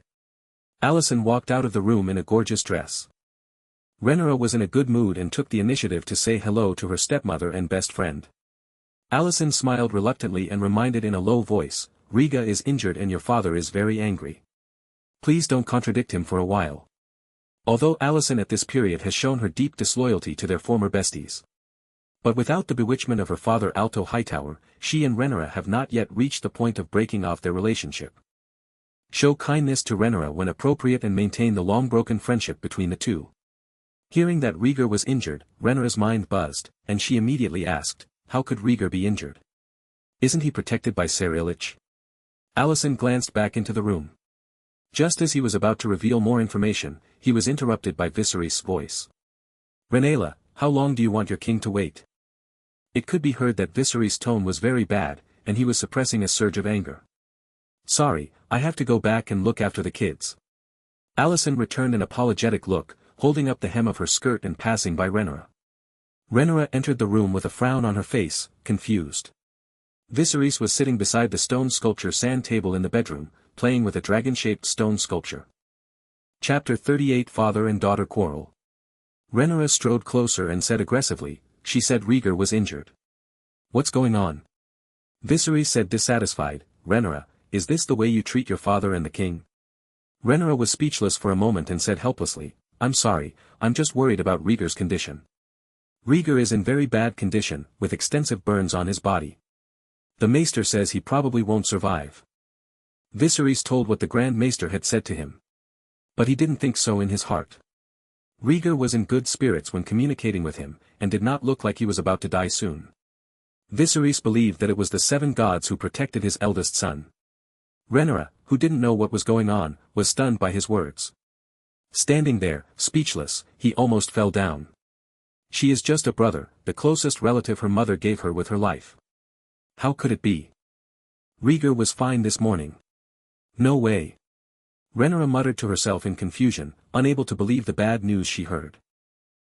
Alicent walked out of the room in a gorgeous dress. Rhaenyra was in a good mood and took the initiative to say hello to her stepmother and best friend. Alicent smiled reluctantly and reminded in a low voice, "Rhaegar is injured and your father is very angry. Please don't contradict him for a while." Although Alicent at this period has shown her deep disloyalty to their former besties. But without the bewitchment of her father Alto Hightower, she and Rhaenyra have not yet reached the point of breaking off their relationship. Show kindness to Rhaenyra when appropriate and maintain the long-broken friendship between the two. Hearing that Rhaegar was injured, Rhaenyra's mind buzzed, and she immediately asked, "How could Rhaegar be injured? Isn't he protected by Ser Illich?" Alicent glanced back into the room. Just as he was about to reveal more information, he was interrupted by Viserys' voice. "Rhaenyra, how long do you want your king to wait?" It could be heard that Viserys' tone was very bad, and he was suppressing a surge of anger. "Sorry, I have to go back and look after the kids." Alicent returned an apologetic look, holding up the hem of her skirt and passing by Rhaenyra. Rhaenyra entered the room with a frown on her face, confused. Viserys was sitting beside the stone sculpture sand table in the bedroom, playing with a dragon-shaped stone sculpture. Chapter 38 Father and Daughter Quarrel. Rhaenyra strode closer and said aggressively, she said Rhaegar was injured. What's going on? Viserys said dissatisfied, Rhaenyra, is this the way you treat your father and the king? Rhaenyra was speechless for a moment and said helplessly, I'm sorry, I'm just worried about Rhaegar's condition. Rhaegar is in very bad condition, with extensive burns on his body. The Maester says he probably won't survive. Viserys told what the Grand Maester had said to him. But he didn't think so in his heart. Rhaegar was in good spirits when communicating with him, and did not look like he was about to die soon. Viserys believed that it was the 7 gods who protected his eldest son. Rhaenyra, who didn't know what was going on, was stunned by his words. Standing there, speechless, he almost fell down. She is just a brother, the closest relative her mother gave her with her life. How could it be? Rhaegar was fine this morning. No way. Rhaenyra muttered to herself in confusion, unable to believe the bad news she heard.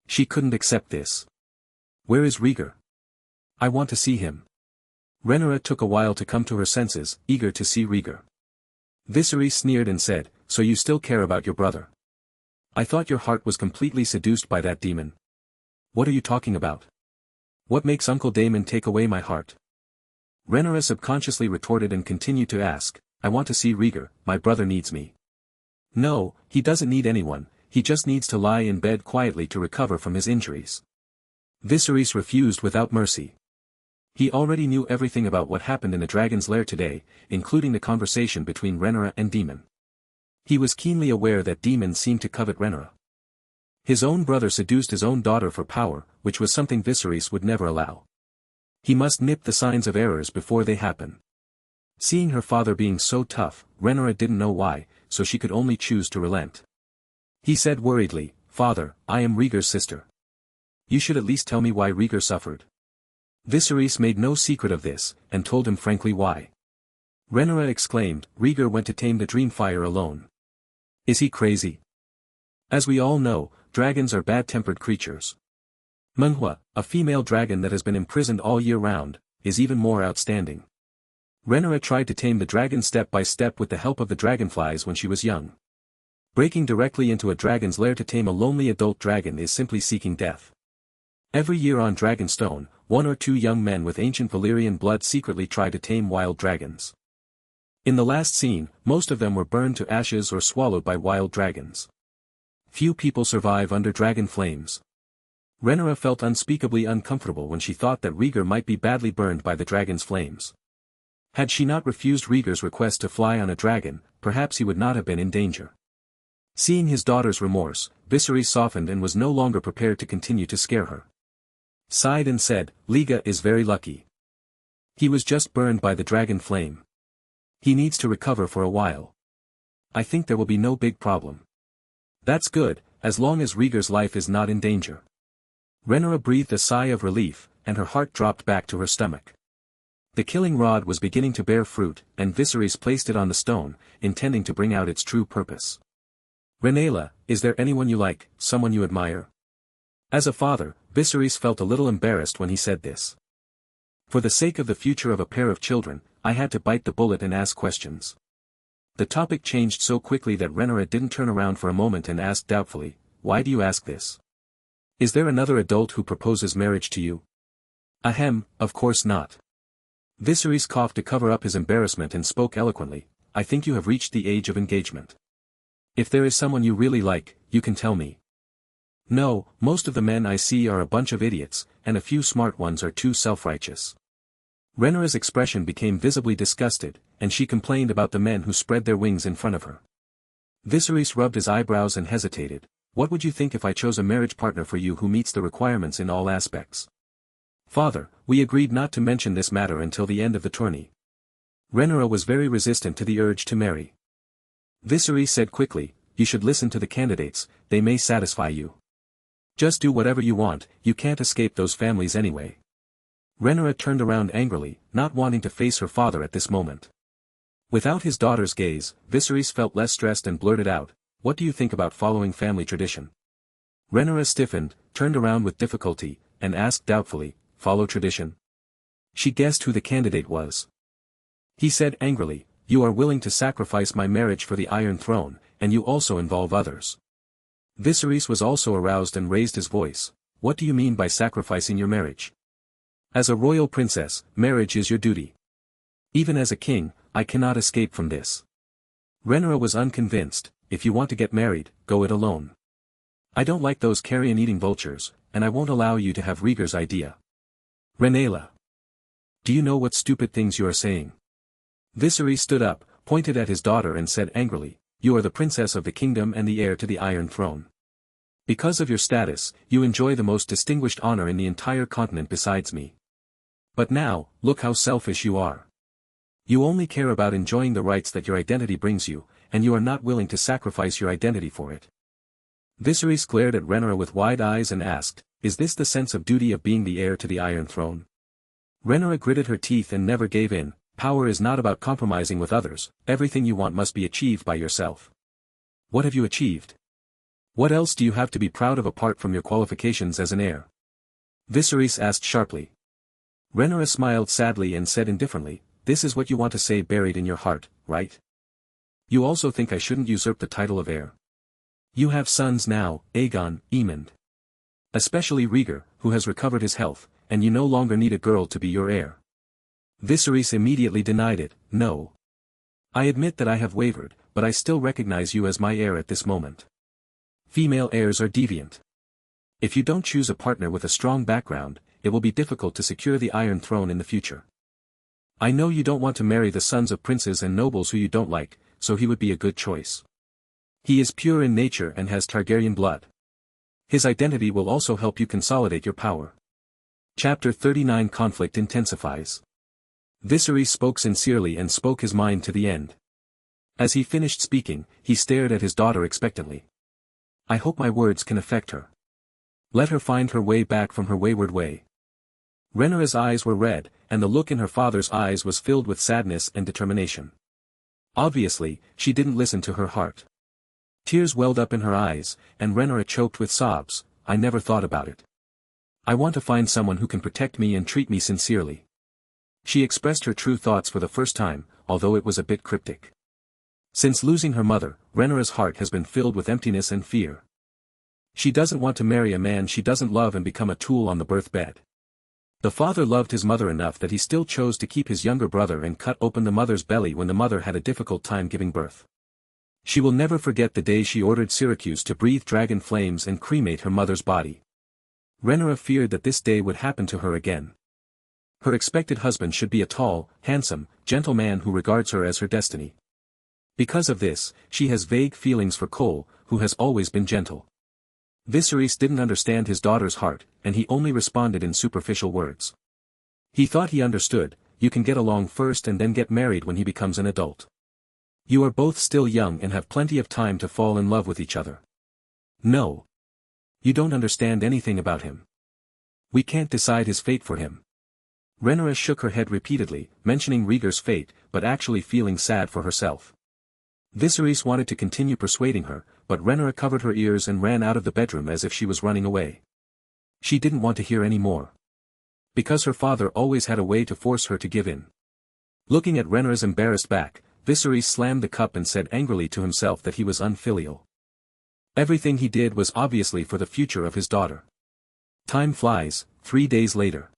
She couldn't accept this. Where is Rhaegar? I want to see him. Rhaenyra took a while to come to her senses, eager to see Rhaegar. Viserys sneered and said, so you still care about your brother? I thought your heart was completely seduced by that demon. What are you talking about? What makes Uncle Daemon take away my heart? Rhaenyra subconsciously retorted and continued to ask, I want to see Rhaegar, my brother needs me. No, he doesn't need anyone, he just needs to lie in bed quietly to recover from his injuries. Viserys refused without mercy. He already knew everything about what happened in the dragon's lair today, including the conversation between Rhaenyra and Daemon. He was keenly aware that Daemon seemed to covet Rhaenyra. His own brother seduced his own daughter for power, which was something Viserys would never allow. He must nip the signs of errors before they happen. Seeing her father being so tough, Rhaenyra didn't know why, so she could only choose to relent. He said worriedly, Father, I am Rhaegar's sister. You should at least tell me why Rhaegar suffered. Viserys made no secret of this, and told him frankly why. Rhaenyra exclaimed, Rhaegar went to tame the Dreamfire alone. Is he crazy? As we all know, dragons are bad-tempered creatures. Manhwa, a female dragon that has been imprisoned all year round, is even more outstanding. Rhaenyra tried to tame the dragon step by step with the help of the dragonflies when she was young. Breaking directly into a dragon's lair to tame a lonely adult dragon is simply seeking death. Every year on Dragonstone, 1 or 2 young men with ancient Valyrian blood secretly try to tame wild dragons. In the last scene, most of them were burned to ashes or swallowed by wild dragons. Few people survive under dragon flames. Rhaenyra felt unspeakably uncomfortable when she thought that Rhaegar might be badly burned by the dragon's flames. Had she not refused Rhaegar's request to fly on a dragon, perhaps he would not have been in danger. Seeing his daughter's remorse, Viserys softened and was no longer prepared to continue to scare her. Sighed and said, Rhaegar is very lucky. He was just burned by the dragon flame. He needs to recover for a while. I think there will be no big problem. That's good, as long as Rhaegar's life is not in danger. Rhaenyra breathed a sigh of relief, and her heart dropped back to her stomach. The killing rod was beginning to bear fruit, and Viserys placed it on the stone, intending to bring out its true purpose. Rhaenyra, is there anyone you like, someone you admire? As a father, Viserys felt a little embarrassed when he said this. For the sake of the future of a pair of children, I had to bite the bullet and ask questions. The topic changed so quickly that Rhaenyra didn't turn around for a moment and asked doubtfully, why do you ask this? Is there another adult who proposes marriage to you? Ahem, of course not. Viserys coughed to cover up his embarrassment and spoke eloquently, I think you have reached the age of engagement. If there is someone you really like, you can tell me. No, most of the men I see are a bunch of idiots, and a few smart ones are too self-righteous. Rhaenyra's expression became visibly disgusted, and she complained about the men who spread their wings in front of her. Viserys rubbed his eyebrows and hesitated. What would you think if I chose a marriage partner for you who meets the requirements in all aspects? Father, we agreed not to mention this matter until the end of the tourney. Rhaenyra was very resistant to the urge to marry. Viserys said quickly, you should listen to the candidates, they may satisfy you. Just do whatever you want, you can't escape those families anyway. Rhaenyra turned around angrily, not wanting to face her father at this moment. Without his daughter's gaze, Viserys felt less stressed and blurted out, what do you think about following family tradition? Rhaenyra stiffened, turned around with difficulty, and asked doubtfully, "Follow tradition?" She guessed who the candidate was. He said angrily, "You are willing to sacrifice my marriage for the Iron Throne, and you also involve others." Viserys was also aroused and raised his voice. "What do you mean by sacrificing your marriage? As a royal princess, marriage is your duty. Even as a king, I cannot escape from this." Rhaenyra was unconvinced. "If you want to get married, go it alone. I don't like those carrion-eating vultures, and I won't allow you to have Rhaegar's idea." "Rhaenyra, do you know what stupid things you are saying?" Viserys stood up, pointed at his daughter and said angrily, "You are the princess of the kingdom and the heir to the Iron Throne. Because of your status, you enjoy the most distinguished honor in the entire continent besides me. But now, look how selfish you are. You only care about enjoying the rights that your identity brings you, and you are not willing to sacrifice your identity for it." Viserys glared at Rhaenyra with wide eyes and asked, "Is this the sense of duty of being the heir to the Iron Throne?" Rhaenyra gritted her teeth and never gave in. "Power is not about compromising with others, everything you want must be achieved by yourself." "What have you achieved? What else do you have to be proud of apart from your qualifications as an heir?" Viserys asked sharply. Rhaenyra smiled sadly and said indifferently, "This is what you want to say buried in your heart, right? You also think I shouldn't usurp the title of heir. You have sons now, Aegon, Aemond. Especially Rhaegar, who has recovered his health, and you no longer need a girl to be your heir." Viserys immediately denied it. "No. I admit that I have wavered, but I still recognize you as my heir at this moment. Female heirs are deviant. If you don't choose a partner with a strong background, it will be difficult to secure the Iron Throne in the future. I know you don't want to marry the sons of princes and nobles who you don't like, so he would be a good choice. He is pure in nature and has Targaryen blood. His identity will also help you consolidate your power." Chapter 39 Conflict intensifies. Viserys spoke sincerely and spoke his mind to the end. As he finished speaking, he stared at his daughter expectantly. "I hope my words can affect her. Let her find her way back from her wayward way." Rhaenyra's eyes were red, and the look in her father's eyes was filled with sadness and determination. Obviously, she didn't listen to her heart. Tears welled up in her eyes, and Rhaenyra choked with sobs. "I never thought about it. I want to find someone who can protect me and treat me sincerely." She expressed her true thoughts for the first time, although it was a bit cryptic. Since losing her mother, Rhaenyra's heart has been filled with emptiness and fear. She doesn't want to marry a man she doesn't love and become a tool on the birth bed. The father loved his mother enough that he still chose to keep his younger brother and cut open the mother's belly when the mother had a difficult time giving birth. She will never forget the day she ordered Syracuse to breathe dragon flames and cremate her mother's body. Rhaenyra feared that this day would happen to her again. Her expected husband should be a tall, handsome, gentle man who regards her as her destiny. Because of this, she has vague feelings for Cole, who has always been gentle. Viserys didn't understand his daughter's heart, and he only responded in superficial words. He thought he understood, "You can get along first and then get married when he becomes an adult. You are both still young and have plenty of time to fall in love with each other." "No. You don't understand anything about him. We can't decide his fate for him." Rhaenyra shook her head repeatedly, mentioning Rhaegar's fate, but actually feeling sad for herself. Viserys wanted to continue persuading her, but Rhaenyra covered her ears and ran out of the bedroom as if she was running away. She didn't want to hear any more. Because her father always had a way to force her to give in. Looking at Rhaenyra's embarrassed back, Viserys slammed the cup and said angrily to himself that he was unfilial. Everything he did was obviously for the future of his daughter. Time flies. 3 days later.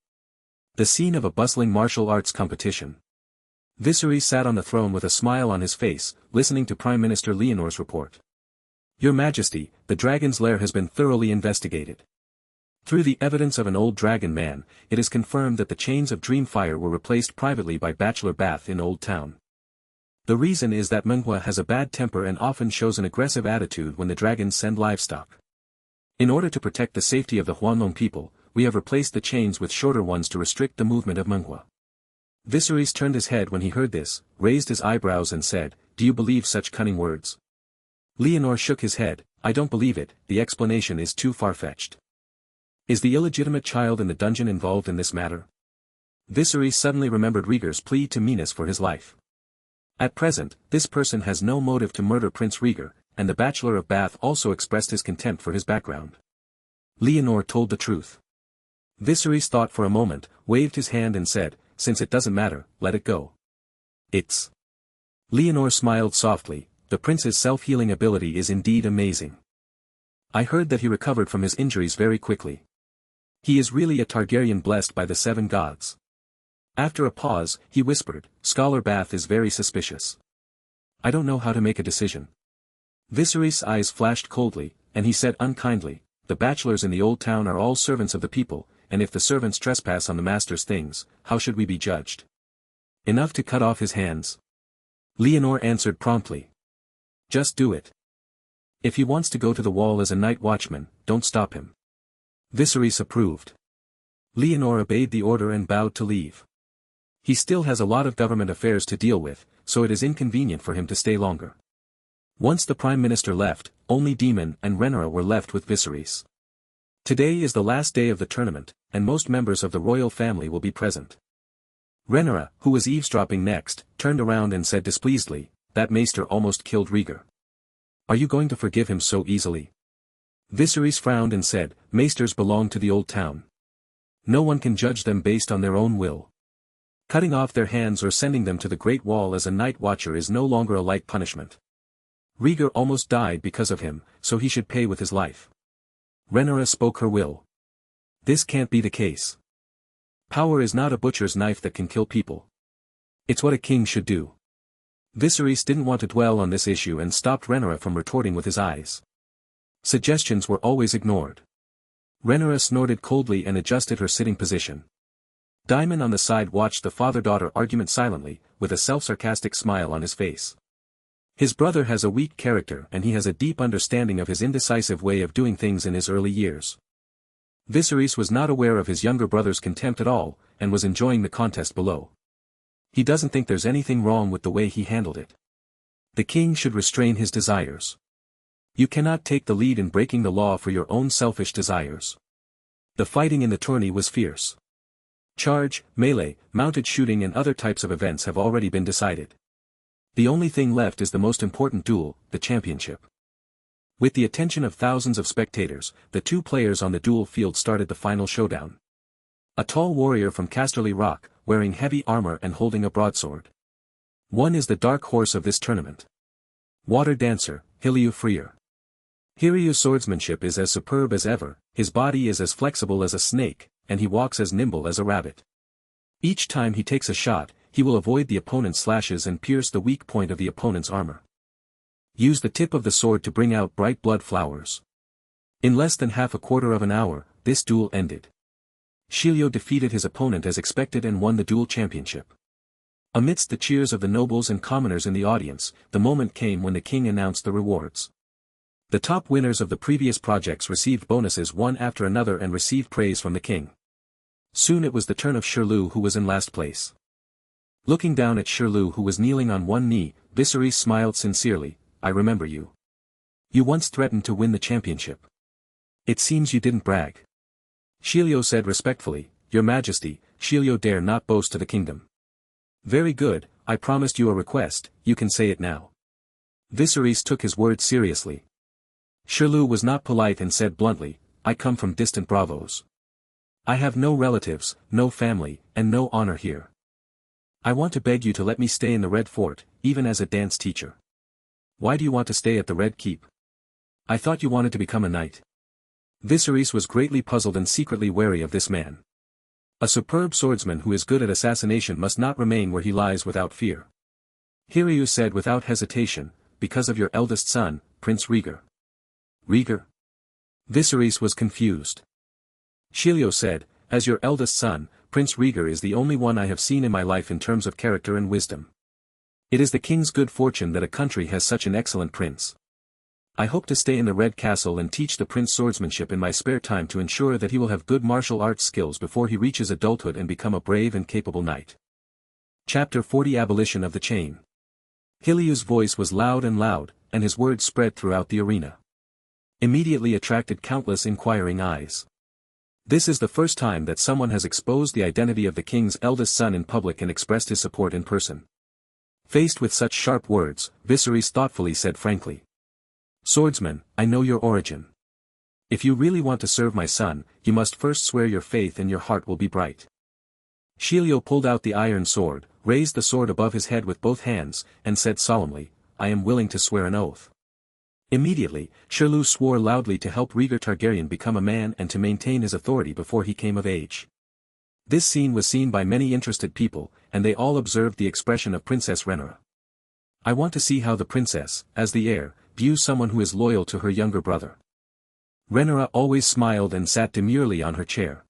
The scene of a bustling martial arts competition. Viserys sat on the throne with a smile on his face, listening to Prime Minister Leonor's report. "Your Majesty, the dragon's lair has been thoroughly investigated. Through the evidence of an old dragon man, it is confirmed that the chains of Dreamfire were replaced privately by bachelor bath in Old Town. The reason is that Menghua has a bad temper and often shows an aggressive attitude when the dragons send livestock. In order to protect the safety of the Huanlong people, we have replaced the chains with shorter ones to restrict the movement of Menghua." Viserys turned his head when he heard this, raised his eyebrows and said, "Do you believe such cunning words?" Leonor shook his head. "I don't believe it, the explanation is too far-fetched." "Is the illegitimate child in the dungeon involved in this matter?" Viserys suddenly remembered Rhaegar's plea to Minas for his life. At present, this person has no motive to murder Prince Rhaegar, and the Bachelor of Bath also expressed his contempt for his background. Leonor told the truth. Viserys thought for a moment, waved his hand and said, "Since it doesn't matter, let it go." It's. Leonor smiled softly, "The prince's self-healing ability is indeed amazing. I heard that he recovered from his injuries very quickly. He is really a Targaryen blessed by the 7 gods." After a pause, he whispered, "Scholar Bath is very suspicious. I don't know how to make a decision." Viserys' eyes flashed coldly, and he said unkindly, "The bachelors in the old town are all servants of the people, and if the servants trespass on the master's things, how should we be judged? Enough to cut off his hands." Leonor answered promptly. "Just do it. If he wants to go to the wall as a night watchman, don't stop him." Viserys approved. Leonor obeyed the order and bowed to leave. He still has a lot of government affairs to deal with, so it is inconvenient for him to stay longer. Once the Prime Minister left, only Daemon and Rhaenyra were left with Viserys. Today is the last day of the tournament, and most members of the royal family will be present. Rhaenyra, who was eavesdropping next, turned around and said displeasedly, "That maester almost killed Rhaegar. Are you going to forgive him so easily?" Viserys frowned and said, "Maesters belong to the old town. No one can judge them based on their own will. Cutting off their hands or sending them to the Great Wall as a night watcher is no longer a light punishment. Rhaegar almost died because of him, so he should pay with his life." Rhaenyra spoke her will. "This can't be the case. Power is not a butcher's knife that can kill people. It's what a king should do." Viserys didn't want to dwell on this issue and stopped Rhaenyra from retorting with his eyes. Suggestions were always ignored. Rhaenyra snorted coldly and adjusted her sitting position. Daemon on the side watched the father-daughter argument silently, with a self-sarcastic smile on his face. His brother has a weak character and he has a deep understanding of his indecisive way of doing things in his early years. Viserys was not aware of his younger brother's contempt at all, and was enjoying the contest below. He doesn't think there's anything wrong with the way he handled it. The king should restrain his desires. You cannot take the lead in breaking the law for your own selfish desires. The fighting in the tourney was fierce. Charge, melee, mounted shooting and other types of events have already been decided. The only thing left is the most important duel, the championship. With the attention of thousands of spectators, the 2 players on the duel field started the final showdown. A tall warrior from Casterly Rock, wearing heavy armor and holding a broadsword. One is the dark horse of this tournament. Water dancer, Hilliu Freer. Hiriu's swordsmanship is as superb as ever, his body is as flexible as a snake, and he walks as nimble as a rabbit. Each time he takes a shot, he will avoid the opponent's slashes and pierce the weak point of the opponent's armor. Use the tip of the sword to bring out bright blood flowers. In less than half a quarter of an hour, this duel ended. Shilio defeated his opponent as expected and won the duel championship. Amidst the cheers of the nobles and commoners in the audience, the moment came when the king announced the rewards. The top winners of the previous projects received bonuses one after another and received praise from the king. Soon it was the turn of Shirlue, who was in last place. Looking down at Shirlue, who was kneeling on one knee, Viserys smiled sincerely, "I remember you. You once threatened to win the championship. It seems you didn't brag." Shilio said respectfully, "Your Majesty, Shilio dare not boast to the kingdom." "Very good, I promised you a request, you can say it now." Viserys took his word seriously. Shirlue was not polite and said bluntly, "I come from distant Bravos. I have no relatives, no family, and no honor here. I want to beg you to let me stay in the Red Fort, even as a dance teacher." "Why do you want to stay at the Red Keep? I thought you wanted to become a knight." Viserys was greatly puzzled and secretly wary of this man. A superb swordsman who is good at assassination must not remain where he lies without fear. Hiriu said without hesitation, "Because of your eldest son, Prince Rhaegar." "Rhaegar?" Viserys was confused. Shilio said, "As your eldest son, Prince Rhaegar is the only one I have seen in my life in terms of character and wisdom. It is the king's good fortune that a country has such an excellent prince. I hope to stay in the Red Castle and teach the prince swordsmanship in my spare time to ensure that he will have good martial arts skills before he reaches adulthood and become a brave and capable knight." Chapter 40 Abolition of the Chain. Hiliu's voice was loud, and his words spread throughout the arena. Immediately attracted countless inquiring eyes. This is the first time that someone has exposed the identity of the king's eldest son in public and expressed his support in person. Faced with such sharp words, Viserys thoughtfully said frankly, "Swordsman, I know your origin. If you really want to serve my son, you must first swear your faith and your heart will be bright. Shilio pulled out the iron sword, raised the sword above his head with both hands, and said solemnly, I am willing to swear an oath. Immediately, Shirlu swore loudly to help Rhaegar Targaryen become a man and to maintain his authority before he came of age. This scene was seen by many interested people, and they all observed the expression of Princess Rhaenyra. I want to see how the princess, as the heir, views someone who is loyal to her younger brother. Rhaenyra always smiled and sat demurely on her chair.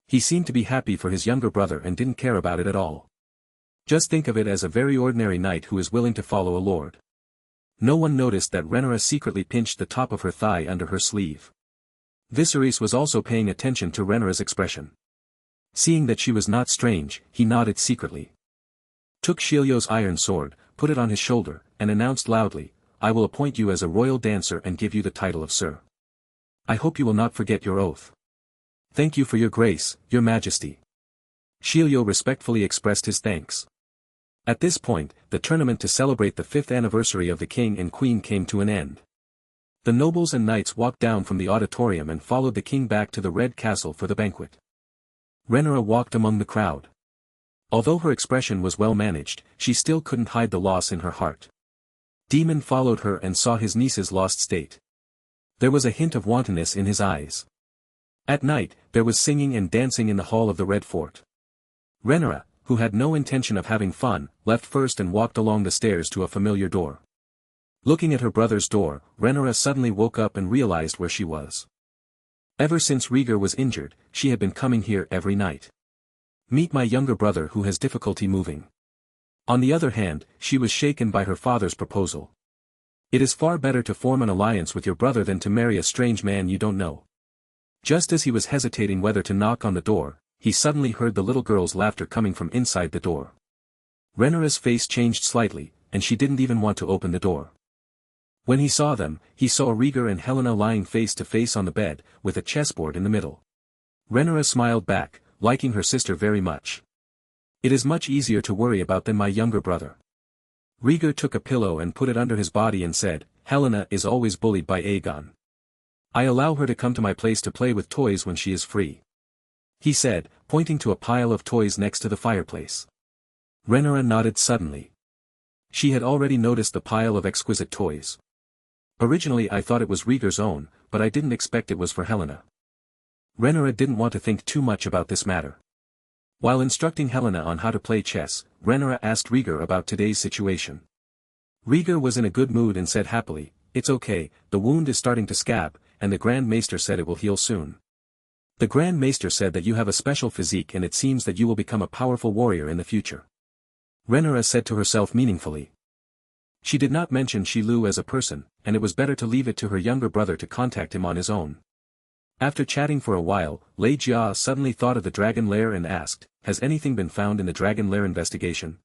He seemed to be happy for his younger brother and didn't care about it at all. Just think of it as a very ordinary knight who is willing to follow a lord. No one noticed that Rhaenyra secretly pinched the top of her thigh under her sleeve. Viserys was also paying attention to Rhaenyra's expression. Seeing that she was not strange, he nodded secretly. Took Shilio's iron sword, put it on his shoulder, and announced loudly, I will appoint you as a royal dancer and give you the title of Sir. I hope you will not forget your oath. Thank you for your grace, your majesty. Shilio respectfully expressed his thanks. At this point, the tournament to celebrate the 5th anniversary of the king and queen came to an end. The nobles and knights walked down from the auditorium and followed the king back to the Red Castle for the banquet. Rhaenyra walked among the crowd. Although her expression was well managed, she still couldn't hide the loss in her heart. Daemon followed her and saw his niece's lost state. There was a hint of wantonness in his eyes. At night, there was singing and dancing in the hall of the Red Fort. Rhaenyra, who had no intention of having fun, left first and walked along the stairs to a familiar door. Looking at her brother's door, Rhaenyra suddenly woke up and realized where she was. Ever since Rhaegar was injured, she had been coming here every night. Meet my younger brother who has difficulty moving. On the other hand, she was shaken by her father's proposal. It is far better to form an alliance with your brother than to marry a strange man you don't know. Just as he was hesitating whether to knock on the door, he suddenly heard the little girl's laughter coming from inside the door. Rhaenyra's face changed slightly, and she didn't even want to open the door. When he saw them, he saw Rhaegar and Helena lying face to face on the bed, with a chessboard in the middle. Rhaenyra smiled back, liking her sister very much. It is much easier to worry about than my younger brother. Rhaegar took a pillow and put it under his body and said, Helena is always bullied by Aegon. I allow her to come to my place to play with toys when she is free. He said, pointing to a pile of toys next to the fireplace. Rhaenyra nodded suddenly. She had already noticed the pile of exquisite toys. Originally I thought it was Rhaegar's own, but I didn't expect it was for Helena. Rhaenyra didn't want to think too much about this matter. While instructing Helena on how to play chess, Rhaenyra asked Rhaegar about today's situation. Rhaegar was in a good mood and said happily, It's okay, the wound is starting to scab, and the Grand Maester said it will heal soon. The Grand Maester said that you have a special physique and it seems that you will become a powerful warrior in the future. Rhaenyra said to herself meaningfully. She did not mention Shillu as a person, and it was better to leave it to her younger brother to contact him on his own. After chatting for a while, Lei Jia suddenly thought of the dragon lair and asked, Has anything been found in the dragon lair investigation?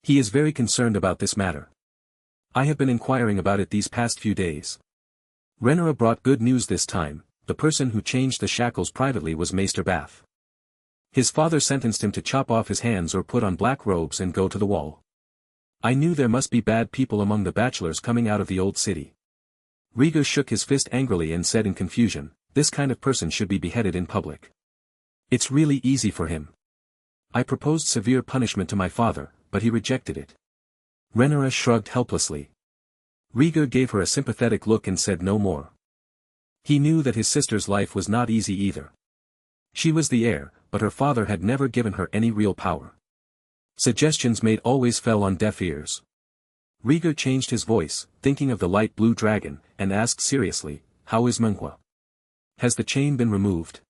He is very concerned about this matter. I have been inquiring about it these past few days. Rhaenyra brought good news this time. The person who changed the shackles privately was Maester Bath. His father sentenced him to chop off his hands or put on black robes and go to the wall. I knew there must be bad people among the bachelors coming out of the old city. Rhaegar shook his fist angrily and said in confusion, This kind of person should be beheaded in public. It's really easy for him. I proposed severe punishment to my father, but he rejected it. Rhaenyra shrugged helplessly. Rhaegar gave her a sympathetic look and said no more. He knew that his sister's life was not easy either. She was the heir, but her father had never given her any real power. Suggestions made always fell on deaf ears. Rhaegar changed his voice, thinking of the light blue dragon, and asked seriously, How is Menhua? Has the chain been removed?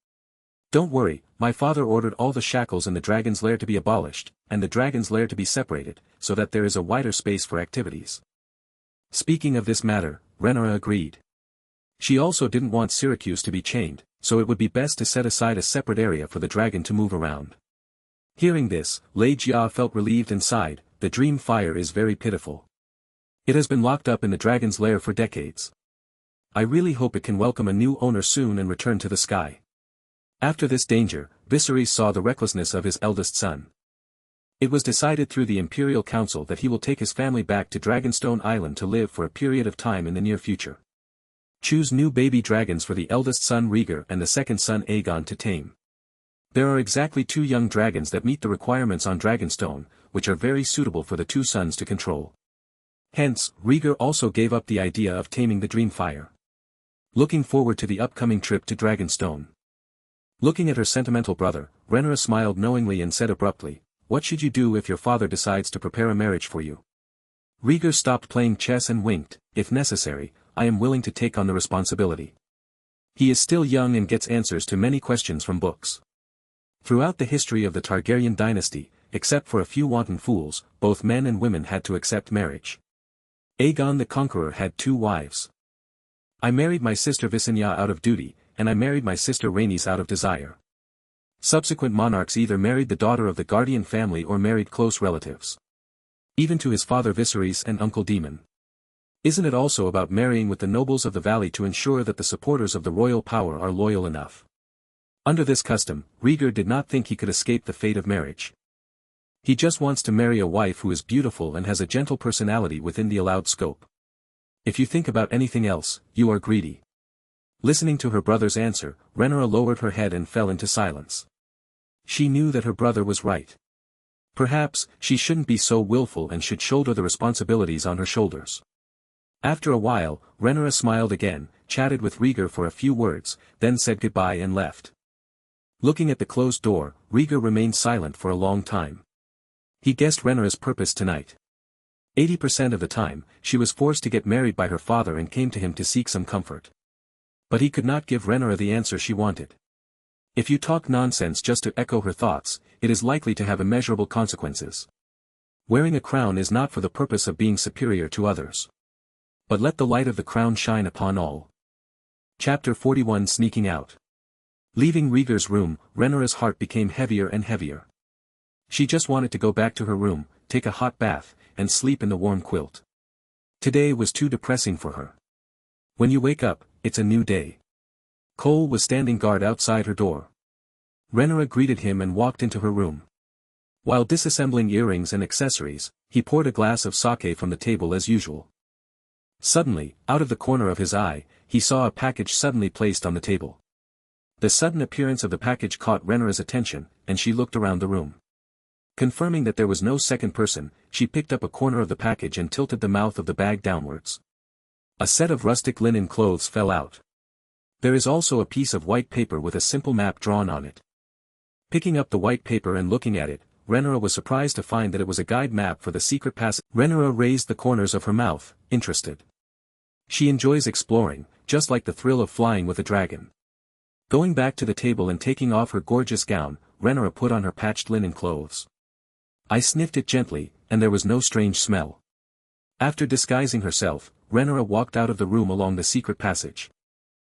Don't worry, my father ordered all the shackles in the dragon's lair to be abolished, and the dragon's lair to be separated, so that there is a wider space for activities. Speaking of this matter, Rhaenyra agreed. She also didn't want Syracuse to be chained, so it would be best to set aside a separate area for the dragon to move around. Hearing this, Lei Jia felt relieved and sighed, The dream fire is very pitiful. It has been locked up in the dragon's lair for decades. I really hope it can welcome a new owner soon and return to the sky. After this danger, Viserys saw the recklessness of his eldest son. It was decided through the Imperial Council that he will take his family back to Dragonstone Island to live for a period of time in the near future. Choose new baby dragons for the eldest son Rhaegar and the second son Aegon to tame. There are exactly 2 young dragons that meet the requirements on Dragonstone, which are very suitable for the 2 sons to control. Hence, Rhaegar also gave up the idea of taming the Dreamfire. Looking forward to the upcoming trip to Dragonstone. Looking at her sentimental brother, Rhaenyra smiled knowingly and said abruptly, "What should you do if your father decides to prepare a marriage for you?" Rhaegar stopped playing chess and winked, "If necessary, I am willing to take on the responsibility." He is still young and gets answers to many questions from books. Throughout the history of the Targaryen dynasty, except for a few wanton fools, both men and women had to accept marriage. Aegon the Conqueror had 2 wives. "I married my sister Visenya out of duty, and I married my sister Rhaenys out of desire." Subsequent monarchs either married the daughter of the guardian family or married close relatives. Even to his father Viserys and uncle Daemon. Isn't it also about marrying with the nobles of the valley to ensure that the supporters of the royal power are loyal enough? Under this custom, Rhaegar did not think he could escape the fate of marriage. He just wants to marry a wife who is beautiful and has a gentle personality within the allowed scope. If you think about anything else, you are greedy. Listening to her brother's answer, Rhaenyra lowered her head and fell into silence. She knew that her brother was right. Perhaps, she shouldn't be so willful and should shoulder the responsibilities on her shoulders. After a while, Rhaenyra smiled again, chatted with Rhaegar for a few words, then said goodbye and left. Looking at the closed door, Rhaegar remained silent for a long time. He guessed Rhaenyra's purpose tonight. 80% of the time, she was forced to get married by her father and came to him to seek some comfort. But he could not give Rhaenyra the answer she wanted. If you talk nonsense just to echo her thoughts, it is likely to have immeasurable consequences. Wearing a crown is not for the purpose of being superior to others. But let the light of the crown shine upon all. Chapter 41 Sneaking Out. Leaving Rhaegar's room, Rhaenyra's heart became heavier and heavier. She just wanted to go back to her room, take a hot bath, and sleep in the warm quilt. Today was too depressing for her. When you wake up, it's a new day. Cole was standing guard outside her door. Rhaenyra greeted him and walked into her room. While disassembling earrings and accessories, he poured a glass of sake from the table as usual. Suddenly, out of the corner of his eye, he saw a package suddenly placed on the table. The sudden appearance of the package caught Rhaenyra's attention, and she looked around the room. Confirming that there was no second person, she picked up a corner of the package and tilted the mouth of the bag downwards. A set of rustic linen clothes fell out. There is also a piece of white paper with a simple map drawn on it. Picking up the white paper and looking at it, Rhaenyra was surprised to find that it was a guide map for the secret passage. Rhaenyra raised the corners of her mouth, interested. She enjoys exploring, just like the thrill of flying with a dragon. Going back to the table and taking off her gorgeous gown, Rhaenyra put on her patched linen clothes. I sniffed it gently, and there was no strange smell. After disguising herself, Rhaenyra walked out of the room along the secret passage.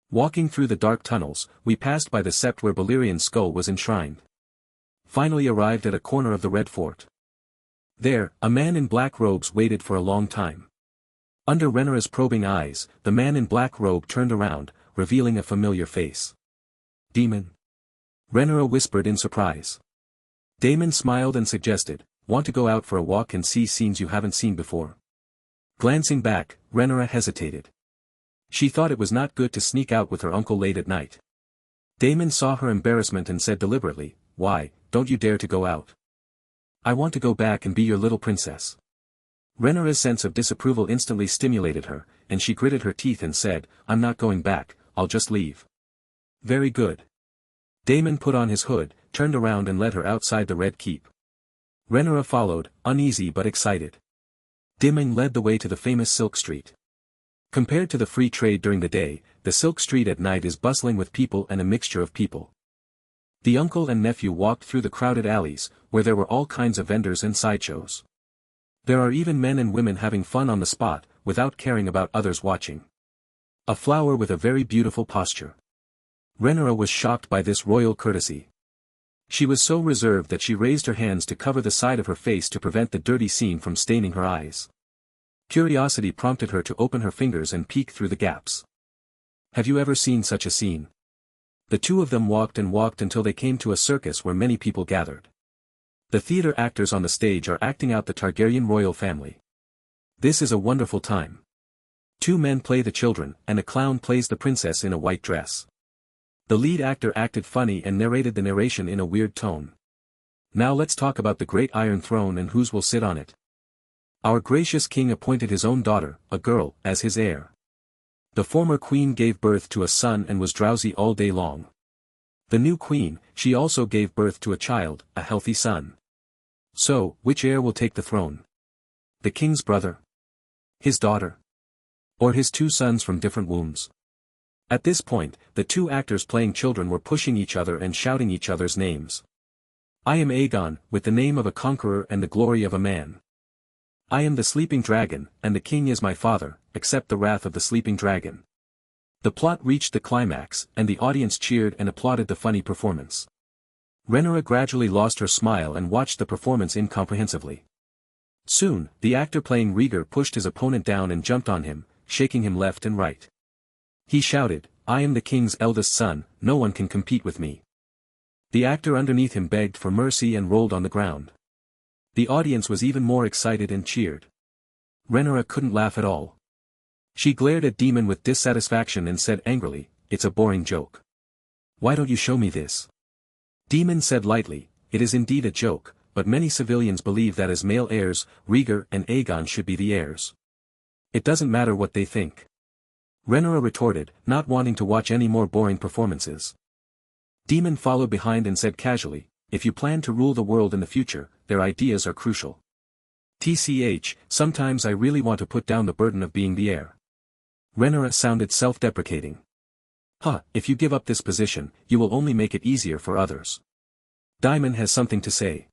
Walking through the dark tunnels, we passed by the sept where Balerian's skull was enshrined. Finally arrived at a corner of the Red Fort. There, a man in black robes waited for a long time. Under Rhaenyra's probing eyes, the man in black robe turned around, revealing a familiar face. Daemon? Rhaenyra whispered in surprise. Daemon smiled and suggested, "Want to go out for a walk and see scenes you haven't seen before?" Glancing back, Rhaenyra hesitated. She thought it was not good to sneak out with her uncle late at night. Daemon saw her embarrassment and said deliberately, "Why, don't you dare to go out? I want to go back and be your little princess." Rhaenyra's sense of disapproval instantly stimulated her, and she gritted her teeth and said, "I'm not going back, I'll just leave." "Very good." Daemon put on his hood, turned around and led her outside the Red Keep. Rhaenyra followed, uneasy but excited. Daemon led the way to the famous Silk Street. Compared to the free trade during the day, the Silk Street at night is bustling with people and a mixture of people. The uncle and nephew walked through the crowded alleys, where there were all kinds of vendors and sideshows. There are even men and women having fun on the spot, without caring about others watching. A flower with a very beautiful posture. Rhaenyra was shocked by this royal courtesy. She was so reserved that she raised her hands to cover the side of her face to prevent the dirty scene from staining her eyes. Curiosity prompted her to open her fingers and peek through the gaps. Have you ever seen such a scene? The two of them walked and walked until they came to a circus where many people gathered. The theater actors on the stage are acting out the Targaryen royal family. This is a wonderful time. Two men play the children, and a clown plays the princess in a white dress. The lead actor acted funny and narrated the narration in a weird tone. Now let's talk about the great Iron Throne and whose will sit on it. Our gracious king appointed his own daughter, a girl, as his heir. The former queen gave birth to a son and was drowsy all day long. The new queen, she also gave birth to a child, a healthy son. So, which heir will take the throne? The king's brother? His daughter? Or his two sons from different wombs? At this point, the two actors playing children were pushing each other and shouting each other's names. I am Aegon, with the name of a conqueror and the glory of a man. I am the sleeping dragon, and the king is my father, accept the wrath of the sleeping dragon. The plot reached the climax, and the audience cheered and applauded the funny performance. Rhaenyra gradually lost her smile and watched the performance incomprehensively. Soon, the actor playing Rhaegar pushed his opponent down and jumped on him, shaking him left and right. He shouted, I am the king's eldest son, no one can compete with me. The actor underneath him begged for mercy and rolled on the ground. The audience was even more excited and cheered. Rhaenyra couldn't laugh at all. She glared at Daemon with dissatisfaction and said angrily, it's a boring joke. Why don't you show me this? Daemon said lightly, it is indeed a joke, but many civilians believe that as male heirs, Rhaegar and Aegon should be the heirs. It doesn't matter what they think. Rhaenyra retorted, not wanting to watch any more boring performances. Daemon followed behind and said casually, if you plan to rule the world in the future, their ideas are crucial. TCH, sometimes I really want to put down the burden of being the heir. Rhaenyra sounded self-deprecating. If you give up this position, you will only make it easier for others. Daemon has something to say.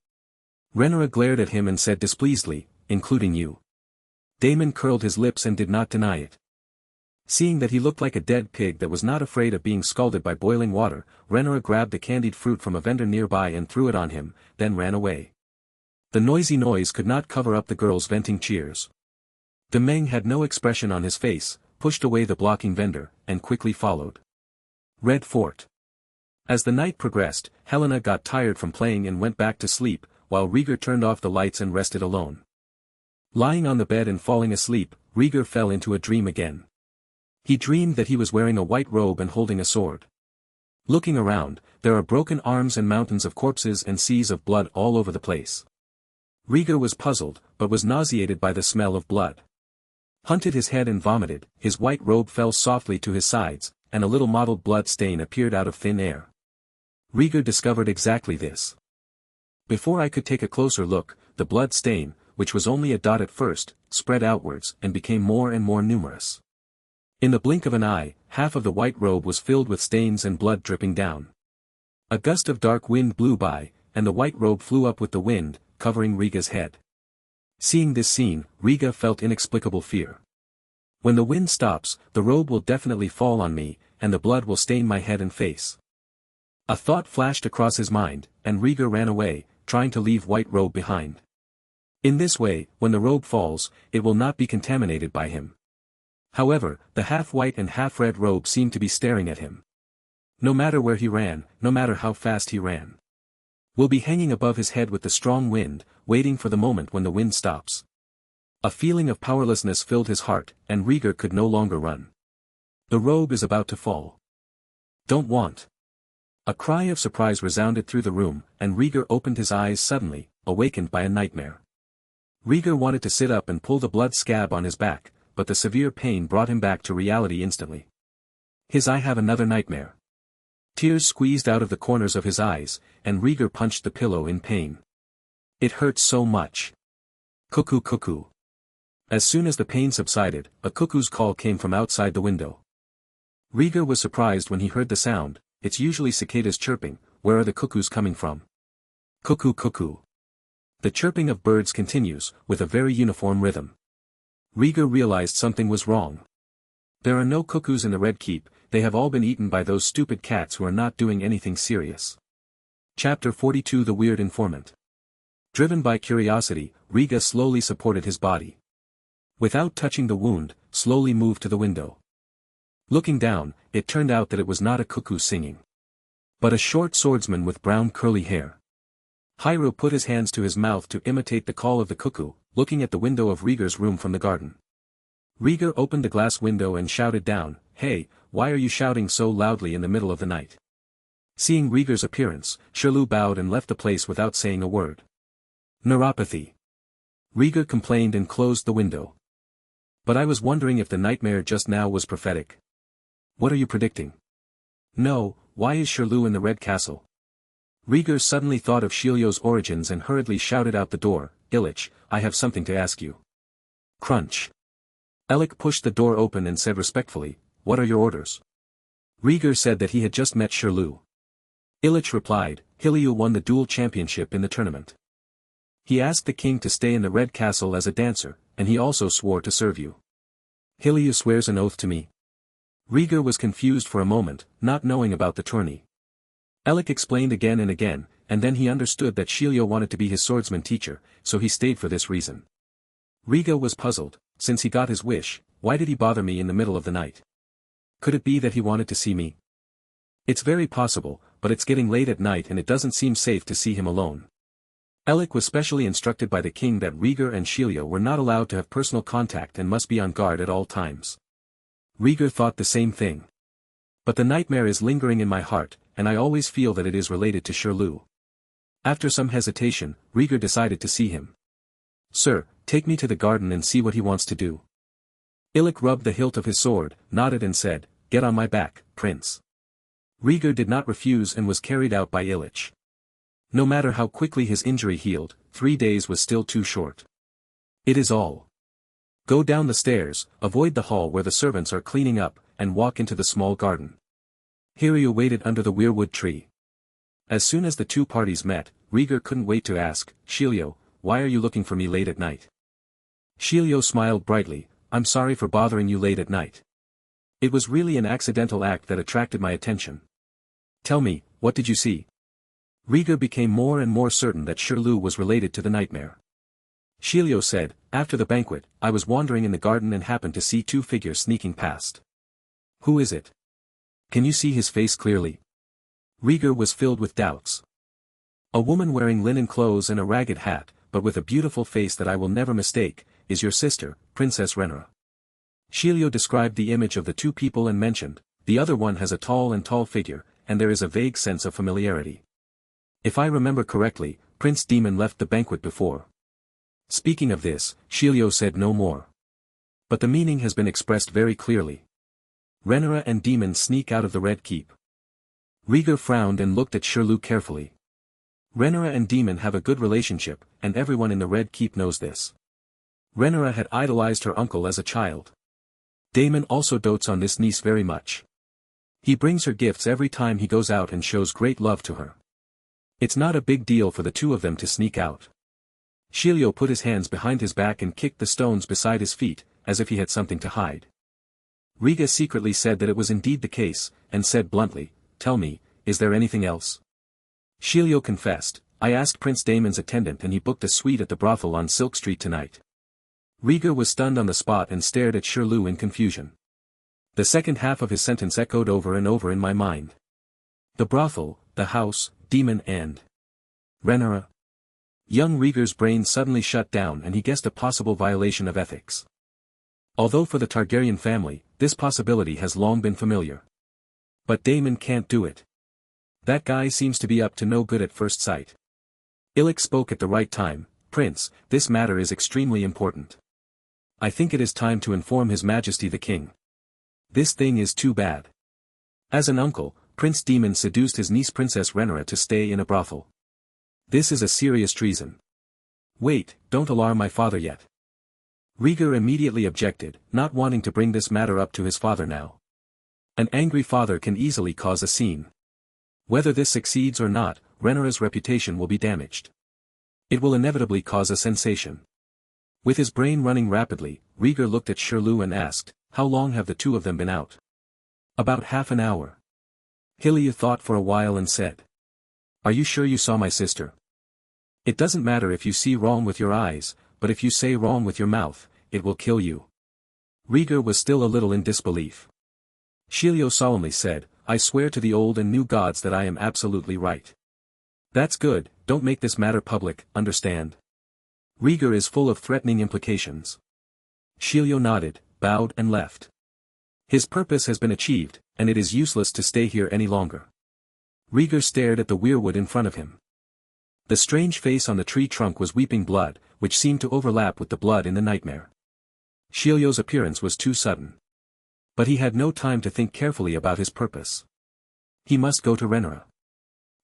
Rhaenyra glared at him and said displeasedly, including you. Daemon curled his lips and did not deny it. Seeing that he looked like a dead pig that was not afraid of being scalded by boiling water, Rhaenyra grabbed a candied fruit from a vendor nearby and threw it on him, then ran away. The noisy noise could not cover up the girls venting cheers. Daemon had no expression on his face, pushed away the blocking vendor, and quickly followed. Red Fort. As the night progressed, Helena got tired from playing and went back to sleep, while Rhaegar turned off the lights and rested alone. Lying on the bed and falling asleep, Rhaegar fell into a dream again. He dreamed that he was wearing a white robe and holding a sword. Looking around, there are broken arms and mountains of corpses and seas of blood all over the place. Rhaegar was puzzled, but was nauseated by the smell of blood. Hunted his head and vomited, his white robe fell softly to his sides, and a little mottled blood stain appeared out of thin air. Rhaegar discovered exactly this. Before I could take a closer look, the blood stain, which was only a dot at first, spread outwards and became more and more numerous. In the blink of an eye, half of the white robe was filled with stains and blood dripping down. A gust of dark wind blew by, and the white robe flew up with the wind, covering Rhaegar's head. Seeing this scene, Rhaegar felt inexplicable fear. When the wind stops, the robe will definitely fall on me, and the blood will stain my head and face. A thought flashed across his mind, and Rhaegar ran away, trying to leave white robe behind. In this way, when the robe falls, it will not be contaminated by him. However, the half-white and half-red robe seemed to be staring at him. No matter where he ran, no matter how fast he ran, will be hanging above his head with the strong wind, waiting for the moment when the wind stops. A feeling of powerlessness filled his heart, and Rhaegar could no longer run. The robe is about to fall. Don't want. A cry of surprise resounded through the room, and Rhaegar opened his eyes suddenly, awakened by a nightmare. Rhaegar wanted to sit up and pull the blood scab on his back, but the severe pain brought him back to reality instantly. I have another nightmare. Tears squeezed out of the corners of his eyes, and Rhaegar punched the pillow in pain. It hurt so much. Cuckoo cuckoo. As soon as the pain subsided, a cuckoo's call came from outside the window. Rhaegar was surprised when he heard the sound. It's usually cicadas chirping. Where are the cuckoos coming from? Cuckoo cuckoo. The chirping of birds continues, with a very uniform rhythm. Rhaegar realized something was wrong. There are no cuckoos in the Red Keep, they have all been eaten by those stupid cats who are not doing anything serious. Chapter 42 The Weird Informant. Driven by curiosity, Rhaegar slowly supported his body. Without touching the wound, slowly moved to the window. Looking down, it turned out that it was not a cuckoo singing, but a short swordsman with brown curly hair. Hyrule put his hands to his mouth to imitate the call of the cuckoo, looking at the window of Rhaegar's room from the garden. Rhaegar opened the glass window and shouted down, "Hey, why are you shouting so loudly in the middle of the night?" Seeing Rhaegar's appearance, Shirley bowed and left the place without saying a word. Neuropathy. Rhaegar complained and closed the window. But I was wondering if the nightmare just now was prophetic. What are you predicting? No, why is Shirley in the Red Castle? Rhaegar suddenly thought of Shirley's origins and hurriedly shouted out the door, "Illich, I have something to ask you." Crunch. Illich pushed the door open and said respectfully, "What are your orders?" Rhaegar said that he had just met Shirley. Illich replied, "Shirley won the duel championship in the tournament. He asked the king to stay in the Red Castle as a dancer, and he also swore to serve you." "Shirley swears an oath to me?" Rhaegar was confused for a moment, not knowing about the tourney. Illich explained again and again, and then he understood that Shirley wanted to be his swordsman teacher, so he stayed for this reason. Rhaegar was puzzled. Since he got his wish, why did he bother me in the middle of the night? Could it be that he wanted to see me? It's very possible, but it's getting late at night and it doesn't seem safe to see him alone. Illich was specially instructed by the king that Rhaegar and Shirley were not allowed to have personal contact and must be on guard at all times. Rhaegar thought the same thing. But the nightmare is lingering in my heart, and I always feel that it is related to Shirley. After some hesitation, Rhaegar decided to see him. "Sir, take me to the garden and see what he wants to do." Illich rubbed the hilt of his sword, nodded and said, "Get on my back, prince." Rhaegar did not refuse and was carried out by Illich. No matter how quickly his injury healed, 3 days was still too short. "It is all. Go down the stairs, avoid the hall where the servants are cleaning up, and walk into the small garden." Shirley waited under the weirwood tree. As soon as the two parties met, Rhaegar couldn't wait to ask, "Shirley, why are you looking for me late at night?" Shirley smiled brightly, "I'm sorry for bothering you late at night. It was really an accidental act that attracted my attention." "Tell me, what did you see?" Rhaegar became more and more certain that Shirley was related to the nightmare. Shirley said, "After the banquet, I was wandering in the garden and happened to see 2 figures sneaking past." "Who is it? Can you see his face clearly?" Rhaegar was filled with doubts. "A woman wearing linen clothes and a ragged hat, but with a beautiful face that I will never mistake, is your sister, Princess Rhaenyra." Shirley described the image of the 2 people and mentioned, "The other one has a tall figure, and there is a vague sense of familiarity. If I remember correctly, Prince Daemon left the banquet before." Speaking of this, Shirley said no more. But the meaning has been expressed very clearly. Rhaenyra and Daemon sneak out of the Red Keep. Rhaegar frowned and looked at Shirley carefully. Rhaenyra and Daemon have a good relationship, and everyone in the Red Keep knows this. Rhaenyra had idolized her uncle as a child. Daemon also dotes on this niece very much. He brings her gifts every time he goes out and shows great love to her. It's not a big deal for the 2 of them to sneak out. Shirley put his hands behind his back and kicked the stones beside his feet, as if he had something to hide. Rhaegar secretly said that it was indeed the case, and said bluntly, "Tell me, is there anything else?" Shirley confessed, "I asked Prince Daemon's attendant and he booked a suite at the brothel on Silk Street tonight." Rhaegar was stunned on the spot and stared at Shirley in confusion. The second half of his sentence echoed over and over in my mind. The brothel, the house, Daemon and Rhaenyra. Young Rhaegar's brain suddenly shut down and he guessed a possible violation of ethics. Although for the Targaryen family, this possibility has long been familiar. But Daemon can't do it. That guy seems to be up to no good at first sight. Illich spoke at the right time, "Prince, this matter is extremely important. I think it is time to inform His Majesty the King. This thing is too bad. As an uncle, Prince Daemon seduced his niece Princess Rhaenyra to stay in a brothel. This is a serious treason." "Wait, don't alarm my father yet." Rhaegar immediately objected, not wanting to bring this matter up to his father now. An angry father can easily cause a scene. Whether this succeeds or not, Rhaenyra's reputation will be damaged. It will inevitably cause a sensation. With his brain running rapidly, Rhaegar looked at Shirley and asked, "How long have the 2 of them been out?" "About half an hour." Shirley thought for a while and said, "Are you sure you saw my sister?" "It doesn't matter if you see wrong with your eyes, but if you say wrong with your mouth, it will kill you." Rhaegar was still a little in disbelief. Shirley solemnly said, "I swear to the old and new gods that I am absolutely right." "That's good, don't make this matter public, understand? Rhaegar is full of threatening implications." Shirley nodded, bowed and left. His purpose has been achieved, and it is useless to stay here any longer. Rhaegar stared at the weirwood in front of him. The strange face on the tree trunk was weeping blood, which seemed to overlap with the blood in the nightmare. Shilio's appearance was too sudden. But he had no time to think carefully about his purpose. He must go to Rhaenyra.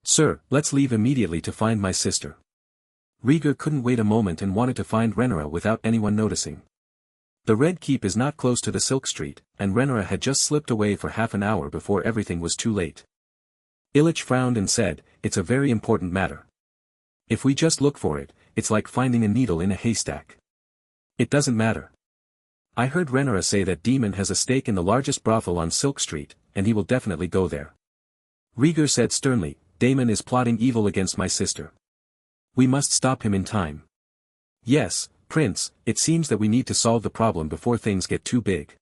Sir, let's leave immediately to find my sister. Rhaegar couldn't wait a moment and wanted to find Rhaenyra without anyone noticing. The Red Keep is not close to the Silk Street, and Rhaenyra had just slipped away for half an hour before everything was too late. Illich frowned and said, "It's a very important matter. If we just look for it, it's like finding a needle in a haystack. It doesn't matter. I heard Rhaenyra say that Daemon has a stake in the largest brothel on Silk Street, and he will definitely go there." Rhaegar said sternly, "Daemon is plotting evil against my sister. We must stop him in time." "Yes, Prince, it seems that we need to solve the problem before things get too big."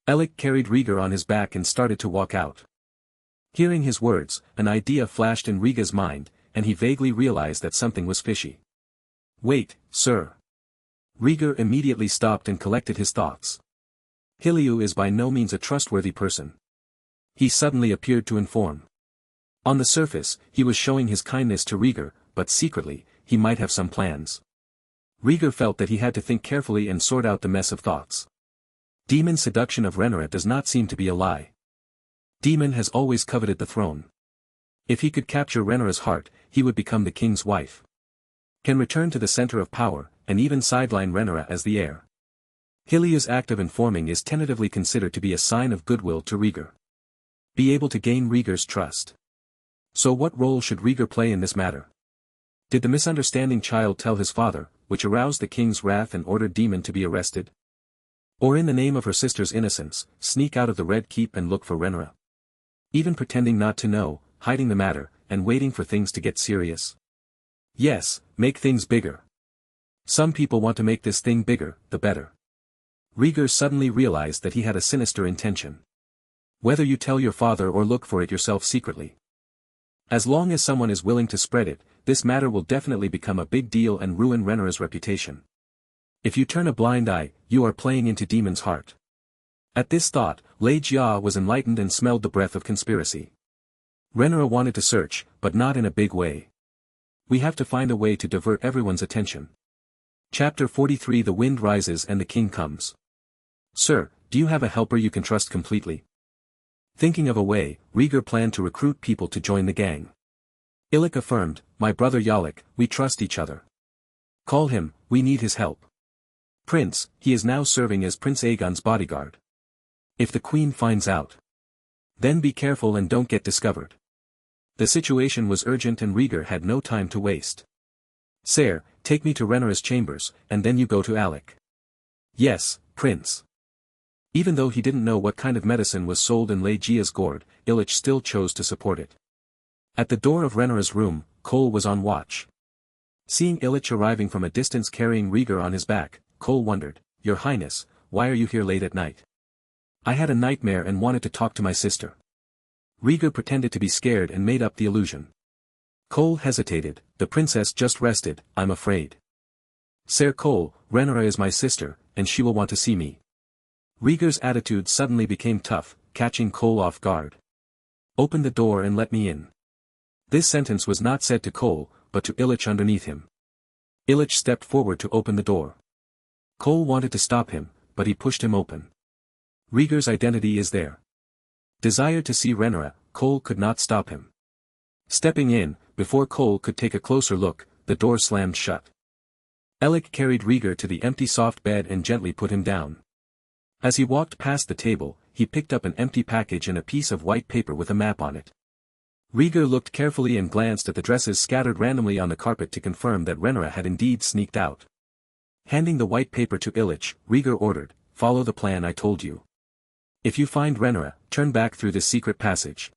Alec carried Rhaegar on his back and started to walk out. Hearing his words, an idea flashed in Rhaegar's mind, and he vaguely realized that something was fishy. "Wait, sir." Rhaegar immediately stopped and collected his thoughts. Hiliu is by no means a trustworthy person. He suddenly appeared to inform. On the surface, he was showing his kindness to Rhaegar, but secretly, he might have some plans. Rhaegar felt that he had to think carefully and sort out the mess of thoughts. Daemon's seduction of Rhaenyra does not seem to be a lie. Daemon has always coveted the throne. If he could capture Rhaenyra's heart, he would become the king's wife. Can return to the center of power, and even sideline Rhaenyra as the heir. Hiliu's act of informing is tentatively considered to be a sign of goodwill to Rhaegar. Be able to gain Rhaegar's trust. So what role should Rhaegar play in this matter? Did the misunderstanding child tell his father, which aroused the king's wrath and ordered Daemon to be arrested? Or in the name of her sister's innocence, sneak out of the Red Keep and look for Rhaenyra? Even pretending not to know, hiding the matter, and waiting for things to get serious? Yes, make things bigger. Some people want to make this thing bigger, the better. Rhaegar suddenly realized that he had a sinister intention. Whether you tell your father or look for it yourself secretly. As long as someone is willing to spread it, this matter will definitely become a big deal and ruin Rhaenyra's reputation. If you turn a blind eye, you are playing into Daemon's heart. At this thought, Lei Jia was enlightened and smelled the breath of conspiracy. Rhaenyra wanted to search, but not in a big way. We have to find a way to divert everyone's attention. Chapter 43 The wind rises and the king comes. Sir, do you have a helper you can trust completely? Thinking of a way, Rhaegar planned to recruit people to join the gang. Illich affirmed, "My brother Yalek, we trust each other. Call him, we need his help. Prince, he is now serving as Prince Aegon's bodyguard. If the queen finds out, then be careful and don't get discovered." The situation was urgent and Rhaegar had no time to waste. "Sire, take me to Rhaenyra's chambers, and then you go to Alec." "Yes, Prince." Even though he didn't know what kind of medicine was sold in Lei Jia's gourd, Illich still chose to support it. At the door of Rhaenyra's room, Cole was on watch. Seeing Illich arriving from a distance carrying Rhaegar on his back, Cole wondered, "Your Highness, why are you here late at night?" "I had a nightmare and wanted to talk to my sister." Rhaegar pretended to be scared and made up the illusion. Cole hesitated, "The princess just rested, I'm afraid." "Sir Cole, Rhaenyra is my sister, and she will want to see me." Rhaegar's attitude suddenly became tough, catching Cole off guard. "Open the door and let me in." This sentence was not said to Cole, but to Illich underneath him. Illich stepped forward to open the door. Cole wanted to stop him, but he pushed him open. Rhaegar's identity is there. Desired to see Rhaenyra, Cole could not stop him. Stepping in, before Cole could take a closer look, the door slammed shut. Alec carried Rhaegar to the empty soft bed and gently put him down. As he walked past the table, he picked up an empty package and a piece of white paper with a map on it. Rhaegar looked carefully and glanced at the dresses scattered randomly on the carpet to confirm that Rhaenyra had indeed sneaked out. Handing the white paper to Illich, Rhaegar ordered, "Follow the plan I told you. If you find Rhaenyra, turn back through this secret passage.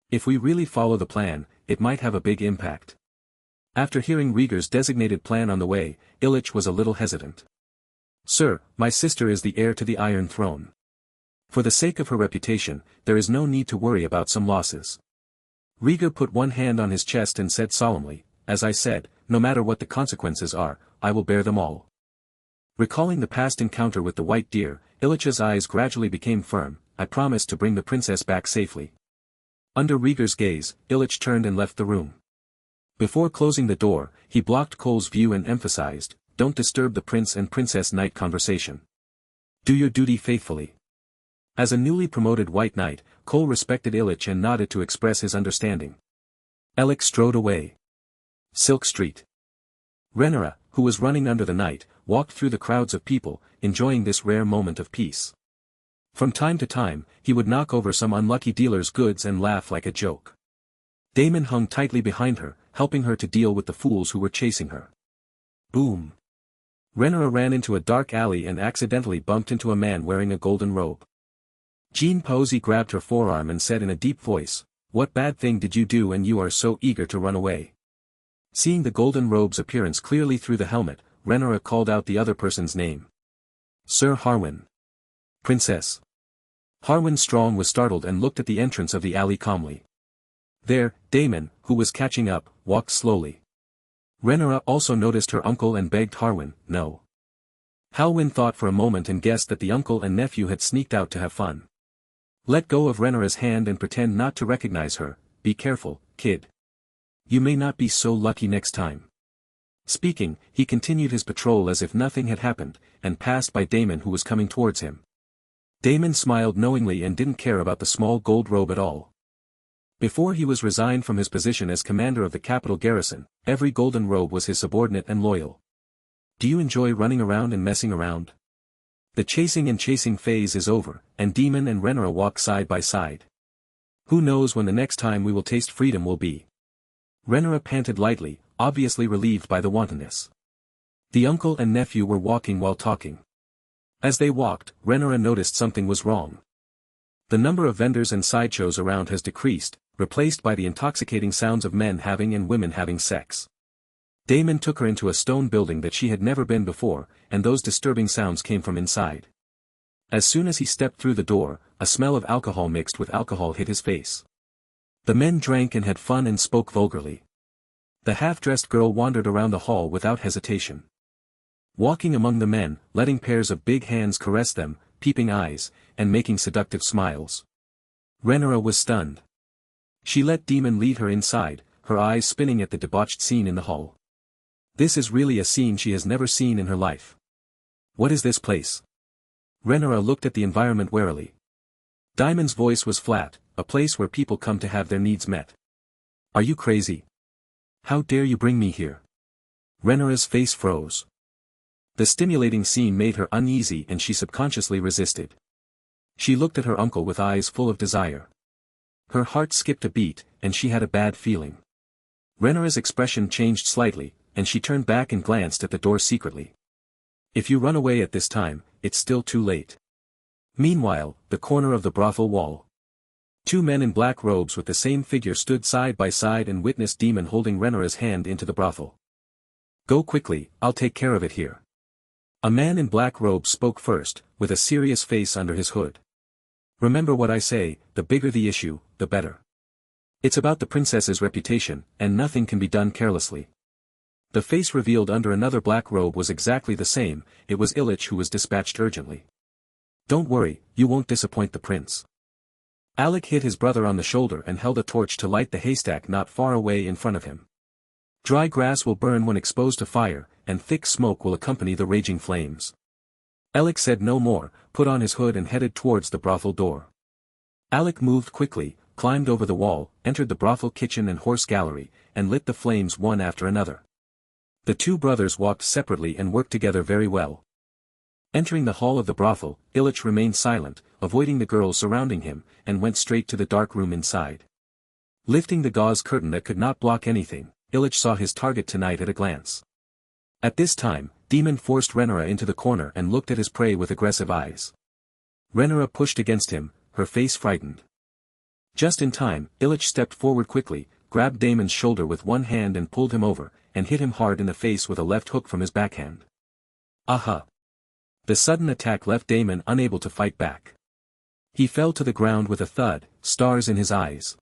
If we really follow the plan, it might have a big impact." After hearing Rhaegar's designated plan on the way, Illich was a little hesitant. "Sir, my sister is the heir to the Iron Throne. For the sake of her reputation, there is no need to worry about some losses." Rhaegar put one hand on his chest and said solemnly, "As I said, no matter what the consequences are, I will bear them all." Recalling the past encounter with the white deer, Illich's eyes gradually became firm. I promised to bring the princess back safely. Under Rhaegar's gaze, Illich turned and left the room. Before closing the door, he blocked Cole's view and emphasized, "Don't disturb the prince and princess knight conversation. Do your duty faithfully." As a newly promoted white knight, Cole respected Illich and nodded to express his understanding. Alec strode away. Silk Street. Rhaenyra, who was running under the night, walked through the crowds of people, enjoying this rare moment of peace. From time to time, he would knock over some unlucky dealer's goods and laugh like a joke. Daemon hung tightly behind her, helping her to deal with the fools who were chasing her. Boom! Rhaenyra ran into a dark alley and accidentally bumped into a man wearing a golden robe. Jean Posey grabbed her forearm and said in a deep voice, "What bad thing did you do and you are so eager to run away?" Seeing the golden robe's appearance clearly through the helmet, Rhaenyra called out the other person's name. "Sir Harwin." "Princess." Harwin Strong was startled and looked at the entrance of the alley calmly. There, Daemon, who was catching up, walked slowly. Rhaenyra also noticed her uncle and begged Harwin, "No." Halwyn thought for a moment and guessed that the uncle and nephew had sneaked out to have fun. Let go of Rhaenyra's hand and pretend not to recognize her. "Be careful, kid. You may not be so lucky next time." Speaking, he continued his patrol as if nothing had happened, and passed by Daemon who was coming towards him. Daemon smiled knowingly and didn't care about the small gold robe at all. Before he was resigned from his position as commander of the capital garrison, every golden robe was his subordinate and loyal. Do you enjoy running around and messing around? The chasing phase is over, and Daemon and Rhaenyra walk side by side. Who knows when the next time we will taste freedom will be? Rhaenyra panted lightly, obviously relieved by the wantonness. The uncle and nephew were walking while talking. As they walked, Rhaenyra noticed something was wrong. The number of vendors and sideshows around has decreased, replaced by the intoxicating sounds of men having and women having sex. Daemon took her into a stone building that she had never been before, and those disturbing sounds came from inside. As soon as he stepped through the door, a smell of alcohol mixed with alcohol hit his face. The men drank and had fun and spoke vulgarly. The half-dressed girl wandered around the hall without hesitation. Walking among the men, letting pairs of big hands caress them, peeping eyes, and making seductive smiles. Rhaenyra was stunned. She let Daemon lead her inside, her eyes spinning at the debauched scene in the hall. This is really a scene she has never seen in her life. What is this place? Rhaenyra looked at the environment warily. Daemon's voice was flat, a place where people come to have their needs met. Are you crazy? How dare you bring me here? Rhaenyra's face froze. The stimulating scene made her uneasy and she subconsciously resisted. She looked at her uncle with eyes full of desire. Her heart skipped a beat, and she had a bad feeling. Rhaenyra's expression changed slightly, and she turned back and glanced at the door secretly. If you run away at this time, it's still too late. Meanwhile, the corner of the brothel wall. Two men in black robes with the same figure stood side by side and witnessed Daemon holding Rhaenyra's hand into the brothel. Go quickly, I'll take care of it here. A man in black robes spoke first, with a serious face under his hood. Remember what I say, the bigger the issue, the better. It's about the princess's reputation, and nothing can be done carelessly. The face revealed under another black robe was exactly the same. It was Illich who was dispatched urgently. Don't worry, you won't disappoint the prince. Alec hit his brother on the shoulder and held a torch to light the haystack not far away in front of him. Dry grass will burn when exposed to fire, and thick smoke will accompany the raging flames. Alec said no more, put on his hood and headed towards the brothel door. Alec moved quickly, climbed over the wall, entered the brothel kitchen and horse gallery, and lit the flames one after another. The two brothers walked separately and worked together very well. Entering the hall of the brothel, Illich remained silent, avoiding the girls surrounding him, and went straight to the dark room inside. Lifting the gauze curtain that could not block anything, Illich saw his target tonight at a glance. At this time, Daemon forced Rhaenyra into the corner and looked at his prey with aggressive eyes. Rhaenyra pushed against him, her face frightened. Just in time, Illich stepped forward quickly, grabbed Daemon's shoulder with one hand and pulled him over, and hit him hard in the face with a left hook from his backhand. Aha! The sudden attack left Daemon unable to fight back. He fell to the ground with a thud, stars in his eyes.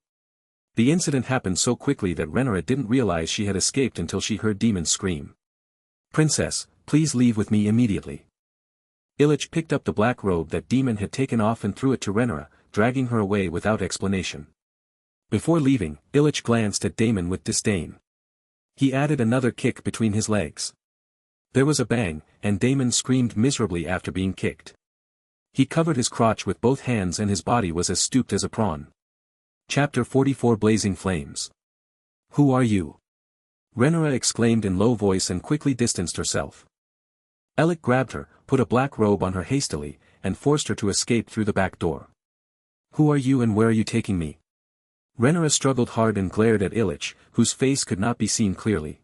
The incident happened so quickly that Rhaenyra didn't realize she had escaped until she heard Daemon scream. Princess, please leave with me immediately. Illich picked up the black robe that Demon had taken off and threw it to Rhaenyra, dragging her away without explanation. Before leaving, Illich glanced at Daemon with disdain. He added another kick between his legs. There was a bang, and Daemon screamed miserably after being kicked. He covered his crotch with both hands and his body was as stooped as a prawn. Chapter 44 Blazing Flames. Who are you? Rhaenyra exclaimed in low voice and quickly distanced herself. Alec grabbed her, put a black robe on her hastily, and forced her to escape through the back door. Who are you and where are you taking me? Rhaenyra struggled hard and glared at Illich, whose face could not be seen clearly.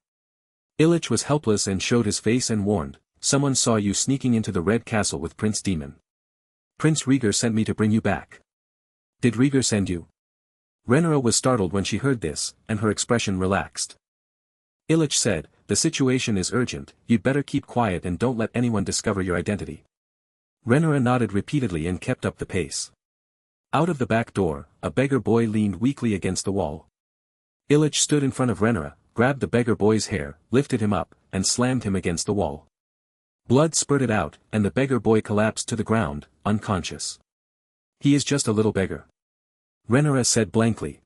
Illich was helpless and showed his face and warned, "Someone saw you sneaking into the Red Castle with Prince Daemon. Prince Rhaegar sent me to bring you back." "Did Rhaegar send you?" Rhaenyra was startled when she heard this, and her expression relaxed. Illich said, "The situation is urgent, you'd better keep quiet and don't let anyone discover your identity." Rhaenyra nodded repeatedly and kept up the pace. Out of the back door, a beggar boy leaned weakly against the wall. Illich stood in front of Rhaenyra, grabbed the beggar boy's hair, lifted him up, and slammed him against the wall. Blood spurted out, and the beggar boy collapsed to the ground, unconscious. "He is just a little beggar," Rhaenyra said blankly.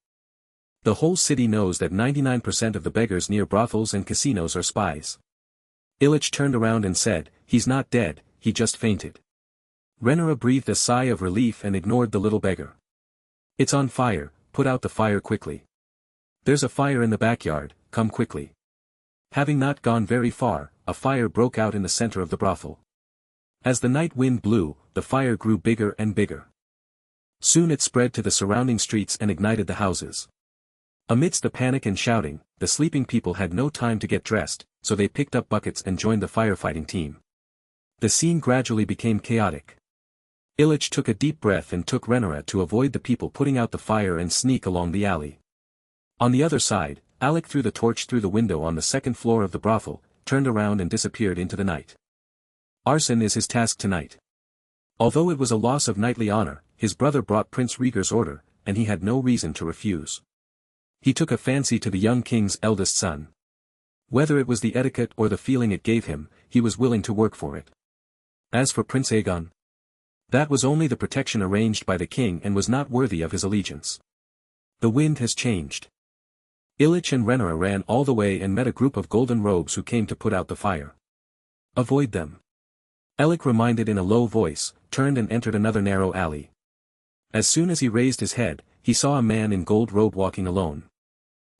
"The whole city knows that 99% of the beggars near brothels and casinos are spies." Illich turned around and said, "He's not dead, he just fainted." Rhaenyra breathed a sigh of relief and ignored the little beggar. "It's on fire, put out the fire quickly. There's a fire in the backyard, come quickly." Having not gone very far, a fire broke out in the center of the brothel. As the night wind blew, the fire grew bigger and bigger. Soon it spread to the surrounding streets and ignited the houses. Amidst the panic and shouting, the sleeping people had no time to get dressed, so they picked up buckets and joined the firefighting team. The scene gradually became chaotic. Illich took a deep breath and took Rhaenyra to avoid the people putting out the fire and sneak along the alley. On the other side, Alec threw the torch through the window on the second floor of the brothel, turned around and disappeared into the night. Arson is his task tonight. Although it was a loss of knightly honor, his brother brought Prince Rhaegar's order, and he had no reason to refuse. He took a fancy to the young king's eldest son. Whether it was the etiquette or the feeling it gave him, he was willing to work for it. As for Prince Aegon, that was only the protection arranged by the king and was not worthy of his allegiance. The wind has changed. Illich and Rhaenyra ran all the way and met a group of golden robes who came to put out the fire. "Avoid them," Alec reminded in a low voice, turned and entered another narrow alley. As soon as he raised his head, he saw a man in gold robe walking alone.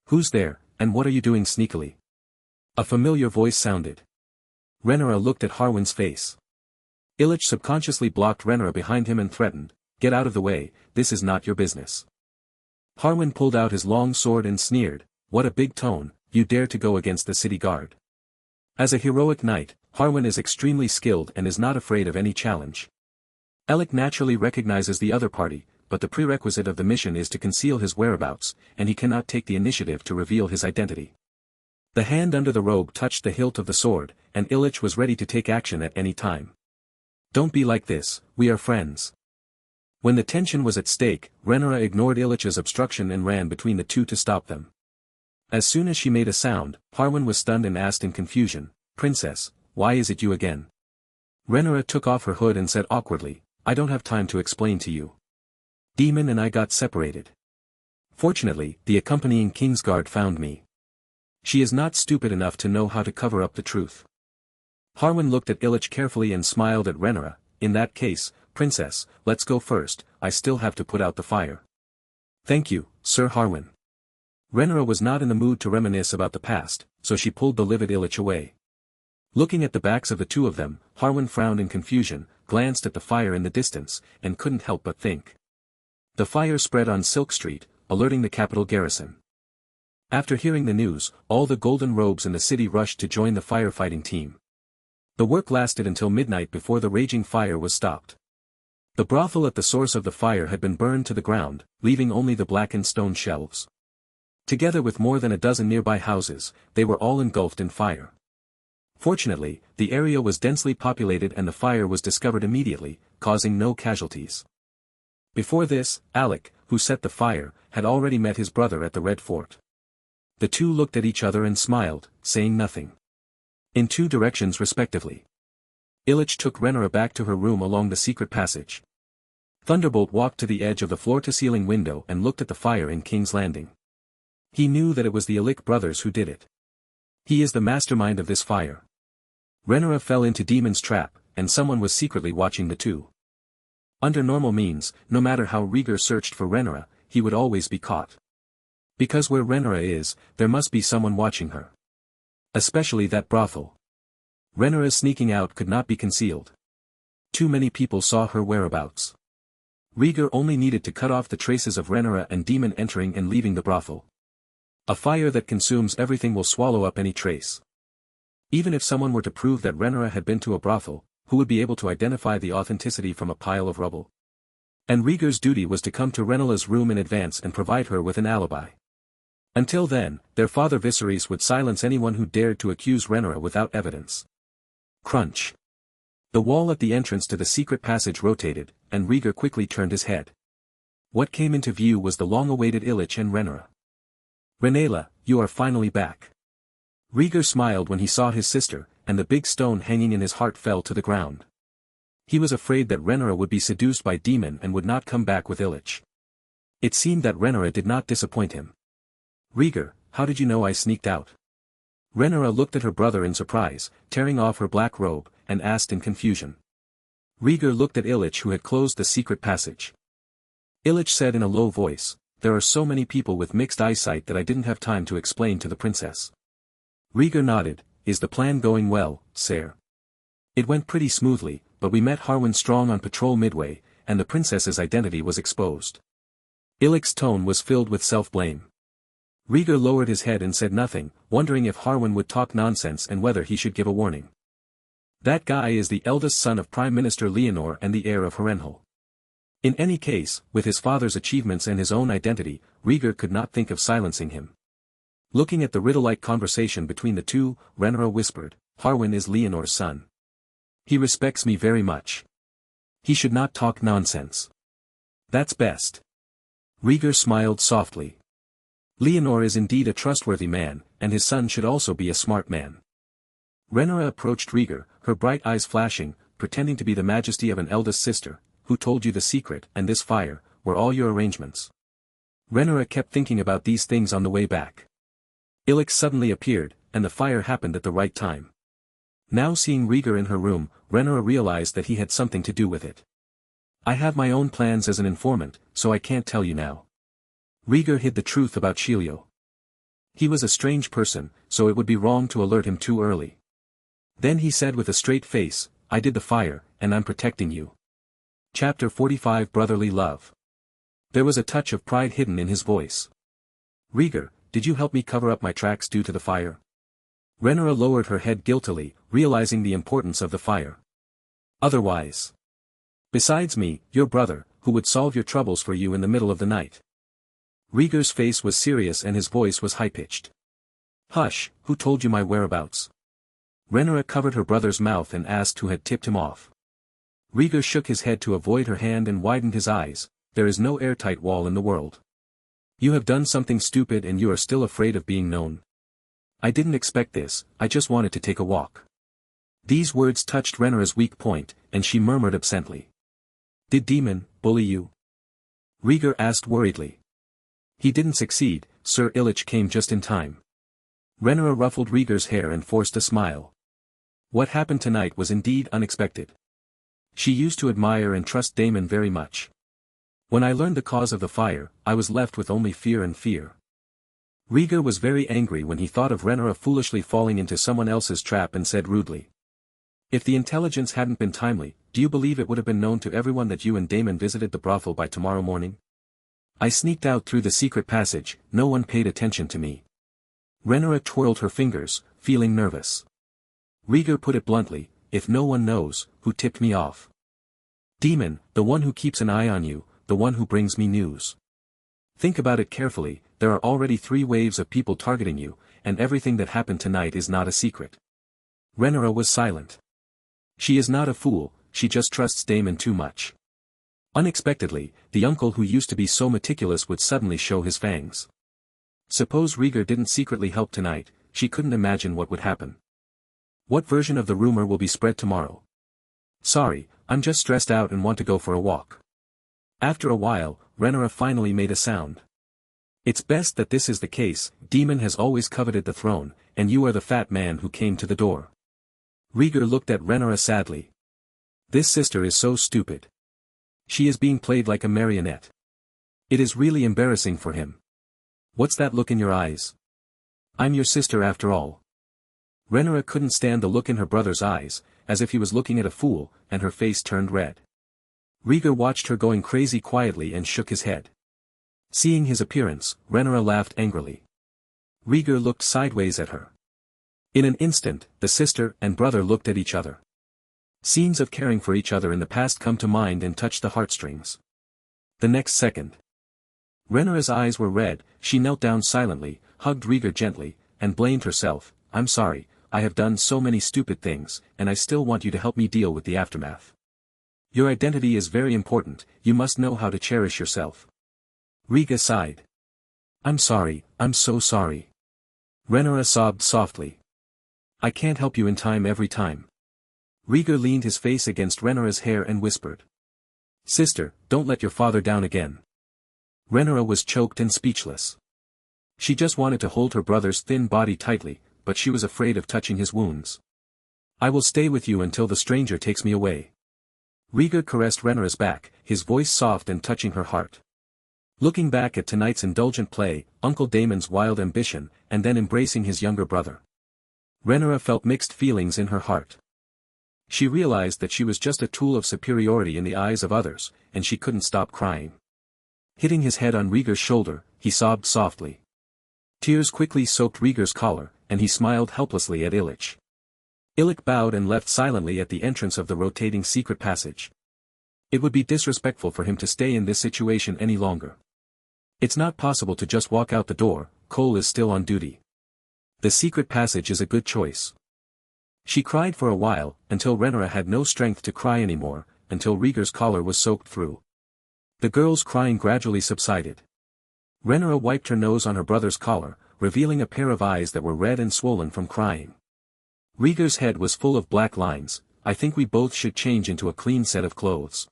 "Who's there, and what are you doing sneakily?" A familiar voice sounded. Rhaenyra looked at Harwin's face. Illich subconsciously blocked Rhaenyra behind him and threatened, "Get out of the way, this is not your business." Harwin pulled out his long sword and sneered, "What a big tone, you dare to go against the city guard." As a heroic knight, Harwin is extremely skilled and is not afraid of any challenge. Alec naturally recognizes the other party, but the prerequisite of the mission is to conceal his whereabouts, and he cannot take the initiative to reveal his identity. The hand under the robe touched the hilt of the sword, and Illich was ready to take action at any time. "Don't be like this, we are friends." When the tension was at stake, Rhaenyra ignored Illich's obstruction and ran between the two to stop them. As soon as she made a sound, Harwin was stunned and asked in confusion, "Princess, why is it you again?" Rhaenyra took off her hood and said awkwardly, "I don't have time to explain to you. Daemon and I got separated. Fortunately, the accompanying Kingsguard found me. She is not stupid enough to know how to cover up the truth." Harwin looked at Illich carefully and smiled at Rhaenyra, "In that case, Princess, let's go first, I still have to put out the fire." "Thank you, Sir Harwin." Rhaenyra was not in the mood to reminisce about the past, so she pulled the livid Illich away. Looking at the backs of the two of them, Harwin frowned in confusion, glanced at the fire in the distance, and couldn't help but think. The fire spread on Silk Street, alerting the capital garrison. After hearing the news, all the golden robes in the city rushed to join the firefighting team. The work lasted until midnight before the raging fire was stopped. The brothel at the source of the fire had been burned to the ground, leaving only the blackened stone shelves. Together with more than a dozen nearby houses, they were all engulfed in fire. Fortunately, the area was densely populated and the fire was discovered immediately, causing no casualties. Before this, Alec, who set the fire, had already met his brother at the Red Fort. The two looked at each other and smiled, saying nothing. In two directions respectively. Illich took Rhaenyra back to her room along the secret passage. Thunderbolt walked to the edge of the floor-to-ceiling window and looked at the fire in King's Landing. He knew that it was the Illich brothers who did it. He is the mastermind of this fire. Rhaenyra fell into Demon's trap, and someone was secretly watching the two. Under normal means, no matter how Rhaegar searched for Rhaenyra, he would always be caught. Because where Rhaenyra is, there must be someone watching her. Especially that brothel. Rhaenyra's sneaking out could not be concealed. Too many people saw her whereabouts. Rhaegar only needed to cut off the traces of Rhaenyra and Demon entering and leaving the brothel. A fire that consumes everything will swallow up any trace. Even if someone were to prove that Rhaenyra had been to a brothel, who would be able to identify the authenticity from a pile of rubble? And Rhaegar's duty was to come to Rhaenyra's room in advance and provide her with an alibi. Until then, their father Viserys would silence anyone who dared to accuse Rhaenyra without evidence. Crunch. The wall at the entrance to the secret passage rotated, and Rhaegar quickly turned his head. What came into view was the long-awaited Illich and Rhaenyra. "Rhaenyra, you are finally back." Rhaegar smiled when he saw his sister, and the big stone hanging in his heart fell to the ground. He was afraid that Rhaenyra would be seduced by Demon and would not come back with Illich. It seemed that Rhaenyra did not disappoint him. "Rhaegar, how did you know I sneaked out?" Rhaenyra looked at her brother in surprise, tearing off her black robe, and asked in confusion. Rhaegar looked at Illich who had closed the secret passage. Illich said in a low voice, "There are so many people with mixed eyesight that I didn't have time to explain to the princess." Rhaegar nodded. "Is the plan going well, sire?" "It went pretty smoothly, but we met Harwin Strong on patrol midway, and the princess's identity was exposed." Illich's tone was filled with self-blame. Rhaegar lowered his head and said nothing, wondering if Harwin would talk nonsense and whether he should give a warning. "That guy is the eldest son of Prime Minister Leonor and the heir of Harrenhal." In any case, with his father's achievements and his own identity, Rhaegar could not think of silencing him. Looking at the riddle-like conversation between the two, Rhaenyra whispered, "Harwin is Leonor's son. He respects me very much. He should not talk nonsense." "That's best." Rhaegar smiled softly. "Leonor is indeed a trustworthy man, and his son should also be a smart man." Rhaenyra approached Rhaegar, her bright eyes flashing, pretending to be the majesty of an eldest sister. "Who told you the secret, and this fire, were all your arrangements?" Rhaenyra kept thinking about these things on the way back. Illich suddenly appeared, and the fire happened at the right time. Now seeing Rhaegar in her room, Rhaenyra realized that he had something to do with it. "I have my own plans as an informant, so I can't tell you now." Rhaegar hid the truth about Shilio. He was a strange person, so it would be wrong to alert him too early. Then he said with a straight face, "I did the fire, and I'm protecting you." Chapter 45 Brotherly Love. There was a touch of pride hidden in his voice. "Rhaegar, did you help me cover up my tracks due to the fire?" Rhaenyra lowered her head guiltily, realizing the importance of the fire. "Otherwise. Besides me, your brother, who would solve your troubles for you in the middle of the night." Rhaegar's face was serious and his voice was high-pitched. "Hush, who told you my whereabouts?" Rhaenyra covered her brother's mouth and asked who had tipped him off. Rhaegar shook his head to avoid her hand and widened his eyes. "There is no airtight wall in the world. You have done something stupid and you are still afraid of being known." "I didn't expect this, I just wanted to take a walk." These words touched Rhaenyra's weak point, and she murmured absently. "Did Demon bully you?" Rhaegar asked worriedly. "He didn't succeed, Sir Illich came just in time." Rhaenyra ruffled Rhaegar's hair and forced a smile. What happened tonight was indeed unexpected. She used to admire and trust Daemon very much. When I learned the cause of the fire, I was left with only fear and fear. Rhaegar was very angry when he thought of Rhaenyra foolishly falling into someone else's trap and said rudely. "If the intelligence hadn't been timely, do you believe it would have been known to everyone that you and Daemon visited the brothel by tomorrow morning? I sneaked out through the secret passage, no one paid attention to me." Rhaenyra twirled her fingers, feeling nervous. Rhaegar put it bluntly, "If no one knows, who tipped me off?" "Demon, the one who keeps an eye on you, the one who brings me news. Think about it carefully, there are already 3 waves of people targeting you, and everything that happened tonight is not a secret." Rhaenyra was silent. She is not a fool, she just trusts Daemon too much. Unexpectedly, the uncle who used to be so meticulous would suddenly show his fangs. Suppose Rhaegar didn't secretly help tonight, she couldn't imagine what would happen. What version of the rumor will be spread tomorrow? Sorry, I'm just stressed out and want to go for a walk. After a while, Rhaenyra finally made a sound. It's best that this is the case, Daemon has always coveted the throne, and you are the fat man who came to the door. Rhaegar looked at Rhaenyra sadly. This sister is so stupid. She is being played like a marionette. It is really embarrassing for him. What's that look in your eyes? I'm your sister after all. Rhaenyra couldn't stand the look in her brother's eyes, as if he was looking at a fool, and her face turned red. Rhaegar watched her going crazy quietly and shook his head. Seeing his appearance, Rhaenyra laughed angrily. Rhaegar looked sideways at her. In an instant, the sister and brother looked at each other. Scenes of caring for each other in the past come to mind and touch the heartstrings. The next second, Rhaenyra's eyes were red, she knelt down silently, hugged Rhaegar gently, and blamed herself. I'm sorry, I have done so many stupid things, and I still want you to help me deal with the aftermath. Your identity is very important, you must know how to cherish yourself. Rhaegar sighed. I'm sorry, I'm so sorry. Rhaenyra sobbed softly. I can't help you in time every time. Rhaegar leaned his face against Rhaenyra's hair and whispered. Sister, don't let your father down again. Rhaenyra was choked and speechless. She just wanted to hold her brother's thin body tightly, but she was afraid of touching his wounds. I will stay with you until the stranger takes me away. Rhaegar caressed Rhaenyra's back, his voice soft and touching her heart. Looking back at tonight's indulgent play, Uncle Daemon's wild ambition, and then embracing his younger brother, Rhaenyra felt mixed feelings in her heart. She realized that she was just a tool of superiority in the eyes of others, and she couldn't stop crying. Hitting his head on Rhaegar's shoulder, he sobbed softly. Tears quickly soaked Rhaegar's collar, and he smiled helplessly at Illich. Illich bowed and left silently at the entrance of the rotating secret passage. It would be disrespectful for him to stay in this situation any longer. It's not possible to just walk out the door, Cole is still on duty. The secret passage is a good choice. She cried for a while, until Rhaenyra had no strength to cry anymore, until Rhaegar's collar was soaked through. The girl's crying gradually subsided. Rhaenyra wiped her nose on her brother's collar, revealing a pair of eyes that were red and swollen from crying. Rhaegar's head was full of black lines. I think we both should change into a clean set of clothes.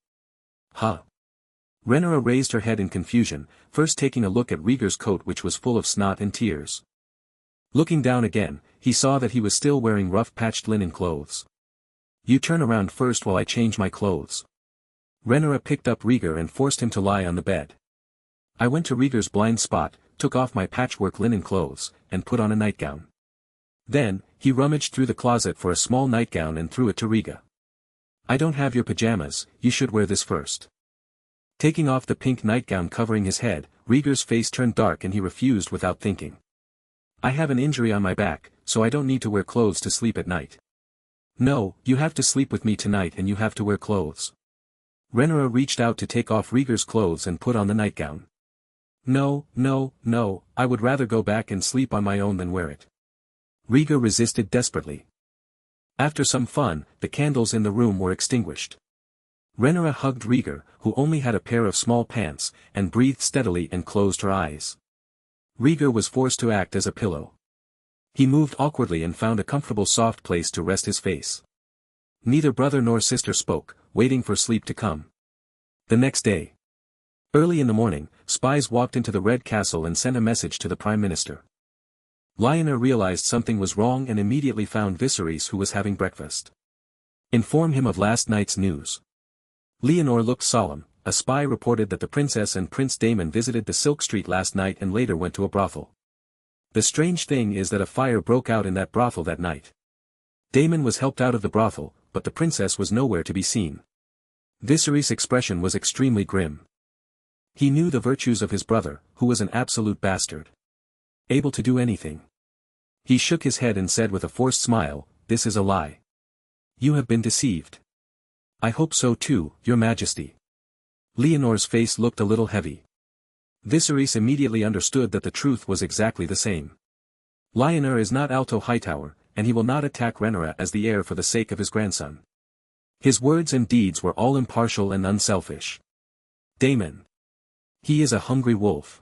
Huh? Rhaenyra raised her head in confusion, first taking a look at Rhaegar's coat which was full of snot and tears. Looking down again, he saw that he was still wearing rough patched linen clothes. You turn around first while I change my clothes. Rhaenyra picked up Rhaegar and forced him to lie on the bed. I went to Rhaegar's blind spot, took off my patchwork linen clothes, and put on a nightgown. Then, he rummaged through the closet for a small nightgown and threw it to Rhaegar. I don't have your pajamas, you should wear this first. Taking off the pink nightgown covering his head, Rhaegar's face turned dark and he refused without thinking. I have an injury on my back, so I don't need to wear clothes to sleep at night. No, you have to sleep with me tonight and you have to wear clothes. Rhaenyra reached out to take off Rhaegar's clothes and put on the nightgown. No, no, no, I would rather go back and sleep on my own than wear it. Rhaegar resisted desperately. After some fun, the candles in the room were extinguished. Rhaenyra hugged Rhaegar, who only had a pair of small pants, and breathed steadily and closed her eyes. Rhaegar was forced to act as a pillow. He moved awkwardly and found a comfortable soft place to rest his face. Neither brother nor sister spoke, waiting for sleep to come. The next day, early in the morning, spies walked into the Red Castle and sent a message to the Prime Minister. Lyanna realized something was wrong and immediately found Viserys who was having breakfast. Inform him of last night's news. Leonor looked solemn. A spy reported that the princess and Prince Daemon visited the Silk Street last night and later went to a brothel. The strange thing is that a fire broke out in that brothel that night. Daemon was helped out of the brothel, but the princess was nowhere to be seen. Viserys' expression was extremely grim. He knew the virtues of his brother, who was an absolute bastard. Able to do anything. He shook his head and said with a forced smile, "This is a lie. You have been deceived." "I hope so too, your majesty." Leonor's face looked a little heavy. Viserys immediately understood that the truth was exactly the same. Lyanna is not Alto Hightower, and he will not attack Rhaenyra as the heir for the sake of his grandson. His words and deeds were all impartial and unselfish. Daemon. He is a hungry wolf.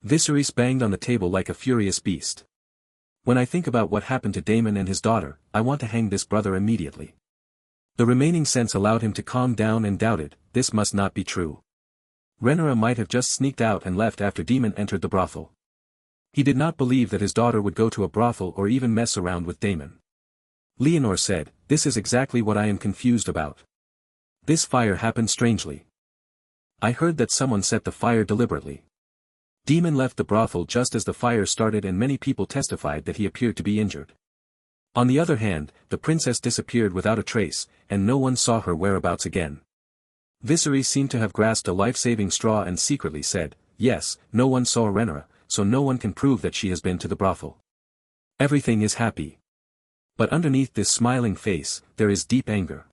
Viserys banged on the table like a furious beast. When I think about what happened to Daemon and his daughter, I want to hang this brother immediately. The remaining sense allowed him to calm down and doubted, this must not be true. Rhaegar might have just sneaked out and left after Daemon entered the brothel. He did not believe that his daughter would go to a brothel or even mess around with Daemon. Leonor said, "This is exactly what I am confused about. This fire happened strangely. I heard that someone set the fire deliberately. Daemon left the brothel just as the fire started and many people testified that he appeared to be injured. On the other hand, the princess disappeared without a trace, and no one saw her whereabouts again." Viserys seemed to have grasped a life-saving straw and secretly said, "Yes, no one saw Rhaegar, so no one can prove that she has been to the brothel. Everything is happy. But underneath this smiling face, there is deep anger.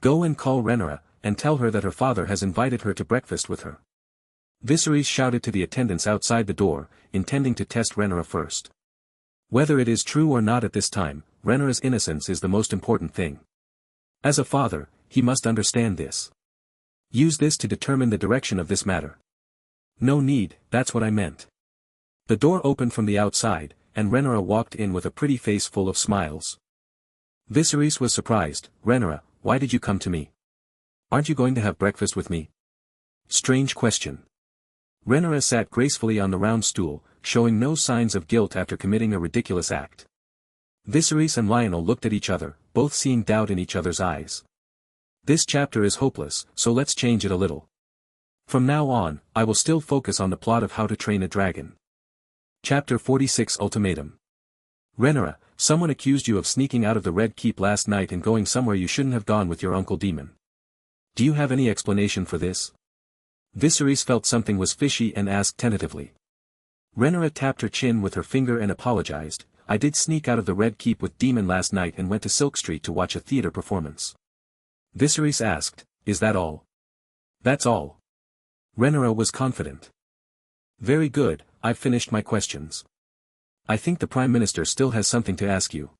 Go and call Rhaegar, and tell her that her father has invited her to breakfast with her." Viserys shouted to the attendants outside the door, intending to test Rhaegar first. Whether it is true or not at this time, Rhaegar's innocence is the most important thing. As a father, he must understand this. Use this to determine the direction of this matter. No need, that's what I meant. The door opened from the outside, and Rhaegar walked in with a pretty face full of smiles. Viserys was surprised. "Rhaegar, why did you come to me? Aren't you going to have breakfast with me?" Strange question. Rhaegar sat gracefully on the round stool, showing no signs of guilt after committing a ridiculous act. Viserys and Lionel looked at each other, both seeing doubt in each other's eyes. This chapter is hopeless, so let's change it a little. From now on, I will still focus on the plot of How to Train a Dragon. Chapter 46 Ultimatum. Rhaegar, someone accused you of sneaking out of the Red Keep last night and going somewhere you shouldn't have gone with your uncle Daemon. Do you have any explanation for this? Viserys felt something was fishy and asked tentatively. Rhaegar tapped her chin with her finger and apologized. "I did sneak out of the Red Keep with Daemon last night and went to Silk Street to watch a theater performance." Viserys asked, "Is that all?" "That's all." Rhaegar was confident. "Very good, I've finished my questions. I think the Prime Minister still has something to ask you."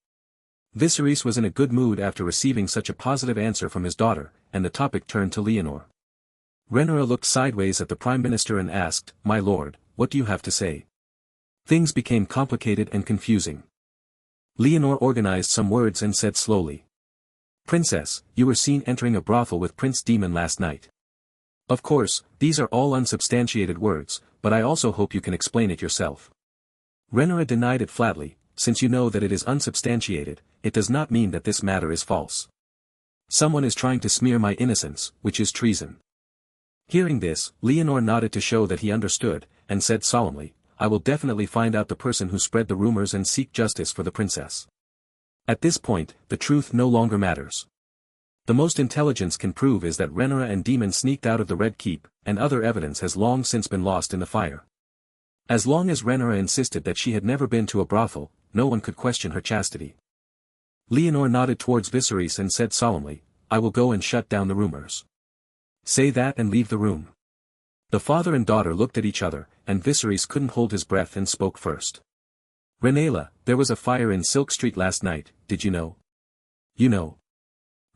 Viserys was in a good mood after receiving such a positive answer from his daughter, and the topic turned to Leonor. Rhaegar looked sideways at the Prime Minister and asked, "My lord, what do you have to say?" Things became complicated and confusing. Leonor organized some words and said slowly. "Princess, you were seen entering a brothel with Prince Daemon last night. Of course, these are all unsubstantiated words, but I also hope you can explain it yourself." Rhaegar denied it flatly. "Since you know that it is unsubstantiated, it does not mean that this matter is false. Someone is trying to smear my innocence, which is treason." Hearing this, Leonor nodded to show that he understood, and said solemnly, "I will definitely find out the person who spread the rumors and seek justice for the princess. At this point, the truth no longer matters. The most intelligence can prove is that Rhaegar and Daemon sneaked out of the Red Keep, and other evidence has long since been lost in the fire. As long as Rhaegar insisted that she had never been to a brothel, no one could question her chastity." Leonor nodded towards Viserys and said solemnly, "I will go and shut down the rumors." "Say that and leave the room." The father and daughter looked at each other, and Viserys couldn't hold his breath and spoke first. "Rhaenyra, there was a fire in Silk Street last night, did you know?" "You know.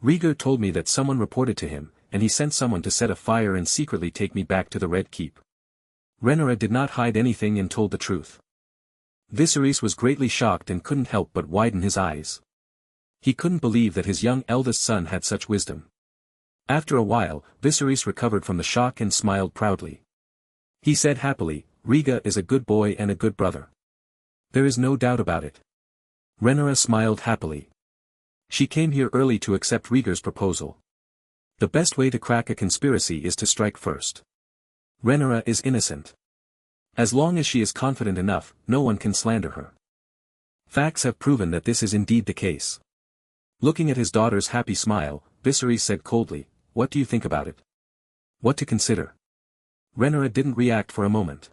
Rhaegar told me that someone reported to him, and he sent someone to set a fire and secretly take me back to the Red Keep." Rhaenyra did not hide anything and told the truth. Viserys was greatly shocked and couldn't help but widen his eyes. He couldn't believe that his young eldest son had such wisdom. After a while, Viserys recovered from the shock and smiled proudly. He said happily, "Rhaegar is a good boy and a good brother. There is no doubt about it." Rhaenyra smiled happily. She came here early to accept Rhaegar's proposal. The best way to crack a conspiracy is to strike first. Rhaenyra is innocent. As long as she is confident enough, no one can slander her. Facts have proven that this is indeed the case. Looking at his daughter's happy smile, Viserys said coldly, "What do you think about it? What to consider?" Rhaenyra didn't react for a moment.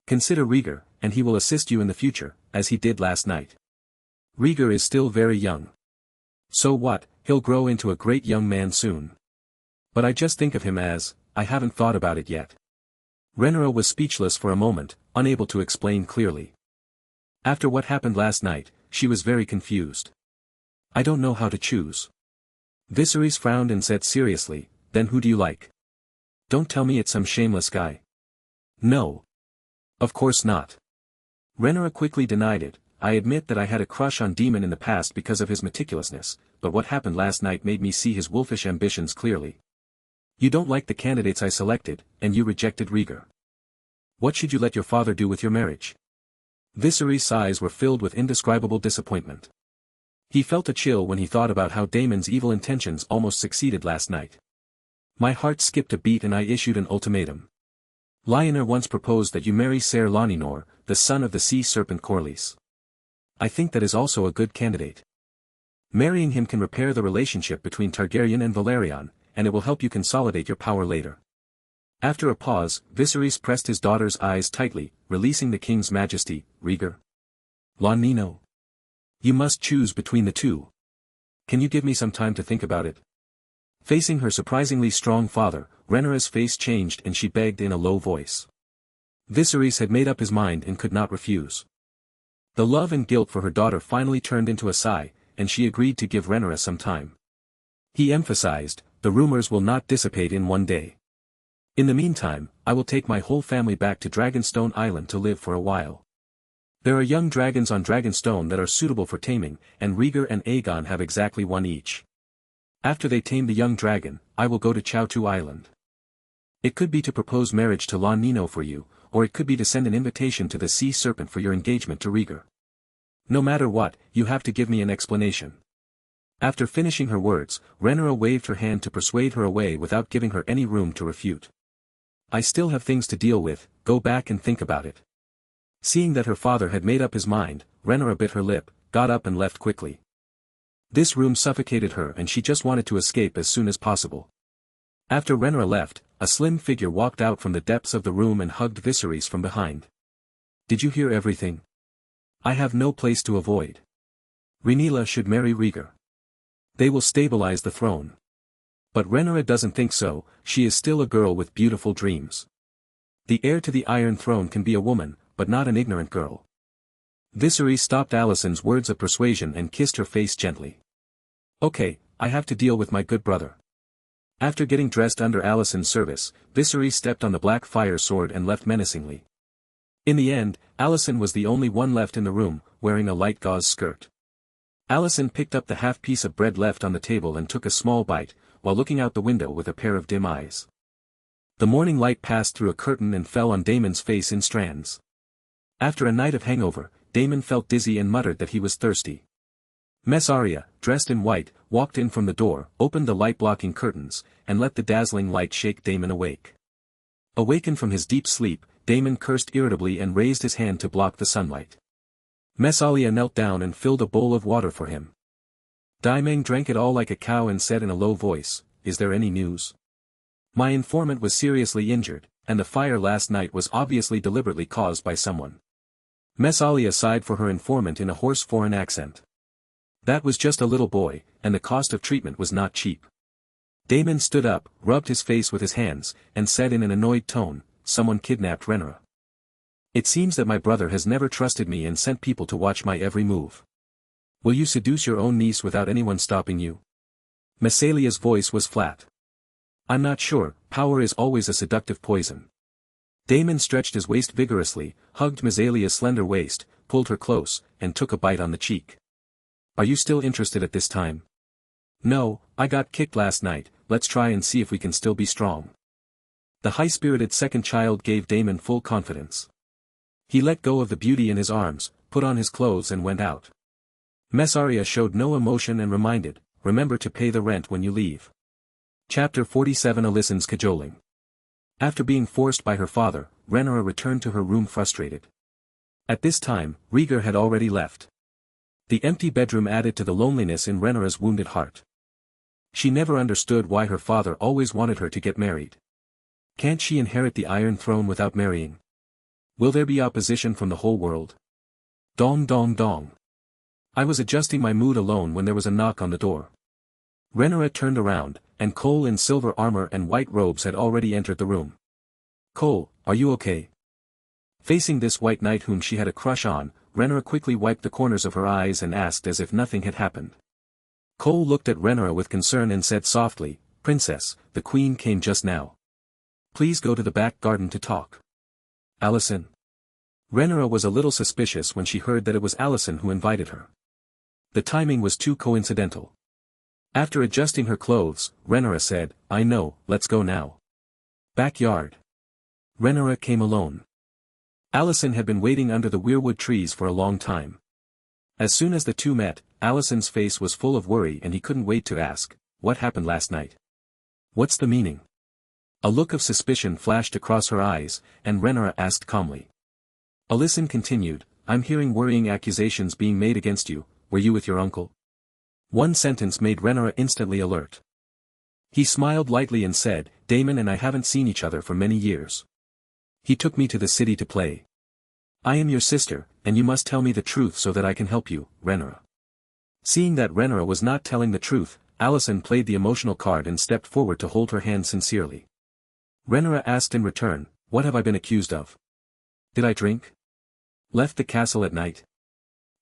"Consider Rhaegar, and he will assist you in the future, as he did last night. Rhaegar is still very young. So what, he'll grow into a great young man soon. But I just think of him as, I haven't thought about it yet." Rhaenyra was speechless for a moment, unable to explain clearly. After what happened last night, she was very confused. "I don't know how to choose." Viserys frowned and said seriously, "Then who do you like? Don't tell me it's some shameless guy." "No. Of course not." Rhaenyra quickly denied it. I admit that I had a crush on Demon in the past because of his meticulousness, but what happened last night made me see his wolfish ambitions clearly. You don't like the candidates I selected, and you rejected Rhaegar. What should you let your father do with your marriage? Viserys' eyes were filled with indescribable disappointment. He felt a chill when he thought about how Daemon's evil intentions almost succeeded last night. My heart skipped a beat and I issued an ultimatum. Lionel once proposed that you marry Ser Loninor, the son of the sea serpent Corlys. I think that is also a good candidate. Marrying him can repair the relationship between Targaryen and Valerion, and it will help you consolidate your power later. After a pause, Viserys pressed his daughter's eyes tightly, releasing the king's majesty. Rhaegar. Loninor. You must choose between the two. Can you give me some time to think about it? Facing her surprisingly strong father, Rhaenyra's face changed and she begged in a low voice. Viserys had made up his mind and could not refuse. The love and guilt for her daughter finally turned into a sigh, and she agreed to give Rhaenyra some time. He emphasized, the rumors will not dissipate in one day. In the meantime, I will take my whole family back to Dragonstone Island to live for a while. There are young dragons on Dragonstone that are suitable for taming, and Rhaegar and Aegon have exactly one each. After they tame the young dragon, I will go to Chowtu Island. It could be to propose marriage to Loninor for you, or it could be to send an invitation to the sea serpent for your engagement to Rhaegar. No matter what, you have to give me an explanation. After finishing her words, Rhaenyra waved her hand to persuade her away without giving her any room to refute. I still have things to deal with, go back and think about it. Seeing that her father had made up his mind, Rhaenyra bit her lip, got up and left quickly. This room suffocated her and she just wanted to escape as soon as possible. After Rhaenyra left, a slim figure walked out from the depths of the room and hugged Viserys from behind. Did you hear everything? I have no place to avoid. Rhaenyra should marry Rhaegar. They will stabilize the throne. But Rhaenyra doesn't think so, she is still a girl with beautiful dreams. The heir to the Iron Throne can be a woman, but not an ignorant girl. Viserys stopped Alicent's words of persuasion and kissed her face gently. Okay, I have to deal with my good brother. After getting dressed under Alicent's service, Viserys stepped on the Blackfire sword and left menacingly. In the end, Alicent was the only one left in the room, wearing a light gauze skirt. Alicent picked up the half piece of bread left on the table and took a small bite, while looking out the window with a pair of dim eyes. The morning light passed through a curtain and fell on Daemon's face in strands. After a night of hangover, Daemon felt dizzy and muttered that he was thirsty. Miss Arya, dressed in white, walked in from the door, opened the light-blocking curtains, and let the dazzling light shake Daemon awake. Awakened from his deep sleep, Daemon cursed irritably and raised his hand to block the sunlight. Miss Arya knelt down and filled a bowl of water for him. Daemon drank it all like a cow and said in a low voice, "Is there any news? My informant was seriously injured, and the fire last night was obviously deliberately caused by someone." Miss Arya sighed for her informant in a hoarse foreign accent. That was just a little boy, and the cost of treatment was not cheap. Daemon stood up, rubbed his face with his hands, and said in an annoyed tone, "Someone kidnapped Rhaenyra. It seems that my brother has never trusted me and sent people to watch my every move. Will you seduce your own niece without anyone stopping you?" Mesalia's voice was flat. "I'm not sure, power is always a seductive poison." Daemon stretched his waist vigorously, hugged Mesalia's slender waist, pulled her close, and took a bite on the cheek. "Are you still interested at this time?" "No, I got kicked last night, let's try and see if we can still be strong." The high-spirited second child gave Daemon full confidence. He let go of the beauty in his arms, put on his clothes and went out. Miss Arya showed no emotion and reminded, "Remember to pay the rent when you leave." Chapter 47 Alicent's cajoling. After being forced by her father, Rhaenyra returned to her room frustrated. At this time, Rhaegar had already left. The empty bedroom added to the loneliness in Rhaenyra's wounded heart. She never understood why her father always wanted her to get married. Can't she inherit the Iron Throne without marrying? Will there be opposition from the whole world? Dong dong dong. I was adjusting my mood alone when there was a knock on the door. Rhaenyra turned around, and Cole in silver armor and white robes had already entered the room. "Cole, are you okay?" Facing this white knight whom she had a crush on, Rhaenyra quickly wiped the corners of her eyes and asked as if nothing had happened. Cole looked at Rhaenyra with concern and said softly, "Princess, the queen came just now. Please go to the back garden to talk." "Alicent." Rhaenyra was a little suspicious when she heard that it was Alicent who invited her. The timing was too coincidental. After adjusting her clothes, Rhaenyra said, "I know, let's go now." Backyard. Rhaenyra came alone. Alicent had been waiting under the weirwood trees for a long time. As soon as the two met, Alicent's face was full of worry and he couldn't wait to ask, "What happened last night? What's the meaning?" A look of suspicion flashed across her eyes, and Rhaenyra asked calmly. Alicent continued, "I'm hearing worrying accusations being made against you. Were you with your uncle?" One sentence made Rhaenyra instantly alert. He smiled lightly and said, "Daemon and I haven't seen each other for many years. He took me to the city to play. I am your sister, and you must tell me the truth so that I can help you, Rhaenyra." Seeing that Rhaenyra was not telling the truth, Alicent played the emotional card and stepped forward to hold her hand sincerely. Rhaenyra asked in return, "What have I been accused of? Did I drink? Left the castle at night?"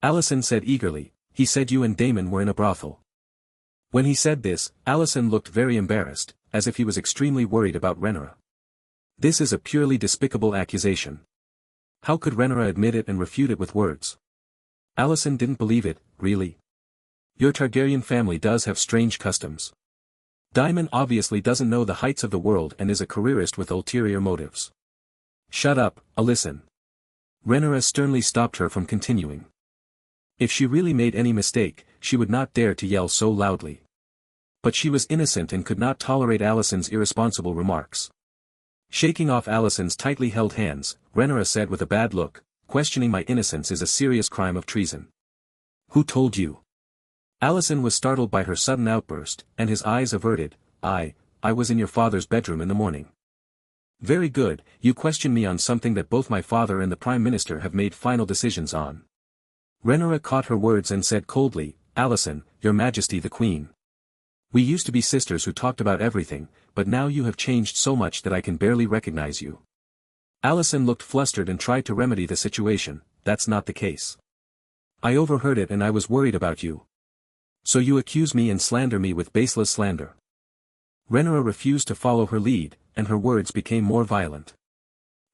Alicent said eagerly, "He said you and Daemon were in a brothel." When he said this, Alicent looked very embarrassed, as if he was extremely worried about Rhaenyra. This is a purely despicable accusation. How could Rhaenyra admit it and refute it with words? Alicent didn't believe it, really. Your Targaryen family does have strange customs. Daemon obviously doesn't know the heights of the world and is a careerist with ulterior motives. Shut up, Alicent. Rhaenyra sternly stopped her from continuing. If she really made any mistake, she would not dare to yell so loudly. But she was innocent and could not tolerate Alicent's irresponsible remarks. Shaking off Alicent's tightly held hands, Rhaenyra said with a bad look, "Questioning my innocence is a serious crime of treason." "Who told you?" Alicent was startled by her sudden outburst, and his eyes averted. I was in your father's bedroom in the morning." "Very good, you question me on something that both my father and the Prime Minister have made final decisions on." Rhaenyra caught her words and said coldly, "Alicent, your Majesty the Queen. We used to be sisters who talked about everything, but now you have changed so much that I can barely recognize you." Alicent looked flustered and tried to remedy the situation. "That's not the case. I overheard it and I was worried about you. So you accuse me and slander me with baseless slander." Rhaenyra refused to follow her lead, and her words became more violent.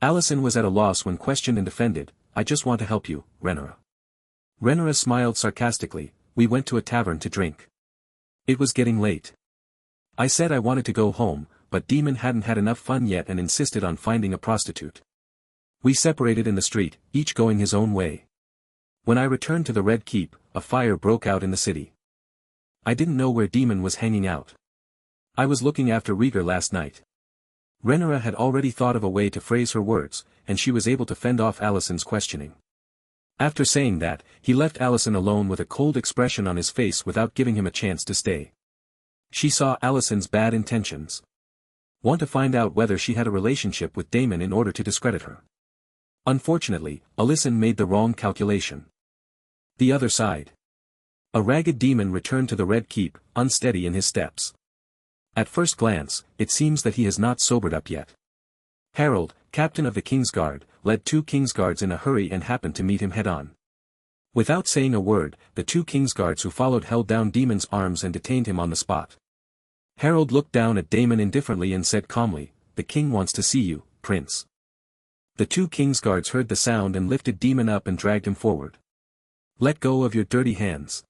Alicent was at a loss when questioned and defended, "I just want to help you, Rhaenyra." Rhaenyra smiled sarcastically, "We went to a tavern to drink. It was getting late. I said I wanted to go home, but Daemon hadn't had enough fun yet and insisted on finding a prostitute. We separated in the street, each going his own way. When I returned to the Red Keep, a fire broke out in the city. I didn't know where Daemon was hanging out. I was looking after Rhaegar last night." Rhaenyra had already thought of a way to phrase her words, and she was able to fend off Alicent's questioning. After saying that, he left Alicent alone with a cold expression on his face without giving him a chance to stay. She saw Alicent's bad intentions. Want to find out whether she had a relationship with Daemon in order to discredit her. Unfortunately, Alicent made the wrong calculation. The other side. A ragged demon returned to the Red Keep, unsteady in his steps. At first glance, it seems that he has not sobered up yet. Harold, captain of the Kingsguard, led 2 Kingsguards in a hurry and happened to meet him head-on. Without saying a word, the 2 Kingsguards who followed held down Daemon's arms and detained him on the spot. Harold looked down at Daemon indifferently and said calmly, "The king wants to see you, Prince." The 2 Kingsguards heard the sound and lifted Daemon up and dragged him forward. "Let go of your dirty hands."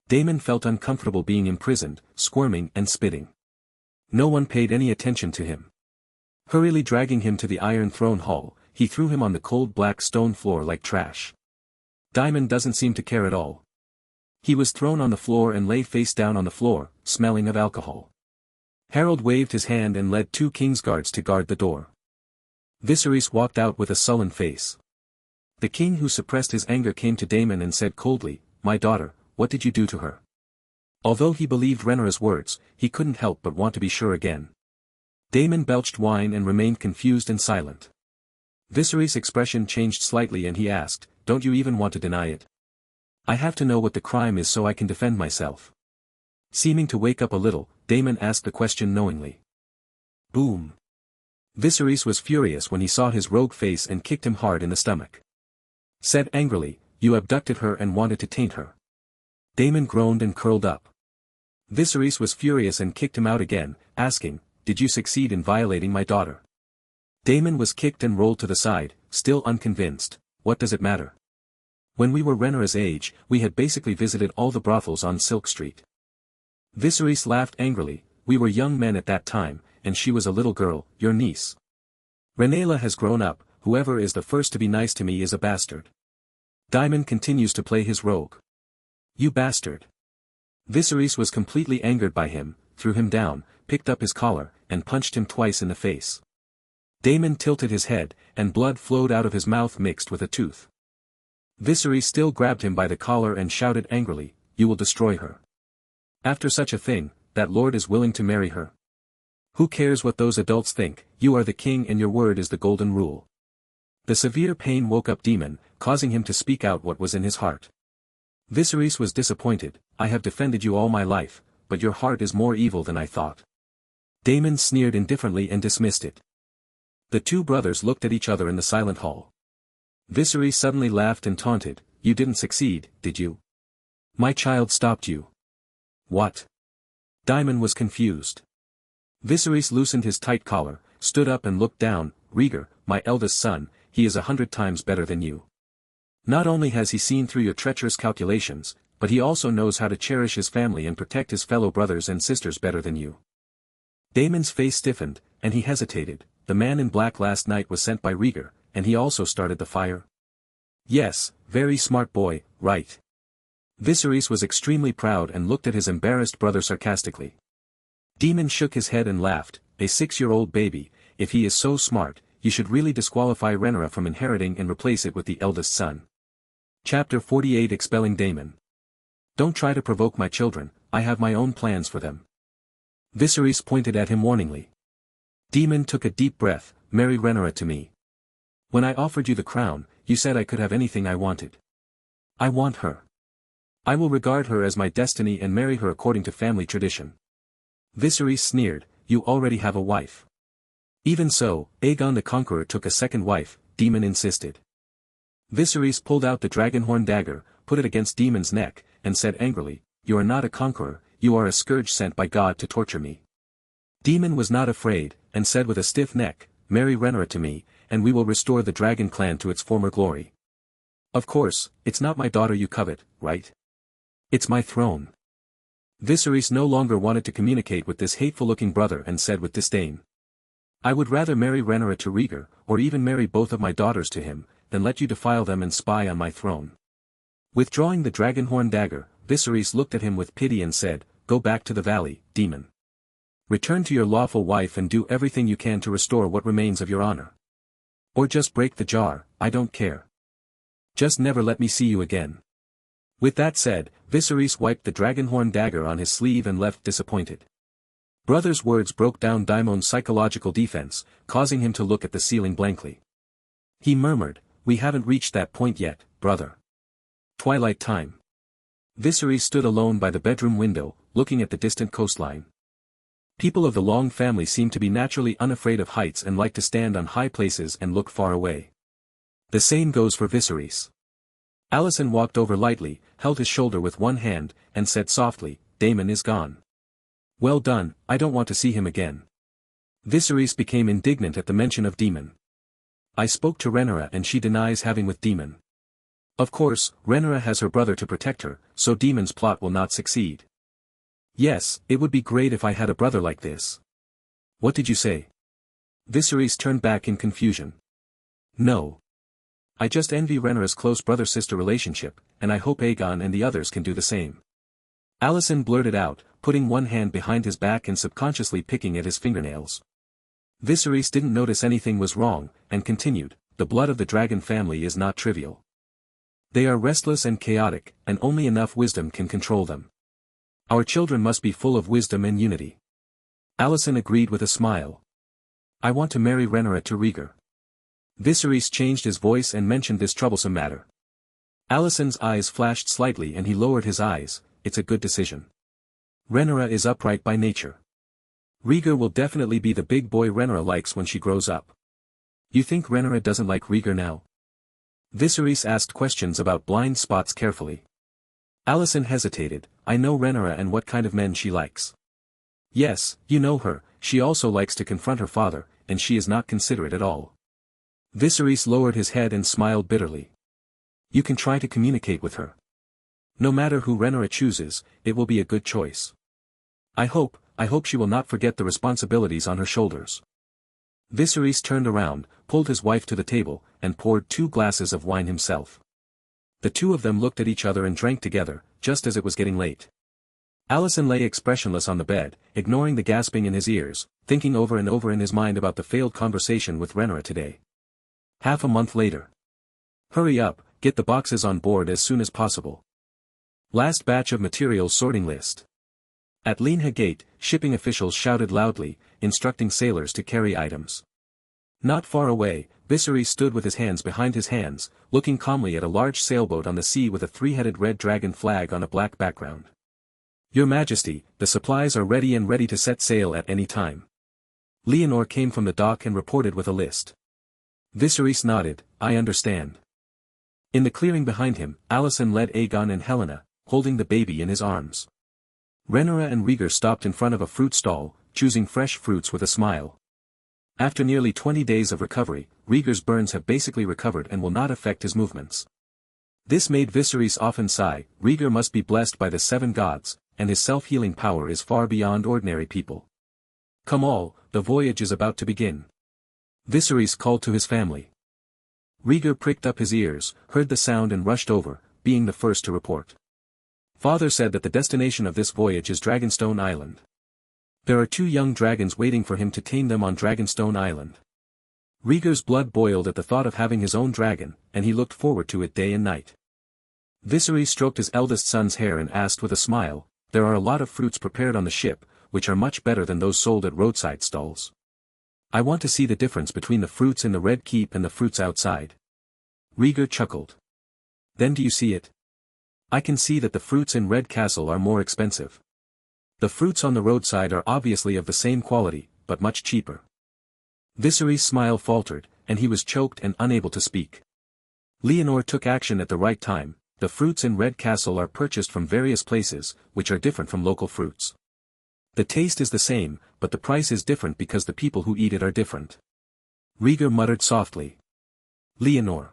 Daemon felt uncomfortable being imprisoned, squirming and spitting. No one paid any attention to him. Hurriedly dragging him to the Iron Throne Hall, he threw him on the cold black stone floor like trash. Daemon doesn't seem to care at all. He was thrown on the floor and lay face down on the floor, smelling of alcohol. Harold waved his hand and led 2 Kingsguards to guard the door. Viserys walked out with a sullen face. The king who suppressed his anger came to Daemon and said coldly, "My daughter, what did you do to her?" Although he believed Rhaenyra's words, he couldn't help but want to be sure again. Daemon belched wine and remained confused and silent. Viserys' expression changed slightly and he asked, "Don't you even want to deny it? I have to know what the crime is so I can defend myself." Seeming to wake up a little, Daemon asked the question knowingly. Boom. Viserys was furious when he saw his rogue face and kicked him hard in the stomach. Said angrily, "You abducted her and wanted to taint her." Daemon groaned and curled up. Viserys was furious and kicked him out again, asking, "Did you succeed in violating my daughter?" Daemon was kicked and rolled to the side, still unconvinced. what does it matter? When we were Rhaenyra's age, we had basically visited all the brothels on Silk Street. Viserys laughed angrily. We were young men at that time, and she was a little girl, your niece. Rhaenyra has grown up, whoever is the first to be nice to me is a bastard. Daemon continues to play his rogue. You bastard. Viserys was completely angered by him, threw him down, picked up his collar, and punched him twice in the face. Daemon tilted his head, and blood flowed out of his mouth mixed with a tooth. Viserys still grabbed him by the collar and shouted angrily, "You will destroy her. After such a thing, that lord is willing to marry her. Who cares what those adults think, you are the king and your word is the golden rule." The severe pain woke up Daemon, causing him to speak out what was in his heart. Viserys was disappointed. "I have defended you all my life, but your heart is more evil than I thought." Daemon sneered indifferently and dismissed it. The two brothers looked at each other in the silent hall. Viserys suddenly laughed and taunted, "You didn't succeed, did you? My child stopped you." "What?" Daemon was confused. Viserys loosened his tight collar, stood up and looked down. "Rhaegar, my eldest son, he is 100 times better than you. Not only has he seen through your treacherous calculations, but he also knows how to cherish his family and protect his fellow brothers and sisters better than you." Daemon's face stiffened, and he hesitated. "The man in black last night was sent by Rhaegar, and he also started the fire?" "Yes, very smart boy, right?" Viserys was extremely proud and looked at his embarrassed brother sarcastically. Daemon shook his head and laughed, "A 6-year-old baby, if he is so smart, you should really disqualify Rhaenyra from inheriting and replace it with the eldest son." Chapter 48 Expelling Daemon. "Don't try to provoke my children, I have my own plans for them." Viserys pointed at him warningly. Daemon took a deep breath. "Marry Rhaenyra to me. When I offered you the crown, you said I could have anything I wanted. I want her. I will regard her as my destiny and marry her according to family tradition." Viserys sneered, "You already have a wife." "Even so, Aegon the Conqueror took a second wife," Daemon insisted. Viserys pulled out the dragonhorn dagger, put it against Daemon's neck, and said angrily, "You are not a conqueror, you are a scourge sent by God to torture me." Daemon was not afraid, and said with a stiff neck, "Marry Rhaenyra to me, and we will restore the dragon clan to its former glory. Of course, it's not my daughter you covet, right? It's my throne." Viserys no longer wanted to communicate with this hateful-looking brother and said with disdain, "I would rather marry Rhaenyra to Rhaegar, or even marry both of my daughters to him, than let you defile them and spy on my throne." Withdrawing the dragonhorn dagger, Viserys looked at him with pity and said, "Go back to the valley, Daemon. Return to your lawful wife and do everything you can to restore what remains of your honor. Or just break the jar, I don't care. Just never let me see you again." With that said, Viserys wiped the dragonhorn dagger on his sleeve and left disappointed. Brother's words broke down Daemon's psychological defense, causing him to look at the ceiling blankly. He murmured, "We haven't reached that point yet, brother. Twilight time." Viserys stood alone by the bedroom window, looking at the distant coastline. People of the Long family seem to be naturally unafraid of heights and like to stand on high places and look far away. The same goes for Viserys. Alicent walked over lightly, held his shoulder with one hand, and said softly, "Daemon is gone. Well done, I don't want to see him again." Viserys became indignant at the mention of Daemon. "I spoke to Rhaenyra and she denies having with Daemon. Of course, Rhaenyra has her brother to protect her, so Daemon's plot will not succeed. Yes, it would be great if I had a brother like this." "What did you say?" Viserys turned back in confusion. "No. I just envy Rhaenyra's close brother-sister relationship, and I hope Aegon and the others can do the same." Alicent blurted out, putting one hand behind his back and subconsciously picking at his fingernails. Viserys didn't notice anything was wrong, and continued, "The blood of the dragon family is not trivial. They are restless and chaotic, and only enough wisdom can control them. Our children must be full of wisdom and unity." Alicent agreed with a smile. "I want to marry Rhaenyra to Rhaegar." Viserys changed his voice and mentioned this troublesome matter. Alicent's eyes flashed slightly and he lowered his eyes. "It's a good decision. Rhaenyra is upright by nature. Rhaegar will definitely be the big boy Rhaenyra likes when she grows up." "You think Rhaenyra doesn't like Rhaegar now?" Viserys asked questions about blind spots carefully. Alicent hesitated. "I know Rhaenyra and what kind of men she likes." "Yes, you know her, she also likes to confront her father, and she is not considerate at all." Viserys lowered his head and smiled bitterly. You can try to communicate with her. No matter who Rhaenyra chooses, it will be a good choice. I hope she will not forget the responsibilities on her shoulders. Viserys turned around, pulled his wife to the table, and poured 2 glasses of wine himself. The two of them looked at each other and drank together, just as it was getting late. Alicent lay expressionless on the bed, ignoring the gasping in his ears, thinking over and over in his mind about the failed conversation with Rhaenyra today. Half a month later. Hurry up, get the boxes on board as soon as possible. Last batch of materials sorting list. At Lena Gate, shipping officials shouted loudly, instructing sailors to carry items. Not far away, Viserys stood with his hands behind his hands, looking calmly at a large sailboat on the sea with a 3-headed red dragon flag on a black background. Your Majesty, the supplies are ready and ready to set sail at any time. Leonor came from the dock and reported with a list. Viserys nodded, I understand. In the clearing behind him, Alicent led Aegon and Helena, holding the baby in his arms. Rhaenyra and Rhaegar stopped in front of a fruit stall, choosing fresh fruits with a smile. After nearly 20 days of recovery, Rhaegar's burns have basically recovered and will not affect his movements. This made Viserys often sigh. Rhaegar must be blessed by the 7 gods, and his self-healing power is far beyond ordinary people. Come all, the voyage is about to begin. Viserys called to his family. Rhaegar pricked up his ears, heard the sound and rushed over, being the first to report. Father said that the destination of this voyage is Dragonstone Island. There are 2 young dragons waiting for him to tame them on Dragonstone Island. Rhaegar's blood boiled at the thought of having his own dragon, and he looked forward to it day and night. Viserys stroked his eldest son's hair and asked with a smile, there are a lot of fruits prepared on the ship, which are much better than those sold at roadside stalls. I want to see the difference between the fruits in the Red Keep and the fruits outside. Rhaegar chuckled. Then do you see it? I can see that the fruits in Red Castle are more expensive. The fruits on the roadside are obviously of the same quality, but much cheaper. Viserys' smile faltered, and he was choked and unable to speak. Leonor took action at the right time. The fruits in Red Castle are purchased from various places, which are different from local fruits. The taste is the same, but the price is different because the people who eat it are different. Rhaegar muttered softly. Leonor.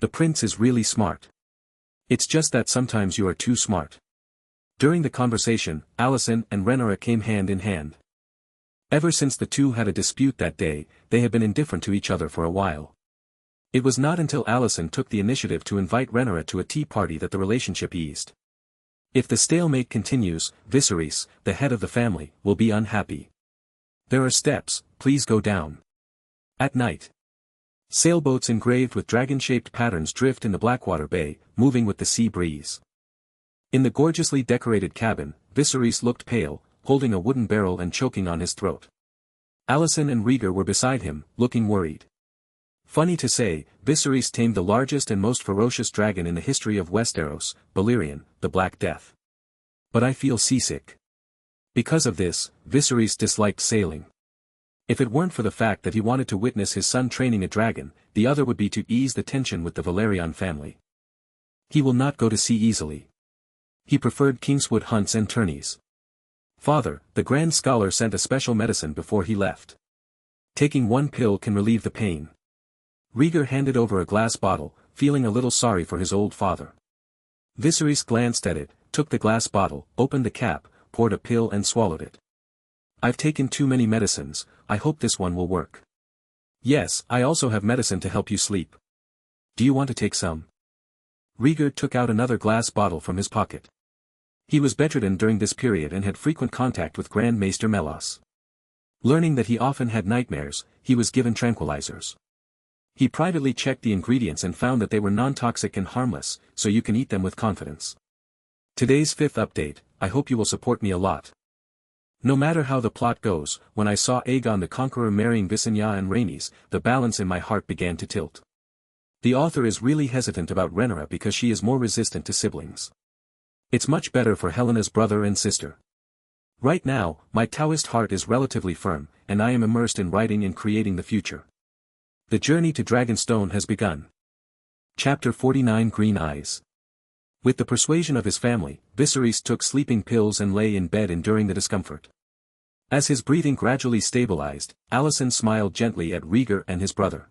The prince is really smart. It's just that sometimes you are too smart. During the conversation, Alicent and Rhaenyra came hand in hand. Ever since the two had a dispute that day, they had been indifferent to each other for a while. It was not until Alicent took the initiative to invite Rhaenyra to a tea party that the relationship eased. If the stalemate continues, Viserys, the head of the family, will be unhappy. There are steps, please go down. At night. Sailboats engraved with dragon-shaped patterns drift in the Blackwater Bay, moving with the sea breeze. In the gorgeously decorated cabin, Viserys looked pale, holding a wooden barrel and choking on his throat. Alicent and Rhaegar were beside him, looking worried. Funny to say, Viserys tamed the largest and most ferocious dragon in the history of Westeros, Balerion, the Black Death. But I feel seasick. Because of this, Viserys disliked sailing. If it weren't for the fact that he wanted to witness his son training a dragon, the other would be to ease the tension with the Valerion family. He will not go to sea easily. He preferred Kingswood hunts and tourneys. Father, the Grand Scholar sent a special medicine before he left. Taking 1 pill can relieve the pain. Rhaegar handed over a glass bottle, feeling a little sorry for his old father. Viserys glanced at it, took the glass bottle, opened the cap, poured a pill and swallowed it. I've taken too many medicines, I hope this one will work. Yes, I also have medicine to help you sleep. Do you want to take some? Rhaegar took out another glass bottle from his pocket. He was bedridden during this period and had frequent contact with Grand Maester Melos. Learning that he often had nightmares, he was given tranquilizers. He privately checked the ingredients and found that they were non-toxic and harmless, so you can eat them with confidence. Today's 5th update, I hope you will support me a lot. No matter how the plot goes, when I saw Aegon the Conqueror marrying Visenya and Rhaenys, the balance in my heart began to tilt. The author is really hesitant about Rhaenyra because she is more resistant to siblings. It's much better for Helena's brother and sister. Right now, my Taoist heart is relatively firm, and I am immersed in writing and creating the future. The journey to Dragonstone has begun. Chapter 49 Green Eyes. With the persuasion of his family, Viserys took sleeping pills and lay in bed enduring the discomfort. As his breathing gradually stabilized, Alicent smiled gently at Rhaegar and his brother.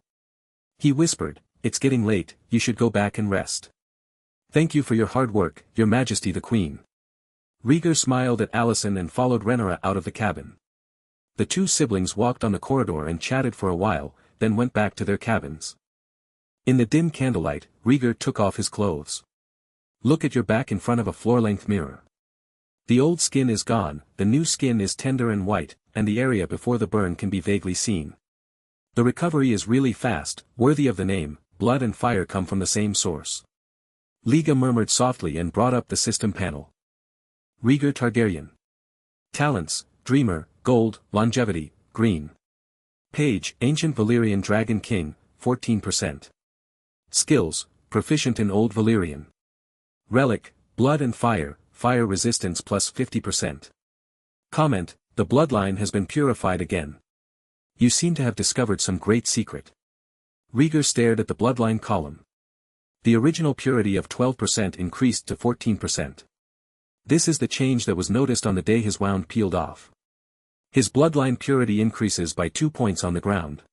He whispered, it's getting late, you should go back and rest. Thank you for your hard work, Your Majesty the Queen. Rhaegar smiled at Alicent and followed Rhaenyra out of the cabin. The two siblings walked on the corridor and chatted for a while, then went back to their cabins. In the dim candlelight, Rhaegar took off his clothes. Look at your back in front of a floor-length mirror. The old skin is gone, the new skin is tender and white, and the area before the burn can be vaguely seen. The recovery is really fast, worthy of the name. Blood and fire come from the same source. Liga murmured softly and brought up the system panel. Rhaegar Targaryen. Talents, Dreamer, Gold, Longevity, Green. Page, Ancient Valyrian Dragon King, 14%. Skills, Proficient in Old Valyrian. Relic, Blood and Fire, Fire Resistance plus 50%. Comment, the bloodline has been purified again. You seem to have discovered some great secret. Rhaegar stared at the bloodline column. The original purity of 12% increased to 14%. This is the change that was noticed on the day his wound peeled off. His bloodline purity increases by 2 points on the ground.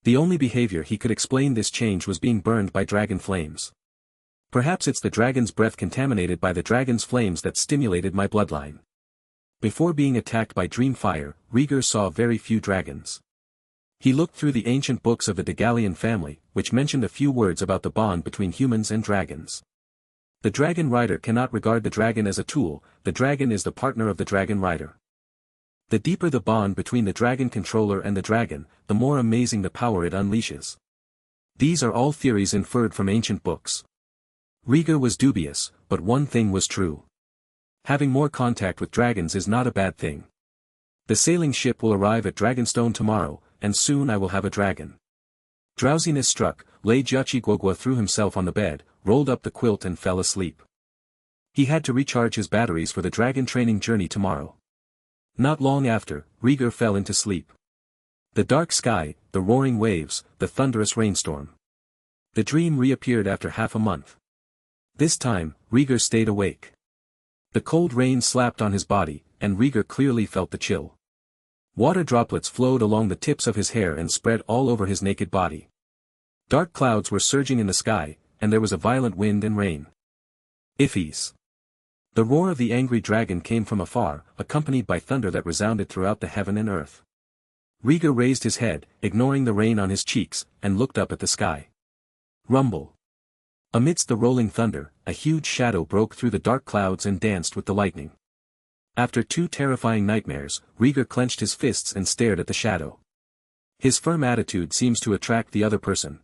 The only behavior he could explain this change was being burned by dragon flames. Perhaps it's the dragon's breath contaminated by the dragon's flames that stimulated my bloodline. Before being attacked by dream fire, Rhaegar saw very few dragons. He looked through the ancient books of the Dagalian family, which mentioned a few words about the bond between humans and dragons. The dragon rider cannot regard the dragon as a tool, the dragon is the partner of the dragon rider. The deeper the bond between the dragon controller and the dragon, the more amazing the power it unleashes. These are all theories inferred from ancient books. Rhaegar was dubious, but one thing was true. Having more contact with dragons is not a bad thing. The sailing ship will arrive at Dragonstone tomorrow, and soon I will have a dragon. Drowsiness struck, Gwogwa threw himself on the bed, rolled up the quilt and fell asleep. He had to recharge his batteries for the dragon training journey tomorrow. Not long after, Rhaegar fell into sleep. The dark sky, the roaring waves, the thunderous rainstorm. The dream reappeared after half a month. This time, Rhaegar stayed awake. The cold rain slapped on his body, and Rhaegar clearly felt the chill. Water droplets flowed along the tips of his hair and spread all over his naked body. Dark clouds were surging in the sky, and there was a violent wind and rain. Iffies. The roar of the angry dragon came from afar, accompanied by thunder that resounded throughout the heaven and earth. Rhaegar raised his head, ignoring the rain on his cheeks, and looked up at the sky. Rumble. Amidst the rolling thunder, a huge shadow broke through the dark clouds and danced with the lightning. After 2 terrifying nightmares, Rhaegar clenched his fists and stared at the shadow. His firm attitude seems to attract the other person.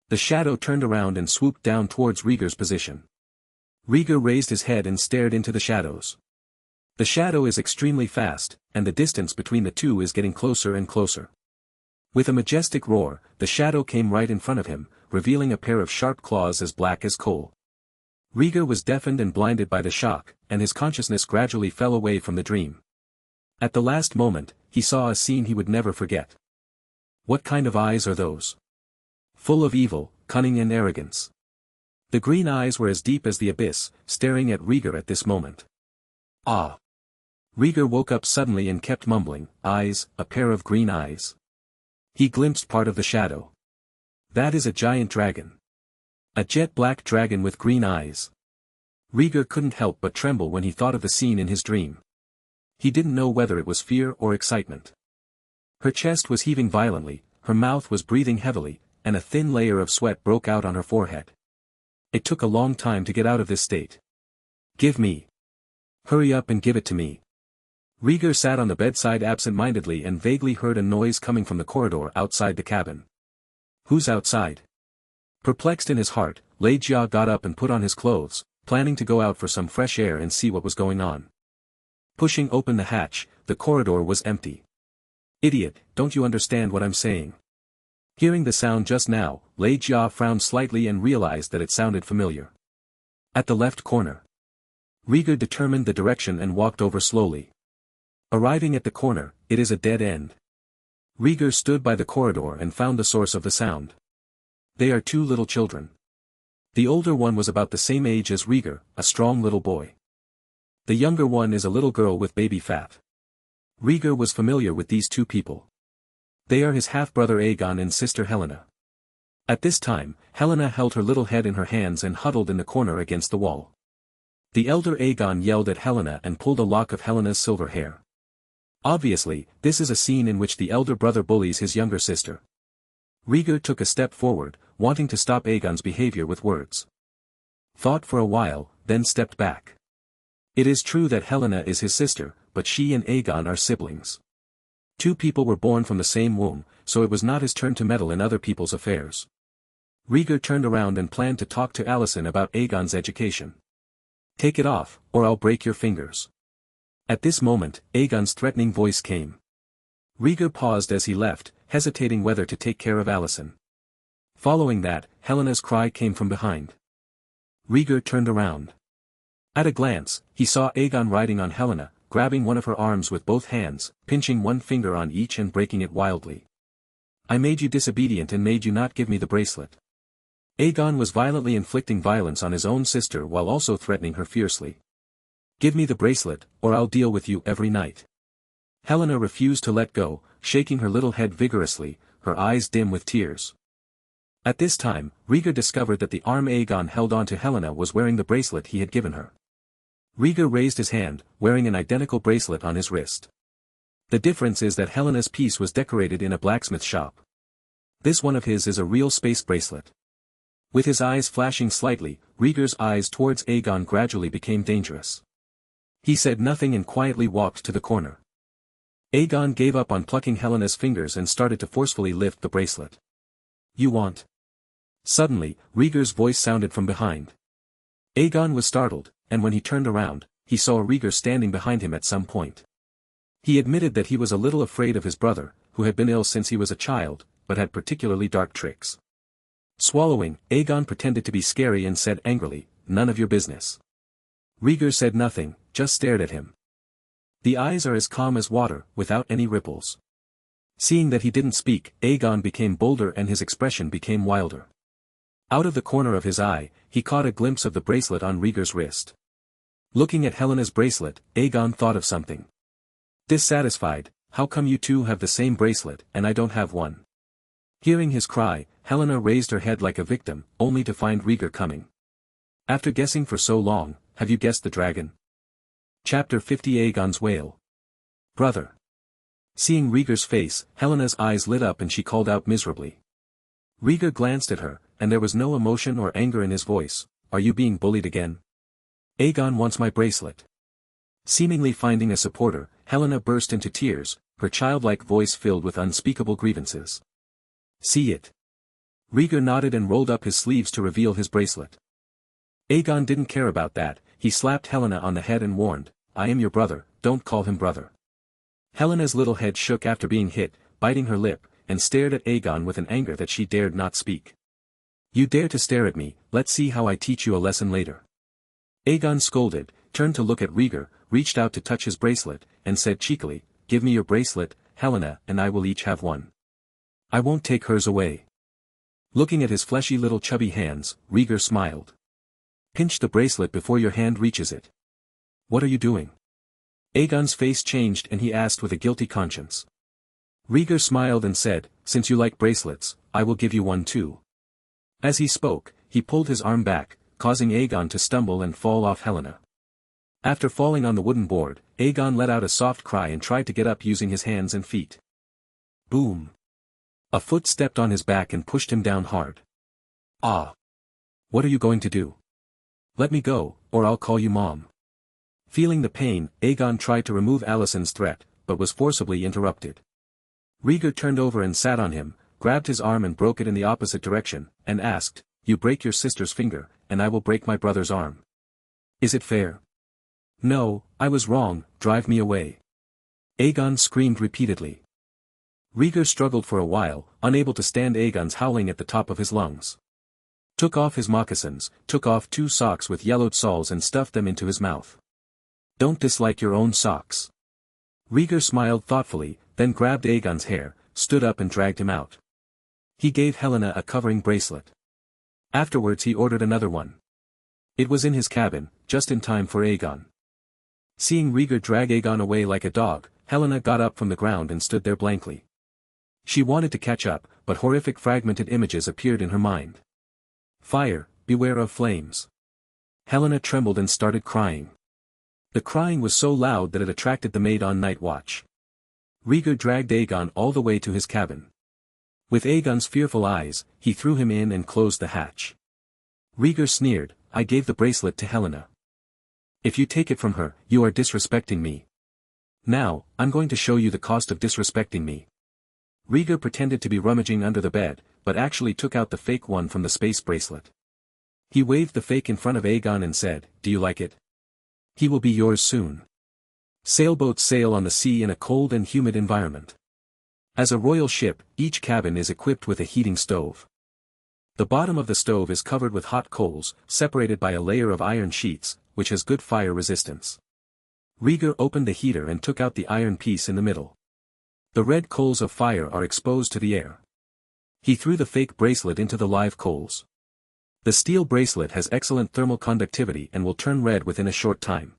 The shadow turned around and swooped down towards Rhaegar's position. Rhaegar raised his head and stared into the shadows. The shadow is extremely fast, and the distance between the two is getting closer and closer. With a majestic roar, the shadow came right in front of him, revealing a pair of sharp claws as black as coal. Rhaegar was deafened and blinded by the shock, and his consciousness gradually fell away from the dream. At the last moment, he saw a scene he would never forget. What kind of eyes are those? Full of evil, cunning and arrogance. The green eyes were as deep as the abyss, staring at Rhaegar at this moment. Ah! Rhaegar woke up suddenly and kept mumbling, eyes, a pair of green eyes. He glimpsed part of the shadow. That is a giant dragon. A jet-black dragon with green eyes. Rhaegar couldn't help but tremble when he thought of the scene in his dream. He didn't know whether it was fear or excitement. Her chest was heaving violently, her mouth was breathing heavily, and a thin layer of sweat broke out on her forehead. It took a long time to get out of this state. Give me. Hurry up and give it to me. Rhaegar sat on the bedside absent-mindedly and vaguely heard a noise coming from the corridor outside the cabin. Who's outside? Perplexed in his heart, Rhaegar got up and put on his clothes, planning to go out for some fresh air and see what was going on. Pushing open the hatch, the corridor was empty. Idiot, don't you understand what I'm saying? Hearing the sound just now, Rhaegar frowned slightly and realized that it sounded familiar. At the left corner. Rhaegar determined the direction and walked over slowly. Arriving at the corner, it is a dead end. Rhaegar stood by the corridor and found the source of the sound. They are 2 little children. The older one was about the same age as Rhaegar, a strong little boy. The younger one is a little girl with baby fat. Rhaegar was familiar with these 2 people. They are his half-brother Aegon and sister Helena. At this time, Helena held her little head in her hands and huddled in the corner against the wall. The elder Aegon yelled at Helena and pulled a lock of Helena's silver hair. Obviously, this is a scene in which the elder brother bullies his younger sister. Rhaegar took a step forward, wanting to stop Aegon's behavior with words. Thought for a while, then stepped back. It is true that Helena is his sister, but she and Aegon are siblings. Two people were born from the same womb, so it was not his turn to meddle in other people's affairs. Rhaegar turned around and planned to talk to Alicent about Aegon's education. Take it off, or I'll break your fingers. At this moment, Aegon's threatening voice came. Rhaegar paused as he left, hesitating whether to take care of Alicent. Following that, Helena's cry came from behind. Rhaegar turned around. At a glance, he saw Aegon riding on Helena, grabbing one of her arms with both hands, pinching one finger on each and breaking it wildly. I made you disobedient and made you not give me the bracelet. Aegon was violently inflicting violence on his own sister while also threatening her fiercely. Give me the bracelet, or I'll deal with you every night. Helena refused to let go, shaking her little head vigorously, her eyes dim with tears. At this time, Rhaegar discovered that the arm Aegon held onto Helena was wearing the bracelet he had given her. Rhaegar raised his hand, wearing an identical bracelet on his wrist. The difference is that Helena's piece was decorated in a blacksmith shop. This one of his is a real space bracelet. With his eyes flashing slightly, Rhaegar's eyes towards Aegon gradually became dangerous. He said nothing and quietly walked to the corner. Aegon gave up on plucking Helena's fingers and started to forcefully lift the bracelet. You want? Suddenly, Rhaegar's voice sounded from behind. Aegon was startled, and when he turned around, he saw Rhaegar standing behind him at some point. He admitted that he was a little afraid of his brother, who had been ill since he was a child, but had particularly dark tricks. Swallowing, Aegon pretended to be scary and said angrily, "None of your business." Rhaegar said nothing, just stared at him. The eyes are as calm as water, without any ripples. Seeing that he didn't speak, Aegon became bolder and his expression became wilder. Out of the corner of his eye, he caught a glimpse of the bracelet on Rhaegar's wrist. Looking at Helena's bracelet, Aegon thought of something. Dissatisfied, how come you two have the same bracelet and I don't have one? Hearing his cry, Helena raised her head like a victim, only to find Rhaegar coming. After guessing for so long, have you guessed the dragon? Chapter 50 Aegon's Wail. Brother. Seeing Rhaegar's face, Helena's eyes lit up and she called out miserably. Rhaegar glanced at her, and there was no emotion or anger in his voice. Are you being bullied again? Aegon wants my bracelet. Seemingly finding a supporter, Helena burst into tears, her childlike voice filled with unspeakable grievances. See it. Rhaegar nodded and rolled up his sleeves to reveal his bracelet. Aegon didn't care about that, he slapped Helena on the head and warned, I am your brother, don't call him brother. Helena's little head shook after being hit, biting her lip, and stared at Aegon with an anger that she dared not speak. You dare to stare at me, let's see how I teach you a lesson later. Aegon scolded, turned to look at Rhaegar, reached out to touch his bracelet, and said cheekily, Give me your bracelet, Helena, and I will each have one. I won't take hers away. Looking at his fleshy little chubby hands, Rhaegar smiled. Pinch the bracelet before your hand reaches it. What are you doing? Aegon's face changed and he asked with a guilty conscience. Rhaegar smiled and said, Since you like bracelets, I will give you one too. As he spoke, he pulled his arm back, causing Aegon to stumble and fall off Helena. After falling on the wooden board, Aegon let out a soft cry and tried to get up using his hands and feet. Boom! A foot stepped on his back and pushed him down hard. Ah! What are you going to do? Let me go, or I'll call you Mom. Feeling the pain, Aegon tried to remove Alicent's threat, but was forcibly interrupted. Rhaegar turned over and sat on him, grabbed his arm and broke it in the opposite direction, and asked, You break your sister's finger, and I will break my brother's arm. Is it fair? No, I was wrong, drive me away. Aegon screamed repeatedly. Rhaegar struggled for a while, unable to stand Aegon's howling at the top of his lungs. Took off his moccasins, took off 2 socks with yellowed soles and stuffed them into his mouth. Don't dislike your own socks. Rhaegar smiled thoughtfully, then grabbed Aegon's hair, stood up and dragged him out. He gave Helena a covering bracelet. Afterwards he ordered another one. It was in his cabin, just in time for Aegon. Seeing Rhaegar drag Aegon away like a dog, Helena got up from the ground and stood there blankly. She wanted to catch up, but horrific fragmented images appeared in her mind. Fire, beware of flames. Helena trembled and started crying. The crying was so loud that it attracted the maid on night watch. Rhaegar dragged Aegon all the way to his cabin. With Aegon's fearful eyes, he threw him in and closed the hatch. Rhaegar sneered, I gave the bracelet to Helena. If you take it from her, you are disrespecting me. Now, I'm going to show you the cost of disrespecting me. Rhaegar pretended to be rummaging under the bed, but actually took out the fake one from the space bracelet. He waved the fake in front of Aegon and said, Do you like it? He will be yours soon. Sailboats sail on the sea in a cold and humid environment. As a royal ship, each cabin is equipped with a heating stove. The bottom of the stove is covered with hot coals, separated by a layer of iron sheets, which has good fire resistance. Rhaegar opened the heater and took out the iron piece in the middle. The red coals of fire are exposed to the air. He threw the fake bracelet into the live coals. The steel bracelet has excellent thermal conductivity and will turn red within a short time.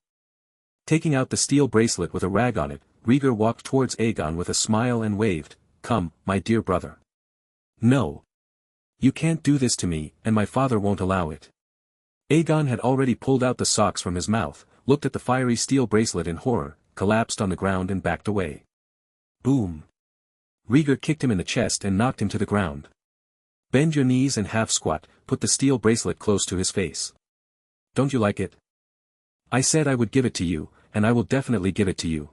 Taking out the steel bracelet with a rag on it, Rhaegar walked towards Aegon with a smile and waved, Come, my dear brother. No. You can't do this to me, and my father won't allow it. Aegon had already pulled out the socks from his mouth, looked at the fiery steel bracelet in horror, collapsed on the ground and backed away. Boom. Rhaegar kicked him in the chest and knocked him to the ground. Bend your knees and half squat, put the steel bracelet close to his face. Don't you like it? I said I would give it to you, and I will definitely give it to you.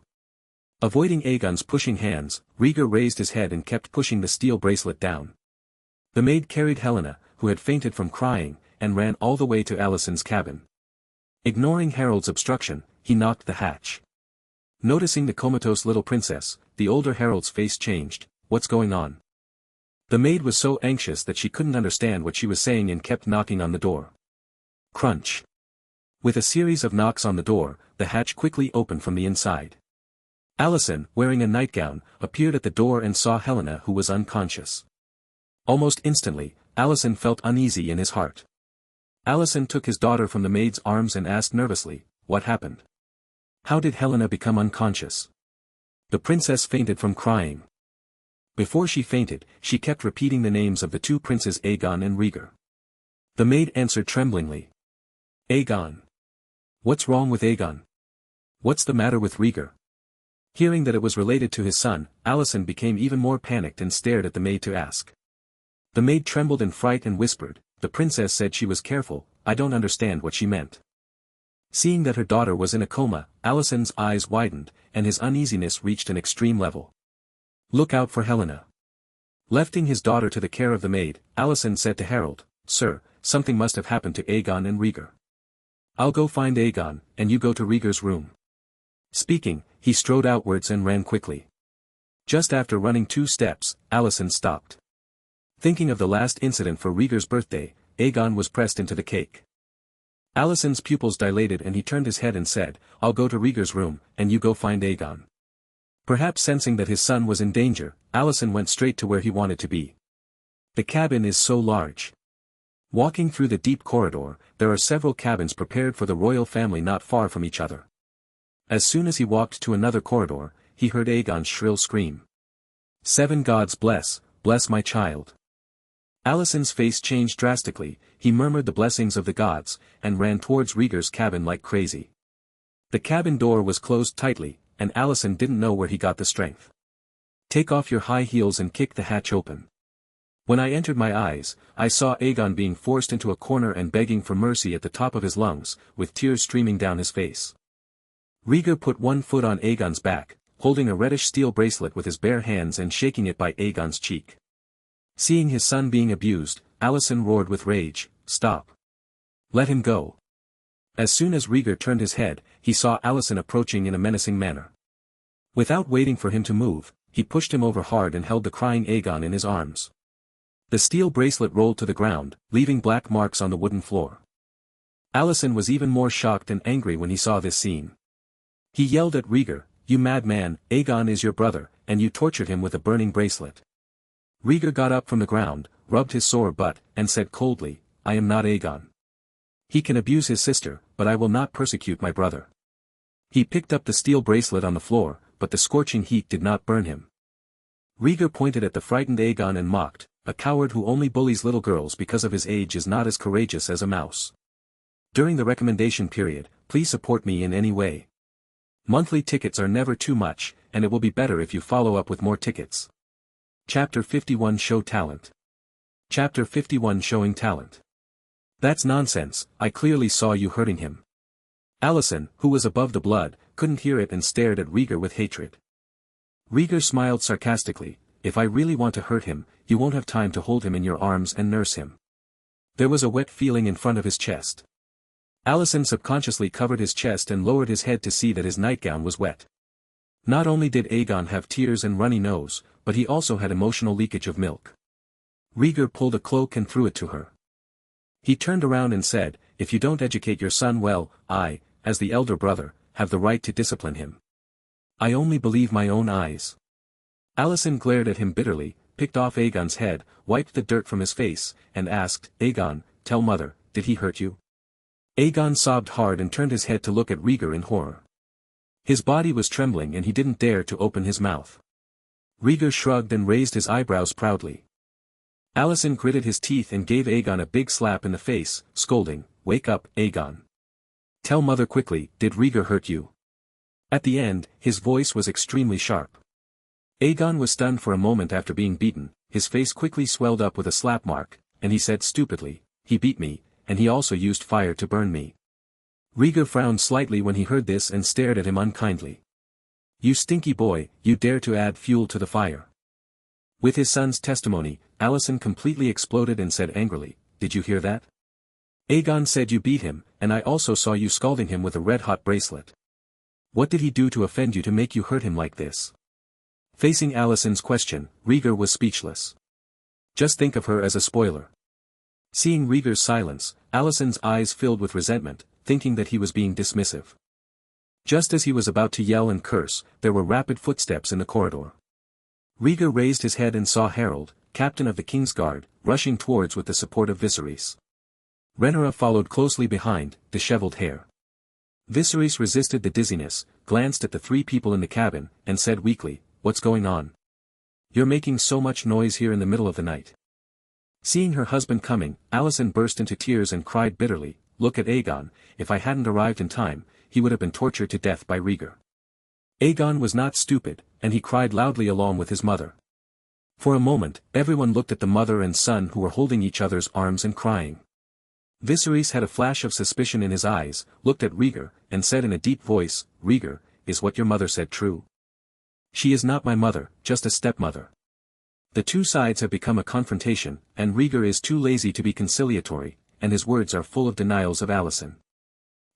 Avoiding Aegon's pushing hands, Rhaegar raised his head and kept pushing the steel bracelet down. The maid carried Helena, who had fainted from crying, and ran all the way to Alicent's cabin. Ignoring Harold's obstruction, he knocked the hatch. Noticing the comatose little princess, the older Harold's face changed. What's going on? The maid was so anxious that she couldn't understand what she was saying and kept knocking on the door. Crunch. With a series of knocks on the door, the hatch quickly opened from the inside. Alicent, wearing a nightgown, appeared at the door and saw Helena, who was unconscious. Almost instantly, Alicent felt uneasy in his heart. Alicent took his daughter from the maid's arms and asked nervously, What happened? How did Helena become unconscious? The princess fainted from crying. Before she fainted, she kept repeating the names of the two princes Aegon and Rhaegar. The maid answered tremblingly. Aegon. What's wrong with Aegon? What's the matter with Rhaegar? Hearing that it was related to his son, Alicent became even more panicked and stared at the maid to ask. The maid trembled in fright and whispered, The princess said she was careful, I don't understand what she meant. Seeing that her daughter was in a coma, Alicent's eyes widened, and his uneasiness reached an extreme level. Look out for Helena. Lefting his daughter to the care of the maid, Alicent said to Harold, Sir, something must have happened to Aegon and Rhaegar. I'll go find Aegon, and you go to Rhaegar's room. Speaking, he strode outwards and ran quickly. Just after running 2 steps, Alicent stopped. Thinking of the last incident for Rhaegar's birthday, Aegon was pressed into the cake. Alicent's pupils dilated and he turned his head and said, I'll go to Rhaegar's room, and you go find Aegon. Perhaps sensing that his son was in danger, Alicent went straight to where he wanted to be. The cabin is so large. Walking through the deep corridor, there are several cabins prepared for the royal family not far from each other. As soon as he walked to another corridor, he heard Aegon's shrill scream. 7 gods bless my child. Alicent's face changed drastically, he murmured the blessings of the gods, and ran towards Rhaegar's cabin like crazy. The cabin door was closed tightly, and Alicent didn't know where he got the strength. Take off your high heels and kick the hatch open. When I entered my eyes, I saw Aegon being forced into a corner and begging for mercy at the top of his lungs, with tears streaming down his face. Rhaegar put one foot on Aegon's back, holding a reddish steel bracelet with his bare hands and shaking it by Aegon's cheek. Seeing his son being abused, Alicent roared with rage, Stop. Let him go. As soon as Rhaegar turned his head, he saw Alicent approaching in a menacing manner. Without waiting for him to move, he pushed him over hard and held the crying Aegon in his arms. The steel bracelet rolled to the ground, leaving black marks on the wooden floor. Alicent was even more shocked and angry when he saw this scene. He yelled at Rhaegar, You madman, Aegon is your brother, and you tortured him with a burning bracelet. Rhaegar got up from the ground, rubbed his sore butt, and said coldly, I am not Aegon. He can abuse his sister, but I will not persecute my brother. He picked up the steel bracelet on the floor, but the scorching heat did not burn him. Rhaegar pointed at the frightened Aegon and mocked, "A coward who only bullies little girls because of his age is not as courageous as a mouse. During the recommendation period, please support me in any way. Monthly tickets are never too much, and it will be better if you follow up with more tickets." Chapter 51 Show Talent. Chapter 51 Showing Talent. "That's nonsense, I clearly saw you hurting him." Alicent, who was above the blood, couldn't hear it and stared at Rhaegar with hatred. Rhaegar smiled sarcastically, "If I really want to hurt him, you won't have time to hold him in your arms and nurse him." There was a wet feeling in front of his chest. Alicent subconsciously covered his chest and lowered his head to see that his nightgown was wet. Not only did Aegon have tears and runny nose, but he also had emotional leakage of milk. Rhaegar pulled a cloak and threw it to her. He turned around and said, "If you don't educate your son well, I, as the elder brother, have the right to discipline him. I only believe my own eyes." Alicent glared at him bitterly, picked off Aegon's head, wiped the dirt from his face, and asked, "Aegon, tell mother, did he hurt you?" Aegon sobbed hard and turned his head to look at Rhaegar in horror. His body was trembling and he didn't dare to open his mouth. Rhaegar shrugged and raised his eyebrows proudly. Alicent gritted his teeth and gave Aegon a big slap in the face, scolding, "Wake up, Aegon. Tell mother quickly, did Rhaegar hurt you?" At the end, his voice was extremely sharp. Aegon was stunned for a moment after being beaten, his face quickly swelled up with a slap mark, and he said stupidly, "He beat me, and he also used fire to burn me." Rhaegar frowned slightly when he heard this and stared at him unkindly. "You stinky boy, you dare to add fuel to the fire." With his son's testimony, Alicent completely exploded and said angrily, "Did you hear that? Aegon said you beat him, and I also saw you scalding him with a red-hot bracelet. What did he do to offend you to make you hurt him like this?" Facing Alicent's question, Rhaegar was speechless. Just think of her as a spoiler. Seeing Rhaegar's silence, Alicent's eyes filled with resentment, thinking that he was being dismissive. Just as he was about to yell and curse, there were rapid footsteps in the corridor. Rhaegar raised his head and saw Harold, captain of the King's Guard, rushing towards with the support of Viserys. Rhaenyra followed closely behind, disheveled hair. Viserys resisted the dizziness, glanced at the three people in the cabin, and said weakly, "What's going on? You're making so much noise here in the middle of the night." Seeing her husband coming, Alicent burst into tears and cried bitterly, "Look at Aegon, if I hadn't arrived in time, he would have been tortured to death by Rhaegar." Aegon was not stupid, and he cried loudly along with his mother. For a moment, everyone looked at the mother and son who were holding each other's arms and crying. Viserys had a flash of suspicion in his eyes, looked at Rhaegar, and said in a deep voice, "Rhaegar, is what your mother said true? She is not my mother, just a stepmother." The two sides have become a confrontation, and Rhaegar is too lazy to be conciliatory, and his words are full of denials of Alicent.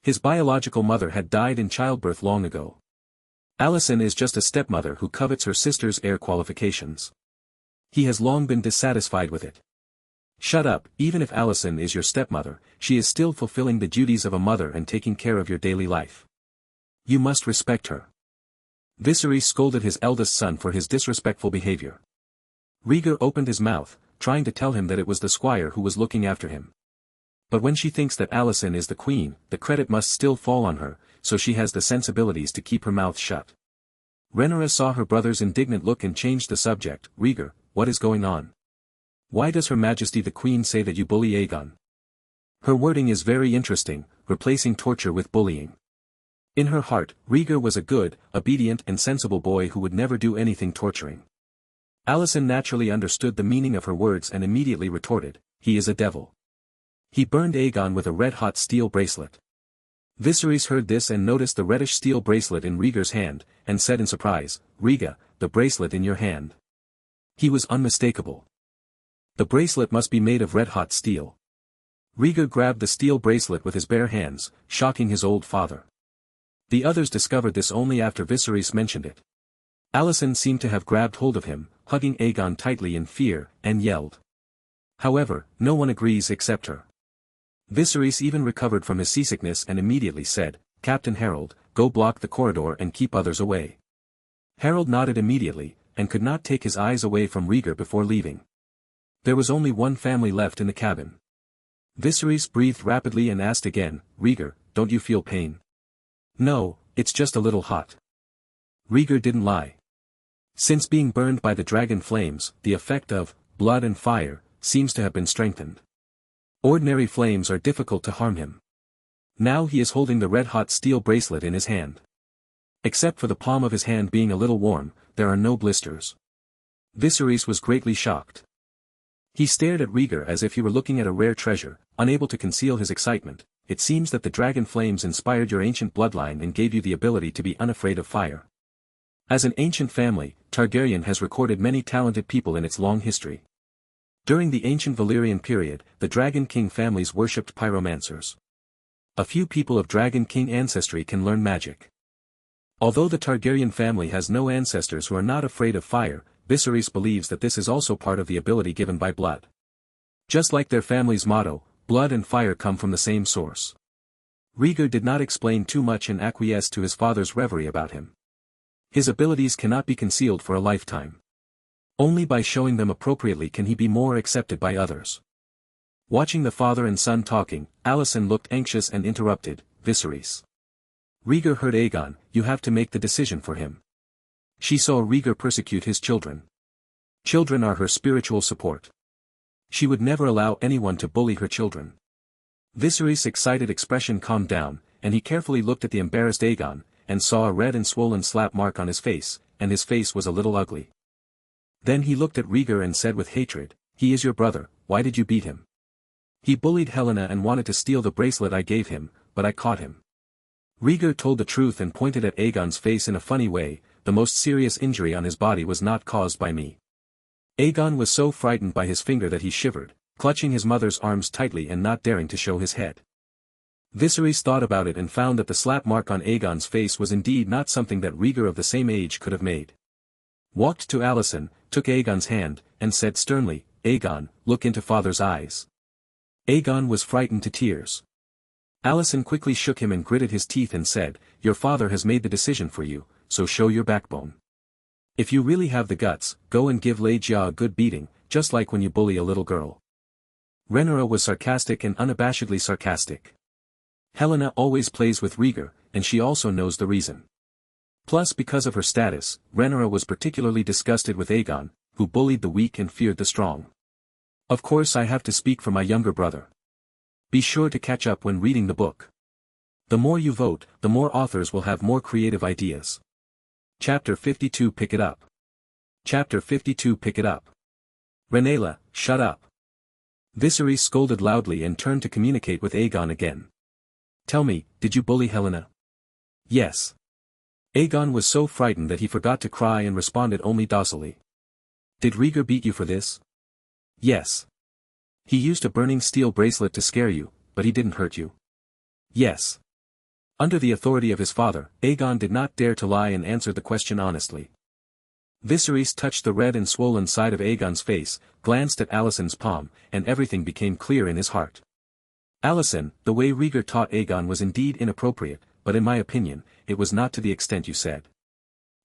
His biological mother had died in childbirth long ago. Alicent is just a stepmother who covets her sister's heir qualifications. He has long been dissatisfied with it. Shut up, even if Alicent is your stepmother, she is still fulfilling the duties of a mother and taking care of your daily life. You must respect her. Viserys scolded his eldest son for his disrespectful behavior. Rhaegar opened his mouth, trying to tell him that it was the squire who was looking after him. But when she thinks that Alicent is the queen, the credit must still fall on her, so she has the sensibilities to keep her mouth shut. Rhaenyra saw her brother's indignant look and changed the subject. "Rhaegar, what is going on? Why does Her Majesty the Queen say that you bully Aegon?" Her wording is very interesting, replacing torture with bullying. In her heart, Rhaegar was a good, obedient and sensible boy who would never do anything torturing. Alicent naturally understood the meaning of her words and immediately retorted, "He is a devil. He burned Aegon with a red-hot steel bracelet." Viserys heard this and noticed the reddish steel bracelet in Rhaegar's hand, and said in surprise, "Rhaegar, the bracelet in your hand." He was unmistakable. The bracelet must be made of red-hot steel. Rhaegar grabbed the steel bracelet with his bare hands, shocking his old father. The others discovered this only after Viserys mentioned it. Alicent seemed to have grabbed hold of him, hugging Aegon tightly in fear, and yelled. However, no one agrees except her. Viserys even recovered from his seasickness and immediately said, "Captain Harold, go block the corridor and keep others away." Harold nodded immediately, and could not take his eyes away from Rhaegar before leaving. There was only one family left in the cabin. Viserys breathed rapidly and asked again, "Rhaegar, don't you feel pain?" "No, it's just a little hot." Rhaegar didn't lie. Since being burned by the dragon flames, the effect of blood and fire seems to have been strengthened. Ordinary flames are difficult to harm him. Now he is holding the red-hot steel bracelet in his hand. Except for the palm of his hand being a little warm, there are no blisters. Viserys was greatly shocked. He stared at Rhaegar as if he were looking at a rare treasure, unable to conceal his excitement. It seems that the dragon flames inspired your ancient bloodline and gave you the ability to be unafraid of fire. As an ancient family, Targaryen has recorded many talented people in its long history. During the ancient Valyrian period, the Dragon King families worshipped pyromancers. A few people of Dragon King ancestry can learn magic. Although the Targaryen family has no ancestors who are not afraid of fire, Viserys believes that this is also part of the ability given by blood. Just like their family's motto, blood and fire come from the same source. Rhaegar did not explain too much and acquiesced to his father's reverie about him. His abilities cannot be concealed for a lifetime. Only by showing them appropriately can he be more accepted by others. Watching the father and son talking, Alicent looked anxious and interrupted, Viserys. Rhaegar heard Aegon, you have to make the decision for him. She saw Rhaegar persecute his children. Children are her spiritual support. She would never allow anyone to bully her children. Viserys' excited expression calmed down, and he carefully looked at the embarrassed Aegon, and saw a red and swollen slap mark on his face, and his face was a little ugly. Then he looked at Rhaegar and said with hatred, he is your brother, why did you beat him? He bullied Helena and wanted to steal the bracelet I gave him, but I caught him. Rhaegar told the truth and pointed at Aegon's face in a funny way, the most serious injury on his body was not caused by me. Aegon was so frightened by his finger that he shivered, clutching his mother's arms tightly and not daring to show his head. Viserys thought about it and found that the slap mark on Aegon's face was indeed not something that Rhaegar of the same age could have made. Walked to Alicent, took Aegon's hand, and said sternly, Aegon, look into father's eyes. Aegon was frightened to tears. Alicent quickly shook him and gritted his teeth and said, your father has made the decision for you, so show your backbone. If you really have the guts, go and give Rhaegar a good beating, just like when you bully a little girl. Rhaenyra was sarcastic and unabashedly sarcastic. Helena always plays with Rhaegar, and she also knows the reason. Plus because of her status, Rhaenyra was particularly disgusted with Aegon, who bullied the weak and feared the strong. Of course I have to speak for my younger brother. Be sure to catch up when reading the book. The more you vote, the more authors will have more creative ideas. Chapter 52 Pick it up. Chapter 52 Pick it up. Rhaenyra, shut up. Viserys scolded loudly and turned to communicate with Aegon again. Tell me, did you bully Helena? Yes. Aegon was so frightened that he forgot to cry and responded only docilely. Did Rhaegar beat you for this? Yes. He used a burning steel bracelet to scare you, but he didn't hurt you. Yes. Under the authority of his father, Aegon did not dare to lie and answered the question honestly. Viserys touched the red and swollen side of Aegon's face, glanced at Alicent's palm, and everything became clear in his heart. Alicent, the way Rhaegar taught Aegon was indeed inappropriate, but in my opinion, it was not to the extent you said.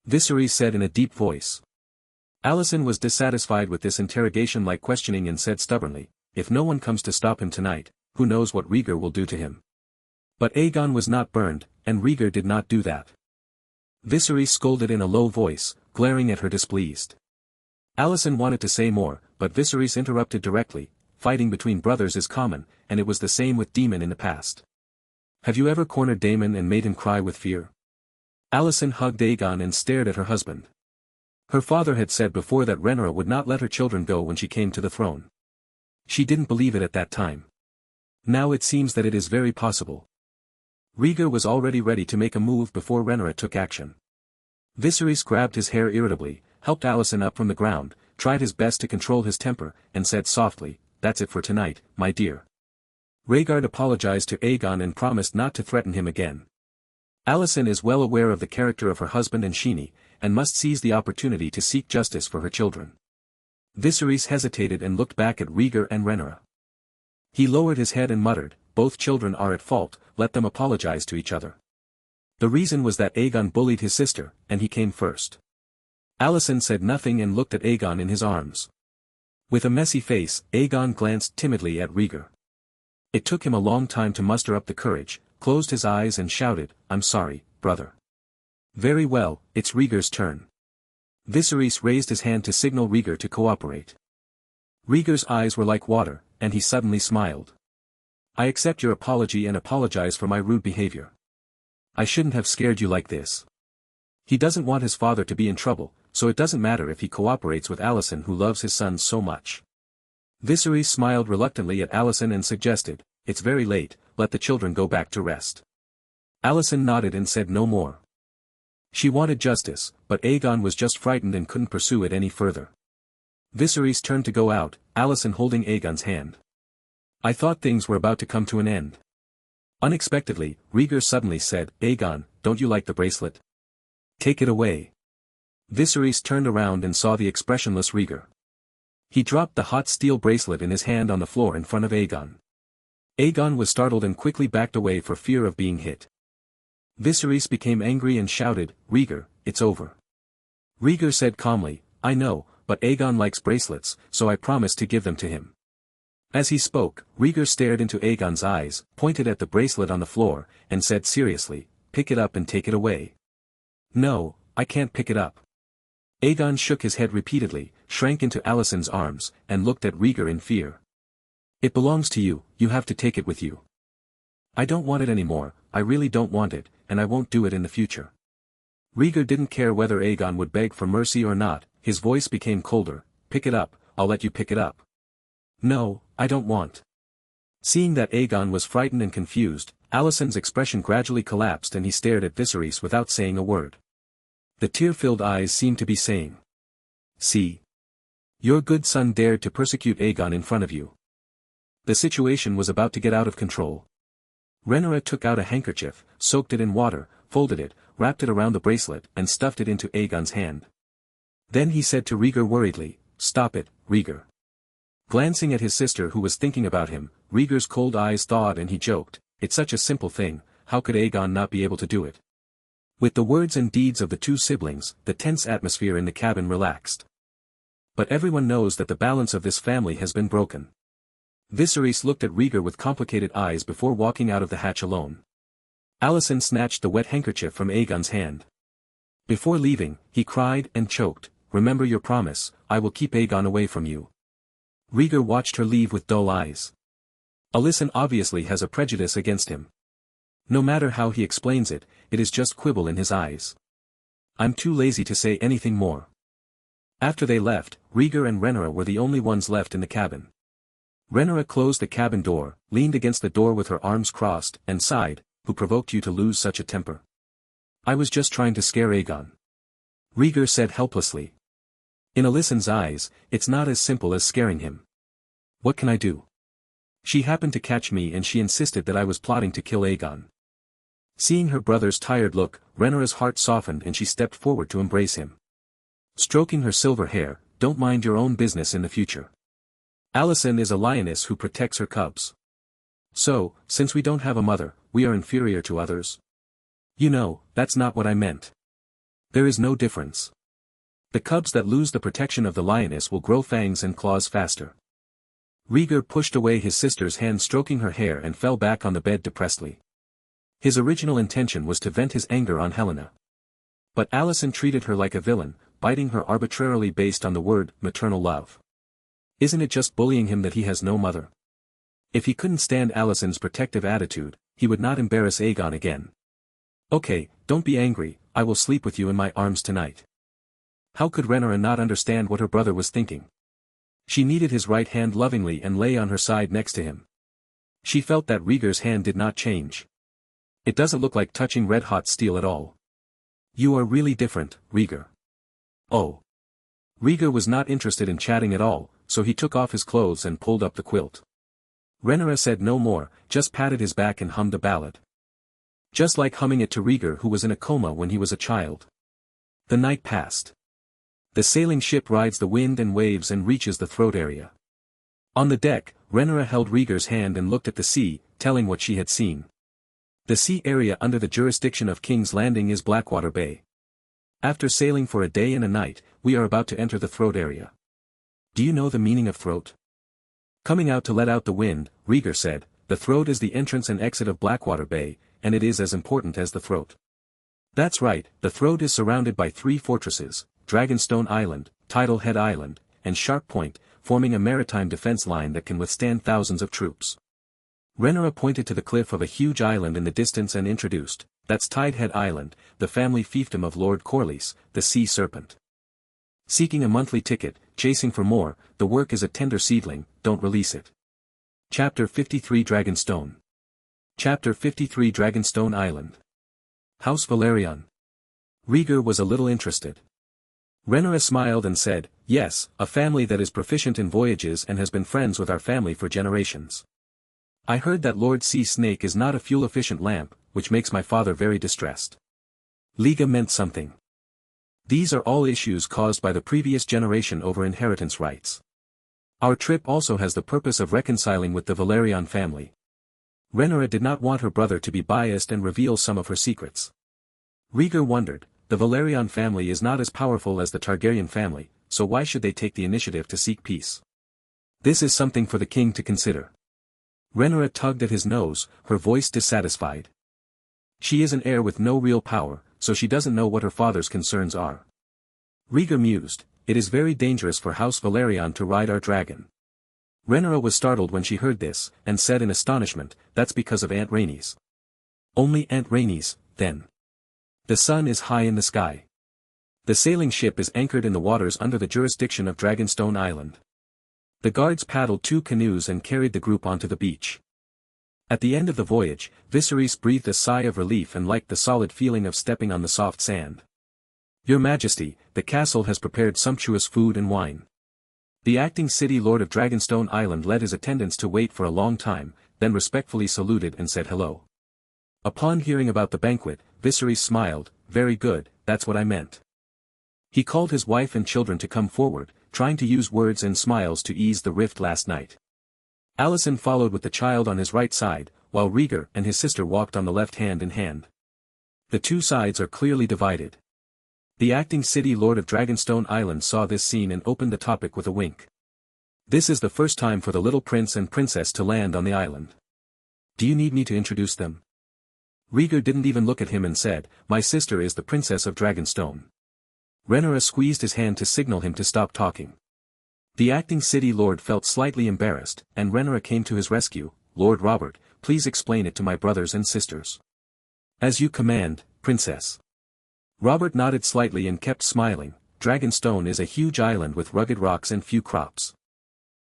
Viserys said in a deep voice. Alicent was dissatisfied with this interrogation-like questioning and said stubbornly, if no one comes to stop him tonight, who knows what Rhaegar will do to him. But Aegon was not burned, and Rhaegar did not do that. Viserys scolded in a low voice, glaring at her displeased. Alicent wanted to say more, but Viserys interrupted directly, fighting between brothers is common, and it was the same with Daemon in the past. Have you ever cornered Daemon and made him cry with fear? Alicent hugged Aegon and stared at her husband. Her father had said before that Rhaenyra would not let her children go when she came to the throne. She didn't believe it at that time. Now it seems that it is very possible. Rhaegar was already ready to make a move before Rhaenyra took action. Viserys grabbed his hair irritably, helped Alicent up from the ground, tried his best to control his temper, and said softly, that's it for tonight, my dear. Rhaegar apologized to Aegon and promised not to threaten him again. Alicent is well aware of the character of her husband and Sheeny, and must seize the opportunity to seek justice for her children. Viserys hesitated and looked back at Rhaegar and Rhaenyra. He lowered his head and muttered, both children are at fault, let them apologize to each other. The reason was that Aegon bullied his sister, and he came first. Alicent said nothing and looked at Aegon in his arms. With a messy face, Aegon glanced timidly at Rhaegar. It took him a long time to muster up the courage, closed his eyes and shouted, I'm sorry, brother. Very well, it's Rhaegar's turn. Viserys raised his hand to signal Rhaegar to cooperate. Rhaegar's eyes were like water, and he suddenly smiled. I accept your apology and apologize for my rude behavior. I shouldn't have scared you like this. He doesn't want his father to be in trouble, so it doesn't matter if he cooperates with Alicent who loves his son so much. Viserys smiled reluctantly at Alicent and suggested, it's very late, let the children go back to rest. Alicent nodded and said no more. She wanted justice, but Aegon was just frightened and couldn't pursue it any further. Viserys turned to go out, Alicent holding Aegon's hand. I thought things were about to come to an end. Unexpectedly, Rhaegar suddenly said, Aegon, don't you like the bracelet? Take it away. Viserys turned around and saw the expressionless Rhaegar. He dropped the hot steel bracelet in his hand on the floor in front of Aegon. Aegon was startled and quickly backed away for fear of being hit. Viserys became angry and shouted, Rhaegar, it's over. Rhaegar said calmly, I know, but Aegon likes bracelets, so I promised to give them to him. As he spoke, Rhaegar stared into Aegon's eyes, pointed at the bracelet on the floor, and said seriously, pick it up and take it away. No, I can't pick it up. Aegon shook his head repeatedly, shrank into Alicent's arms, and looked at Rhaegar in fear. It belongs to you, you have to take it with you. I don't want it anymore, I really don't want it, and I won't do it in the future. Rhaegar didn't care whether Aegon would beg for mercy or not, his voice became colder, pick it up, I'll let you pick it up. No, I don't want. Seeing that Aegon was frightened and confused, Alicent's expression gradually collapsed and he stared at Viserys without saying a word. The tear-filled eyes seemed to be saying. See. Your good son dared to persecute Aegon in front of you. The situation was about to get out of control. Rhaenyra took out a handkerchief, soaked it in water, folded it, wrapped it around the bracelet, and stuffed it into Aegon's hand. Then he said to Rhaegar worriedly, Stop it, Rhaegar. Glancing at his sister who was thinking about him, Rhaegar's cold eyes thawed and he joked, It's such a simple thing, how could Aegon not be able to do it? With the words and deeds of the two siblings, the tense atmosphere in the cabin relaxed. But everyone knows that the balance of this family has been broken. Viserys looked at Rhaegar with complicated eyes before walking out of the hatch alone. Alicent snatched the wet handkerchief from Aegon's hand. Before leaving, he cried and choked, Remember your promise, I will keep Aegon away from you. Rhaegar watched her leave with dull eyes. Alicent obviously has a prejudice against him. No matter how he explains it, it is just quibble in his eyes. I'm too lazy to say anything more. After they left, Rhaegar and Rhaenyra were the only ones left in the cabin. Rhaenyra closed the cabin door, leaned against the door with her arms crossed, and sighed, Who provoked you to lose such a temper? I was just trying to scare Aegon. Rhaegar said helplessly. In Alicent's eyes, it's not as simple as scaring him. What can I do? She happened to catch me and she insisted that I was plotting to kill Aegon. Seeing her brother's tired look, Rhaenyra's heart softened and she stepped forward to embrace him. Stroking her silver hair, Don't mind your own business in the future. Alicent is a lioness who protects her cubs. So, since we don't have a mother, we are inferior to others? You know, that's not what I meant. There is no difference. The cubs that lose the protection of the lioness will grow fangs and claws faster. Rhaegar pushed away his sister's hand stroking her hair and fell back on the bed depressedly. His original intention was to vent his anger on Helena. But Alicent treated her like a villain, biting her arbitrarily based on the word, maternal love. Isn't it just bullying him that he has no mother? If he couldn't stand Alicent's protective attitude, he would not embarrass Aegon again. Okay, don't be angry, I will sleep with you in my arms tonight. How could Rhaenyra not understand what her brother was thinking? She kneaded his right hand lovingly and lay on her side next to him. She felt that Rhaegar's hand did not change. It doesn't look like touching red-hot steel at all. You are really different, Rhaegar. Oh. Rhaegar was not interested in chatting at all, so he took off his clothes and pulled up the quilt. Rhaenyra said no more, just patted his back and hummed a ballad. Just like humming it to Rhaegar who was in a coma when he was a child. The night passed. The sailing ship rides the wind and waves and reaches the throat area. On the deck, Rhaenyra held Rhaegar's hand and looked at the sea, telling what she had seen. The sea area under the jurisdiction of King's Landing is Blackwater Bay. After sailing for a day and a night, we are about to enter the throat area. Do you know the meaning of throat? Coming out to let out the wind, Rhaegar said, the throat is the entrance and exit of Blackwater Bay, and it is as important as the throat. That's right, the throat is surrounded by 3 fortresses, Dragonstone Island, Tidal Head Island, and Sharp Point, forming a maritime defense line that can withstand thousands of troops. Rhaegar pointed to the cliff of a huge island in the distance and introduced, "That's Tidehead Island, the family fiefdom of Lord Corlys, the Sea Serpent. Seeking a monthly ticket, chasing for more, the work is a tender seedling, don't release it." Chapter 53 Dragonstone. Chapter 53 Dragonstone Island. House Velaryon. Rhaegar was a little interested. Rhaegar smiled and said, "Yes, a family that is proficient in voyages and has been friends with our family for generations. I heard that Lord Sea Snake is not a fuel-efficient lamp, which makes my father very distressed." Liga meant something. These are all issues caused by the previous generation over inheritance rights. Our trip also has the purpose of reconciling with the Velaryon family. Rhaegar did not want her brother to be biased and reveal some of her secrets. Rhaegar wondered, the Velaryon family is not as powerful as the Targaryen family, so why should they take the initiative to seek peace? This is something for the king to consider. Rhaegar tugged at his nose, her voice dissatisfied. She is an heir with no real power, so she doesn't know what her father's concerns are. Rhaegar mused, "It is very dangerous for House Velaryon to ride our dragon." Rhaegar was startled when she heard this, and said in astonishment, "That's because of Aunt Rhaenys." "Only Aunt Rhaenys, then. The sun is high in the sky. The sailing ship is anchored in the waters under the jurisdiction of Dragonstone Island." The guards paddled 2 canoes and carried the group onto the beach. At the end of the voyage, Viserys breathed a sigh of relief and liked the solid feeling of stepping on the soft sand. "Your Majesty, the castle has prepared sumptuous food and wine." The acting city lord of Dragonstone Island led his attendants to wait for a long time, then respectfully saluted and said hello. Upon hearing about the banquet, Viserys smiled, "Very good, that's what I meant." He called his wife and children to come forward, trying to use words and smiles to ease the rift last night. Alicent followed with the child on his right side, while Rhaegar and his sister walked on the left hand in hand. The two sides are clearly divided. The acting city lord of Dragonstone Island saw this scene and opened the topic with a wink. "This is the first time for the little prince and princess to land on the island. Do you need me to introduce them?" Rhaegar didn't even look at him and said, "My sister is the princess of Dragonstone." Rhaegar squeezed his hand to signal him to stop talking. The acting city lord felt slightly embarrassed, and Rhaegar came to his rescue. "Lord Robert, please explain it to my brothers and sisters." "As you command, princess." Robert nodded slightly and kept smiling. Dragonstone is a huge island with rugged rocks and few crops.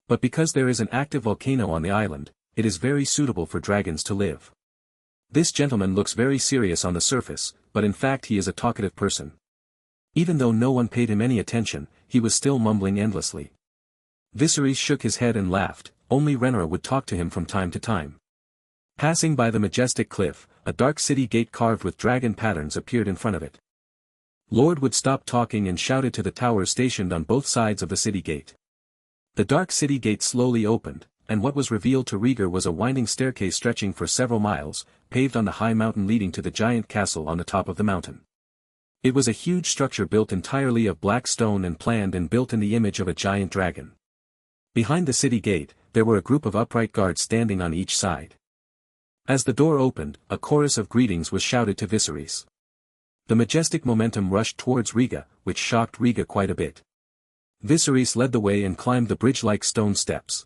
But because there is an active volcano on the island, it is very suitable for dragons to live. This gentleman looks very serious on the surface, but in fact he is a talkative person. Even though no one paid him any attention, he was still mumbling endlessly. Viserys shook his head and laughed, only Rhaegar would talk to him from time to time. Passing by the majestic cliff, a dark city gate carved with dragon patterns appeared in front of it. Lord would stop talking and shouted to the towers stationed on both sides of the city gate. The dark city gate slowly opened, and what was revealed to Rhaegar was a winding staircase stretching for several miles, paved on the high mountain leading to the giant castle on the top of the mountain. It was a huge structure built entirely of black stone and planned and built in the image of a giant dragon. Behind the city gate, there were a group of upright guards standing on each side. As the door opened, a chorus of greetings was shouted to Viserys. The majestic momentum rushed towards Rhaegar, which shocked Rhaegar quite a bit. Viserys led the way and climbed the bridge-like stone steps.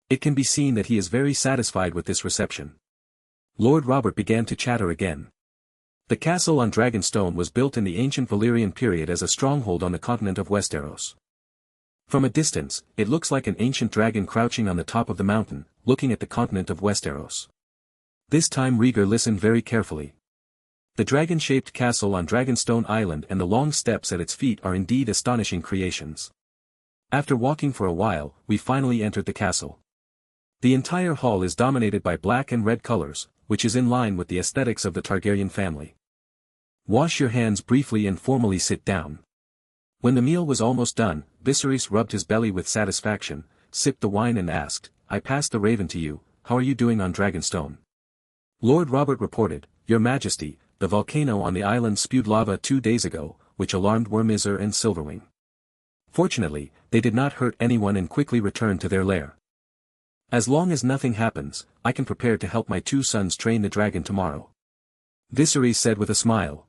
It can be seen that he is very satisfied with this reception. Lord Robert began to chatter again. The castle on Dragonstone was built in the ancient Valyrian period as a stronghold on the continent of Westeros. From a distance, it looks like an ancient dragon crouching on the top of the mountain, looking at the continent of Westeros. This time Rhaegar listened very carefully. The dragon-shaped castle on Dragonstone Island and the long steps at its feet are indeed astonishing creations. After walking for a while, we finally entered the castle. The entire hall is dominated by black and red colors, which is in line with the aesthetics of the Targaryen family. Wash your hands briefly and formally sit down. When the meal was almost done, Viserys rubbed his belly with satisfaction, sipped the wine and asked, "I passed the raven to you, how are you doing on Dragonstone?" Lord Robert reported, "Your Majesty, the volcano on the island spewed lava 2 days ago, which alarmed Wormizar and Silverwing. Fortunately, they did not hurt anyone and quickly returned to their lair. As long as nothing happens, I can prepare to help my 2 sons train the dragon tomorrow," Viserys said with a smile.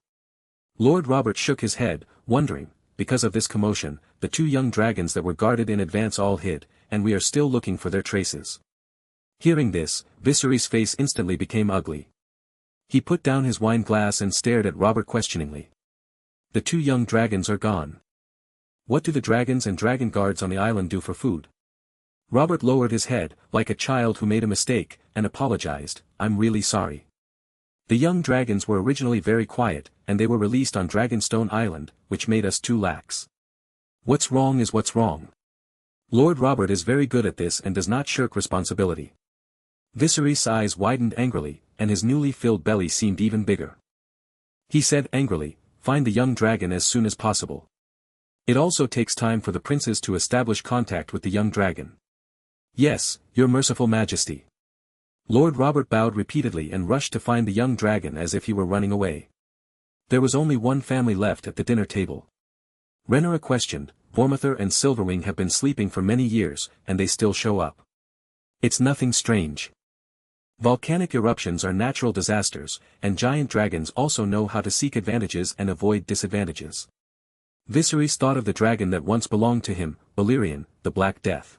Lord Robert shook his head, wondering, because of this commotion, the 2 young dragons that were guarded in advance all hid, and we are still looking for their traces." Hearing this, Viserys' face instantly became ugly. He put down his wine glass and stared at Robert questioningly. "The 2 young dragons are gone. What do the dragons and dragon guards on the island do for food?" Robert lowered his head, like a child who made a mistake, and apologized, "I'm really sorry. The young dragons were originally very quiet, and they were released on Dragonstone Island, which made us too lax. What's wrong is what's wrong. Lord Robert is very good at this and does not shirk responsibility." Viserys' eyes widened angrily, and his newly filled belly seemed even bigger. He said angrily, "Find the young dragon as soon as possible. It also takes time for the princes to establish contact with the young dragon." "Yes, your merciful majesty." Lord Robert bowed repeatedly and rushed to find the young dragon as if he were running away. There was only one family left at the dinner table. Rhaegar questioned, "Vormother and Silverwing have been sleeping for many years, and they still show up. It's nothing strange. Volcanic eruptions are natural disasters, and giant dragons also know how to seek advantages and avoid disadvantages." Viserys thought of the dragon that once belonged to him, Balerion, the Black Death.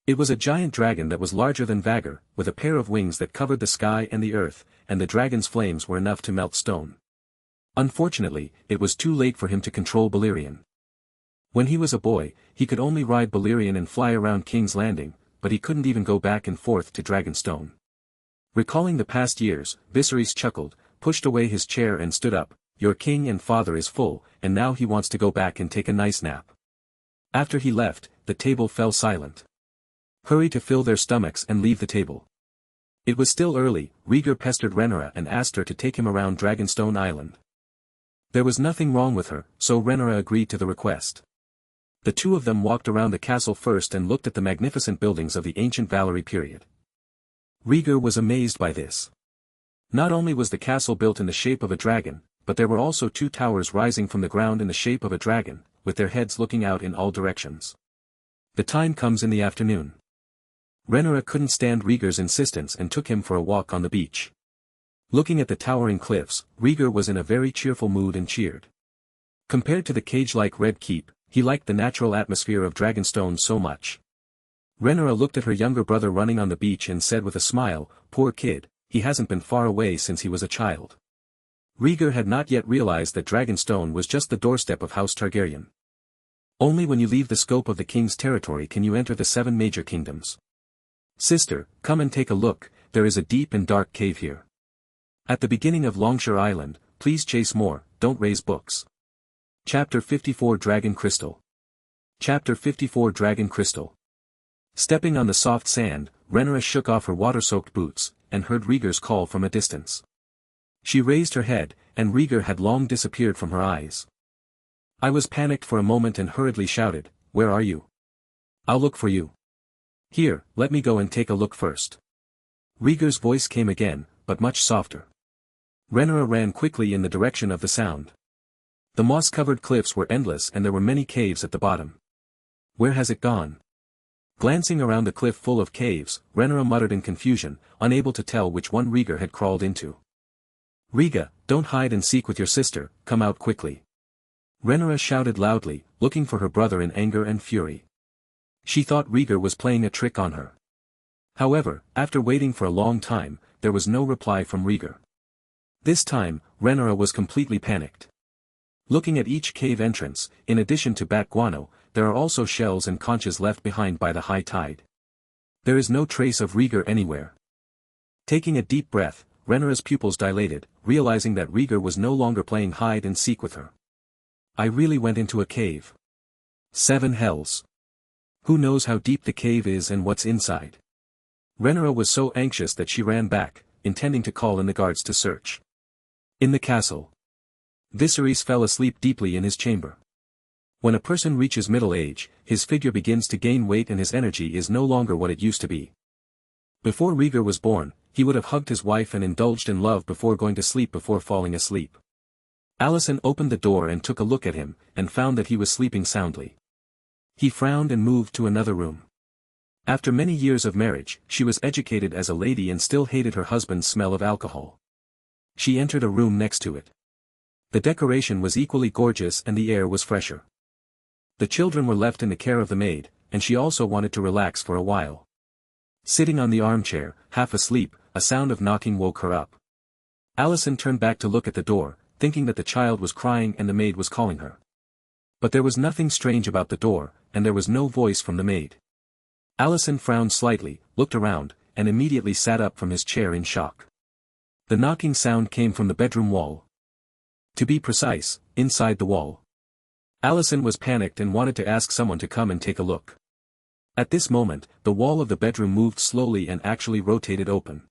It was a giant dragon that was larger than Rhaegar, with a pair of wings that covered the sky and the earth, and the dragon's flames were enough to melt stone. Unfortunately, it was too late for him to control Balerion. When he was a boy, he could only ride Balerion and fly around King's Landing, but he couldn't even go back and forth to Dragonstone. Recalling the past years, Viserys chuckled, pushed away his chair and stood up. "Your king and father is full, and now he wants to go back and take a nice nap." After he left, the table fell silent. Hurry to fill their stomachs and leave the table. It was still early. Rhaegar pestered Rhaenyra and asked her to take him around Dragonstone Island. There was nothing wrong with her, so Rhaenyra agreed to the request. The 2 of them walked around the castle first and looked at the magnificent buildings of the ancient Valerie period. Rhaegar was amazed by this. Not only was the castle built in the shape of a dragon, but there were also 2 towers rising from the ground in the shape of a dragon, with their heads looking out in all directions. The time comes in the afternoon. Rhaenyra couldn't stand Rhaegar's insistence and took him for a walk on the beach. Looking at the towering cliffs, Rhaegar was in a very cheerful mood and cheered. Compared to the cage-like Red Keep, he liked the natural atmosphere of Dragonstone so much. Rhaenyra looked at her younger brother running on the beach and said with a smile, "Poor kid, he hasn't been far away since he was a child." Rhaegar had not yet realized that Dragonstone was just the doorstep of House Targaryen. Only when you leave the scope of the king's territory can you enter the 7 major kingdoms. "Sister, come and take a look, there is a deep and dark cave here. At the beginning of Longshore Island, please chase more, don't raise books." Chapter 54 Dragon Crystal. Chapter 54 Dragon Crystal. Stepping on the soft sand, Rhaenyra shook off her water-soaked boots, and heard Rhaegar's call from a distance. She raised her head, and Rhaegar had long disappeared from her eyes. I was panicked for a moment and hurriedly shouted, "Where are you? I'll look for you." "Here, let me go and take a look first." Rhaegar's voice came again, but much softer. Rhaenyra ran quickly in the direction of the sound. The moss-covered cliffs were endless and there were many caves at the bottom. "Where has it gone?" Glancing around the cliff full of caves, Rhaenyra muttered in confusion, unable to tell which one Rhaegar had crawled into. "Rhaegar, don't hide and seek with your sister, come out quickly." Rhaenyra shouted loudly, looking for her brother in anger and fury. She thought Rhaegar was playing a trick on her. However, after waiting for a long time, there was no reply from Rhaegar. This time, Rhaenyra was completely panicked. Looking at each cave entrance, in addition to bat guano, there are also shells and conches left behind by the high tide. There is no trace of Rhaegar anywhere. Taking a deep breath, Rhaenyra's pupils dilated, realizing that Rhaegar was no longer playing hide and seek with her. I really went into a cave. 7 hells. Who knows how deep the cave is and what's inside? Rhaenyra was so anxious that she ran back, intending to call in the guards to search. In the castle. Viserys fell asleep deeply in his chamber. When a person reaches middle age, his figure begins to gain weight and his energy is no longer what it used to be. Before Rhaegar was born, he would have hugged his wife and indulged in love before going to sleep before falling asleep. Alicent opened the door and took a look at him, and found that he was sleeping soundly. He frowned and moved to another room. After many years of marriage, she was educated as a lady and still hated her husband's smell of alcohol. She entered a room next to it. The decoration was equally gorgeous and the air was fresher. The children were left in the care of the maid, and she also wanted to relax for a while. Sitting on the armchair, half asleep, a sound of knocking woke her up. Allison turned back to look at the door, thinking that the child was crying and the maid was calling her. But there was nothing strange about the door, and there was no voice from the maid. Allison frowned slightly, looked around, and immediately sat up from his chair in shock. The knocking sound came from the bedroom wall. To be precise, inside the wall. Allison was panicked and wanted to ask someone to come and take a look. At this moment, the wall of the bedroom moved slowly and actually rotated open.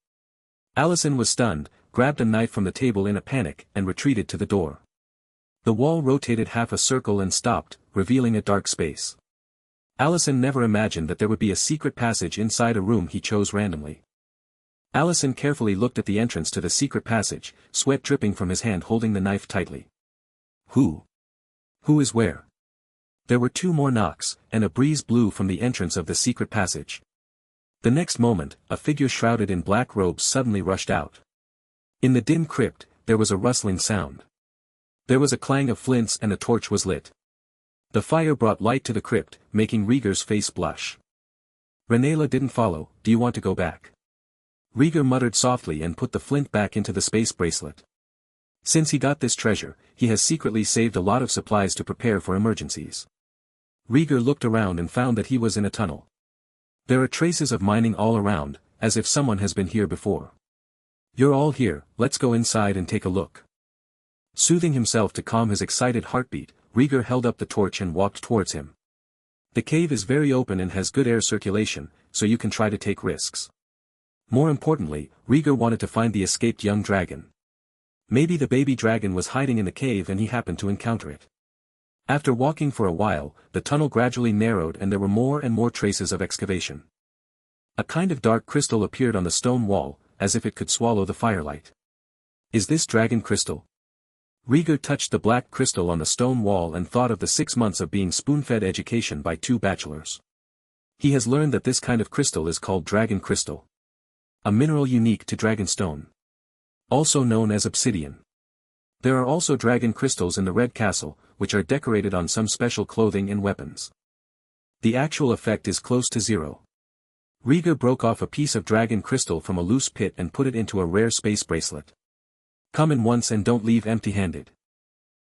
Allison was stunned, grabbed a knife from the table in a panic, and retreated to the door. The wall rotated half a circle and stopped, revealing a dark space. Allison never imagined that there would be a secret passage inside a room he chose randomly. Allison carefully looked at the entrance to the secret passage, sweat dripping from his hand holding the knife tightly. Who is where? There were 2 more knocks, and a breeze blew from the entrance of the secret passage. The next moment, a figure shrouded in black robes suddenly rushed out. In the dim crypt, there was a rustling sound. There was a clang of flints and a torch was lit. The fire brought light to the crypt, making Rhaegar's face blush. Rhaenyra didn't follow. Do you want to go back? Rhaegar muttered softly and put the flint back into the space bracelet. Since he got this treasure, he has secretly saved a lot of supplies to prepare for emergencies. Rhaegar looked around and found that he was in a tunnel. There are traces of mining all around, as if someone has been here before. You're all here, let's go inside and take a look. Soothing himself to calm his excited heartbeat, Rhaegar held up the torch and walked towards him. The cave is very open and has good air circulation, so you can try to take risks. More importantly, Rhaegar wanted to find the escaped young dragon. Maybe the baby dragon was hiding in the cave and he happened to encounter it. After walking for a while, the tunnel gradually narrowed and there were more and more traces of excavation. A kind of dark crystal appeared on the stone wall, as if it could swallow the firelight. Is this dragon crystal? Rhaegar touched the black crystal on the stone wall and thought of the 6 months of being spoon-fed education by 2 bachelors. He has learned that this kind of crystal is called dragon crystal. A mineral unique to dragonstone. Also known as obsidian. There are also dragon crystals in the Red Castle, which are decorated on some special clothing and weapons. The actual effect is close to 0. Rhaegar broke off a piece of dragon crystal from a loose pit and put it into a rare space bracelet. Come in once and don't leave empty-handed.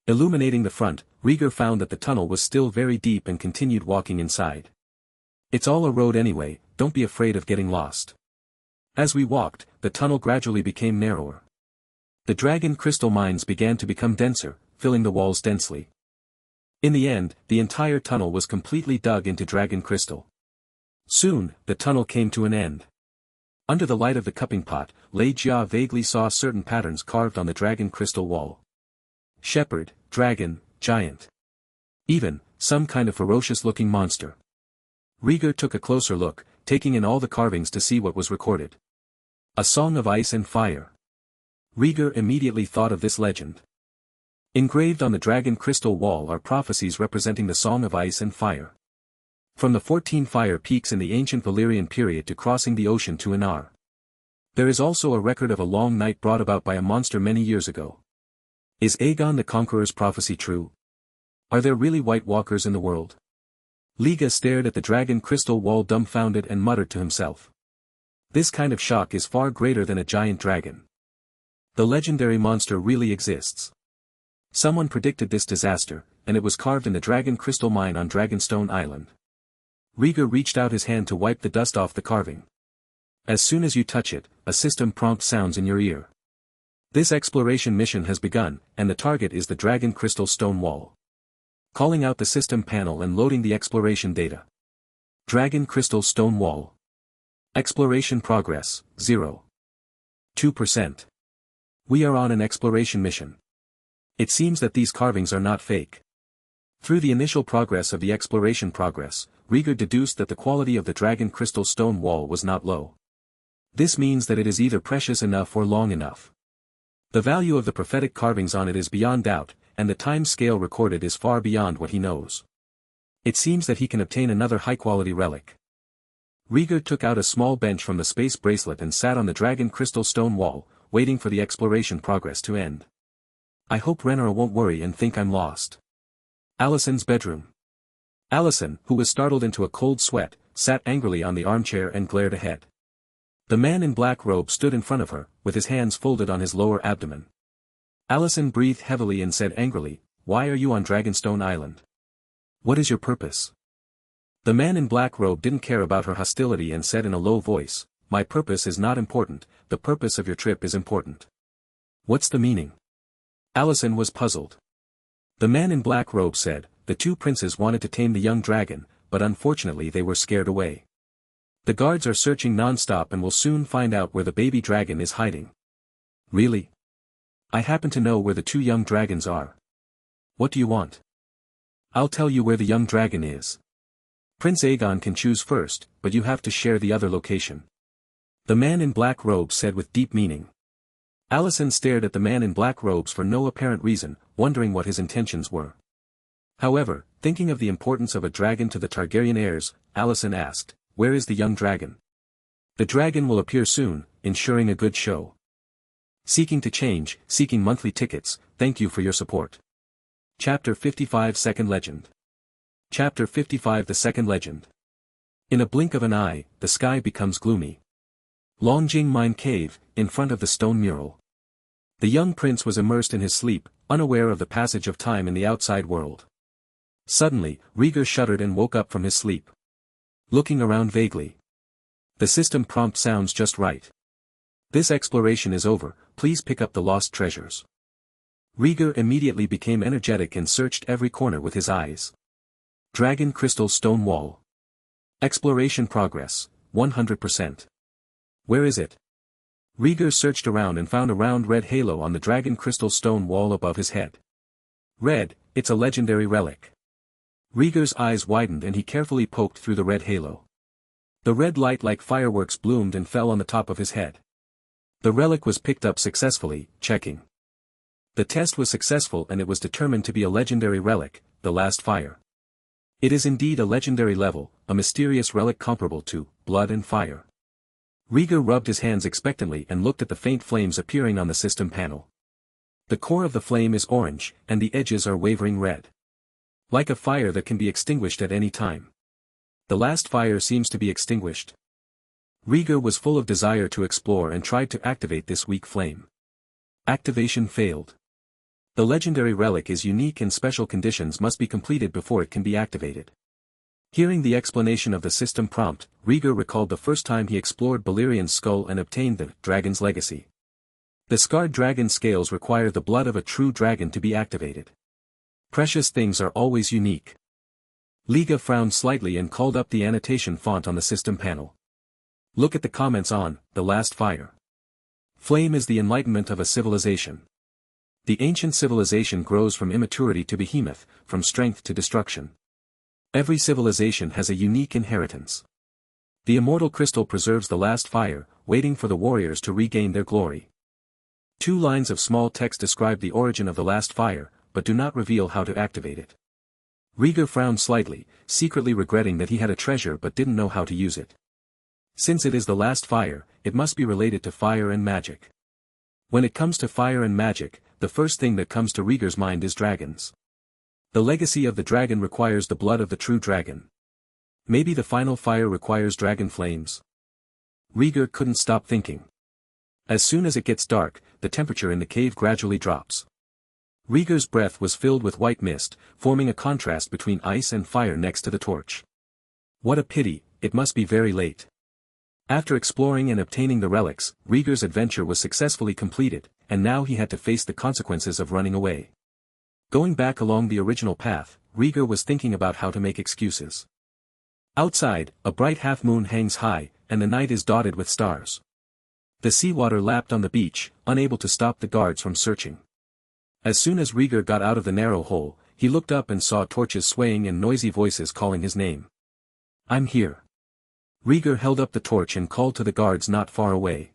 Illuminating the front, Rhaegar found that the tunnel was still very deep and continued walking inside. It's all a road anyway, don't be afraid of getting lost. As we walked, the tunnel gradually became narrower. The dragon crystal mines began to become denser, filling the walls densely. In the end, the entire tunnel was completely dug into dragon crystal. Soon, the tunnel came to an end. Under the light of the cupping pot, Lei Jia vaguely saw certain patterns carved on the dragon crystal wall. Shepherd, dragon, giant. Even, some kind of ferocious-looking monster. Rhaegar took a closer look, taking in all the carvings to see what was recorded. A song of ice and fire. Rhaegar immediately thought of this legend. Engraved on the dragon crystal wall are prophecies representing the song of ice and fire. From the 14 fire peaks in the ancient Valyrian period to crossing the ocean to Inar. There is also a record of a long night brought about by a monster many years ago. Is Aegon the Conqueror's prophecy true? Are there really White Walkers in the world? Liga stared at the dragon crystal wall dumbfounded and muttered to himself. This kind of shock is far greater than a giant dragon. The legendary monster really exists. Someone predicted this disaster, and it was carved in the dragon crystal mine on Dragonstone Island. Rhaegar reached out his hand to wipe the dust off the carving. As soon as you touch it, a system prompt sounds in your ear. This exploration mission has begun, and the target is the dragon crystal stone wall. Calling out the system panel and loading the exploration data. Dragon crystal stone wall. Exploration progress, 0. 2%. We are on an exploration mission. It seems that these carvings are not fake. Through the initial progress of the exploration progress, Rhaegar deduced that the quality of the dragon crystal stone wall was not low. This means that it is either precious enough or long enough. The value of the prophetic carvings on it is beyond doubt, and the time scale recorded is far beyond what he knows. It seems that he can obtain another high-quality relic. Rhaegar took out a small bench from the space bracelet and sat on the dragon crystal stone wall, waiting for the exploration progress to end. I hope Rhaenyra won't worry and think I'm lost. Alicent's bedroom. Allison, who was startled into a cold sweat, sat angrily on the armchair and glared ahead. The man in black robe stood in front of her, with his hands folded on his lower abdomen. Allison breathed heavily and said angrily, "Why are you on Dragonstone Island? What is your purpose?" The man in black robe didn't care about her hostility and said in a low voice, "My purpose is not important, the purpose of your trip is important." "What's the meaning?" Allison was puzzled. The man in black robe said, "The two princes wanted to tame the young dragon, but unfortunately they were scared away. The guards are searching non-stop and will soon find out where the baby dragon is hiding." "Really? I happen to know where the two young dragons are. What do you want?" "I'll tell you where the young dragon is. Prince Aegon can choose first, but you have to share the other location." The man in black robes said with deep meaning. Allison stared at the man in black robes for no apparent reason, wondering what his intentions were. However, thinking of the importance of a dragon to the Targaryen heirs, Allison asked, "Where is the young dragon?" "The dragon will appear soon, ensuring a good show. Seeking to change, seeking monthly tickets, thank you for your support." Chapter 55 Second Legend. Chapter 55 The Second Legend. In a blink of an eye, the sky becomes gloomy. Longjing Mine Cave, in front of the stone mural. The young prince was immersed in his sleep, unaware of the passage of time in the outside world. Suddenly, Rhaegar shuddered and woke up from his sleep. Looking around vaguely. The system prompt sounds just right. "This exploration is over, please pick up the lost treasures." Rhaegar immediately became energetic and searched every corner with his eyes. Dragon Crystal Stone Wall. Exploration progress, 100%. Where is it? Rhaegar searched around and found a round red halo on the Dragon Crystal Stone Wall above his head. Red, it's a legendary relic. Rhaegar's eyes widened and he carefully poked through the red halo. The red light like fireworks bloomed and fell on the top of his head. The relic was picked up successfully, checking. The test was successful and it was determined to be a legendary relic, the Last Fire. It is indeed a legendary level, a mysterious relic comparable to blood and fire. Rhaegar rubbed his hands expectantly and looked at the faint flames appearing on the system panel. The core of the flame is orange, and the edges are wavering red. Like a fire that can be extinguished at any time. The last fire seems to be extinguished. Rhaegar was full of desire to explore and tried to activate this weak flame. Activation failed. The legendary relic is unique and special conditions must be completed before it can be activated. Hearing the explanation of the system prompt, Rhaegar recalled the first time he explored Balerian's skull and obtained the Dragon's Legacy. The scarred dragon scales require the blood of a true dragon to be activated. Precious things are always unique. Liga frowned slightly and called up the annotation font on the system panel. Look at the comments on The Last Fire. Flame is the enlightenment of a civilization. The ancient civilization grows from immaturity to behemoth, from strength to destruction. Every civilization has a unique inheritance. The immortal crystal preserves the last fire, waiting for the warriors to regain their glory. 2 lines of small text describe the origin of the last fire, but do not reveal how to activate it. Rhaegar frowned slightly, secretly regretting that he had a treasure but didn't know how to use it. Since it is the last fire, it must be related to fire and magic. When it comes to fire and magic, the first thing that comes to Rhaegar's mind is dragons. The legacy of the dragon requires the blood of the true dragon. Maybe the final fire requires dragon flames. Rhaegar couldn't stop thinking. As soon as it gets dark, the temperature in the cave gradually drops. Rhaegar's breath was filled with white mist, forming a contrast between ice and fire next to the torch. What a pity, it must be very late. After exploring and obtaining the relics, Rhaegar's adventure was successfully completed, and now he had to face the consequences of running away. Going back along the original path, Rhaegar was thinking about how to make excuses. Outside, a bright half-moon hangs high, and the night is dotted with stars. The seawater lapped on the beach, unable to stop the guards from searching. As soon as Rhaegar got out of the narrow hole, he looked up and saw torches swaying and noisy voices calling his name. "I'm here." Rhaegar held up the torch and called to the guards not far away.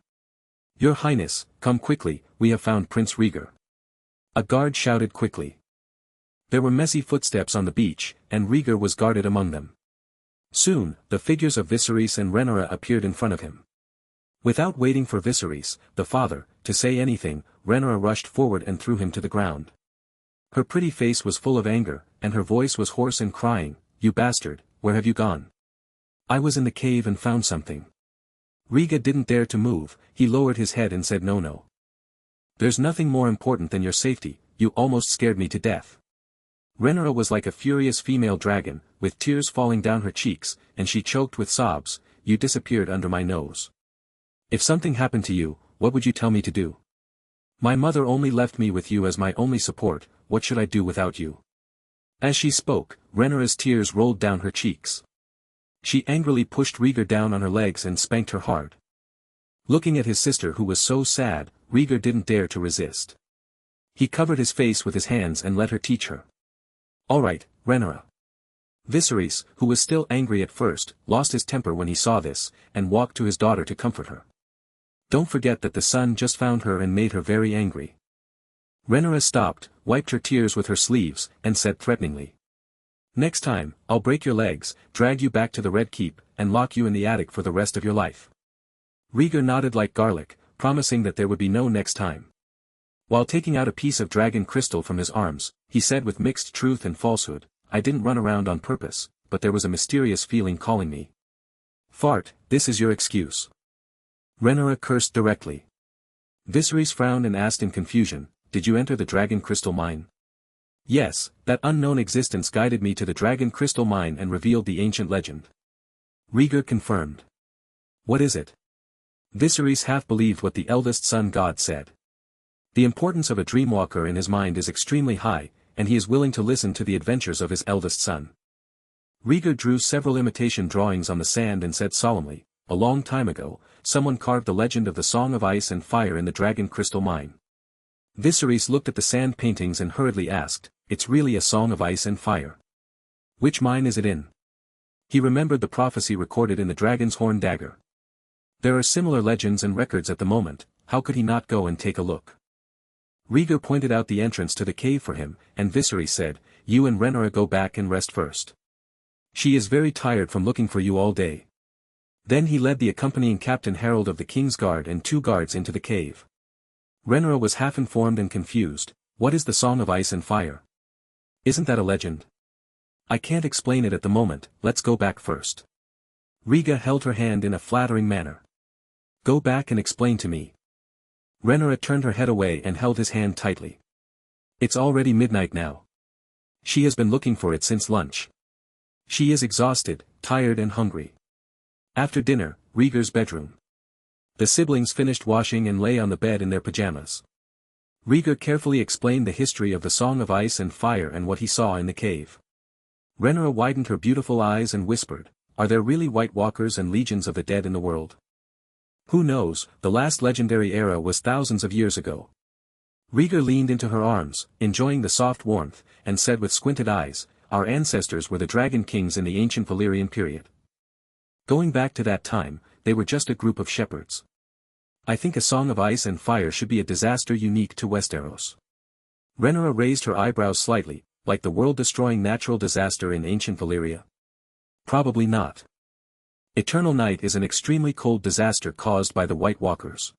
"Your Highness, come quickly, we have found Prince Rhaegar." A guard shouted quickly. There were messy footsteps on the beach, and Rhaegar was guarded among them. Soon, the figures of Viserys and Rhaenyra appeared in front of him. Without waiting for Viserys, the father, to say anything, Rhaenyra rushed forward and threw him to the ground. Her pretty face was full of anger, and her voice was hoarse and crying, "You bastard, where have you gone?" "I was in the cave and found something." Rhaegar didn't dare to move, he lowered his head and said no. "There's nothing more important than your safety, you almost scared me to death." Rhaenyra was like a furious female dragon, with tears falling down her cheeks, and she choked with sobs, "You disappeared under my nose. If something happened to you, what would you tell me to do? My mother only left me with you as my only support, what should I do without you?" As she spoke, Rhaenyra's tears rolled down her cheeks. She angrily pushed Rhaegar down on her legs and spanked her hard. Looking at his sister who was so sad, Rhaegar didn't dare to resist. He covered his face with his hands and let her teach her. "All right, Rhaenyra." Viserys, who was still angry at first, lost his temper when he saw this, and walked to his daughter to comfort her. "Don't forget that the sun just found her and made her very angry." Rhaenyra stopped, wiped her tears with her sleeves, and said threateningly, "Next time, I'll break your legs, drag you back to the Red Keep, and lock you in the attic for the rest of your life." Rhaegar nodded like garlic, promising that there would be no next time. While taking out a piece of dragon crystal from his arms, he said with mixed truth and falsehood, "I didn't run around on purpose, but there was a mysterious feeling calling me." "Fart, this is your excuse." Rhaenyra cursed directly. Viserys frowned and asked in confusion, "Did you enter the dragon crystal mine?" "Yes, that unknown existence guided me to the dragon crystal mine and revealed the ancient legend." Rhaegar confirmed. "What is it?" Viserys half believed what the eldest son god said. The importance of a dreamwalker in his mind is extremely high, and he is willing to listen to the adventures of his eldest son. Rhaegar drew several imitation drawings on the sand and said solemnly, "A long time ago, someone carved the legend of the Song of Ice and Fire in the dragon crystal mine." Viserys looked at the sand paintings and hurriedly asked, "It's really a Song of Ice and Fire? Which mine is it in?" He remembered the prophecy recorded in the dragon's horn dagger. There are similar legends and records at the moment, how could he not go and take a look? Rhaegar pointed out the entrance to the cave for him, and Viserys said, "You and Rhaenyra go back and rest first. She is very tired from looking for you all day." Then he led the accompanying Captain Herald of the King's Guard and 2 guards into the cave. Rhaenyra was half informed and confused. "What is the Song of Ice and Fire? Isn't that a legend?" "I can't explain it at the moment, let's go back first." Rhaegar held her hand in a flattering manner. "Go back and explain to me." Rhaenyra turned her head away and held his hand tightly. "It's already midnight now. She has been looking for it since lunch. She is exhausted, tired and hungry." After dinner, Rhaegar's bedroom. The siblings finished washing and lay on the bed in their pajamas. Rhaegar carefully explained the history of the Song of Ice and Fire and what he saw in the cave. Rhaenyra widened her beautiful eyes and whispered, "Are there really White Walkers and legions of the dead in the world?" "Who knows, the last legendary era was thousands of years ago." Rhaegar leaned into her arms, enjoying the soft warmth, and said with squinted eyes, "Our ancestors were the dragon kings in the ancient Valyrian period. Going back to that time, they were just a group of shepherds. I think a Song of Ice and Fire should be a disaster unique to Westeros." Rhaenyra raised her eyebrows slightly, "Like the world-destroying natural disaster in ancient Valyria?" "Probably not. Eternal night is an extremely cold disaster caused by the White Walkers.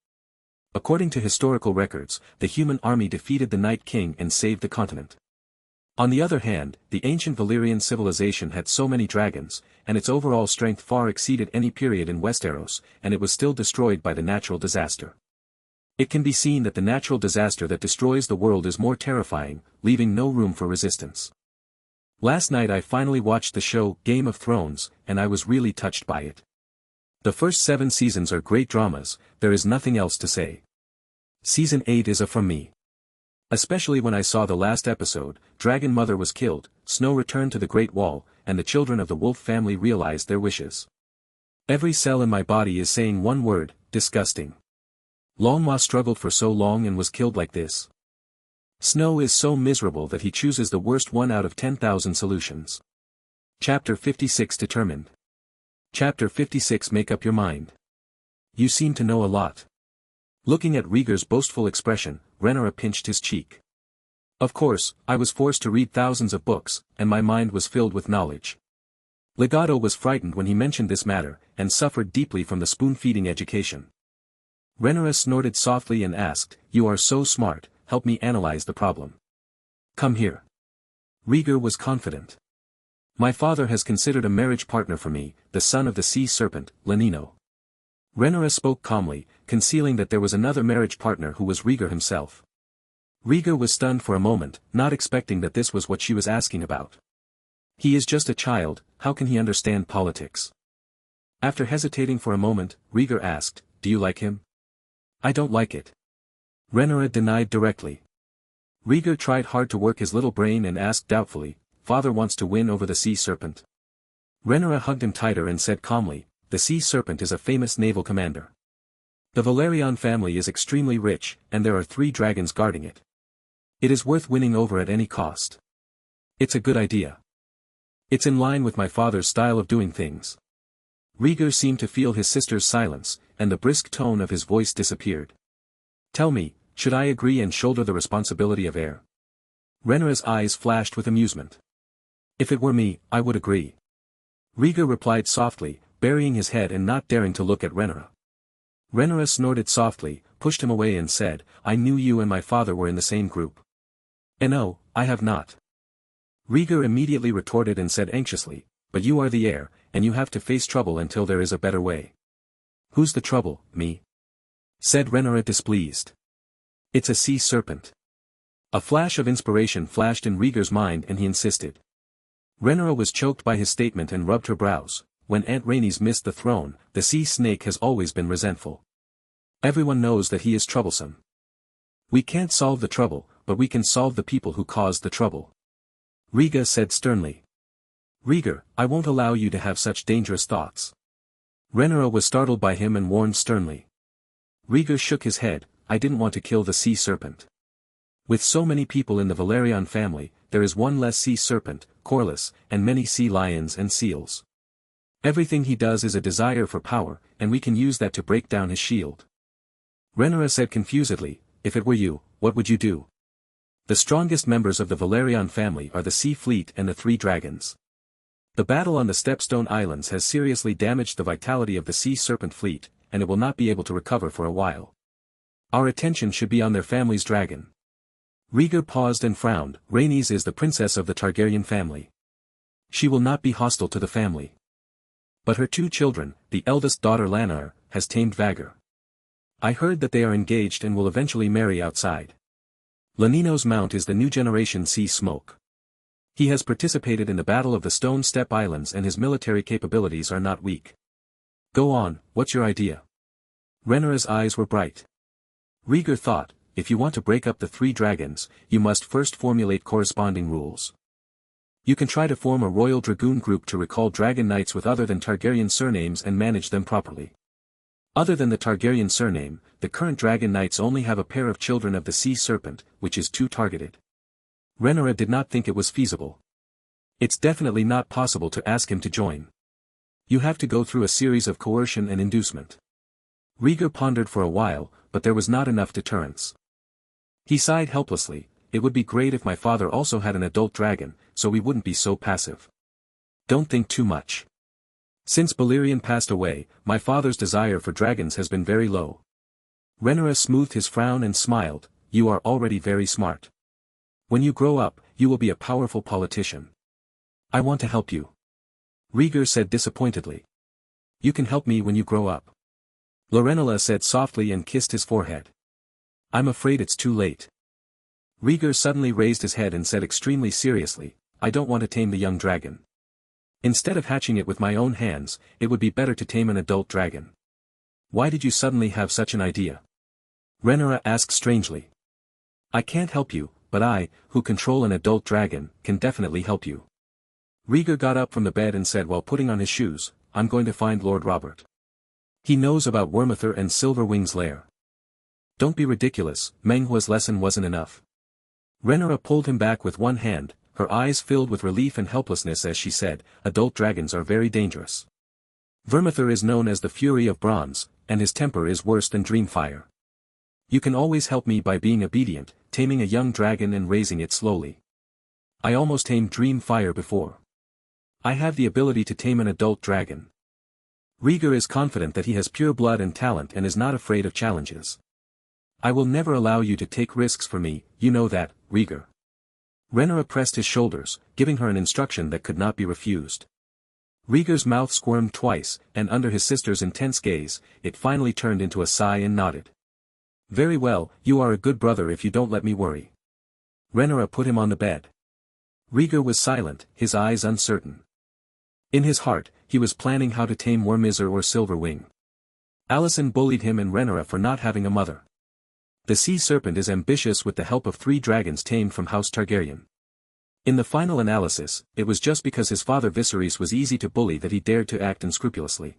According to historical records, the human army defeated the Night King and saved the continent. On the other hand, the ancient Valyrian civilization had so many dragons, and its overall strength far exceeded any period in Westeros, and it was still destroyed by the natural disaster. It can be seen that the natural disaster that destroys the world is more terrifying, leaving no room for resistance. Last night I finally watched the show Game of Thrones, and I was really touched by it. The first 7 seasons are great dramas, there is nothing else to say. Season 8 is a from me. Especially when I saw the last episode, Dragon Mother was killed, Snow returned to the Great Wall, and the children of the Wolf family realized their wishes. Every cell in my body is saying one word, disgusting. Longma struggled for so long and was killed like this. Snow is so miserable that he chooses the worst one out of 10,000 solutions. Chapter 56 Determined. Chapter 56 Make up your mind. You seem to know a lot. Looking at Rhaegar's boastful expression, Rhaenyra pinched his cheek. Of course, I was forced to read thousands of books, and my mind was filled with knowledge. Legato was frightened when he mentioned this matter, and suffered deeply from the spoon-feeding education. Rhaenyra snorted softly and asked, "You are so smart, help me analyze the problem. Come here." Rhaegar was confident. My father has considered a marriage partner for me, the son of the sea serpent, Lenino. Rhaenyra spoke calmly, concealing that there was another marriage partner who was Rhaegar himself. Rhaegar was stunned for a moment, not expecting that this was what she was asking about. He is just a child, how can he understand politics? After hesitating for a moment, Rhaegar asked, do you like him? I don't like it. Rhaenyra denied directly. Rhaegar tried hard to work his little brain and asked doubtfully, father wants to win over the sea serpent. Rhaenyra hugged him tighter and said calmly, the sea serpent is a famous naval commander. The Velaryon family is extremely rich, and there are 3 dragons guarding it. It is worth winning over at any cost. It's a good idea. It's in line with my father's style of doing things. Rhaegar seemed to feel his sister's silence, and the brisk tone of his voice disappeared. Tell me, should I agree and shoulder the responsibility of heir? Rhaenyra's eyes flashed with amusement. If it were me, I would agree. Rhaegar replied softly, burying his head and not daring to look at Rhaenyra. Rhaenyra snorted softly, pushed him away and said, I knew you and my father were in the same group. No, I have not. Rhaegar immediately retorted and said anxiously, but you are the heir, and you have to face trouble until there is a better way. Who's the trouble, me? Said Rhaenyra displeased. It's a sea serpent. A flash of inspiration flashed in Rhaegar's mind and he insisted. Rhaenyra was choked by his statement and rubbed her brows. When Aunt Rhaenys missed the throne, the sea snake has always been resentful. Everyone knows that he is troublesome. We can't solve the trouble, but we can solve the people who caused the trouble. Rhaegar said sternly. Rhaegar, I won't allow you to have such dangerous thoughts. Rhaenyra was startled by him and warned sternly. Rhaegar shook his head, I didn't want to kill the sea serpent. With so many people in the Velaryon family, there is one less sea serpent, Corlys, and many sea lions and seals. Everything he does is a desire for power, and we can use that to break down his shield. Rhaenyra said confusedly, if it were you, what would you do? The strongest members of the Velaryon family are the Sea Fleet and the 3 dragons. The battle on the Stepstone Islands has seriously damaged the vitality of the Sea Serpent fleet, and it will not be able to recover for a while. Our attention should be on their family's dragon. Rhaegar paused and frowned. Rhaenys is the princess of the Targaryen family. She will not be hostile to the family. But her 2 children, the eldest daughter Lanniar, has tamed Vhagar. I heard that they are engaged and will eventually marry outside. Lenino's mount is the new generation Sea Smoke. He has participated in the Battle of the Stone Step Islands and his military capabilities are not weak. Go on, what's your idea? Rhaenyra's eyes were bright. Rhaegar thought, if you want to break up the 3 dragons, you must first formulate corresponding rules. You can try to form a royal dragoon group to recall dragon knights with other than Targaryen surnames and manage them properly. Other than the Targaryen surname, the current dragon knights only have a pair of children of the sea serpent, which is too targeted. Rhaenyra did not think it was feasible. It's definitely not possible to ask him to join. You have to go through a series of coercion and inducement. Rhaegar pondered for a while, but there was not enough deterrence. He sighed helplessly, it would be great if my father also had an adult dragon, so we wouldn't be so passive. Don't think too much. Since Balerion passed away, my father's desire for dragons has been very low. Rhaenyra smoothed his frown and smiled, you are already very smart. When you grow up, you will be a powerful politician. I want to help you. Rhaegar said disappointedly. You can help me when you grow up. Lorenella said softly and kissed his forehead. I'm afraid it's too late. Rhaegar suddenly raised his head and said extremely seriously, I don't want to tame the young dragon. Instead of hatching it with my own hands, it would be better to tame an adult dragon. Why did you suddenly have such an idea? Rhaenyra asked strangely. I can't help you, but I, who control an adult dragon, can definitely help you. Rhaegar got up from the bed and said while putting on his shoes, I'm going to find Lord Robert. He knows about Wormuther and Silverwing's lair. Don't be ridiculous, Menghua's lesson wasn't enough. Rhaenyra pulled him back with one hand, her eyes filled with relief and helplessness as she said, adult dragons are very dangerous. Vermuther is known as the Fury of Bronze, and his temper is worse than Dreamfire. You can always help me by being obedient, taming a young dragon and raising it slowly. I almost tamed Dreamfire before. I have the ability to tame an adult dragon. Rhaegar is confident that he has pure blood and talent and is not afraid of challenges. I will never allow you to take risks for me, you know that, Rhaegar. Rhaegar pressed his shoulders, giving her an instruction that could not be refused. Rhaegar's mouth squirmed twice, and under his sister's intense gaze, it finally turned into a sigh and nodded. Very well, you are a good brother if you don't let me worry. Rhaegar put him on the bed. Rhaegar was silent, his eyes uncertain. In his heart, he was planning how to tame Wormizor or Silverwing. Alicent bullied him and Rhaegar for not having a mother. The sea serpent is ambitious with the help of 3 dragons tamed from House Targaryen. In the final analysis, it was just because his father Viserys was easy to bully that he dared to act unscrupulously.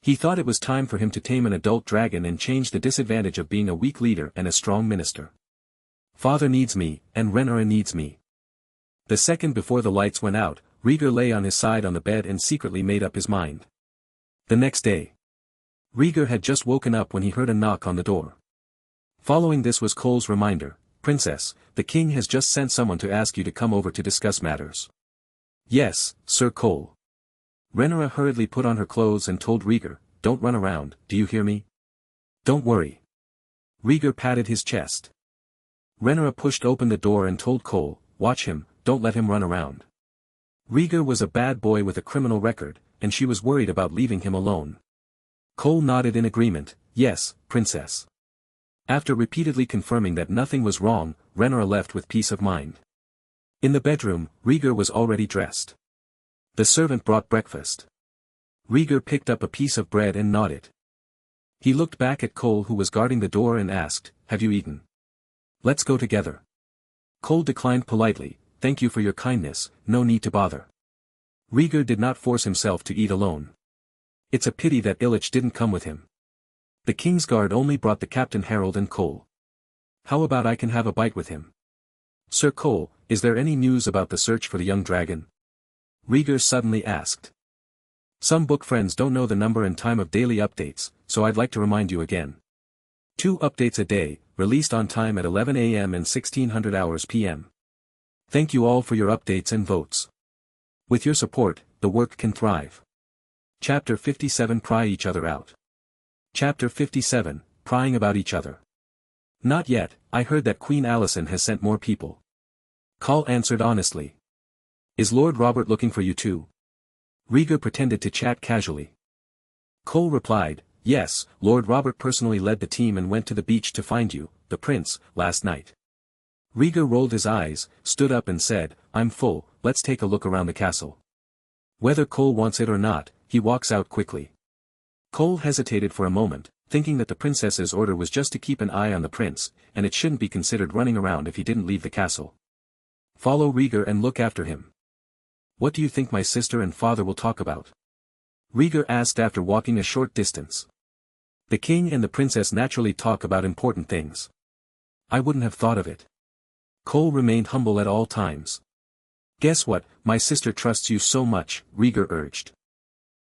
He thought it was time for him to tame an adult dragon and change the disadvantage of being a weak leader and a strong minister. Father needs me, and Rhaegar needs me. The second before the lights went out, Rhaegar lay on his side on the bed and secretly made up his mind. The next day, Rhaegar had just woken up when he heard a knock on the door. Following this was Cole's reminder, "Princess, the king has just sent someone to ask you to come over to discuss matters." "Yes, Sir Cole." Rhaegar hurriedly put on her clothes and told Rhaegar, "Don't run around, do you hear me? Don't worry." Rhaegar patted his chest. Rhaegar pushed open the door and told Cole, "Watch him, don't let him run around." Rhaegar was a bad boy with a criminal record, and she was worried about leaving him alone. Cole nodded in agreement, "Yes, Princess." After repeatedly confirming that nothing was wrong, Rhaegar left with peace of mind. In the bedroom, Rhaegar was already dressed. The servant brought breakfast. Rhaegar picked up a piece of bread and gnawed it. He looked back at Cole who was guarding the door and asked, "Have you eaten? Let's go together." Cole declined politely, "Thank you for your kindness, no need to bother." Rhaegar did not force himself to eat alone. It's a pity that Illich didn't come with him. The Kingsguard only brought the Captain Harold and Cole. "How about I can have a bite with him?" "Sir Cole, is there any news about the search for the young dragon?" Rhaegar suddenly asked. "Some book friends don't know the number and time of daily updates, so I'd like to remind you again. 2 updates a day, released on time at 11 a.m. and 1600 hours p.m. Thank you all for your updates and votes. With your support, the work can thrive." Chapter 57 Pry each other out. Chapter 57, Prying about each other. "Not yet, I heard that Queen Alicent has sent more people." Cole answered honestly. "Is Lord Robert looking for you too?" Rhaegar pretended to chat casually. Cole replied, "Yes, Lord Robert personally led the team and went to the beach to find you, the prince, last night." Rhaegar rolled his eyes, stood up and said, "I'm full, let's take a look around the castle." Whether Cole wants it or not, he walks out quickly. Cole hesitated for a moment, thinking that the princess's order was just to keep an eye on the prince, and it shouldn't be considered running around if he didn't leave the castle. "Follow Rhaegar and look after him." "What do you think my sister and father will talk about?" Rhaegar asked after walking a short distance. "The king and the princess naturally talk about important things." "I wouldn't have thought of it." Cole remained humble at all times. "Guess what, my sister trusts you so much," Rhaegar urged.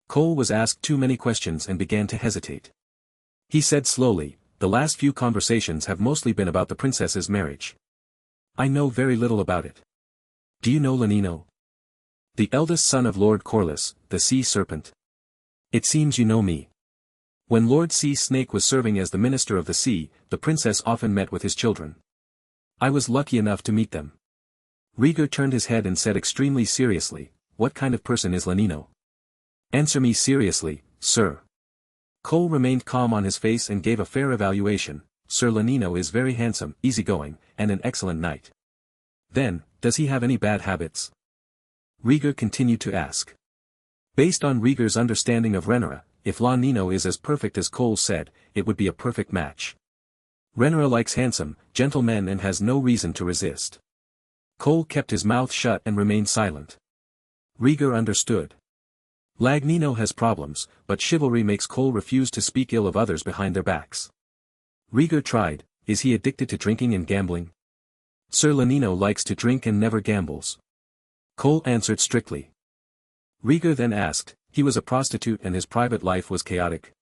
Cole was asked too many questions and began to hesitate. He said slowly, "The last few conversations have mostly been about the princess's marriage. I know very little about it." "Do you know Lanino? The eldest son of Lord Corlys, the sea serpent?" "It seems you know me. When Lord Sea Snake was serving as the minister of the sea, the princess often met with his children. I was lucky enough to meet them." Rhaegar turned his head and said extremely seriously, "What kind of person is Lanino? Answer me seriously, sir." Cole remained calm on his face and gave a fair evaluation. "Sir Lanino is very handsome, easygoing, and an excellent knight." "Then, does he have any bad habits?" Rhaegar continued to ask. Based on Rhaegar's understanding of Rhaenyra, if Lanino is as perfect as Cole said, it would be a perfect match. Rhaenyra likes handsome, gentle men and has no reason to resist. Cole kept his mouth shut and remained silent. Rhaegar understood. Lanino has problems, but chivalry makes Cole refuse to speak ill of others behind their backs. Rhaegar tried, "Is he addicted to drinking and gambling?" "Sir Lanino likes to drink and never gambles." Cole answered strictly. Rhaegar then asked, "He was a prostitute and his private life was chaotic?"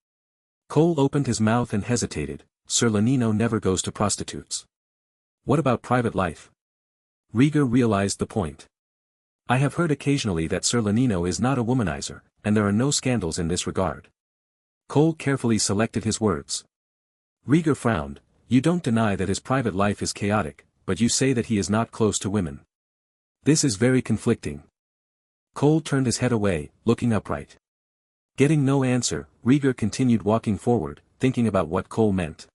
Cole opened his mouth and hesitated. "Sir Lanino never goes to prostitutes." "What about private life?" Rhaegar realized the point. "I have heard occasionally that Sir Lanino is not a womanizer, and there are no scandals in this regard." Cole carefully selected his words. Rhaegar frowned. "You don't deny that his private life is chaotic, but you say that he is not close to women. This is very conflicting. Cole turned his head away, looking upright. Getting no answer, Rhaegar continued walking forward, thinking about what Cole meant.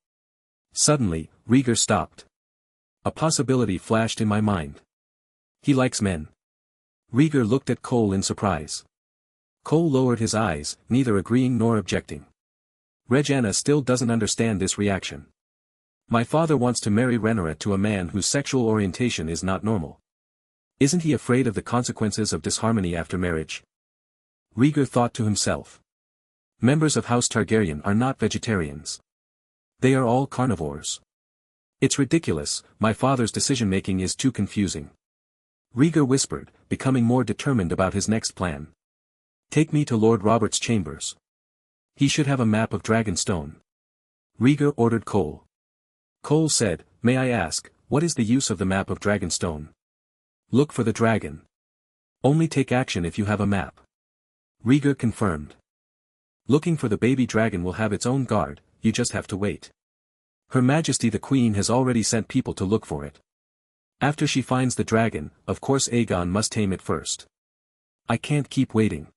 Suddenly, Rhaegar stopped. A possibility flashed in my mind. He likes men. Rhaegar looked at Cole in surprise. Cole lowered his eyes, neither agreeing nor objecting. Regina still doesn't understand this reaction. My father wants to marry Rhaenyra to a man whose sexual orientation is not normal. Isn't he afraid of the consequences of disharmony after marriage? Rhaegar thought to himself. Members of House Targaryen are not vegetarians. They are all carnivores. It's ridiculous, my father's decision-making is too confusing. Rhaegar whispered, becoming more determined about his next plan. Take me to Lord Robert's chambers. He should have a map of Dragonstone. Rhaegar ordered Cole. Cole said, may I ask, what is the use of the map of Dragonstone? Look for the dragon. Only take action if you have a map. Rhaegar confirmed. Looking for the baby dragon will have its own guard, you just have to wait. Her Majesty the Queen has already sent people to look for it. After she finds the dragon, of course Aegon must tame it first. I can't keep waiting.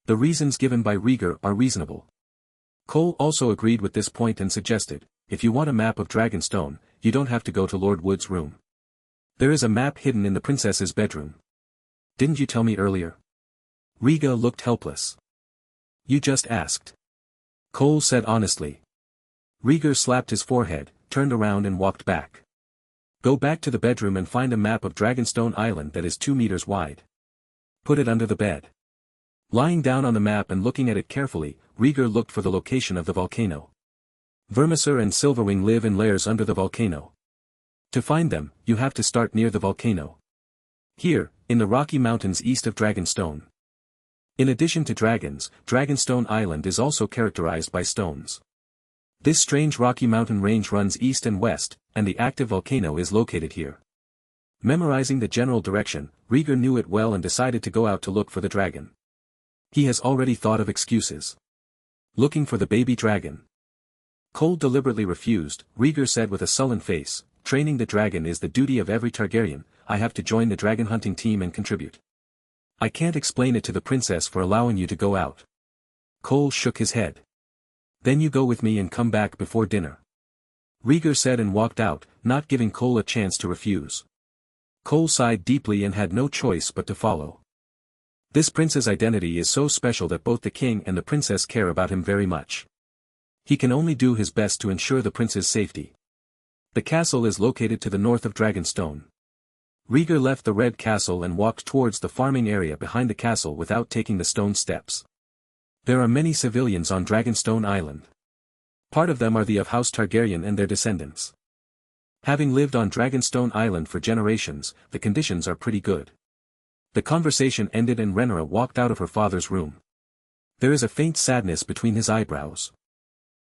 The reasons given by Rhaegar are reasonable. Cole also agreed with this point and suggested, if you want a map of Dragonstone, you don't have to go to Lord Wood's room. There is a map hidden in the princess's bedroom. Didn't you tell me earlier? Rhaegar looked helpless. You just asked. Cole said honestly. Rhaegar slapped his forehead, turned around and walked back. Go back to the bedroom and find a map of Dragonstone Island that is 2 meters wide. Put it under the bed. Lying down on the map and looking at it carefully, Rhaegar looked for the location of the volcano. Vermisor and Silverwing live in lairs under the volcano. To find them, you have to start near the volcano. Here, in the Rocky Mountains east of Dragonstone. In addition to dragons, Dragonstone Island is also characterized by stones. This strange rocky mountain range runs east and west, and the active volcano is located here. Memorizing the general direction, Rhaegar knew it well and decided to go out to look for the dragon. He has already thought of excuses. Looking for the baby dragon. Cole deliberately refused, Rhaegar said with a sullen face, training the dragon is the duty of every Targaryen, I have to join the dragon hunting team and contribute. I can't explain it to the princess for allowing you to go out. Cole shook his head. Then you go with me and come back before dinner. Rhaegar said and walked out, not giving Cole a chance to refuse. Cole sighed deeply and had no choice but to follow. This prince's identity is so special that both the king and the princess care about him very much. He can only do his best to ensure the prince's safety. The castle is located to the north of Dragonstone. Rhaegar left the Red Castle and walked towards the farming area behind the castle without taking the stone steps. There are many civilians on Dragonstone Island. Part of them are the of House Targaryen and their descendants. Having lived on Dragonstone Island for generations, the conditions are pretty good. The conversation ended and Rhaenyra walked out of her father's room. There is a faint sadness between his eyebrows.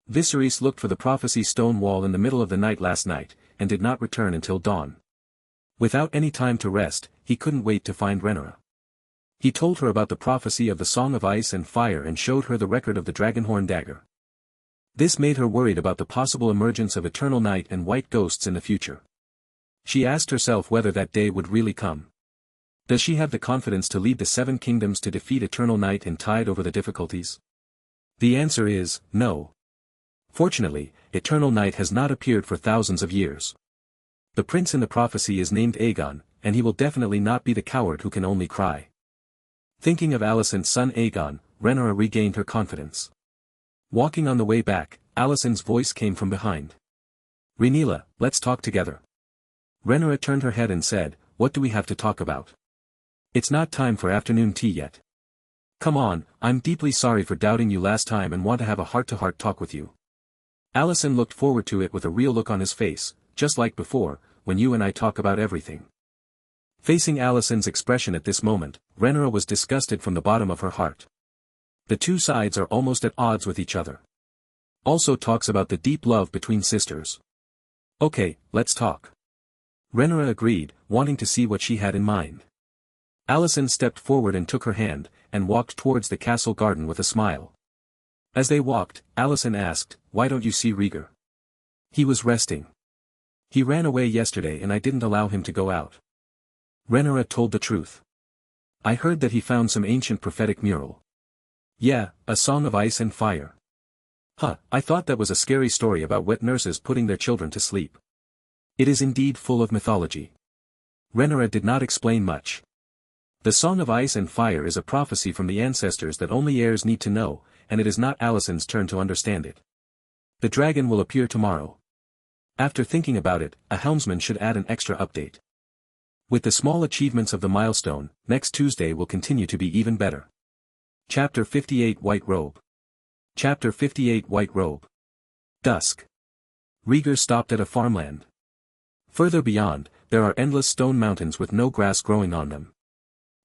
Viserys looked for the prophecy stone wall in the middle of the night last night, and did not return until dawn. Without any time to rest, he couldn't wait to find Rhaenyra. He told her about the prophecy of the Song of Ice and Fire and showed her the record of the Dragonhorn dagger. This made her worried about the possible emergence of eternal night and white ghosts in the future. She asked herself whether that day would really come. Does she have the confidence to lead the 7 kingdoms to defeat eternal night and tide over the difficulties? The answer is, no. Fortunately, eternal night has not appeared for thousands of years. The prince in the prophecy is named Aegon, and he will definitely not be the coward who can only cry. Thinking of Alicent's son Aegon, Rhaenyra regained her confidence. Walking on the way back, Alicent's voice came from behind. Rhaenyra, let's talk together. Rhaenyra turned her head and said, what do we have to talk about? It's not time for afternoon tea yet. Come on, I'm deeply sorry for doubting you last time and want to have a heart-to-heart talk with you. Alicent looked forward to it with a real look on his face, just like before, when you and I talk about everything. Facing Alicent's expression at this moment, Rhaenyra was disgusted from the bottom of her heart. The two sides are almost at odds with each other. Also talks about the deep love between sisters. Okay, let's talk. Rhaenyra agreed, wanting to see what she had in mind. Alicent stepped forward and took her hand, and walked towards the castle garden with a smile. As they walked, Alicent asked, why don't you see Rhaegar? He was resting. He ran away yesterday and I didn't allow him to go out. Rhaegar told the truth. I heard that he found some ancient prophetic mural. Yeah, a song of ice and fire. Huh, I thought that was a scary story about wet nurses putting their children to sleep. It is indeed full of mythology. Rhaegar did not explain much. The Song of Ice and Fire is a prophecy from the ancestors that only heirs need to know, and it is not Alicent's turn to understand it. The dragon will appear tomorrow. After thinking about it, a helmsman should add an extra update. With the small achievements of the milestone, next Tuesday will continue to be even better. Chapter 58 White Robe. Chapter 58 White Robe. Dusk. Rhaegar stopped at a farmland. Further beyond, there are endless stone mountains with no grass growing on them.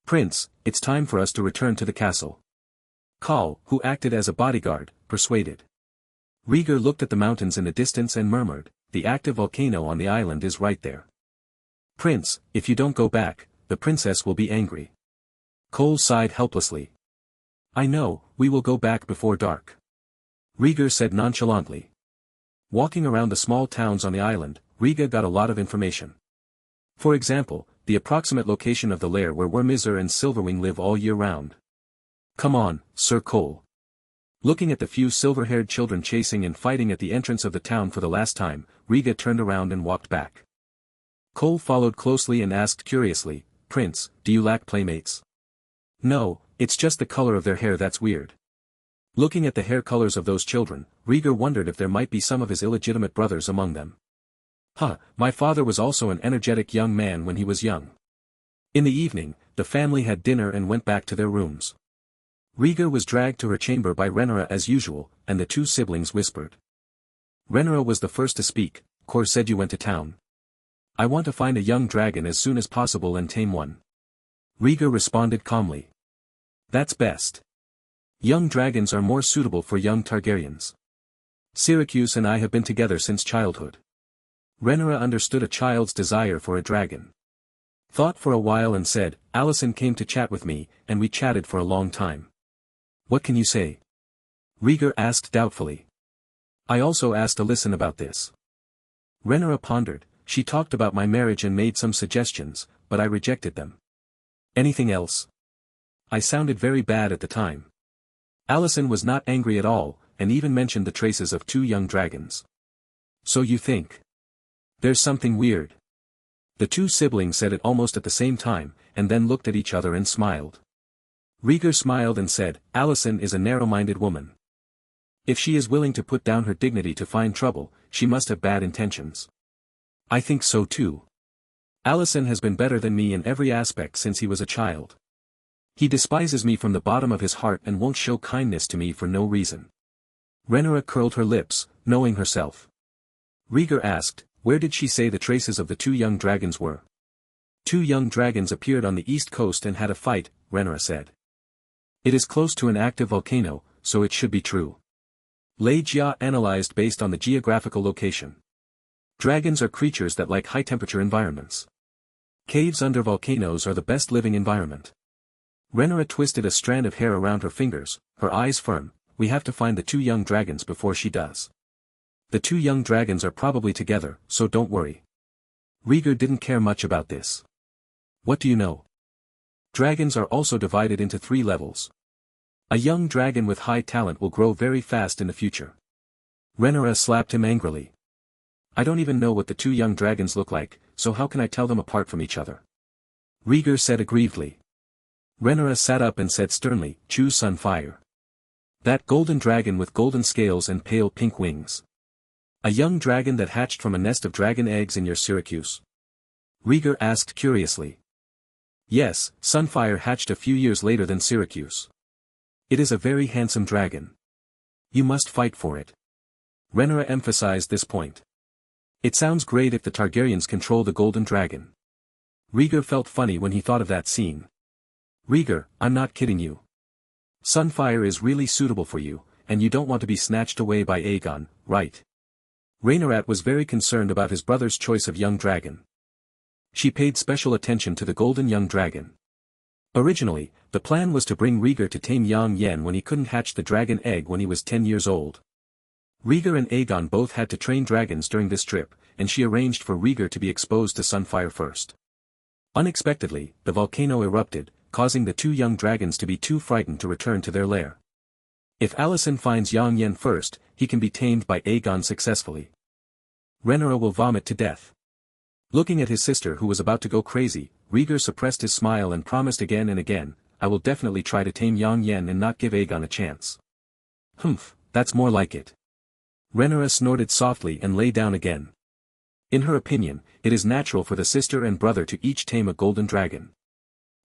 Prince, it's time for us to return to the castle. Khal, who acted as a bodyguard, persuaded. Rhaegar looked at the mountains in the distance and murmured, the active volcano on the island is right there. Prince, if you don't go back, the princess will be angry. Cole sighed helplessly. I know, we will go back before dark. Rhaegar said nonchalantly. Walking around the small towns on the island, Rhaegar got a lot of information. For example, the approximate location of the lair where Wormizor and Silverwing live all year round. Come on, Sir Cole. Looking at the few silver-haired children chasing and fighting at the entrance of the town for the last time, Rhaegar turned around and walked back. Cole followed closely and asked curiously, Prince, do you lack playmates? No, it's just the color of their hair that's weird. Looking at the hair colors of those children, Rhaegar wondered if there might be some of his illegitimate brothers among them. Huh, my father was also an energetic young man when he was young. In the evening, the family had dinner and went back to their rooms. Rhaegar was dragged to her chamber by Rhaenyra as usual, and the two siblings whispered. Rhaenyra was the first to speak. Cor said you went to town. I want to find a young dragon as soon as possible and tame one. Rhaegar responded calmly. That's best. Young dragons are more suitable for young Targaryens. Syracuse and I have been together since childhood. Rhaenyra understood a child's desire for a dragon. Thought for a while and said, Alicent came to chat with me, and we chatted for a long time. What can you say? Rhaegar asked doubtfully. I also asked Alicent about this. Rhaenyra pondered. She talked about my marriage and made some suggestions, but I rejected them. Anything else? I sounded very bad at the time. Alicent was not angry at all, and even mentioned the traces of two young dragons. So you think? There's something weird. The two siblings said it almost at the same time, and then looked at each other and smiled. Rhaegar smiled and said, Alicent is a narrow-minded woman. If she is willing to put down her dignity to find trouble, she must have bad intentions. I think so too. Alicent has been better than me in every aspect since he was a child. He despises me from the bottom of his heart and won't show kindness to me for no reason. Rhaenyra curled her lips, knowing herself. Rhaegar asked, where did she say the traces of the two young dragons were? Two young dragons appeared on the east coast and had a fight, Rhaenyra said. It is close to an active volcano, so it should be true. Lei Jia analyzed based on the geographical location. Dragons are creatures that like high-temperature environments. Caves under volcanoes are the best living environment. Rhaenyra twisted a strand of hair around her fingers, her eyes firm. We have to find the two young dragons before she does. The two young dragons are probably together, so don't worry. Rhaegar didn't care much about this. What do you know? Dragons are also divided into 3 levels. A young dragon with high talent will grow very fast in the future. Rhaenyra slapped him angrily. I don't even know what the two young dragons look like, so how can I tell them apart from each other? Rhaegar said aggrievedly. Rhaenyra sat up and said sternly, choose Sunfire. That golden dragon with golden scales and pale pink wings. A young dragon that hatched from a nest of dragon eggs in your Syracuse? Rhaegar asked curiously. Yes, Sunfire hatched a few years later than Syracuse. It is a very handsome dragon. You must fight for it. Rhaenyra emphasized this point. It sounds great if the Targaryens control the golden dragon. Rhaegar felt funny when he thought of that scene. Rhaegar, I'm not kidding you. Sunfire is really suitable for you, and you don't want to be snatched away by Aegon, right? Rhaenyra was very concerned about his brother's choice of young dragon. She paid special attention to the golden young dragon. Originally, the plan was to bring Rhaegar to tame Yang Yen when he couldn't hatch the dragon egg when he was 10 years old. Rhaegar and Aegon both had to train dragons during this trip, and she arranged for Rhaegar to be exposed to Sunfire first. Unexpectedly, the volcano erupted, causing the two young dragons to be too frightened to return to their lair. If Alicent finds Yang Yen first, he can be tamed by Aegon successfully. Rhaenyra will vomit to death. Looking at his sister who was about to go crazy, Rhaegar suppressed his smile and promised again and again, I will definitely try to tame Yang Yen and not give Aegon a chance. Humph, that's more like it. Rhaenyra snorted softly and lay down again. In her opinion, it is natural for the sister and brother to each tame a golden dragon.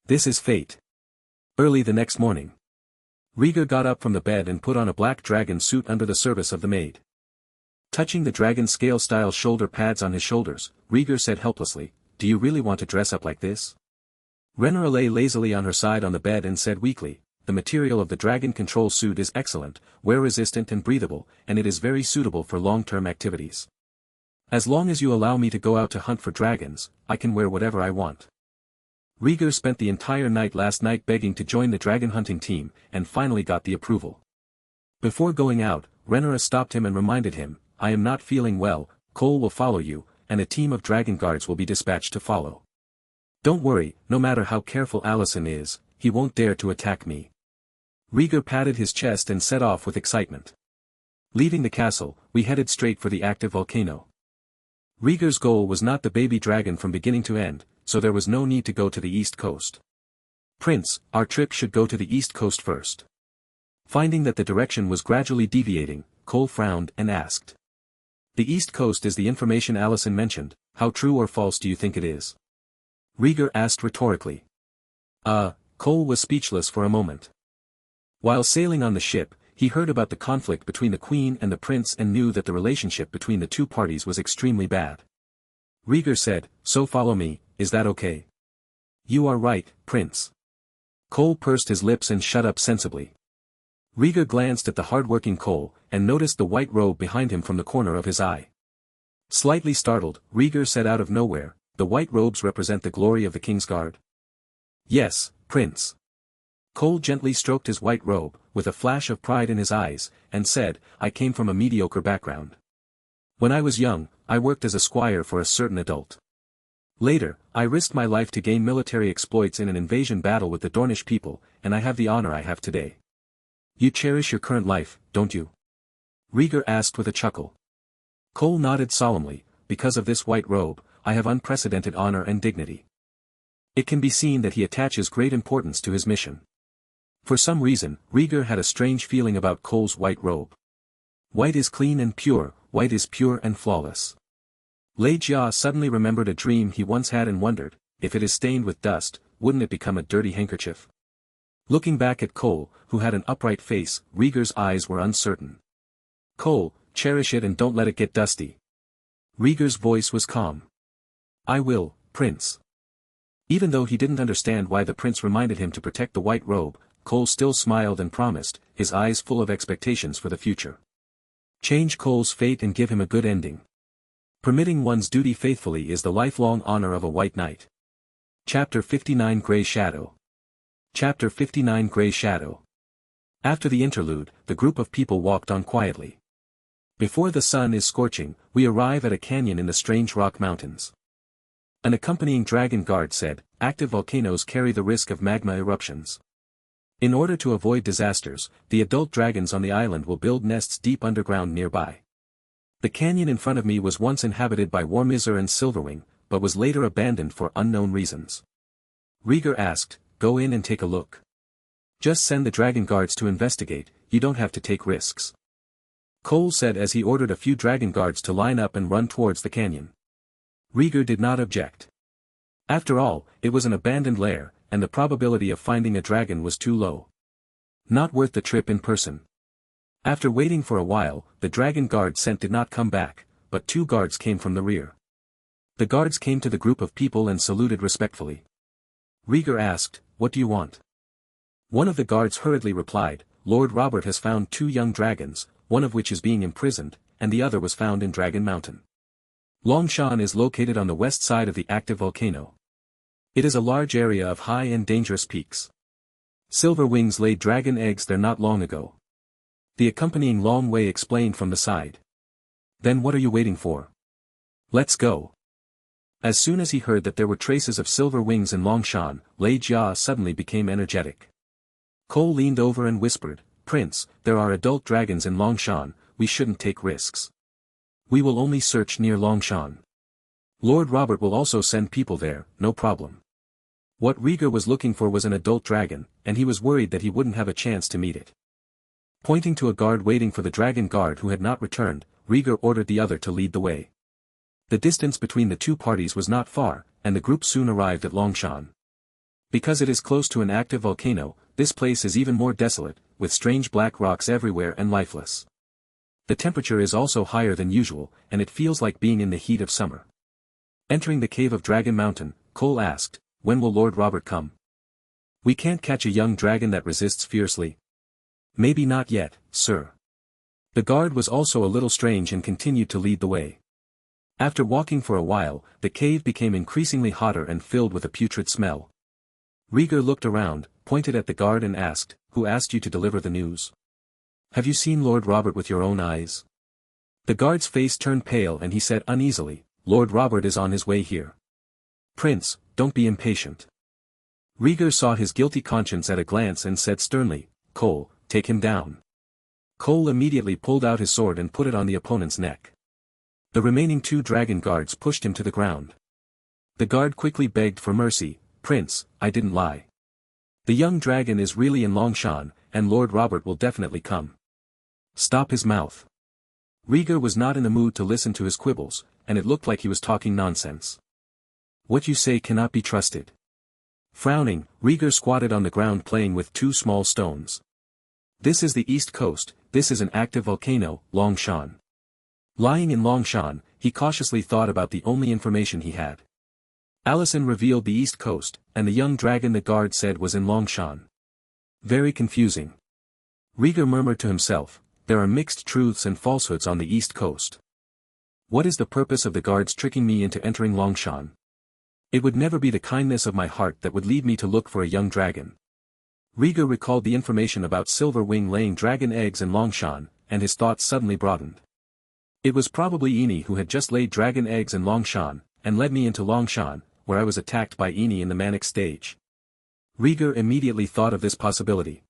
This is fate. Early the next morning, Rhaegar got up from the bed and put on a black dragon suit under the service of the maid. Touching the dragon scale-style shoulder pads on his shoulders, Rhaegar said helplessly, Do you really want to dress up like this? Rhaenyra lay lazily on her side on the bed and said weakly, The material of the dragon control suit is excellent, wear-resistant and breathable, and it is very suitable for long-term activities. As long as you allow me to go out to hunt for dragons, I can wear whatever I want. Rhaegar spent the entire night last night begging to join the dragon hunting team, and finally got the approval. Before going out, Rhaenyra stopped him and reminded him, I am not feeling well, Cole will follow you, and a team of dragon guards will be dispatched to follow. Don't worry, no matter how careful Alicent is, he won't dare to attack me. Rhaegar patted his chest and set off with excitement. Leaving the castle, we headed straight for the active volcano. Rhaegar's goal was not the baby dragon from beginning to end, so there was no need to go to the east coast. Prince, our trip should go to the east coast first. Finding that the direction was gradually deviating, Cole frowned and asked. The east coast is the information Alicent mentioned, how true or false do you think it is? Rhaegar asked rhetorically. Cole was speechless for a moment. While sailing on the ship, he heard about the conflict between the queen and the prince and knew that the relationship between the two parties was extremely bad. Rhaegar said, So follow me, is that okay? You are right, prince. Cole pursed his lips and shut up sensibly. Rhaegar glanced at the hard-working Cole, and noticed the white robe behind him from the corner of his eye. Slightly startled, Rhaegar said out of nowhere, The white robes represent the glory of the Kingsguard? Yes, prince. Cole gently stroked his white robe, with a flash of pride in his eyes, and said, I came from a mediocre background. When I was young, I worked as a squire for a certain adult. Later, I risked my life to gain military exploits in an invasion battle with the Dornish people, and I have the honor I have today. You cherish your current life, don't you? Rhaegar asked with a chuckle. Cole nodded solemnly, because of this white robe, I have unprecedented honor and dignity. It can be seen that he attaches great importance to his mission. For some reason, Rhaegar had a strange feeling about Cole's white robe. White is clean and pure, white is pure and flawless. Lei Jia suddenly remembered a dream he once had and wondered, if it is stained with dust, wouldn't it become a dirty handkerchief? Looking back at Cole, who had an upright face, Rhaegar's eyes were uncertain. Cole, cherish it and don't let it get dusty. Rhaegar's voice was calm. I will, prince. Even though he didn't understand why the prince reminded him to protect the white robe, Cole still smiled and promised, his eyes full of expectations for the future. Change Cole's fate and give him a good ending. Permitting one's duty faithfully is the lifelong honor of a white knight. Chapter 59 Grey Shadow. Chapter 59 Grey Shadow. After the interlude, the group of people walked on quietly. Before the sun is scorching, we arrive at a canyon in the strange rock mountains. An accompanying dragon guard said, active volcanoes carry the risk of magma eruptions. In order to avoid disasters, the adult dragons on the island will build nests deep underground nearby. The canyon in front of me was once inhabited by Warmizer and Silverwing, but was later abandoned for unknown reasons. Rhaegar asked, Go in and take a look. Just send the dragon guards to investigate, you don't have to take risks. Cole said as he ordered a few dragon guards to line up and run towards the canyon. Rhaegar did not object. After all, it was an abandoned lair, and the probability of finding a dragon was too low. Not worth the trip in person. After waiting for a while, the dragon guard sent did not come back, but two guards came from the rear. The guards came to the group of people and saluted respectfully. Rhaegar asked, What do you want? One of the guards hurriedly replied, Lord Robert has found two young dragons, one of which is being imprisoned, and the other was found in Dragon Mountain. Longshan is located on the west side of the active volcano. It is a large area of high and dangerous peaks. Silver Wings laid dragon eggs there not long ago. The accompanying Long Wei explained from the side. Then what are you waiting for? Let's go. As soon as he heard that there were traces of silver wings in Longshan, Rhaegar suddenly became energetic. Cole leaned over and whispered, "Prince, there are adult dragons in Longshan, we shouldn't take risks. We will only search near Longshan. Lord Robert will also send people there, no problem." What Rhaegar was looking for was an adult dragon, and he was worried that he wouldn't have a chance to meet it. Pointing to a guard waiting for the dragon guard who had not returned, Rhaegar ordered the other to lead the way. The distance between the two parties was not far, and the group soon arrived at Longshan. Because it is close to an active volcano, this place is even more desolate, with strange black rocks everywhere and lifeless. The temperature is also higher than usual, and it feels like being in the heat of summer. Entering the cave of Dragon Mountain, Cole asked, "When will Lord Robert come? We can't catch a young dragon that resists fiercely." "Maybe not yet, sir." The guard was also a little strange and continued to lead the way. After walking for a while, the cave became increasingly hotter and filled with a putrid smell. Rhaegar looked around, pointed at the guard and asked, "Who asked you to deliver the news? Have you seen Lord Robert with your own eyes?" The guard's face turned pale and he said uneasily, "Lord Robert is on his way here." "Prince, don't be impatient." Rhaegar saw his guilty conscience at a glance and said sternly, "Cole, take him down." Cole immediately pulled out his sword and put it on the opponent's neck. The remaining two dragon guards pushed him to the ground. The guard quickly begged for mercy, "Prince, I didn't lie. The young dragon is really in Longshan, and Lord Robert will definitely come." "Stop his mouth." Rhaegar was not in the mood to listen to his quibbles, and it looked like he was talking nonsense. "What you say cannot be trusted." Frowning, Rhaegar squatted on the ground playing with two small stones. "This is the East Coast, this is an active volcano, Longshan." Lying in Longshan, he cautiously thought about the only information he had. Allison revealed the East Coast, and the young dragon the guard said was in Longshan. Very confusing. Rhaegar murmured to himself, "There are mixed truths and falsehoods on the East Coast. What is the purpose of the guards tricking me into entering Longshan? It would never be the kindness of my heart that would lead me to look for a young dragon." Rhaegar recalled the information about Silver Wing laying dragon eggs in Longshan, and his thoughts suddenly broadened. It was probably Eni who had just laid dragon eggs in Longshan, and led me into Longshan, where I was attacked by Eni in the manic stage. Rhaegar immediately thought of this possibility.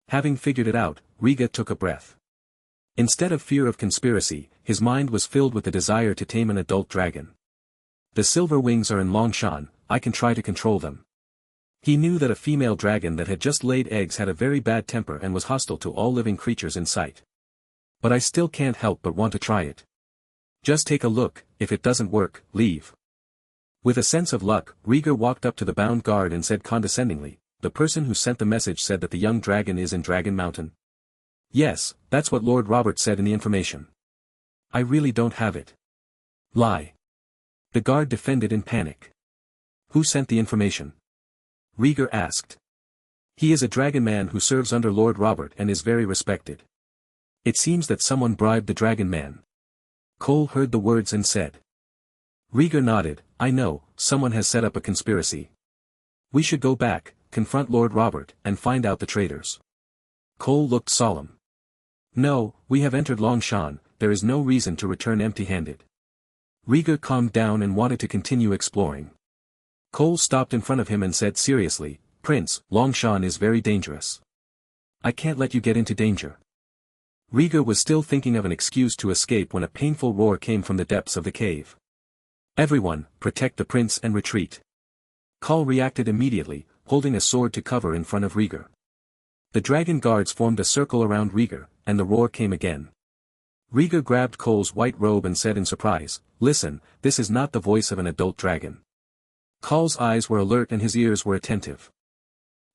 Having figured it out, Rhaegar took a breath. Instead of fear of conspiracy, his mind was filled with the desire to tame an adult dragon. The silver wings are in Longshan, I can try to control them. He knew that a female dragon that had just laid eggs had a very bad temper and was hostile to all living creatures in sight. But I still can't help but want to try it. Just take a look, if it doesn't work, leave. With a sense of luck, Rhaegar walked up to the bound guard and said condescendingly, "The person who sent the message said that the young dragon is in Dragon Mountain." "Yes, that's what Lord Robert said in the information." "I really don't have it." "Lie." The guard defended in panic. "Who sent the information?" Rhaegar asked. "He is a dragon man who serves under Lord Robert and is very respected. It seems that someone bribed the dragon man." Cole heard the words and said. Rhaegar nodded, "I know, someone has set up a conspiracy. We should go back, confront Lord Robert, and find out the traitors." Cole looked solemn. "No, we have entered Longshan, there is no reason to return empty-handed." Rhaegar calmed down and wanted to continue exploring. Cole stopped in front of him and said seriously, "Prince, Longshan is very dangerous. I can't let you get into danger." Rhaegar was still thinking of an excuse to escape when a painful roar came from the depths of the cave. "Everyone, protect the prince and retreat." Cole reacted immediately, holding a sword to cover in front of Rhaegar. The dragon guards formed a circle around Rhaegar, and the roar came again. Rhaegar grabbed Cole's white robe and said in surprise, "Listen, this is not the voice of an adult dragon." Cole's eyes were alert and his ears were attentive.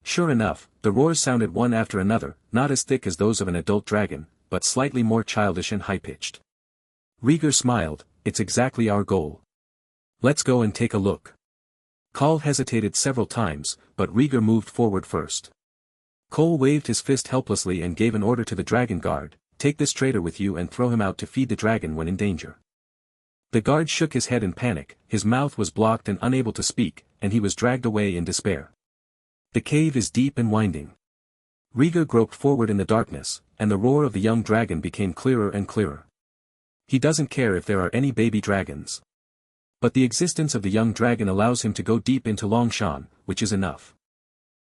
Sure enough, the roars sounded one after another, not as thick as those of an adult dragon, but slightly more childish and high-pitched. Rhaegar smiled, "It's exactly our goal. Let's go and take a look." Cole hesitated several times, but Rhaegar moved forward first. Cole waved his fist helplessly and gave an order to the dragon guard, "Take this traitor with you and throw him out to feed the dragon when in danger." The guard shook his head in panic, his mouth was blocked and unable to speak, and he was dragged away in despair. The cave is deep and winding. Rhaegar groped forward in the darkness, and the roar of the young dragon became clearer and clearer. "He doesn't care if there are any baby dragons. But the existence of the young dragon allows him to go deep into Longshan, which is enough.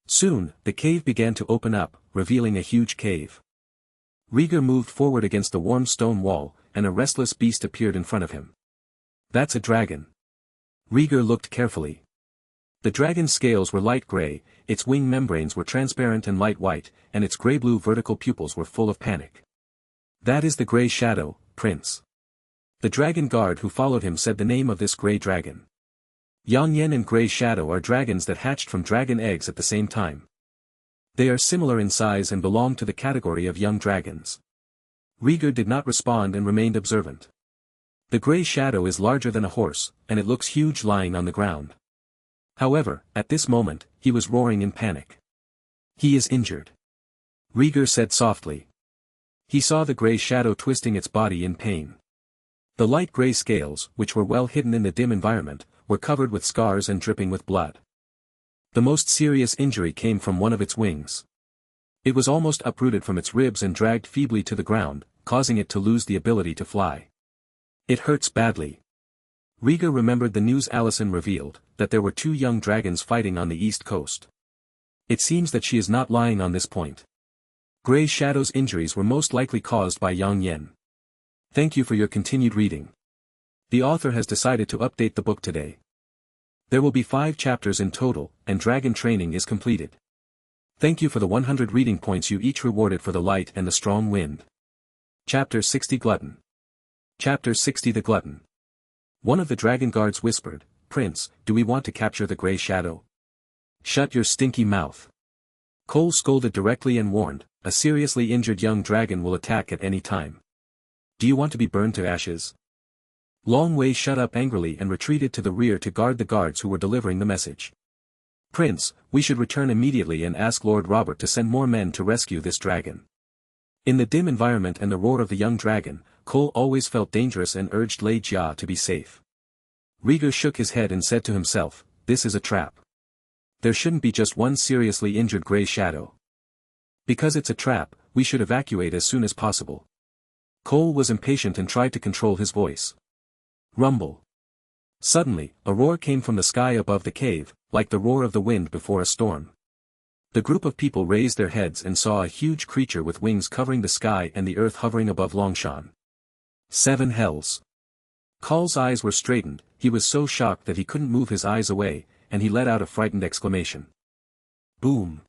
Soon, the cave began to open up, revealing a huge cave. Rhaegar moved forward against the warm stone wall, and a restless beast appeared in front of him. That's a dragon. Rhaegar looked carefully. The dragon's scales were light gray, its wing membranes were transparent and light white, and its gray-blue vertical pupils were full of panic. That is the Grey Shadow, Prince. The dragon guard who followed him said the name of this grey dragon. Yang Yen and Grey Shadow are dragons that hatched from dragon eggs at the same time. They are similar in size and belong to the category of young dragons. Rhaegar did not respond and remained observant. The Grey Shadow is larger than a horse, and it looks huge lying on the ground. However, at this moment, he was roaring in panic. He is injured. Rhaegar said softly. He saw the Grey Shadow twisting its body in pain. The light grey scales, which were well hidden in the dim environment, were covered with scars and dripping with blood. The most serious injury came from one of its wings. It was almost uprooted from its ribs and dragged feebly to the ground, causing it to lose the ability to fly. It hurts badly. Rhaegar remembered the news Alicent revealed, that there were 2 young dragons fighting on the east coast. It seems that she is not lying on this point. Grey Shadow's injuries were most likely caused by Yang Yen. Thank you for your continued reading. The author has decided to update the book today. There will be 5 chapters in total, and dragon training is completed. Thank you for the 100 reading points you each rewarded for the light and the strong wind. Chapter 60 Glutton. Chapter 60 The Glutton. One of the dragon guards whispered, Prince, do we want to capture the Grey Shadow? Shut your stinky mouth. Cole scolded directly and warned, a seriously injured young dragon will attack at any time. Do you want to be burned to ashes? Long Wei shut up angrily and retreated to the rear to guard the guards who were delivering the message. Prince, we should return immediately and ask Lord Robert to send more men to rescue this dragon. In the dim environment and the roar of the young dragon, Cole always felt dangerous and urged Lei Jia to be safe. Rhaegar shook his head and said to himself, this is a trap. There shouldn't be just one seriously injured Grey Shadow. Because it's a trap, we should evacuate as soon as possible. Cole was impatient and tried to control his voice. Rumble. Suddenly, a roar came from the sky above the cave, like the roar of the wind before a storm. The group of people raised their heads and saw a huge creature with wings covering the sky and the earth hovering above Longshan. 7 hells. Cole's eyes were straightened, he was so shocked that he couldn't move his eyes away, and he let out a frightened exclamation. Boom.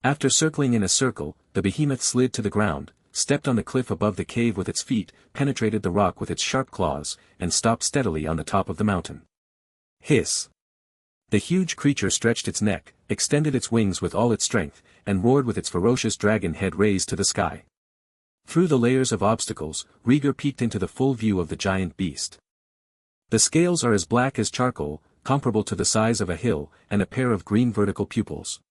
After circling in a circle, the behemoth slid to the ground, stepped on the cliff above the cave with its feet, penetrated the rock with its sharp claws, and stopped steadily on the top of the mountain. Hiss. The huge creature stretched its neck, extended its wings with all its strength, and roared with its ferocious dragon head raised to the sky. Through the layers of obstacles, Rhaegar peeked into the full view of the giant beast. The scales are as black as charcoal, comparable to the size of a hill, and a pair of green vertical pupils.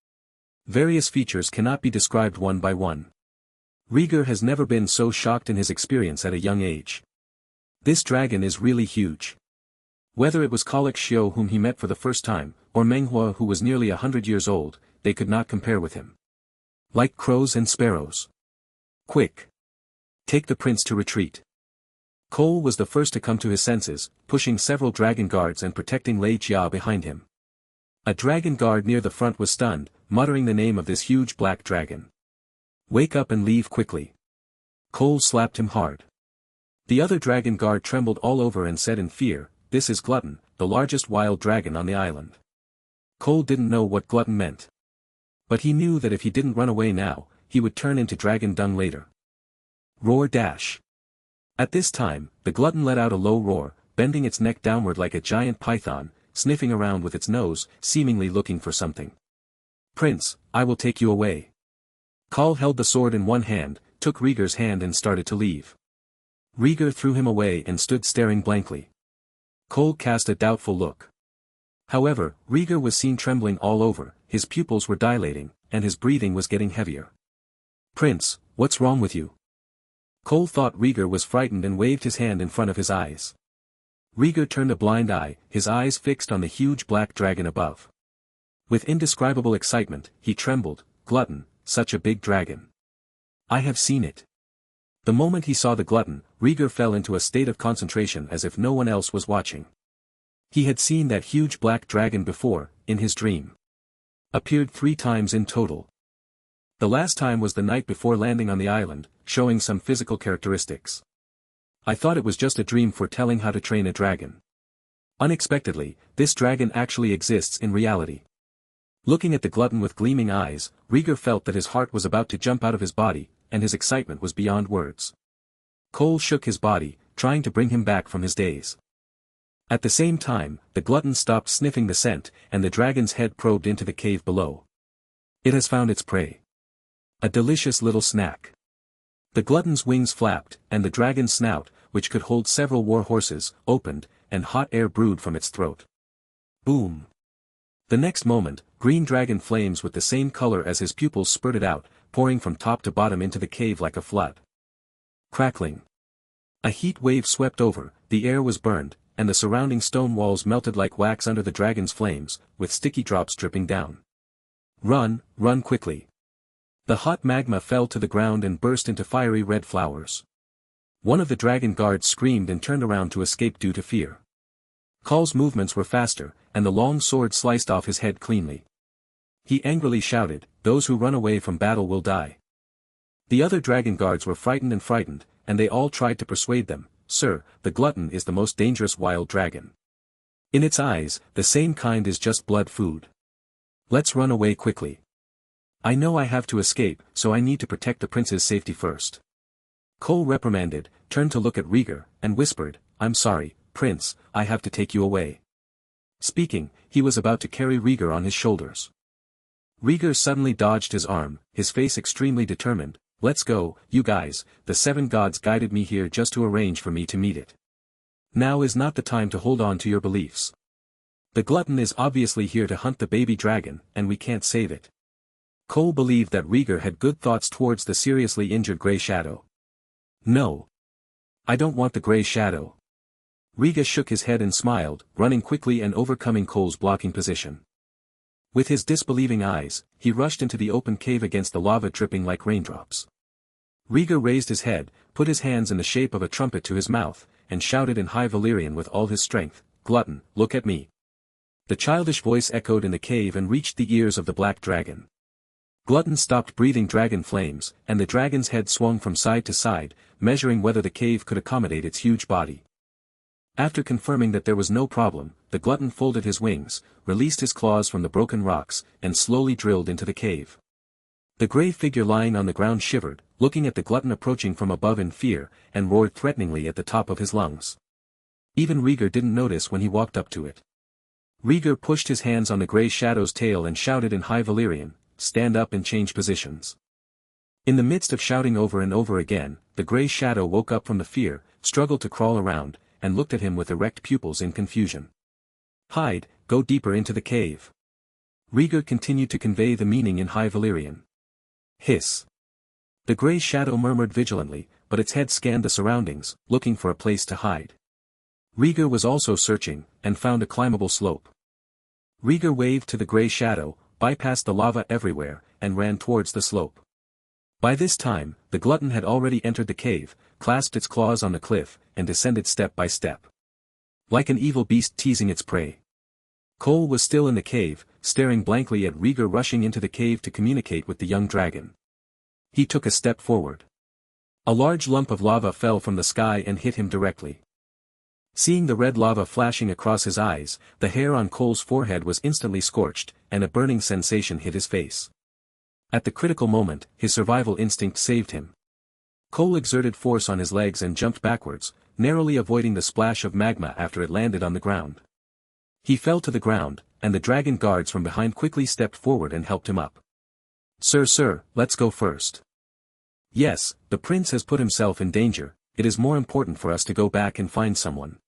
Various features cannot be described one by one. Rhaegar has never been so shocked in his experience at a young age. This dragon is really huge. Whether it was Colic Xiu whom he met for the first time, or Menghua who was nearly 100 years old, they could not compare with him. Like crows and sparrows. Quick! Take the prince to retreat. Cole was the first to come to his senses, pushing several dragon guards and protecting Lei Jia behind him. A dragon guard near the front was stunned, muttering the name of this huge black dragon. Wake up and leave quickly. Cole slapped him hard. The other dragon guard trembled all over and said in fear, this is Glutton, the largest wild dragon on the island. Cole didn't know what Glutton meant. But he knew that if he didn't run away now, he would turn into dragon dung later. Roar dash. At this time, the Glutton let out a low roar, bending its neck downward like a giant python, sniffing around with its nose, seemingly looking for something. Prince, I will take you away. Cole held the sword in one hand, took Rhaegar's hand and started to leave. Rhaegar threw him away and stood staring blankly. Cole cast a doubtful look. However, Rhaegar was seen trembling all over, his pupils were dilating, and his breathing was getting heavier. Prince, what's wrong with you? Cole thought Rhaegar was frightened and waved his hand in front of his eyes. Rhaegar turned a blind eye, his eyes fixed on the huge black dragon above. With indescribable excitement, he trembled, Glutton, such a big dragon. I have seen it. The moment he saw the Glutton, Rhaegar fell into a state of concentration as if no one else was watching. He had seen that huge black dragon before, in his dream. Appeared 3 times in total. The last time was the night before landing on the island, showing some physical characteristics. I thought it was just a dream foretelling how to train a dragon. Unexpectedly, this dragon actually exists in reality. Looking at the glutton with gleaming eyes, Rhaegar felt that his heart was about to jump out of his body, and his excitement was beyond words. Cole shook his body, trying to bring him back from his daze. At the same time, the glutton stopped sniffing the scent, and the dragon's head probed into the cave below. It has found its prey. A delicious little snack. The glutton's wings flapped, and the dragon's snout, which could hold several war horses, opened, and hot air brewed from its throat. Boom! The next moment, green dragon flames with the same color as his pupils spurted out, pouring from top to bottom into the cave like a flood. Crackling. A heat wave swept over, the air was burned, and the surrounding stone walls melted like wax under the dragon's flames, with sticky drops dripping down. Run, run quickly. The hot magma fell to the ground and burst into fiery red flowers. One of the dragon guards screamed and turned around to escape due to fear. Call's movements were faster, and the long sword sliced off his head cleanly. He angrily shouted, "Those who run away from battle will die." The other dragon guards were frightened, and they all tried to persuade them, "Sir, the glutton is the most dangerous wild dragon. In its eyes, the same kind is just blood food. Let's run away quickly. I know I have to escape, so I need to protect the prince's safety first." Cole reprimanded, turned to look at Rhaegar, and whispered, "I'm sorry, Prince, I have to take you away." Speaking, he was about to carry Rhaegar on his shoulders. Rhaegar suddenly dodged his arm, his face extremely determined. "Let's go, you guys, the 7 gods guided me here just to arrange for me to meet it. Now is not the time to hold on to your beliefs. The glutton is obviously here to hunt the baby dragon, and we can't save it." Cole believed that Rhaegar had good thoughts towards the seriously injured Grey Shadow. "No. I don't want the Grey Shadow." Rhaegar shook his head and smiled, running quickly and overcoming Cole's blocking position. With his disbelieving eyes, he rushed into the open cave against the lava dripping like raindrops. Rhaegar raised his head, put his hands in the shape of a trumpet to his mouth, and shouted in High Valyrian with all his strength, "Glutton, look at me." The childish voice echoed in the cave and reached the ears of the black dragon. Glutton stopped breathing dragon flames, and the dragon's head swung from side to side, measuring whether the cave could accommodate its huge body. After confirming that there was no problem, the glutton folded his wings, released his claws from the broken rocks, and slowly drilled into the cave. The grey figure lying on the ground shivered, looking at the glutton approaching from above in fear, and roared threateningly at the top of his lungs. Even Rhaegar didn't notice when he walked up to it. Rhaegar pushed his hands on the Grey Shadow's tail and shouted in High Valyrian, "Stand up and change positions." In the midst of shouting over and over again, the Grey Shadow woke up from the fear, struggled to crawl around, and looked at him with erect pupils in confusion. "Hide, go deeper into the cave." Rhaegar continued to convey the meaning in High Valyrian. Hiss. The Grey Shadow murmured vigilantly, but its head scanned the surroundings, looking for a place to hide. Rhaegar was also searching, and found a climbable slope. Rhaegar waved to the Grey Shadow, bypassed the lava everywhere, and ran towards the slope. By this time, the glutton had already entered the cave, clasped its claws on the cliff, and descended step by step. Like an evil beast teasing its prey. Cole was still in the cave, staring blankly at Rhaegar rushing into the cave to communicate with the young dragon. He took a step forward. A large lump of lava fell from the sky and hit him directly. Seeing the red lava flashing across his eyes, the hair on Cole's forehead was instantly scorched, and a burning sensation hit his face. At the critical moment, his survival instinct saved him. Cole exerted force on his legs and jumped backwards, narrowly avoiding the splash of magma after it landed on the ground. He fell to the ground, and the dragon guards from behind quickly stepped forward and helped him up. Sir, let's go first." "Yes, the prince has put himself in danger, it is more important for us to go back and find someone."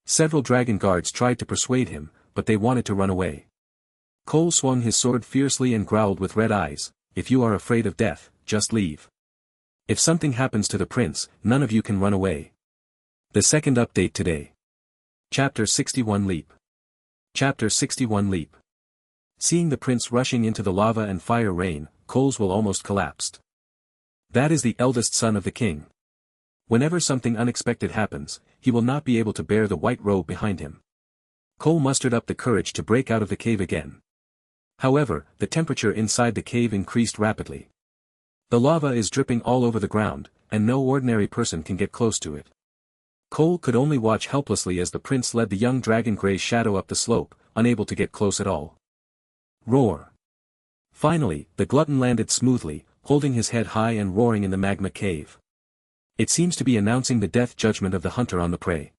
Several dragon guards tried to persuade him, but they wanted to run away. Cole swung his sword fiercely and growled with red eyes, "If you are afraid of death, just leave. If something happens to the prince, none of you can run away." The second update today. Chapter 61 Leap. Chapter 61 Leap. Seeing the prince rushing into the lava and fire rain, Cole's will almost collapsed. That is the eldest son of the king. Whenever something unexpected happens, he will not be able to bear the white robe behind him. Cole mustered up the courage to break out of the cave again. However, the temperature inside the cave increased rapidly. The lava is dripping all over the ground, and no ordinary person can get close to it. Cole could only watch helplessly as the prince led the young dragon Grey's shadow up the slope, unable to get close at all. Roar! Finally, the glutton landed smoothly, holding his head high and roaring in the magma cave. It seems to be announcing the death judgment of the hunter on the prey.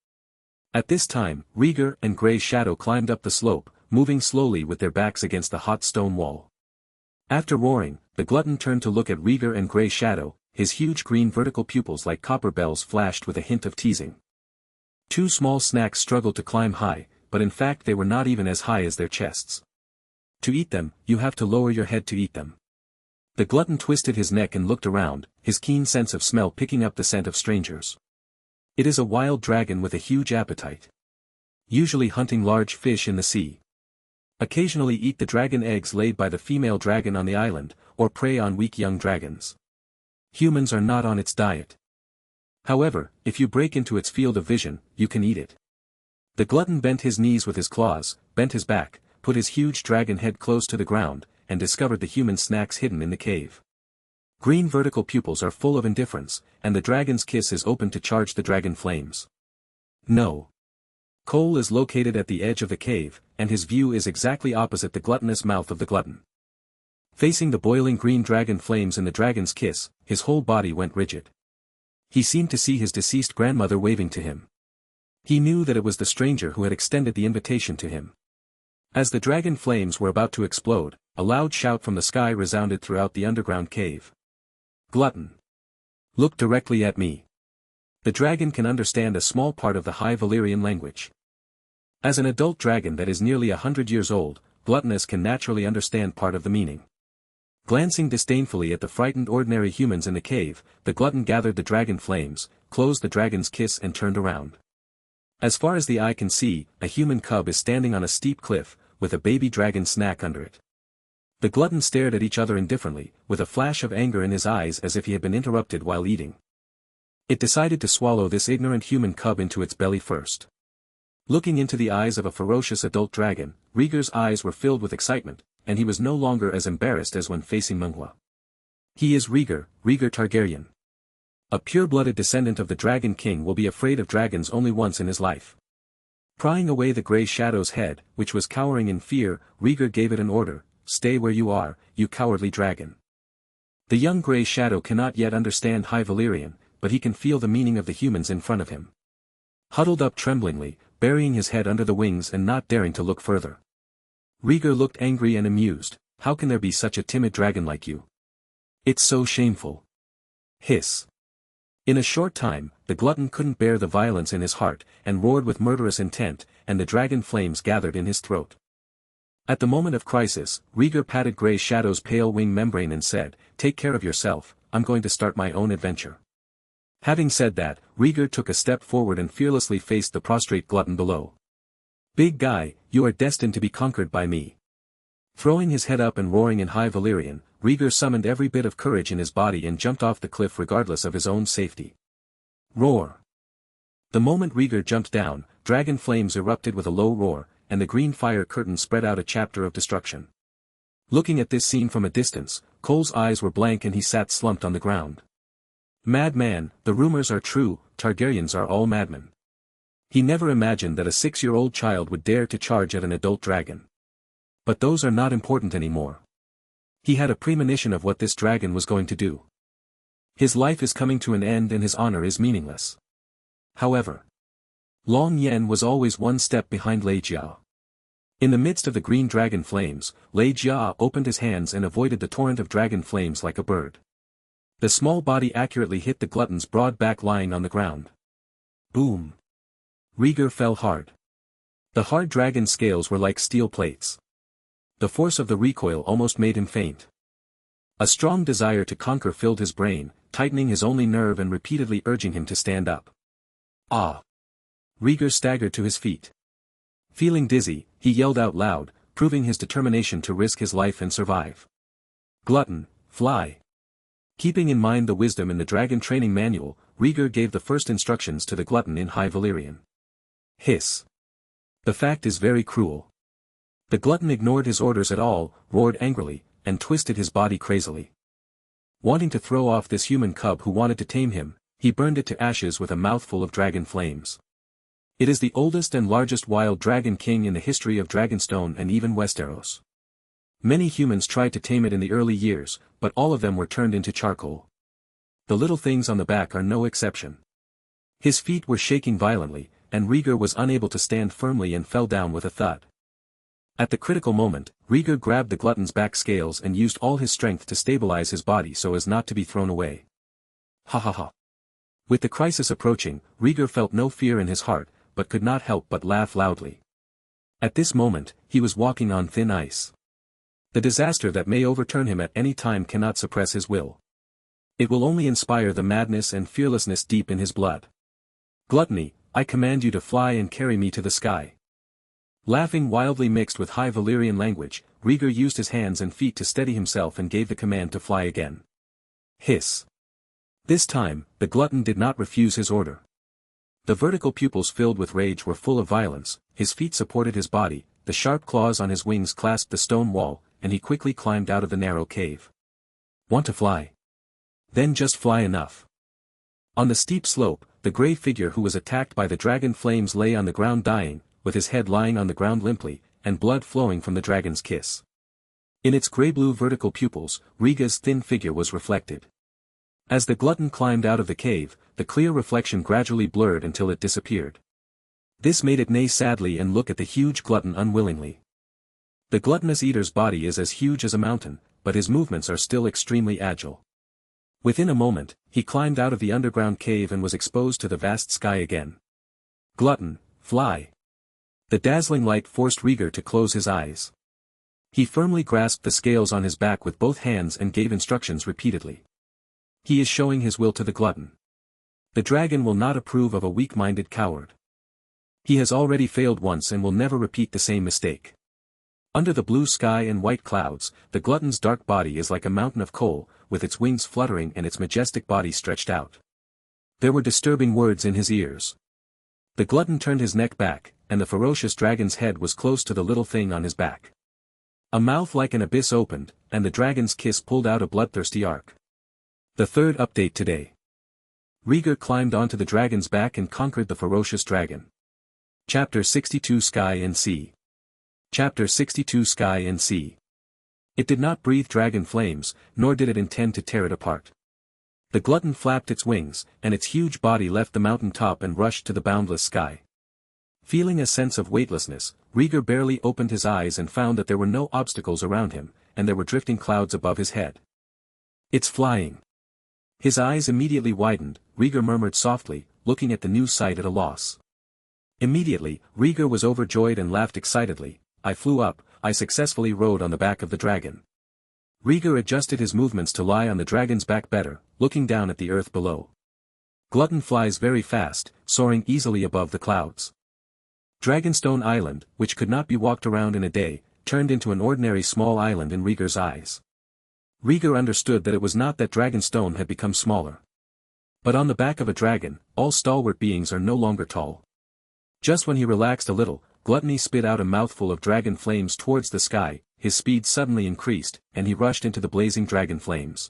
At this time, Rhaegar and Grey's shadow climbed up the slope, moving slowly with their backs against the hot stone wall. After roaring, the glutton turned to look at Rhaegar and Grey's shadow, his huge green vertical pupils like copper bells flashed with a hint of teasing. Two small snacks struggled to climb high, but in fact they were not even as high as their chests. To eat them, you have to lower your head to eat them. The glutton twisted his neck and looked around, his keen sense of smell picking up the scent of strangers. It is a wild dragon with a huge appetite. Usually hunting large fish in the sea. Occasionally eat the dragon eggs laid by the female dragon on the island, or prey on weak young dragons. Humans are not on its diet. However, if you break into its field of vision, you can eat it. The glutton bent his knees with his claws, bent his back, put his huge dragon head close to the ground, and discovered the human snacks hidden in the cave. Green vertical pupils are full of indifference, and the dragon's kiss is open to charge the dragon flames. No. Cole is located at the edge of the cave, and his view is exactly opposite the gluttonous mouth of the glutton. Facing the boiling green dragon flames in the dragon's kiss, his whole body went rigid. He seemed to see his deceased grandmother waving to him. He knew that it was the stranger who had extended the invitation to him. As the dragon flames were about to explode, a loud shout from the sky resounded throughout the underground cave. Glutton! Look directly at me. The dragon can understand a small part of the High Valyrian language. As an adult dragon that is nearly 100 years old, Gluttonous can naturally understand part of the meaning. Glancing disdainfully at the frightened ordinary humans in the cave, the glutton gathered the dragon flames, closed the dragon's kiss and turned around. As far as the eye can see, a human cub is standing on a steep cliff, with a baby dragon snack under it. The glutton stared at each other indifferently, with a flash of anger in his eyes as if he had been interrupted while eating. It decided to swallow this ignorant human cub into its belly first. Looking into the eyes of a ferocious adult dragon, Rhaegar's eyes were filled with excitement, and he was no longer as embarrassed as when facing Mungwa. He is Rhaegar, Rhaegar Targaryen. A pure-blooded descendant of the Dragon King will be afraid of dragons only once in his life. Prying away the grey shadow's head, which was cowering in fear, Rhaegar gave it an order: "Stay where you are, you cowardly dragon." The young grey shadow cannot yet understand High Valyrian, but he can feel the meaning of the humans in front of him. Huddled up tremblingly, burying his head under the wings and not daring to look further. Rhaegar looked angry and amused. How can there be such a timid dragon like you? It's so shameful. Hiss. In a short time, the glutton couldn't bear the violence in his heart, and roared with murderous intent, and the dragon flames gathered in his throat. At the moment of crisis, Rhaegar patted Grey Shadow's pale wing membrane and said, "Take care of yourself, I'm going to start my own adventure." Having said that, Rhaegar took a step forward and fearlessly faced the prostrate glutton below. "Big guy, you are destined to be conquered by me." Throwing his head up and roaring in High Valyrian, Rhaegar summoned every bit of courage in his body and jumped off the cliff regardless of his own safety. Roar! The moment Rhaegar jumped down, dragon flames erupted with a low roar, and the green fire curtain spread out a chapter of destruction. Looking at this scene from a distance, Cole's eyes were blank and he sat slumped on the ground. Madman, the rumors are true, Targaryens are all madmen. He never imagined that a 6-year-old child would dare to charge at an adult dragon. But those are not important anymore. He had a premonition of what this dragon was going to do. His life is coming to an end and his honor is meaningless. However, Long Yen was always one step behind Lei Jia. In the midst of the green dragon flames, Lei Jia opened his hands and avoided the torrent of dragon flames like a bird. The small body accurately hit the glutton's broad back lying on the ground. Boom! Rhaegar fell hard. The hard dragon scales were like steel plates. The force of the recoil almost made him faint. A strong desire to conquer filled his brain, tightening his only nerve and repeatedly urging him to stand up. Ah! Rhaegar staggered to his feet. Feeling dizzy, he yelled out loud, proving his determination to risk his life and survive. Glutton, fly! Keeping in mind the wisdom in the dragon training manual, Rhaegar gave the first instructions to the glutton in High Valyrian. Hiss! The fact is very cruel. The glutton ignored his orders at all, roared angrily, and twisted his body crazily. Wanting to throw off this human cub who wanted to tame him, he burned it to ashes with a mouthful of dragon flames. It is the oldest and largest wild dragon king in the history of Dragonstone and even Westeros. Many humans tried to tame it in the early years, but all of them were turned into charcoal. The little things on the back are no exception. His feet were shaking violently, and Rhaegar was unable to stand firmly and fell down with a thud. At the critical moment, Rhaegar grabbed the glutton's back scales and used all his strength to stabilize his body so as not to be thrown away. Ha ha ha. With the crisis approaching, Rhaegar felt no fear in his heart, but could not help but laugh loudly. At this moment, he was walking on thin ice. The disaster that may overturn him at any time cannot suppress his will. It will only inspire the madness and fearlessness deep in his blood. Gluttony, I command you to fly and carry me to the sky. Laughing wildly mixed with high Valyrian language, Rhaegar used his hands and feet to steady himself and gave the command to fly again. Hiss. This time, the glutton did not refuse his order. The vertical pupils filled with rage were full of violence, his feet supported his body, the sharp claws on his wings clasped the stone wall, and he quickly climbed out of the narrow cave. Want to fly? Then just fly enough. On the steep slope, the grey figure who was attacked by the dragon flames lay on the ground dying, with his head lying on the ground limply, and blood flowing from the dragon's kiss. In its grey-blue vertical pupils, Rhaegar's thin figure was reflected. As the glutton climbed out of the cave, the clear reflection gradually blurred until it disappeared. This made it neigh sadly and look at the huge glutton unwillingly. The gluttonous eater's body is as huge as a mountain, but his movements are still extremely agile. Within a moment, he climbed out of the underground cave and was exposed to the vast sky again. Glutton, fly! The dazzling light forced Rhaegar to close his eyes. He firmly grasped the scales on his back with both hands and gave instructions repeatedly. He is showing his will to the glutton. The dragon will not approve of a weak-minded coward. He has already failed once and will never repeat the same mistake. Under the blue sky and white clouds, the glutton's dark body is like a mountain of coal, with its wings fluttering and its majestic body stretched out. There were disturbing words in his ears. The glutton turned his neck back, and the ferocious dragon's head was close to the little thing on his back. A mouth like an abyss opened, and the dragon's kiss pulled out a bloodthirsty arc. The third update today. Rhaegar climbed onto the dragon's back and conquered the ferocious dragon. Chapter 62 Sky and Sea. Chapter 62 Sky and Sea. It did not breathe dragon flames, nor did it intend to tear it apart. The glutton flapped its wings, and its huge body left the mountain top and rushed to the boundless sky. Feeling a sense of weightlessness, Rhaegar barely opened his eyes and found that there were no obstacles around him, and there were drifting clouds above his head. It's flying. His eyes immediately widened, Rhaegar murmured softly, looking at the new sight at a loss. Immediately, Rhaegar was overjoyed and laughed excitedly. I flew up, I successfully rode on the back of the dragon. Rhaegar adjusted his movements to lie on the dragon's back better, looking down at the earth below. Glutton flies very fast, soaring easily above the clouds. Dragonstone Island, which could not be walked around in a day, turned into an ordinary small island in Rhaegar's eyes. Rhaegar understood that it was not that Dragonstone had become smaller. But on the back of a dragon, all stalwart beings are no longer tall. Just when he relaxed a little, Gluttony spit out a mouthful of dragon flames towards the sky, his speed suddenly increased, and he rushed into the blazing dragon flames.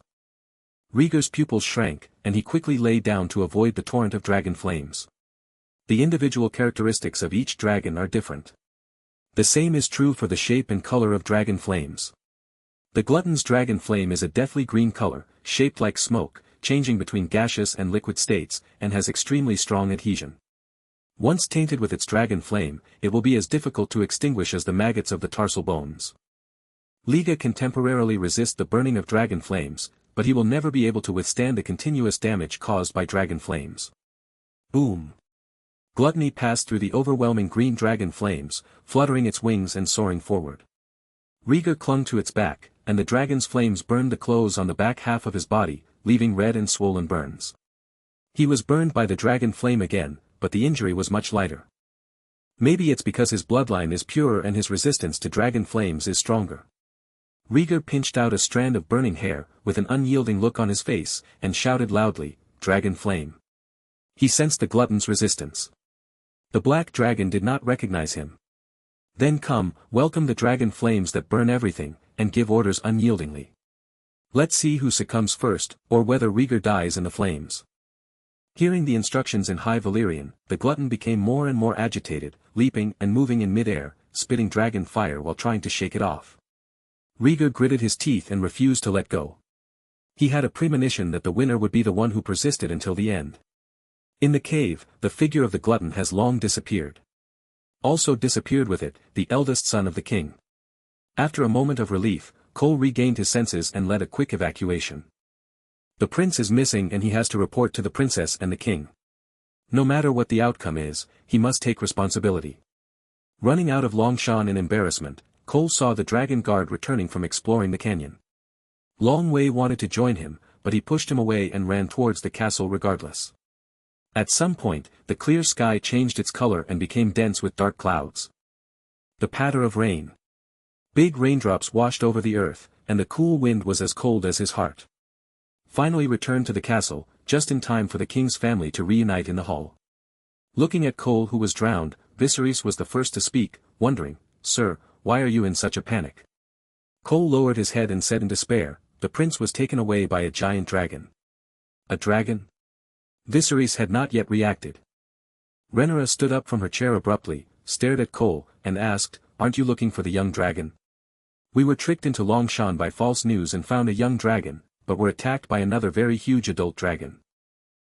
Rhaegar's pupils shrank, and he quickly lay down to avoid the torrent of dragon flames. The individual characteristics of each dragon are different. The same is true for the shape and color of dragon flames. The glutton's dragon flame is a deathly green color, shaped like smoke, changing between gaseous and liquid states, and has extremely strong adhesion. Once tainted with its dragon flame, it will be as difficult to extinguish as the maggots of the tarsal bones. Liga can temporarily resist the burning of dragon flames, but he will never be able to withstand the continuous damage caused by dragon flames. Boom! Gluttony passed through the overwhelming green dragon flames, fluttering its wings and soaring forward. Rhaegar clung to its back, and the dragon's flames burned the clothes on the back half of his body, leaving red and swollen burns. He was burned by the dragon flame again, but the injury was much lighter. Maybe it's because his bloodline is purer and his resistance to dragon flames is stronger. Rhaegar pinched out a strand of burning hair, with an unyielding look on his face, and shouted loudly, "Dragon flame." He sensed the glutton's resistance. The black dragon did not recognize him, Then come, welcome the dragon flames that burn everything, and give orders unyieldingly. Let's see who succumbs first, or whether Rhaegar dies in the flames. Hearing the instructions in High Valyrian, the glutton became more and more agitated, leaping and moving in mid-air, spitting dragon fire while trying to shake it off. Rhaegar gritted his teeth and refused to let go. He had a premonition that the winner would be the one who persisted until the end. In the cave, the figure of the glutton has long disappeared. Also disappeared with it, the eldest son of the king. After a moment of relief, Cole regained his senses and led a quick evacuation. The prince is missing and he has to report to the princess and the king. No matter what the outcome is, he must take responsibility. Running out of Longshan in embarrassment, Cole saw the dragon guard returning from exploring the canyon. Long Wei wanted to join him, but he pushed him away and ran towards the castle regardless. At some point, the clear sky changed its color and became dense with dark clouds. The patter of rain. Big raindrops washed over the earth, and the cool wind was as cold as his heart. Finally returned to the castle, just in time for the king's family to reunite in the hall. Looking at Cole who was drowned, Viserys was the first to speak, wondering, "Sir, why are you in such a panic?" Cole lowered his head and said in despair, "The prince was taken away by a giant dragon." "A dragon?" Viserys had not yet reacted. Rhaenyra stood up from her chair abruptly, stared at Cole, and asked, "Aren't you looking for the young dragon?" "We were tricked into Longshan by false news and found a young dragon, but were attacked by another very huge adult dragon."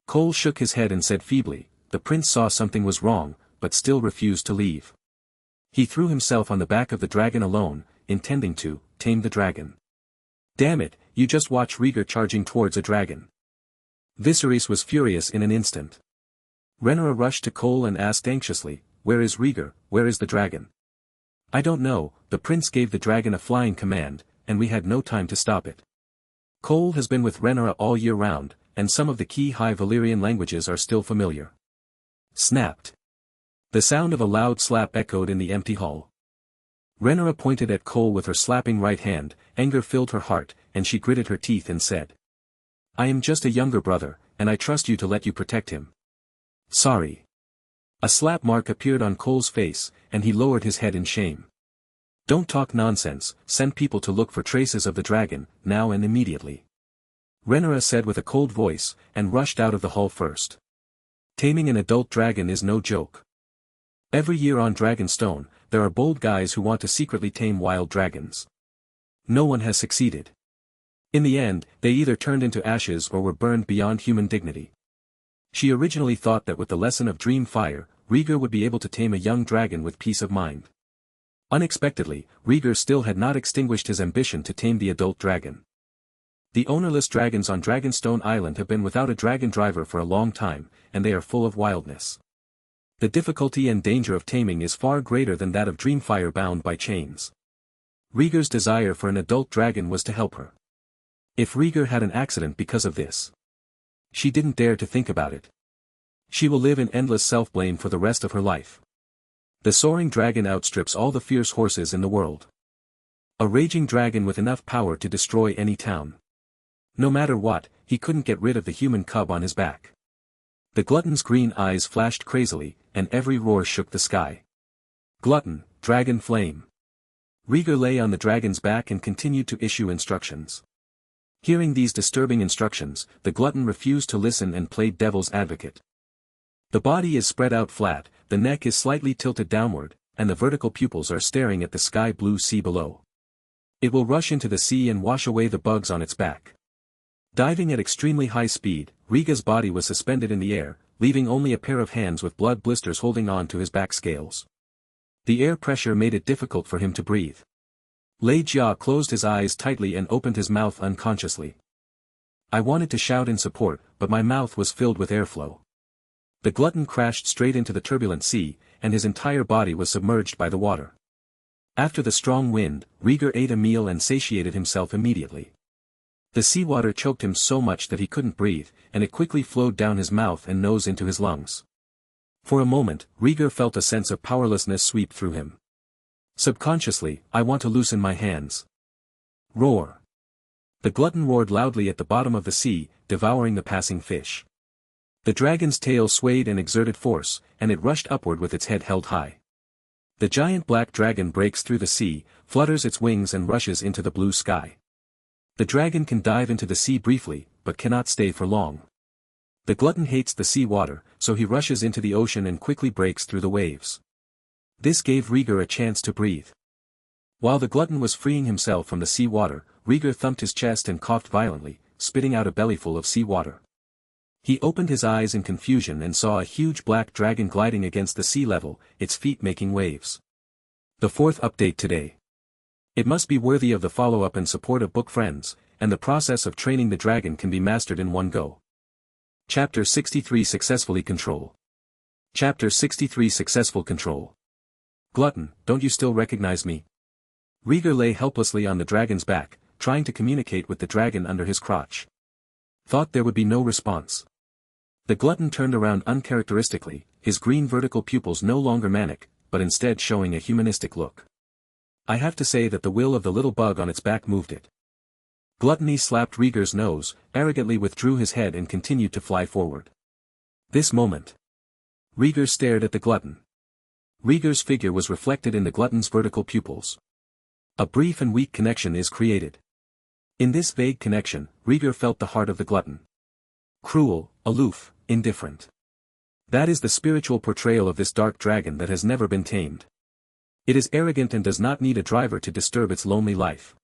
Cole shook his head and said feebly, "The prince saw something was wrong, but still refused to leave. He threw himself on the back of the dragon alone, intending to tame the dragon." "Damn it, you just watch Rhaegar charging towards a dragon." Viserys was furious in an instant. Rhaenyra rushed to Cole and asked anxiously, "Where is Rhaegar, where is the dragon?" "I don't know, the prince gave the dragon a flying command, and we had no time to stop it." Cole has been with Rhaenyra all year round, and some of the key High Valyrian languages are still familiar. Snapped. The sound of a loud slap echoed in the empty hall. Rhaenyra pointed at Cole with her slapping right hand, anger filled her heart, and she gritted her teeth and said, "I am just a younger brother, and I trust you to let you protect him." "Sorry." A slap mark appeared on Cole's face, and he lowered his head in shame. "Don't talk nonsense, send people to look for traces of the dragon, now and immediately." Rhaenyra said with a cold voice, and rushed out of the hall first. Taming an adult dragon is no joke. Every year on Dragonstone, there are bold guys who want to secretly tame wild dragons. No one has succeeded. In the end, they either turned into ashes or were burned beyond human dignity. She originally thought that with the lesson of Dream Fire, Rhaegar would be able to tame a young dragon with peace of mind. Unexpectedly, Rhaegar still had not extinguished his ambition to tame the adult dragon. The ownerless dragons on Dragonstone Island have been without a dragon driver for a long time, and they are full of wildness. The difficulty and danger of taming is far greater than that of Dreamfire bound by chains. Rhaegar's desire for an adult dragon was to help her. If Rhaegar had an accident because of this, she didn't dare to think about it. She will live in endless self-blame for the rest of her life. The soaring dragon outstrips all the fierce horses in the world. A raging dragon with enough power to destroy any town. No matter what, he couldn't get rid of the human cub on his back. The glutton's green eyes flashed crazily, and every roar shook the sky. "Glutton, dragon flame." Rhaegar lay on the dragon's back and continued to issue instructions. Hearing these disturbing instructions, the glutton refused to listen and played devil's advocate. The body is spread out flat, the neck is slightly tilted downward, and the vertical pupils are staring at the sky-blue sea below. It will rush into the sea and wash away the bugs on its back. Diving at extremely high speed, Rhaegar's body was suspended in the air, leaving only a pair of hands with blood blisters holding on to his back scales. The air pressure made it difficult for him to breathe. Lei Jia closed his eyes tightly and opened his mouth unconsciously. I wanted to shout in support, but my mouth was filled with airflow. The glutton crashed straight into the turbulent sea, and his entire body was submerged by the water. After the strong wind, Rhaegar ate a meal and satiated himself immediately. The seawater choked him so much that he couldn't breathe, and it quickly flowed down his mouth and nose into his lungs. For a moment, Rhaegar felt a sense of powerlessness sweep through him. Subconsciously, I want to loosen my hands. Roar. The glutton roared loudly at the bottom of the sea, devouring the passing fish. The dragon's tail swayed and exerted force, and it rushed upward with its head held high. The giant black dragon breaks through the sea, flutters its wings and rushes into the blue sky. The dragon can dive into the sea briefly, but cannot stay for long. The glutton hates the sea water, so he rushes into the ocean and quickly breaks through the waves. This gave Rhaegar a chance to breathe. While the glutton was freeing himself from the sea water, Rhaegar thumped his chest and coughed violently, spitting out a bellyful of sea water. He opened his eyes in confusion and saw a huge black dragon gliding against the sea level, its feet making waves. The fourth update today. It must be worthy of the follow-up and support of book friends, and the process of training the dragon can be mastered in one go. Chapter 63 Successfully Control. Chapter 63 Successful Control. Glutton, don't you still recognize me? Rhaegar lay helplessly on the dragon's back, trying to communicate with the dragon under his crotch. Thought there would be no response. The glutton turned around uncharacteristically, his green vertical pupils no longer manic, but instead showing a humanistic look. I have to say that the will of the little bug on its back moved it. Gluttony slapped Rhaegar's nose, arrogantly withdrew his head and continued to fly forward. This moment. Rhaegar stared at the glutton. Rhaegar's figure was reflected in the glutton's vertical pupils. A brief and weak connection is created. In this vague connection, Rhaegar felt the heart of the glutton. Cruel, aloof, indifferent. That is the spiritual portrayal of this dark dragon that has never been tamed. It is arrogant and does not need a driver to disturb its lonely life.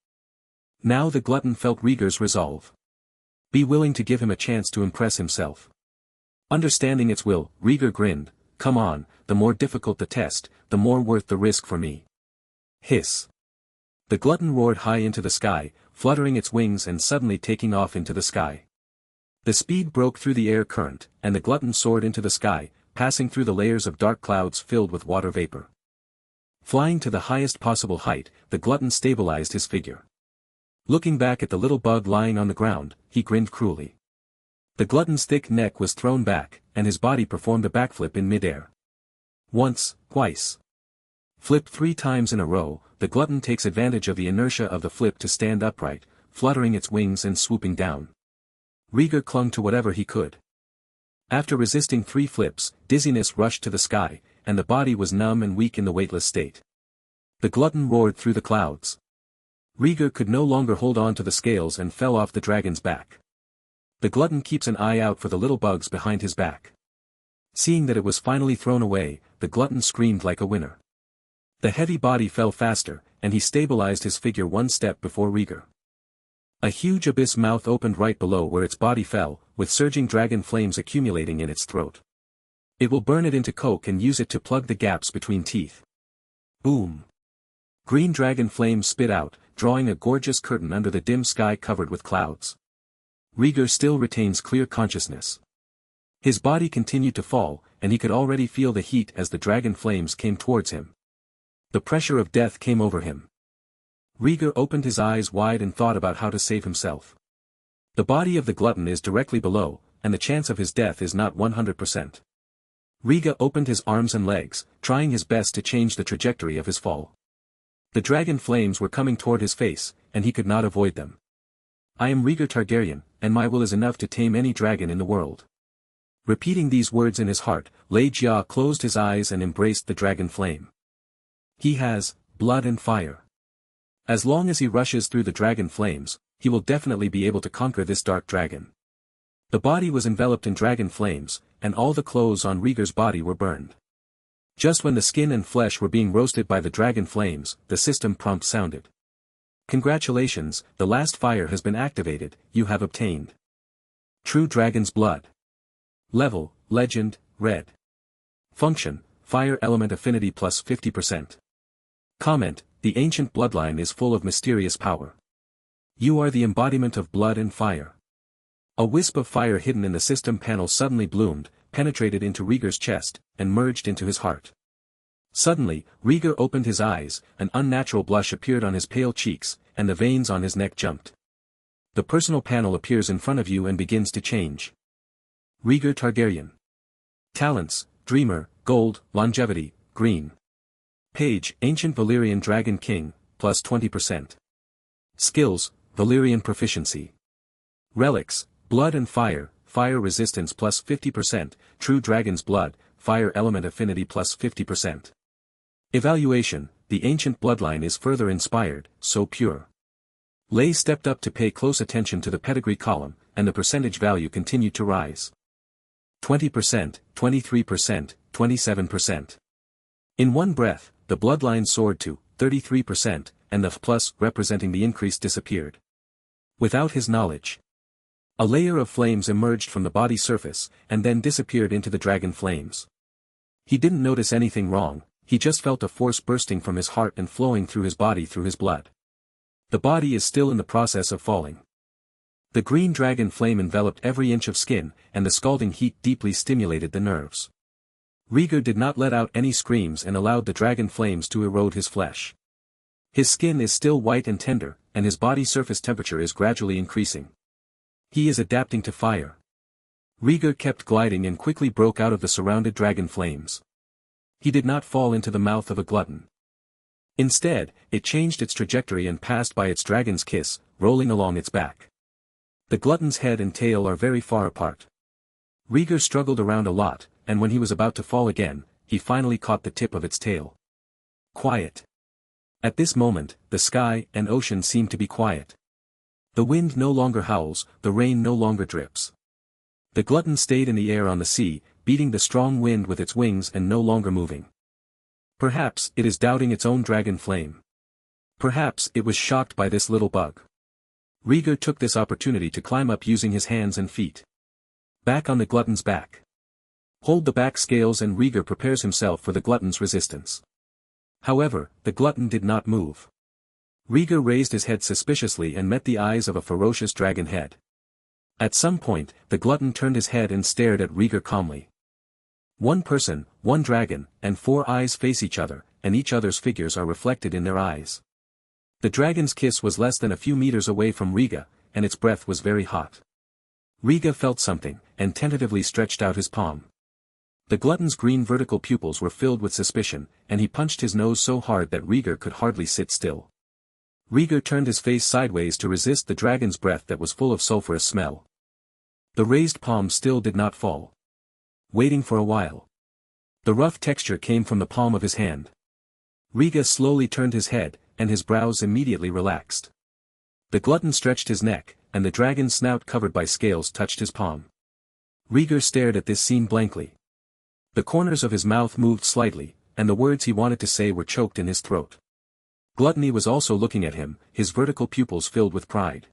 Now the glutton felt Rhaegar's resolve. Be willing to give him a chance to impress himself. Understanding its will, Rhaegar grinned, come on, the more difficult the test, the more worth the risk for me. Hiss. The glutton roared high into the sky, fluttering its wings and suddenly taking off into the sky. The speed broke through the air current, and the glutton soared into the sky, passing through the layers of dark clouds filled with water vapor. Flying to the highest possible height, the glutton stabilized his figure. Looking back at the little bug lying on the ground, he grinned cruelly. The glutton's thick neck was thrown back, and his body performed a backflip in midair. Once, twice. Flipped 3 times in a row, the glutton takes advantage of the inertia of the flip to stand upright, fluttering its wings and swooping down. Rhaegar clung to whatever he could. After resisting 3 flips, dizziness rushed to the sky, and the body was numb and weak in the weightless state. The glutton roared through the clouds. Rhaegar could no longer hold on to the scales and fell off the dragon's back. The glutton keeps an eye out for the little bugs behind his back. Seeing that it was finally thrown away, the glutton screamed like a winner. The heavy body fell faster, and he stabilized his figure 1 step before Rhaegar. A huge abyss mouth opened right below where its body fell, with surging dragon flames accumulating in its throat. It will burn it into coke and use it to plug the gaps between teeth. Boom. Green dragon flames spit out, drawing a gorgeous curtain under the dim sky covered with clouds. Rhaegar still retains clear consciousness. His body continued to fall, and he could already feel the heat as the dragon flames came towards him. The pressure of death came over him. Rhaegar opened his eyes wide and thought about how to save himself. The body of the glutton is directly below, and the chance of his death is not 100%. Rhaegar opened his arms and legs, trying his best to change the trajectory of his fall. The dragon flames were coming toward his face, and he could not avoid them. I am Rhaegar Targaryen, and my will is enough to tame any dragon in the world. Repeating these words in his heart, Rhaegar closed his eyes and embraced the dragon flame. He has blood and fire. As long as he rushes through the dragon flames, he will definitely be able to conquer this dark dragon. The body was enveloped in dragon flames, and all the clothes on Rhaegar's body were burned. Just when the skin and flesh were being roasted by the dragon flames, the system prompt sounded. Congratulations, the last fire has been activated, you have obtained True Dragon's Blood. Level, Legend, Red. Function, Fire Element Affinity plus 50%. Comment, the ancient bloodline is full of mysterious power. You are the embodiment of blood and fire. A wisp of fire hidden in the system panel suddenly bloomed, penetrated into Rhaegar's chest, and merged into his heart. Suddenly, Rhaegar opened his eyes, an unnatural blush appeared on his pale cheeks, and the veins on his neck jumped. The personal panel appears in front of you and begins to change. Rhaegar Targaryen. Talents, Dreamer, Gold, Longevity, Green. Page, Ancient Valyrian Dragon King, plus 20%. Skills, Valyrian Proficiency. Relics, Blood and Fire, Fire Resistance plus 50%, True Dragon's Blood, Fire Element Affinity plus 50%. Evaluation, the ancient bloodline is further inspired, so pure. Lay stepped up to pay close attention to the pedigree column, and the percentage value continued to rise. 20%, 23%, 27%. In one breath, the bloodline soared to 33%, and the plus representing the increase disappeared. Without his knowledge, a layer of flames emerged from the body surface, and then disappeared into the dragon flames. He didn't notice anything wrong, he just felt a force bursting from his heart and flowing through his body through his blood. The body is still in the process of falling. The green dragon flame enveloped every inch of skin, and the scalding heat deeply stimulated the nerves. Rhaegar did not let out any screams and allowed the dragon flames to erode his flesh. His skin is still white and tender, and his body surface temperature is gradually increasing. He is adapting to fire. Rhaegar kept gliding and quickly broke out of the surrounded dragon flames. He did not fall into the mouth of a glutton. Instead, it changed its trajectory and passed by its dragon's kiss, rolling along its back. The glutton's head and tail are very far apart. Rhaegar struggled around a lot, and when he was about to fall again, he finally caught the tip of its tail. Quiet. At this moment, the sky and ocean seem to be quiet. The wind no longer howls, the rain no longer drips. The glutton stayed in the air on the sea, beating the strong wind with its wings and no longer moving. Perhaps it is doubting its own dragon flame. Perhaps it was shocked by this little bug. Rhaegar took this opportunity to climb up using his hands and feet. Back on the glutton's back. Hold the back scales and Rhaegar prepares himself for the glutton's resistance. However, the glutton did not move. Rhaegar raised his head suspiciously and met the eyes of a ferocious dragon head. At some point, the glutton turned his head and stared at Rhaegar calmly. One person, one dragon, and four eyes face each other, and each other's figures are reflected in their eyes. The dragon's kiss was less than a few meters away from Rhaegar, and its breath was very hot. Rhaegar felt something, and tentatively stretched out his palm. The glutton's green vertical pupils were filled with suspicion, and he punched his nose so hard that Rhaegar could hardly sit still. Rhaegar turned his face sideways to resist the dragon's breath that was full of sulphurous smell. The raised palm still did not fall. Waiting for a while. The rough texture came from the palm of his hand. Rhaegar slowly turned his head, and his brows immediately relaxed. The glutton stretched his neck, and the dragon's snout covered by scales touched his palm. Rhaegar stared at this scene blankly. The corners of his mouth moved slightly, and the words he wanted to say were choked in his throat. Gluttony was also looking at him, his vertical pupils filled with pride.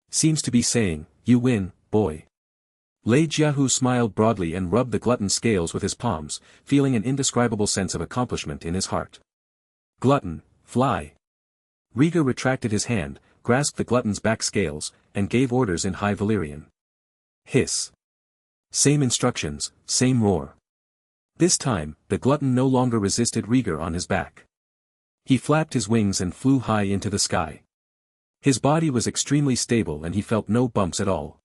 Seems to be saying, "You win, boy." Lei Jiahu smiled broadly and rubbed the glutton's scales with his palms, feeling an indescribable sense of accomplishment in his heart. "Glutton, fly." Rhaegar retracted his hand, grasped the glutton's back scales, and gave orders in High Valyrian. Hiss. Same instructions, same roar. This time, the glutton no longer resisted Rhaegar on his back. He flapped his wings and flew high into the sky. His body was extremely stable and he felt no bumps at all.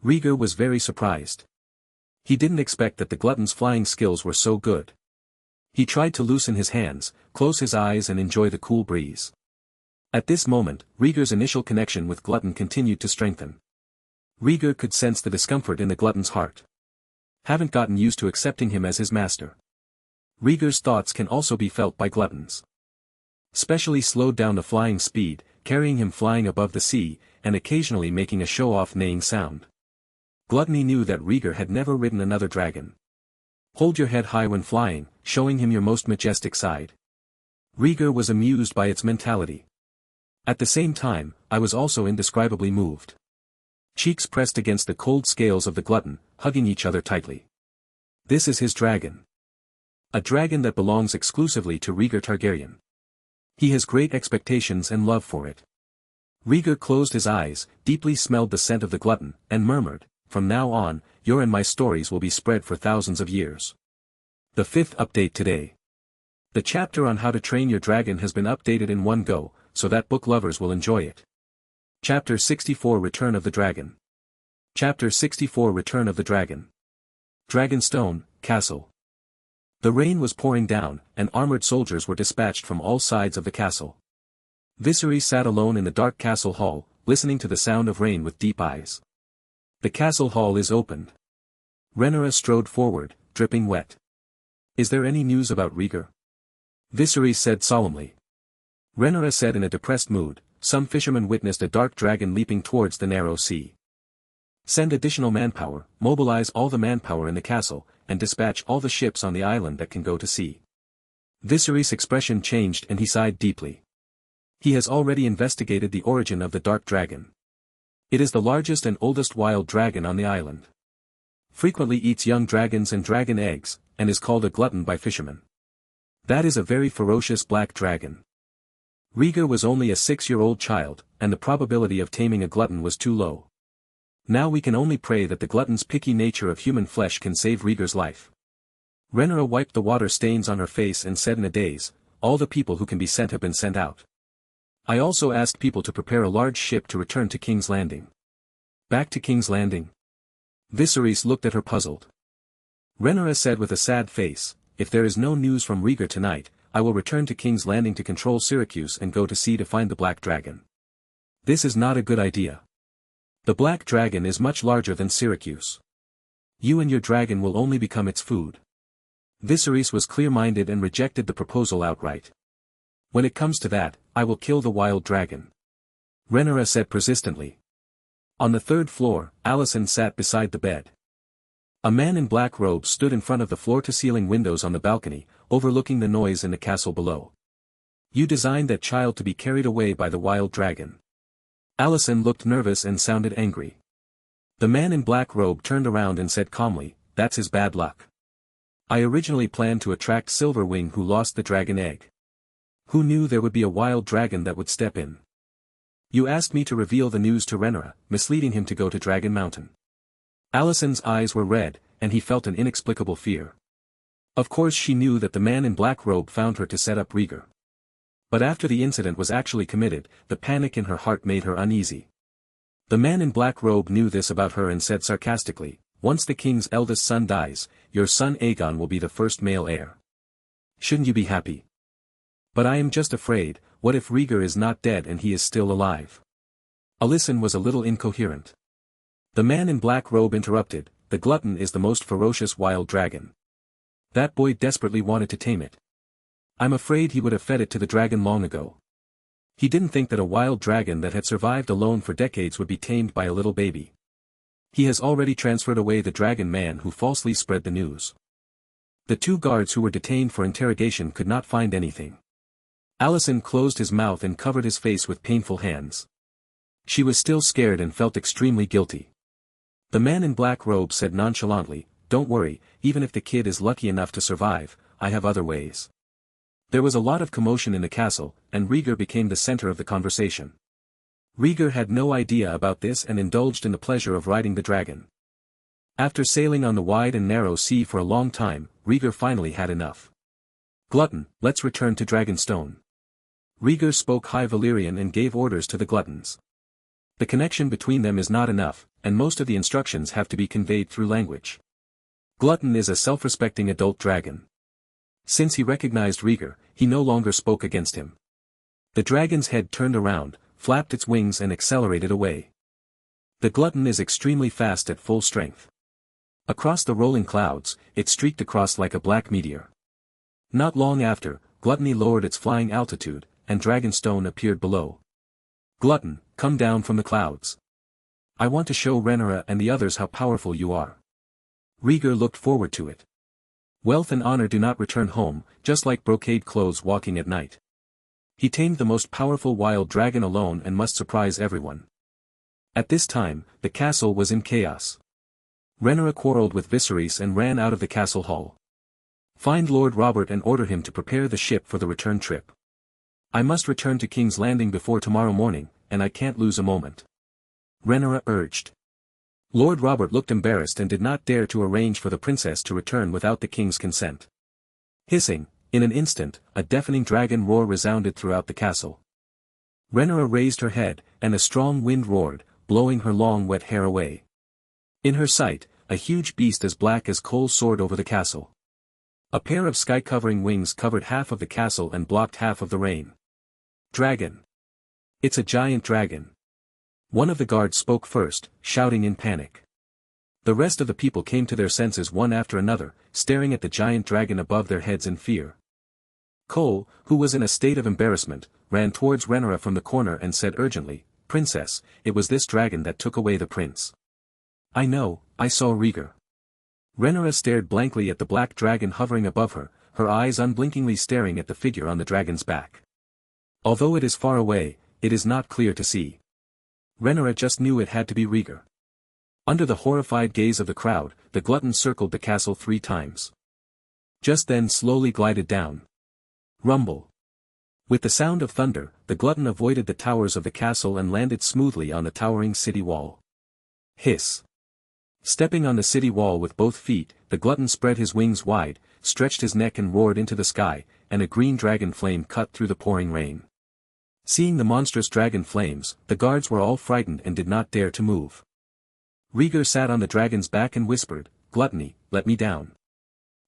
Rhaegar was very surprised. He didn't expect that the glutton's flying skills were so good. He tried to loosen his hands, close his eyes and enjoy the cool breeze. At this moment, Rhaegar's initial connection with Glutton continued to strengthen. Rhaegar could sense the discomfort in the glutton's heart. Haven't gotten used to accepting him as his master. Rhaegar's thoughts can also be felt by gluttons. Specially slowed down the flying speed, carrying him flying above the sea, and occasionally making a show-off neighing sound. Gluttony knew that Rhaegar had never ridden another dragon. Hold your head high when flying, showing him your most majestic side. Rhaegar was amused by its mentality. At the same time, I was also indescribably moved. Cheeks pressed against the cold scales of the glutton, hugging each other tightly. This is his dragon. A dragon that belongs exclusively to Rhaegar Targaryen. He has great expectations and love for it. Rhaegar closed his eyes, deeply smelled the scent of the glutton, and murmured, "From now on, your and my stories will be spread for thousands of years." The 5th update today. The chapter on how to train your dragon has been updated in one go, so that book lovers will enjoy it. Chapter 64 Return of the Dragon. Chapter 64 Return of the Dragon. Dragonstone, Castle. The rain was pouring down, and armored soldiers were dispatched from all sides of the castle. Viserys sat alone in the dark castle hall, listening to the sound of rain with deep eyes. The castle hall is opened. Rhaenyra strode forward, dripping wet. Is there any news about Rhaegar? Viserys said solemnly. Rhaenyra said in a depressed mood, some fishermen witnessed a dark dragon leaping towards the narrow sea. Send additional manpower, mobilize all the manpower in the castle, and dispatch all the ships on the island that can go to sea. Viserys' expression changed and he sighed deeply. He has already investigated the origin of the dark dragon. It is the largest and oldest wild dragon on the island. Frequently eats young dragons and dragon eggs, and is called a glutton by fishermen. That is a very ferocious black dragon. Rhaegar was only a 6-year-old child, and the probability of taming a glutton was too low. Now we can only pray that the glutton's picky nature of human flesh can save Rhaegar's life. Rhaenyra wiped the water stains on her face and said in a daze, all the people who can be sent have been sent out. I also asked people to prepare a large ship to return to King's Landing. Back to King's Landing? Viserys looked at her puzzled. Rhaenyra said with a sad face, if there is no news from Rhaegar tonight, I will return to King's Landing to control Syracuse and go to sea to find the Black Dragon. This is not a good idea. The Black Dragon is much larger than Syracuse. You and your dragon will only become its food. Viserys was clear-minded and rejected the proposal outright. When it comes to that, I will kill the wild dragon. Rhaenyra said persistently. On the 3rd floor, Alicent sat beside the bed. A man in black robes stood in front of the floor-to-ceiling windows on the balcony, overlooking the noise in the castle below. You designed that child to be carried away by the wild dragon. Alicent looked nervous and sounded angry. The man in black robe turned around and said calmly, that's his bad luck. I originally planned to attract Silverwing who lost the dragon egg. Who knew there would be a wild dragon that would step in? You asked me to reveal the news to Rhaenyra, misleading him to go to Dragon Mountain. Alicent's eyes were red, and he felt an inexplicable fear. Of course she knew that the man in black robe found her to set up Rhaegar. But after the incident was actually committed, the panic in her heart made her uneasy. The man in black robe knew this about her and said sarcastically, once the king's eldest son dies, your son Aegon will be the first male heir. Shouldn't you be happy? But I am just afraid, what if Rhaegar is not dead and he is still alive? Alicent was a little incoherent. The man in black robe interrupted, the glutton is the most ferocious wild dragon. That boy desperately wanted to tame it. I'm afraid he would have fed it to the dragon long ago. He didn't think that a wild dragon that had survived alone for decades would be tamed by a little baby. He has already transferred away the dragon man who falsely spread the news. The 2 guards who were detained for interrogation could not find anything. Alicent closed his mouth and covered his face with painful hands. She was still scared and felt extremely guilty. The man in black robe said nonchalantly, don't worry, even if the kid is lucky enough to survive, I have other ways. There was a lot of commotion in the castle, and Rhaegar became the center of the conversation. Rhaegar had no idea about this and indulged in the pleasure of riding the dragon. After sailing on the wide and narrow sea for a long time, Rhaegar finally had enough. Glutton, let's return to Dragonstone. Rhaegar spoke High Valyrian and gave orders to the gluttons. The connection between them is not enough, and most of the instructions have to be conveyed through language. Glutton is a self-respecting adult dragon. Since he recognized Rhaegar, he no longer spoke against him. The dragon's head turned around, flapped its wings and accelerated away. The glutton is extremely fast at full strength. Across the rolling clouds, it streaked across like a black meteor. Not long after, Gluttony lowered its flying altitude, and Dragonstone appeared below. Glutton, come down from the clouds. I want to show Rhaenyra and the others how powerful you are. Rhaegar looked forward to it. Wealth and honor do not return home, just like brocade clothes walking at night. He tamed the most powerful wild dragon alone and must surprise everyone. At this time, the castle was in chaos. Rhaenyra quarreled with Viserys and ran out of the castle hall. Find Lord Robert and order him to prepare the ship for the return trip. I must return to King's Landing before tomorrow morning, and I can't lose a moment. Rhaenyra urged. Lord Robert looked embarrassed and did not dare to arrange for the princess to return without the king's consent. Hissing, in an instant, a deafening dragon roar resounded throughout the castle. Rhaenyra raised her head, and a strong wind roared, blowing her long wet hair away. In her sight, a huge beast as black as coal soared over the castle. A pair of sky-covering wings covered half of the castle and blocked half of the rain. Dragon. It's a giant dragon. One of the guards spoke first, shouting in panic. The rest of the people came to their senses one after another, staring at the giant dragon above their heads in fear. Cole, who was in a state of embarrassment, ran towards Rhaenyra from the corner and said urgently, "Princess, it was this dragon that took away the prince." "I know, I saw Rhaegar." Rhaenyra stared blankly at the black dragon hovering above her, her eyes unblinkingly staring at the figure on the dragon's back. "Although it is far away, it is not clear to see." Rhaenyra just knew it had to be Rhaegar. Under the horrified gaze of the crowd, the glutton circled the castle 3 times. Just then slowly glided down. Rumble. With the sound of thunder, the glutton avoided the towers of the castle and landed smoothly on the towering city wall. Hiss. Stepping on the city wall with both feet, the glutton spread his wings wide, stretched his neck and roared into the sky, and a green dragon flame cut through the pouring rain. Seeing the monstrous dragon flames, the guards were all frightened and did not dare to move. Rhaegar sat on the dragon's back and whispered, "Gluttony, let me down."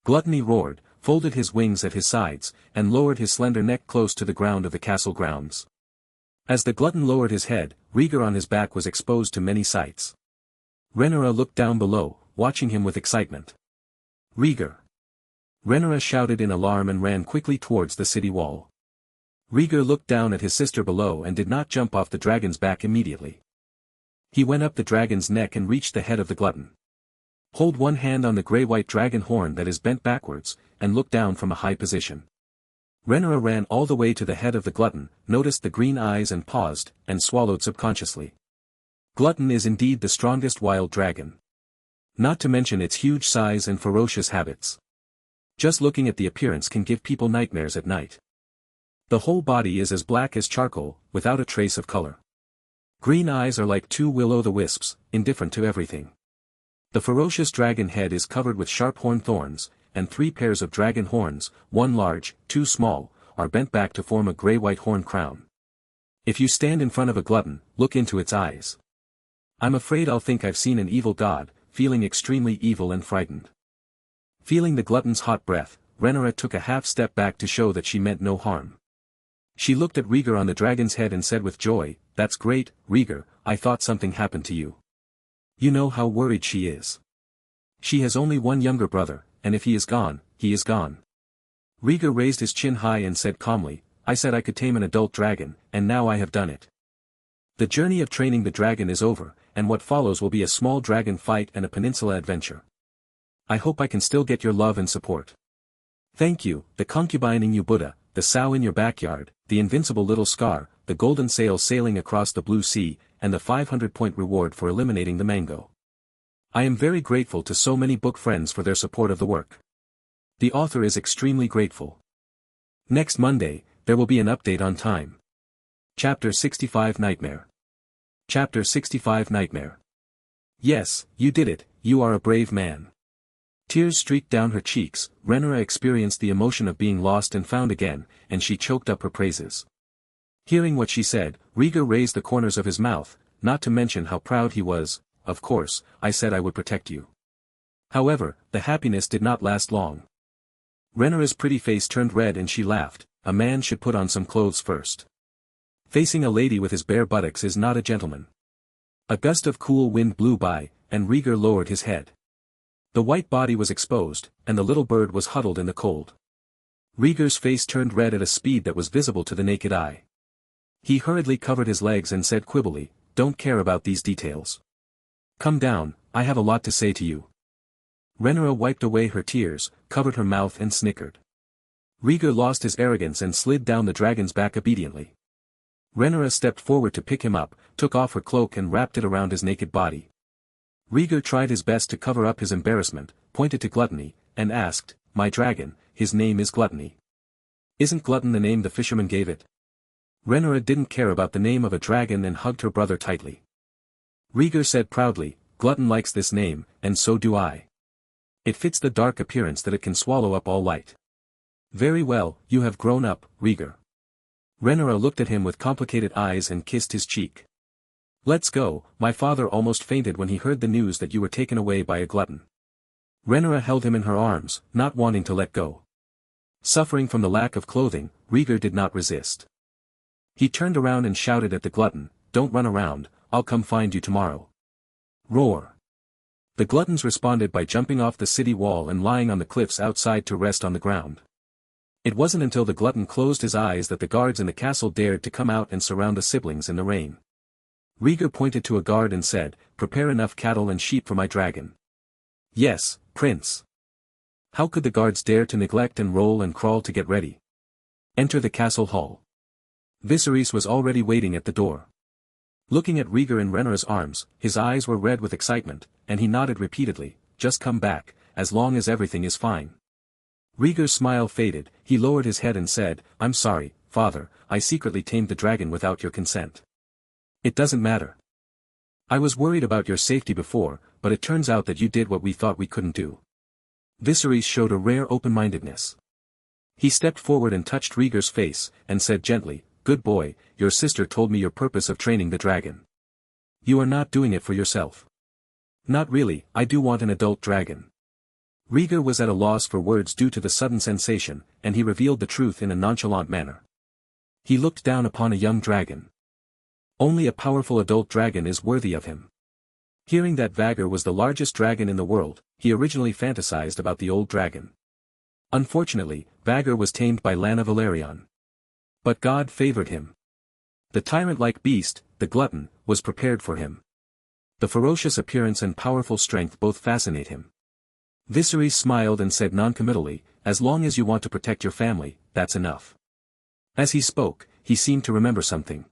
Gluttony roared, folded his wings at his sides, and lowered his slender neck close to the ground of the castle grounds. As the glutton lowered his head, Rhaegar on his back was exposed to many sights. Rhaenyra looked down below, watching him with excitement. "Rhaegar!" Rhaenyra shouted in alarm and ran quickly towards the city wall. Rhaegar looked down at his sister below and did not jump off the dragon's back immediately. He went up the dragon's neck and reached the head of the glutton. Hold one hand on the grey-white dragon horn that is bent backwards, and look down from a high position. Rhaenyra ran all the way to the head of the glutton, noticed the green eyes and paused, and swallowed subconsciously. Glutton is indeed the strongest wild dragon. Not to mention its huge size and ferocious habits. Just looking at the appearance can give people nightmares at night. The whole body is as black as charcoal, without a trace of color. Green eyes are like 2 will-o'-the-wisps, indifferent to everything. The ferocious dragon head is covered with sharp horn thorns, and 3 pairs of dragon horns, 1 large, 2 small, are bent back to form a grey-white horn crown. If you stand in front of a glutton, look into its eyes. I'm afraid I'll think I've seen an evil god, feeling extremely evil and frightened. Feeling the glutton's hot breath, Rhaenyra took a half step back to show that she meant no harm. She looked at Rhaegar on the dragon's head and said with joy, "That's great, Rhaegar, I thought something happened to you." You know how worried she is. She has only one younger brother, and if he is gone, he is gone. Rhaegar raised his chin high and said calmly, "I said I could tame an adult dragon, and now I have done it. The journey of training the dragon is over, and what follows will be a small dragon fight and a peninsula adventure. I hope I can still get your love and support. Thank you, the concubine in you Buddha, the sow in your backyard, the invincible little Scar, the golden sail sailing across the blue sea, and the 500-point reward for eliminating the mango. I am very grateful to so many book friends for their support of the work. The author is extremely grateful. Next Monday, there will be an update on time. Chapter 65 Nightmare. Chapter 65 Nightmare. Yes, you did it, you are a brave man. Tears streaked down her cheeks, Rhaenyra experienced the emotion of being lost and found again, and she choked up her praises. Hearing what she said, Rhaegar raised the corners of his mouth, not to mention how proud he was. "Of course, I said I would protect you." However, the happiness did not last long. Rhaenyra's pretty face turned red and she laughed. A man should put on some clothes first. Facing a lady with his bare buttocks is not a gentleman. A gust of cool wind blew by, and Rhaegar lowered his head. The white body was exposed, and the little bird was huddled in the cold. Rhaegar's face turned red at a speed that was visible to the naked eye. He hurriedly covered his legs and said quibblely, "Don't care about these details. Come down, I have a lot to say to you." Rhaenyra wiped away her tears, covered her mouth and snickered. Rhaegar lost his arrogance and slid down the dragon's back obediently. Rhaenyra stepped forward to pick him up, took off her cloak and wrapped it around his naked body. Rhaegar tried his best to cover up his embarrassment, pointed to Gluttony, and asked, "My dragon, his name is Gluttony. Isn't Glutton the name the fisherman gave it?" Rhaenyra didn't care about the name of a dragon and hugged her brother tightly. Rhaegar said proudly, "Glutton likes this name, and so do I. It fits the dark appearance that it can swallow up all light." "Very well, you have grown up, Rhaegar." Rhaenyra looked at him with complicated eyes and kissed his cheek. "Let's go, my father almost fainted when he heard the news that you were taken away by a glutton." Rhaenyra held him in her arms, not wanting to let go. Suffering from the lack of clothing, Rhaegar did not resist. He turned around and shouted at the glutton, "Don't run around, I'll come find you tomorrow." Roar. The gluttons responded by jumping off the city wall and lying on the cliffs outside to rest on the ground. It wasn't until the glutton closed his eyes that the guards in the castle dared to come out and surround the siblings in the rain. Rhaegar pointed to a guard and said, "Prepare enough cattle and sheep for my dragon." "Yes, Prince." How could the guards dare to neglect and roll and crawl to get ready? Enter the castle hall. Viserys was already waiting at the door. Looking at Rhaegar in Rhaenyra's arms, his eyes were red with excitement, and he nodded repeatedly, "Just come back, as long as everything is fine." Rhaegar's smile faded, he lowered his head and said, "I'm sorry, father, I secretly tamed the dragon without your consent." "It doesn't matter. I was worried about your safety before, but it turns out that you did what we thought we couldn't do." Viserys showed a rare open-mindedness. He stepped forward and touched Rhaegar's face, and said gently, "Good boy, your sister told me your purpose of training the dragon. You are not doing it for yourself." "Not really, I do want an adult dragon." Rhaegar was at a loss for words due to the sudden sensation, and he revealed the truth in a nonchalant manner. He looked down upon a young dragon. Only a powerful adult dragon is worthy of him. Hearing that Rhaegar was the largest dragon in the world, he originally fantasized about the old dragon. Unfortunately, Rhaegar was tamed by Lyanna Velaryon. But God favored him. The tyrant-like beast, the glutton, was prepared for him. The ferocious appearance and powerful strength both fascinate him. Viserys smiled and said noncommittally, "As long as you want to protect your family, that's enough." As he spoke, he seemed to remember something.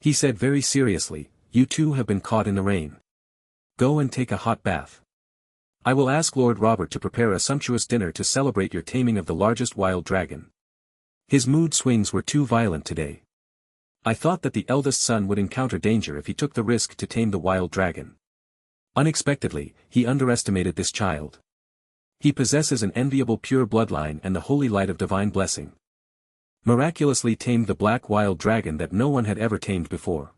He said very seriously, "You two have been caught in the rain. Go and take a hot bath. I will ask Lord Robert to prepare a sumptuous dinner to celebrate your taming of the largest wild dragon." His mood swings were too violent today. "I thought that the eldest son would encounter danger if he took the risk to tame the wild dragon. Unexpectedly, he underestimated this child. He possesses an enviable pure bloodline and the holy light of divine blessing. Miraculously tamed the black wild dragon that no one had ever tamed before.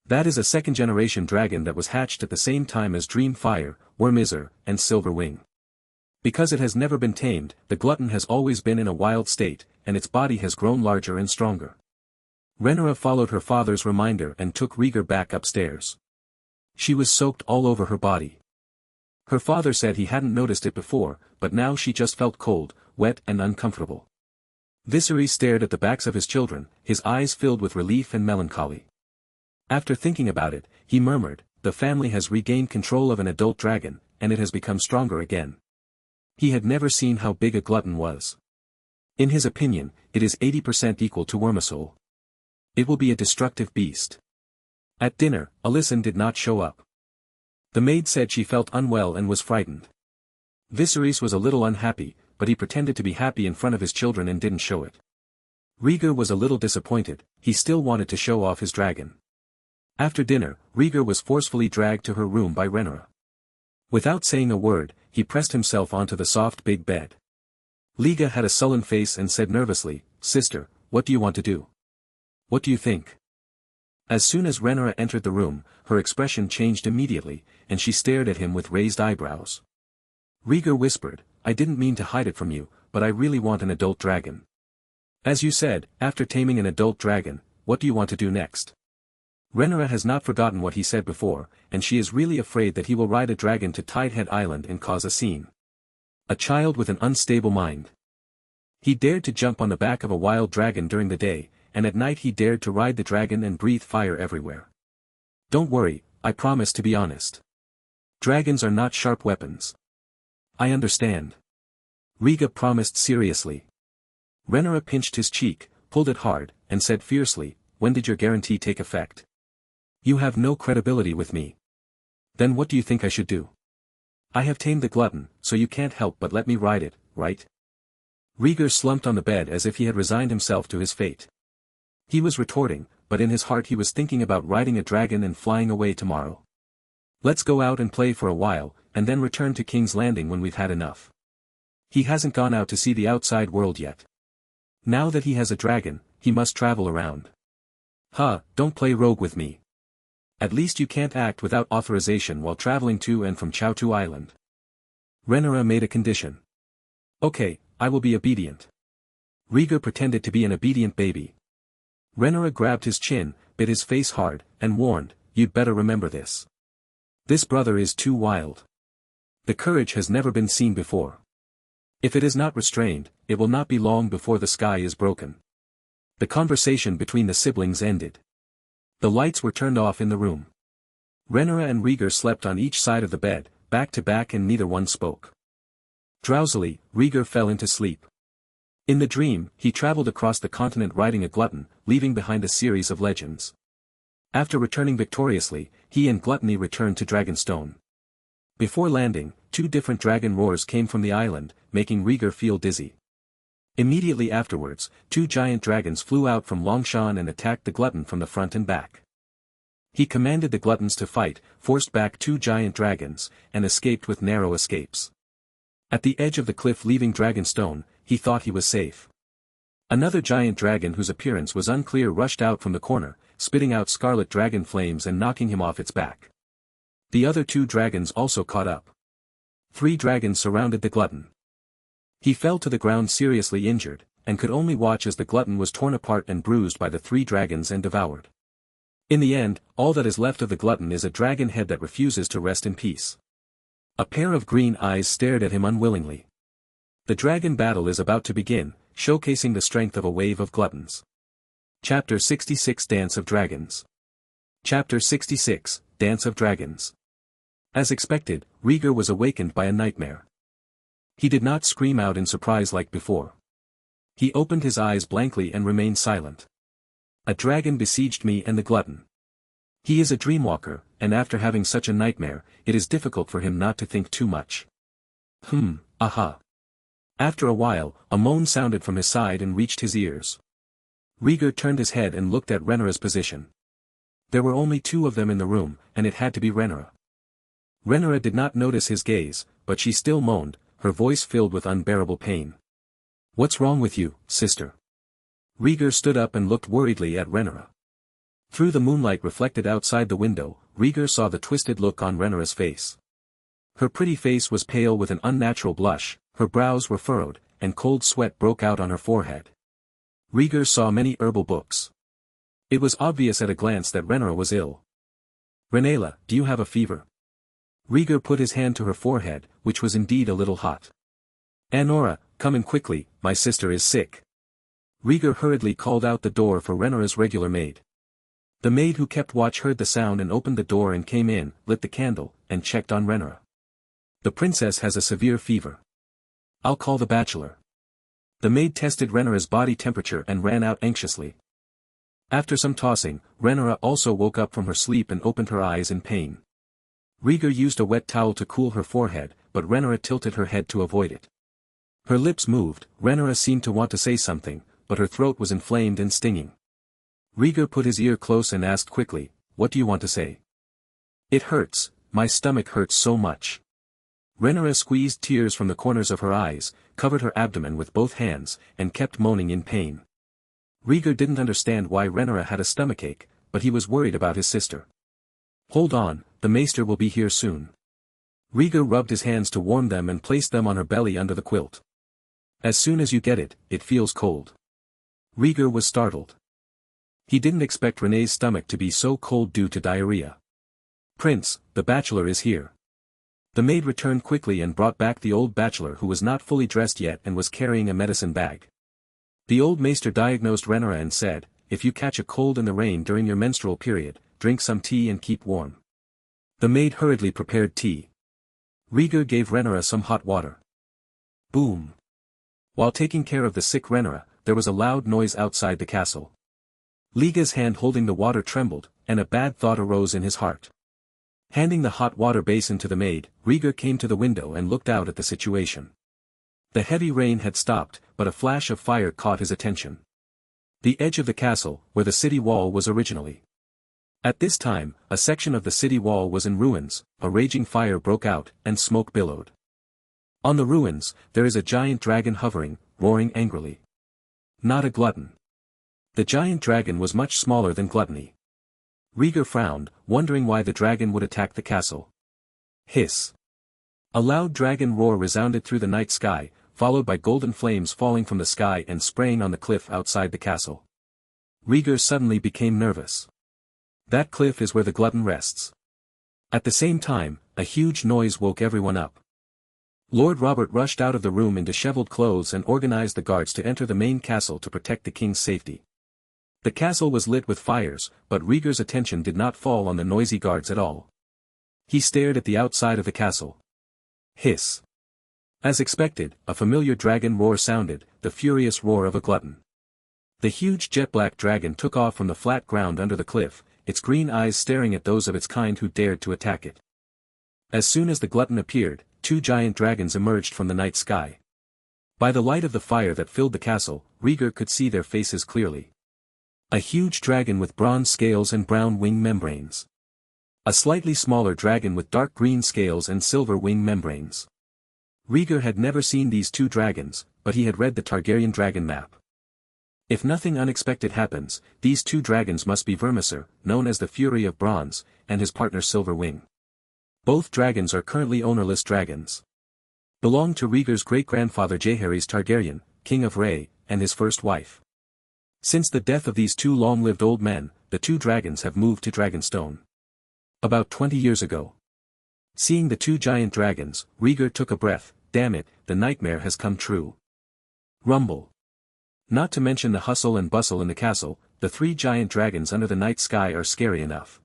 That is a second-generation dragon that was hatched at the same time as Dreamfire, Wormizar, and Silverwing. Because it has never been tamed, the glutton has always been in a wild state, and its body has grown larger and stronger." Rhaenyra followed her father's reminder and took Rhaegar back upstairs. She was soaked all over her body. Her father said he hadn't noticed it before, but now she just felt cold, wet and uncomfortable. Viserys stared at the backs of his children, his eyes filled with relief and melancholy. After thinking about it, he murmured, "The family has regained control of an adult dragon, and it has become stronger again." He had never seen how big a glutton was. In his opinion, it is 80% equal to Wormizar. It will be a destructive beast. At dinner, Alysanne did not show up. The maid said she felt unwell and was frightened. Viserys was a little unhappy, but he pretended to be happy in front of his children and didn't show it. Rhaegar was a little disappointed, he still wanted to show off his dragon. After dinner, Rhaegar was forcefully dragged to her room by Rhaenyra. Without saying a word, he pressed himself onto the soft big bed. Rhaegar had a sullen face and said nervously, "Sister, what do you want to do? What do you think?" As soon as Rhaenyra entered the room, her expression changed immediately, and she stared at him with raised eyebrows. Rhaegar whispered, "I didn't mean to hide it from you, but I really want an adult dragon." "As you said, after taming an adult dragon, what do you want to do next?" Rhaenyra has not forgotten what he said before, and she is really afraid that he will ride a dragon to Tidehead Island and cause a scene. A child with an unstable mind. He dared to jump on the back of a wild dragon during the day, and at night he dared to ride the dragon and breathe fire everywhere. "Don't worry, I promise to be honest. Dragons are not sharp weapons." "I understand." Rhaegar promised seriously. Rhaenyra pinched his cheek, pulled it hard, and said fiercely, "When did your guarantee take effect? You have no credibility with me. Then what do you think I should do? I have tamed the glutton, so you can't help but let me ride it, right?" Rhaegar slumped on the bed as if he had resigned himself to his fate. He was retorting, but in his heart he was thinking about riding a dragon and flying away tomorrow. "Let's go out and play for a while, and then return to King's Landing when we've had enough." He hasn't gone out to see the outside world yet. Now that he has a dragon, he must travel around. Don't play rogue with me. At least you can't act without authorization while traveling to and from Chowtu Island. Rhaenyra made a condition. "Okay, I will be obedient." Rhaegar pretended to be an obedient baby. Rhaenyra grabbed his chin, bit his face hard, and warned, "You'd better remember this. This brother is too wild. The courage has never been seen before. If it is not restrained, it will not be long before the sky is broken. The conversation between the siblings ended. The lights were turned off in the room. Rhaenyra and Rhaegar slept on each side of the bed, back to back, and neither one spoke. Drowsily, Rhaegar fell into sleep. In the dream, he traveled across the continent riding a glutton, leaving behind a series of legends. After returning victoriously, he and Gluttony returned to Dragonstone. Before landing, 2 different dragon roars came from the island, making Rhaegar feel dizzy. Immediately afterwards, 2 giant dragons flew out from Longshan and attacked the glutton from the front and back. He commanded the gluttons to fight, forced back 2 giant dragons, and escaped with narrow escapes. At the edge of the cliff leaving Dragonstone, he thought he was safe. Another giant dragon whose appearance was unclear rushed out from the corner, spitting out scarlet dragon flames and knocking him off its back. The other 2 dragons also caught up. 3 dragons surrounded the glutton. He fell to the ground seriously injured, and could only watch as the glutton was torn apart and bruised by the 3 dragons and devoured. In the end, all that is left of the glutton is a dragon head that refuses to rest in peace. A pair of green eyes stared at him unwillingly. The dragon battle is about to begin, showcasing the strength of a wave of gluttons. Chapter 66 Dance of Dragons. Chapter 66 Dance of Dragons. As expected, Rhaegar was awakened by a nightmare. He did not scream out in surprise like before. He opened his eyes blankly and remained silent. A dragon besieged me and the glutton. He is a dreamwalker, and after having such a nightmare, it is difficult for him not to think too much. Aha. After a while, a moan sounded from his side and reached his ears. Rhaegar turned his head and looked at Rhaenyra's position. There were only 2 of them in the room, and it had to be Rhaenyra. Rhaenyra did not notice his gaze, but she still moaned, her voice filled with unbearable pain. "What's wrong with you, sister?" Rhaegar stood up and looked worriedly at Rhaenyra. Through the moonlight reflected outside the window, Rhaegar saw the twisted look on Rhaenyra's face. Her pretty face was pale with an unnatural blush, her brows were furrowed, and cold sweat broke out on her forehead. Rhaegar saw many herbal books. It was obvious at a glance that Rhaenyra was ill. "Rhaenyra, do you have a fever?" Rhaegar put his hand to her forehead, which was indeed a little hot. "Anora, come in quickly, my sister is sick." Rhaegar hurriedly called out the door for Rhaenyra's regular maid. The maid who kept watch heard the sound and opened the door and came in, lit the candle, and checked on Rhaenyra. "The princess has a severe fever. I'll call the bachelor." The maid tested Rhaenyra's body temperature and ran out anxiously. After some tossing, Rhaenyra also woke up from her sleep and opened her eyes in pain. Rhaegar used a wet towel to cool her forehead, but Rhaenyra tilted her head to avoid it. Her lips moved, Rhaenyra seemed to want to say something, but her throat was inflamed and stinging. Rhaegar put his ear close and asked quickly, "What do you want to say?" "It hurts, my stomach hurts so much." Rhaenyra squeezed tears from the corners of her eyes, covered her abdomen with both hands, and kept moaning in pain. Rhaegar didn't understand why Rhaenyra had a stomachache, but he was worried about his sister. "Hold on, the maester will be here soon." Rhaegar rubbed his hands to warm them and placed them on her belly under the quilt. "As soon as you get it, it feels cold." Rhaegar was startled. He didn't expect Renee's stomach to be so cold due to diarrhea. "Prince, the bachelor is here." The maid returned quickly and brought back the old bachelor who was not fully dressed yet and was carrying a medicine bag. The old maester diagnosed Rhaenyra and said, "If you catch a cold in the rain during your menstrual period, drink some tea and keep warm." The maid hurriedly prepared tea. Rhaegar gave Rhaenyra some hot water. Boom! While taking care of the sick Rhaenyra, there was a loud noise outside the castle. Liga's hand holding the water trembled, and a bad thought arose in his heart. Handing the hot water basin to the maid, Rhaegar came to the window and looked out at the situation. The heavy rain had stopped, but a flash of fire caught his attention. The edge of the castle, where the city wall was originally. At this time, a section of the city wall was in ruins, a raging fire broke out, and smoke billowed. On the ruins, there is a giant dragon hovering, roaring angrily. Not a glutton. The giant dragon was much smaller than Gluttony. Rhaegar frowned, wondering why the dragon would attack the castle. Hiss! A loud dragon roar resounded through the night sky, followed by golden flames falling from the sky and spraying on the cliff outside the castle. Rhaegar suddenly became nervous. That cliff is where the glutton rests. At the same time, a huge noise woke everyone up. Lord Robert rushed out of the room in disheveled clothes and organized the guards to enter the main castle to protect the king's safety. The castle was lit with fires, but Rhaegar's attention did not fall on the noisy guards at all. He stared at the outside of the castle. Hiss. As expected, a familiar dragon roar sounded, the furious roar of a glutton. The huge jet-black dragon took off from the flat ground under the cliff, its green eyes staring at those of its kind who dared to attack it. As soon as the glutton appeared, two giant dragons emerged from the night sky. By the light of the fire that filled the castle, Rhaegar could see their faces clearly. A huge dragon with bronze scales and brown wing membranes. A slightly smaller dragon with dark green scales and silver wing membranes. Rhaegar had never seen these two dragons, but he had read the Targaryen dragon map. If nothing unexpected happens, these two dragons must be Vermisor, known as the Fury of Bronze, and his partner Silver Wing. Both dragons are currently ownerless dragons. Belonged to Rhaegar's great-grandfather Jaehaerys Targaryen, king of Rhae, and his first wife. Since the death of these two long-lived old men, the two dragons have moved to Dragonstone. About 20 years ago. Seeing the two giant dragons, Rhaegar took a breath. Damn it, the nightmare has come true. Rumble. Not to mention the hustle and bustle in the castle, the three giant dragons under the night sky are scary enough.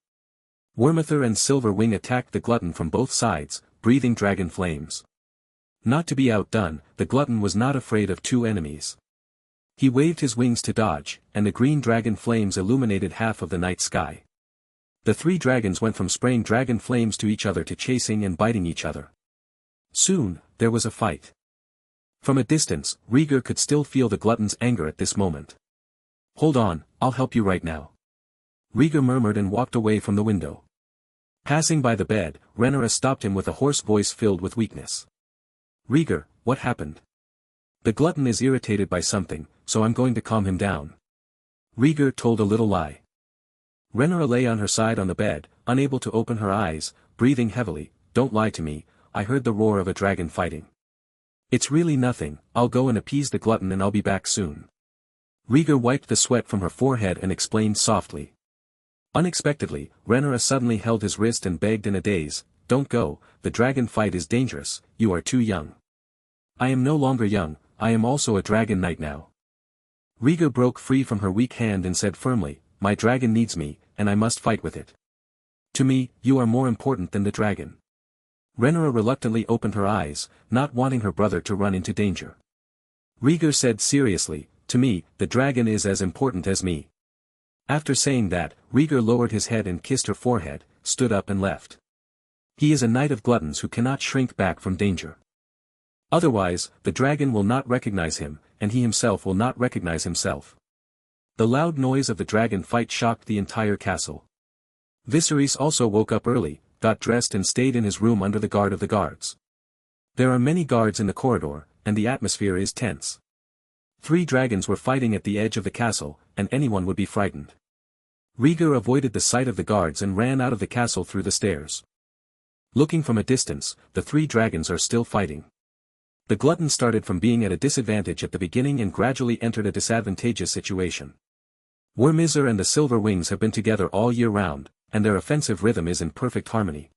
Vermisor and Silver Wing attacked the glutton from both sides, breathing dragon flames. Not to be outdone, the glutton was not afraid of two enemies. He waved his wings to dodge, and the green dragon flames illuminated half of the night sky. The three dragons went from spraying dragon flames to each other to chasing and biting each other. Soon, there was a fight. From a distance, Rhaegar could still feel the glutton's anger at this moment. Hold on, I'll help you right now. Rhaegar murmured and walked away from the window. Passing by the bed, Rhaenyra stopped him with a hoarse voice filled with weakness. Rhaegar, what happened? The glutton is irritated by something, so I'm going to calm him down. Rhaegar told a little lie. Rhaenyra lay on her side on the bed, unable to open her eyes, breathing heavily. Don't lie to me, I heard the roar of a dragon fighting. It's really nothing, I'll go and appease the glutton and I'll be back soon. Rhaegar wiped the sweat from her forehead and explained softly. Unexpectedly, Rhaenyra suddenly held his wrist and begged in a daze, don't go, the dragon fight is dangerous, you are too young. I am no longer young, I am also a dragon knight now. Rhaegar broke free from her weak hand and said firmly, my dragon needs me, and I must fight with it. To me, you are more important than the dragon. Rhaenyra reluctantly opened her eyes, not wanting her brother to run into danger. Rhaegar said seriously, to me, the dragon is as important as me. After saying that, Rhaegar lowered his head and kissed her forehead, stood up and left. He is a knight of gluttons who cannot shrink back from danger. Otherwise, the dragon will not recognize him, and he himself will not recognize himself. The loud noise of the dragon fight shocked the entire castle. Viserys also woke up early, got dressed and stayed in his room under the guard of the guards. There are many guards in the corridor, and the atmosphere is tense. 3 dragons were fighting at the edge of the castle, and anyone would be frightened. Rhaegar avoided the sight of the guards and ran out of the castle through the stairs. Looking from a distance, the 3 dragons are still fighting. The glutton started from being at a disadvantage at the beginning and gradually entered a disadvantageous situation. Vermisor and the Silver Wings have been together all year round, and their offensive rhythm is in perfect harmony.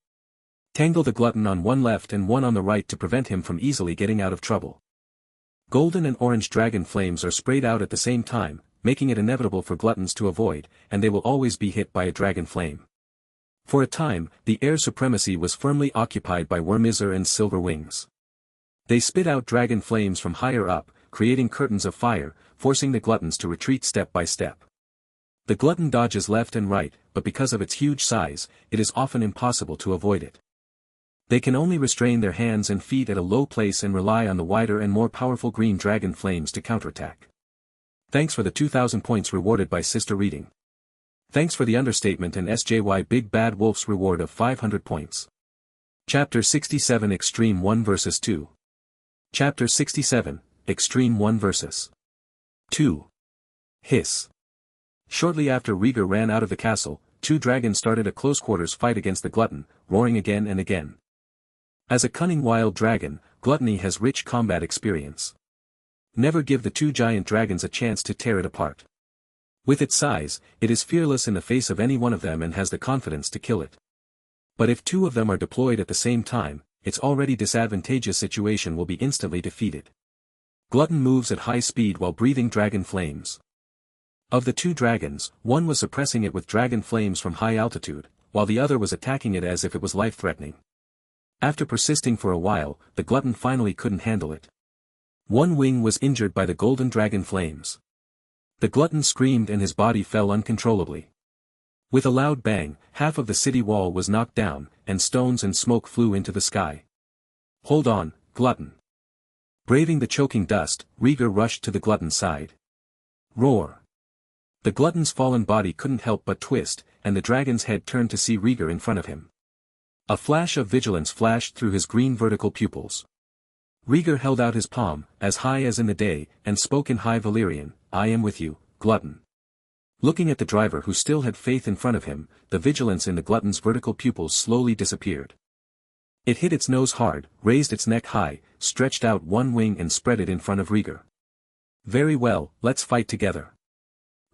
Tangle the glutton on one left and one on the right to prevent him from easily getting out of trouble. Golden and orange dragon flames are sprayed out at the same time, making it inevitable for gluttons to avoid, and they will always be hit by a dragon flame. For a time, the heir supremacy was firmly occupied by Vermisor and Silver Wings. They spit out dragon flames from higher up, creating curtains of fire, forcing the gluttons to retreat step by step. The glutton dodges left and right, but because of its huge size, it is often impossible to avoid it. They can only restrain their hands and feet at a low place and rely on the wider and more powerful green dragon flames to counterattack. Thanks for the 2,000 points rewarded by Sister Reading. Thanks for the understatement and SJY Big Bad Wolf's reward of 500 points. Chapter 67 Extreme 1 vs 2. Chapter 67, Extreme 1 vs 2. Hiss. Shortly after Rhaegar ran out of the castle, 2 dragons started a close-quarters fight against the glutton, roaring again and again. As a cunning wild dragon, gluttony has rich combat experience. Never give the 2 giant dragons a chance to tear it apart. With its size, it is fearless in the face of any one of them and has the confidence to kill it. But if 2 of them are deployed at the same time, its already disadvantageous situation will be instantly defeated. Glutton moves at high speed while breathing dragon flames. Of the two dragons, one was suppressing it with dragon flames from high altitude, while the other was attacking it as if it was life-threatening. After persisting for a while, the glutton finally couldn't handle it. One wing was injured by the golden dragon flames. The glutton screamed and his body fell uncontrollably. With a loud bang, half of the city wall was knocked down, and stones and smoke flew into the sky. "Hold on, glutton." Braving the choking dust, Rhaegar rushed to the glutton's side. Roar! The glutton's fallen body couldn't help but twist, and the dragon's head turned to see Rhaegar in front of him. A flash of vigilance flashed through his green vertical pupils. Rhaegar held out his palm, as high as in the day, and spoke in High Valyrian, "I am with you, glutton." Looking at the driver who still had faith in front of him, the vigilance in the glutton's vertical pupils slowly disappeared. It hit its nose hard, raised its neck high, stretched out one wing and spread it in front of Rhaegar. "Very well, let's fight together."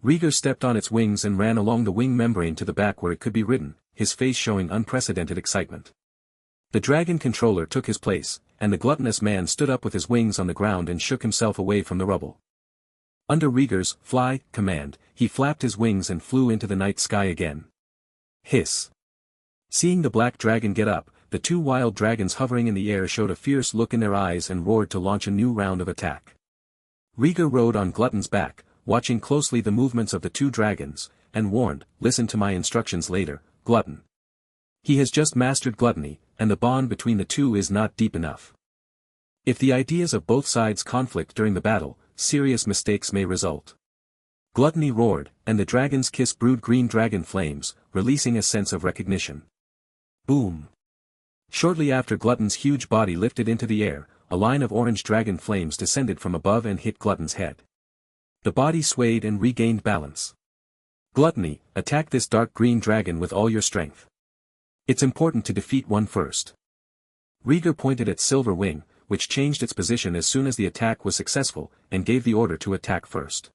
Rhaegar stepped on its wings and ran along the wing membrane to the back where it could be ridden, his face showing unprecedented excitement. The dragon controller took his place, and the gluttonous man stood up with his wings on the ground and shook himself away from the rubble. Under Rhaegar's "fly" command, he flapped his wings and flew into the night sky again. Hiss! Seeing the black dragon get up, the two wild dragons hovering in the air showed a fierce look in their eyes and roared to launch a new round of attack. Rhaegar rode on Glutton's back, watching closely the movements of the two dragons, and warned, "Listen to my instructions later, Glutton. He has just mastered gluttony, and the bond between the two is not deep enough. If the ideas of both sides conflict during the battle, serious mistakes may result." Gluttony roared, and the dragon's kiss brewed green dragon flames, releasing a sense of recognition. Boom! Shortly after Glutton's huge body lifted into the air, a line of orange dragon flames descended from above and hit Glutton's head. The body swayed and regained balance. "Gluttony, attack this dark green dragon with all your strength. It's important to defeat one first." Rhaegar pointed at Silver Wing, which changed its position as soon as the attack was successful, and gave the order to attack first.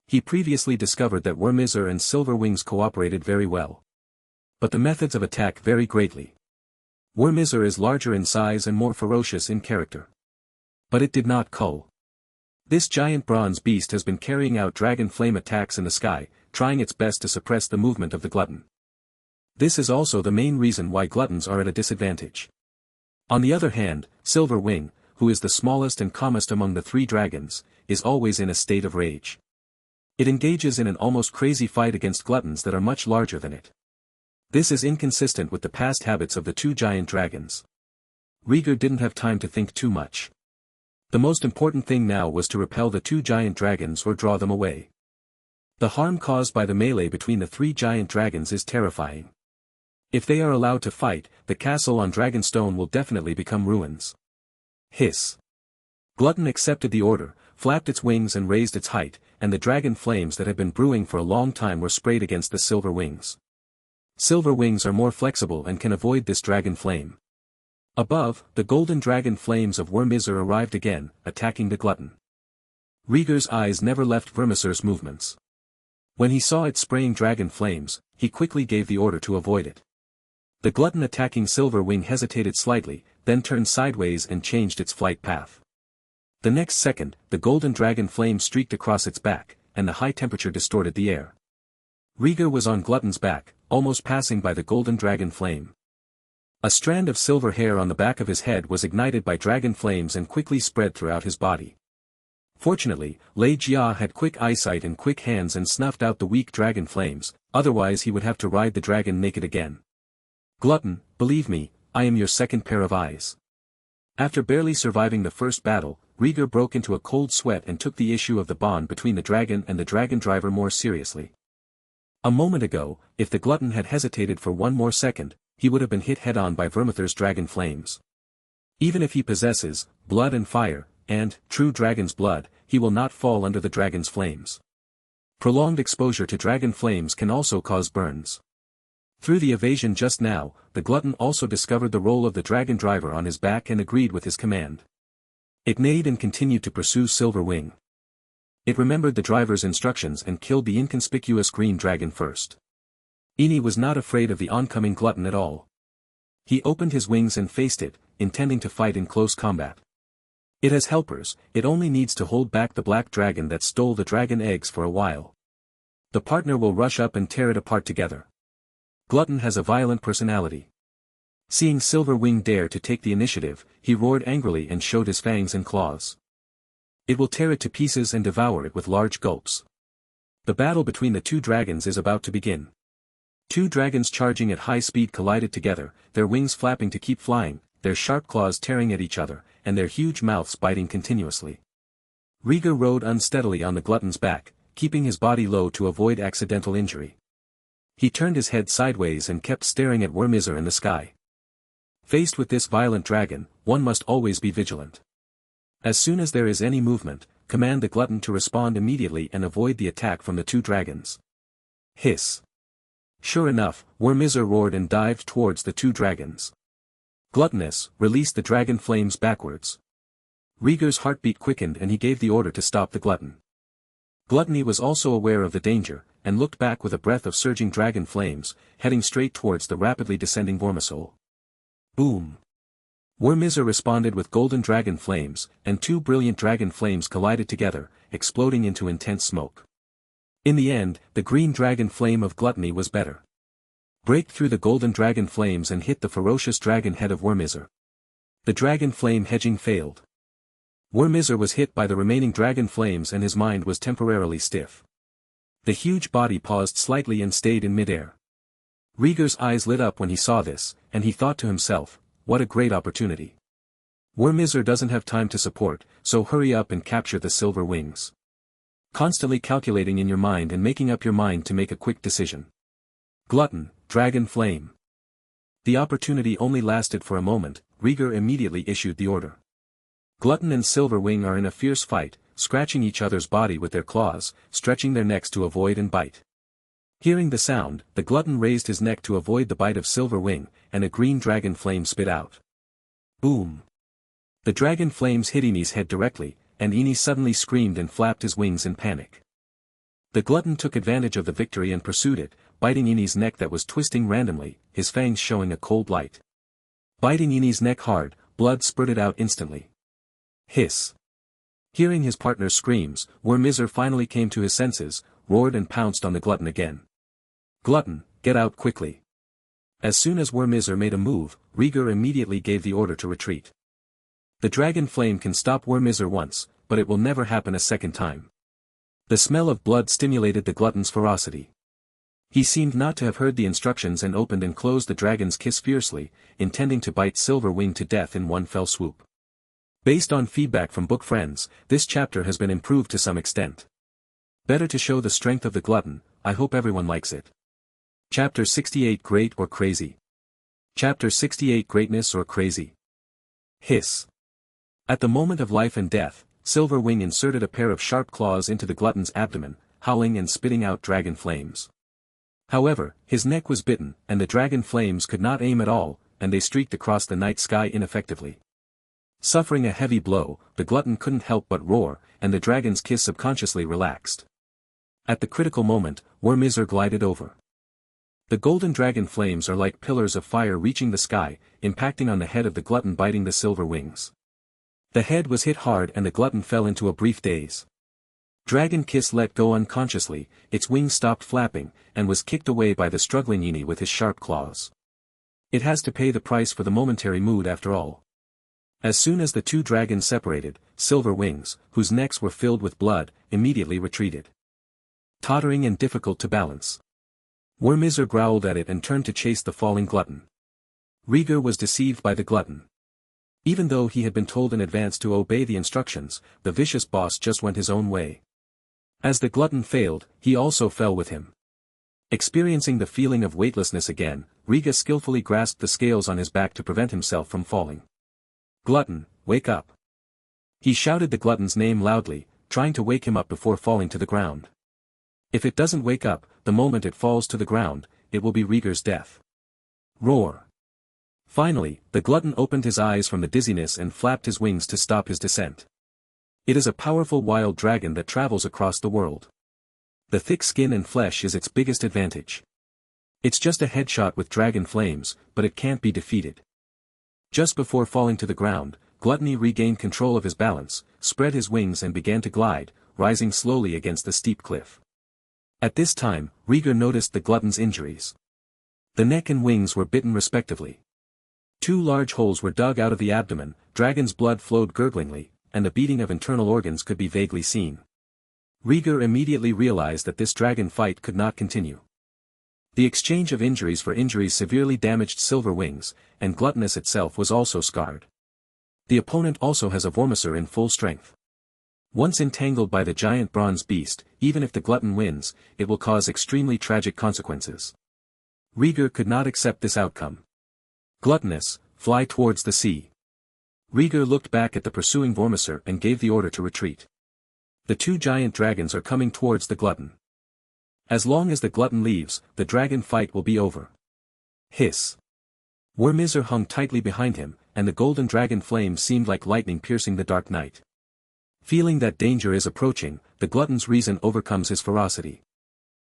He previously discovered that Wormizor and Silver Wings cooperated very well. But the methods of attack vary greatly. Wormizor is larger in size and more ferocious in character. But it did not cull. This giant bronze beast has been carrying out dragon flame attacks in the sky, trying its best to suppress the movement of the glutton. This is also the main reason why gluttons are at a disadvantage. On the other hand, Silver Wing, who is the smallest and calmest among the three dragons, is always in a state of rage. It engages in an almost crazy fight against gluttons that are much larger than it. This is inconsistent with the past habits of the two giant dragons. Rhaegar didn't have time to think too much. The most important thing now was to repel the two giant dragons or draw them away. The harm caused by the melee between the three giant dragons is terrifying. If they are allowed to fight, the castle on Dragonstone will definitely become ruins. Hiss! Glutton accepted the order, flapped its wings and raised its height, and the dragon flames that had been brewing for a long time were sprayed against the Silver Wings. Silver Wings are more flexible and can avoid this dragon flame. Above, the golden dragon flames of Wormizor arrived again, attacking the glutton. Rhaegar's eyes never left Vermisor's movements. When he saw it spraying dragon flames, he quickly gave the order to avoid it. The glutton attacking Silver Wing hesitated slightly, then turned sideways and changed its flight path. The next second, the golden dragon flame streaked across its back, and the high temperature distorted the air. Rhaegar was on Glutton's back, almost passing by the golden dragon flame. A strand of silver hair on the back of his head was ignited by dragon flames and quickly spread throughout his body. Fortunately, Lei Jia had quick eyesight and quick hands and snuffed out the weak dragon flames, otherwise he would have to ride the dragon naked again. "Glutton, believe me, I am your second pair of eyes." After barely surviving the first battle, Rhaegar broke into a cold sweat and took the issue of the bond between the dragon and the dragon driver more seriously. A moment ago, if the glutton had hesitated for one more second, he would have been hit head-on by Vermithor's dragon flames. Even if he possesses blood and fire, and true dragon's blood, he will not fall under the dragon's flames. Prolonged exposure to dragon flames can also cause burns. Through the evasion just now, the glutton also discovered the role of the dragon driver on his back and agreed with his command. It neighed and continued to pursue Silver Wing. It remembered the driver's instructions and killed the inconspicuous green dragon first. Ini was not afraid of the oncoming glutton at all. He opened his wings and faced it, intending to fight in close combat. It has helpers, it only needs to hold back the black dragon that stole the dragon eggs for a while. The partner will rush up and tear it apart together. Glutton has a violent personality. Seeing Silver Wing dare to take the initiative, he roared angrily and showed his fangs and claws. It will tear it to pieces and devour it with large gulps. The battle between the two dragons is about to begin. Two dragons charging at high speed collided together, their wings flapping to keep flying, their sharp claws tearing at each other, and their huge mouths biting continuously. Rhaegar rode unsteadily on the glutton's back, keeping his body low to avoid accidental injury. He turned his head sideways and kept staring at Wormizor in the sky. Faced with this violent dragon, one must always be vigilant. As soon as there is any movement, command the glutton to respond immediately and avoid the attack from the two dragons. Hiss. Sure enough, Wormizor roared and dived towards the two dragons. Gluttonous, released the dragon flames backwards. Rhaegar's heartbeat quickened and he gave the order to stop the glutton. Gluttony was also aware of the danger, and looked back with a breath of surging dragon flames, heading straight towards the rapidly descending Vormisol. Boom! Wormizor responded with golden dragon flames, and two brilliant dragon flames collided together, exploding into intense smoke. In the end, the green dragon flame of gluttony was better. Break through the golden dragon flames and hit the ferocious dragon head of Wormizor. The dragon flame hedging failed. Wormizor was hit by the remaining dragon flames and his mind was temporarily stiff. The huge body paused slightly and stayed in midair. Rhaegar's eyes lit up when he saw this, and he thought to himself, what a great opportunity. Wormizor doesn't have time to support, so hurry up and capture the silver wings. Constantly calculating in your mind and making up your mind to make a quick decision. Glutton, dragon flame. The opportunity only lasted for a moment. Rhaegar immediately issued the order. Glutton and Silverwing are in a fierce fight, scratching each other's body with their claws, stretching their necks to avoid and bite. Hearing the sound, the glutton raised his neck to avoid the bite of Silverwing, and a green dragon flame spit out. Boom! The dragon flames hit Ini's head directly, and Ini suddenly screamed and flapped his wings in panic. The glutton took advantage of the victory and pursued it, biting Ini's neck that was twisting randomly, his fangs showing a cold light. Biting Ini's neck hard, blood spurted out instantly. Hiss! Hearing his partner's screams, Wormizor finally came to his senses, roared and pounced on the glutton again. Glutton, get out quickly. As soon as Wormizor made a move, Rhaegar immediately gave the order to retreat. The dragon flame can stop Wormizor once, but it will never happen a second time. The smell of blood stimulated the glutton's ferocity. He seemed not to have heard the instructions and opened and closed the dragon's kiss fiercely, intending to bite Silverwing to death in one fell swoop. Based on feedback from book friends, this chapter has been improved to some extent. Better to show the strength of the glutton. I hope everyone likes it. Chapter 68 Great or Crazy. Chapter 68 Greatness or Crazy. Hiss. At the moment of life and death, Silverwing inserted a pair of sharp claws into the glutton's abdomen, howling and spitting out dragon flames. However, his neck was bitten, and the dragon flames could not aim at all, and they streaked across the night sky ineffectively. Suffering a heavy blow, the glutton couldn't help but roar, and the dragon's kiss subconsciously relaxed. At the critical moment, Wormizor glided over. The golden dragon flames are like pillars of fire reaching the sky, impacting on the head of the glutton, biting the silver wings. The head was hit hard and the glutton fell into a brief daze. Dragon Kiss let go unconsciously, its wings stopped flapping, and was kicked away by the struggling Ini with his sharp claws. It has to pay the price for the momentary mood after all. As soon as the two dragons separated, Silver Wings, whose necks were filled with blood, immediately retreated. Tottering and difficult to balance. Wormizor growled at it and turned to chase the falling glutton. Rhaegar was deceived by the glutton. Even though he had been told in advance to obey the instructions, the vicious boss just went his own way. As the glutton failed, he also fell with him. Experiencing the feeling of weightlessness again, Rhaegar skillfully grasped the scales on his back to prevent himself from falling. Glutton, wake up! He shouted the glutton's name loudly, trying to wake him up before falling to the ground. If it doesn't wake up, the moment it falls to the ground, it will be Rhaegar's death. Roar! Finally, the glutton opened his eyes from the dizziness and flapped his wings to stop his descent. It is a powerful wild dragon that travels across the world. The thick skin and flesh is its biggest advantage. It's just a headshot with dragon flames, but it can't be defeated. Just before falling to the ground, Gluttony regained control of his balance, spread his wings and began to glide, rising slowly against the steep cliff. At this time, Rhaegar noticed the glutton's injuries. The neck and wings were bitten respectively. 2 large holes were dug out of the abdomen, dragon's blood flowed gurglingly, and the beating of internal organs could be vaguely seen. Rhaegar immediately realized that this dragon fight could not continue. The exchange of injuries for injuries severely damaged Silver Wings, and Gluttonous itself was also scarred. The opponent also has a Vormesor in full strength. Once entangled by the giant bronze beast, even if the glutton wins, it will cause extremely tragic consequences. Rhaegar could not accept this outcome. Gluttonous, fly towards the sea. Rhaegar looked back at the pursuing Vormesor and gave the order to retreat. The 2 giant dragons are coming towards the glutton. As long as the glutton leaves, the dragon fight will be over. Hiss. Vormesor hung tightly behind him, and the golden dragon flame seemed like lightning piercing the dark night. Feeling that danger is approaching, the glutton's reason overcomes his ferocity.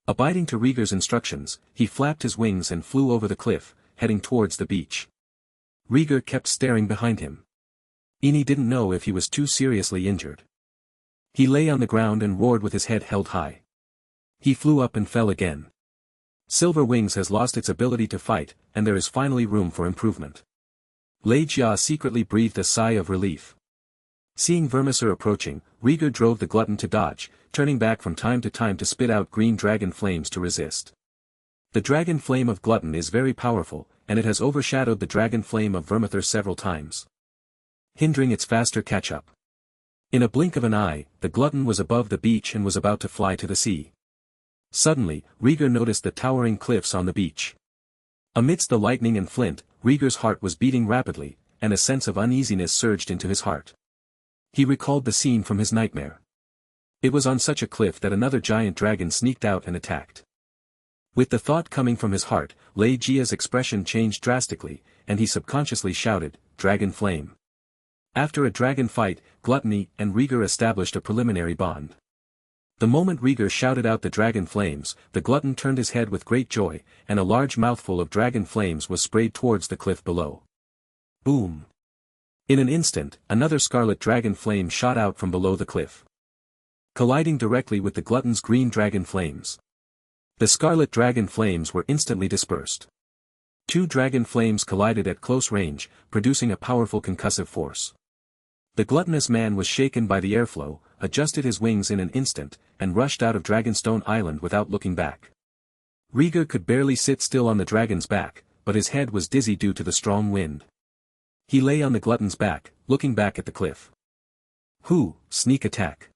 Abiding to Rhaegar's instructions, he flapped his wings and flew over the cliff, heading towards the beach. Rhaegar kept staring behind him. Iny didn't know if he was too seriously injured. He lay on the ground and roared with his head held high. He flew up and fell again. Silver Wings has lost its ability to fight, and there is finally room for improvement. Rhaegar secretly breathed a sigh of relief. Seeing Vormesor approaching, Rhaegar drove the glutton to dodge, turning back from time to time to spit out green dragon flames to resist. The dragon flame of Glutton is very powerful, and it has overshadowed the dragon flame of Vormesor several times, hindering its faster catch-up. In a blink of an eye, the glutton was above the beach and was about to fly to the sea. Suddenly, Rhaegar noticed the towering cliffs on the beach. Amidst the lightning and flint, Rhaegar's heart was beating rapidly, and a sense of uneasiness surged into his heart. He recalled the scene from his nightmare. It was on such a cliff that another giant dragon sneaked out and attacked. With the thought coming from his heart, Rhaegar's expression changed drastically, and he subconsciously shouted, "Dragon Flame." After a dragon fight, Gluttony and Rhaegar established a preliminary bond. The moment Rhaegar shouted out the dragon flames, the glutton turned his head with great joy, and a large mouthful of dragon flames was sprayed towards the cliff below. Boom! In an instant, another scarlet dragon flame shot out from below the cliff, colliding directly with the glutton's green dragon flames. The scarlet dragon flames were instantly dispersed. 2 dragon flames collided at close range, producing a powerful concussive force. The gluttonous man was shaken by the airflow, adjusted his wings in an instant, and rushed out of Dragonstone Island without looking back. Rhaegar could barely sit still on the dragon's back, but his head was dizzy due to the strong wind. He lay on the glutton's back, looking back at the cliff. Sneak attack.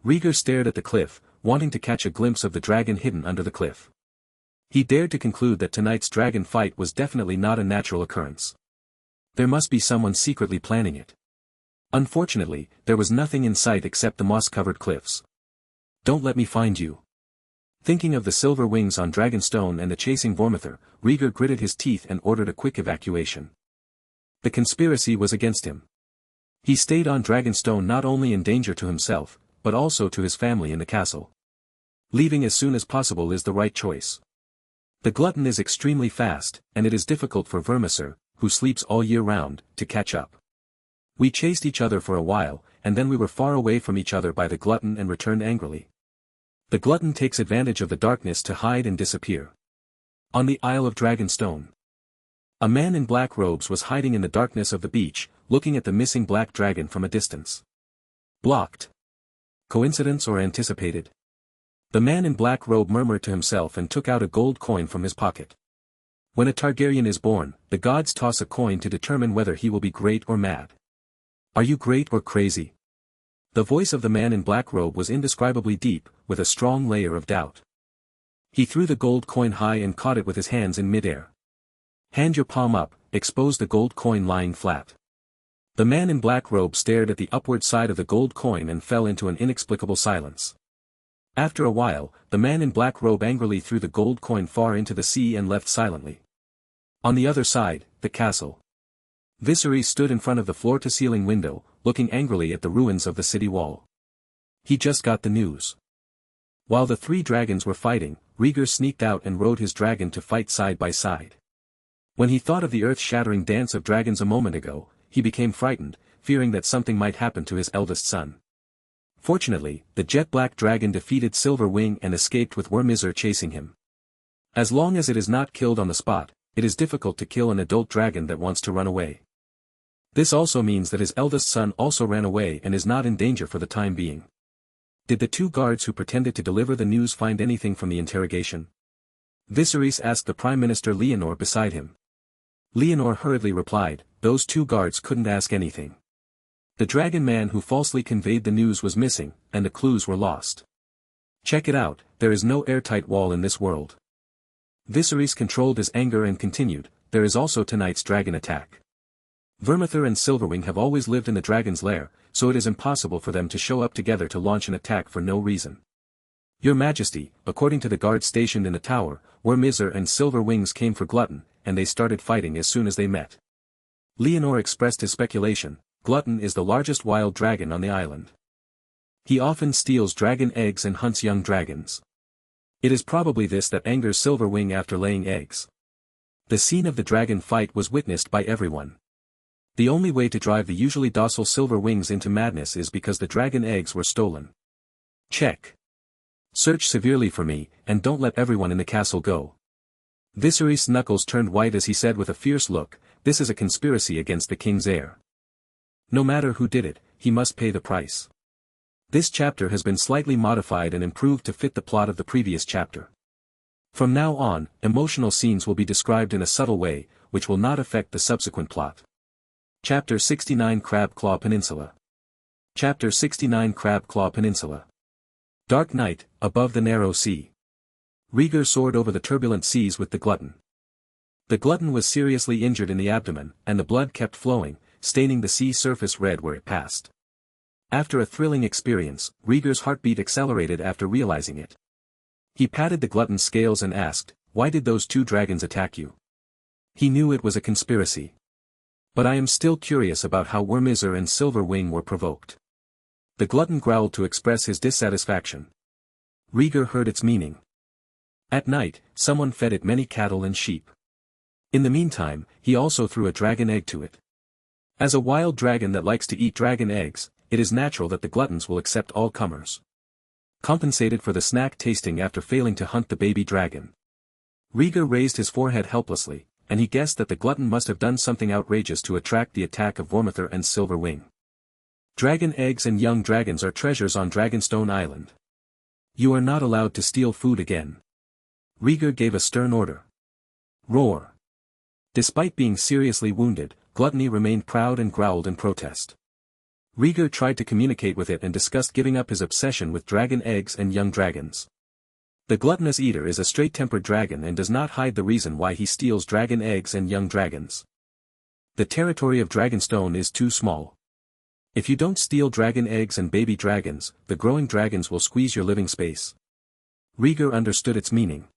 Rhaegar stared at the cliff, wanting to catch a glimpse of the dragon hidden under the cliff. He dared to conclude that tonight's dragon fight was definitely not a natural occurrence. There must be someone secretly planning it. Unfortunately, there was nothing in sight except the moss-covered cliffs. Don't let me find you. Thinking of the silver wings on Dragonstone and the chasing Vormesor, Rhaegar gritted his teeth and ordered a quick evacuation. The conspiracy was against him. He stayed on Dragonstone not only in danger to himself, but also to his family in the castle. Leaving as soon as possible is the right choice. The glutton is extremely fast, and it is difficult for Vormesor, who sleeps all year round, to catch up. We chased each other for a while, and then we were far away from each other by the glutton and returned angrily. The glutton takes advantage of the darkness to hide and disappear. On the Isle of Dragonstone, a man in black robes was hiding in the darkness of the beach, looking at the missing black dragon from a distance. Blocked. Coincidence or anticipated? The man in black robe murmured to himself and took out a gold coin from his pocket. When a Targaryen is born, the gods toss a coin to determine whether he will be great or mad. Are you great or crazy? The voice of the man in black robe was indescribably deep, with a strong layer of doubt. He threw the gold coin high and caught it with his hands in midair. Hand your palm up, expose the gold coin lying flat. The man in black robe stared at the upward side of the gold coin and fell into an inexplicable silence. After a while, the man in black robe angrily threw the gold coin far into the sea and left silently. On the other side, the castle. Viserys stood in front of the floor-to-ceiling window, looking angrily at the ruins of the city wall. He just got the news. While the 3 dragons were fighting, Rhaegar sneaked out and rode his dragon to fight side by side. When he thought of the earth-shattering dance of dragons a moment ago, he became frightened, fearing that something might happen to his eldest son. Fortunately, the jet-black dragon defeated Silver Wing and escaped with Wormizor chasing him. As long as it is not killed on the spot, it is difficult to kill an adult dragon that wants to run away. This also means that his eldest son also ran away and is not in danger for the time being. Did the two guards who pretended to deliver the news find anything from the interrogation? Viserys asked the Prime Minister Leonor beside him. Leonor hurriedly replied, "Those two guards couldn't ask anything. The dragon man who falsely conveyed the news was missing, and the clues were lost. Check it out, there is no airtight wall in this world." Viserys controlled his anger and continued, "There is also tonight's dragon attack. Vermithor and Silverwing have always lived in the dragon's lair, so it is impossible for them to show up together to launch an attack for no reason. Your Majesty, according to the guards stationed in the tower, Wormizor and Silver Wings came for Glutton, and they started fighting as soon as they met." Leonor expressed his speculation. Glutton is the largest wild dragon on the island. He often steals dragon eggs and hunts young dragons. It is probably this that angers Silverwing after laying eggs. The scene of the dragon fight was witnessed by everyone. The only way to drive the usually docile Silver Wings into madness is because the dragon eggs were stolen. Check. Search severely for me, and don't let everyone in the castle go. Viserys' knuckles turned white as he said with a fierce look, "This is a conspiracy against the king's heir. No matter who did it, he must pay the price." This chapter has been slightly modified and improved to fit the plot of the previous chapter. From now on, emotional scenes will be described in a subtle way, which will not affect the subsequent plot. Chapter 69 Crab Claw Peninsula. Chapter 69 Crab Claw Peninsula. Dark night, above the narrow sea. Rhaegar soared over the turbulent seas with the Glutton. The Glutton was seriously injured in the abdomen, and the blood kept flowing, staining the sea surface red where it passed. After a thrilling experience, Rhaegar's heartbeat accelerated after realizing it. He patted the Glutton's scales and asked, "Why did those two dragons attack you?" He knew it was a conspiracy. "But I am still curious about how Wormizor and Silver Wing were provoked." The Glutton growled to express his dissatisfaction. Rhaegar heard its meaning. At night, someone fed it many cattle and sheep. In the meantime, he also threw a dragon egg to it. As a wild dragon that likes to eat dragon eggs, it is natural that the Gluttons will accept all comers. Compensated for the snack tasting after failing to hunt the baby dragon. Rhaegar raised his forehead helplessly, and he guessed that the Glutton must have done something outrageous to attract the attack of Wormithor and Silver Wing. Dragon eggs and young dragons are treasures on Dragonstone Island. You are not allowed to steal food again. Rhaegar gave a stern order. Roar. Despite being seriously wounded, Gluttony remained proud and growled in protest. Rhaegar tried to communicate with it and discussed giving up his obsession with dragon eggs and young dragons. The gluttonous eater is a straight-tempered dragon and does not hide the reason why he steals dragon eggs and young dragons. The territory of Dragonstone is too small. If you don't steal dragon eggs and baby dragons, the growing dragons will squeeze your living space. Rhaegar understood its meaning.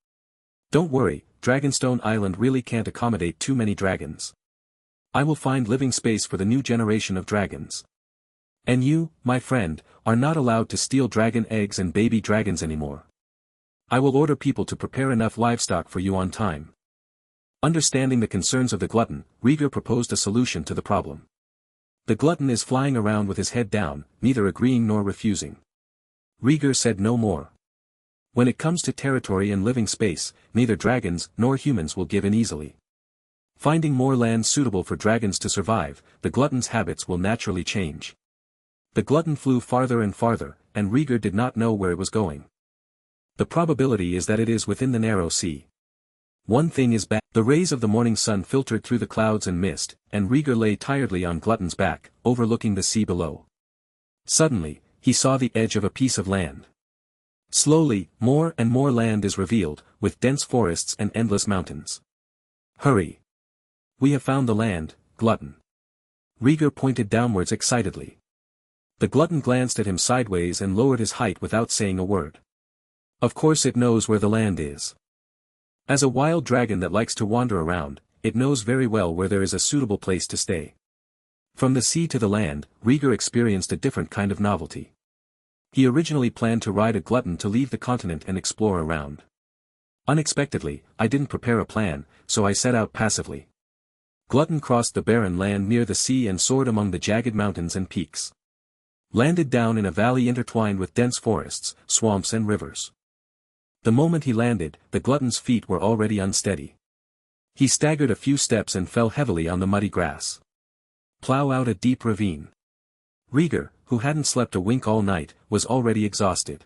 Don't worry, Dragonstone Island really can't accommodate too many dragons. I will find living space for the new generation of dragons. And you, my friend, are not allowed to steal dragon eggs and baby dragons anymore. I will order people to prepare enough livestock for you on time. Understanding the concerns of the glutton, Rhaegar proposed a solution to the problem. The glutton is flying around with his head down, neither agreeing nor refusing. Rhaegar said no more. When it comes to territory and living space, neither dragons nor humans will give in easily. Finding more land suitable for dragons to survive, the glutton's habits will naturally change. The glutton flew farther and farther, and Rhaegar did not know where it was going. The probability is that it is within the narrow sea. One thing is bad. The rays of the morning sun filtered through the clouds and mist, and Rhaegar lay tiredly on Glutton's back, overlooking the sea below. Suddenly, he saw the edge of a piece of land. Slowly, more and more land is revealed, with dense forests and endless mountains. Hurry! We have found the land, Glutton. Rhaegar pointed downwards excitedly. The glutton glanced at him sideways and lowered his height without saying a word. Of course it knows where the land is. As a wild dragon that likes to wander around, it knows very well where there is a suitable place to stay. From the sea to the land, Rhaegar experienced a different kind of novelty. He originally planned to ride a glutton to leave the continent and explore around. Unexpectedly, I didn't prepare a plan, so I set out passively. Glutton crossed the barren land near the sea and soared among the jagged mountains and peaks. Landed down in a valley intertwined with dense forests, swamps and rivers. The moment he landed, the glutton's feet were already unsteady. He staggered a few steps and fell heavily on the muddy grass. Plow out a deep ravine. Rhaegar, who hadn't slept a wink all night, was already exhausted.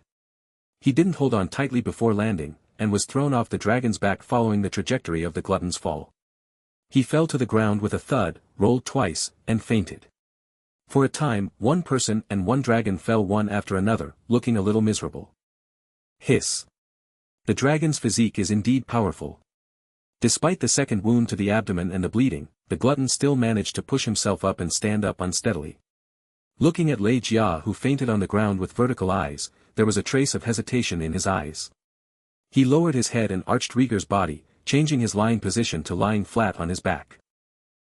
He didn't hold on tightly before landing, and was thrown off the dragon's back following the trajectory of the glutton's fall. He fell to the ground with a thud, rolled twice, and fainted. For a time, one person and one dragon fell one after another, looking a little miserable. Hiss. The dragon's physique is indeed powerful. Despite the second wound to the abdomen and the bleeding, the glutton still managed to push himself up and stand up unsteadily. Looking at Rhaegar, who fainted on the ground with vertical eyes, there was a trace of hesitation in his eyes. He lowered his head and arched Rhaegar's body, changing his lying position to lying flat on his back.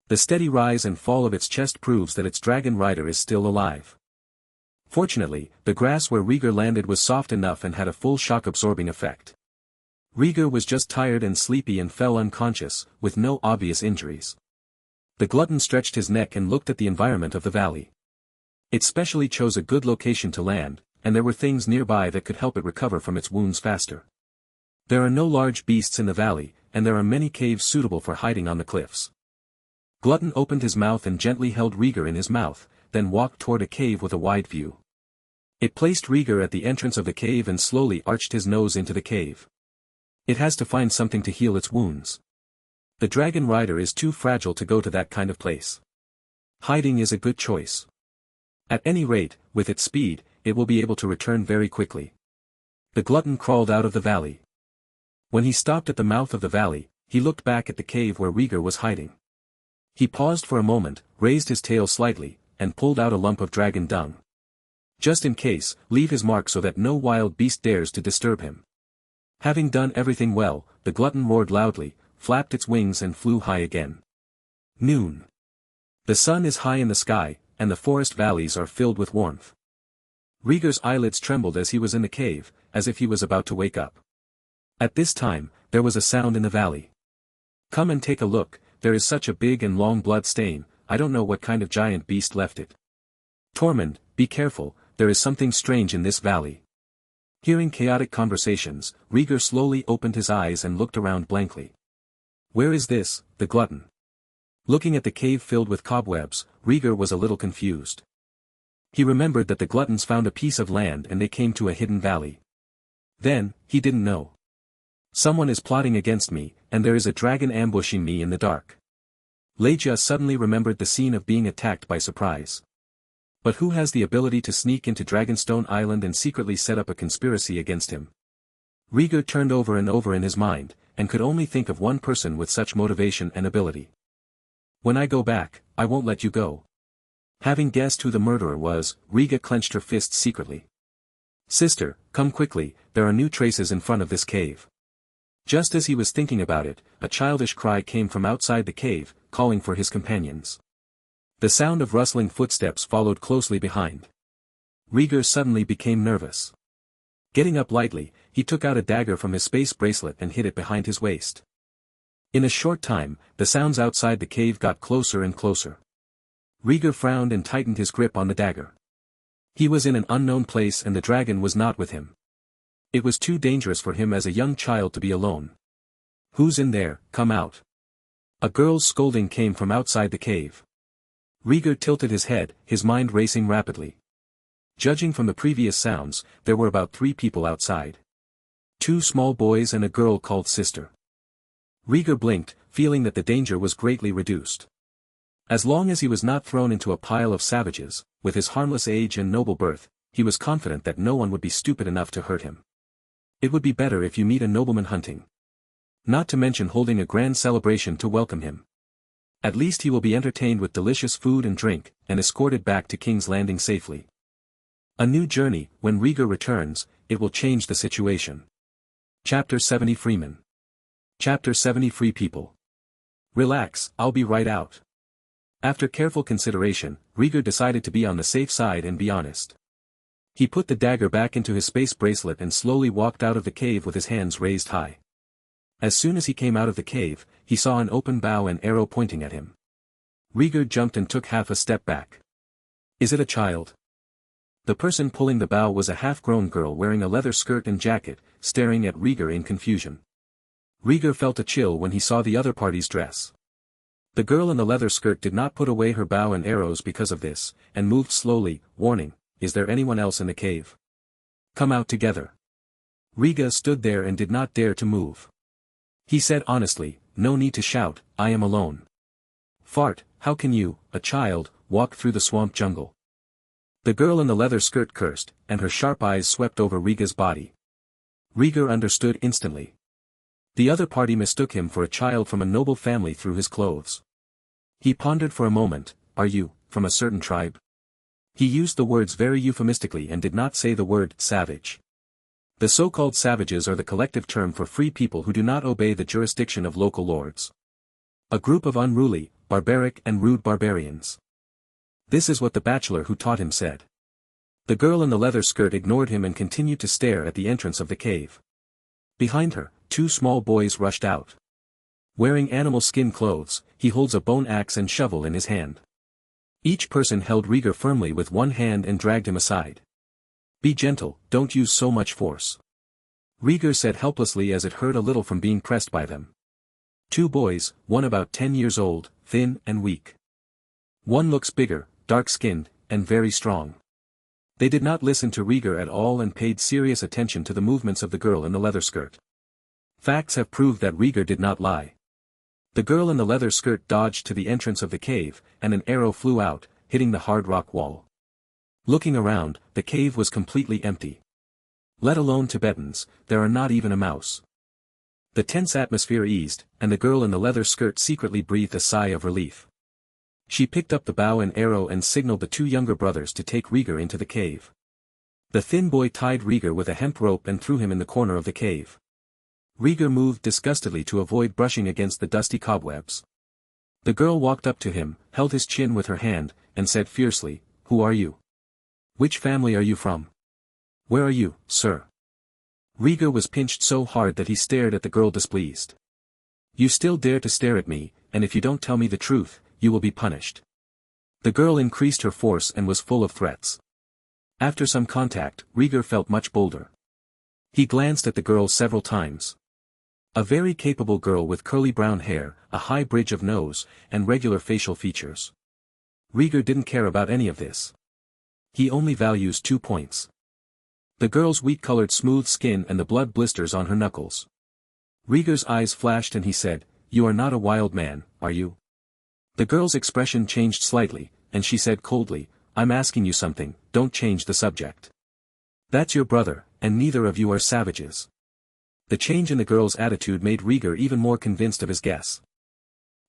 The steady rise and fall of its chest proves that its dragon rider is still alive. Fortunately, the grass where Rhaegar landed was soft enough and had a full shock-absorbing effect. Rhaegar was just tired and sleepy and fell unconscious, with no obvious injuries. The glutton stretched his neck and looked at the environment of the valley. It specially chose a good location to land, and there were things nearby that could help it recover from its wounds faster. There are no large beasts in the valley, and there are many caves suitable for hiding on the cliffs. Glutton opened his mouth and gently held Rhaegar in his mouth, then walked toward a cave with a wide view. It placed Rhaegar at the entrance of the cave and slowly arched his nose into the cave. It has to find something to heal its wounds. The dragon rider is too fragile to go to that kind of place. Hiding is a good choice. At any rate, with its speed, it will be able to return very quickly. The glutton crawled out of the valley. When he stopped at the mouth of the valley, he looked back at the cave where Rhaegar was hiding. He paused for a moment, raised his tail slightly, and pulled out a lump of dragon dung. Just in case, leave his mark so that no wild beast dares to disturb him. Having done everything well, the glutton roared loudly, flapped its wings and flew high again. Noon. The sun is high in the sky, and the forest valleys are filled with warmth. Rhaegar's eyelids trembled as he was in the cave, as if he was about to wake up. At this time, there was a sound in the valley. Come and take a look, there is such a big and long blood stain, I don't know what kind of giant beast left it. Tormund, be careful, there is something strange in this valley. Hearing chaotic conversations, Rhaegar slowly opened his eyes and looked around blankly. Where is this, the glutton? Looking at the cave filled with cobwebs, Rhaegar was a little confused. He remembered that the gluttons found a piece of land and they came to a hidden valley. Then, he didn't know. Someone is plotting against me, and there is a dragon ambushing me in the dark. Rhaegar suddenly remembered the scene of being attacked by surprise. But who has the ability to sneak into Dragonstone Island and secretly set up a conspiracy against him? Rhaegar turned over and over in his mind, and could only think of one person with such motivation and ability. When I go back, I won't let you go. Having guessed who the murderer was, Rhaegar clenched her fists secretly. Sister, come quickly, there are new traces in front of this cave. Just as he was thinking about it, a childish cry came from outside the cave, calling for his companions. The sound of rustling footsteps followed closely behind. Rhaegar suddenly became nervous. Getting up lightly, he took out a dagger from his space bracelet and hid it behind his waist. In a short time, the sounds outside the cave got closer and closer. Rhaegar frowned and tightened his grip on the dagger. He was in an unknown place and the dragon was not with him. It was too dangerous for him as a young child to be alone. Who's in there, come out. A girl's scolding came from outside the cave. Rhaegar tilted his head, his mind racing rapidly. Judging from the previous sounds, there were about 3 people outside. 2 small boys and a girl called Sister. Rhaegar blinked, feeling that the danger was greatly reduced. As long as he was not thrown into a pile of savages, with his harmless age and noble birth, he was confident that no one would be stupid enough to hurt him. It would be better if you meet a nobleman hunting. Not to mention holding a grand celebration to welcome him. At least he will be entertained with delicious food and drink, and escorted back to King's Landing safely. A new journey, when Rhaegar returns, it will change the situation. Chapter 70 Freeman. Chapter 70 Free People. Relax, I'll be right out. After careful consideration, Rhaegar decided to be on the safe side and be honest. He put the dagger back into his space bracelet and slowly walked out of the cave with his hands raised high. As soon as he came out of the cave, he saw an open bow and arrow pointing at him. Rhaegar jumped and took half a step back. Is it a child? The person pulling the bow was a half-grown girl wearing a leather skirt and jacket, staring at Rhaegar in confusion. Rhaegar felt a chill when he saw the other party's dress. The girl in the leather skirt did not put away her bow and arrows because of this, and moved slowly, warning, "Is there anyone else in the cave? Come out together." Rhaegar stood there and did not dare to move. He said honestly, "No need to shout, I am alone." "Fart, how can you, a child, walk through the swamp jungle?" The girl in the leather skirt cursed, and her sharp eyes swept over Rhaegar's body. Rhaegar understood instantly. The other party mistook him for a child from a noble family through his clothes. He pondered for a moment, "Are you, from a certain tribe?" He used the words very euphemistically and did not say the word savage. The so-called savages are the collective term for free people who do not obey the jurisdiction of local lords. A group of unruly, barbaric and rude barbarians. This is what the bachelor who taught him said. The girl in the leather skirt ignored him and continued to stare at the entrance of the cave. Behind her, 2 small boys rushed out. Wearing animal skin clothes, he holds a bone axe and shovel in his hand. Each person held Rhaegar firmly with one hand and dragged him aside. "Be gentle, don't use so much force," Rhaegar said helplessly as it hurt a little from being pressed by them. 2 boys, one about 10 years old, thin and weak. One looks bigger, dark-skinned, and very strong. They did not listen to Rhaegar at all and paid serious attention to the movements of the girl in the leather skirt. Facts have proved that Rhaegar did not lie. The girl in the leather skirt dodged to the entrance of the cave, and an arrow flew out, hitting the hard rock wall. Looking around, the cave was completely empty. Let alone Tibetans, there are not even a mouse. The tense atmosphere eased, and the girl in the leather skirt secretly breathed a sigh of relief. She picked up the bow and arrow and signaled the 2 younger brothers to take Rhaegar into the cave. The thin boy tied Rhaegar with a hemp rope and threw him in the corner of the cave. Rhaegar moved disgustedly to avoid brushing against the dusty cobwebs. The girl walked up to him, held his chin with her hand, and said fiercely, "Who are you? Which family are you from? Where are you, sir?" Rhaegar was pinched so hard that he stared at the girl displeased. "You still dare to stare at me, and if you don't tell me the truth, you will be punished." The girl increased her force and was full of threats. After some contact, Rhaegar felt much bolder. He glanced at the girl several times. A very capable girl with curly brown hair, a high bridge of nose, and regular facial features. Rhaegar didn't care about any of this. He only values 2 points. The girl's wheat-colored smooth skin and the blood blisters on her knuckles. Rhaegar's eyes flashed and he said, "You are not a wild man, are you?" The girl's expression changed slightly, and she said coldly, "I'm asking you something, don't change the subject. That's your brother, and neither of you are savages." The change in the girl's attitude made Rhaegar even more convinced of his guess.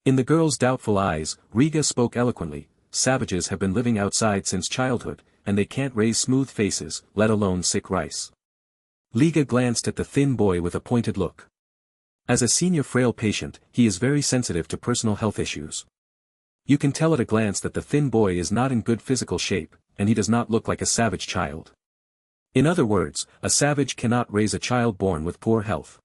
In the girl's doubtful eyes, Rhaegar spoke eloquently, "Savages have been living outside since childhood, and they can't raise smooth faces, let alone sick rice." Rhaegar glanced at the thin boy with a pointed look. As a senior frail patient, he is very sensitive to personal health issues. You can tell at a glance that the thin boy is not in good physical shape, and he does not look like a savage child. In other words, a savage cannot raise a child born with poor health.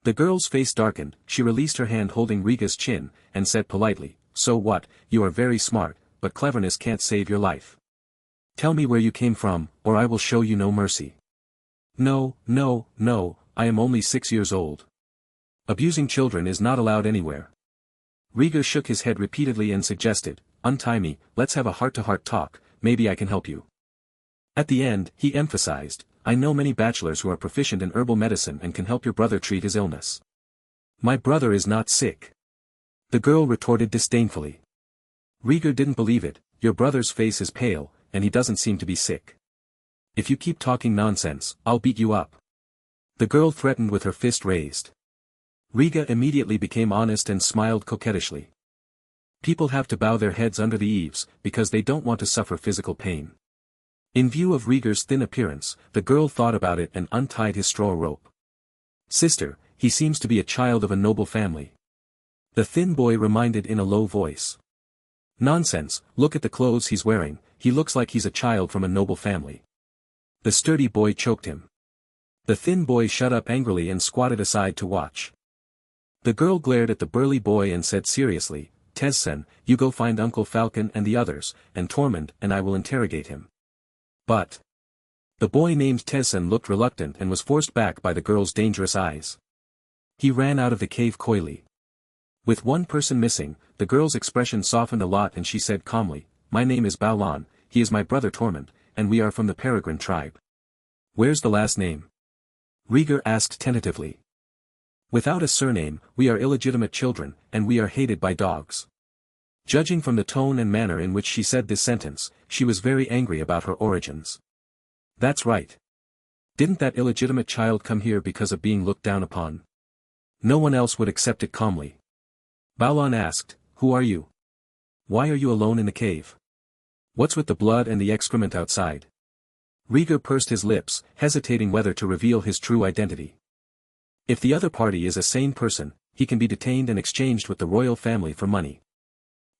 The girl's face darkened, she released her hand holding Rhaegar's chin, and said politely, "So what, you are very smart, but cleverness can't save your life. Tell me where you came from, or I will show you no mercy." No, I am only 6 years old. Abusing children is not allowed anywhere." Rhaegar shook his head repeatedly and suggested, "Untie me, let's have a heart-to-heart talk, maybe I can help you." At the end, he emphasized, "I know many bachelors who are proficient in herbal medicine and can help your brother treat his illness." "My brother is not sick," the girl retorted disdainfully. Rhaegar didn't believe it. "Your brother's face is pale, and he doesn't seem to be sick. If you keep talking nonsense, I'll beat you up." The girl threatened with her fist raised. Rhaegar immediately became honest and smiled coquettishly. People have to bow their heads under the eaves, because they don't want to suffer physical pain. In view of Rhaegar's thin appearance, the girl thought about it and untied his straw rope. "Sister, he seems to be a child of a noble family," the thin boy reminded in a low voice. "Nonsense, look at the clothes he's wearing, he looks like he's a child from a noble family." The sturdy boy choked him. The thin boy shut up angrily and squatted aside to watch. The girl glared at the burly boy and said seriously, Tessen, you go find Uncle Falcon and the others, and Tormund and I will interrogate him. But. The boy named Tessen looked reluctant and was forced back by the girl's dangerous eyes. He ran out of the cave coyly. With one person missing, the girl's expression softened a lot and she said calmly, my name is Balan, he is my brother Tormund, and we are from the Peregrine tribe. Where's the last name? Rhaegar asked tentatively. Without a surname, we are illegitimate children, and we are hated by dogs. Judging from the tone and manner in which she said this sentence, she was very angry about her origins. That's right. Didn't that illegitimate child come here because of being looked down upon? No one else would accept it calmly. Balan asked, who are you? Why are you alone in the cave? What's with the blood and the excrement outside? Rhaegar pursed his lips, hesitating whether to reveal his true identity. If the other party is a sane person, he can be detained and exchanged with the royal family for money.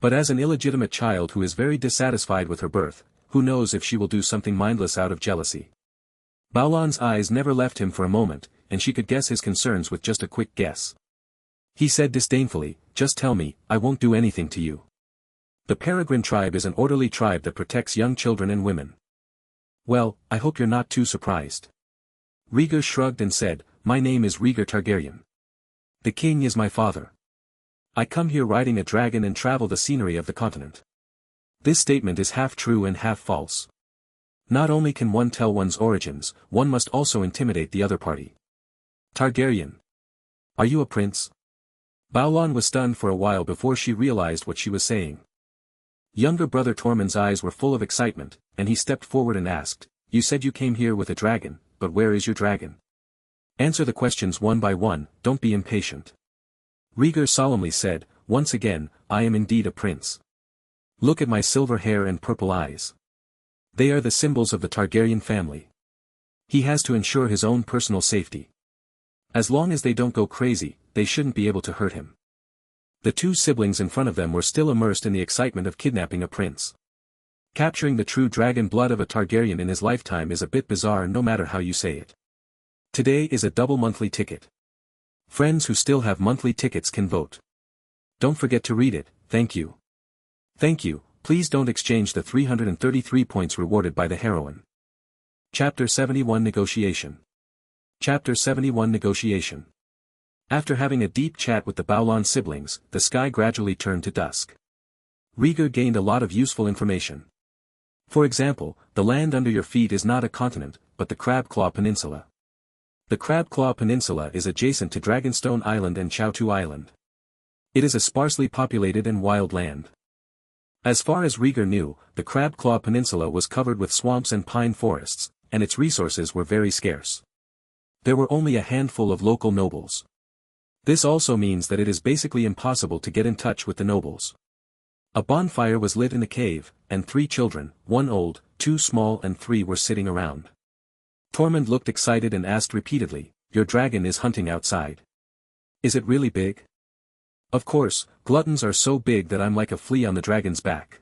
But as an illegitimate child who is very dissatisfied with her birth, who knows if she will do something mindless out of jealousy. Balan's eyes never left him for a moment, and she could guess his concerns with just a quick guess. He said disdainfully, just tell me, I won't do anything to you. The Peregrine tribe is an orderly tribe that protects young children and women. Well, I hope you're not too surprised. Rhaegar shrugged and said, my name is Rhaegar Targaryen. The king is my father. I come here riding a dragon and travel the scenery of the continent. This statement is half true and half false. Not only can one tell one's origins, one must also intimidate the other party. Targaryen. Are you a prince? Balan was stunned for a while before she realized what she was saying. Younger brother Tormund's eyes were full of excitement, and he stepped forward and asked, you said you came here with a dragon, but where is your dragon? Answer the questions one by one, don't be impatient. Rhaegar solemnly said, once again, I am indeed a prince. Look at my silver hair and purple eyes. They are the symbols of the Targaryen family. He has to ensure his own personal safety. As long as they don't go crazy, they shouldn't be able to hurt him. The two siblings in front of them were still immersed in the excitement of kidnapping a prince. Capturing the true dragon blood of a Targaryen in his lifetime is a bit bizarre no matter how you say it. Today is a double monthly ticket. Friends who still have monthly tickets can vote. Don't forget to read it, thank you. Thank you, please don't exchange the 333 points rewarded by the heroine. Chapter 71 Negotiation. Chapter 71 Negotiation. After having a deep chat with the Balan siblings, the sky gradually turned to dusk. Rhaegar gained a lot of useful information. For example, the land under your feet is not a continent, but the Crabclaw Peninsula. The Crabclaw Peninsula is adjacent to Dragonstone Island and Chowtu Island. It is a sparsely populated and wild land. As far as Rhaegar knew, the Crabclaw Peninsula was covered with swamps and pine forests, and its resources were very scarce. There were only a handful of local nobles. This also means that it is basically impossible to get in touch with the nobles. A bonfire was lit in the cave, and 3 children, 1 old, 2 small and 3 were sitting around. Tormund looked excited and asked repeatedly, your dragon is hunting outside. Is it really big? Of course, gluttons are so big that I'm like a flea on the dragon's back.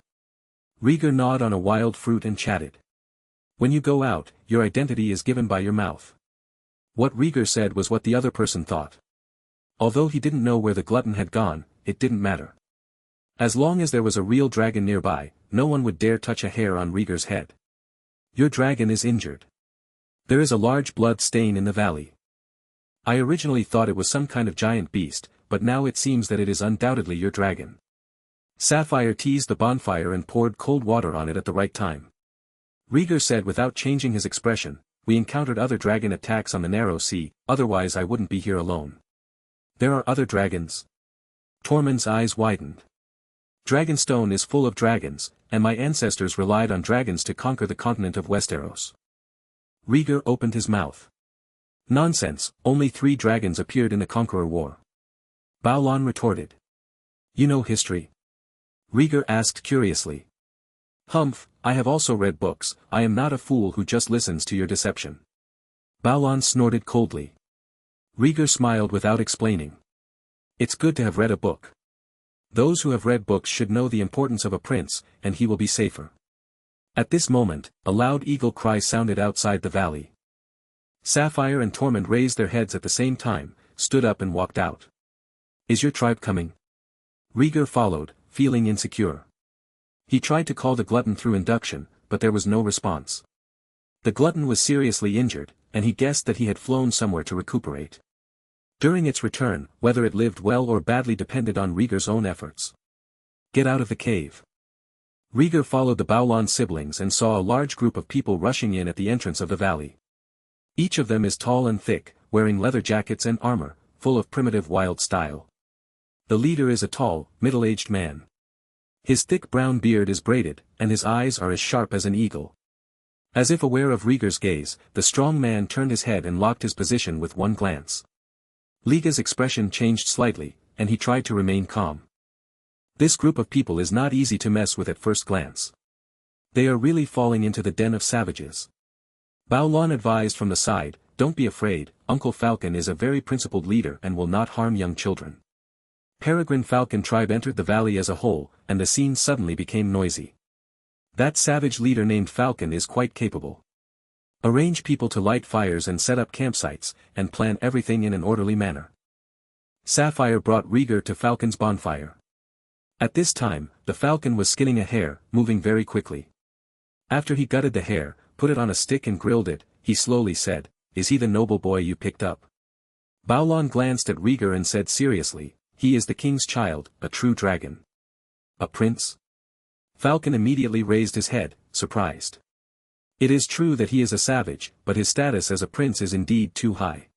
Rhaegar gnawed on a wild fruit and chatted. When you go out, your identity is given by your mouth. What Rhaegar said was what the other person thought. Although he didn't know where the glutton had gone, it didn't matter. As long as there was a real dragon nearby, no one would dare touch a hair on Rhaegar's head. Your dragon is injured. There is a large blood stain in the valley. I originally thought it was some kind of giant beast, but now it seems that it is undoubtedly your dragon. Sapphire teased the bonfire and poured cold water on it at the right time. Rhaegar said without changing his expression, we encountered other dragon attacks on the narrow sea, otherwise I wouldn't be here alone. There are other dragons? Tormund's eyes widened. Dragonstone is full of dragons, and my ancestors relied on dragons to conquer the continent of Westeros. Rhaegar opened his mouth. Nonsense, only 3 dragons appeared in the Conqueror War. Balan retorted. You know history? Rhaegar asked curiously. Humph, I have also read books, I am not a fool who just listens to your deception. Balan snorted coldly. Rhaegar smiled without explaining. It's good to have read a book. Those who have read books should know the importance of a prince, and he will be safer. At this moment, a loud eagle cry sounded outside the valley. Sapphire and Tormund raised their heads at the same time, stood up and walked out. Is your tribe coming? Rhaegar followed, feeling insecure. He tried to call the glutton through induction, but there was no response. The glutton was seriously injured, and he guessed that he had flown somewhere to recuperate. During its return, whether it lived well or badly depended on Rhaegar's own efforts. Get out of the cave. Rhaegar followed the Baulon siblings and saw a large group of people rushing in at the entrance of the valley. Each of them is tall and thick, wearing leather jackets and armor, full of primitive wild style. The leader is a tall, middle-aged man. His thick brown beard is braided, and his eyes are as sharp as an eagle. As if aware of Rhaegar's gaze, the strong man turned his head and locked his position with one glance. Rhaegar's expression changed slightly, and he tried to remain calm. This group of people is not easy to mess with at first glance. They are really falling into the den of savages. Baulon advised from the side, don't be afraid, Uncle Falcon is a very principled leader and will not harm young children. Peregrine Falcon tribe entered the valley as a whole, and the scene suddenly became noisy. That savage leader named Falcon is quite capable. Arrange people to light fires and set up campsites, and plan everything in an orderly manner. Sapphire brought Rhaegar to Falcon's bonfire. At this time, the Falcon was skinning a hare, moving very quickly. After he gutted the hare, put it on a stick and grilled it, he slowly said, "Is he the noble boy you picked up?" Baulon glanced at Rhaegar and said seriously, "He is the king's child, a true dragon." "A prince?" Falcon immediately raised his head, surprised. It is true that he is a savage, but his status as a prince is indeed too high.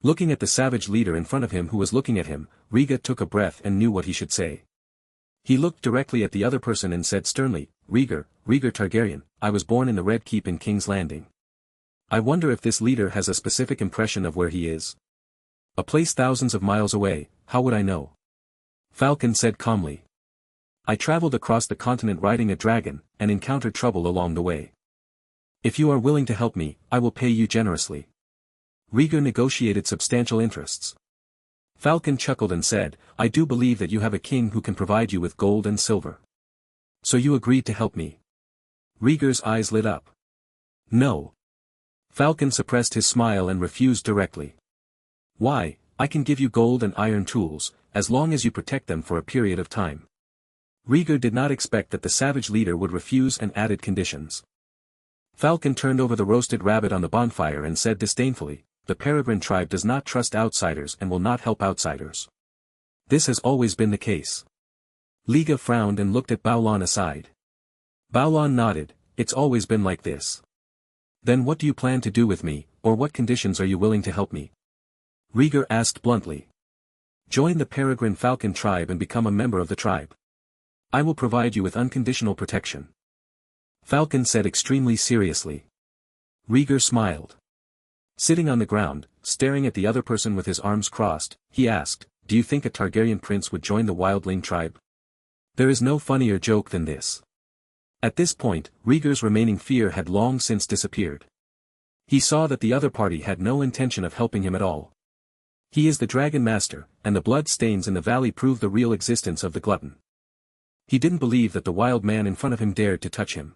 Looking at the savage leader in front of him who was looking at him, Rhaegar took a breath and knew what he should say. He looked directly at the other person and said sternly, Rhaegar Targaryen, I was born in the Red Keep in King's Landing. I wonder if this leader has a specific impression of where he is. A place thousands of miles away, how would I know? Falcon said calmly. I traveled across the continent riding a dragon, and encountered trouble along the way. If you are willing to help me, I will pay you generously. Rhaegar negotiated substantial interests. Falcon chuckled and said, I do believe that you have a king who can provide you with gold and silver. So you agreed to help me? Rhaegar's eyes lit up. No. Falcon suppressed his smile and refused directly. Why, I can give you gold and iron tools, as long as you protect them for a period of time. Rhaegar did not expect that the savage leader would refuse and added conditions. Falcon turned over the roasted rabbit on the bonfire and said disdainfully, the Peregrine tribe does not trust outsiders and will not help outsiders. This has always been the case. Rhaegar frowned and looked at Baulon aside. Baulon nodded, it's always been like this. Then what do you plan to do with me, or what conditions are you willing to help me? Rhaegar asked bluntly. Join the Peregrine Falcon tribe and become a member of the tribe. I will provide you with unconditional protection. Falcon said extremely seriously. Rhaegar smiled. Sitting on the ground, staring at the other person with his arms crossed, he asked, do you think a Targaryen prince would join the wildling tribe? There is no funnier joke than this. At this point, Rhaegar's remaining fear had long since disappeared. He saw that the other party had no intention of helping him at all. He is the Dragon Master, and the blood stains in the valley prove the real existence of the glutton. He didn't believe that the wild man in front of him dared to touch him.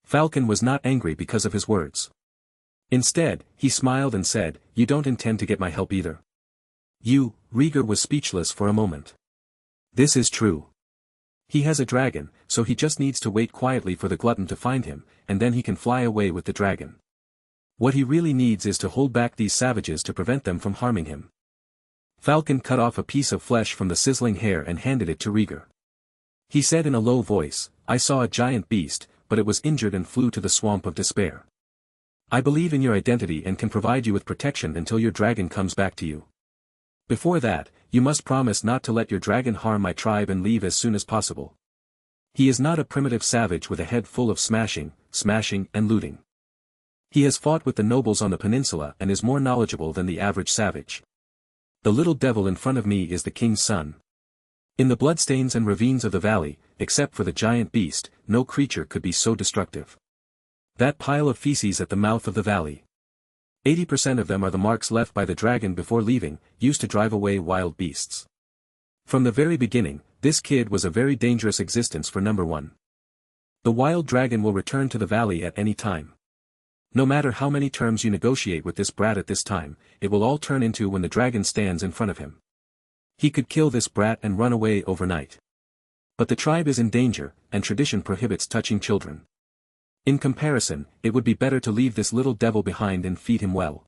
Falcon was not angry because of his words. Instead, he smiled and said, you don't intend to get my help either. Rhaegar was speechless for a moment. This is true. He has a dragon, so he just needs to wait quietly for the glutton to find him, and then he can fly away with the dragon. What he really needs is to hold back these savages to prevent them from harming him. Falcon cut off a piece of flesh from the sizzling hare and handed it to Rhaegar. He said in a low voice, I saw a giant beast, but it was injured and flew to the swamp of despair. I believe in your identity and can provide you with protection until your dragon comes back to you. Before that, you must promise not to let your dragon harm my tribe and leave as soon as possible. He is not a primitive savage with a head full of smashing, and looting. He has fought with the nobles on the peninsula and is more knowledgeable than the average savage. The little devil in front of me is the king's son. In the bloodstains and ravines of the valley, except for the giant beast, no creature could be so destructive. That pile of feces at the mouth of the valley. 80% of them are the marks left by the dragon before leaving, used to drive away wild beasts. From the very beginning, this kid was a very dangerous existence for number one. The wild dragon will return to the valley at any time. No matter how many terms you negotiate with this brat at this time, it will all turn into when the dragon stands in front of him. He could kill this brat and run away overnight. But the tribe is in danger, and tradition prohibits touching children. In comparison, it would be better to leave this little devil behind and feed him well.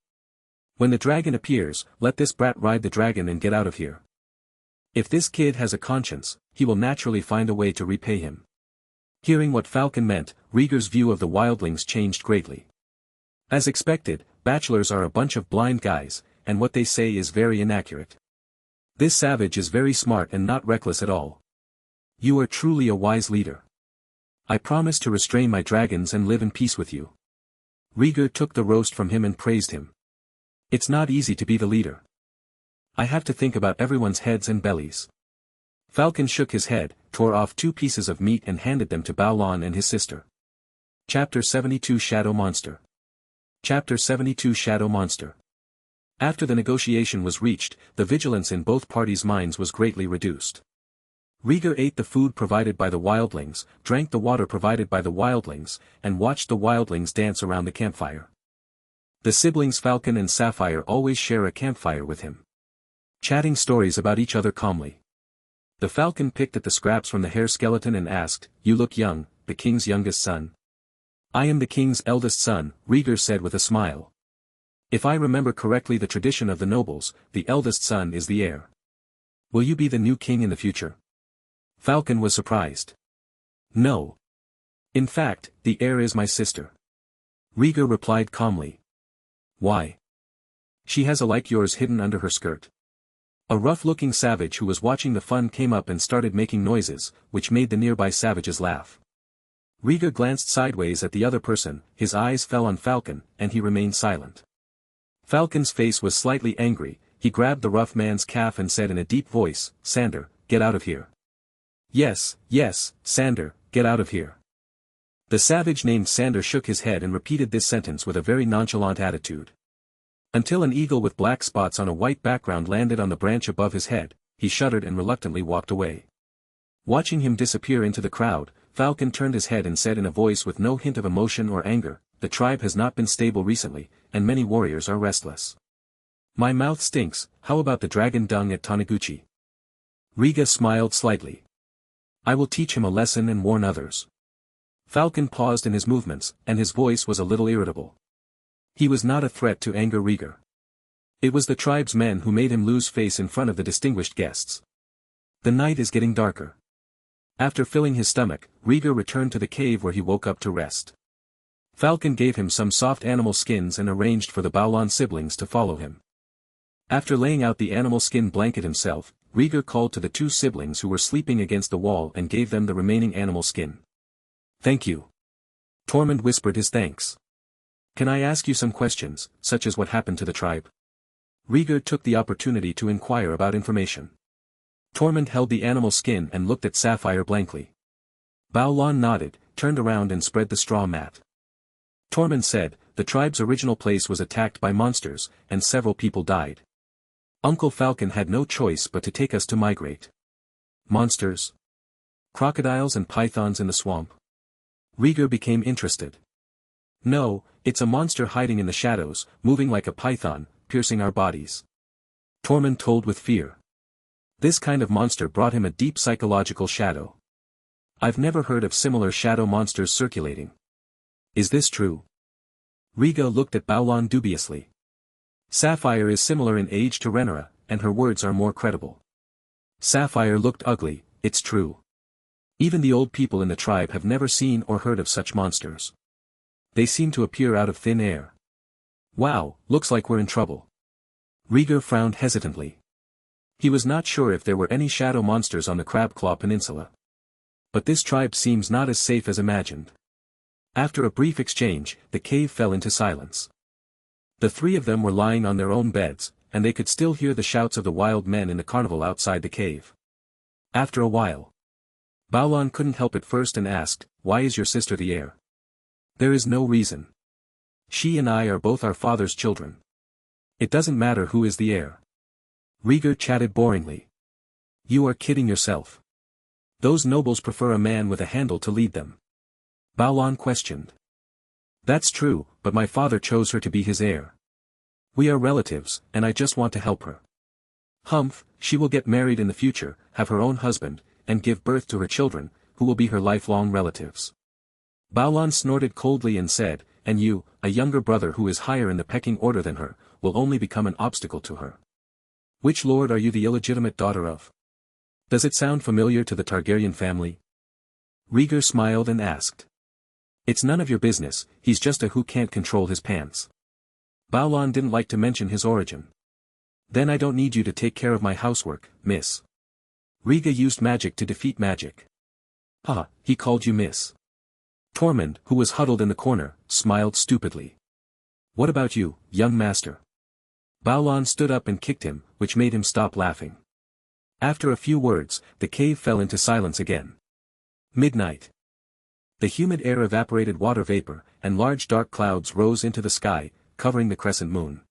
When the dragon appears, let this brat ride the dragon and get out of here. If this kid has a conscience, he will naturally find a way to repay him. Hearing what Falcon meant, Rhaegar's view of the wildlings changed greatly. As expected, bachelors are a bunch of blind guys, and what they say is very inaccurate. This savage is very smart and not reckless at all. You are truly a wise leader. I promise to restrain my dragons and live in peace with you. Rhaegar took the roast from him and praised him. It's not easy to be the leader. I have to think about everyone's heads and bellies. Falcon shook his head, tore off 2 pieces of meat and handed them to Balon and his sister. Chapter 72 Shadow Monster. Chapter 72 Shadow Monster. After the negotiation was reached, the vigilance in both parties' minds was greatly reduced. Rhaegar ate the food provided by the wildlings, drank the water provided by the wildlings, and watched the wildlings dance around the campfire. The siblings Falcon and Sapphire always share a campfire with him, chatting stories about each other calmly. The falcon picked at the scraps from the hair skeleton and asked, "You look young, the king's youngest son." "I am the king's eldest son," Rhaegar said with a smile. "If I remember correctly, the tradition of the nobles, the eldest son is the heir. Will you be the new king in the future?" Falcon was surprised. "No. In fact, the heir is my sister." Rhaegar replied calmly. "Why?" "She has a like yours hidden under her skirt." A rough-looking savage who was watching the fun came up and started making noises, which made the nearby savages laugh. Rhaegar glanced sideways at the other person, his eyes fell on Falcon, and he remained silent. Falcon's face was slightly angry, he grabbed the rough man's calf and said in a deep voice, "Sandor, get out of here." "Yes, yes, Sandor, get out of here." The savage named Sandor shook his head and repeated this sentence with a very nonchalant attitude. Until an eagle with black spots on a white background landed on the branch above his head, he shuddered and reluctantly walked away. Watching him disappear into the crowd, Falcon turned his head and said in a voice with no hint of emotion or anger, "The tribe has not been stable recently, and many warriors are restless. My mouth stinks, how about the dragon dung at Taniguchi?" Rhaegar smiled slightly. "I will teach him a lesson and warn others." Falcon paused in his movements, and his voice was a little irritable. He was not a threat to anger Rhaegar. It was the tribe's men who made him lose face in front of the distinguished guests. The night is getting darker. After filling his stomach, Rhaegar returned to the cave where he woke up to rest. Falcon gave him some soft animal skins and arranged for the Balon siblings to follow him. After laying out the animal skin blanket himself, Rhaegar called to the 2 siblings who were sleeping against the wall and gave them the remaining animal skin. "Thank you." Tormund whispered his thanks. "Can I ask you some questions, such as what happened to the tribe?" Rhaegar took the opportunity to inquire about information. Tormund held the animal skin and looked at Sapphire blankly. Balon nodded, turned around and spread the straw mat. Tormund said, "The tribe's original place was attacked by monsters, and several people died. Uncle Falcon had no choice but to take us to migrate." "Monsters? Crocodiles and pythons in the swamp?" Rhaegar became interested. "No, it's a monster hiding in the shadows, moving like a python, piercing our bodies." Tormund told with fear. This kind of monster brought him a deep psychological shadow. "I've never heard of similar shadow monsters circulating. Is this true?" Rhaegar looked at Balon dubiously. Sapphire is similar in age to Rhaenyra, and her words are more credible. Sapphire looked ugly. "It's true. Even the old people in the tribe have never seen or heard of such monsters. They seem to appear out of thin air. Wow, looks like we're in trouble." Rhaegar frowned hesitantly. He was not sure if there were any shadow monsters on the Crabclaw Peninsula. But this tribe seems not as safe as imagined. After a brief exchange, the cave fell into silence. The 3 of them were lying on their own beds, and they could still hear the shouts of the wild men in the carnival outside the cave. After a while, Balon couldn't help it first and asked, "Why is your sister the heir?" "There is no reason. She and I are both our father's children. It doesn't matter who is the heir." Rhaegar chatted boringly. "You are kidding yourself. Those nobles prefer a man with a handle to lead them." Balon questioned. "That's true, but my father chose her to be his heir. We are relatives, and I just want to help her." "Humph, She will get married in the future, have her own husband, and give birth to her children, who will be her lifelong relatives. Baolan snorted coldly and said, and you, a younger brother who is higher in the pecking order than her, will only become an obstacle to her. Which lord are you the illegitimate daughter of? Does it sound familiar to the Targaryen family? Rhaegar smiled and asked. It's none of your business, he's just a who can't control his pants. Baolan didn't like to mention his origin. Then I don't need you to take care of my housework, miss. Rhaegar used magic to defeat magic. Ah, he called you miss. Tormund, who was huddled in the corner, smiled stupidly. What about you, young master? Baolan stood up and kicked him, which made him stop laughing. After a few words, the cave fell into silence again. Midnight. The humid air evaporated water vapor, and large dark clouds rose into the sky, covering the crescent moon.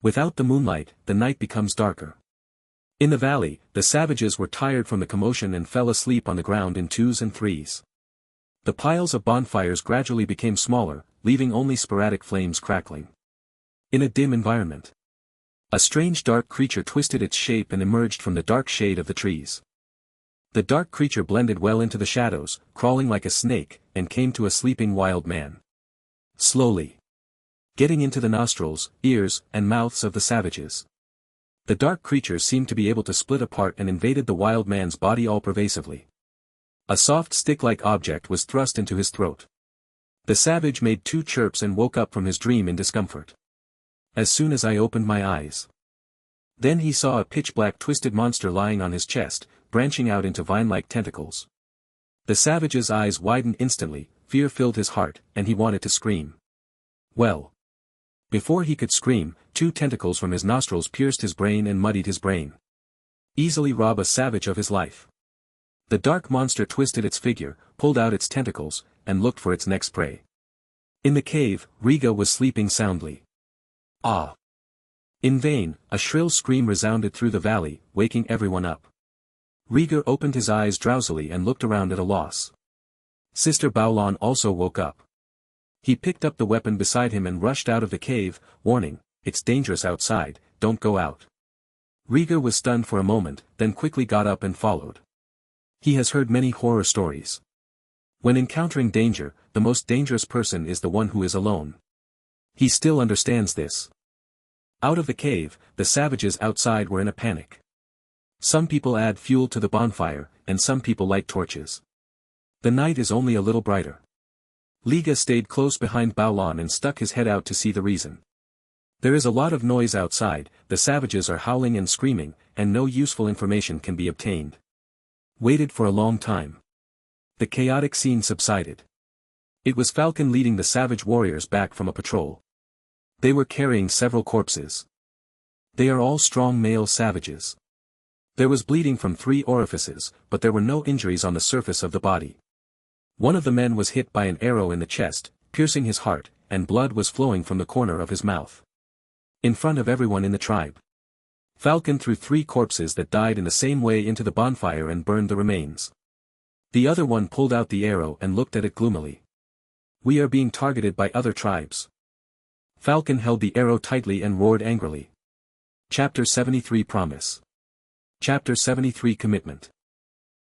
Without the moonlight, the night becomes darker. In the valley, the savages were tired from the commotion and fell asleep on the ground in twos and threes. The piles of bonfires gradually became smaller, leaving only sporadic flames crackling. In a dim environment, a strange dark creature twisted its shape and emerged from the dark shade of the trees. The dark creature blended well into the shadows, crawling like a snake, and came to a sleeping wild man. Slowly, getting into the nostrils, ears, and mouths of the savages. The dark creature seemed to be able to split apart and invaded the wild man's body all-pervasively. A soft stick-like object was thrust into his throat. The savage made two chirps and woke up from his dream in discomfort. As soon as I opened my eyes. Then he saw a pitch-black twisted monster lying on his chest, branching out into vine-like tentacles. The savage's eyes widened instantly, fear filled his heart, and he wanted to scream. Well. Before he could scream, two tentacles from his nostrils pierced his brain and muddied his brain. Easily rob a savage of his life. The dark monster twisted its figure, pulled out its tentacles, and looked for its next prey. In the cave, Rhaegar was sleeping soundly. Ah! In vain, a shrill scream resounded through the valley, waking everyone up. Rhaegar opened his eyes drowsily and looked around at a loss. Sister Baolan also woke up. He picked up the weapon beside him and rushed out of the cave, warning, "It's dangerous outside, don't go out." Rhaegar was stunned for a moment, then quickly got up and followed. He has heard many horror stories. When encountering danger, the most dangerous person is the one who is alone. He still understands this. Out of the cave, the savages outside were in a panic. Some people add fuel to the bonfire, and some people light torches. The night is only a little brighter. Liga stayed close behind Baolan and stuck his head out to see the reason. There is a lot of noise outside, the savages are howling and screaming, and no useful information can be obtained. Waited for a long time. The chaotic scene subsided. It was Falcon leading the savage warriors back from a patrol. They were carrying several corpses. They are all strong male savages. There was bleeding from 3 orifices, but there were no injuries on the surface of the body. One of the men was hit by an arrow in the chest, piercing his heart, and blood was flowing from the corner of his mouth. In front of everyone in the tribe, Falcon threw 3 corpses that died in the same way into the bonfire and burned the remains. The other one pulled out the arrow and looked at it gloomily. "We are being targeted by other tribes." Falcon held the arrow tightly and roared angrily. Chapter 73 Promise. Chapter 73 Commitment.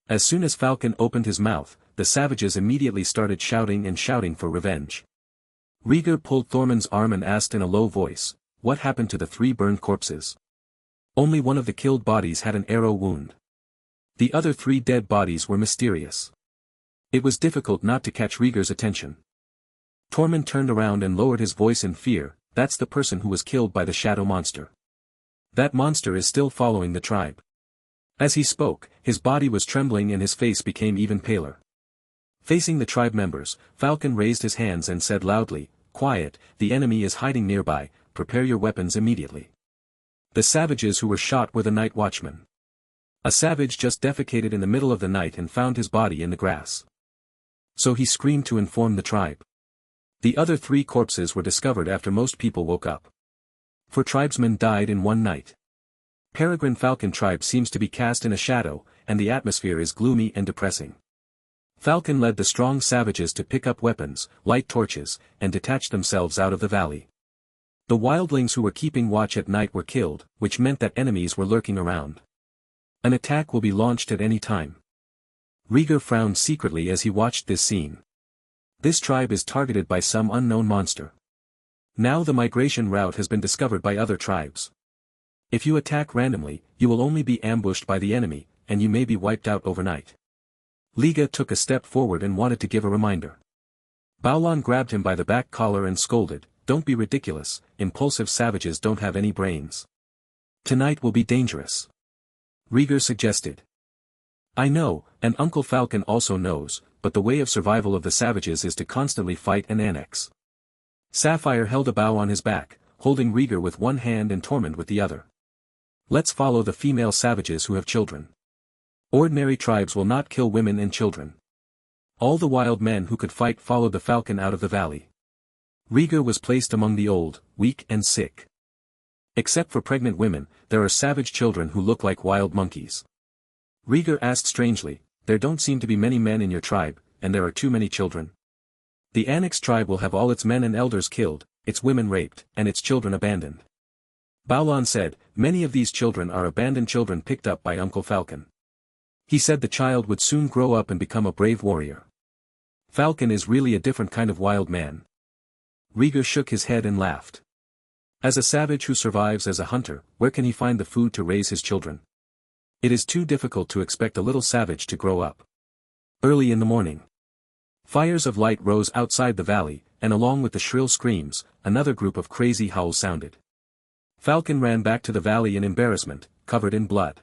As soon as Falcon opened his mouth, the savages immediately started shouting for revenge. Rhaegar pulled Thormund's arm and asked in a low voice, "What happened to the 3 burned corpses?" Only one of the killed bodies had an arrow wound. The other 3 dead bodies were mysterious. It was difficult not to catch Rhaegar's attention. Tormund turned around and lowered his voice in fear, "That's the person who was killed by the shadow monster. That monster is still following the tribe." As he spoke, his body was trembling and his face became even paler. Facing the tribe members, Falcon raised his hands and said loudly, "Quiet, the enemy is hiding nearby, prepare your weapons immediately." The savages who were shot were the night watchmen. A savage just defecated in the middle of the night and found his body in the grass. So he screamed to inform the tribe. The other 3 corpses were discovered after most people woke up. 4 tribesmen died in one night. Peregrine Falcon tribe seems to be cast in a shadow, and the atmosphere is gloomy and depressing. Falcon led the strong savages to pick up weapons, light torches, and detach themselves out of the valley. The wildlings who were keeping watch at night were killed, which meant that enemies were lurking around. An attack will be launched at any time. Rhaegar frowned secretly as he watched this scene. This tribe is targeted by some unknown monster. Now the migration route has been discovered by other tribes. If you attack randomly, you will only be ambushed by the enemy, and you may be wiped out overnight. Rhaegar took a step forward and wanted to give a reminder. Baolan grabbed him by the back collar and scolded, "Don't be ridiculous, impulsive savages don't have any brains. Tonight will be dangerous." Rhaegar suggested. "I know, and Uncle Falcon also knows, but the way of survival of the savages is to constantly fight and annex." Sapphire held a bow on his back, holding Rhaegar with one hand and Tormund with the other. "Let's follow the female savages who have children. Ordinary tribes will not kill women and children." All the wild men who could fight followed the falcon out of the valley. Rhaegar was placed among the old, weak and sick. Except for pregnant women, there are savage children who look like wild monkeys. Rhaegar asked strangely, "There don't seem to be many men in your tribe, and there are too many children." "The annexed tribe will have all its men and elders killed, its women raped, and its children abandoned." Baolan said, "Many of these children are abandoned children picked up by Uncle Falcon. He said the child would soon grow up and become a brave warrior. Falcon is really a different kind of wild man." Rhaegar shook his head and laughed. As a savage who survives as a hunter, where can he find the food to raise his children? It is too difficult to expect a little savage to grow up. Early in the morning, fires of light rose outside the valley, and along with the shrill screams, another group of crazy howls sounded. Falcon ran back to the valley in embarrassment, covered in blood.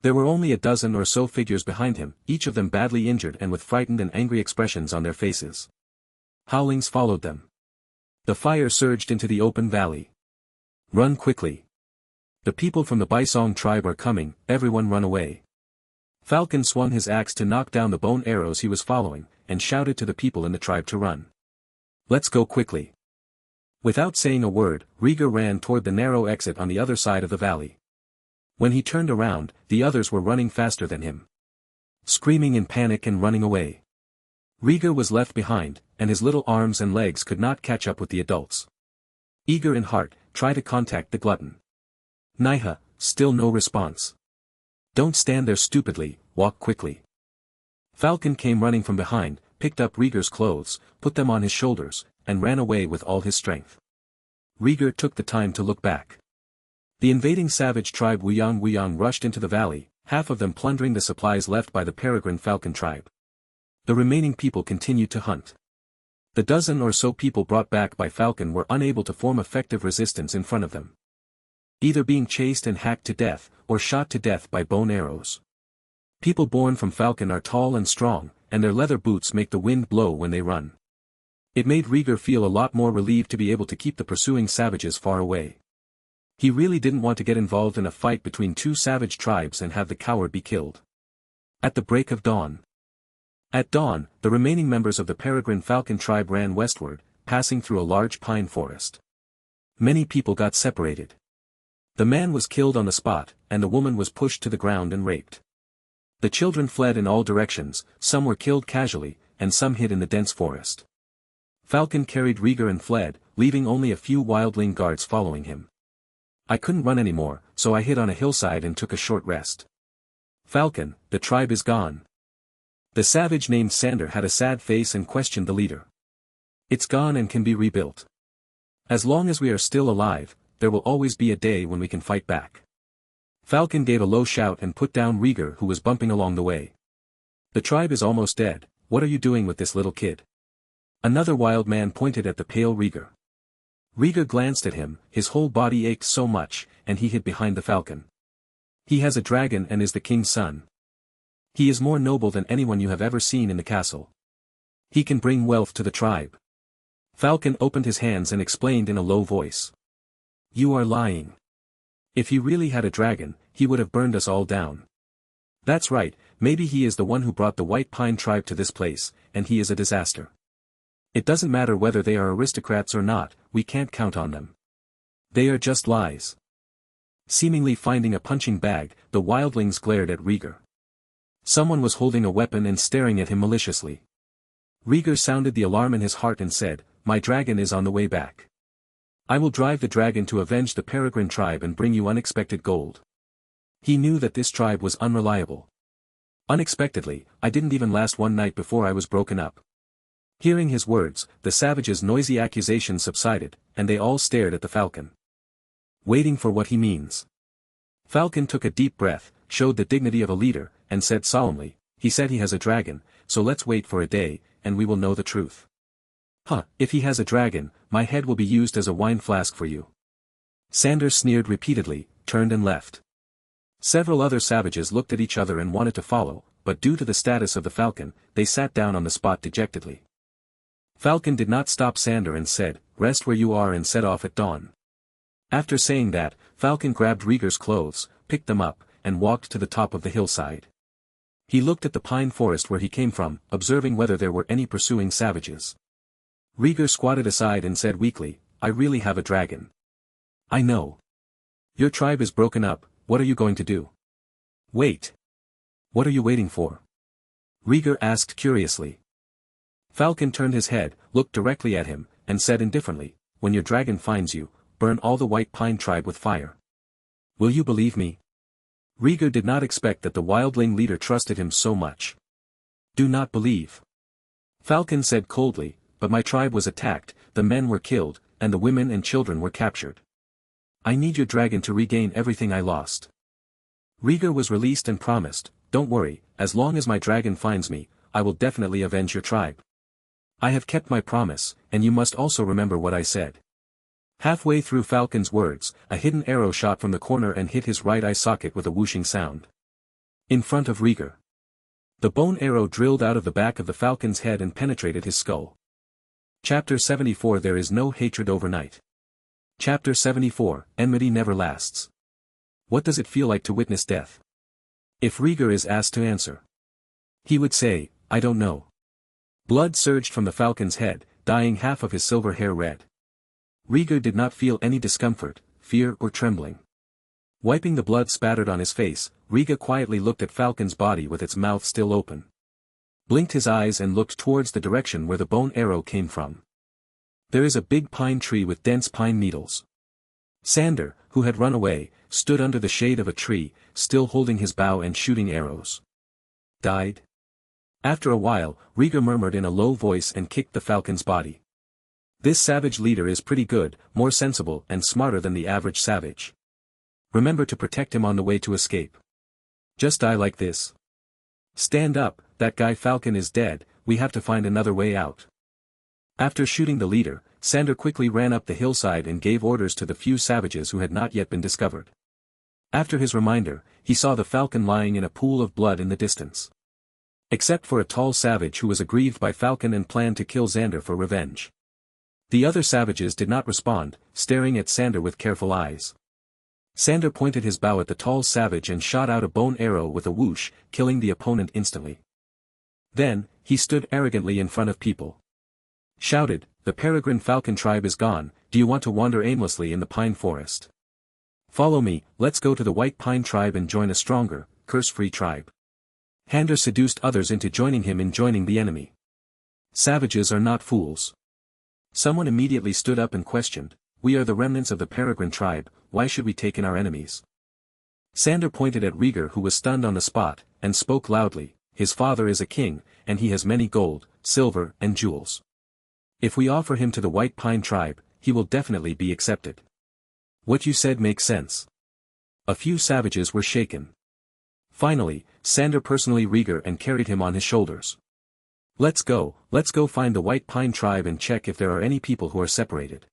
There were only a dozen or so figures behind him, each of them badly injured and with frightened and angry expressions on their faces. Howlings followed them. The fire surged into the open valley. "Run quickly. The people from the Baisong tribe are coming, everyone run away." Falcon swung his axe to knock down the bone arrows he was following, and shouted to the people in the tribe to run. "Let's go quickly." Without saying a word, Rhaegar ran toward the narrow exit on the other side of the valley. When he turned around, the others were running faster than him, screaming in panic and running away. Rhaegar was left behind, and his little arms and legs could not catch up with the adults. Eager in heart, try to contact the glutton. Niha, still no response. "Don't stand there stupidly, walk quickly." Falcon came running from behind, picked up Rhaegar's clothes, put them on his shoulders, and ran away with all his strength. Rhaegar took the time to look back. The invading savage tribe Wuyang rushed into the valley, half of them plundering the supplies left by the peregrine falcon tribe. The remaining people continued to hunt. The dozen or so people brought back by Falcon were unable to form effective resistance in front of them, either being chased and hacked to death, or shot to death by bone arrows. People born from Falcon are tall and strong, and their leather boots make the wind blow when they run. It made Rhaegar feel a lot more relieved to be able to keep the pursuing savages far away. He really didn't want to get involved in a fight between two savage tribes and have the coward be killed. At the break of dawn. At dawn, the remaining members of the peregrine falcon tribe ran westward, passing through a large pine forest. Many people got separated. The man was killed on the spot, and the woman was pushed to the ground and raped. The children fled in all directions, some were killed casually, and some hid in the dense forest. Falcon carried Rhaegar and fled, leaving only a few wildling guards following him. "I couldn't run anymore, so I hid on a hillside and took a short rest." "Falcon, the tribe is gone." The savage named Sander had a sad face and questioned the leader. "It's gone and can be rebuilt. As long as we are still alive, there will always be a day when we can fight back." Falcon gave a low shout and put down Rhaegar, who was bumping along the way. "The tribe is almost dead, what are you doing with this little kid?" Another wild man pointed at the pale Rhaegar. Rhaegar glanced at him, his whole body ached so much, and he hid behind the falcon. "He has a dragon and is the king's son. He is more noble than anyone you have ever seen in the castle. He can bring wealth to the tribe." Falcon opened his hands and explained in a low voice. "You are lying. If he really had a dragon, he would have burned us all down." "That's right, maybe he is the one who brought the White Pine tribe to this place, and he is a disaster. It doesn't matter whether they are aristocrats or not, we can't count on them. They are just lies." Seemingly finding a punching bag, the wildlings glared at Rhaegar. Someone was holding a weapon and staring at him maliciously. Rhaegar sounded the alarm in his heart and said, "My dragon is on the way back. I will drive the dragon to avenge the peregrine tribe and bring you unexpected gold." He knew that this tribe was unreliable. Unexpectedly, I didn't even last one night before I was broken up. Hearing his words, the savages' noisy accusations subsided, and they all stared at the falcon, waiting for what he means. Falcon took a deep breath, showed the dignity of a leader, and said solemnly, "He said he has a dragon, so let's wait for a day, and we will know the truth." "Huh, if he has a dragon, my head will be used as a wine flask for you." Sandor sneered repeatedly, turned and left. Several other savages looked at each other and wanted to follow, but due to the status of the falcon, they sat down on the spot dejectedly. Falcon did not stop Sandor and said, "Rest where you are," and set off at dawn. After saying that, Falcon grabbed Rhaegar's clothes, picked them up, and walked to the top of the hillside. He looked at the pine forest where he came from, observing whether there were any pursuing savages. Rhaegar squatted aside and said weakly, "I really have a dragon." "I know. Your tribe is broken up, what are you going to do?" "Wait. What are you waiting for?" Rhaegar asked curiously. Falcon turned his head, looked directly at him, and said indifferently, "When your dragon finds you, burn all the White Pine tribe with fire." "Will you believe me?" Rhaegar did not expect that the wildling leader trusted him so much. "Do not believe," Falcon said coldly, "but my tribe was attacked, the men were killed, and the women and children were captured. I need your dragon to regain everything I lost." Rhaegar was released and promised, "Don't worry, as long as my dragon finds me, I will definitely avenge your tribe. I have kept my promise, and you must also remember what I said." Halfway through Falcon's words, a hidden arrow shot from the corner and hit his right eye socket with a whooshing sound. In front of Rhaegar. The bone arrow drilled out of the back of the falcon's head and penetrated his skull. Chapter 74 There is no hatred overnight. Chapter 74 Enmity never lasts. What does it feel like to witness death? If Rhaegar is asked to answer, he would say, "I don't know." Blood surged from the falcon's head, dyeing half of his silver hair red. Rhaegar did not feel any discomfort, fear or trembling. Wiping the blood spattered on his face, Rhaegar quietly looked at Falcon's body with its mouth still open. Blinked his eyes and looked towards the direction where the bone arrow came from. There is a big pine tree with dense pine needles. Sandor, who had run away, stood under the shade of a tree, still holding his bow and shooting arrows. Died? After a while, Rhaegar murmured in a low voice and kicked the falcon's body. This savage leader is pretty good, more sensible and smarter than the average savage. Remember to protect him on the way to escape. Just die like this. Stand up, that guy Falcon is dead, we have to find another way out. After shooting the leader, Sandor quickly ran up the hillside and gave orders to the few savages who had not yet been discovered. After his reminder, he saw the falcon lying in a pool of blood in the distance. Except for a tall savage who was aggrieved by Falcon and planned to kill Sandor for revenge. The other savages did not respond, staring at Sandor with careful eyes. Sandor pointed his bow at the tall savage and shot out a bone arrow with a whoosh, killing the opponent instantly. Then, he stood arrogantly in front of people. Shouted, "The peregrine falcon tribe is gone, do you want to wander aimlessly in the pine forest? Follow me, let's go to the White Pine tribe and join a stronger, curse-free tribe." Sandor seduced others into joining him in joining the enemy. Savages are not fools. Someone immediately stood up and questioned, "We are the remnants of the peregrine tribe, why should we take in our enemies?" Sandor pointed at Rhaegar who was stunned on the spot, and spoke loudly, "His father is a king, and he has many gold, silver and jewels. If we offer him to the White Pine tribe, he will definitely be accepted. What you said makes sense." A few savages were shaken. Finally, Sandor personally Rhaegar and carried him on his shoulders. Let's go find the White Pine tribe and check if there are any people who are separated."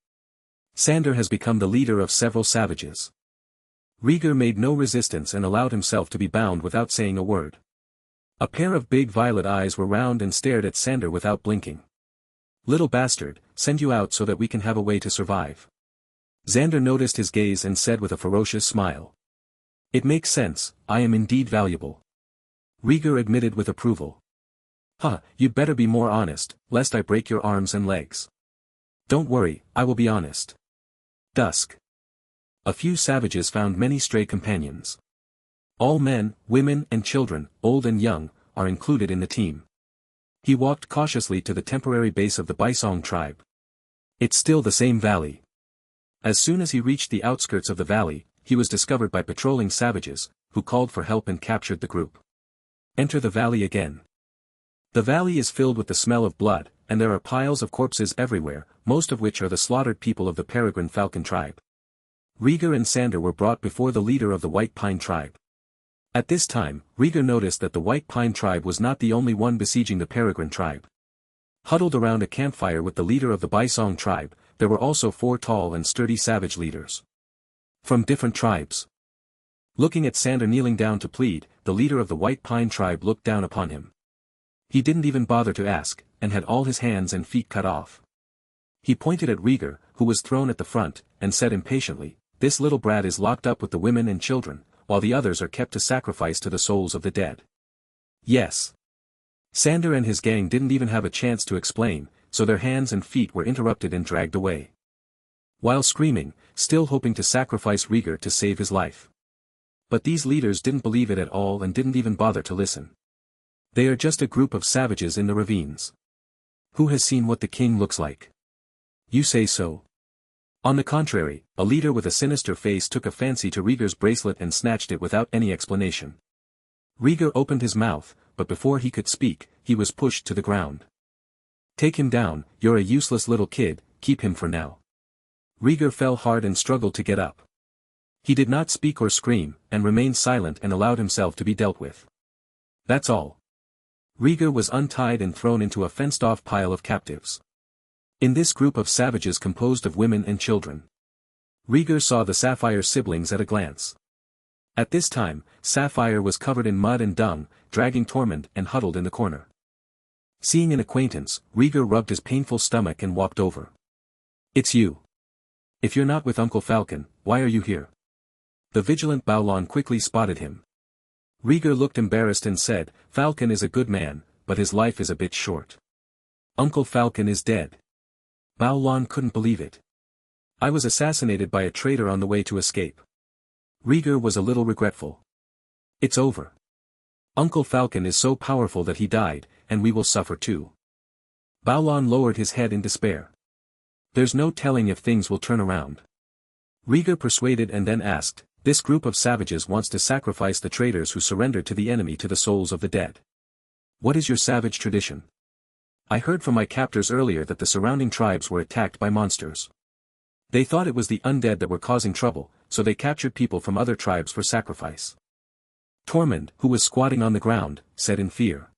Sandor has become the leader of several savages. Rhaegar made no resistance and allowed himself to be bound without saying a word. A pair of big violet eyes were round and stared at Sandor without blinking. "Little bastard, send you out so that we can have a way to survive." Sandor noticed his gaze and said with a ferocious smile. "It makes sense, I am indeed valuable." Rhaegar admitted with approval. "Huh, you'd better be more honest, lest I break your arms and legs." "Don't worry, I will be honest." Dusk. A few savages found many stray companions. All men, women and children, old and young, are included in the team. He walked cautiously to the temporary base of the Bisong tribe. It's still the same valley. As soon as he reached the outskirts of the valley, he was discovered by patrolling savages, who called for help and captured the group. Enter the valley again. The valley is filled with the smell of blood, and there are piles of corpses everywhere, most of which are the slaughtered people of the Peregrine Falcon tribe. Rhaegar and Sandor were brought before the leader of the White Pine tribe. At this time, Rhaegar noticed that the White Pine tribe was not the only one besieging the Peregrine tribe. Huddled around a campfire with the leader of the Bisong tribe, there were also 4 tall and sturdy savage leaders. From different tribes. Looking at Sandor kneeling down to plead, the leader of the White Pine tribe looked down upon him. He didn't even bother to ask, and had all his hands and feet cut off. He pointed at Rhaegar, who was thrown at the front, and said impatiently, "This little brat is locked up with the women and children, while the others are kept to sacrifice to the souls of the dead." Yes. Sandor and his gang didn't even have a chance to explain, so their hands and feet were interrupted and dragged away. While screaming, still hoping to sacrifice Rhaegar to save his life. But these leaders didn't believe it at all and didn't even bother to listen. They are just a group of savages in the ravines. Who has seen what the king looks like? You say so? On the contrary, a leader with a sinister face took a fancy to Rhaegar's bracelet and snatched it without any explanation. Rhaegar opened his mouth, but before he could speak, he was pushed to the ground. "Take him down, you're a useless little kid, keep him for now." Rhaegar fell hard and struggled to get up. He did not speak or scream, and remained silent and allowed himself to be dealt with. That's all. Rhaegar was untied and thrown into a fenced-off pile of captives. In this group of savages composed of women and children, Rhaegar saw the Sapphire siblings at a glance. At this time, Sapphire was covered in mud and dung, dragging Tormund and huddled in the corner. Seeing an acquaintance, Rhaegar rubbed his painful stomach and walked over. "It's you. If you're not with Uncle Falcon, why are you here?" The vigilant Baulon quickly spotted him. Rhaegar looked embarrassed and said, "Falcon is a good man, but his life is a bit short. Uncle Falcon is dead." Baulon couldn't believe it. "I was assassinated by a traitor on the way to escape." Rhaegar was a little regretful. "It's over. Uncle Falcon is so powerful that he died, and we will suffer too." Baulon lowered his head in despair. "There's no telling if things will turn around." Rhaegar persuaded and then asked, "This group of savages wants to sacrifice the traitors who surrendered to the enemy to the souls of the dead. What is your savage tradition? I heard from my captors earlier that the surrounding tribes were attacked by monsters. They thought it was the undead that were causing trouble, so they captured people from other tribes for sacrifice." Tormund, who was squatting on the ground, said in fear.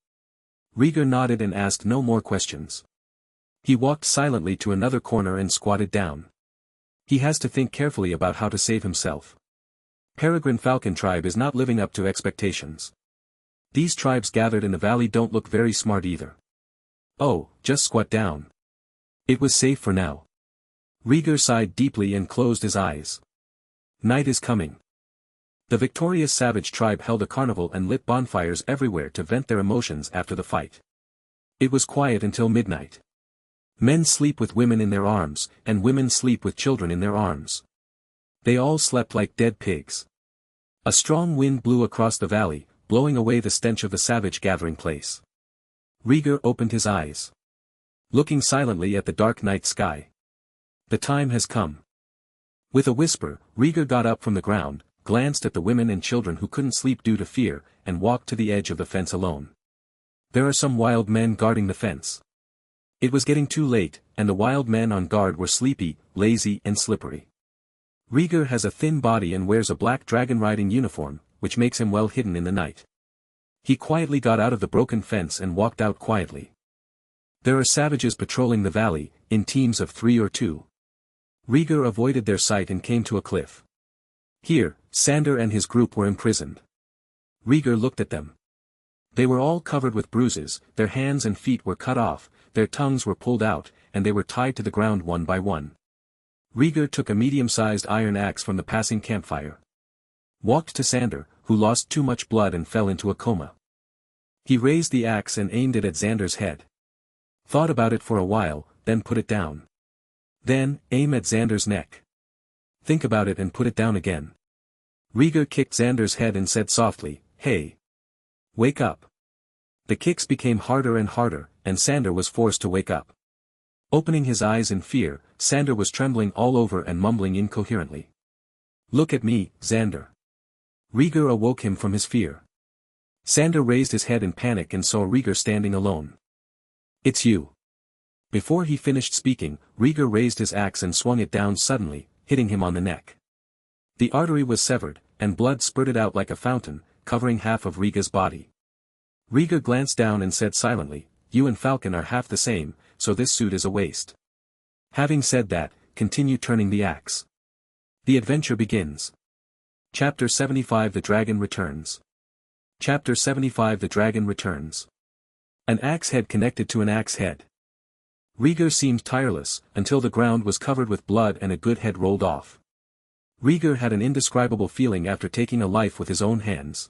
Rhaegar nodded and asked no more questions. He walked silently to another corner and squatted down. He has to think carefully about how to save himself. Peregrine Falcon tribe is not living up to expectations. These tribes gathered in the valley don't look very smart either. Oh, just squat down. It was safe for now. Rhaegar sighed deeply and closed his eyes. Night is coming. The victorious savage tribe held a carnival and lit bonfires everywhere to vent their emotions after the fight. It was quiet until midnight. Men sleep with women in their arms, and women sleep with children in their arms. They all slept like dead pigs. A strong wind blew across the valley, blowing away the stench of the savage gathering place. Rhaegar opened his eyes, looking silently at the dark night sky. The time has come. With a whisper, Rhaegar got up from the ground, glanced at the women and children who couldn't sleep due to fear, and walked to the edge of the fence alone. There are some wild men guarding the fence. It was getting too late, and the wild men on guard were sleepy, lazy and slippery. Rhaegar has a thin body and wears a black dragon-riding uniform, which makes him well hidden in the night. He quietly got out of the broken fence and walked out quietly. There are savages patrolling the valley, in teams of 3 or 2. Rhaegar avoided their sight and came to a cliff. Here, Sandor and his group were imprisoned. Rhaegar looked at them. They were all covered with bruises, their hands and feet were cut off, their tongues were pulled out, and they were tied to the ground one by one. Rhaegar took a medium-sized iron axe from the passing campfire. Walked to Sandor, who lost too much blood and fell into a coma. He raised the axe and aimed it at Xander's head. Thought about it for a while, then put it down. Then, aim at Xander's neck. Think about it and put it down again. Rhaegar kicked Xander's head and said softly, "Hey! Wake up!" The kicks became harder and harder, and Sandor was forced to wake up. Opening his eyes in fear, Sandor was trembling all over and mumbling incoherently. "Look at me, Xander. Rhaegar awoke him from his fear. Sandor raised his head in panic and saw Rhaegar standing alone. "It's you." Before he finished speaking, Rhaegar raised his axe and swung it down suddenly, hitting him on the neck. The artery was severed, and blood spurted out like a fountain, covering half of Rhaegar's body. Rhaegar glanced down and said silently, "You and Falcon are half the same, so this suit is a waste." Having said that, continue turning the axe. The adventure begins. Chapter 75 The Dragon Returns. Chapter 75 The Dragon Returns. An axe head connected to an axe head. Rhaegar seemed tireless, until the ground was covered with blood and a good head rolled off. Rhaegar had an indescribable feeling after taking a life with his own hands.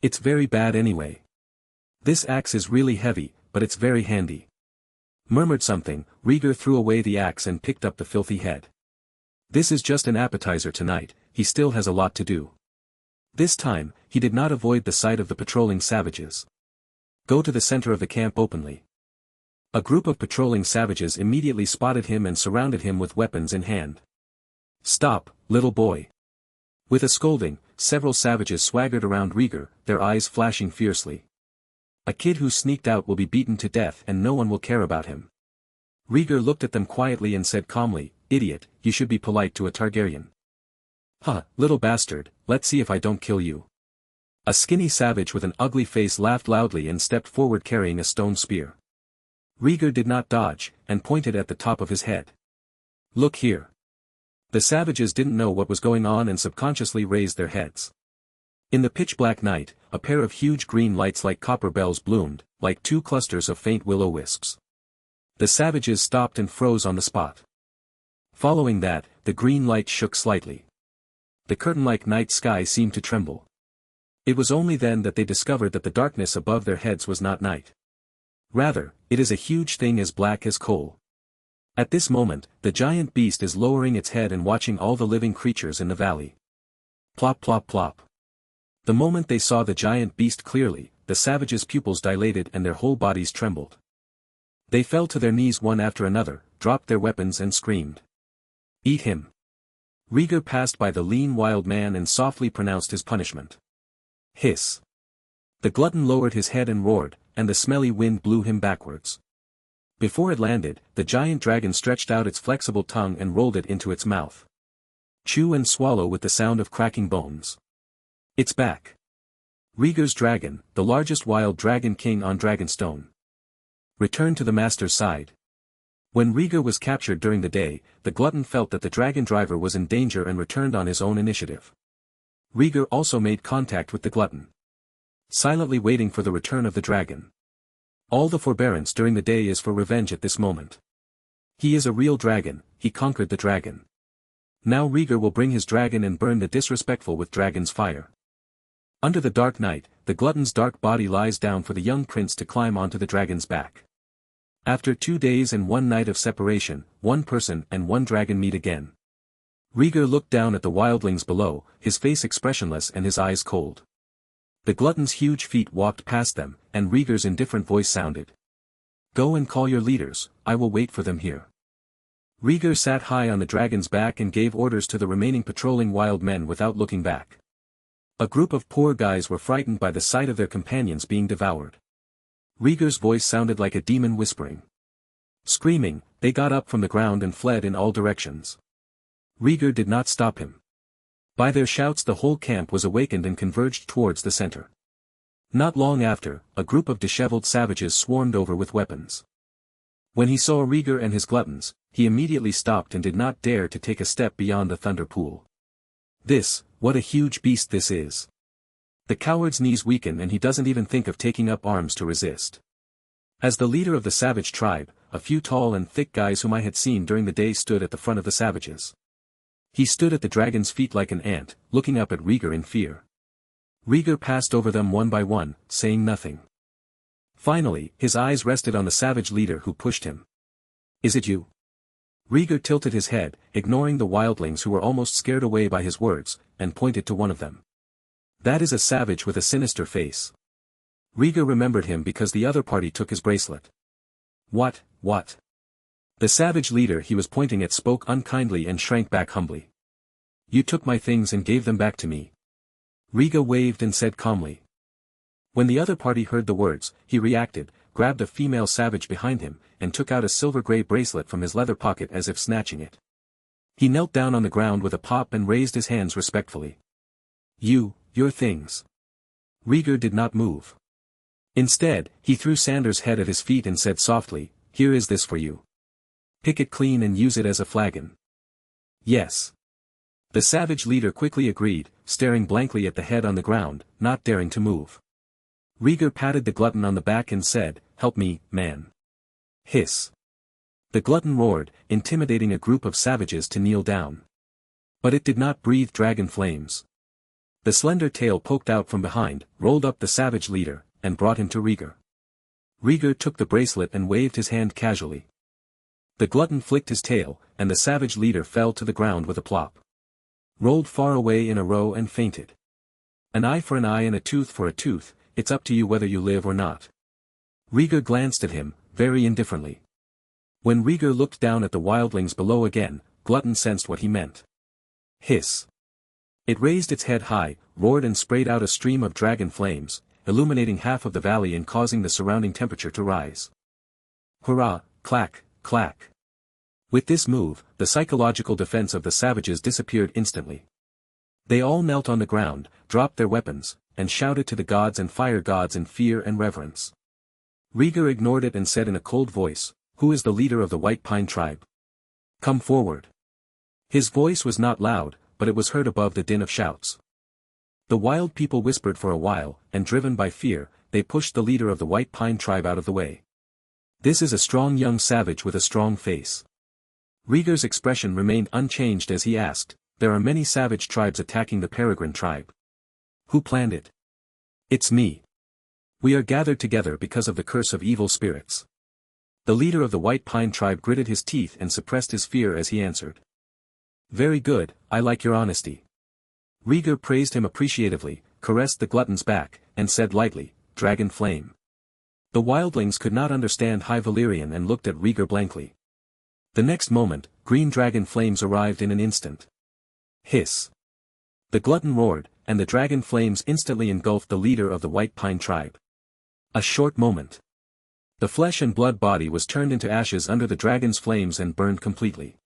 "It's very bad anyway. This axe is really heavy, but it's very handy." Murmured something, Rhaegar threw away the axe and picked up the filthy head. "This is just an appetizer tonight, he still has a lot to do." This time, he did not avoid the sight of the patrolling savages. "Go to the center of the camp openly." A group of patrolling savages immediately spotted him and surrounded him with weapons in hand. "Stop, little boy." With a scolding, several savages swaggered around Rhaegar, their eyes flashing fiercely. "A kid who sneaked out will be beaten to death and no one will care about him." Rhaegar looked at them quietly and said calmly, "Idiot, you should be polite to a Targaryen." "Huh, little bastard, let's see if I don't kill you." A skinny savage with an ugly face laughed loudly and stepped forward carrying a stone spear. Rhaegar did not dodge, and pointed at the top of his head. "Look here." The savages didn't know what was going on and subconsciously raised their heads. In the pitch-black night, a pair of huge green lights like copper bells bloomed, like two clusters of faint will-o'-wisps. The savages stopped and froze on the spot. Following that, the green light shook slightly. The curtain-like night sky seemed to tremble. It was only then that they discovered that the darkness above their heads was not night. Rather, it is a huge thing as black as coal. At this moment, the giant beast is lowering its head and watching all the living creatures in the valley. Plop plop plop. The moment they saw the giant beast clearly, the savages' pupils dilated and their whole bodies trembled. They fell to their knees one after another, dropped their weapons and screamed. "Eat him." Rhaegar passed by the lean wild man and softly pronounced his punishment. Hiss. The glutton lowered his head and roared, and the smelly wind blew him backwards. Before it landed, the giant dragon stretched out its flexible tongue and rolled it into its mouth. Chew and swallow with the sound of cracking bones. It's back. Rhaegar's dragon, the largest wild dragon king on Dragonstone. Returned to the master's side. When Rhaegar was captured during the day, the glutton felt that the dragon driver was in danger and returned on his own initiative. Rhaegar also made contact with the glutton, silently waiting for the return of the dragon. All the forbearance during the day is for revenge at this moment. He is a real dragon, he conquered the dragon. Now Rhaegar will bring his dragon and burn the disrespectful with dragon's fire. Under the dark night, the glutton's dark body lies down for the young prince to climb onto the dragon's back. After 2 days and 1 night of separation, one person and one dragon meet again. Rhaegar looked down at the wildlings below, his face expressionless and his eyes cold. The glutton's huge feet walked past them, and Rhaegar's indifferent voice sounded. "Go and call your leaders, I will wait for them here." Rhaegar sat high on the dragon's back and gave orders to the remaining patrolling wild men without looking back. A group of poor guys were frightened by the sight of their companions being devoured. Rhaegar's voice sounded like a demon whispering. Screaming, they got up from the ground and fled in all directions. Rhaegar did not stop him. By their shouts the whole camp was awakened and converged towards the center. Not long after, a group of disheveled savages swarmed over with weapons. When he saw Rhaegar and his gluttons, he immediately stopped and did not dare to take a step beyond the thunder pool. What a huge beast this is. The coward's knees weaken and he doesn't even think of taking up arms to resist. As the leader of the savage tribe, a few tall and thick guys whom I had seen during the day stood at the front of the savages. He stood at the dragon's feet like an ant, looking up at Rhaegar in fear. Rhaegar passed over them one by one, saying nothing. Finally, his eyes rested on the savage leader who pushed him. "Is it you?" Rhaegar tilted his head, ignoring the wildlings who were almost scared away by his words, and pointed to one of them. "That is a savage with a sinister face." Rhaegar remembered him because the other party took his bracelet. What? The savage leader he was pointing at spoke unkindly and shrank back humbly. "You took my things and gave them back to me." Rhaegar waved and said calmly. When the other party heard the words, he reacted, grabbed a female savage behind him, and took out a silver-gray bracelet from his leather pocket as if snatching it. He knelt down on the ground with a pop and raised his hands respectfully. Your things. Rhaegar did not move. Instead, he threw Sandor's head at his feet and said softly, "Here is this for you. Pick it clean and use it as a flagon." "Yes." The savage leader quickly agreed, staring blankly at the head on the ground, not daring to move. Rhaegar patted the glutton on the back and said, "Help me, man." Hiss. The glutton roared, intimidating a group of savages to kneel down. But it did not breathe dragon flames. The slender tail poked out from behind, rolled up the savage leader, and brought him to Rhaegar. Rhaegar took the bracelet and waved his hand casually. The glutton flicked his tail, and the savage leader fell to the ground with a plop. Rolled far away in a row and fainted. An eye for an eye and a tooth for a tooth, it's up to you whether you live or not. Rhaegar glanced at him, very indifferently. When Rhaegar looked down at the wildlings below again, Glutton sensed what he meant. Hiss. It raised its head high, roared and sprayed out a stream of dragon flames, illuminating half of the valley and causing the surrounding temperature to rise. Hurrah, clack, clack. With this move, the psychological defense of the savages disappeared instantly. They all knelt on the ground, dropped their weapons, and shouted to the gods and fire gods in fear and reverence. Rhaegar ignored it and said in a cold voice, "Who is the leader of the White Pine tribe? Come forward." His voice was not loud, but it was heard above the din of shouts. The wild people whispered for a while, and driven by fear, they pushed the leader of the White Pine tribe out of the way. "This is a strong young savage with a strong face." Rhaegar's expression remained unchanged as he asked, "There are many savage tribes attacking the Peregrine tribe. Who planned it?" "It's me. We are gathered together because of the curse of evil spirits." The leader of the White Pine tribe gritted his teeth and suppressed his fear as he answered. "Very good, I like your honesty." Rhaegar praised him appreciatively, caressed the glutton's back, and said lightly, "Dragon flame." The wildlings could not understand High Valyrian and looked at Rhaegar blankly. The next moment, green dragon flames arrived in an instant. Hiss. The glutton roared, and the dragon flames instantly engulfed the leader of the White Pine tribe. A short moment. The flesh and blood body was turned into ashes under the dragon's flames and burned completely.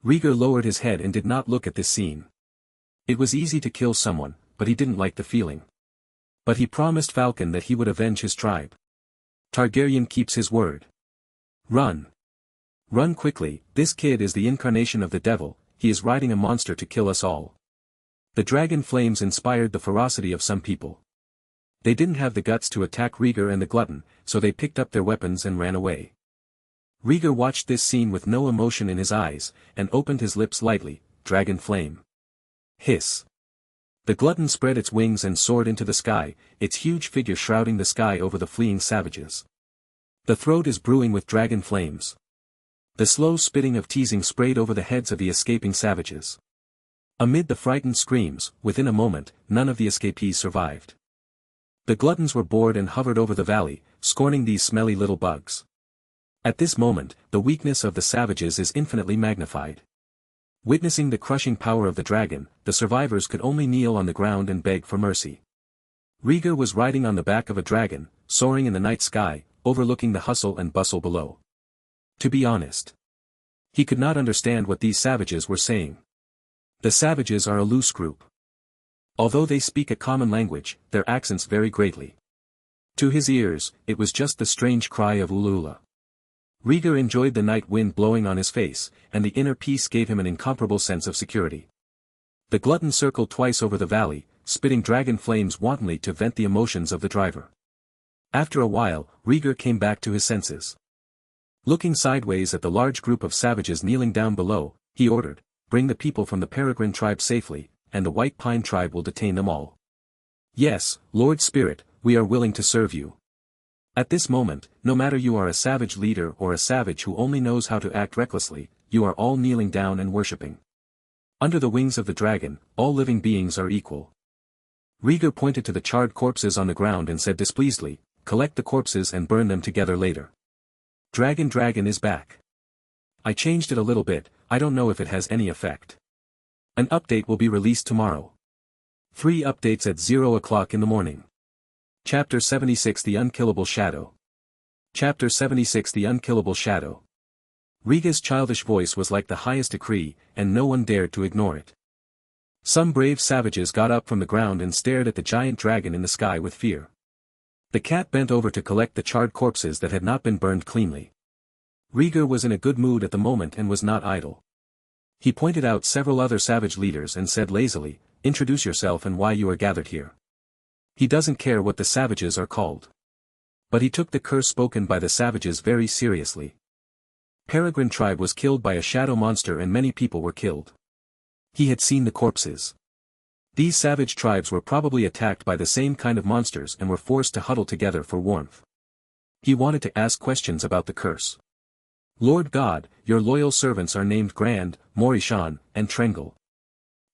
Rhaegar lowered his head and did not look at this scene. It was easy to kill someone, but he didn't like the feeling. But he promised Falcon that he would avenge his tribe. Targaryen keeps his word. Run. Run quickly, this kid is the incarnation of the devil, he is riding a monster to kill us all. The dragon flames inspired the ferocity of some people. They didn't have the guts to attack Rhaegar and the glutton, so they picked up their weapons and ran away. Rhaegar watched this scene with no emotion in his eyes, and opened his lips lightly, "Dragon flame." Hiss. The glutton spread its wings and soared into the sky, its huge figure shrouding the sky over the fleeing savages. The throat is brewing with dragon flames. The slow spitting of teasing sprayed over the heads of the escaping savages. Amid the frightened screams, within a moment, none of the escapees survived. The gluttons were bored and hovered over the valley, scorning these smelly little bugs. At this moment, the weakness of the savages is infinitely magnified. Witnessing the crushing power of the dragon, the survivors could only kneel on the ground and beg for mercy. Rhaegar was riding on the back of a dragon, soaring in the night sky, overlooking the hustle and bustle below. To be honest, he could not understand what these savages were saying. The savages are a loose group. Although they speak a common language, their accents vary greatly. To his ears, it was just the strange cry of Ulula. Rhaegar enjoyed the night wind blowing on his face, and the inner peace gave him an incomparable sense of security. The glutton circled twice over the valley, spitting dragon flames wantonly to vent the emotions of the driver. After a while, Rhaegar came back to his senses. Looking sideways at the large group of savages kneeling down below, he ordered, "Bring the people from the Peregrine tribe safely, and the White Pine tribe will detain them all." "Yes, Lord Spirit, we are willing to serve you." At this moment, no matter you are a savage leader or a savage who only knows how to act recklessly, you are all kneeling down and worshipping. Under the wings of the dragon, all living beings are equal. Rhaegar pointed to the charred corpses on the ground and said displeasedly, "Collect the corpses and burn them together later. Dragon is back. I changed it a little bit, I don't know if it has any effect. An update will be released tomorrow. 3 updates at 0 o'clock in the morning. Chapter 76 The Unkillable Shadow. Chapter 76 The Unkillable Shadow. Rhaegar's childish voice was like the highest decree, and no one dared to ignore it. Some brave savages got up from the ground and stared at the giant dragon in the sky with fear. The cat bent over to collect the charred corpses that had not been burned cleanly. Rhaegar was in a good mood at the moment and was not idle. He pointed out several other savage leaders and said lazily, "Introduce yourself and why you are gathered here." He doesn't care what the savages are called. But he took the curse spoken by the savages very seriously. Peregrine tribe was killed by a shadow monster and many people were killed. He had seen the corpses. These savage tribes were probably attacked by the same kind of monsters and were forced to huddle together for warmth. He wanted to ask questions about the curse. "Lord God, your loyal servants are named Grand, Morishan, and Trengel."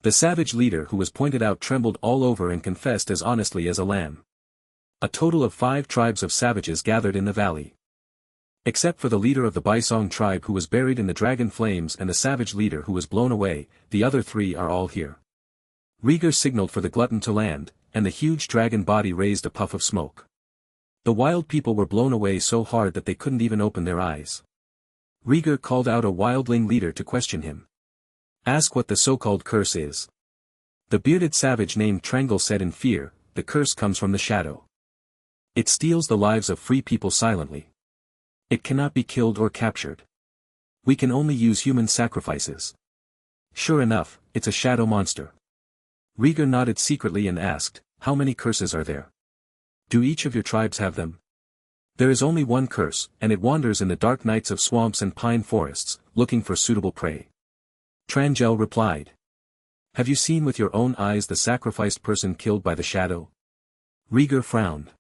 The savage leader who was pointed out trembled all over and confessed as honestly as a lamb. A total of 5 tribes of savages gathered in the valley. Except for the leader of the Bisong tribe who was buried in the dragon flames and the savage leader who was blown away, the other 3 are all here. Rhaegar signaled for the glutton to land, and the huge dragon body raised a puff of smoke. The wild people were blown away so hard that they couldn't even open their eyes. Rhaegar called out a wildling leader to question him. "Ask what the so-called curse is." The bearded savage named Trengel said in fear, "The curse comes from the shadow. It steals the lives of free people silently. It cannot be killed or captured. We can only use human sacrifices." "Sure enough, it's a shadow monster." Rhaegar nodded secretly and asked, "How many curses are there? Do each of your tribes have them?" "There is only one curse, and it wanders in the dark nights of swamps and pine forests, looking for suitable prey." Trangel replied. "Have you seen with your own eyes the sacrificed person killed by the shadow?" Rhaegar frowned.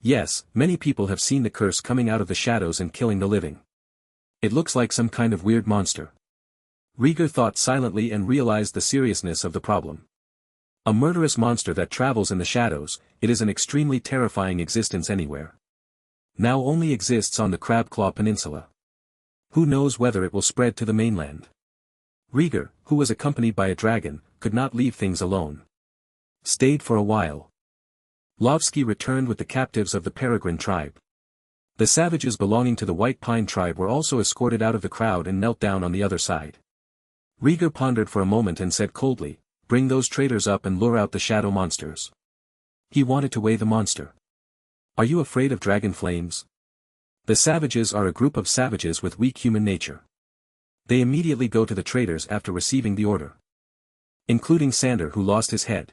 "Yes, many people have seen the curse coming out of the shadows and killing the living. It looks like some kind of weird monster." Rhaegar thought silently and realized the seriousness of the problem. A murderous monster that travels in the shadows, it is an extremely terrifying existence anywhere. Now only exists on the Crabclaw Peninsula. Who knows whether it will spread to the mainland? Rhaegar, who was accompanied by a dragon, could not leave things alone. Stayed for a while. Lovsky returned with the captives of the Peregrine tribe. The savages belonging to the White Pine tribe were also escorted out of the crowd and knelt down on the other side. Rhaegar pondered for a moment and said coldly, "Bring those traitors up and lure out the shadow monsters." He wanted to weigh the monster. "Are you afraid of dragon flames?" The savages are a group of savages with weak human nature. They immediately go to the traitors after receiving the order. Including Sandor who lost his head.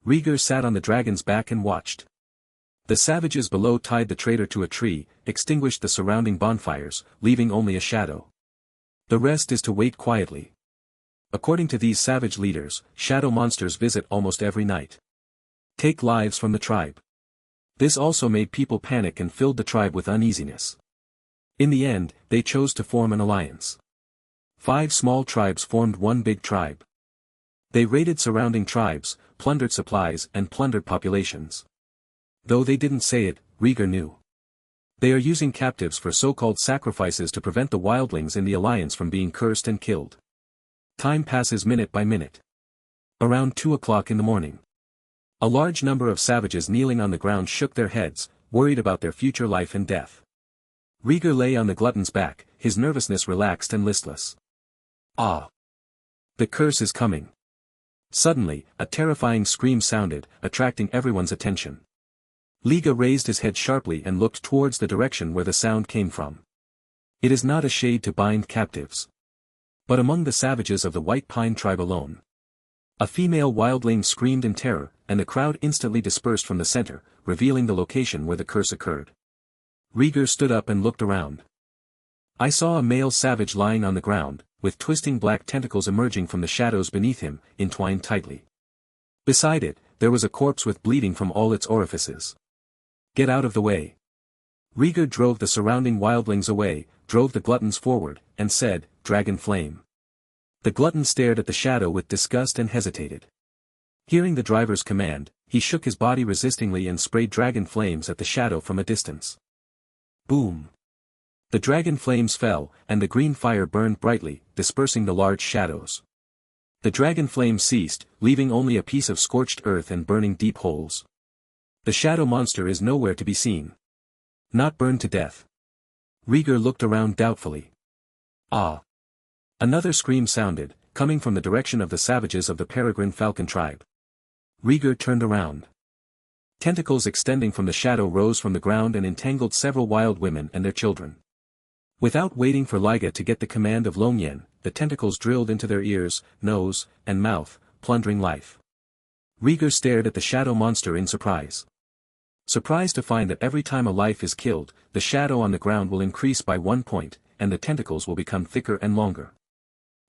Rhaegar sat on the dragon's back and watched. The savages below tied the traitor to a tree, extinguished the surrounding bonfires, leaving only a shadow. The rest is to wait quietly. According to these savage leaders, shadow monsters visit almost every night. Take lives from the tribe. This also made people panic and filled the tribe with uneasiness. In the end, they chose to form an alliance. 5 small tribes formed one big tribe. They raided surrounding tribes, plundered supplies and plundered populations. Though they didn't say it, Rhaegar knew. They are using captives for so-called sacrifices to prevent the wildlings in the alliance from being cursed and killed. Time passes minute by minute. Around 2 o'clock in the morning. A large number of savages kneeling on the ground shook their heads, worried about their future life and death. Rhaegar lay on the glutton's back, his nervousness relaxed and listless. Ah! The curse is coming. Suddenly, a terrifying scream sounded, attracting everyone's attention. Rhaegar raised his head sharply and looked towards the direction where the sound came from. It is not a shade to bind captives. But among the savages of the White Pine tribe alone. A female wildling screamed in terror, and the crowd instantly dispersed from the center, revealing the location where the curse occurred. Rhaegar stood up and looked around. "I saw a male savage lying on the ground, with twisting black tentacles emerging from the shadows beneath him, entwined tightly. Beside it, there was a corpse with bleeding from all its orifices. Get out of the way." Rhaegar drove the surrounding wildlings away, drove the gluttons forward, and said, "Dragon flame." The glutton stared at the shadow with disgust and hesitated. Hearing the driver's command, he shook his body resistingly and sprayed dragon flames at the shadow from a distance. Boom! The dragon flames fell, and the green fire burned brightly, dispersing the large shadows. The dragon flame ceased, leaving only a piece of scorched earth and burning deep holes. The shadow monster is nowhere to be seen. Not burned to death. Rhaegar looked around doubtfully. Ah! Another scream sounded, coming from the direction of the savages of the peregrine falcon tribe. Rhaegar turned around. Tentacles extending from the shadow rose from the ground and entangled several wild women and their children. Without waiting for Liga to get the command of Longyen, the tentacles drilled into their ears, nose, and mouth, plundering life. Rhaegar stared at the shadow monster in surprise. Surprised to find that every time a life is killed, the shadow on the ground will increase by 1 point, and the tentacles will become thicker and longer.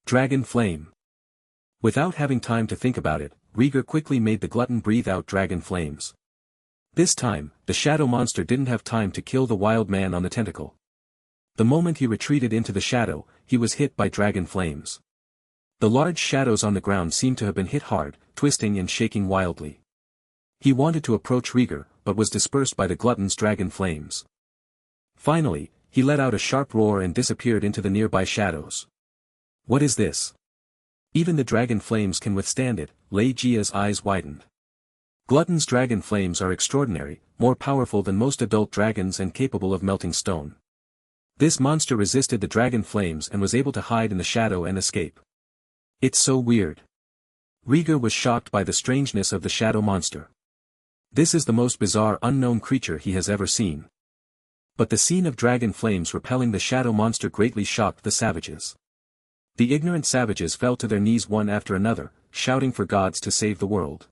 Dragon flame. Without having time to think about it, Rhaegar quickly made the glutton breathe out dragon flames. This time, the shadow monster didn't have time to kill the wild man on the tentacle. The moment he retreated into the shadow, he was hit by dragon flames. The large shadows on the ground seemed to have been hit hard, twisting and shaking wildly. He wanted to approach Rhaegar, but was dispersed by the glutton's dragon flames. Finally, he let out a sharp roar and disappeared into the nearby shadows. What is this? Even the dragon flames can withstand it, Legia's eyes widened. Glutton's dragon flames are extraordinary, more powerful than most adult dragons and capable of melting stone. This monster resisted the dragon flames and was able to hide in the shadow and escape. It's so weird. Rhaegar was shocked by the strangeness of the shadow monster. This is the most bizarre unknown creature he has ever seen. But the scene of dragon flames repelling the shadow monster greatly shocked the savages. The ignorant savages fell to their knees one after another, shouting for gods to save the world.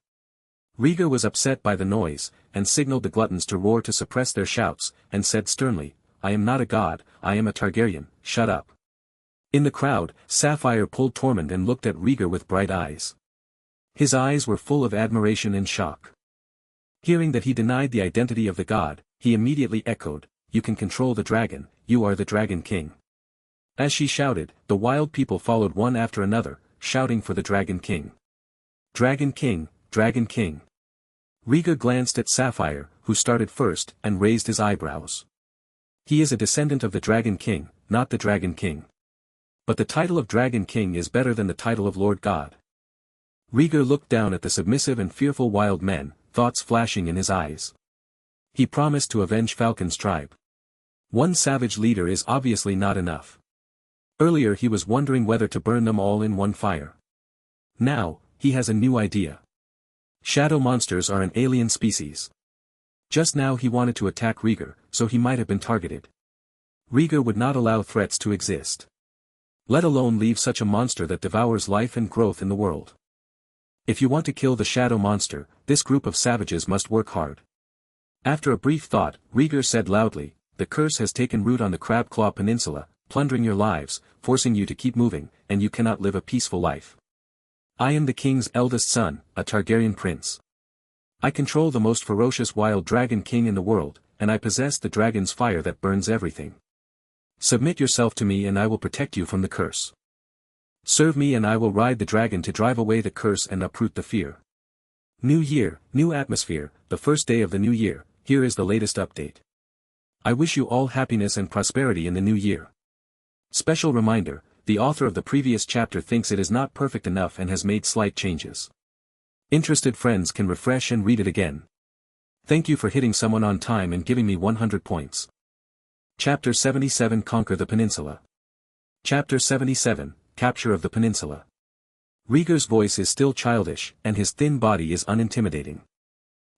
Rhaegar was upset by the noise, and signaled the gluttons to roar to suppress their shouts, and said sternly, I am not a god, I am a Targaryen, shut up. In the crowd, Sapphire pulled Tormund and looked at Rhaegar with bright eyes. His eyes were full of admiration and shock. Hearing that he denied the identity of the god, he immediately echoed, You can control the dragon, you are the Dragon King. As she shouted, the wild people followed one after another, shouting for the Dragon King. Dragon King, Dragon King. Rhaegar glanced at Sapphire, who started first, and raised his eyebrows. He is a descendant of the Dragon King, not the Dragon King. But the title of Dragon King is better than the title of Lord God. Rhaegar looked down at the submissive and fearful wild men, thoughts flashing in his eyes. He promised to avenge Falcon's tribe. One savage leader is obviously not enough. Earlier he was wondering whether to burn them all in one fire. Now, he has a new idea. Shadow monsters are an alien species. Just now he wanted to attack Rhaegar, so he might have been targeted. Rhaegar would not allow threats to exist. Let alone leave such a monster that devours life and growth in the world. If you want to kill the shadow monster, this group of savages must work hard. After a brief thought, Rhaegar said loudly, The curse has taken root on the Crabclaw Peninsula, plundering your lives, forcing you to keep moving, and you cannot live a peaceful life. I am the king's eldest son, a Targaryen prince. I control the most ferocious wild dragon king in the world, and I possess the dragon's fire that burns everything. Submit yourself to me and I will protect you from the curse. Serve me and I will ride the dragon to drive away the curse and uproot the fear. New year, new atmosphere, the first day of the new year, here is the latest update. I wish you all happiness and prosperity in the new year. Special reminder, the author of the previous chapter thinks it is not perfect enough and has made slight changes. Interested friends can refresh and read it again. Thank you for hitting someone on time and giving me 100 points. Chapter 77 Conquer the Peninsula. Chapter 77, Capture of the Peninsula. Rhaegar's voice is still childish, and his thin body is unintimidating.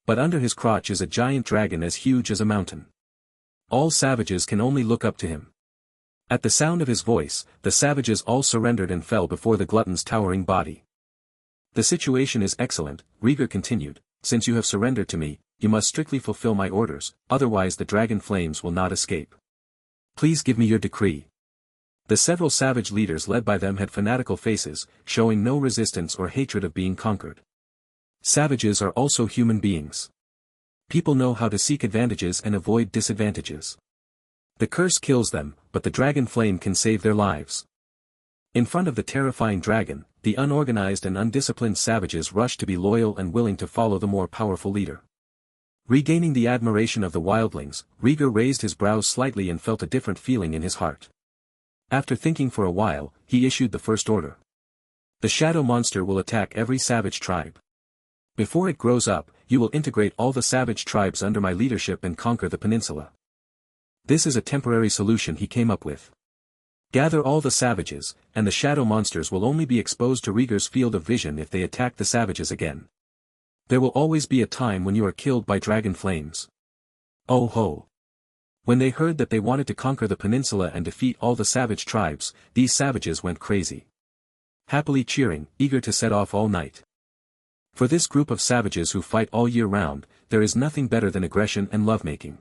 But under his crotch is a giant dragon as huge as a mountain. All savages can only look up to him. At the sound of his voice, the savages all surrendered and fell before the glutton's towering body. The situation is excellent, Rhaegar continued, since you have surrendered to me, you must strictly fulfill my orders, otherwise the dragon flames will not escape. Please give me your decree. The several savage leaders led by them had fanatical faces, showing no resistance or hatred of being conquered. Savages are also human beings. People know how to seek advantages and avoid disadvantages. The curse kills them, but the dragon flame can save their lives. In front of the terrifying dragon, the unorganized and undisciplined savages rush to be loyal and willing to follow the more powerful leader. Regaining the admiration of the wildlings, Rhaegar raised his brows slightly and felt a different feeling in his heart. After thinking for a while, he issued the first order. The shadow monster will attack every savage tribe. Before it grows up, you will integrate all the savage tribes under my leadership and conquer the peninsula. This is a temporary solution he came up with. Gather all the savages, and the shadow monsters will only be exposed to Rhaegar's field of vision if they attack the savages again. There will always be a time when you are killed by dragon flames. Oh ho! When they heard that they wanted to conquer the peninsula and defeat all the savage tribes, these savages went crazy. Happily cheering, eager to set off all night. For this group of savages who fight all year round, there is nothing better than aggression and lovemaking.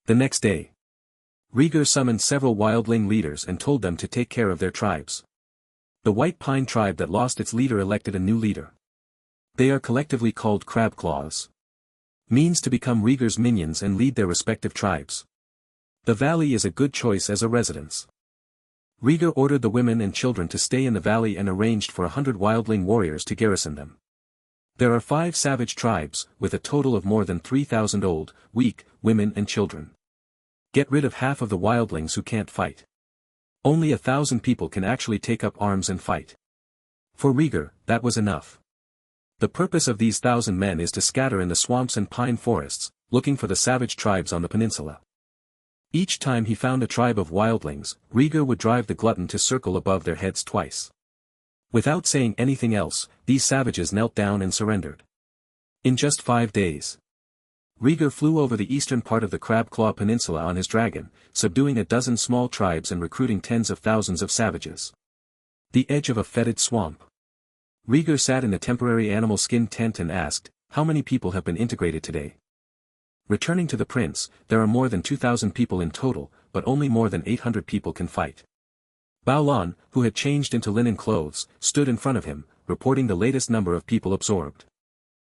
The next day, Rhaegar summoned several wildling leaders and told them to take care of their tribes. The White Pine tribe that lost its leader elected a new leader. They are collectively called Crab Claws. Means to become Rhaegar's minions and lead their respective tribes. The valley is a good choice as a residence. Rhaegar ordered the women and children to stay in the valley and arranged for 100 wildling warriors to garrison them. There are 5 savage tribes, with a total of more than 3,000 old, weak, women and children. Get rid of half of the wildlings who can't fight. Only 1,000 people can actually take up arms and fight. For Rhaegar, that was enough. The purpose of these 1,000 men is to scatter in the swamps and pine forests, looking for the savage tribes on the peninsula. Each time he found a tribe of wildlings, Rhaegar would drive the glutton to circle above their heads twice. Without saying anything else, these savages knelt down and surrendered. In just 5 days, Rhaegar flew over the eastern part of the Crab Claw Peninsula on his dragon, subduing a dozen small tribes and recruiting tens of thousands of savages. The edge of a fetid swamp. Rhaegar sat in a temporary animal skin tent and asked, "How many people have been integrated today?" Returning to the prince, "There are more than 2,000 people in total, but only more than 800 people can fight." Baolan, who had changed into linen clothes, stood in front of him, reporting the latest number of people absorbed.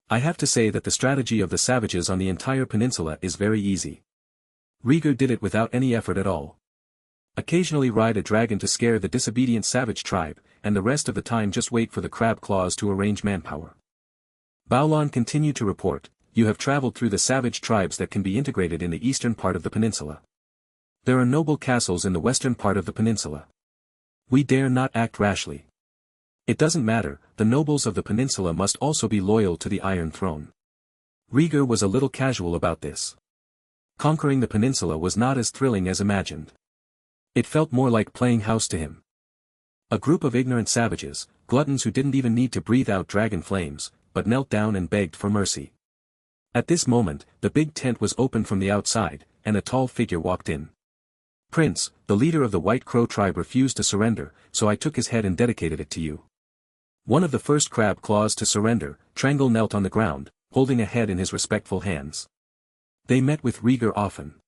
"I have to say that the strategy of the savages on the entire peninsula is very easy. Rhaegar did it without any effort at all. Occasionally ride a dragon to scare the disobedient savage tribe, and the rest of the time just wait for the crab claws to arrange manpower." Baolan continued to report, "You have traveled through the savage tribes that can be integrated in the eastern part of the peninsula. There are noble castles in the western part of the peninsula. We dare not act rashly. It doesn't matter, the nobles of the peninsula must also be loyal to the Iron Throne." Rhaegar was a little casual about this. Conquering the peninsula was not as thrilling as imagined. It felt more like playing house to him. A group of ignorant savages, gluttons who didn't even need to breathe out dragon flames, but knelt down and begged for mercy. At this moment, the big tent was opened from the outside, and a tall figure walked in. "Prince, the leader of the White Crow tribe refused to surrender, so I took his head and dedicated it to you." One of the first crab claws to surrender, Trangle knelt on the ground, holding a head in his respectful hands. They met with Rhaegar often.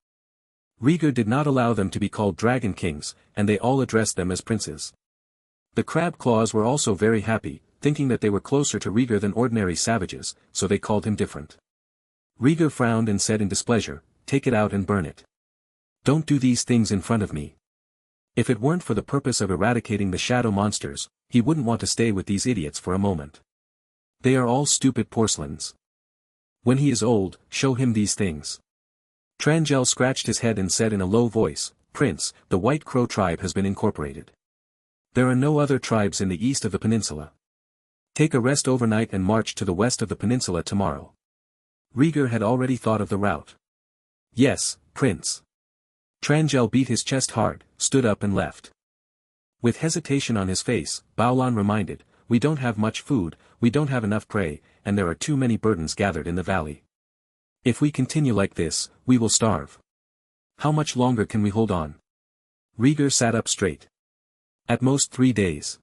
Rhaegar did not allow them to be called dragon kings, and they all addressed them as princes. The crab claws were also very happy, thinking that they were closer to Rhaegar than ordinary savages, so they called him different. Rhaegar frowned and said in displeasure, "Take it out and burn it. Don't do these things in front of me." If it weren't for the purpose of eradicating the shadow monsters, he wouldn't want to stay with these idiots for a moment. They are all stupid porcelains. When he is old, show him these things. Trangle scratched his head and said in a low voice, "Prince, the White Crow tribe has been incorporated. There are no other tribes in the east of the peninsula. Take a rest overnight and march to the west of the peninsula tomorrow." Rhaegar had already thought of the route. "Yes, Prince." Trangle beat his chest hard, stood up and left. With hesitation on his face, Baolan reminded, "We don't have much food, we don't have enough prey, and there are too many burdens gathered in the valley. If we continue like this, we will starve. How much longer can we hold on?" Rhaegar sat up straight. "At most 3 days."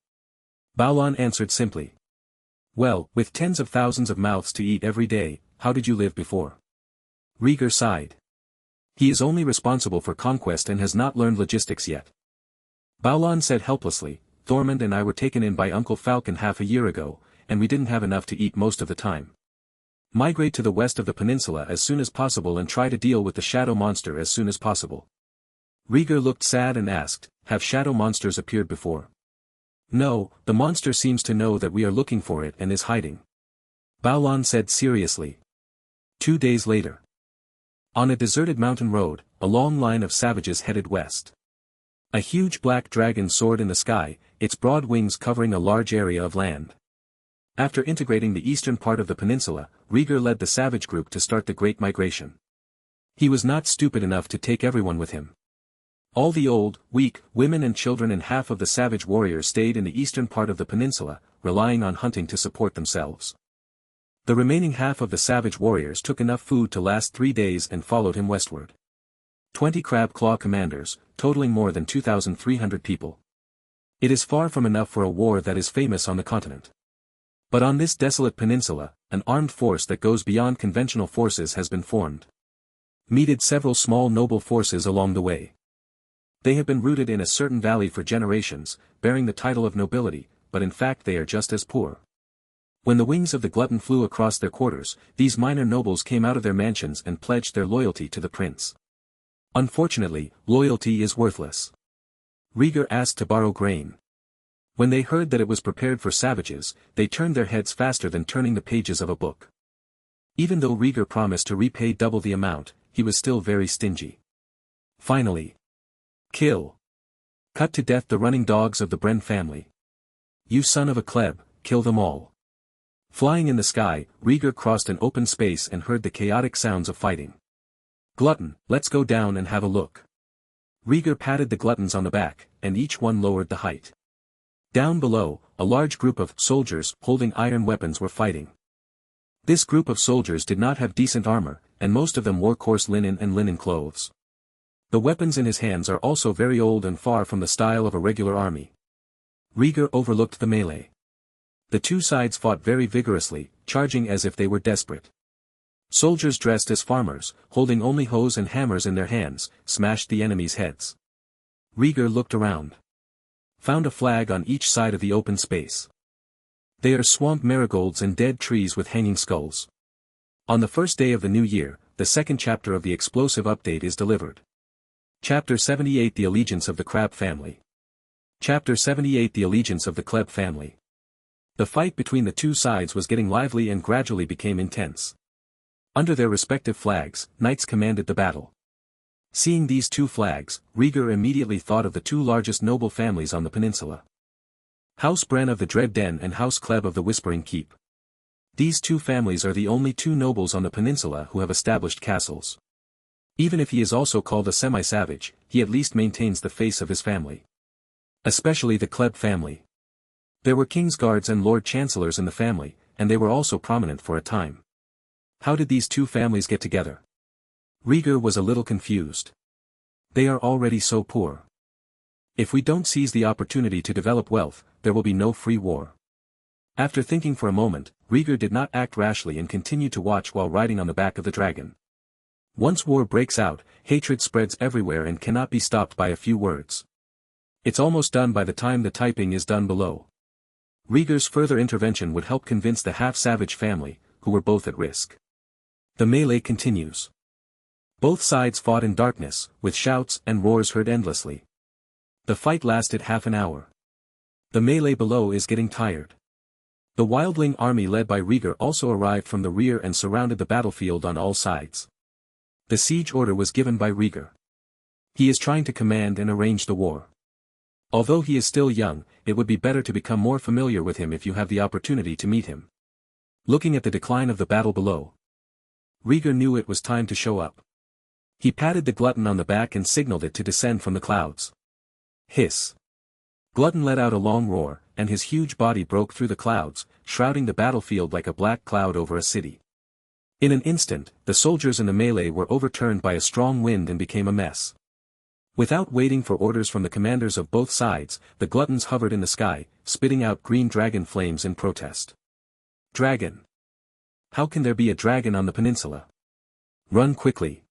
Baolan answered simply. "Well, with tens of thousands of mouths to eat every day, how did you live before?" Rhaegar sighed. He is only responsible for conquest and has not learned logistics yet. Baolan said helplessly, "Thormund and I were taken in by Uncle Falcon half a year ago, and we didn't have enough to eat most of the time. Migrate to the west of the peninsula as soon as possible and try to deal with the shadow monster as soon as possible." Rhaegar looked sad and asked, "Have shadow monsters appeared before?" "No, the monster seems to know that we are looking for it and is hiding," Baolan said seriously. 2 days later. On a deserted mountain road, a long line of savages headed west. A huge black dragon soared in the sky, its broad wings covering a large area of land. After integrating the eastern part of the peninsula, Rhaegar led the savage group to start the Great Migration. He was not stupid enough to take everyone with him. All the old, weak, women and children and half of the savage warriors stayed in the eastern part of the peninsula, relying on hunting to support themselves. The remaining half of the savage warriors took enough food to last 3 days and followed him westward. 20 crab claw commanders, totaling more than 2,300 people. It is far from enough for a war that is famous on the continent. But on this desolate peninsula, an armed force that goes beyond conventional forces has been formed. Meted several small noble forces along the way. They have been rooted in a certain valley for generations, bearing the title of nobility, but in fact they are just as poor. When the wings of the glutton flew across their quarters, these minor nobles came out of their mansions and pledged their loyalty to the prince. Unfortunately, loyalty is worthless. Rhaegar asked to borrow grain. When they heard that it was prepared for savages, they turned their heads faster than turning the pages of a book. Even though Rhaegar promised to repay double the amount, he was still very stingy. Finally. Kill. Cut to death the running dogs of the Bren family. You son of a Kleb, kill them all. Flying in the sky, Rhaegar crossed an open space and heard the chaotic sounds of fighting. Glutton, let's go down and have a look. Rhaegar patted the gluttons on the back, and each one lowered the height. Down below, a large group of soldiers holding iron weapons were fighting. This group of soldiers did not have decent armor, and most of them wore coarse linen and linen clothes. The weapons in his hands are also very old and far from the style of a regular army. Rhaegar overlooked the melee. The two sides fought very vigorously, charging as if they were desperate. Soldiers dressed as farmers, holding only hoes and hammers in their hands, smashed the enemy's heads. Rhaegar looked around. Found a flag on each side of the open space. They are swamp marigolds and dead trees with hanging skulls. On the first day of the new year, the second chapter of the explosive update is delivered. Chapter 78 The Allegiance of the Crab Family. Chapter 78 The Allegiance of the Kleb Family. The fight between the two sides was getting lively and gradually became intense. Under their respective flags, knights commanded the battle. Seeing these two flags, Rhaegar immediately thought of the two largest noble families on the peninsula. House Bren of the Dread Den and House Kleb of the Whispering Keep. These two families are the only two nobles on the peninsula who have established castles. Even if he is also called a semi-savage, he at least maintains the face of his family. Especially the Kleb family. There were Kingsguards and Lord Chancellors in the family, and they were also prominent for a time. How did these two families get together? Rhaegar was a little confused. They are already so poor. If we don't seize the opportunity to develop wealth, there will be no free war. After thinking for a moment, Rhaegar did not act rashly and continued to watch while riding on the back of the dragon. Once war breaks out, hatred spreads everywhere and cannot be stopped by a few words. It's almost done by the time the typing is done below. Rhaegar's further intervention would help convince the half-savage family, who were both at risk. The melee continues. Both sides fought in darkness, with shouts and roars heard endlessly. The fight lasted half an hour. The melee below is getting tired. The wildling army led by Rhaegar also arrived from the rear and surrounded the battlefield on all sides. The siege order was given by Rhaegar. He is trying to command and arrange the war. Although he is still young, it would be better to become more familiar with him if you have the opportunity to meet him. Looking at the decline of the battle below, Rhaegar knew it was time to show up. He patted the glutton on the back and signaled it to descend from the clouds. Hiss. Glutton let out a long roar, and his huge body broke through the clouds, shrouding the battlefield like a black cloud over a city. In an instant, the soldiers in the melee were overturned by a strong wind and became a mess. Without waiting for orders from the commanders of both sides, the gluttons hovered in the sky, spitting out green dragon flames in protest. Dragon. How can there be a dragon on the peninsula? Run quickly.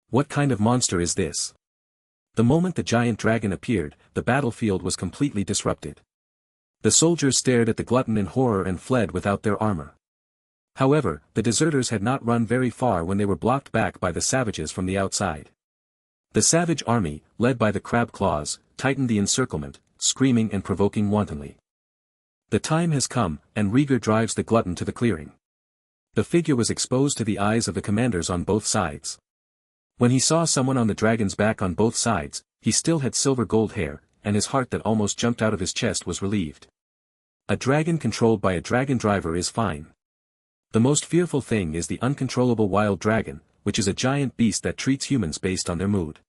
What kind of monster is this? The moment the giant dragon appeared, the battlefield was completely disrupted. The soldiers stared at the glutton in horror and fled without their armor. However, the deserters had not run very far when they were blocked back by the savages from the outside. The savage army, led by the crab claws, tightened the encirclement, screaming and provoking wantonly. The time has come, and Rhaegar drives the glutton to the clearing. The figure was exposed to the eyes of the commanders on both sides. When he saw someone on the dragon's back on both sides, He still had silver gold hair, and his heart that almost jumped out of his chest was relieved. A dragon controlled by a dragon driver is fine. The most fearful thing is the uncontrollable wild dragon, which is a giant beast that treats humans based on their mood.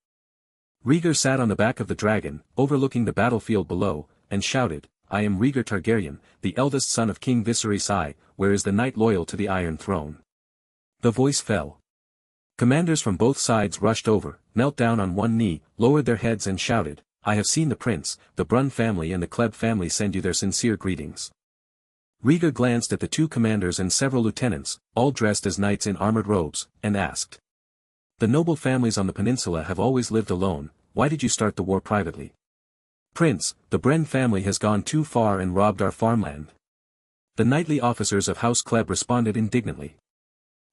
Rhaegar sat on the back of the dragon, overlooking the battlefield below, and shouted, "I am Rhaegar Targaryen, the eldest son of King Viserys I, where is the knight loyal to the Iron Throne?" The voice fell. Commanders from both sides rushed over, knelt down on one knee, lowered their heads and shouted, "I have seen the prince, the Brun family and the Kleb family send you their sincere greetings." Rhaegar glanced at the two commanders and several lieutenants, all dressed as knights in armored robes, and asked. "The noble families on the peninsula have always lived alone, why did you start the war privately?" "Prince, the Bren family has gone too far and robbed our farmland." The knightly officers of House Kleb responded indignantly.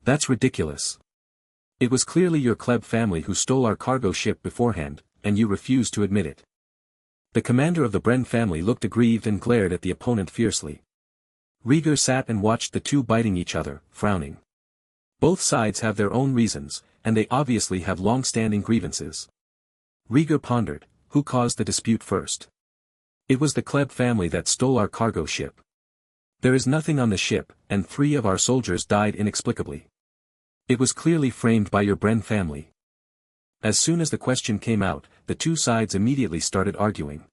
"That's ridiculous. It was clearly your Kleb family who stole our cargo ship beforehand, and you refused to admit it." The commander of the Bren family looked aggrieved and glared at the opponent fiercely. Rhaegar sat and watched the two biting each other, frowning. Both sides have their own reasons, and they obviously have long-standing grievances. Rhaegar pondered, who caused the dispute first? "It was the Kleb family that stole our cargo ship. There is nothing on the ship, and 3 of our soldiers died inexplicably. It was clearly framed by your Bren family." As soon as the question came out, the two sides immediately started arguing.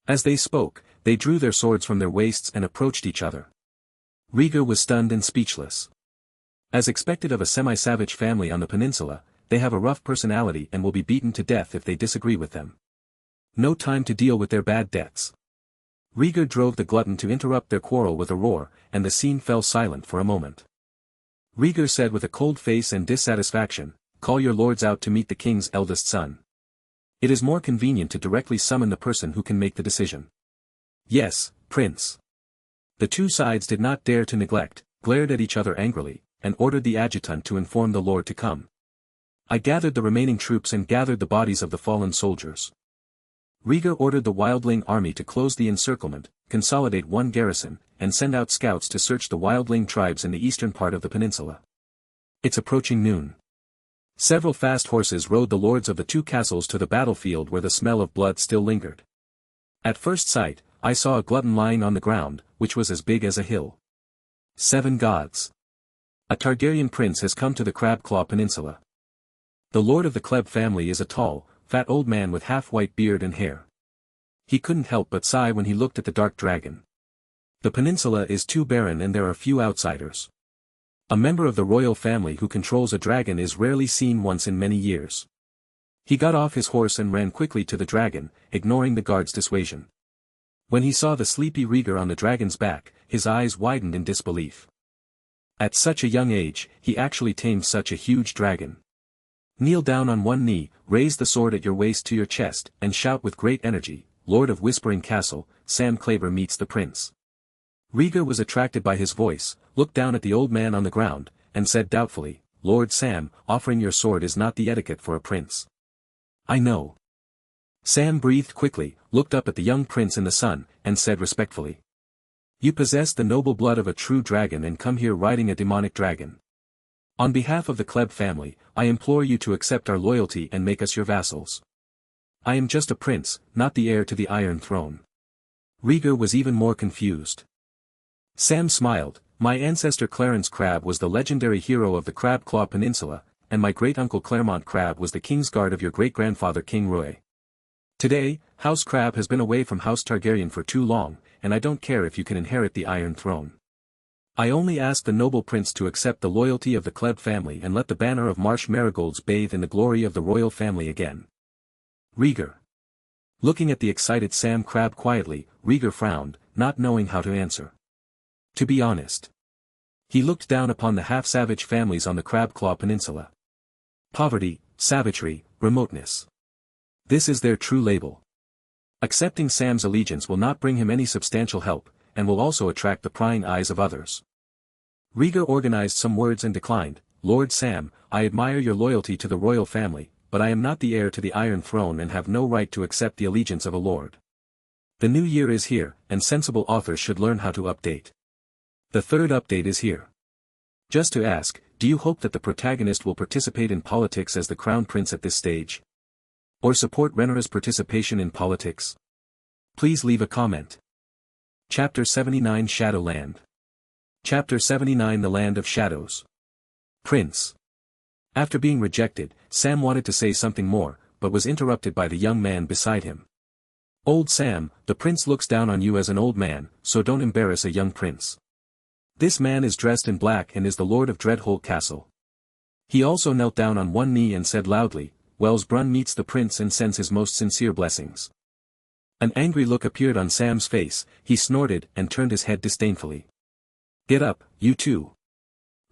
As they spoke, they drew their swords from their waists and approached each other. Rhaegar was stunned and speechless. As expected of a semi-savage family on the peninsula, they have a rough personality and will be beaten to death if they disagree with them. No time to deal with their bad debts. Rhaegar drove the glutton to interrupt their quarrel with a roar, and the scene fell silent for a moment. Rhaegar said with a cold face and dissatisfaction, "Call your lords out to meet the king's eldest son. It is more convenient to directly summon the person who can make the decision." "Yes, Prince." The two sides did not dare to neglect, glared at each other angrily, and ordered the adjutant to inform the lord to come. "I gathered the remaining troops and gathered the bodies of the fallen soldiers." Rhaegar ordered the wildling army to close the encirclement, consolidate one garrison, and send out scouts to search the wildling tribes in the eastern part of the peninsula. It's approaching noon. Several fast horses rode the lords of the two castles to the battlefield where the smell of blood still lingered. At first sight, I saw a glutton lying on the ground, which was as big as a hill. 7 gods! A Targaryen prince has come to the Crabclaw Peninsula. The lord of the Kleb family is a tall, fat old man with half-white beard and hair. He couldn't help but sigh when he looked at the dark dragon. The peninsula is too barren and there are few outsiders. A member of the royal family who controls a dragon is rarely seen once in many years. He got off his horse and ran quickly to the dragon, ignoring the guard's dissuasion. When he saw the sleepy Rhaegar on the dragon's back, his eyes widened in disbelief. At such a young age, he actually tamed such a huge dragon. "Kneel down on one knee, raise the sword at your waist to your chest, and shout with great energy, 'Lord of Whispering Castle, Sam Claver meets the prince.'" Rhaegar was attracted by his voice, looked down at the old man on the ground, and said doubtfully, "Lord Sam, offering your sword is not the etiquette for a prince." "I know." Sam breathed quickly, looked up at the young prince in the sun, and said respectfully, "You possess the noble blood of a true dragon and come here riding a demonic dragon. On behalf of the Kleb family, I implore you to accept our loyalty and make us your vassals. I am just a prince, not the heir to the Iron Throne." Rhaegar was even more confused. Sam smiled, "My ancestor Clarence Crab was the legendary hero of the Crabclaw Peninsula, and my great-uncle Claremont Crab was the king's guard of your great-grandfather King Roy. Today, House Crab has been away from House Targaryen for too long, and I don't care if you can inherit the Iron Throne. I only ask the noble prince to accept the loyalty of the Kleb family and let the banner of Marsh Marigolds bathe in the glory of the royal family again." Rhaegar. Looking at the excited Sam Crab quietly, Rhaegar frowned, not knowing how to answer. To be honest. He looked down upon the half-savage families on the Crabclaw Peninsula. Poverty, savagery, remoteness. This is their true label. Accepting Sam's allegiance will not bring him any substantial help, and will also attract the prying eyes of others. Rhaegar organized some words and declined, "Lord Sam, I admire your loyalty to the royal family, but I am not the heir to the Iron Throne and have no right to accept the allegiance of a lord. The new year is here, and sensible authors should learn how to update. The third update is here. Just to ask, do you hope that the protagonist will participate in politics as the crown prince at this stage? Or support Rhaegar's participation in politics? Please leave a comment. Chapter 79 Shadowland. Chapter 79 The Land of Shadows. Prince. After being rejected, Sam wanted to say something more, but was interrupted by the young man beside him. Old Sam, the prince looks down on you as an old man, so don't embarrass a young prince. This man is dressed in black and is the lord of Dreadhole Castle. He also knelt down on one knee and said loudly, Wells Brun meets the prince and sends his most sincere blessings. An angry look appeared on Sam's face, he snorted and turned his head disdainfully. Get up, you two.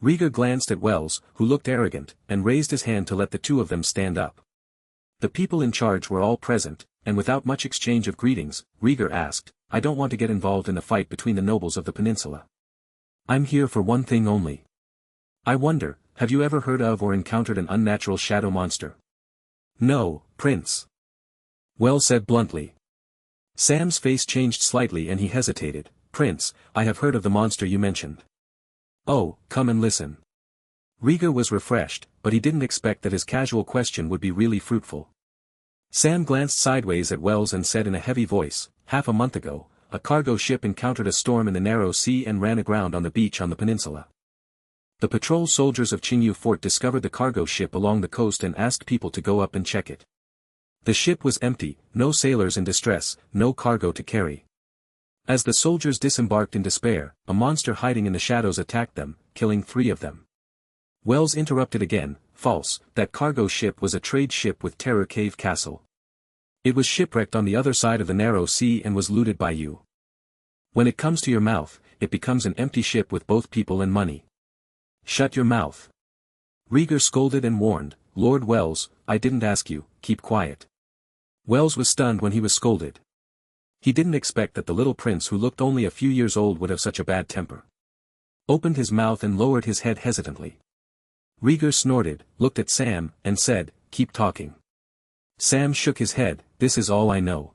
Rhaegar glanced at Wells, who looked arrogant, and raised his hand to let the two of them stand up. The people in charge were all present, and without much exchange of greetings, Rhaegar asked, I don't want to get involved in a fight between the nobles of the peninsula. I'm here for one thing only. I wonder, have you ever heard of or encountered an unnatural shadow monster? No, Prince. Wells said bluntly. Sam's face changed slightly and he hesitated. Prince, I have heard of the monster you mentioned. Oh, come and listen. Rhaegar was refreshed, but he didn't expect that his casual question would be really fruitful. Sam glanced sideways at Wells and said in a heavy voice, half a month ago, a cargo ship encountered a storm in the narrow sea and ran aground on the beach on the peninsula. The patrol soldiers of Qingyu Fort discovered the cargo ship along the coast and asked people to go up and check it. The ship was empty, no sailors in distress, no cargo to carry. As the soldiers disembarked in despair, a monster hiding in the shadows attacked them, killing 3 of them. Wells interrupted again, false, that cargo ship was a trade ship with Terror Cave Castle. It was shipwrecked on the other side of the narrow sea and was looted by you. When it comes to your mouth, it becomes an empty ship with both people and money. Shut your mouth. Rhaegar scolded and warned, Lord Wells, I didn't ask you, keep quiet. Wells was stunned when he was scolded. He didn't expect that the little prince who looked only a few years old would have such a bad temper. Opened his mouth and lowered his head hesitantly. Rhaegar snorted, looked at Sam, and said, keep talking. Sam shook his head, this is all I know.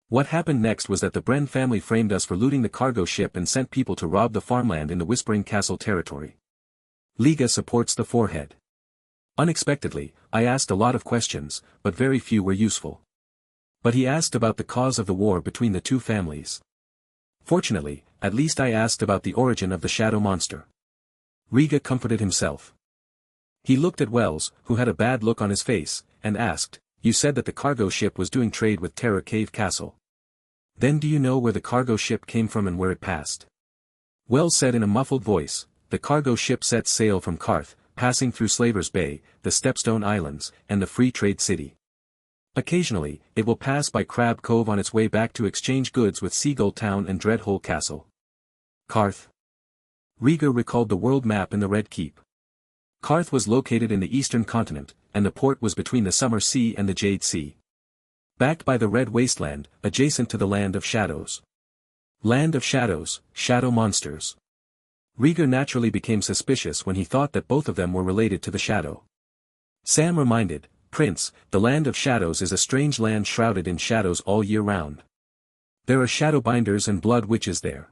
What happened next was that the Bren family framed us for looting the cargo ship and sent people to rob the farmland in the Whispering Castle territory. Liga supports the forehead. Unexpectedly, I asked a lot of questions, but very few were useful. But he asked about the cause of the war between the two families. Fortunately, at least I asked about the origin of the shadow monster. Rhaegar comforted himself. He looked at Wells, who had a bad look on his face, and asked, you said that the cargo ship was doing trade with Terror Cave Castle. Then do you know where the cargo ship came from and where it passed? Wells said in a muffled voice, the cargo ship set sail from Karth, passing through Slaver's Bay, the Stepstone Islands, and the Free Trade City. Occasionally, it will pass by Crab Cove on its way back to exchange goods with Seagull Town and Dreadhole Castle. Karth. Rhaegar recalled the world map in the Red Keep. Karth was located in the eastern continent, and the port was between the Summer Sea and the Jade Sea. Backed by the Red Wasteland, adjacent to the Land of Shadows. Land of Shadows, shadow monsters. Rhaegar naturally became suspicious when he thought that both of them were related to the shadow. Sam reminded, Prince, the Land of Shadows is a strange land shrouded in shadows all year round. There are shadowbinders and blood witches there.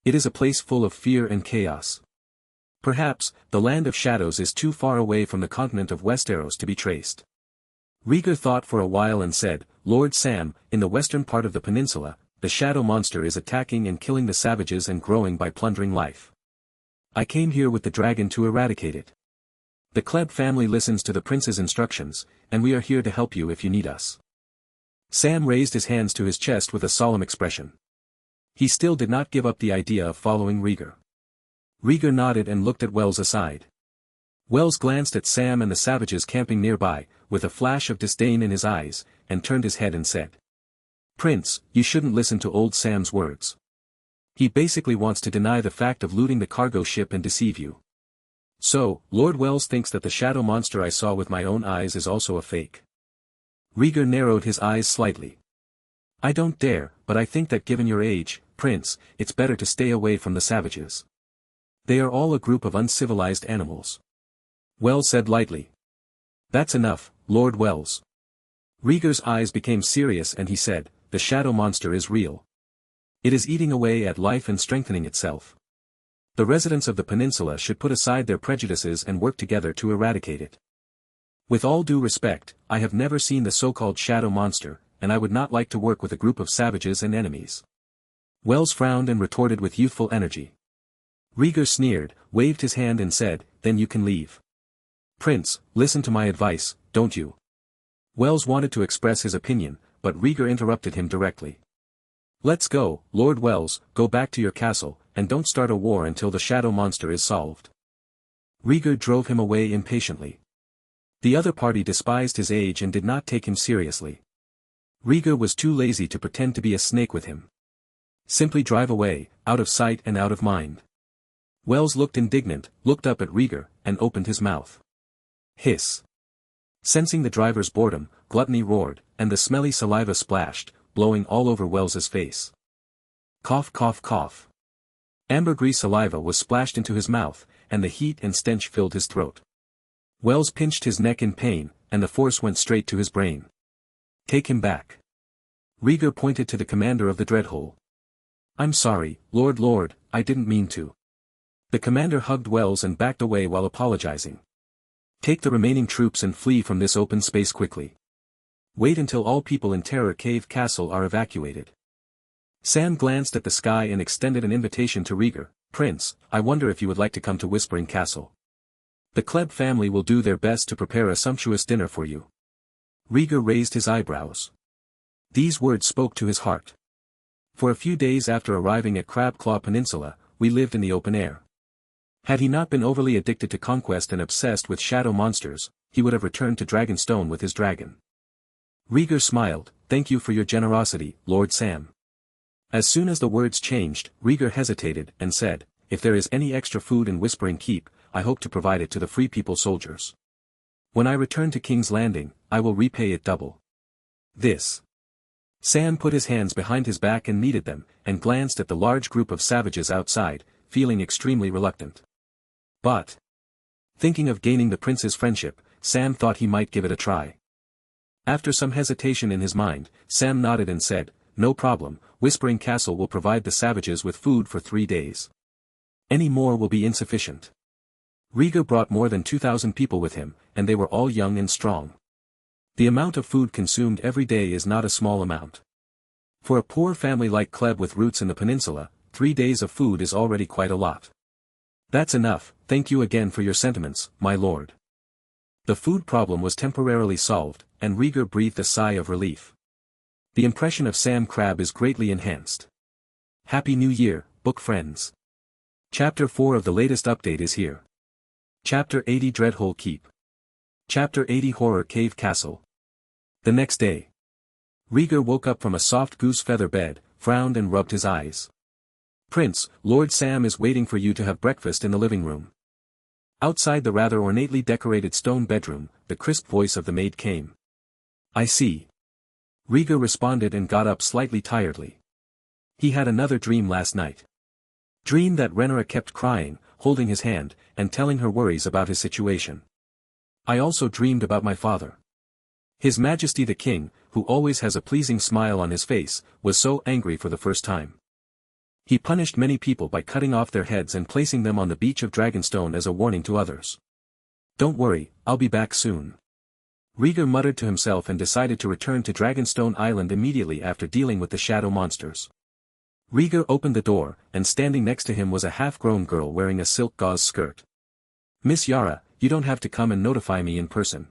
It is a place full of fear and chaos. Perhaps, the Land of Shadows is too far away from the continent of Westeros to be traced. Rhaegar thought for a while and said, Lord Sam, in the western part of the peninsula, the shadow monster is attacking and killing the savages and growing by plundering life. I came here with the dragon to eradicate it. The Kleb family listens to the prince's instructions, and we are here to help you if you need us. Sam raised his hands to his chest with a solemn expression. He still did not give up the idea of following Rhaegar. Rhaegar nodded and looked at Wells aside. Wells glanced at Sam and the savages camping nearby, with a flash of disdain in his eyes, and turned his head and said, Prince, you shouldn't listen to old Sam's words. He basically wants to deny the fact of looting the cargo ship and deceive you. So, Lord Wells thinks that the shadow monster I saw with my own eyes is also a fake. Rhaegar narrowed his eyes slightly. I don't dare, but I think that given your age, Prince, it's better to stay away from the savages. They are all a group of uncivilized animals. Wells said lightly. That's enough, Lord Wells. Rhaegar's eyes became serious and he said, the shadow monster is real. It is eating away at life and strengthening itself. The residents of the peninsula should put aside their prejudices and work together to eradicate it. With all due respect, I have never seen the so-called shadow monster, and I would not like to work with a group of savages and enemies. Wells frowned and retorted with youthful energy. Rhaegar sneered, waved his hand and said, "Then you can leave. Prince, listen to my advice, don't you?" Wells wanted to express his opinion, but Rhaegar interrupted him directly. "Let's go, Lord Wells, go back to your castle, and don't start a war until the shadow monster is solved." Rhaegar drove him away impatiently. The other party despised his age and did not take him seriously. Rhaegar was too lazy to pretend to be a snake with him. Simply drive away, out of sight and out of mind. Wells looked indignant, looked up at Rhaegar, and opened his mouth. Hiss. Sensing the driver's boredom, Gluttony roared, and the smelly saliva splashed, blowing all over Wells's face. Cough cough cough. Ambergris saliva was splashed into his mouth, and the heat and stench filled his throat. Wells pinched his neck in pain, and the force went straight to his brain. "Take him back." Rhaegar pointed to the commander of the Dreadhole. "I'm sorry, Lord, I didn't mean to." The commander hugged Wells and backed away while apologizing. "Take the remaining troops and flee from this open space quickly. Wait until all people in Terror Cave Castle are evacuated." Sam glanced at the sky and extended an invitation to Rhaegar. "Prince, I wonder if you would like to come to Whispering Castle. The Klebb family will do their best to prepare a sumptuous dinner for you." Rhaegar raised his eyebrows. These words spoke to his heart. For a few days after arriving at Crabclaw Peninsula, we lived in the open air. Had he not been overly addicted to conquest and obsessed with shadow monsters, he would have returned to Dragonstone with his dragon. Rhaegar smiled, "Thank you for your generosity, Lord Sam." As soon as the words changed, Rhaegar hesitated and said, "If there is any extra food in Whispering Keep, I hope to provide it to the Free People soldiers. When I return to King's Landing, I will repay it double." This. Sam put his hands behind his back and kneaded them, and glanced at the large group of savages outside, feeling extremely reluctant. But, thinking of gaining the prince's friendship, Sam thought he might give it a try. After some hesitation in his mind, Sam nodded and said, "No problem, Whispering Castle will provide the savages with food for 3 days. Any more will be insufficient." Rhaegar brought more than 2,000 people with him, and they were all young and strong. The amount of food consumed every day is not a small amount. For a poor family like Klebb with roots in the peninsula, 3 days of food is already quite a lot. "That's enough, thank you again for your sentiments, my lord." The food problem was temporarily solved, and Rhaegar breathed a sigh of relief. The impression of Sam Crabbe is greatly enhanced. Happy New Year, book friends. Chapter 4 of the latest update is here. Chapter 80 Dreadhole Keep. Chapter 80 Horror Cave Castle. The next day. Rhaegar woke up from a soft goose feather bed, frowned and rubbed his eyes. "Prince, Lord Sam is waiting for you to have breakfast in the living room." Outside the rather ornately decorated stone bedroom, the crisp voice of the maid came. "I see." Rhaegar responded and got up slightly tiredly. He had another dream last night. Dream that Rhaenyra kept crying, holding his hand, and telling her worries about his situation. "I also dreamed about my father. His Majesty the King, who always has a pleasing smile on his face, was so angry for the first time. He punished many people by cutting off their heads and placing them on the beach of Dragonstone as a warning to others. Don't worry, I'll be back soon." Rhaegar muttered to himself and decided to return to Dragonstone Island immediately after dealing with the shadow monsters. Rhaegar opened the door, and standing next to him was a half-grown girl wearing a silk gauze skirt. "Miss Yara, you don't have to come and notify me in person."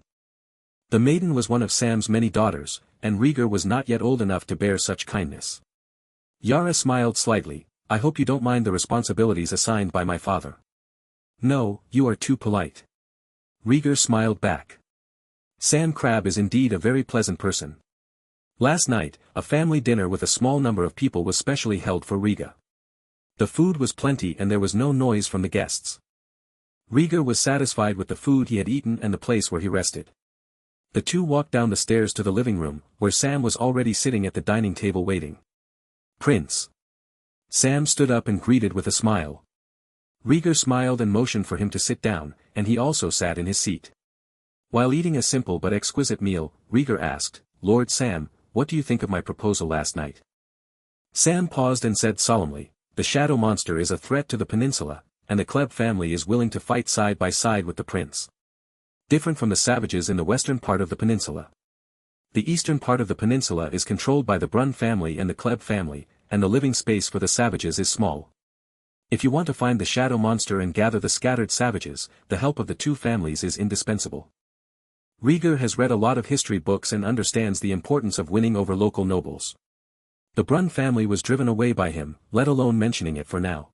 The maiden was one of Sam's many daughters, and Rhaegar was not yet old enough to bear such kindness. Yara smiled slightly, "I hope you don't mind the responsibilities assigned by my father." "No, you are too polite." Rhaegar smiled back. Sam Crabbe is indeed a very pleasant person. Last night, a family dinner with a small number of people was specially held for Rhaegar. The food was plenty and there was no noise from the guests. Rhaegar was satisfied with the food he had eaten and the place where he rested. The two walked down the stairs to the living room, where Sam was already sitting at the dining table waiting. "Prince." Sam stood up and greeted with a smile. Rhaegar smiled and motioned for him to sit down, and he also sat in his seat. While eating a simple but exquisite meal, Rhaegar asked, "Lord Sam, what do you think of my proposal last night?" Sam paused and said solemnly, "The shadow monster is a threat to the peninsula, and the Klebb family is willing to fight side by side with the prince. different from the savages in the western part of the peninsula. The eastern part of the peninsula is controlled by the Brun family and the Kleb family, and the living space for the savages is small. If you want to find the shadow monster and gather the scattered savages, the help of the two families is indispensable. Rhaegar has read a lot of history books and understands the importance of winning over local nobles. The Brun family was driven away by him, let alone mentioning it for now.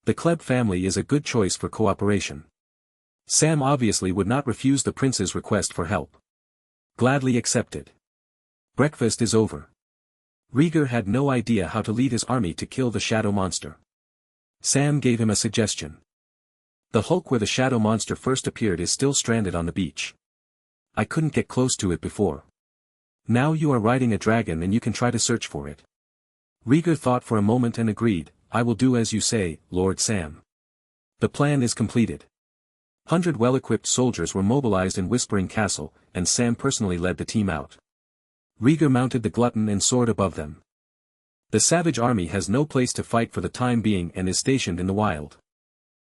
The Kleb family is a good choice for cooperation. Sam obviously would not refuse the prince's request for help. Gladly accepted. Breakfast is over. Rhaegar had no idea how to lead his army to kill the shadow monster. Sam gave him a suggestion. The hulk where the shadow monster first appeared is still stranded on the beach. I couldn't get close to it before. Now you are riding a dragon and you can try to search for it. Rhaegar thought for a moment and agreed, I will do as you say, Lord Sam. The plan is completed. 100 well-equipped soldiers were mobilized in Whispering Castle, and Sam personally led the team out. Rhaegar mounted the glutton and soared above them. The savage army has no place to fight for the time being and is stationed in the wild.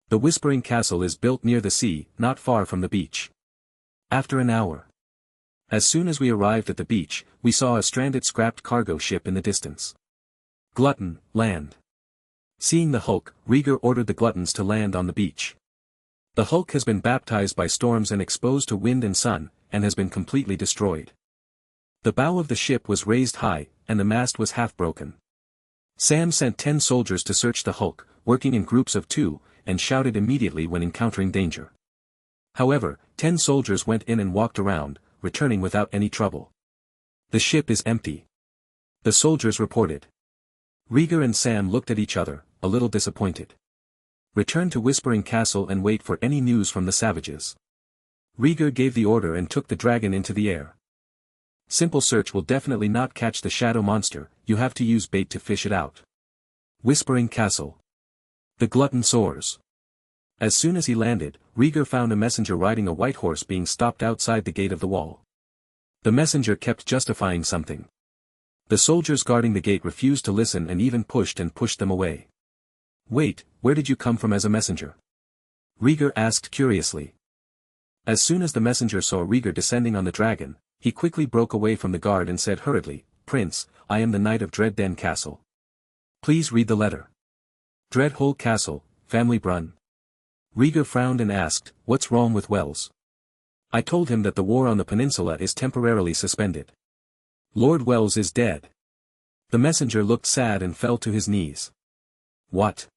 The Whispering Castle is built near the sea, not far from the beach. After an hour. As soon as we arrived at the beach, we saw a stranded scrapped cargo ship in the distance. Glutton, land. Seeing the hulk, Rhaegar ordered the gluttons to land on the beach. The hulk has been baptized by storms and exposed to wind and sun, and has been completely destroyed. The bow of the ship was raised high, and the mast was half broken. Sam sent 10 soldiers to search the hulk, working in groups of 2, and shouted immediately when encountering danger. However, 10 soldiers went in and walked around, returning without any trouble. The ship is empty. The soldiers reported. Rhaegar and Sam looked at each other, a little disappointed. Return to Whispering Castle and wait for any news from the savages. Rhaegar gave the order and took the dragon into the air. Simple search will definitely not catch the shadow monster, you have to use bait to fish it out. Whispering Castle. The glutton soars. As soon as he landed, Rhaegar found a messenger riding a white horse being stopped outside the gate of the wall. The messenger kept justifying something. The soldiers guarding the gate refused to listen and even pushed them away. Wait, where did you come from as a messenger? Rhaegar asked curiously. As soon as the messenger saw Rhaegar descending on the dragon, he quickly broke away from the guard and said hurriedly, Prince, I am the knight of Dreadden Castle. Please read the letter. Dreadhole Castle, Family Brun. Rhaegar frowned and asked, what's wrong with Wells? I told him that the war on the peninsula is temporarily suspended. Lord Wells is dead. The messenger looked sad and fell to his knees. What?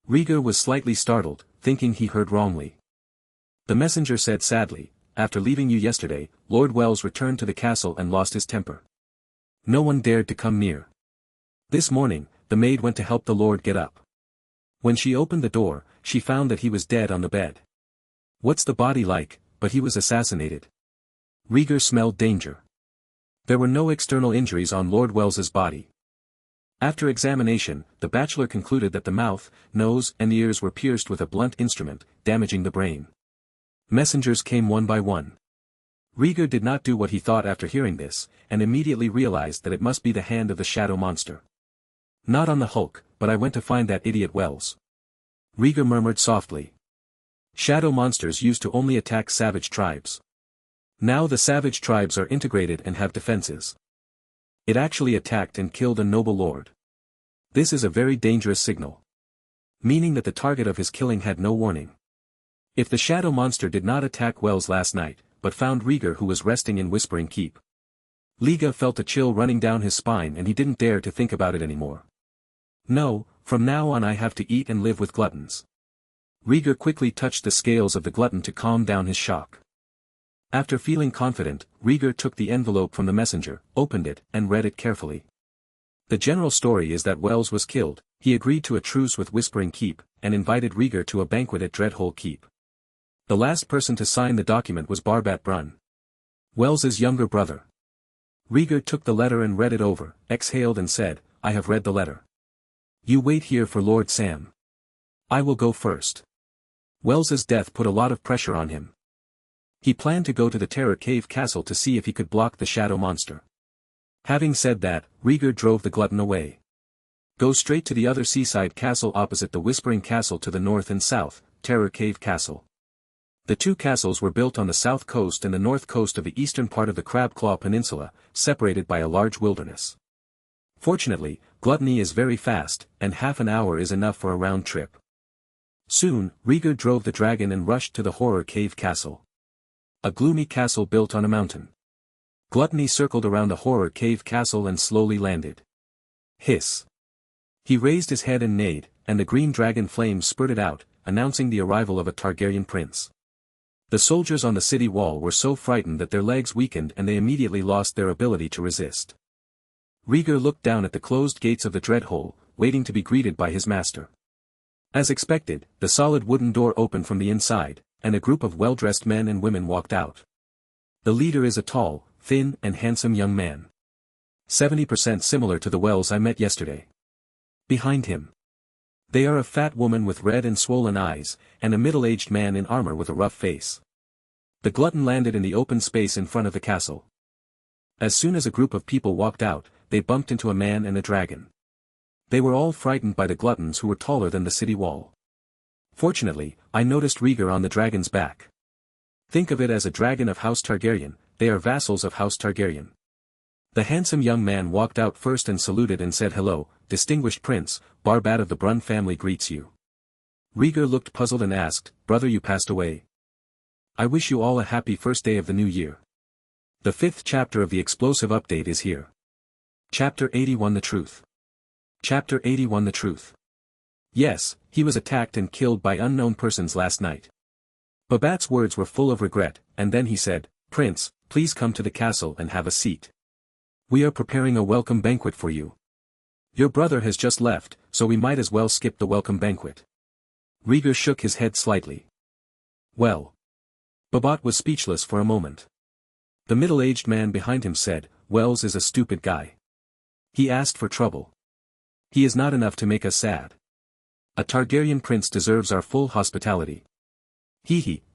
Rhaegar was slightly startled, thinking he heard wrongly. The messenger said sadly, after leaving you yesterday, Lord Wells returned to the castle and lost his temper. No one dared to come near. This morning, the maid went to help the lord get up. When she opened the door, she found that he was dead on the bed. What's the body like, but he was assassinated. Rhaegar smelled danger. There were no external injuries on Lord Wells's body. After examination, the bachelor concluded that the mouth, nose and ears were pierced with a blunt instrument, damaging the brain. Messengers came one by one. Rhaegar did not do what he thought after hearing this, and immediately realized that it must be the hand of the shadow monster. Not on the hulk, but I went to find that idiot Wells. Rhaegar murmured softly. Shadow monsters used to only attack savage tribes. Now the savage tribes are integrated and have defenses. It actually attacked and killed a noble lord. This is a very dangerous signal. Meaning that the target of his killing had no warning. If the shadow monster did not attack Wells last night, but found Rhaegar who was resting in Whispering Keep. Rhaegar felt a chill running down his spine and he didn't dare to think about it anymore. No, from now on I have to eat and live with gluttons. Rhaegar quickly touched the scales of the glutton to calm down his shock. After feeling confident, Rhaegar took the envelope from the messenger, opened it, and read it carefully. The general story is that Wells was killed, he agreed to a truce with Whispering Keep, and invited Rhaegar to a banquet at Dreadhole Keep. The last person to sign the document was Barbat Brun, Wells's younger brother. Rhaegar took the letter and read it over, exhaled and said, I have read the letter. You wait here for Lord Sam. I will go first. Wells's death put a lot of pressure on him. He planned to go to the Terror Cave Castle to see if he could block the shadow monster. Having said that, Rhaegar drove the glutton away. Go straight to the other seaside castle opposite the Whispering Castle to the north and south, Terror Cave Castle. The two castles were built on the south coast and the north coast of the eastern part of the Crabclaw Peninsula, separated by a large wilderness. Fortunately, gluttony is very fast, and half an hour is enough for a round trip. Soon, Rhaegar drove the dragon and rushed to the Horror Cave Castle. A gloomy castle built on a mountain. Gluttony circled around the Horror Cave Castle and slowly landed. Hiss. He raised his head and neighed, and the green dragon flames spurted out, announcing the arrival of a Targaryen prince. The soldiers on the city wall were so frightened that their legs weakened and they immediately lost their ability to resist. Rhaegar looked down at the closed gates of the Dreadhole, waiting to be greeted by his master. As expected, the solid wooden door opened from the inside, and a group of well-dressed men and women walked out. The leader is a tall, thin and handsome young man. 70% similar to the Wells I met yesterday. Behind him, they are a fat woman with red and swollen eyes, and a middle-aged man in armor with a rough face. The glutton landed in the open space in front of the castle. As soon as a group of people walked out, they bumped into a man and a dragon. They were all frightened by the gluttons who were taller than the city wall. Fortunately, I noticed Rhaegar on the dragon's back. Think of it as a dragon of House Targaryen, they are vassals of House Targaryen. The handsome young man walked out first and saluted and said, "Hello, distinguished prince, Barbat of the Brun family greets you." Rhaegar looked puzzled and asked, "Brother, you passed away? I wish you all a happy first day of the new year." The 5th chapter of the explosive update is here. Chapter 81 The Truth. Chapter 81 The Truth. Yes, he was attacked and killed by unknown persons last night. Babat's words were full of regret, and then he said, "Prince, please come to the castle and have a seat. We are preparing a welcome banquet for you. Your brother has just left, so we might as well skip the welcome banquet." Rhaegar shook his head slightly. Well. Babat was speechless for a moment. The middle-aged man behind him said, "Wells is a stupid guy. He asked for trouble. He is not enough to make us sad. A Targaryen prince deserves our full hospitality.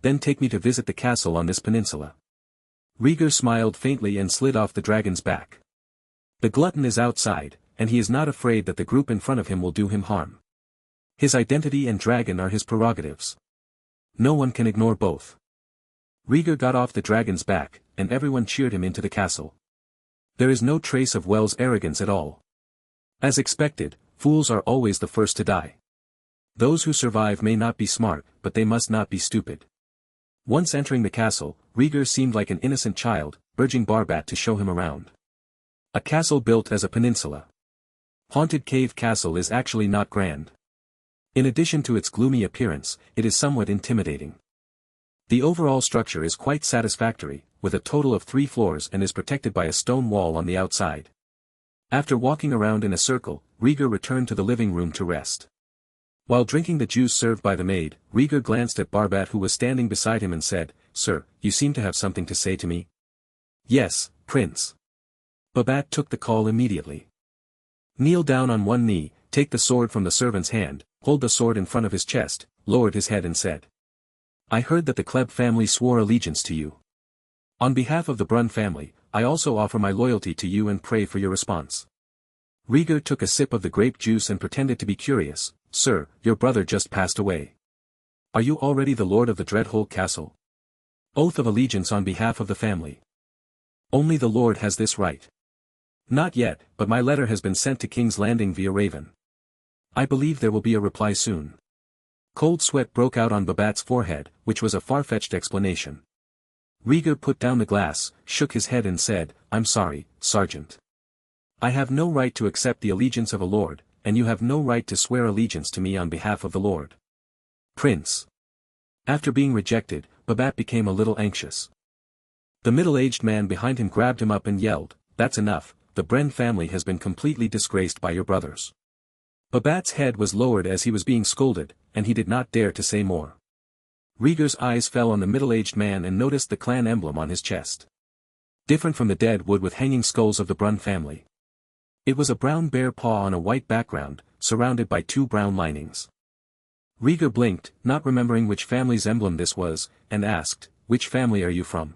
Then take me to visit the castle on this peninsula." Rhaegar smiled faintly and slid off the dragon's back. The glutton is outside, and he is not afraid that the group in front of him will do him harm. His identity and dragon are his prerogatives. No one can ignore both. Rhaegar got off the dragon's back, and everyone cheered him into the castle. There is no trace of Wells' arrogance at all. As expected, fools are always the first to die. Those who survive may not be smart, but they must not be stupid. Once entering the castle, Rhaegar seemed like an innocent child, urging Barbat to show him around. A castle built as a peninsula. Haunted Cave Castle is actually not grand. In addition to its gloomy appearance, it is somewhat intimidating. The overall structure is quite satisfactory, with a total of 3 floors and is protected by a stone wall on the outside. After walking around in a circle, Rhaegar returned to the living room to rest. While drinking the juice served by the maid, Rhaegar glanced at Barbat who was standing beside him and said, "Sir, you seem to have something to say to me." "Yes, Prince." Barbat took the call immediately. "Kneel down on one knee, take the sword from the servant's hand, hold the sword in front of his chest," lowered his head and said, "I heard that the Klebb family swore allegiance to you. On behalf of the Brun family, I also offer my loyalty to you and pray for your response." Rhaegar took a sip of the grape juice and pretended to be curious. "Sir, your brother just passed away. Are you already the lord of the Dreadhole Castle? Oath of allegiance on behalf of the family. Only the lord has this right." "Not yet, but my letter has been sent to King's Landing via Raven. I believe there will be a reply soon." Cold sweat broke out on Babat's forehead, which was a far-fetched explanation. Rhaegar put down the glass, shook his head and said, "I'm sorry, Sergeant. I have no right to accept the allegiance of a lord, and you have no right to swear allegiance to me on behalf of the lord." "Prince." After being rejected, Babat became a little anxious. The middle-aged man behind him grabbed him up and yelled, "That's enough, the Bren family has been completely disgraced by your brothers." Babat's head was lowered as he was being scolded, and he did not dare to say more. Rhaegar's eyes fell on the middle-aged man and noticed the clan emblem on his chest. Different from the dead wood with hanging skulls of the Brun family. It was a brown bear paw on a white background, surrounded by 2 brown linings. Rhaegar blinked, not remembering which family's emblem this was, and asked, "Which family are you from?"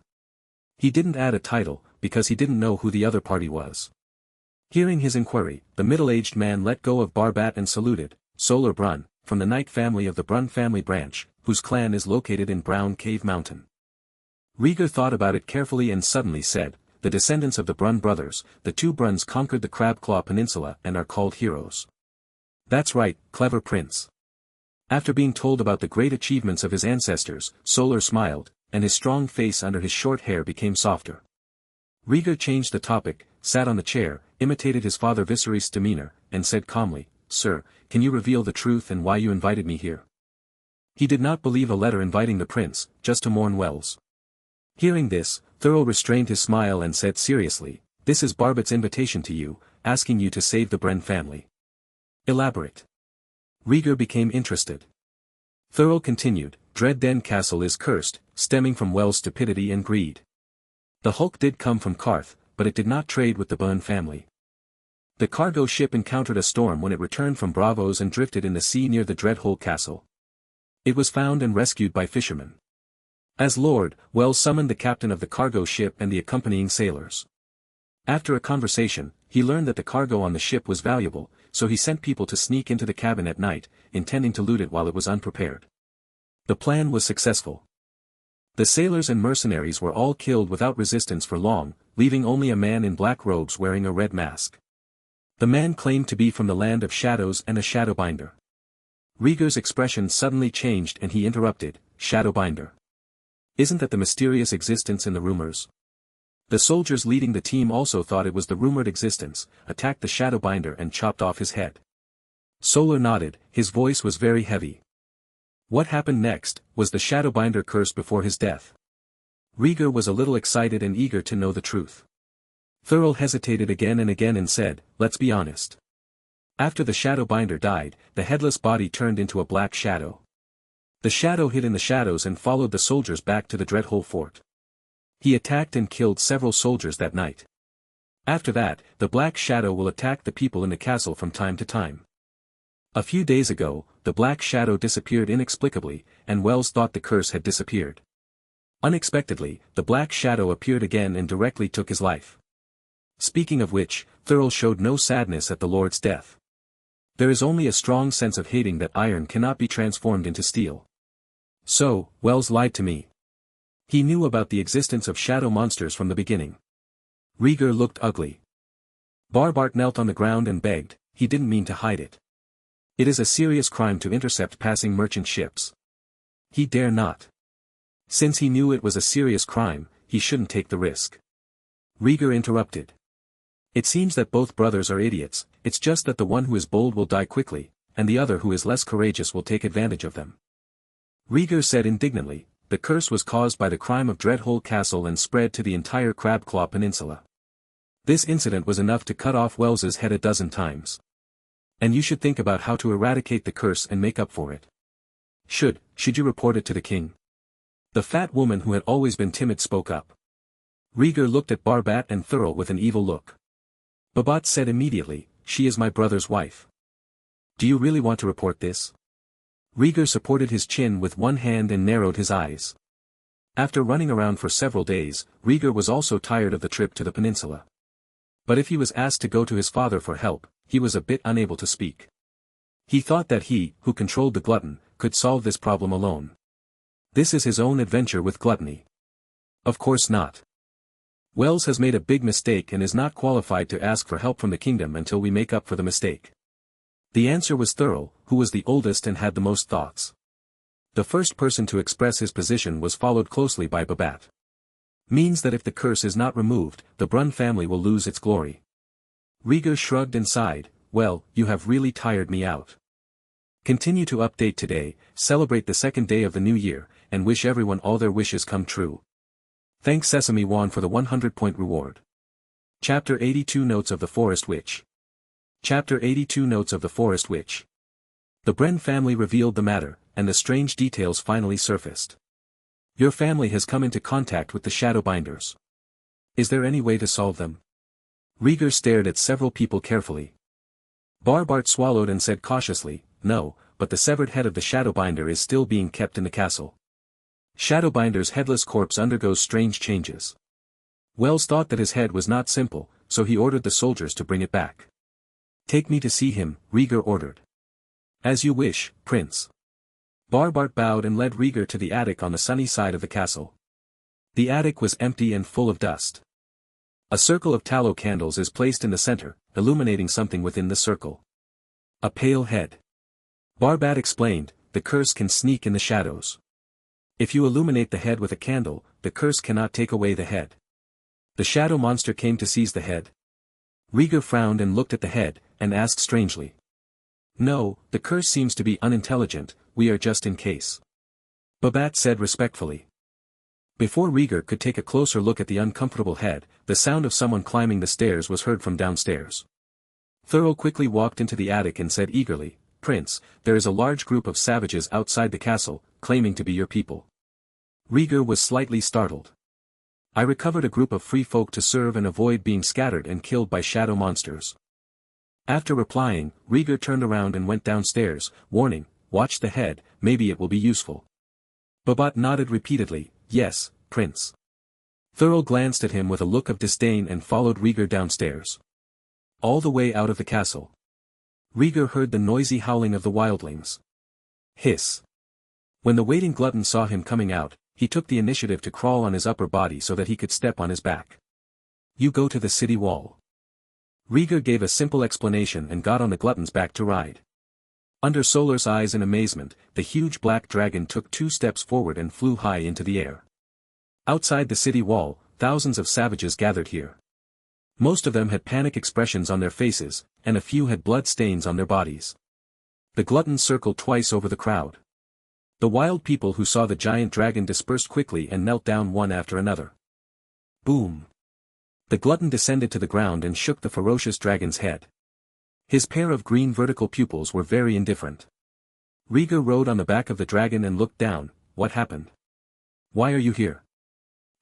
He didn't add a title, because he didn't know who the other party was. Hearing his inquiry, the middle-aged man let go of Barbat and saluted, "Solar Brun, from the Knight family of the Brun family branch, whose clan is located in Brown Cave Mountain. Rhaegar thought about it carefully and suddenly said, the descendants of the Brun brothers, the two Bruns conquered the Crabclaw Peninsula and are called heroes. That's right, clever prince. After being told about the great achievements of his ancestors, Solar smiled, and his strong face under his short hair became softer. Rhaegar changed the topic, sat on the chair, imitated his father Viserys' demeanor, and said calmly, Sir, can you reveal the truth and why you invited me here? He did not believe a letter inviting the prince, just to mourn Wells. Hearing this, Thurl restrained his smile and said seriously, this is Barbott's invitation to you, asking you to save the Bren family. Elaborate. Rhaegar became interested. Thurl continued, Dread Den Castle is cursed, stemming from Wells' stupidity and greed. The hulk did come from Karth, but it did not trade with the Byrne family. The cargo ship encountered a storm when it returned from Bravos and drifted in the sea near the Dreadhole Castle. It was found and rescued by fishermen. As Lord, Wells summoned the captain of the cargo ship and the accompanying sailors. After a conversation, he learned that the cargo on the ship was valuable, so he sent people to sneak into the cabin at night, intending to loot it while it was unprepared. The plan was successful. The sailors and mercenaries were all killed without resistance for long, leaving only a man in black robes wearing a red mask. The man claimed to be from the land of shadows and a shadowbinder. Rhaegar's expression suddenly changed and he interrupted, Shadowbinder. Isn't that the mysterious existence in the rumors? The soldiers leading the team also thought it was the rumored existence, attacked the Shadowbinder and chopped off his head. Solar nodded, his voice was very heavy. What happened next, was the Shadowbinder cursed before his death? Rhaegar was a little excited and eager to know the truth. Thurl hesitated again and said, let's be honest. After the Shadowbinder died, the headless body turned into a black shadow. The shadow hid in the shadows and followed the soldiers back to the Dreadhole fort. He attacked and killed several soldiers that night. After that, the black shadow will attack the people in the castle from time to time. A few days ago, the black shadow disappeared inexplicably, and Wells thought the curse had disappeared. Unexpectedly, the black shadow appeared again and directly took his life. Speaking of which, Thurl showed no sadness at the Lord's death. There is only a strong sense of hating that iron cannot be transformed into steel. So, Wells lied to me. He knew about the existence of shadow monsters from the beginning. Rhaegar looked ugly. Barbart knelt on the ground and begged, he didn't mean to hide it. It is a serious crime to intercept passing merchant ships. He dare not. Since he knew it was a serious crime, he shouldn't take the risk. Rhaegar interrupted. It seems that both brothers are idiots, it's just that the one who is bold will die quickly, and the other who is less courageous will take advantage of them. Rhaegar said indignantly, the curse was caused by the crime of Dreadhole Castle and spread to the entire Crabclaw Peninsula. This incident was enough to cut off Wells's head a dozen times. And you should think about how to eradicate the curse and make up for it. Should you report it to the king? The fat woman who had always been timid spoke up. Rhaegar looked at Barbat and Thurl with an evil look. Babat said immediately, she is my brother's wife. Do you really want to report this? Rhaegar supported his chin with one hand and narrowed his eyes. After running around for several days, Rhaegar was also tired of the trip to the peninsula. But if he was asked to go to his father for help, he was a bit unable to speak. He thought that he, who controlled the glutton, could solve this problem alone. This is his own adventure with gluttony. Of course not. Wells has made a big mistake and is not qualified to ask for help from the kingdom until we make up for the mistake. The answer was Thurl, who was the oldest and had the most thoughts. The first person to express his position was followed closely by Babat. Means that if the curse is not removed, the Brun family will lose its glory. Rhaegar shrugged and sighed, well, you have really tired me out. Continue to update today, celebrate the second day of the new year, and wish everyone all their wishes come true. Thanks Sesame Wan for the 100-point reward. Chapter 82 Notes of the Forest Witch. Chapter 82 Notes of the Forest Witch. The Bren family revealed the matter, and the strange details finally surfaced. Your family has come into contact with the Shadowbinders. Is there any way to solve them? Rhaegar stared at several people carefully. Barbart swallowed and said cautiously, no, but the severed head of the Shadowbinder is still being kept in the castle. Shadowbinder's headless corpse undergoes strange changes. Wells thought that his head was not simple, so he ordered the soldiers to bring it back. Take me to see him, Rhaegar ordered. As you wish, Prince. Barbart bowed and led Rhaegar to the attic on the sunny side of the castle. The attic was empty and full of dust. A circle of tallow candles is placed in the center, illuminating something within the circle. A pale head. Barbad explained, the curse can sneak in the shadows. If you illuminate the head with a candle, the curse cannot take away the head. The shadow monster came to seize the head. Rhaegar frowned and looked at the head, and asked strangely. No, the curse seems to be unintelligent, we are just in case. Babat said respectfully. Before Rhaegar could take a closer look at the uncomfortable head, the sound of someone climbing the stairs was heard from downstairs. Thurl quickly walked into the attic and said eagerly, Prince, there is a large group of savages outside the castle, claiming to be your people. Rhaegar was slightly startled. I recovered a group of free folk to serve and avoid being scattered and killed by shadow monsters. After replying, Rhaegar turned around and went downstairs, warning, watch the head, maybe it will be useful. Babat nodded repeatedly, yes, Prince. Thurl glanced at him with a look of disdain and followed Rhaegar downstairs. All the way out of the castle. Rhaegar heard the noisy howling of the wildlings. Hiss. When the waiting glutton saw him coming out, he took the initiative to crawl on his upper body so that he could step on his back. You go to the city wall. Rhaegar gave a simple explanation and got on the glutton's back to ride. Under Solar's eyes in amazement, the huge black dragon took 2 steps forward and flew high into the air. Outside the city wall, thousands of savages gathered here. Most of them had panic expressions on their faces, and a few had blood stains on their bodies. The glutton circled twice over the crowd. The wild people who saw the giant dragon dispersed quickly and knelt down one after another. Boom! The glutton descended to the ground and shook the ferocious dragon's head. His pair of green vertical pupils were very indifferent. Rhaegar rode on the back of the dragon and looked down. What happened? Why are you here?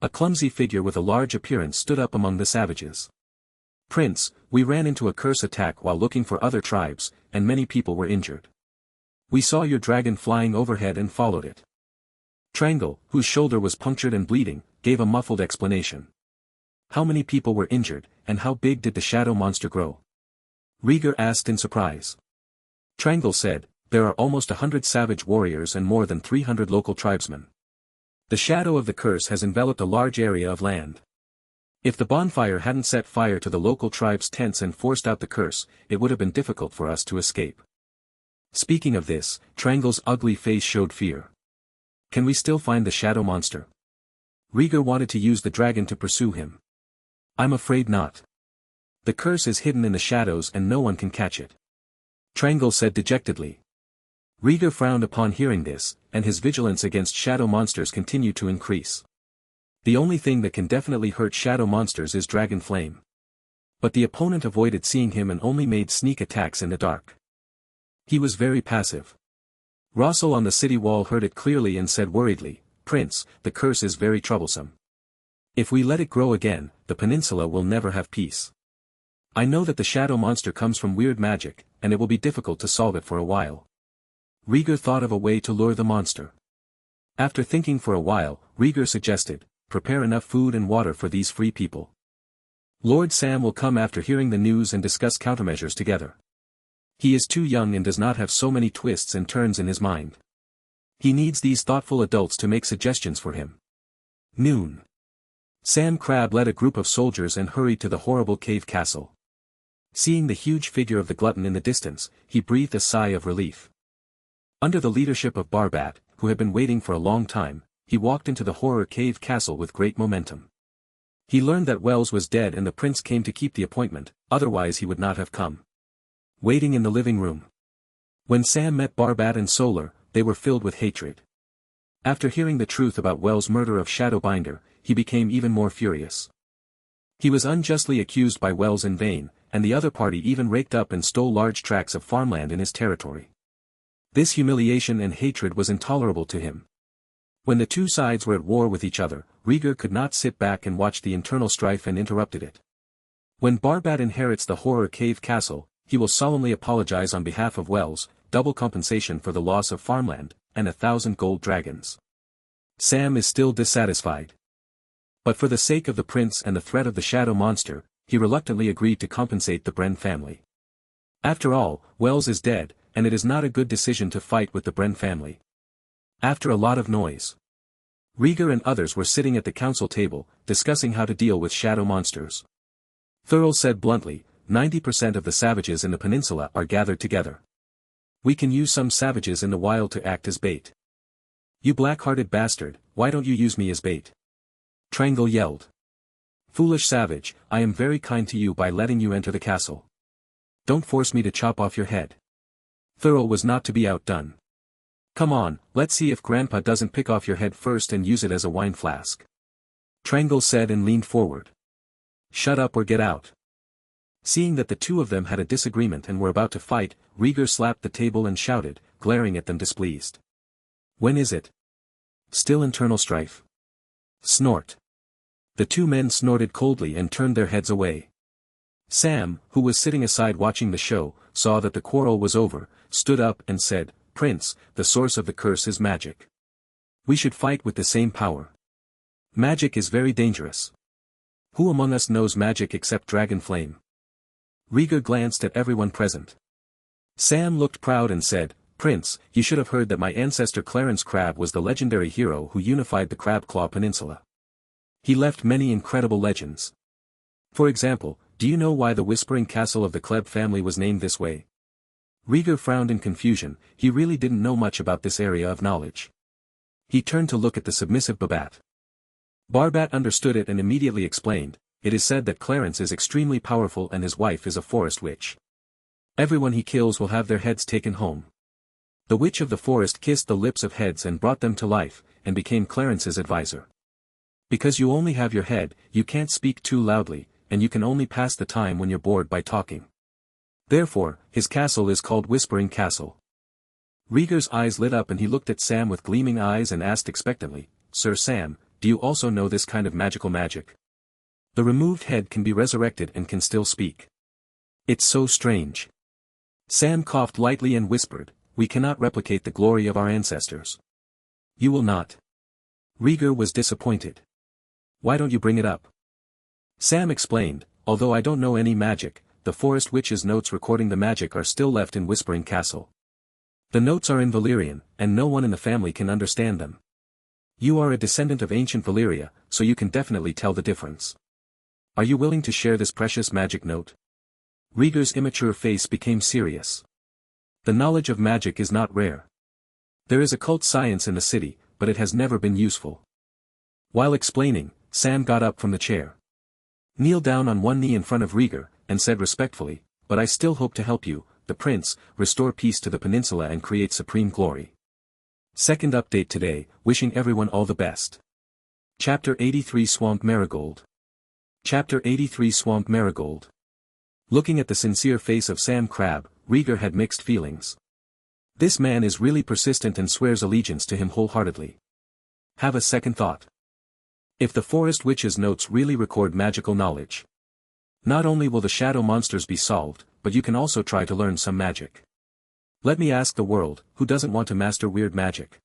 A clumsy figure with a large appearance stood up among the savages. Prince, we ran into a curse attack while looking for other tribes, and many people were injured. We saw your dragon flying overhead and followed it. Trangle, whose shoulder was punctured and bleeding, gave a muffled explanation. How many people were injured, and how big did the shadow monster grow? Rhaegar asked in surprise. Trangle said, there are almost 100 savage warriors and more than 300 local tribesmen. The shadow of the curse has enveloped a large area of land. If the bonfire hadn't set fire to the local tribes' tents and forced out the curse, it would have been difficult for us to escape. Speaking of this, Trangle's ugly face showed fear. Can we still find the shadow monster? Rhaegar wanted to use the dragon to pursue him. I'm afraid not. The curse is hidden in the shadows and no one can catch it. Trangle said dejectedly. Rhaegar frowned upon hearing this, and his vigilance against shadow monsters continued to increase. The only thing that can definitely hurt shadow monsters is dragon flame. But the opponent avoided seeing him and only made sneak attacks in the dark. He was very passive. Rossel on the city wall heard it clearly and said worriedly, Prince, the curse is very troublesome. If we let it grow again, the peninsula will never have peace. I know that the shadow monster comes from weird magic, and it will be difficult to solve it for a while. Rhaegar thought of a way to lure the monster. After thinking for a while, Rhaegar suggested, prepare enough food and water for these free people. Lord Sam will come after hearing the news and discuss countermeasures together. He is too young and does not have so many twists and turns in his mind. He needs these thoughtful adults to make suggestions for him. Noon. Sam Crabbe led a group of soldiers and hurried to the horrible cave castle. Seeing the huge figure of the glutton in the distance, he breathed a sigh of relief. Under the leadership of Barbat, who had been waiting for a long time, he walked into the horror cave castle with great momentum. He learned that Wells was dead and the prince came to keep the appointment, otherwise he would not have come. Waiting in the living room. When Sam met Barbat and Solar, they were filled with hatred. After hearing the truth about Wells' murder of Shadowbinder, he became even more furious. He was unjustly accused by Wells in vain, and the other party even raked up and stole large tracts of farmland in his territory. This humiliation and hatred was intolerable to him. When the two sides were at war with each other, Rhaegar could not sit back and watch the internal strife and interrupted it. When Barbat inherits the horror cave castle, he will solemnly apologize on behalf of Wells, double compensation for the loss of farmland, and 1,000 gold dragons. Sam is still dissatisfied. But for the sake of the prince and the threat of the shadow monster, he reluctantly agreed to compensate the Bren family. After all, Wells is dead, and it is not a good decision to fight with the Bren family. After a lot of noise, Rhaegar and others were sitting at the council table, discussing how to deal with shadow monsters. Thurl said bluntly, 90% of the savages in the peninsula are gathered together. We can use some savages in the wild to act as bait. You black-hearted bastard, why don't you use me as bait? Trangle yelled. Foolish savage, I am very kind to you by letting you enter the castle. Don't force me to chop off your head. Thurl was not to be outdone. Come on, let's see if Grandpa doesn't pick off your head first and use it as a wine flask. Trangle said and leaned forward. Shut up or get out. Seeing that the two of them had a disagreement and were about to fight, Rhaegar slapped the table and shouted, glaring at them displeased. When is it? Still internal strife? Snort. The two men snorted coldly and turned their heads away. Sam, who was sitting aside watching the show, saw that the quarrel was over, stood up and said, Prince, the source of the curse is magic. We should fight with the same power. Magic is very dangerous. Who among us knows magic except Dragon Flame? Rhaegar glanced at everyone present. Sam looked proud and said, Prince, you should have heard that my ancestor Clarence Crabbe was the legendary hero who unified the Crabclaw Peninsula. He left many incredible legends. For example, do you know why the Whispering Castle of the Klebb family was named this way? Rhaegar frowned in confusion, he really didn't know much about this area of knowledge. He turned to look at the submissive Babat. Barbat understood it and immediately explained, it is said that Clarence is extremely powerful and his wife is a forest witch. Everyone he kills will have their heads taken home. The witch of the forest kissed the lips of heads and brought them to life, and became Clarence's advisor. Because you only have your head, you can't speak too loudly, and you can only pass the time when you're bored by talking. Therefore, his castle is called Whispering Castle. Rhaegar's eyes lit up and he looked at Sam with gleaming eyes and asked expectantly, Sir Sam, do you also know this kind of magic? The removed head can be resurrected and can still speak. It's so strange. Sam coughed lightly and whispered, we cannot replicate the glory of our ancestors. You will not. Rhaegar was disappointed. Why don't you bring it up? Sam explained, although I don't know any magic, the forest witch's notes recording the magic are still left in Whispering Castle. The notes are in Valyrian, and no one in the family can understand them. You are a descendant of ancient Valyria, so you can definitely tell the difference. Are you willing to share this precious magic note? Rhaegar's immature face became serious. The knowledge of magic is not rare. There is occult science in the city, but it has never been useful. While explaining, Sam got up from the chair. Kneel down on one knee in front of Rhaegar, and said respectfully, but I still hope to help you, the prince, restore peace to the peninsula and create supreme glory. Second update today, wishing everyone all the best. Chapter 83 Swamp Marigold. Chapter 83 Swamp Marigold. Looking at the sincere face of Sam Crabbe, Rhaegar had mixed feelings. This man is really persistent and swears allegiance to him wholeheartedly. Have a second thought. If the forest witch's notes really record magical knowledge, not only will the shadow monsters be solved, but you can also try to learn some magic. Let me ask the world, who doesn't want to master weird magic?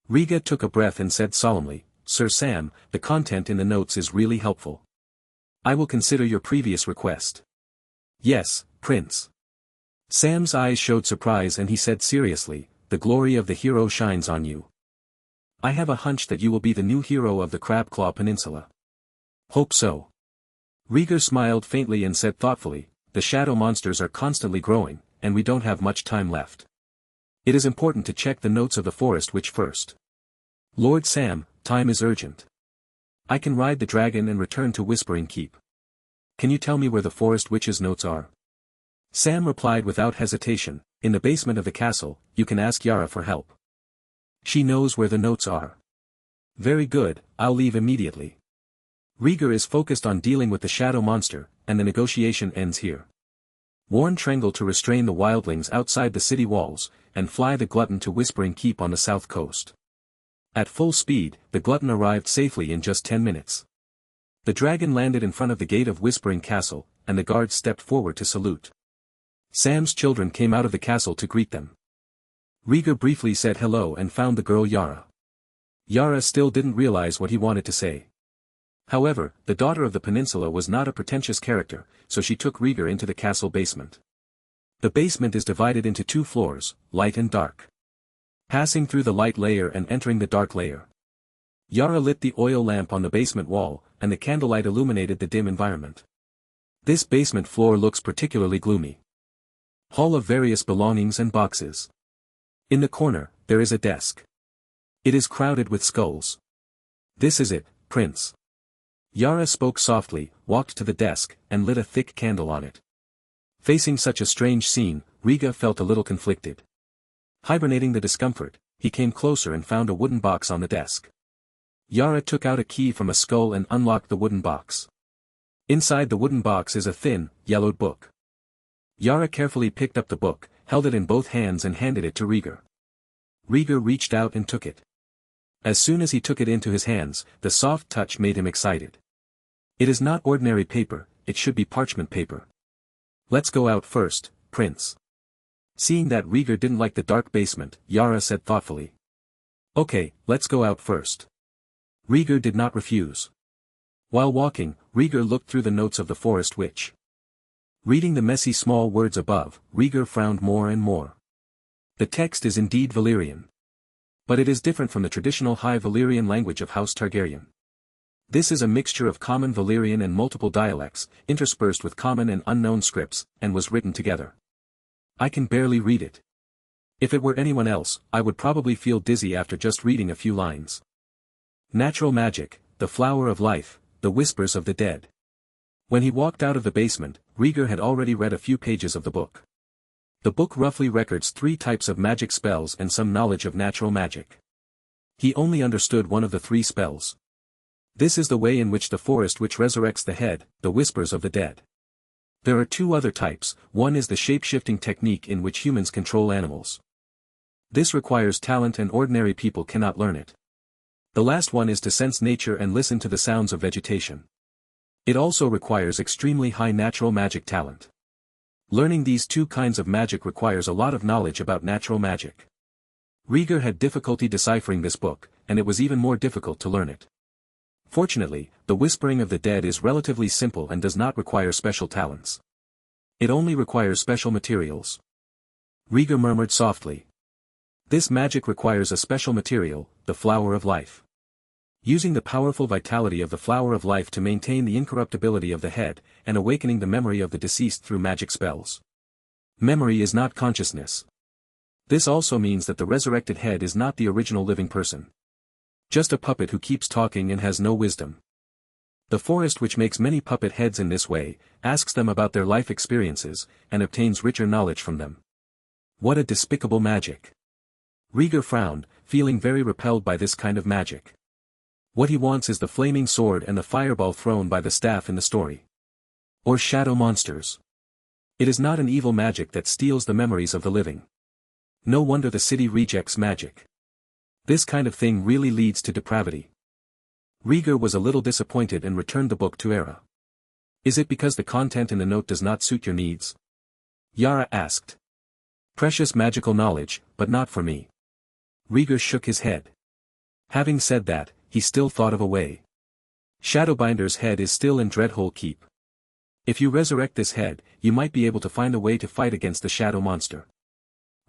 Rhaegar took a breath and said solemnly, Sir Sam, the content in the notes is really helpful. I will consider your previous request. Yes, Prince. Sam's eyes showed surprise and he said seriously, the glory of the hero shines on you. I have a hunch that you will be the new hero of the Crabclaw Peninsula. Hope so. Rhaegar smiled faintly and said thoughtfully, the shadow monsters are constantly growing, and we don't have much time left. It is important to check the notes of the forest witch first. Lord Sam, time is urgent. I can ride the dragon and return to Whispering Keep. Can you tell me where the forest witch's notes are? Sam replied without hesitation, in the basement of the castle, you can ask Yara for help. She knows where the notes are. Very good, I'll leave immediately. Rhaegar is focused on dealing with the shadow monster, and the negotiation ends here. Warn Trangle to restrain the wildlings outside the city walls, and fly the glutton to Whispering Keep on the south coast. At full speed, the glutton arrived safely in just 10 minutes. The dragon landed in front of the gate of Whispering Castle, and the guards stepped forward to salute. Sam's children came out of the castle to greet them. Rhaegar briefly said hello and found the girl Yara. Yara still didn't realize what he wanted to say. However, the daughter of the peninsula was not a pretentious character, so she took Rhaegar into the castle basement. The basement is divided into two floors, light and dark. Passing through the light layer and entering the dark layer. Yara lit the oil lamp on the basement wall, and the candlelight illuminated the dim environment. This basement floor looks particularly gloomy. Hall of various belongings and boxes. In the corner, there is a desk. It is crowded with skulls. This is it, Prince. Yara spoke softly, walked to the desk, and lit a thick candle on it. Facing such a strange scene, Rhaegar felt a little conflicted. Hibernating the discomfort, he came closer and found a wooden box on the desk. Yara took out a key from a skull and unlocked the wooden box. Inside the wooden box is a thin, yellowed book. Yara carefully picked up the book, held it in both hands and handed it to Rhaegar. Rhaegar reached out and took it. As soon as he took it into his hands, the soft touch made him excited. It is not ordinary paper, it should be parchment paper. Let's go out first, Prince. Seeing that Rhaegar didn't like the dark basement, Yara said thoughtfully. Okay, let's go out first. Rhaegar did not refuse. While walking, Rhaegar looked through the notes of the Forest Witch. Reading the messy small words above, Rhaegar frowned more and more. The text is indeed Valyrian. But it is different from the traditional High Valyrian language of House Targaryen. This is a mixture of common Valyrian and multiple dialects, interspersed with common and unknown scripts, and was written together. I can barely read it. If it were anyone else, I would probably feel dizzy after just reading a few lines. Natural magic, the flower of life, the whispers of the dead. When he walked out of the basement, Rhaegar had already read a few pages of the book. The book roughly records 3 types of magic spells and some knowledge of natural magic. He only understood one of the 3 spells. This is the way in which the Forest Witch resurrects the head, the whispers of the dead. There are 2 other types, one is the shape-shifting technique in which humans control animals. This requires talent and ordinary people cannot learn it. The last one is to sense nature and listen to the sounds of vegetation. It also requires extremely high natural magic talent. Learning these 2 kinds of magic requires a lot of knowledge about natural magic. Rhaegar had difficulty deciphering this book, and it was even more difficult to learn it. Fortunately, the whispering of the dead is relatively simple and does not require special talents. It only requires special materials. Rhaegar murmured softly. This magic requires a special material, the flower of life. Using the powerful vitality of the flower of life to maintain the incorruptibility of the head, and awakening the memory of the deceased through magic spells. Memory is not consciousness. This also means that the resurrected head is not the original living person. Just a puppet who keeps talking and has no wisdom. The Forest Witch makes many puppet heads in this way, asks them about their life experiences, and obtains richer knowledge from them. What a despicable magic. Rhaegar frowned, feeling very repelled by this kind of magic. What he wants is the flaming sword and the fireball thrown by the staff in the story. Or shadow monsters. It is not an evil magic that steals the memories of the living. No wonder the city rejects magic. This kind of thing really leads to depravity. Rhaegar was a little disappointed and returned the book to Yara. Is it because the content in the note does not suit your needs? Yara asked. Precious magical knowledge, but not for me. Rhaegar shook his head. Having said that, he still thought of a way. Shadowbinder's head is still in Dreadhole Keep. If you resurrect this head, you might be able to find a way to fight against the shadow monster.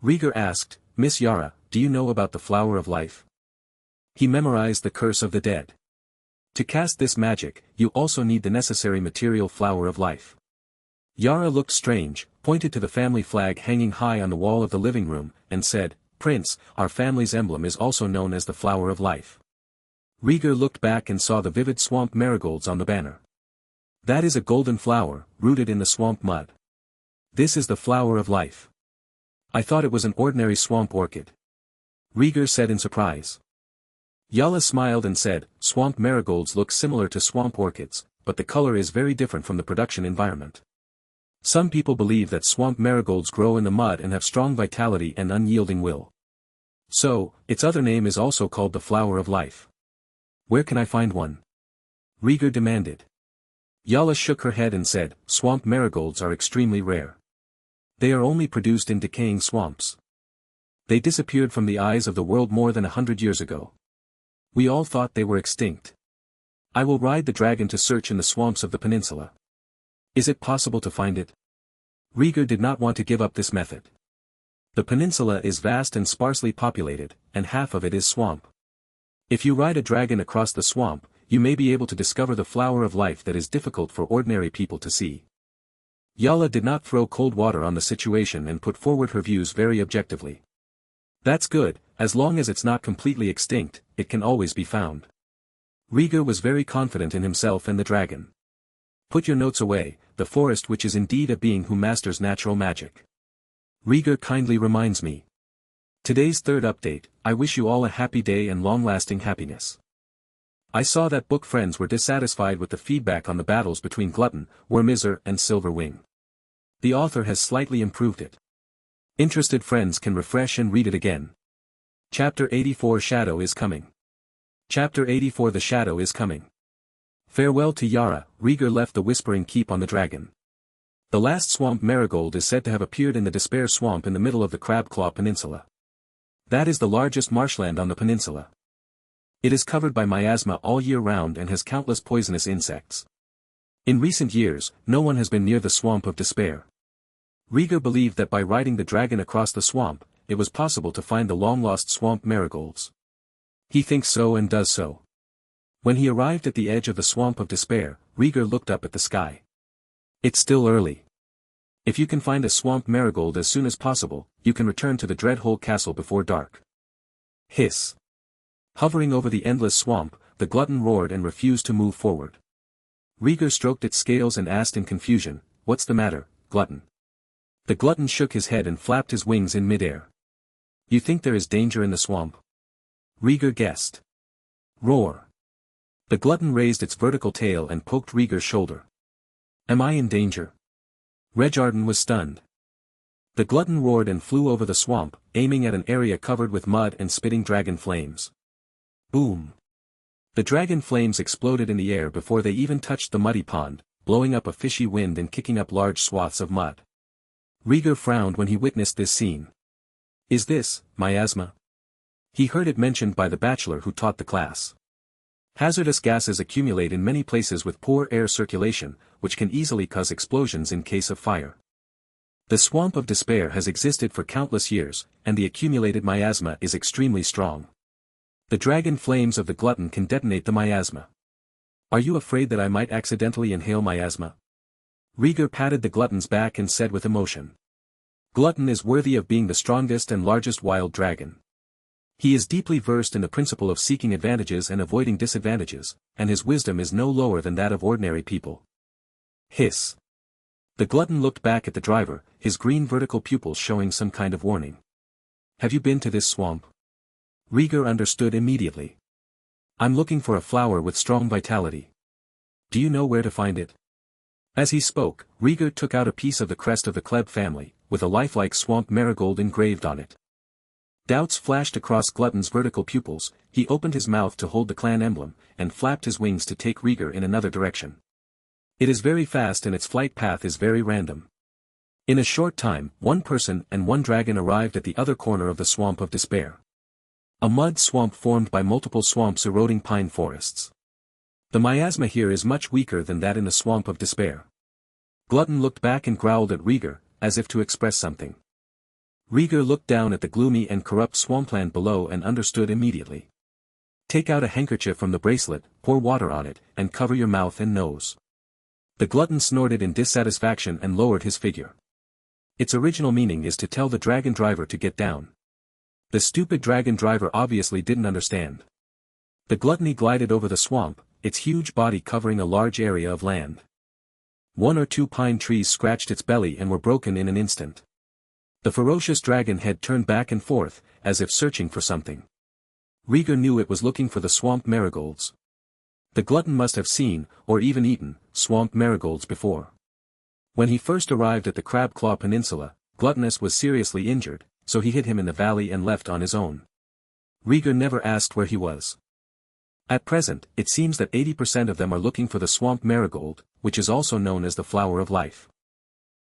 Rhaegar asked, Miss Yara, do you know about the flower of life? He memorized the curse of the dead. To cast this magic, you also need the necessary material flower of life. Yara looked strange, pointed to the family flag hanging high on the wall of the living room, and said, Prince, our family's emblem is also known as the flower of life. Rhaegar looked back and saw the vivid swamp marigolds on the banner. That is a golden flower, rooted in the swamp mud. This is the flower of life. I thought it was an ordinary swamp orchid. Rhaegar said in surprise. Yala smiled and said, swamp marigolds look similar to swamp orchids, but the color is very different from the production environment. Some people believe that swamp marigolds grow in the mud and have strong vitality and unyielding will. So, its other name is also called the flower of life. Where can I find one? Rhaegar demanded. Yala shook her head and said, swamp marigolds are extremely rare. They are only produced in decaying swamps. They disappeared from the eyes of the world more than 100 years ago. We all thought they were extinct. I will ride the dragon to search in the swamps of the peninsula. Is it possible to find it? Rhaegar did not want to give up this method. The peninsula is vast and sparsely populated, and half of it is swamp. If you ride a dragon across the swamp, you may be able to discover the flower of life that is difficult for ordinary people to see. Yala did not throw cold water on the situation and put forward her views very objectively. That's good, as long as it's not completely extinct, it can always be found. Rhaegar was very confident in himself and the dragon. Put your notes away, the forest which is indeed a being who masters natural magic. Rhaegar kindly reminds me. Today's third update, I wish you all a happy day and long-lasting happiness. I saw that book friends were dissatisfied with the feedback on the battles between Glutton, Wormizar and Silverwing. The author has slightly improved it. Interested friends can refresh and read it again. Chapter 84 Shadow is coming. Chapter 84 The Shadow is coming. Farewell to Yara, Rhaegar left the Whispering Keep on the dragon. The last swamp marigold is said to have appeared in the Despair Swamp in the middle of the Crabclaw Peninsula. That is the largest marshland on the peninsula. It is covered by miasma all year round and has countless poisonous insects. In recent years, no one has been near the Swamp of Despair. Rhaegar believed that by riding the dragon across the swamp, it was possible to find the long-lost swamp marigolds. He thinks so and does so. When he arrived at the edge of the Swamp of Despair, Rhaegar looked up at the sky. It's still early. If you can find a swamp marigold as soon as possible, you can return to the Dreadhole Castle before dark. Hiss. Hovering over the endless swamp, the glutton roared and refused to move forward. Rhaegar stroked its scales and asked in confusion, "What's the matter, glutton?" The glutton shook his head and flapped his wings in midair. "You think there is danger in the swamp?" Rhaegar guessed. Roar. The glutton raised its vertical tail and poked Rhaegar's shoulder. "Am I in danger?" Rhaegar was stunned. The glutton roared and flew over the swamp, aiming at an area covered with mud and spitting dragon flames. Boom! The dragon flames exploded in the air before they even touched the muddy pond, blowing up a fishy wind and kicking up large swaths of mud. Rhaegar frowned when he witnessed this scene. Is this miasma? He heard it mentioned by the bachelor who taught the class. Hazardous gases accumulate in many places with poor air circulation, which can easily cause explosions in case of fire. The Swamp of Despair has existed for countless years, and the accumulated miasma is extremely strong. The dragon flames of the glutton can detonate the miasma. Are you afraid that I might accidentally inhale miasma? Rhaegar patted the glutton's back and said with emotion. Glutton is worthy of being the strongest and largest wild dragon. He is deeply versed in the principle of seeking advantages and avoiding disadvantages, and his wisdom is no lower than that of ordinary people. Hiss. The glutton looked back at the driver, his green vertical pupils showing some kind of warning. Have you been to this swamp? Rhaegar understood immediately. I'm looking for a flower with strong vitality. Do you know where to find it? As he spoke, Rhaegar took out a piece of the crest of the Kleb family, with a lifelike swamp marigold engraved on it. Doubts flashed across Glutton's vertical pupils, he opened his mouth to hold the clan emblem, and flapped his wings to take Rhaegar in another direction. It is very fast and its flight path is very random. In a short time, one person and one dragon arrived at the other corner of the Swamp of Despair. A mud swamp formed by multiple swamps eroding pine forests. The miasma here is much weaker than that in the Swamp of Despair. Glutton looked back and growled at Rhaegar, as if to express something. Rhaegar looked down at the gloomy and corrupt swampland below and understood immediately. Take out a handkerchief from the bracelet, pour water on it, and cover your mouth and nose. The glutton snorted in dissatisfaction and lowered his figure. Its original meaning is to tell the dragon driver to get down. The stupid dragon driver obviously didn't understand. The gluttony glided over the swamp, its huge body covering a large area of land. One or two pine trees scratched its belly and were broken in an instant. The ferocious dragon head turned back and forth, as if searching for something. Rhaegar knew it was looking for the swamp marigolds. The glutton must have seen, or even eaten, swamp marigolds before. When he first arrived at the Crabclaw Peninsula, Gluttonous was seriously injured, so he hid him in the valley and left on his own. Rhaegar never asked where he was. At present, it seems that 80% of them are looking for the swamp marigold, which is also known as the flower of life.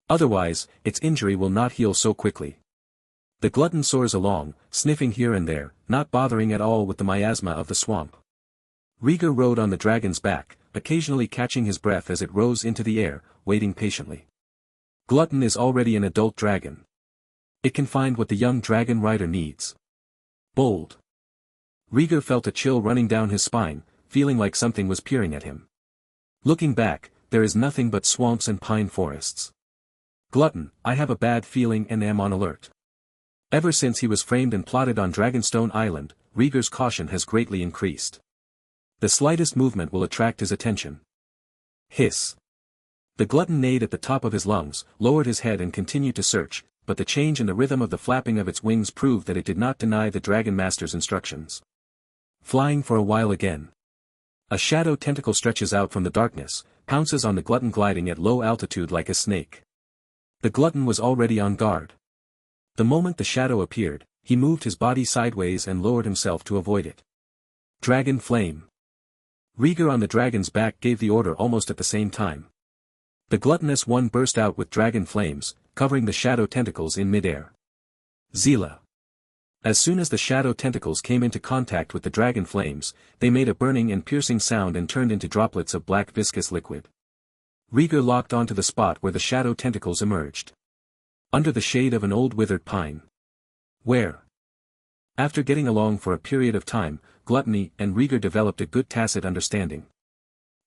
Otherwise, its injury will not heal so quickly. The glutton soars along, sniffing here and there, not bothering at all with the miasma of the swamp. Rhaegar rode on the dragon's back, occasionally catching his breath as it rose into the air, waiting patiently. Glutton is already an adult dragon. It can find what the young dragon rider needs. Bold. Rhaegar felt a chill running down his spine, feeling like something was peering at him. Looking back, there is nothing but swamps and pine forests. Glutton, I have a bad feeling and am on alert. Ever since he was framed and plotted on Dragonstone Island, Rhaegar's caution has greatly increased. The slightest movement will attract his attention. Hiss. The glutton neighed at the top of his lungs, lowered his head and continued to search, but the change in the rhythm of the flapping of its wings proved that it did not deny the Dragon Master's instructions. Flying for a while again. A shadow tentacle stretches out from the darkness, pounces on the glutton gliding at low altitude like a snake. The glutton was already on guard. The moment the shadow appeared, he moved his body sideways and lowered himself to avoid it. Dragon Flame. Rhaegar on the dragon's back gave the order almost at the same time. The gluttonous one burst out with dragon flames, covering the shadow tentacles in midair. Zila. As soon as the shadow tentacles came into contact with the dragon flames, they made a burning and piercing sound and turned into droplets of black viscous liquid. Rhaegar locked onto the spot where the shadow tentacles emerged. Under the shade of an old withered pine. Where? After getting along for a period of time, Gluttony and Rhaegar developed a good tacit understanding.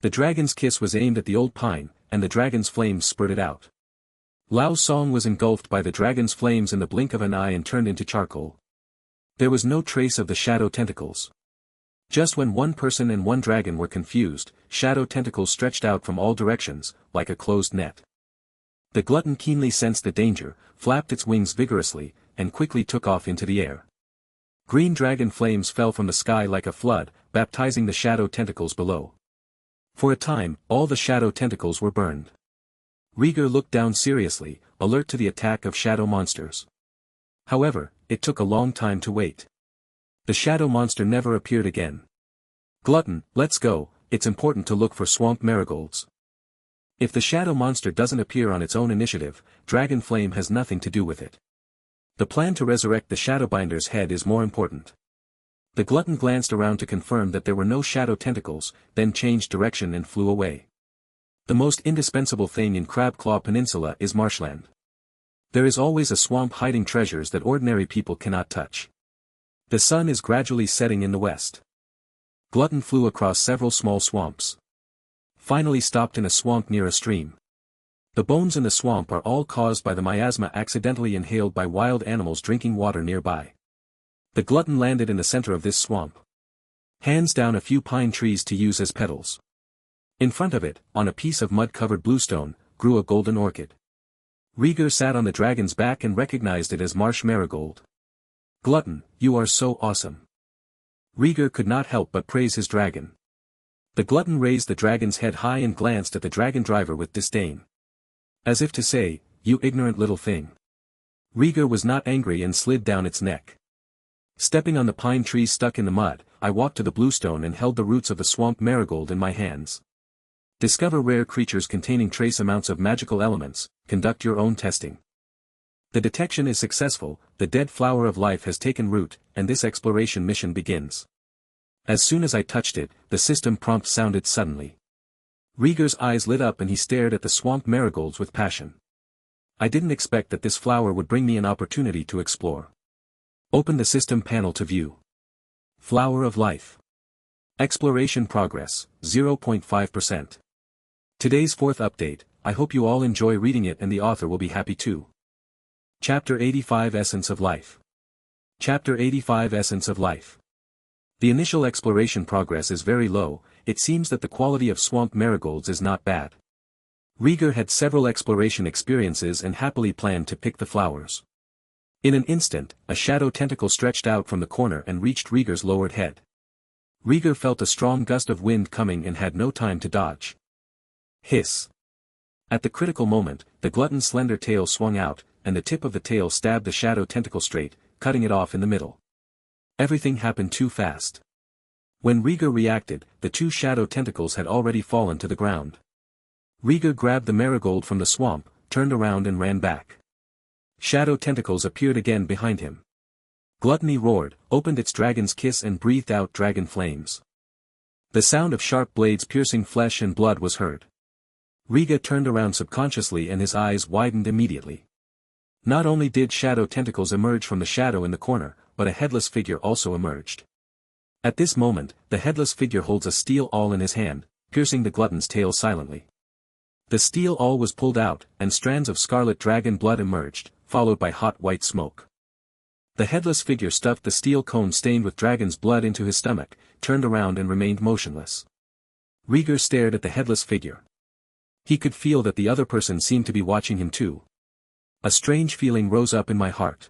The dragon's kiss was aimed at the old pine, and the dragon's flames spurted out. Lao's song was engulfed by the dragon's flames in the blink of an eye and turned into charcoal. There was no trace of the shadow tentacles. Just when one person and one dragon were confused, shadow tentacles stretched out from all directions, like a closed net. The glutton keenly sensed the danger, flapped its wings vigorously, and quickly took off into the air. Green dragon flames fell from the sky like a flood, baptizing the shadow tentacles below. For a time, all the shadow tentacles were burned. Rhaegar looked down seriously, alert to the attack of shadow monsters. However, it took a long time to wait. The shadow monster never appeared again. Glutton, let's go, it's important to look for swamp marigolds. If the shadow monster doesn't appear on its own initiative, Dragon Flame has nothing to do with it. The plan to resurrect the Shadowbinder's head is more important. The glutton glanced around to confirm that there were no shadow tentacles, then changed direction and flew away. The most indispensable thing in Crabclaw Peninsula is marshland. There is always a swamp hiding treasures that ordinary people cannot touch. The sun is gradually setting in the west. Glutton flew across several small swamps. Finally stopped in a swamp near a stream. The bones in the swamp are all caused by the miasma accidentally inhaled by wild animals drinking water nearby. The glutton landed in the center of this swamp. Hands down a few pine trees to use as petals. In front of it, on a piece of mud-covered bluestone, grew a golden orchid. Rhaegar sat on the dragon's back and recognized it as marsh marigold. Glutton, you are so awesome. Rhaegar could not help but praise his dragon. The glutton raised the dragon's head high and glanced at the dragon driver with disdain. As if to say, you ignorant little thing. Rhaegar was not angry and slid down its neck. Stepping on the pine trees stuck in the mud, I walked to the bluestone and held the roots of the swamp marigold in my hands. Discover rare creatures containing trace amounts of magical elements, conduct your own testing. The detection is successful, the dead flower of life has taken root, and this exploration mission begins. As soon as I touched it, the system prompt sounded suddenly. Rhaegar's eyes lit up and he stared at the swamp marigolds with passion. I didn't expect that this flower would bring me an opportunity to explore. Open the system panel to view. Flower of Life. Exploration progress, 0.5%. Today's fourth update, I hope you all enjoy reading it and the author will be happy too. Chapter 85 Essence of Life. Chapter 85 Essence of Life. The initial exploration progress is very low, it seems that the quality of swamp marigolds is not bad. Rhaegar had several exploration experiences and happily planned to pick the flowers. In an instant, a shadow tentacle stretched out from the corner and reached Rhaegar's lowered head. Rhaegar felt a strong gust of wind coming and had no time to dodge. Hiss. At the critical moment, the glutton's slender tail swung out, and the tip of the tail stabbed the shadow tentacle straight, cutting it off in the middle. Everything happened too fast. When Rhaegar reacted, the two shadow tentacles had already fallen to the ground. Rhaegar grabbed the marigold from the swamp, turned around and ran back. Shadow tentacles appeared again behind him. Gluttony roared, opened its dragon's kiss and breathed out dragon flames. The sound of sharp blades piercing flesh and blood was heard. Rhaegar turned around subconsciously and his eyes widened immediately. Not only did shadow tentacles emerge from the shadow in the corner, but a headless figure also emerged. At this moment, the headless figure holds a steel awl in his hand, piercing the glutton's tail silently. The steel awl was pulled out, and strands of scarlet dragon blood emerged, followed by hot white smoke. The headless figure stuffed the steel cone stained with dragon's blood into his stomach, turned around and remained motionless. Rhaegar stared at the headless figure. He could feel that the other person seemed to be watching him too. A strange feeling rose up in my heart.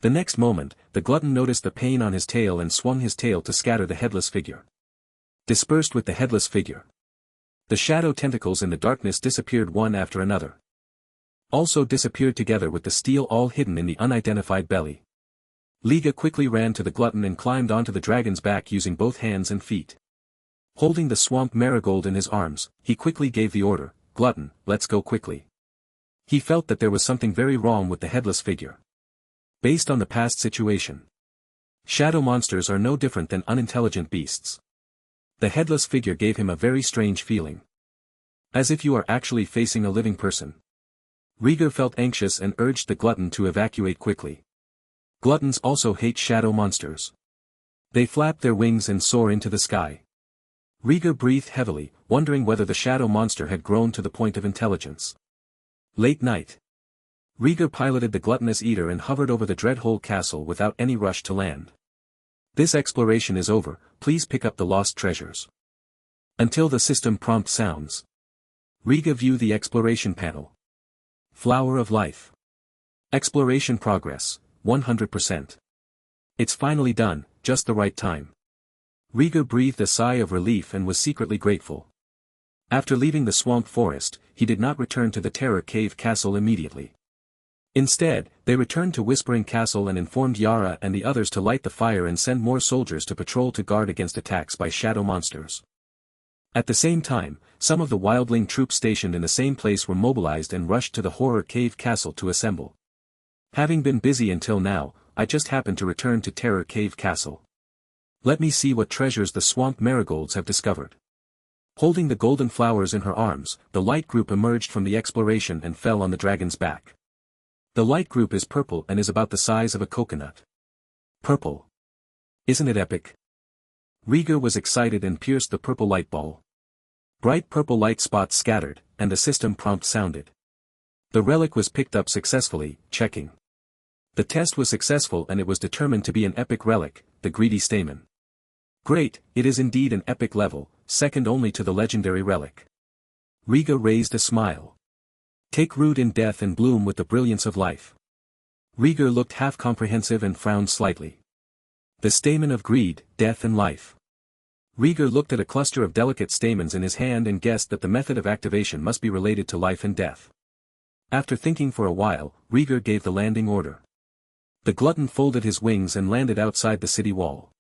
The next moment, the glutton noticed the pain on his tail and swung his tail to scatter the headless figure. Dispersed with the headless figure. The shadow tentacles in the darkness disappeared one after another. Also disappeared together with the steel awl hidden in the unidentified belly. Rhaegar quickly ran to the glutton and climbed onto the dragon's back using both hands and feet. Holding the swamp marigold in his arms, he quickly gave the order, "Glutton, let's go quickly." He felt that there was something very wrong with the headless figure. Based on the past situation, shadow monsters are no different than unintelligent beasts. The headless figure gave him a very strange feeling. As if you are actually facing a living person. Rhaegar felt anxious and urged the glutton to evacuate quickly. Gluttons also hate shadow monsters. They flap their wings and soar into the sky. Rhaegar breathed heavily, wondering whether the shadow monster had grown to the point of intelligence. Late night. Rhaegar piloted the gluttonous eater and hovered over the Dreadhole Castle without any rush to land. This exploration is over, please pick up the lost treasures. Until the system prompt sounds. Rhaegar view the exploration panel. Flower of Life. Exploration progress, 100%. It's finally done, just the right time. Rhaegar breathed a sigh of relief and was secretly grateful. After leaving the swamp forest, he did not return to the Terror Cave Castle immediately. Instead, they returned to Whispering Castle and informed Yara and the others to light the fire and send more soldiers to patrol to guard against attacks by shadow monsters. At the same time, some of the wildling troops stationed in the same place were mobilized and rushed to the Horror Cave Castle to assemble. Having been busy until now, I just happened to return to Terror Cave Castle. Let me see what treasures the swamp marigolds have discovered. Holding the golden flowers in her arms, the light group emerged from the exploration and fell on the dragon's back. The light group is purple and is about the size of a coconut. Purple. Isn't it epic? Rhaegar was excited and pierced the purple light ball. Bright purple light spots scattered, and the system prompt sounded. The relic was picked up successfully, checking. The test was successful and it was determined to be an epic relic, the greedy stamen. Great, it is indeed an epic level, second only to the legendary relic. Rhaegar raised a smile. Take root in death and bloom with the brilliance of life. Rhaegar looked half comprehensive and frowned slightly. The stamen of greed, death and life. Rhaegar looked at a cluster of delicate stamens in his hand and guessed that the method of activation must be related to life and death. After thinking for a while, Rhaegar gave the landing order. The glutton folded his wings and landed outside the city wall.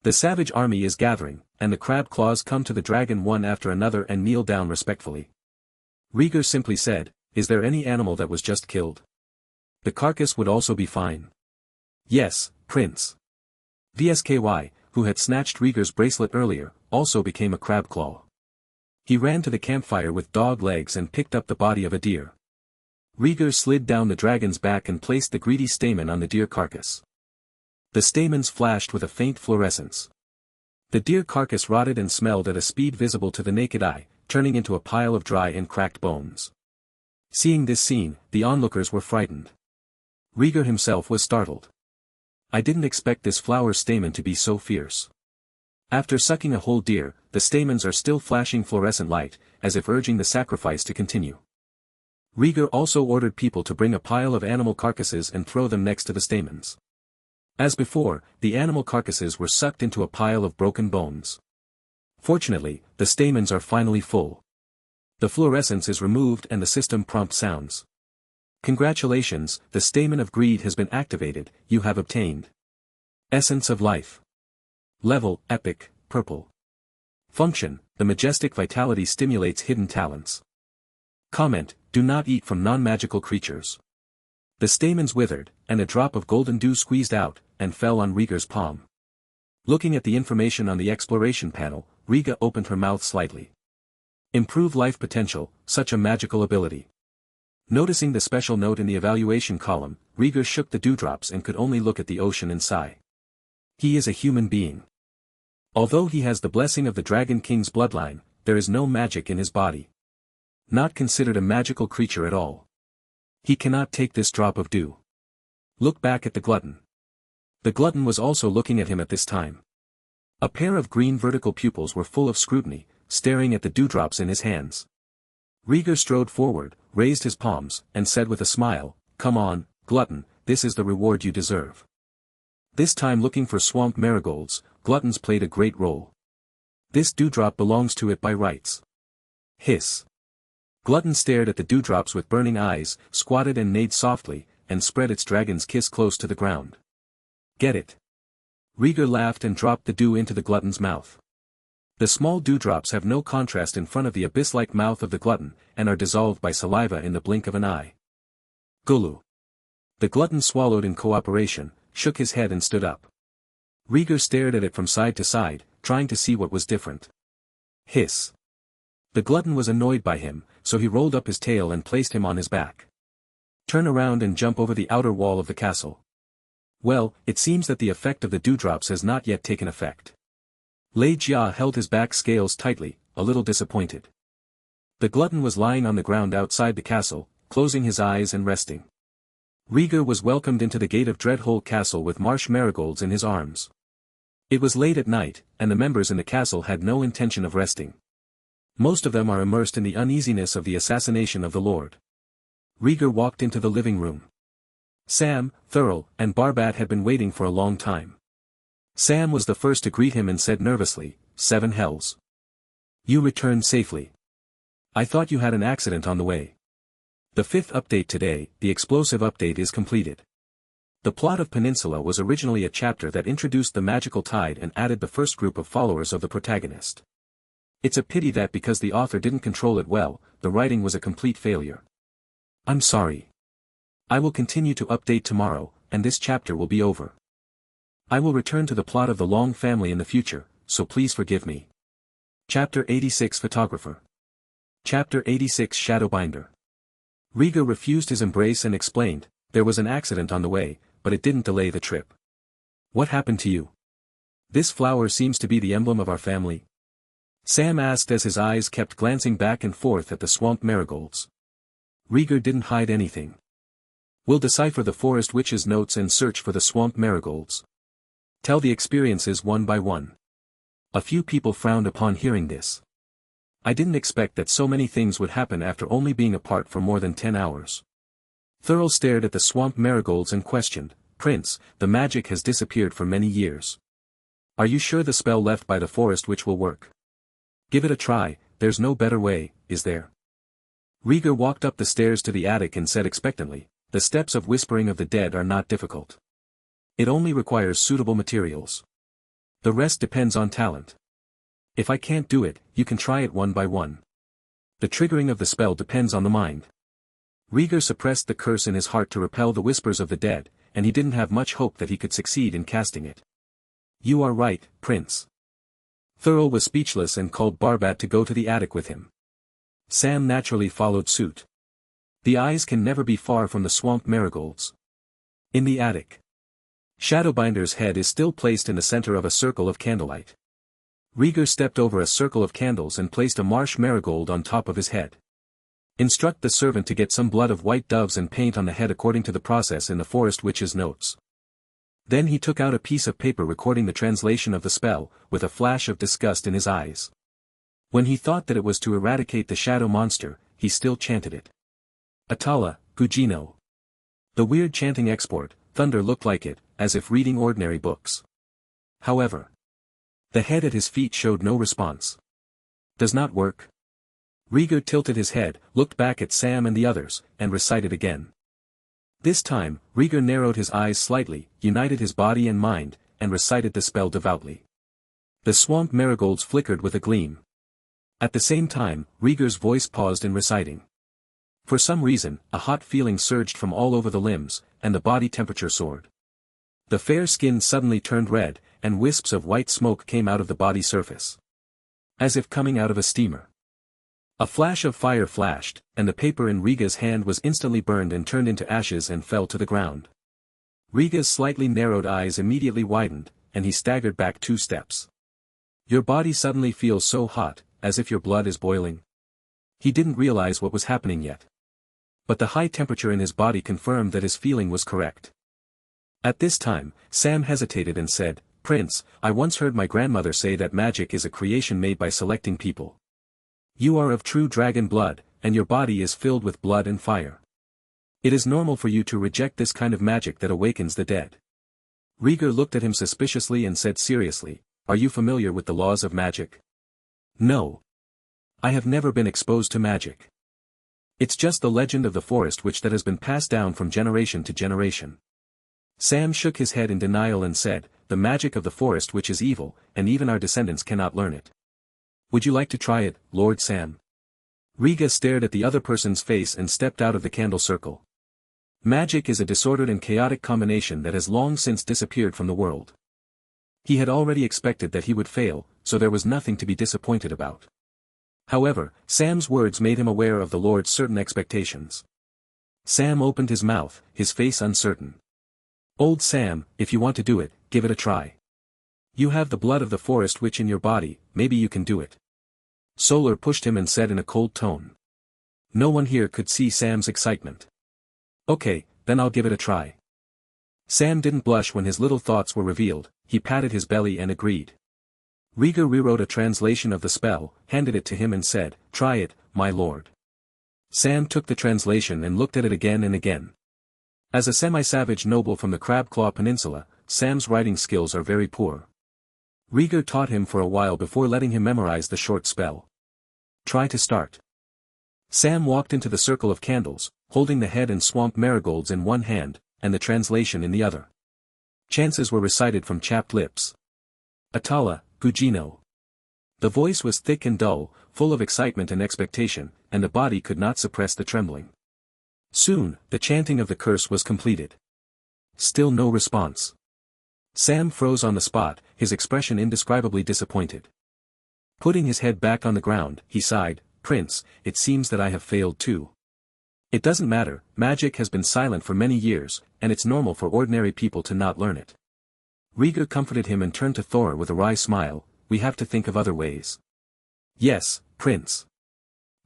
The savage army is gathering, and the crab claws come to the dragon one after another and kneel down respectfully. Rhaegar simply said, "Is there any animal that was just killed? The carcass would also be fine." "Yes, Prince." Vsky, who had snatched Rhaegar's bracelet earlier, also became a crab claw. He ran to the campfire with dog legs and picked up the body of a deer. Rhaegar slid down the dragon's back and placed the greedy stamen on the deer carcass. The stamens flashed with a faint fluorescence. The deer carcass rotted and smelled at a speed visible to the naked eye, turning into a pile of dry and cracked bones. Seeing this scene, the onlookers were frightened. Rhaegar himself was startled. I didn't expect this flower stamen to be so fierce. After sucking a whole deer, the stamens are still flashing fluorescent light, as if urging the sacrifice to continue. Rhaegar also ordered people to bring a pile of animal carcasses and throw them next to the stamens. As before, the animal carcasses were sucked into a pile of broken bones. Fortunately, the stamens are finally full. The fluorescence is removed and the system prompt sounds. Congratulations, the stamen of greed has been activated, you have obtained Essence of Life. Level, Epic, Purple. Function, the majestic vitality stimulates hidden talents. Comment, do not eat from non-magical creatures. The stamens withered, and a drop of golden dew squeezed out, and fell on Rhaegar's palm. Looking at the information on the exploration panel, Rhaegar opened her mouth slightly. Improve life potential, such a magical ability. Noticing the special note in the evaluation column, Rhaegar shook the dewdrops and could only look at the ocean and sigh. He is a human being. Although he has the blessing of the Dragon King's bloodline, there is no magic in his body. Not considered a magical creature at all. He cannot take this drop of dew. Look back at the glutton. The glutton was also looking at him at this time. A pair of green vertical pupils were full of scrutiny, staring at the dewdrops in his hands. Rhaegar strode forward, raised his palms, and said with a smile, "Come on, glutton, this is the reward you deserve." This time looking for swamp marigolds, gluttons played a great role. This dewdrop belongs to it by rights. Hiss. Glutton stared at the dewdrops with burning eyes, squatted and neighed softly, and spread its dragon's kiss close to the ground. Get it. Rhaegar laughed and dropped the dew into the glutton's mouth. The small dewdrops have no contrast in front of the abyss-like mouth of the glutton, and are dissolved by saliva in the blink of an eye. Gulu. The glutton swallowed in cooperation, shook his head and stood up. Rhaegar stared at it from side to side, trying to see what was different. Hiss. The glutton was annoyed by him, so he rolled up his tail and placed him on his back. Turn around and jump over the outer wall of the castle. Well, it seems that the effect of the dewdrops has not yet taken effect. Lei Jia held his back scales tightly, a little disappointed. The glutton was lying on the ground outside the castle, closing his eyes and resting. Rhaegar was welcomed into the gate of Dreadhole Castle with marsh marigolds in his arms. It was late at night, and the members in the castle had no intention of resting. Most of them are immersed in the uneasiness of the assassination of the Lord. Rhaegar walked into the living room. Sam, Thurl, and Barbat had been waiting for a long time. Sam was the first to greet him and said nervously, "Seven hells. You returned safely. I thought you had an accident on the way." The fifth update today, the explosive update, is completed. The plot of Peninsula was originally a chapter that introduced the magical tide and added the first group of followers of the protagonist. It's a pity that because the author didn't control it well, the writing was a complete failure. I'm sorry. I will continue to update tomorrow, and this chapter will be over. I will return to the plot of the Long family in the future, so please forgive me. Chapter 86 Photographer. Chapter 86 Shadowbinder. Rhaegar refused his embrace and explained, "There was an accident on the way, but it didn't delay the trip." "What happened to you? This flower seems to be the emblem of our family." Sam asked as his eyes kept glancing back and forth at the swamp marigolds. Rhaegar didn't hide anything. "We'll decipher the forest witch's notes and search for the swamp marigolds. Tell the experiences one by one." A few people frowned upon hearing this. I didn't expect that so many things would happen after only being apart for more than 10 hours. Thurl stared at the swamp marigolds and questioned, "Prince, the magic has disappeared for many years. Are you sure the spell left by the forest witch will work? Give it a try, there's no better way, is there?" Rhaegar walked up the stairs to the attic and said expectantly, "The steps of Whispering of the Dead are not difficult. It only requires suitable materials. The rest depends on talent. If I can't do it, you can try it one by one. The triggering of the spell depends on the mind." Rhaegar suppressed the curse in his heart to repel the whispers of the dead, and he didn't have much hope that he could succeed in casting it. "You are right, Prince." Thurl was speechless and called Barbat to go to the attic with him. Sam naturally followed suit. The eyes can never be far from the swamp marigolds. In the attic. Shadowbinder's head is still placed in the center of a circle of candlelight. Rhaegar stepped over a circle of candles and placed a marsh marigold on top of his head. Instruct the servant to get some blood of white doves and paint on the head according to the process in the forest witch's notes. Then he took out a piece of paper recording the translation of the spell, with a flash of disgust in his eyes. When he thought that it was to eradicate the shadow monster, he still chanted it. Atala, Gugino. The weird chanting export, Thunder looked like it, as if reading ordinary books. However, the head at his feet showed no response. Does not work. Rhaegar tilted his head, looked back at Sam and the others, and recited again. This time, Rhaegar narrowed his eyes slightly, united his body and mind, and recited the spell devoutly. The swamp marigolds flickered with a gleam. At the same time, Rhaegar's voice paused in reciting. For some reason, a hot feeling surged from all over the limbs, and the body temperature soared. The fair skin suddenly turned red, and wisps of white smoke came out of the body surface. As if coming out of a steamer. A flash of fire flashed, and the paper in Rhaegar's hand was instantly burned and turned into ashes and fell to the ground. Rhaegar's slightly narrowed eyes immediately widened, and he staggered back 2 steps. Your body suddenly feels so hot, as if your blood is boiling. He didn't realize what was happening yet. But the high temperature in his body confirmed that his feeling was correct. At this time, Sam hesitated and said, "Prince, I once heard my grandmother say that magic is a creation made by selecting people. You are of true dragon blood, and your body is filled with blood and fire. It is normal for you to reject this kind of magic that awakens the dead." Rhaegar looked at him suspiciously and said seriously, "Are you familiar with the laws of magic?" "No. I have never been exposed to magic. It's just the legend of the forest witch that has been passed down from generation to generation." Sam shook his head in denial and said, "The magic of the forest witch is evil, and even our descendants cannot learn it. Would you like to try it, Lord Sam?" Rhaegar stared at the other person's face and stepped out of the candle circle. Magic is a disordered and chaotic combination that has long since disappeared from the world. He had already expected that he would fail, so there was nothing to be disappointed about. However, Sam's words made him aware of the Lord's certain expectations. Sam opened his mouth, his face uncertain. "Old Sam, if you want to do it, give it a try. You have the blood of the forest witch in your body, maybe you can do it." Solar pushed him and said in a cold tone. No one here could see Sam's excitement. "Okay, then I'll give it a try." Sam didn't blush when his little thoughts were revealed, he patted his belly and agreed. Rhaegar rewrote a translation of the spell, handed it to him and said, "Try it, my lord." Sam took the translation and looked at it again and again. As a semi-savage noble from the Crabclaw Peninsula, Sam's writing skills are very poor. Rhaegar taught him for a while before letting him memorize the short spell. "Try to start." Sam walked into the circle of candles, holding the head and swamp marigolds in one hand, and the translation in the other. Chances were recited from chapped lips. "Atala, Gugino." The voice was thick and dull, full of excitement and expectation, and the body could not suppress the trembling. Soon, the chanting of the curse was completed. Still no response. Sam froze on the spot, his expression indescribably disappointed. Putting his head back on the ground, he sighed, "Prince, it seems that I have failed too. It doesn't matter, magic has been silent for many years, and it's normal for ordinary people to not learn it." Rhaegar comforted him and turned to Thor with a wry smile, "We have to think of other ways." "Yes, Prince."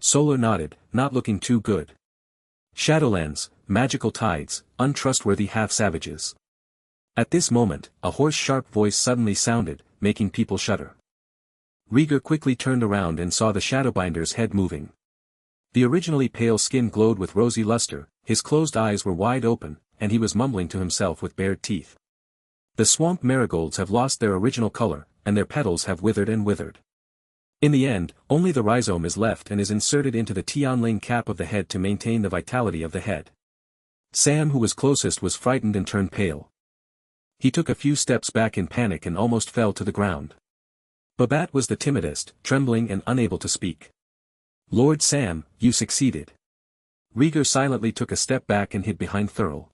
Solar nodded, not looking too good. "Shadowlands, magical tides, untrustworthy half-savages." At this moment, a hoarse sharp voice suddenly sounded, making people shudder. Rhaegar quickly turned around and saw the Shadowbinder's head moving. The originally pale skin glowed with rosy luster, his closed eyes were wide open, and he was mumbling to himself with bared teeth. "The swamp marigolds have lost their original color, and their petals have withered and withered. In the end, only the rhizome is left and is inserted into the Tianling cap of the head to maintain the vitality of the head." Sam, who was closest, was frightened and turned pale. He took a few steps back in panic and almost fell to the ground. Babette was the timidest, trembling and unable to speak. "Lord Sam, you succeeded." Rhaegar silently took a step back and hid behind Thurl.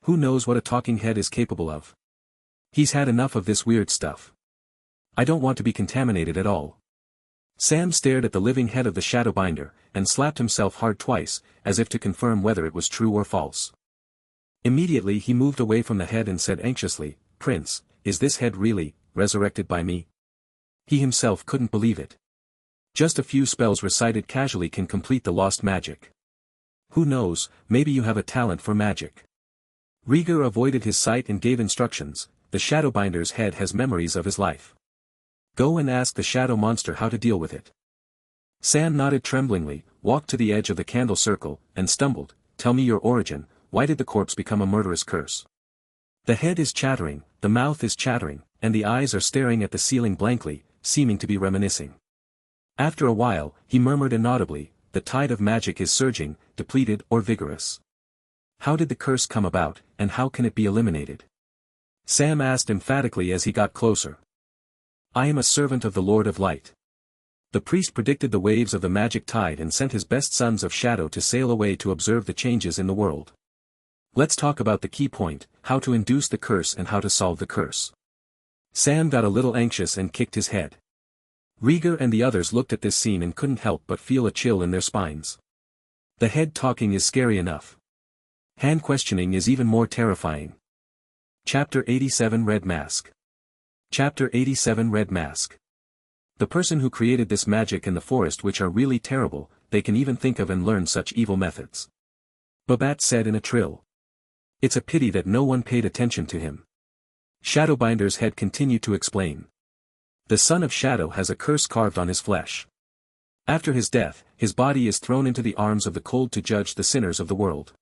"Who knows what a talking head is capable of? He's had enough of this weird stuff. I don't want to be contaminated at all." Sam stared at the living head of the Shadowbinder, and slapped himself hard twice, as if to confirm whether it was true or false. Immediately he moved away from the head and said anxiously, "Prince, is this head really resurrected by me?" He himself couldn't believe it. Just a few spells recited casually can complete the lost magic. "Who knows, maybe you have a talent for magic." Rhaegar avoided his sight and gave instructions, "The Shadowbinder's head has memories of his life. Go and ask the shadow monster how to deal with it." Sam nodded tremblingly, walked to the edge of the candle circle, and stumbled, "Tell me your origin, why did the corpse become a murderous curse?" The head is chattering, the mouth is chattering, and the eyes are staring at the ceiling blankly, seeming to be reminiscing. After a while, he murmured inaudibly, "The tide of magic is surging, depleted or vigorous. How did the curse come about, and how can it be eliminated?" Sam asked emphatically as he got closer. "I am a servant of the Lord of Light." The priest predicted the waves of the magic tide and sent his best sons of shadow to sail away to observe the changes in the world. "Let's talk about the key point, how to induce the curse and how to solve the curse." Sam got a little anxious and kicked his head. Rhaegar and the others looked at this scene and couldn't help but feel a chill in their spines. The head talking is scary enough. Hand questioning is even more terrifying. Chapter 87 Red Mask. Chapter 87 Red Mask. The person who created this magic in the forest which are really terrible, they can even think of and learn such evil methods. Babat said in a trill. It's a pity that no one paid attention to him. Shadowbinder's head continued to explain. The son of Shadow has a curse carved on his flesh. After his death, his body is thrown into the arms of the cold to judge the sinners of the world.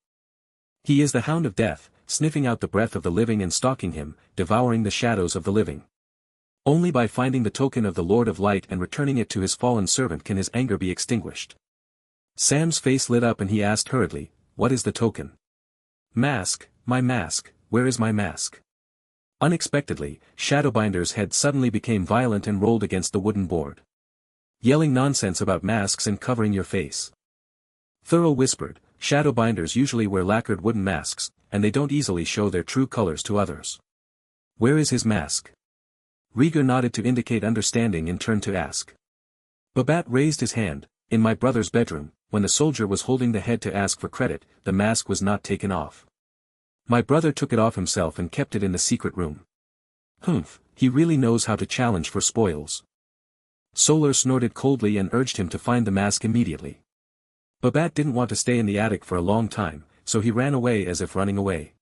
He is the hound of death, sniffing out the breath of the living and stalking him, devouring the shadows of the living. Only by finding the token of the Lord of Light and returning it to his fallen servant can his anger be extinguished. Sam's face lit up and he asked hurriedly, "What is the token?" "Mask, my mask, where is my mask?" Unexpectedly, Shadowbinder's head suddenly became violent and rolled against the wooden board. "Yelling nonsense about masks and covering your face." Thurl whispered, "Shadowbinders usually wear lacquered wooden masks, and they don't easily show their true colors to others. Where is his mask?" Rhaegar nodded to indicate understanding and turned to ask. Babat raised his hand. "In my brother's bedroom, when the soldier was holding the head to ask for credit, the mask was not taken off. My brother took it off himself and kept it in the secret room." "Humph, he really knows how to challenge for spoils." Solar snorted coldly and urged him to find the mask immediately. Babat didn't want to stay in the attic for a long time, so he ran away as if running away.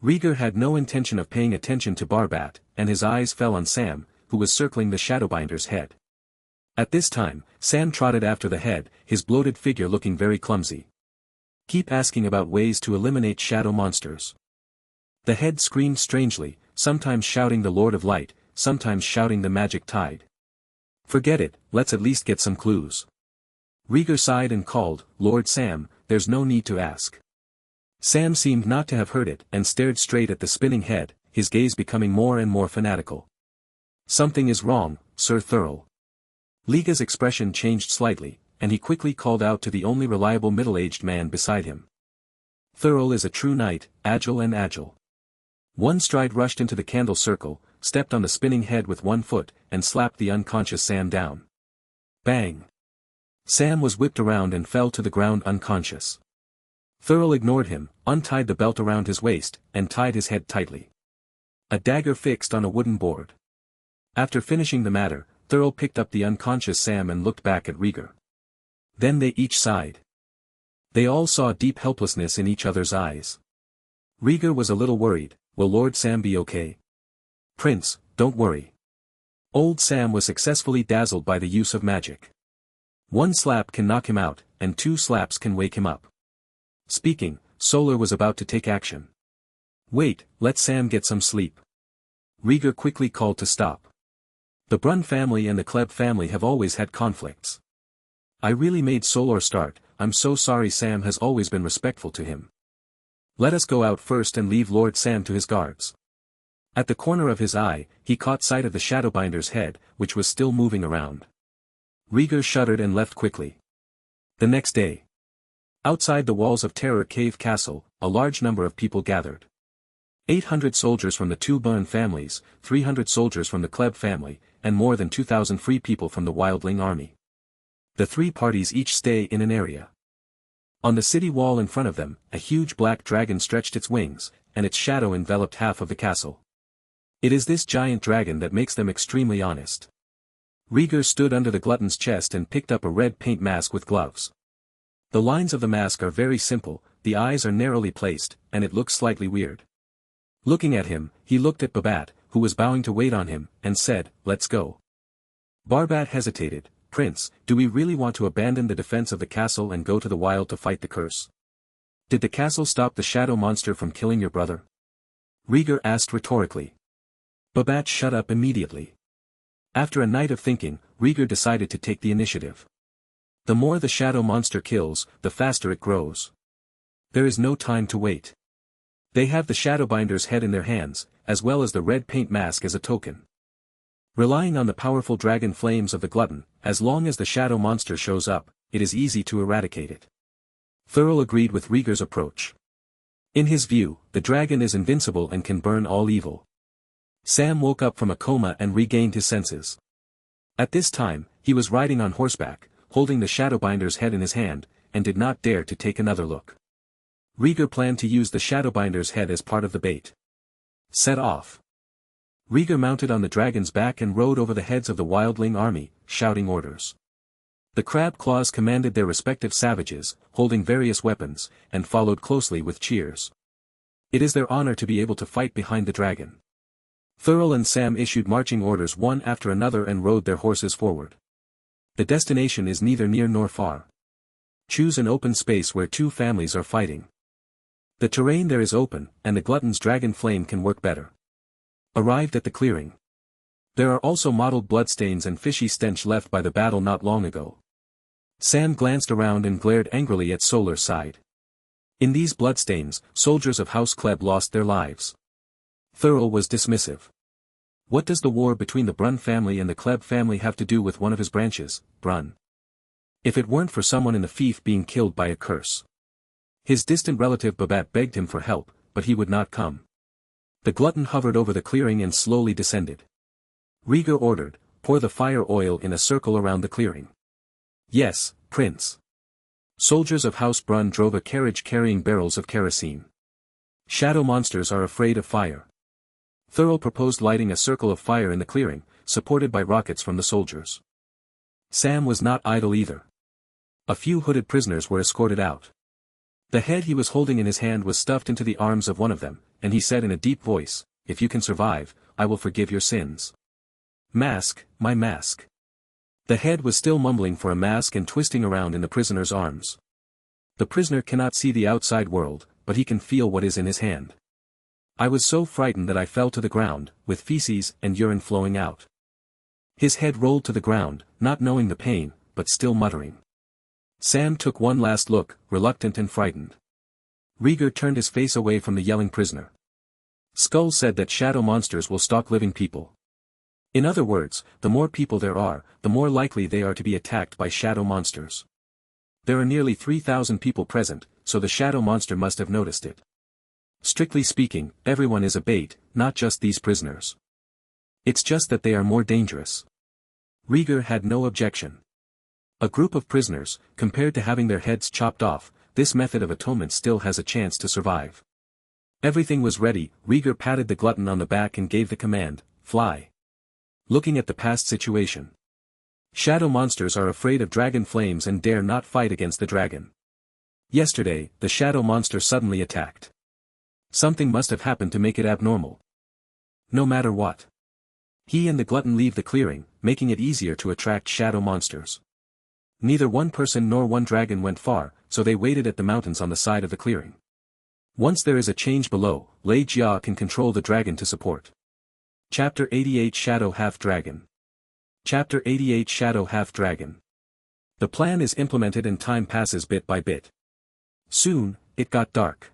Rhaegar had no intention of paying attention to Barbat, and his eyes fell on Sam, who was circling the Shadowbinder's head. At this time, Sam trotted after the head, his bloated figure looking very clumsy. "Keep asking about ways to eliminate shadow monsters." The head screamed strangely, sometimes shouting the Lord of Light, sometimes shouting the magic tide. "Forget it, let's at least get some clues." Rhaegar sighed and called, "Lord Sam, there's no need to ask." Sam seemed not to have heard it and stared straight at the spinning head, his gaze becoming more and more fanatical. "Something is wrong, Sir Thurl." Liga's expression changed slightly, and he quickly called out to the only reliable middle-aged man beside him. "Thurl is a true knight, agile and agile." One stride rushed into the candle circle, stepped on the spinning head with one foot, and slapped the unconscious Sam down. Bang! Sam was whipped around and fell to the ground unconscious. Thurl ignored him, untied the belt around his waist, and tied his head tightly. A dagger fixed on a wooden board. After finishing the matter, Thurl picked up the unconscious Sam and looked back at Rhaegar. Then they each sighed. They all saw deep helplessness in each other's eyes. Rhaegar was a little worried. "Will Lord Sam be okay?" "Prince, don't worry." Old Sam was successfully dazzled by the use of magic. One slap can knock him out, and 2 slaps can wake him up. Speaking, Solar was about to take action. "Wait, let Sam get some sleep." Rhaegar quickly called to stop. The Brun family and the Kleb family have always had conflicts. "I really made Solar start, I'm so sorry. Sam has always been respectful to him. Let us go out first and leave Lord Sam to his guards." At the corner of his eye, he caught sight of the Shadowbinder's head, which was still moving around. Rhaegar shuddered and left quickly. The next day. Outside the walls of Terror Cave Castle, a large number of people gathered. 800 soldiers from the 2 Brun families, 300 soldiers from the Kleb family, and more than 2,000 free people from the Wildling army. The 3 parties each stay in an area. On the city wall in front of them, a huge black dragon stretched its wings, and its shadow enveloped half of the castle. It is this giant dragon that makes them extremely honest. Rhaegar stood under the glutton's chest and picked up a red paint mask with gloves. The lines of the mask are very simple, the eyes are narrowly placed, and it looks slightly weird. Looking at him, he looked at Babat, who was bowing to wait on him, and said, "Let's go." Barbat hesitated. "Prince, do we really want to abandon the defense of the castle and go to the wild to fight the curse? Did the castle stop the shadow monster from killing your brother?" Rhaegar asked rhetorically. Babat shut up immediately. After a night of thinking, Rhaegar decided to take the initiative. The more the shadow monster kills, the faster it grows. There is no time to wait. They have the Shadowbinder's head in their hands, as well as the red paint mask as a token. Relying on the powerful dragon flames of the glutton, as long as the shadow monster shows up, it is easy to eradicate it. Thurl agreed with Rhaegar's approach. In his view, the dragon is invincible and can burn all evil. Sam woke up from a coma and regained his senses. At this time, he was riding on horseback, holding the Shadowbinder's head in his hand, and did not dare to take another look. Rhaegar planned to use the Shadowbinder's head as part of the bait. Set off. Rhaegar mounted on the dragon's back and rode over the heads of the wildling army, shouting orders. The crab claws commanded their respective savages, holding various weapons, and followed closely with cheers. It is their honor to be able to fight behind the dragon. Thurl and Sam issued marching orders one after another and rode their horses forward. The destination is neither near nor far. Choose an open space where two families are fighting. The terrain there is open, and the glutton's dragon flame can work better. Arrived at the clearing. There are also mottled bloodstains and fishy stench left by the battle not long ago. Sam glanced around and glared angrily at Solar's side. In these bloodstains, soldiers of House Kleb lost their lives. Thurl was dismissive. What does the war between the Brun family and the Kleb family have to do with one of his branches, Brun? If it weren't for someone in the fief being killed by a curse. His distant relative Babat begged him for help, but he would not come. The glutton hovered over the clearing and slowly descended. Rhaegar ordered, pour the fire oil in a circle around the clearing. Yes, Prince. Soldiers of House Brun drove a carriage carrying barrels of kerosene. Shadow monsters are afraid of fire. Thurl proposed lighting a circle of fire in the clearing, supported by rockets from the soldiers. Sam was not idle either. A few hooded prisoners were escorted out. The head he was holding in his hand was stuffed into the arms of one of them, and he said in a deep voice, "If you can survive, I will forgive your sins." Mask, my mask. The head was still mumbling for a mask and twisting around in the prisoner's arms. The prisoner cannot see the outside world, but he can feel what is in his hand. I was so frightened that I fell to the ground, with feces and urine flowing out. His head rolled to the ground, not knowing the pain, but still muttering. Sam took one last look, reluctant and frightened. Rhaegar turned his face away from the yelling prisoner. Skull said that shadow monsters will stalk living people. In other words, the more people there are, the more likely they are to be attacked by shadow monsters. There are nearly 3,000 people present, so the shadow monster must have noticed it. Strictly speaking, everyone is a bait, not just these prisoners. It's just that they are more dangerous. Rhaegar had no objection. A group of prisoners, compared to having their heads chopped off, this method of atonement still has a chance to survive. Everything was ready. Rhaegar patted the glutton on the back and gave the command, "Fly." Looking at the past situation. Shadow monsters are afraid of dragon flames and dare not fight against the dragon. Yesterday, the shadow monster suddenly attacked. Something must have happened to make it abnormal. No matter what. He and the glutton leave the clearing, making it easier to attract shadow monsters. Neither one person nor one dragon went far, so they waited at the mountains on the side of the clearing. Once there is a change below, Lei Jia can control the dragon to support. Chapter 88 Shadow Half-Dragon. Chapter 88 Shadow Half-Dragon. The plan is implemented and time passes bit by bit. Soon, it got dark.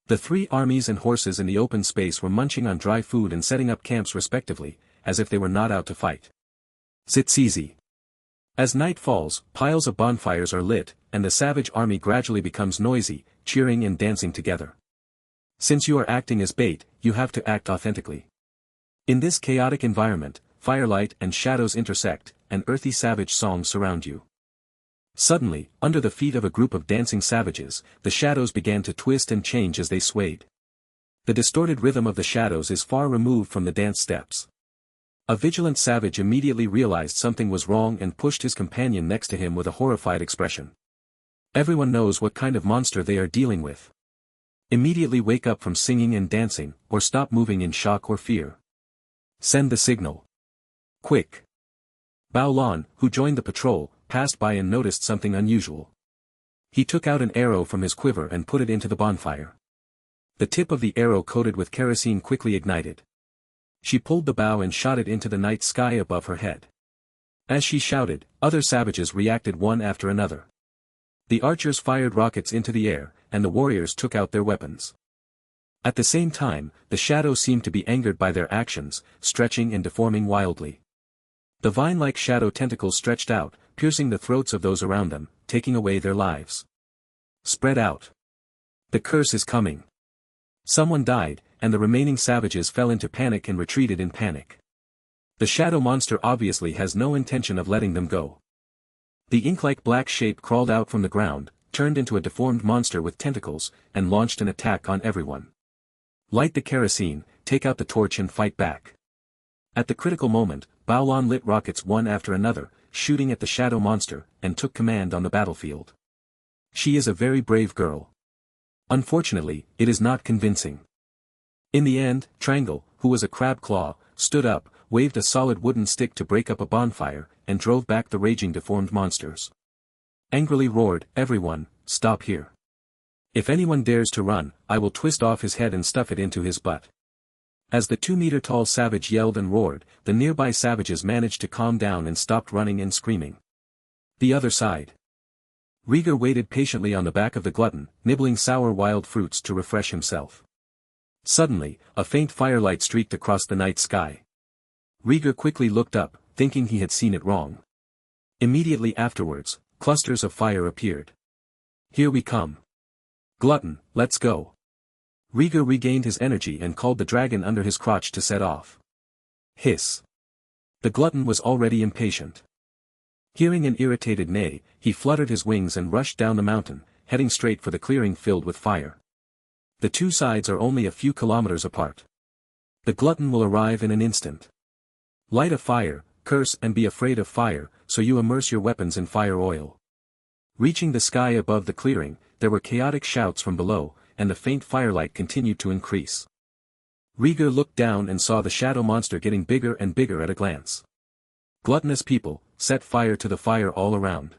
The three armies and horses in the open space were munching on dry food and setting up camps respectively, as if they were not out to fight. Sits easy. As night falls, piles of bonfires are lit, and the savage army gradually becomes noisy, cheering and dancing together. Since you are acting as bait, you have to act authentically. In this chaotic environment, firelight and shadows intersect, and earthy savage songs surround you. Suddenly, under the feet of a group of dancing savages, the shadows began to twist and change as they swayed. The distorted rhythm of the shadows is far removed from the dance steps. A vigilant savage immediately realized something was wrong and pushed his companion next to him with a horrified expression. Everyone knows what kind of monster they are dealing with. Immediately wake up from singing and dancing, or stop moving in shock or fear. Send the signal. Quick. Bao Lan, who joined the patrol, passed by and noticed something unusual. He took out an arrow from his quiver and put it into the bonfire. The tip of the arrow coated with kerosene quickly ignited. She pulled the bow and shot it into the night sky above her head. As she shouted, other savages reacted one after another. The archers fired rockets into the air, and the warriors took out their weapons. At the same time, the shadows seemed to be angered by their actions, stretching and deforming wildly. The vine-like shadow tentacles stretched out, piercing the throats of those around them, taking away their lives. Spread out. The curse is coming. Someone died, and the remaining savages fell into panic and retreated in panic. The shadow monster obviously has no intention of letting them go. The ink-like black shape crawled out from the ground, turned into a deformed monster with tentacles, and launched an attack on everyone. Light the kerosene, take out the torch and fight back. At the critical moment, Baolan lit rockets one after another, shooting at the shadow monster, and took command on the battlefield. She is a very brave girl. Unfortunately, it is not convincing. In the end, Triangle, who was a crab claw, stood up, waved a solid wooden stick to break up a bonfire, and drove back the raging deformed monsters. Angrily roared, "Everyone, stop here. If anyone dares to run, I will twist off his head and stuff it into his butt." As the 2-meter-tall savage yelled and roared, the nearby savages managed to calm down and stopped running and screaming. The other side. Rhaegar waited patiently on the back of the glutton, nibbling sour wild fruits to refresh himself. Suddenly, a faint firelight streaked across the night sky. Rhaegar quickly looked up, thinking he had seen it wrong. Immediately afterwards, clusters of fire appeared. "Here we come. Glutton, let's go." Rhaegar regained his energy and called the dragon under his crotch to set off. Hiss. The glutton was already impatient. Hearing an irritated neigh, he fluttered his wings and rushed down the mountain, heading straight for the clearing filled with fire. The two sides are only a few kilometers apart. The glutton will arrive in an instant. Light a fire, curse and be afraid of fire, so you immerse your weapons in fire oil. Reaching the sky above the clearing, there were chaotic shouts from below, and the faint firelight continued to increase. Rhaegar looked down and saw the shadow monster getting bigger and bigger at a glance. Gluttonous people, set fire to the fire all around.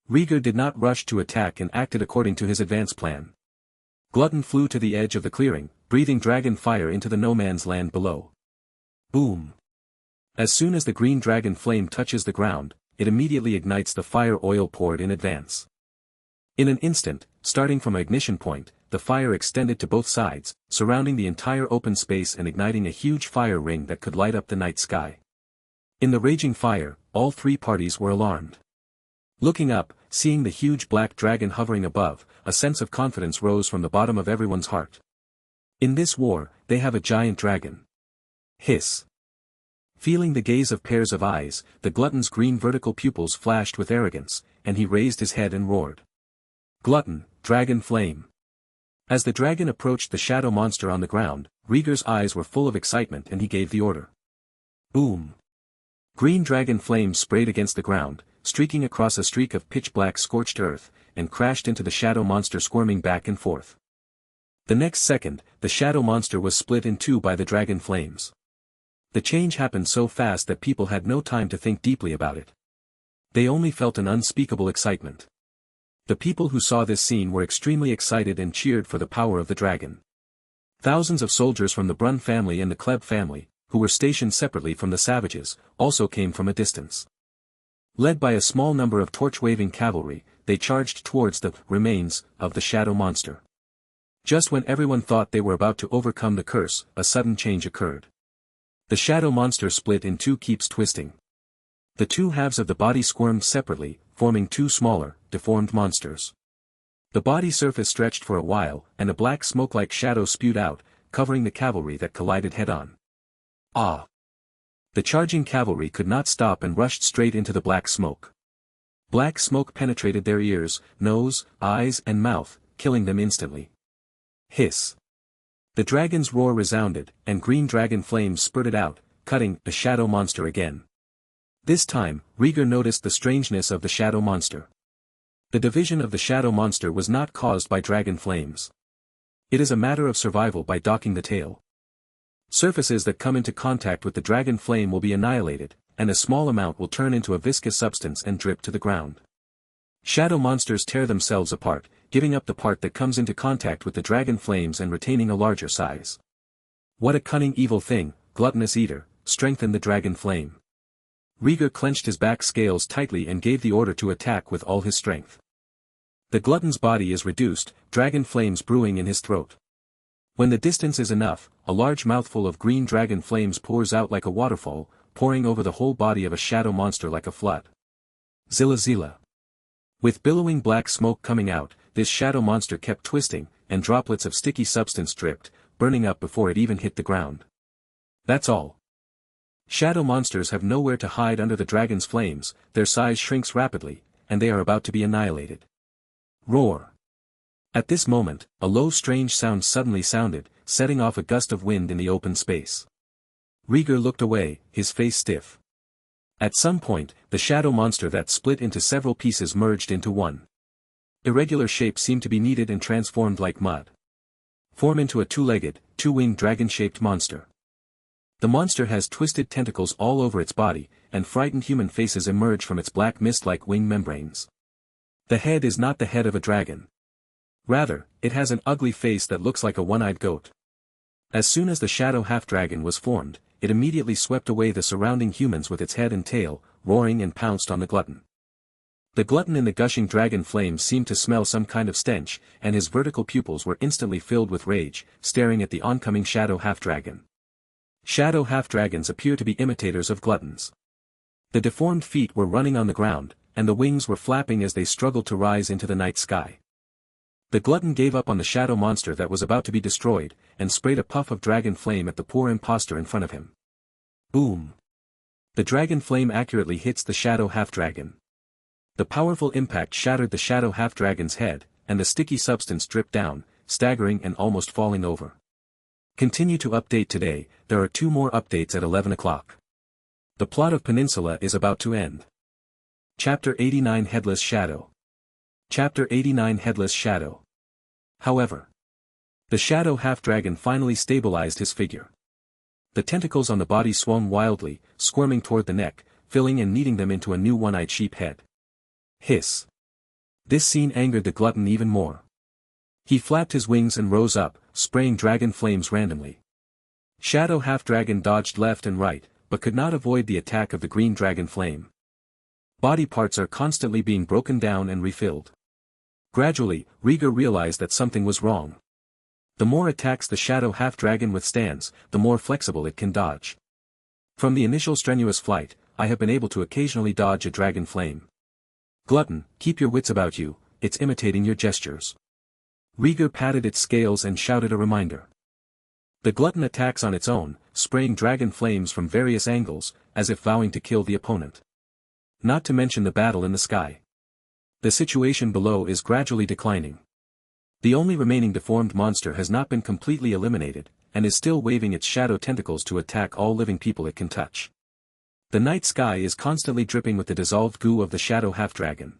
Rhaegar did not rush to attack and acted according to his advance plan. Glutton flew to the edge of the clearing, breathing dragon fire into the no-man's land below. Boom! As soon as the green dragon flame touches the ground, it immediately ignites the fire oil poured in advance. In an instant, starting from an ignition point, the fire extended to both sides, surrounding the entire open space and igniting a huge fire ring that could light up the night sky. In the raging fire, all three parties were alarmed. Looking up, seeing the huge black dragon hovering above, a sense of confidence rose from the bottom of everyone's heart. In this war, they have a giant dragon. Hiss. Feeling the gaze of pairs of eyes, the glutton's green vertical pupils flashed with arrogance, and he raised his head and roared. "Glutton, dragon flame." As the dragon approached the shadow monster on the ground, Rhaegar's eyes were full of excitement and he gave the order. Boom! Green dragon flame sprayed against the ground, streaking across a streak of pitch-black scorched earth, and crashed into the shadow monster squirming back and forth. The next second, the shadow monster was split in two by the dragon flames. The change happened so fast that people had no time to think deeply about it. They only felt an unspeakable excitement. The people who saw this scene were extremely excited and cheered for the power of the dragon. Thousands of soldiers from the Brun family and the Kleb family, who were stationed separately from the savages, also came from a distance. Led by a small number of torch-waving cavalry, they charged towards the remains of the shadow monster. Just when everyone thought they were about to overcome the curse, a sudden change occurred. The shadow monster split in two, keeps twisting. The two halves of the body squirmed separately, forming two smaller, deformed monsters. The body surface stretched for a while, and a black smoke-like shadow spewed out, covering the cavalry that collided head-on. Ah! The charging cavalry could not stop and rushed straight into the black smoke. Black smoke penetrated their ears, nose, eyes and mouth, killing them instantly. Hiss! The dragon's roar resounded, and green dragon flames spurted out, cutting the shadow monster again. This time, Rhaegar noticed the strangeness of the shadow monster. The division of the shadow monster was not caused by dragon flames. It is a matter of survival by docking the tail. Surfaces that come into contact with the dragon flame will be annihilated, and a small amount will turn into a viscous substance and drip to the ground. Shadow monsters tear themselves apart, giving up the part that comes into contact with the dragon flames and retaining a larger size. What a cunning evil thing, gluttonous eater, strengthen the dragon flame. Rhaegar clenched his back scales tightly and gave the order to attack with all his strength. The glutton's body is reduced, dragon flames brewing in his throat. When the distance is enough, a large mouthful of green dragon flames pours out like a waterfall, pouring over the whole body of a shadow monster like a flood. Zilla zilla. With billowing black smoke coming out, this shadow monster kept twisting, and droplets of sticky substance dripped, burning up before it even hit the ground. That's all. Shadow monsters have nowhere to hide under the dragon's flames, their size shrinks rapidly, and they are about to be annihilated. Roar! At this moment, a low strange sound suddenly sounded, setting off a gust of wind in the open space. Rhaegar looked away, his face stiff. At some point, the shadow monster that split into several pieces merged into one. Irregular shape seemed to be kneaded and transformed like mud. Form into a two-legged, two-winged dragon-shaped monster. The monster has twisted tentacles all over its body, and frightened human faces emerge from its black mist-like wing membranes. The head is not the head of a dragon. Rather, it has an ugly face that looks like a one-eyed goat. As soon as the shadow half-dragon was formed, it immediately swept away the surrounding humans with its head and tail, roaring and pounced on the glutton. The glutton in the gushing dragon flames seemed to smell some kind of stench, and his vertical pupils were instantly filled with rage, staring at the oncoming shadow half-dragon. Shadow half-dragons appear to be imitators of gluttons. The deformed feet were running on the ground, and the wings were flapping as they struggled to rise into the night sky. The glutton gave up on the shadow monster that was about to be destroyed, and sprayed a puff of dragon flame at the poor imposter in front of him. Boom! The dragon flame accurately hits the shadow half-dragon. The powerful impact shattered the shadow half-dragon's head, and the sticky substance dripped down, staggering and almost falling over. Continue to update today, there are 2 more updates at 11 o'clock. The plot of Peninsula is about to end. Chapter 89 Headless Shadow. Chapter 89 Headless Shadow. However, the shadow half-dragon finally stabilized his figure. The tentacles on the body swung wildly, squirming toward the neck, filling and kneading them into a new one-eyed sheep head. Hiss. This scene angered the glutton even more. He flapped his wings and rose up, spraying dragon flames randomly. Shadow half-dragon dodged left and right, but could not avoid the attack of the green dragon flame. Body parts are constantly being broken down and refilled. Gradually, Rhaegar realized that something was wrong. The more attacks the shadow half-dragon withstands, the more flexible it can dodge. From the initial strenuous flight, I have been able to occasionally dodge a dragon flame. Glutton, keep your wits about you, it's imitating your gestures. Rhaegar patted its scales and shouted a reminder. The glutton attacks on its own, spraying dragon flames from various angles, as if vowing to kill the opponent. Not to mention the battle in the sky. The situation below is gradually declining. The only remaining deformed monster has not been completely eliminated, and is still waving its shadow tentacles to attack all living people it can touch. The night sky is constantly dripping with the dissolved goo of the shadow half-dragon.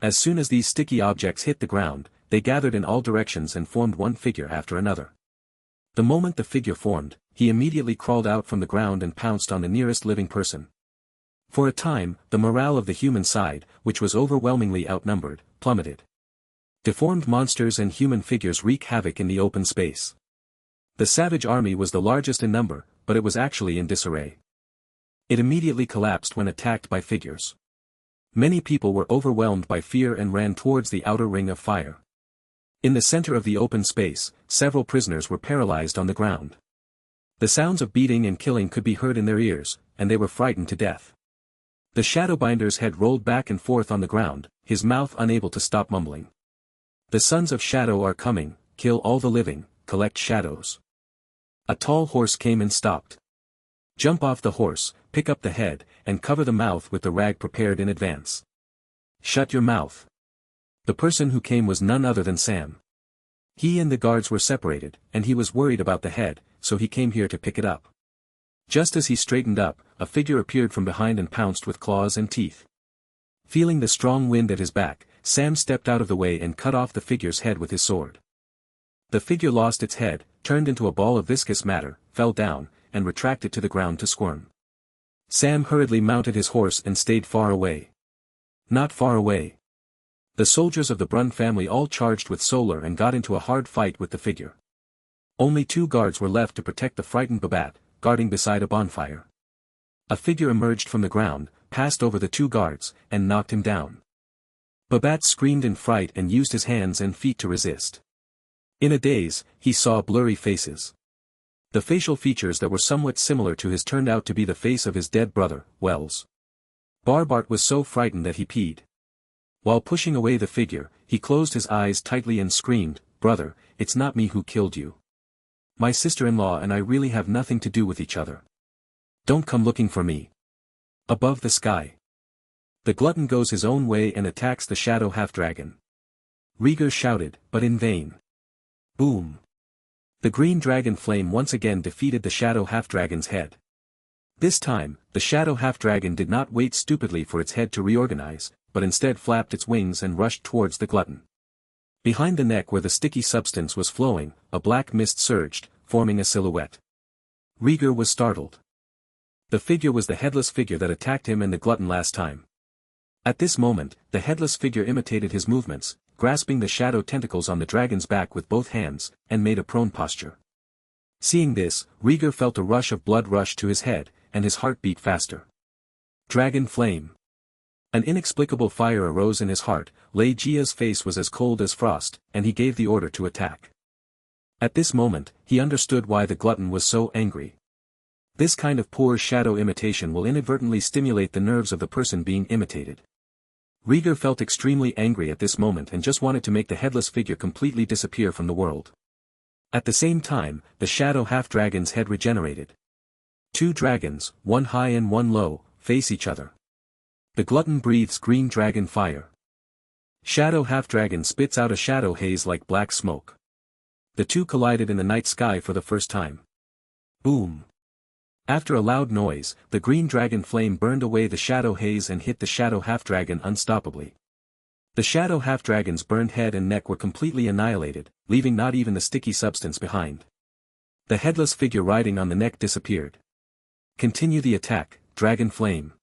As soon as these sticky objects hit the ground, they gathered in all directions and formed one figure after another. The moment the figure formed, he immediately crawled out from the ground and pounced on the nearest living person. For a time, the morale of the human side, which was overwhelmingly outnumbered, plummeted. Deformed monsters and human figures wreak havoc in the open space. The savage army was the largest in number, but it was actually in disarray. It immediately collapsed when attacked by figures. Many people were overwhelmed by fear and ran towards the outer ring of fire. In the center of the open space, several prisoners were paralyzed on the ground. The sounds of beating and killing could be heard in their ears, and they were frightened to death. The Shadowbinder's head rolled back and forth on the ground, his mouth unable to stop mumbling. The sons of Shadow are coming, kill all the living, collect shadows. A tall horse came and stopped. Jump off the horse, pick up the head, and cover the mouth with the rag prepared in advance. Shut your mouth. The person who came was none other than Sam. He and the guards were separated, and he was worried about the head, so he came here to pick it up. Just as he straightened up, a figure appeared from behind and pounced with claws and teeth. Feeling the strong wind at his back, Sam stepped out of the way and cut off the figure's head with his sword. The figure lost its head, turned into a ball of viscous matter, fell down, and retracted to the ground to squirm. Sam hurriedly mounted his horse and stayed far away. Not far away. The soldiers of the Brun family all charged with Solar and got into a hard fight with the figure. Only 2 guards were left to protect the frightened Babat, guarding beside a bonfire. A figure emerged from the ground, passed over the 2 guards, and knocked him down. Babat screamed in fright and used his hands and feet to resist. In a daze, he saw blurry faces. The facial features that were somewhat similar to his turned out to be the face of his dead brother, Wells. Barbart was so frightened that he peed. While pushing away the figure, he closed his eyes tightly and screamed, "Brother, it's not me who killed you. My sister-in-law and I really have nothing to do with each other." Don't come looking for me. Above the sky. The glutton goes his own way and attacks the shadow half-dragon. Rhaegar shouted, but in vain. Boom. The green dragon flame once again defeated the shadow half-dragon's head. This time, the shadow half-dragon did not wait stupidly for its head to reorganize, but instead flapped its wings and rushed towards the glutton. Behind the neck where the sticky substance was flowing, a black mist surged, forming a silhouette. Rhaegar was startled. The figure was the headless figure that attacked him and the glutton last time. At this moment, the headless figure imitated his movements, grasping the shadow tentacles on the dragon's back with both hands, and made a prone posture. Seeing this, Rhaegar felt a rush of blood rush to his head, and his heart beat faster. Dragon flame. An inexplicable fire arose in his heart. Rhaegar's face was as cold as frost, and he gave the order to attack. At this moment, he understood why the glutton was so angry. This kind of poor shadow imitation will inadvertently stimulate the nerves of the person being imitated. Rhaegar felt extremely angry at this moment and just wanted to make the headless figure completely disappear from the world. At the same time, the shadow half-dragon's head regenerated. Two dragons, one high and one low, face each other. The glutton breathes green dragon fire. Shadow half-dragon spits out a shadow haze like black smoke. The two collided in the night sky for the first time. Boom. After a loud noise, the green dragon flame burned away the shadow haze and hit the shadow half-dragon unstoppably. The shadow half-dragon's burned head and neck were completely annihilated, leaving not even the sticky substance behind. The headless figure riding on the neck disappeared. Continue the attack, dragon flame.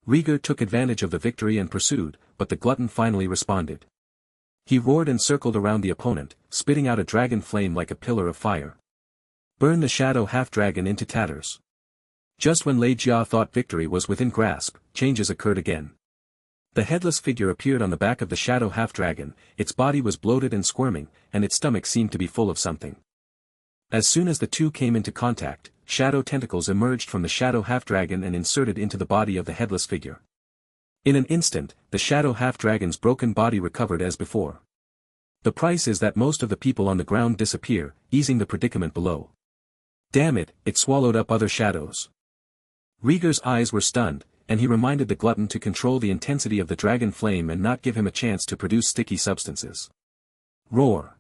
Rhaegar took advantage of the victory and pursued, but the glutton finally responded. He roared and circled around the opponent, spitting out a dragon flame like a pillar of fire. Burn the shadow half-dragon into tatters. Just when Rhaegar thought victory was within grasp, changes occurred again. The headless figure appeared on the back of the shadow half-dragon, its body was bloated and squirming, and its stomach seemed to be full of something. As soon as the two came into contact, shadow tentacles emerged from the shadow half-dragon and inserted into the body of the headless figure. In an instant, the shadow half-dragon's broken body recovered as before. The price is that most of the people on the ground disappear, easing the predicament below. Damn it, it swallowed up other shadows. Rhaegar's eyes were stunned, and he reminded the glutton to control the intensity of the dragon flame and not give him a chance to produce sticky substances. Roar.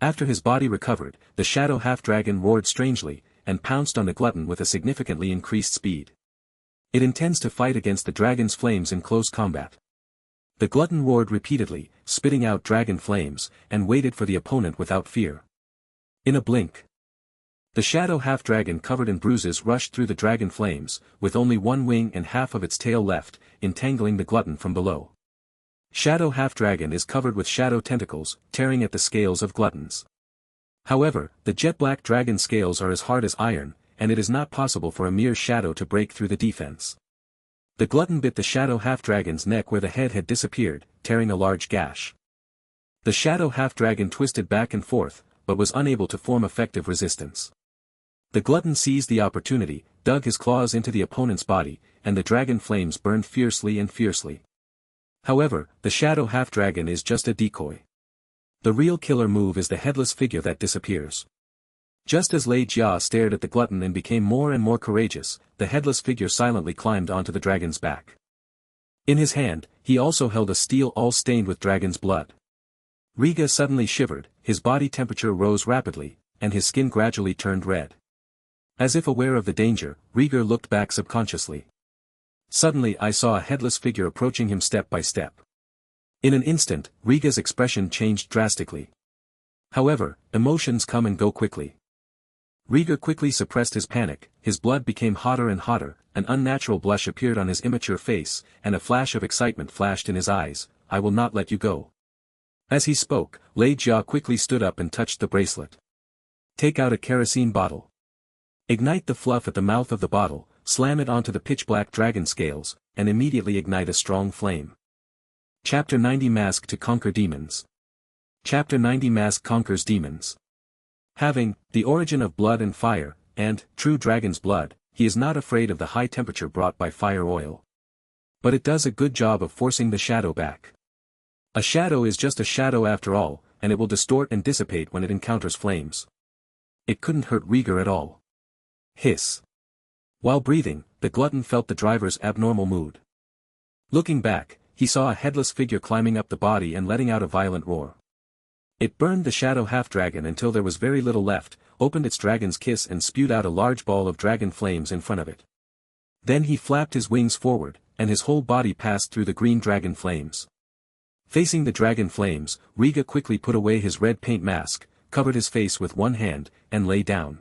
After his body recovered, the shadow half-dragon roared strangely, and pounced on the glutton with a significantly increased speed. It intends to fight against the dragon's flames in close combat. The glutton roared repeatedly, spitting out dragon flames, and waited for the opponent without fear. In a blink, the shadow half-dragon covered in bruises rushed through the dragon flames, with only one wing and half of its tail left, entangling the glutton from below. Shadow half-dragon is covered with shadow tentacles, tearing at the scales of gluttons. However, the jet-black dragon scales are as hard as iron, and it is not possible for a mere shadow to break through the defense. The glutton bit the shadow half-dragon's neck where the head had disappeared, tearing a large gash. The shadow half-dragon twisted back and forth, but was unable to form effective resistance. The glutton seized the opportunity, dug his claws into the opponent's body, and the dragon flames burned fiercely and fiercely. However, the shadow half-dragon is just a decoy. The real killer move is the headless figure that disappears. Just as Rhaegar stared at the glutton and became more and more courageous, the headless figure silently climbed onto the dragon's back. In his hand, he also held a steel all stained with dragon's blood. Rhaegar suddenly shivered, his body temperature rose rapidly, and his skin gradually turned red. As if aware of the danger, Rhaegar looked back subconsciously. Suddenly I saw a headless figure approaching him step by step. In an instant, Rhaegar's expression changed drastically. However, emotions come and go quickly. Rhaegar quickly suppressed his panic, his blood became hotter and hotter, an unnatural blush appeared on his immature face, and a flash of excitement flashed in his eyes. I will not let you go. As he spoke, Rhaegar quickly stood up and touched the bracelet. Take out a kerosene bottle. Ignite the fluff at the mouth of the bottle, slam it onto the pitch-black dragon scales, and immediately ignite a strong flame. Chapter 90 Mask to Conquer Demons. Chapter 90 Mask conquers demons. Having the origin of blood and fire, and true dragon's blood, he is not afraid of the high temperature brought by fire oil. But it does a good job of forcing the shadow back. A shadow is just a shadow after all, and it will distort and dissipate when it encounters flames. It couldn't hurt Rhaegar at all. Hiss. While breathing, the glutton felt the driver's abnormal mood. Looking back, he saw a headless figure climbing up the body and letting out a violent roar. It burned the shadow half-dragon until there was very little left, opened its dragon's kiss and spewed out a large ball of dragon flames in front of it. Then he flapped his wings forward, and his whole body passed through the green dragon flames. Facing the dragon flames, Rhaegar quickly put away his red paint mask, covered his face with one hand, and lay down.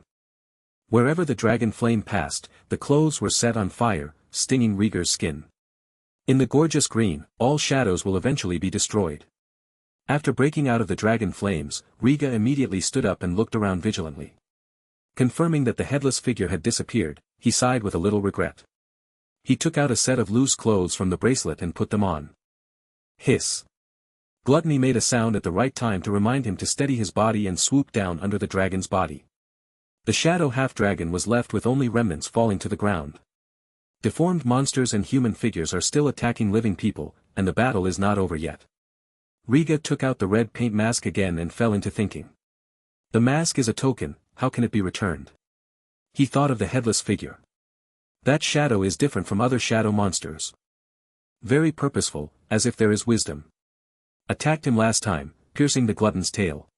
Wherever the dragon flame passed, the clothes were set on fire, stinging Rhaegar's skin. In the gorgeous green, all shadows will eventually be destroyed. After breaking out of the dragon flames, Rhaegar immediately stood up and looked around vigilantly. Confirming that the headless figure had disappeared, he sighed with a little regret. He took out a set of loose clothes from the bracelet and put them on. Hiss. Gluttony made a sound at the right time to remind him to steady his body and swoop down under the dragon's body. The shadow half-dragon was left with only remnants falling to the ground. Deformed monsters and human figures are still attacking living people, and the battle is not over yet. Rhaegar took out the red paint mask again and fell into thinking. The mask is a token, how can it be returned? He thought of the headless figure. That shadow is different from other shadow monsters. Very purposeful, as if there is wisdom. Attacked him last time, piercing the glutton's tail.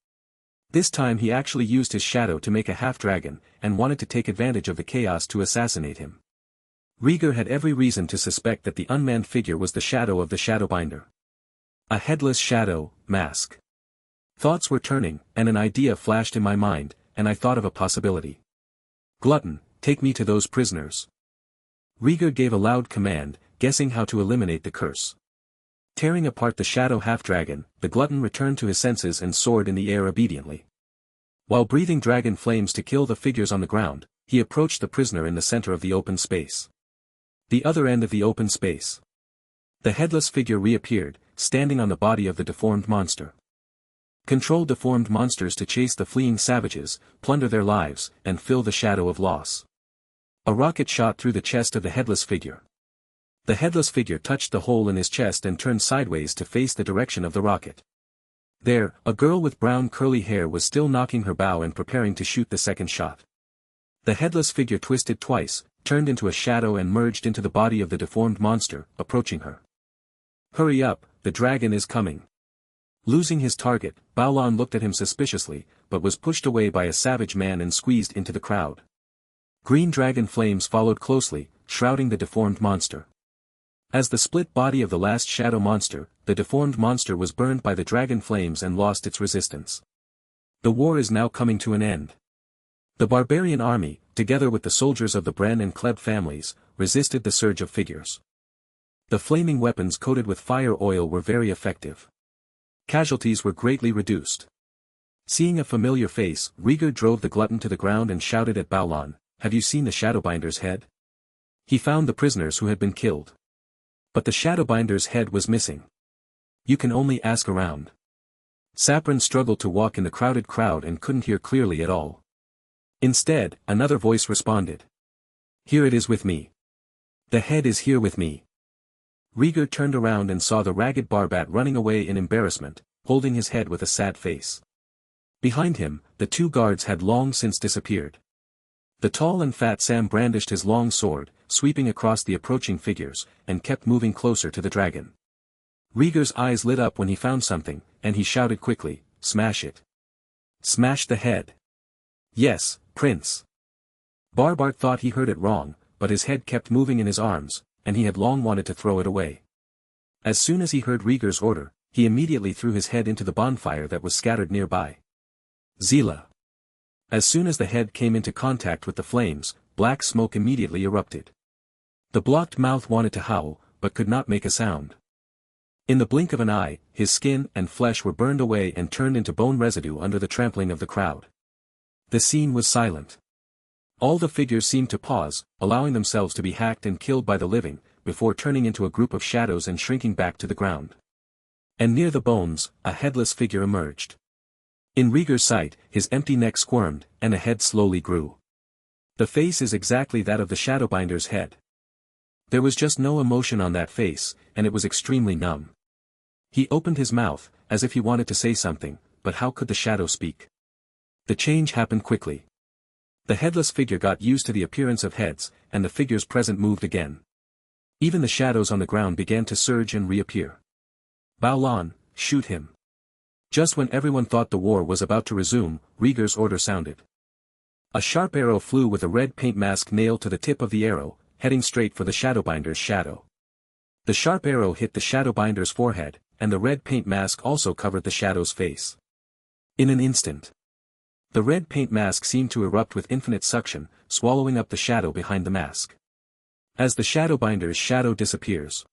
This time he actually used his shadow to make a half-dragon, and wanted to take advantage of the chaos to assassinate him. Rhaegar had every reason to suspect that the unmanned figure was the shadow of the Shadowbinder. A headless shadow, mask. Thoughts were turning, and an idea flashed in my mind, and I thought of a possibility. Glutton, take me to those prisoners. Rhaegar gave a loud command, guessing how to eliminate the curse. Tearing apart the shadow half-dragon, the glutton returned to his senses and soared in the air obediently. While breathing dragon flames to kill the figures on the ground, he approached the prisoner in the center of the open space. The other end of the open space. The headless figure reappeared, standing on the body of the deformed monster. Control deformed monsters to chase the fleeing savages, plunder their lives, and fill the shadow of loss. A rocket shot through the chest of the headless figure. The headless figure touched the hole in his chest and turned sideways to face the direction of the rocket. There, a girl with brown curly hair was still knocking her bow and preparing to shoot the second shot. The headless figure twisted twice, turned into a shadow and merged into the body of the deformed monster, approaching her. Hurry up, the dragon is coming. Losing his target, Baolan looked at him suspiciously, but was pushed away by a savage man and squeezed into the crowd. Green dragon flames followed closely, shrouding the deformed monster. As the split body of the last shadow monster, the deformed monster was burned by the dragon flames and lost its resistance. The war is now coming to an end. The barbarian army, together with the soldiers of the Bren and Kleb families, resisted the surge of figures. The flaming weapons coated with fire oil were very effective. Casualties were greatly reduced. Seeing a familiar face, Rhaegar drove the glutton to the ground and shouted at Baolan, "Have you seen the Shadowbinder's head?" He found the prisoners who had been killed. But the Shadowbinder's head was missing. You can only ask around. Saprin struggled to walk in the crowded crowd and couldn't hear clearly at all. Instead, another voice responded. Here it is with me. The head is here with me. Rhaegar turned around and saw the ragged barbat running away in embarrassment, holding his head with a sad face. Behind him, the two guards had long since disappeared. The tall and fat Sam brandished his long sword, sweeping across the approaching figures, and kept moving closer to the dragon. Rhaegar's eyes lit up when he found something, and he shouted quickly, "Smash it! Smash the head!" "Yes, Prince." Barbart thought he heard it wrong, but his head kept moving in his arms, and he had long wanted to throw it away. As soon as he heard Rhaegar's order, he immediately threw his head into the bonfire that was scattered nearby. Zila. As soon as the head came into contact with the flames, black smoke immediately erupted. The blocked mouth wanted to howl, but could not make a sound. In the blink of an eye, his skin and flesh were burned away and turned into bone residue under the trampling of the crowd. The scene was silent. All the figures seemed to pause, allowing themselves to be hacked and killed by the living, before turning into a group of shadows and shrinking back to the ground. And near the bones, a headless figure emerged. In Rhaegar's sight, his empty neck squirmed, and a head slowly grew. The face is exactly that of the Shadowbinder's head. There was just no emotion on that face, and it was extremely numb. He opened his mouth, as if he wanted to say something, but how could the shadow speak? The change happened quickly. The headless figure got used to the appearance of heads, and the figures present moved again. Even the shadows on the ground began to surge and reappear. Baolan, shoot him. Just when everyone thought the war was about to resume, Rhaegar's order sounded. A sharp arrow flew with a red paint mask nailed to the tip of the arrow, heading straight for the Shadowbinder's shadow. The sharp arrow hit the Shadowbinder's forehead, and the red paint mask also covered the shadow's face. In an instant, the red paint mask seemed to erupt with infinite suction, swallowing up the shadow behind the mask. As the Shadowbinder's shadow disappears,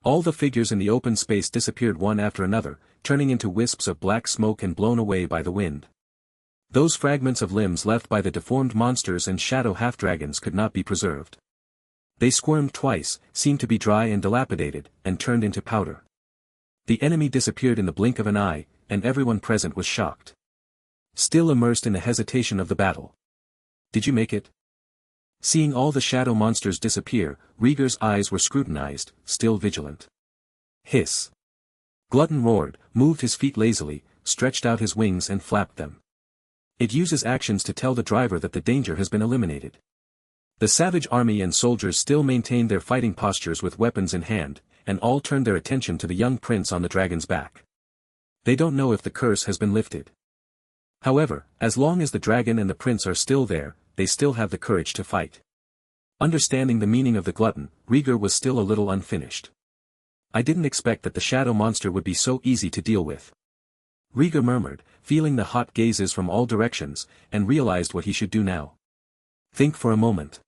all the figures in the open space disappeared one after another, turning into wisps of black smoke and blown away by the wind. Those fragments of limbs left by the deformed monsters and shadow half-dragons could not be preserved. They squirmed twice, seemed to be dry and dilapidated, and turned into powder. The enemy disappeared in the blink of an eye, and everyone present was shocked. Still immersed in the hesitation of the battle. Did you make it? Seeing all the shadow monsters disappear, Rhaegar's eyes were scrutinized, still vigilant. Hiss. Glutton roared, moved his feet lazily, stretched out his wings and flapped them. It uses actions to tell the driver that the danger has been eliminated. The savage army and soldiers still maintained their fighting postures with weapons in hand, and all turned their attention to the young prince on the dragon's back. They don't know if the curse has been lifted. However, as long as the dragon and the prince are still there, they still have the courage to fight. Understanding the meaning of the glutton, Rhaegar was still a little unfinished. I didn't expect that the shadow monster would be so easy to deal with. Rhaegar murmured, feeling the hot gazes from all directions, and realized what he should do now. Think for a moment.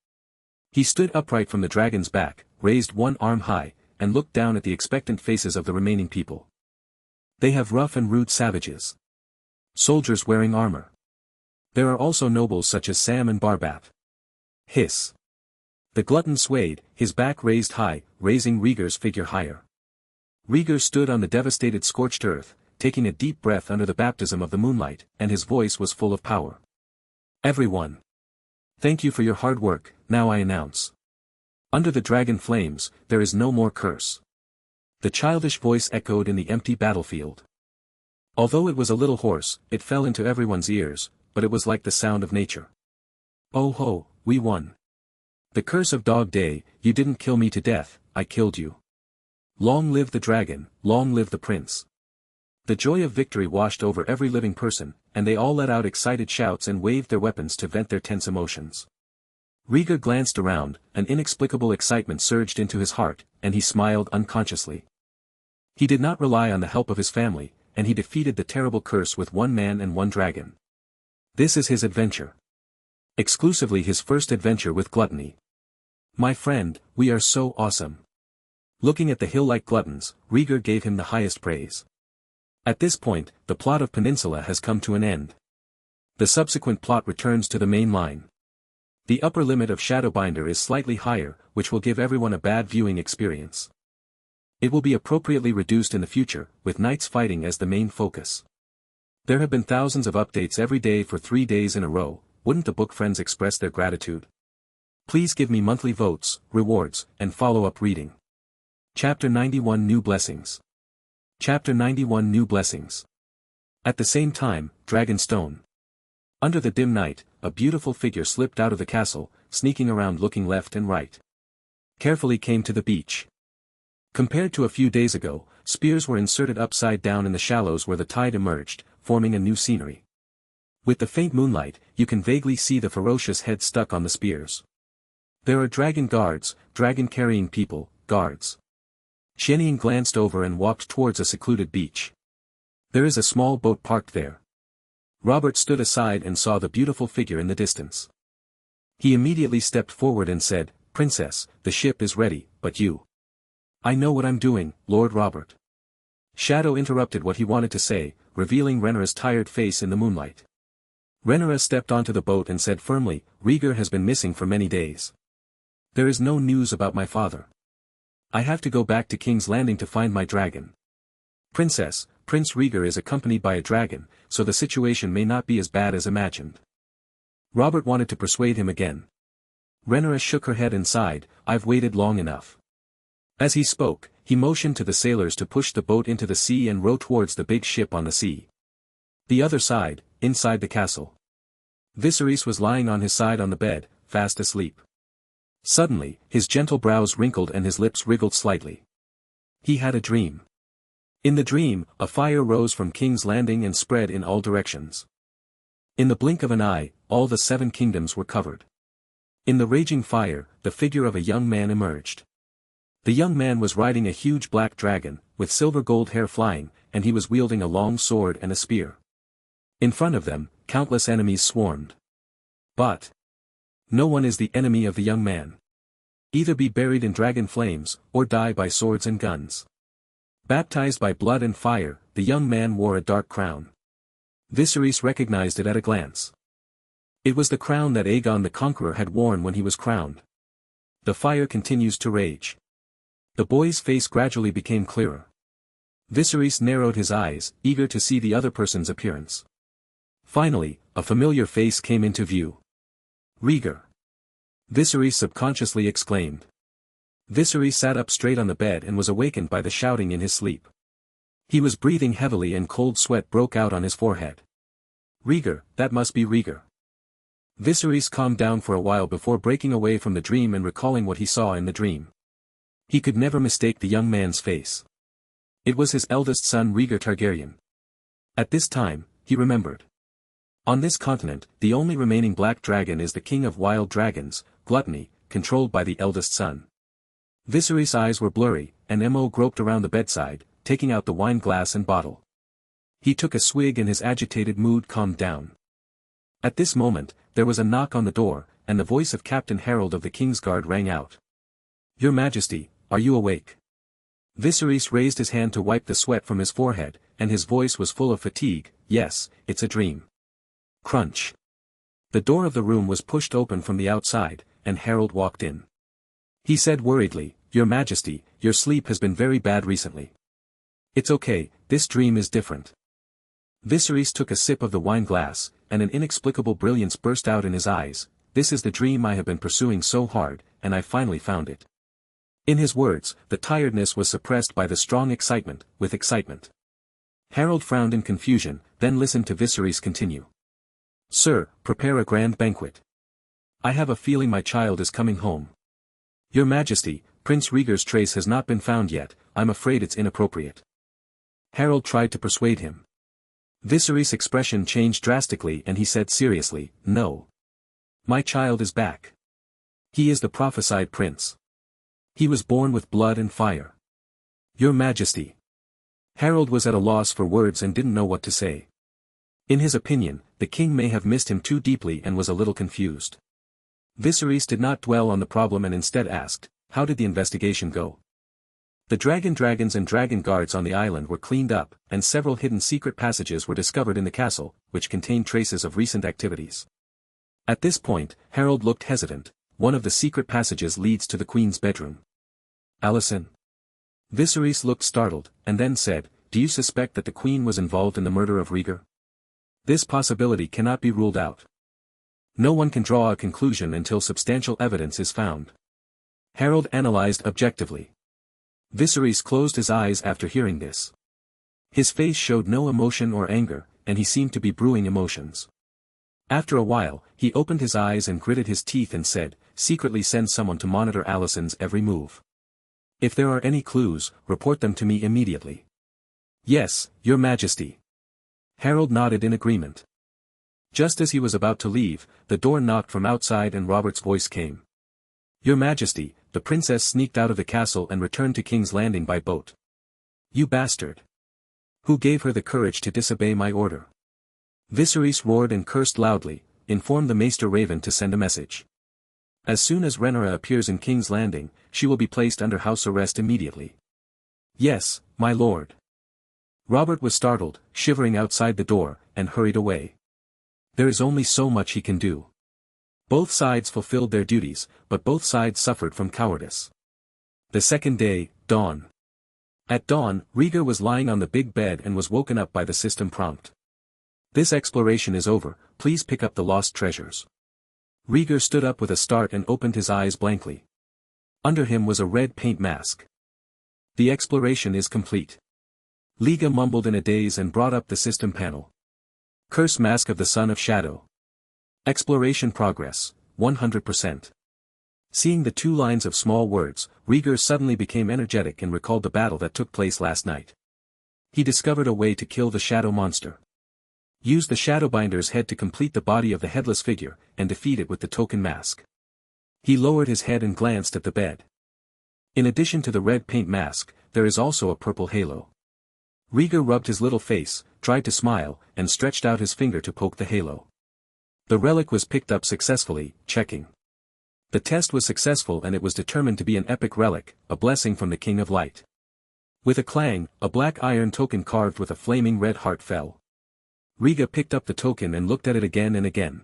He stood upright from the dragon's back, raised one arm high, and looked down at the expectant faces of the remaining people. They have rough and rude savages. Soldiers wearing armor. There are also nobles such as Sam and Barbat. Hiss. The glutton swayed, his back raised high, raising Rhaegar's figure higher. Rhaegar stood on the devastated scorched earth, taking a deep breath under the baptism of the moonlight, and his voice was full of power. Everyone. Thank you for your hard work, now I announce. Under the dragon flames, there is no more curse. The childish voice echoed in the empty battlefield. Although it was a little hoarse, it fell into everyone's ears, but it was like the sound of nature. Oh ho, we won. The curse of Dog Day, you didn't kill me to death, I killed you. Long live the dragon, long live the prince. The joy of victory washed over every living person, and they all let out excited shouts and waved their weapons to vent their tense emotions. Rhaegar glanced around, an inexplicable excitement surged into his heart, and he smiled unconsciously. He did not rely on the help of his family, and he defeated the terrible curse with one man and one dragon. This is his adventure. Exclusively his first adventure with gluttony. My friend, we are so awesome. Looking at the hill-like gluttons, Rhaegar gave him the highest praise. At this point, the plot of Peninsula has come to an end. The subsequent plot returns to the main line. The upper limit of Shadowbinder is slightly higher, which will give everyone a bad viewing experience. It will be appropriately reduced in the future, with knights fighting as the main focus. There have been thousands of updates every day for 3 days in a row, wouldn't the book friends express their gratitude? Please give me monthly votes, rewards, and follow-up reading. Chapter 91 New Blessings. Chapter 91 New Blessings. At the same time, Dragonstone. Under the dim night, a beautiful figure slipped out of the castle, sneaking around looking left and right. Carefully came to the beach. Compared to a few days ago, spears were inserted upside down in the shallows where the tide emerged, forming a new scenery. With the faint moonlight, you can vaguely see the ferocious head stuck on the spears. There are dragon guards, dragon-carrying people, guards. Shenyan glanced over and walked towards a secluded beach. There is a small boat parked there. Robert stood aside and saw the beautiful figure in the distance. He immediately stepped forward and said, "Princess, the ship is ready, but you." "I know what I'm doing, Lord Robert." Shadow interrupted what he wanted to say, revealing Rhaenyra's tired face in the moonlight. Rhaenyra stepped onto the boat and said firmly, "Rhaegar has been missing for many days. There is no news about my father. I have to go back to King's Landing to find my dragon. Princess, Prince Rhaegar is accompanied by a dragon, so the situation may not be as bad as imagined." Robert wanted to persuade him again. Rhaenyra shook her head and sighed, "I've waited long enough." As he spoke, he motioned to the sailors to push the boat into the sea and row towards the big ship on the sea. The other side, inside the castle. Viserys was lying on his side on the bed, fast asleep. Suddenly, his gentle brows wrinkled and his lips wriggled slightly. He had a dream. In the dream, a fire rose from King's Landing and spread in all directions. In the blink of an eye, all the 7 kingdoms were covered. In the raging fire, the figure of a young man emerged. The young man was riding a huge black dragon, with silver gold hair flying, and he was wielding a long sword and a spear. In front of them, countless enemies swarmed. But no one is the enemy of the young man. Either be buried in dragon flames, or die by swords and guns. Baptized by blood and fire, the young man wore a dark crown. Viserys recognized it at a glance. It was the crown that Aegon the Conqueror had worn when he was crowned. The fire continues to rage. The boy's face gradually became clearer. Viserys narrowed his eyes, eager to see the other person's appearance. Finally, a familiar face came into view. Rhaegar. Viserys subconsciously exclaimed. Viserys sat up straight on the bed and was awakened by the shouting in his sleep. He was breathing heavily and cold sweat broke out on his forehead. Rhaegar, that must be Rhaegar. Viserys calmed down for a while before breaking away from the dream and recalling what he saw in the dream. He could never mistake the young man's face. It was his eldest son Rhaegar Targaryen. At this time, he remembered. On this continent, the only remaining black dragon is the king of wild dragons, Gluttony, controlled by the eldest son. Viserys' eyes were blurry, and Mo groped around the bedside, taking out the wine glass and bottle. He took a swig and his agitated mood calmed down. At this moment, there was a knock on the door, and the voice of Captain Harold of the Kingsguard rang out. Your Majesty, are you awake? Viserys raised his hand to wipe the sweat from his forehead, and his voice was full of fatigue. Yes, it's a dream. Crunch. The door of the room was pushed open from the outside, and Harold walked in. He said worriedly, Your Majesty, your sleep has been very bad recently. It's okay, this dream is different. Viserys took a sip of the wine glass, and an inexplicable brilliance burst out in his eyes. This is the dream I have been pursuing so hard, and I finally found it. In his words, the tiredness was suppressed by the strong excitement, with excitement. Harold frowned in confusion, then listened to Viserys continue. Sir, prepare a grand banquet. I have a feeling my child is coming home. Your Majesty, Prince Rhaegar's trace has not been found yet, I'm afraid it's inappropriate. Harold tried to persuade him. Viserys' expression changed drastically and he said seriously, No. My child is back. He is the prophesied prince. He was born with blood and fire. Your Majesty. Harold was at a loss for words and didn't know what to say. In his opinion, the king may have missed him too deeply and was a little confused. Viserys did not dwell on the problem and instead asked, How did the investigation go? The dragons and dragon guards on the island were cleaned up, and several hidden secret passages were discovered in the castle, which contained traces of recent activities. At this point, Harold looked hesitant. One of the secret passages leads to the queen's bedroom. Alicent. Viserys looked startled, and then said, Do you suspect that the queen was involved in the murder of Rhaegar? This possibility cannot be ruled out. No one can draw a conclusion until substantial evidence is found. Harold analyzed objectively. Viserys closed his eyes after hearing this. His face showed no emotion or anger, and he seemed to be brewing emotions. After a while, he opened his eyes and gritted his teeth and said, Secretly send someone to monitor Alicent's every move. If there are any clues, report them to me immediately. Yes, Your Majesty. Harold nodded in agreement. Just as he was about to leave, the door knocked from outside and Robert's voice came. Your Majesty, the princess sneaked out of the castle and returned to King's Landing by boat. You bastard! Who gave her the courage to disobey my order? Viserys roared and cursed loudly, informed the Maester Raven to send a message. As soon as Rhaenyra appears in King's Landing, she will be placed under house arrest immediately. Yes, my lord. Robert was startled, shivering outside the door, and hurried away. There is only so much he can do. Both sides fulfilled their duties, but both sides suffered from cowardice. The second day, dawn. At dawn, Rhaegar was lying on the big bed and was woken up by the system prompt. This exploration is over, please pick up the lost treasures. Rhaegar stood up with a start and opened his eyes blankly. Under him was a red paint mask. The exploration is complete. Liga mumbled in a daze and brought up the system panel. Curse Mask of the Son of Shadow. Exploration progress, 100%. Seeing the 2 lines of small words, Rhaegar suddenly became energetic and recalled the battle that took place last night. He discovered a way to kill the shadow monster. Use the Shadowbinder's head to complete the body of the headless figure, and defeat it with the token mask. He lowered his head and glanced at the bed. In addition to the red paint mask, there is also a purple halo. Rhaegar rubbed his little face, tried to smile, and stretched out his finger to poke the halo. The relic was picked up successfully, checking. The test was successful and it was determined to be an epic relic, a blessing from the King of Light. With a clang, a black iron token carved with a flaming red heart fell. Rhaegar picked up the token and looked at it again and again.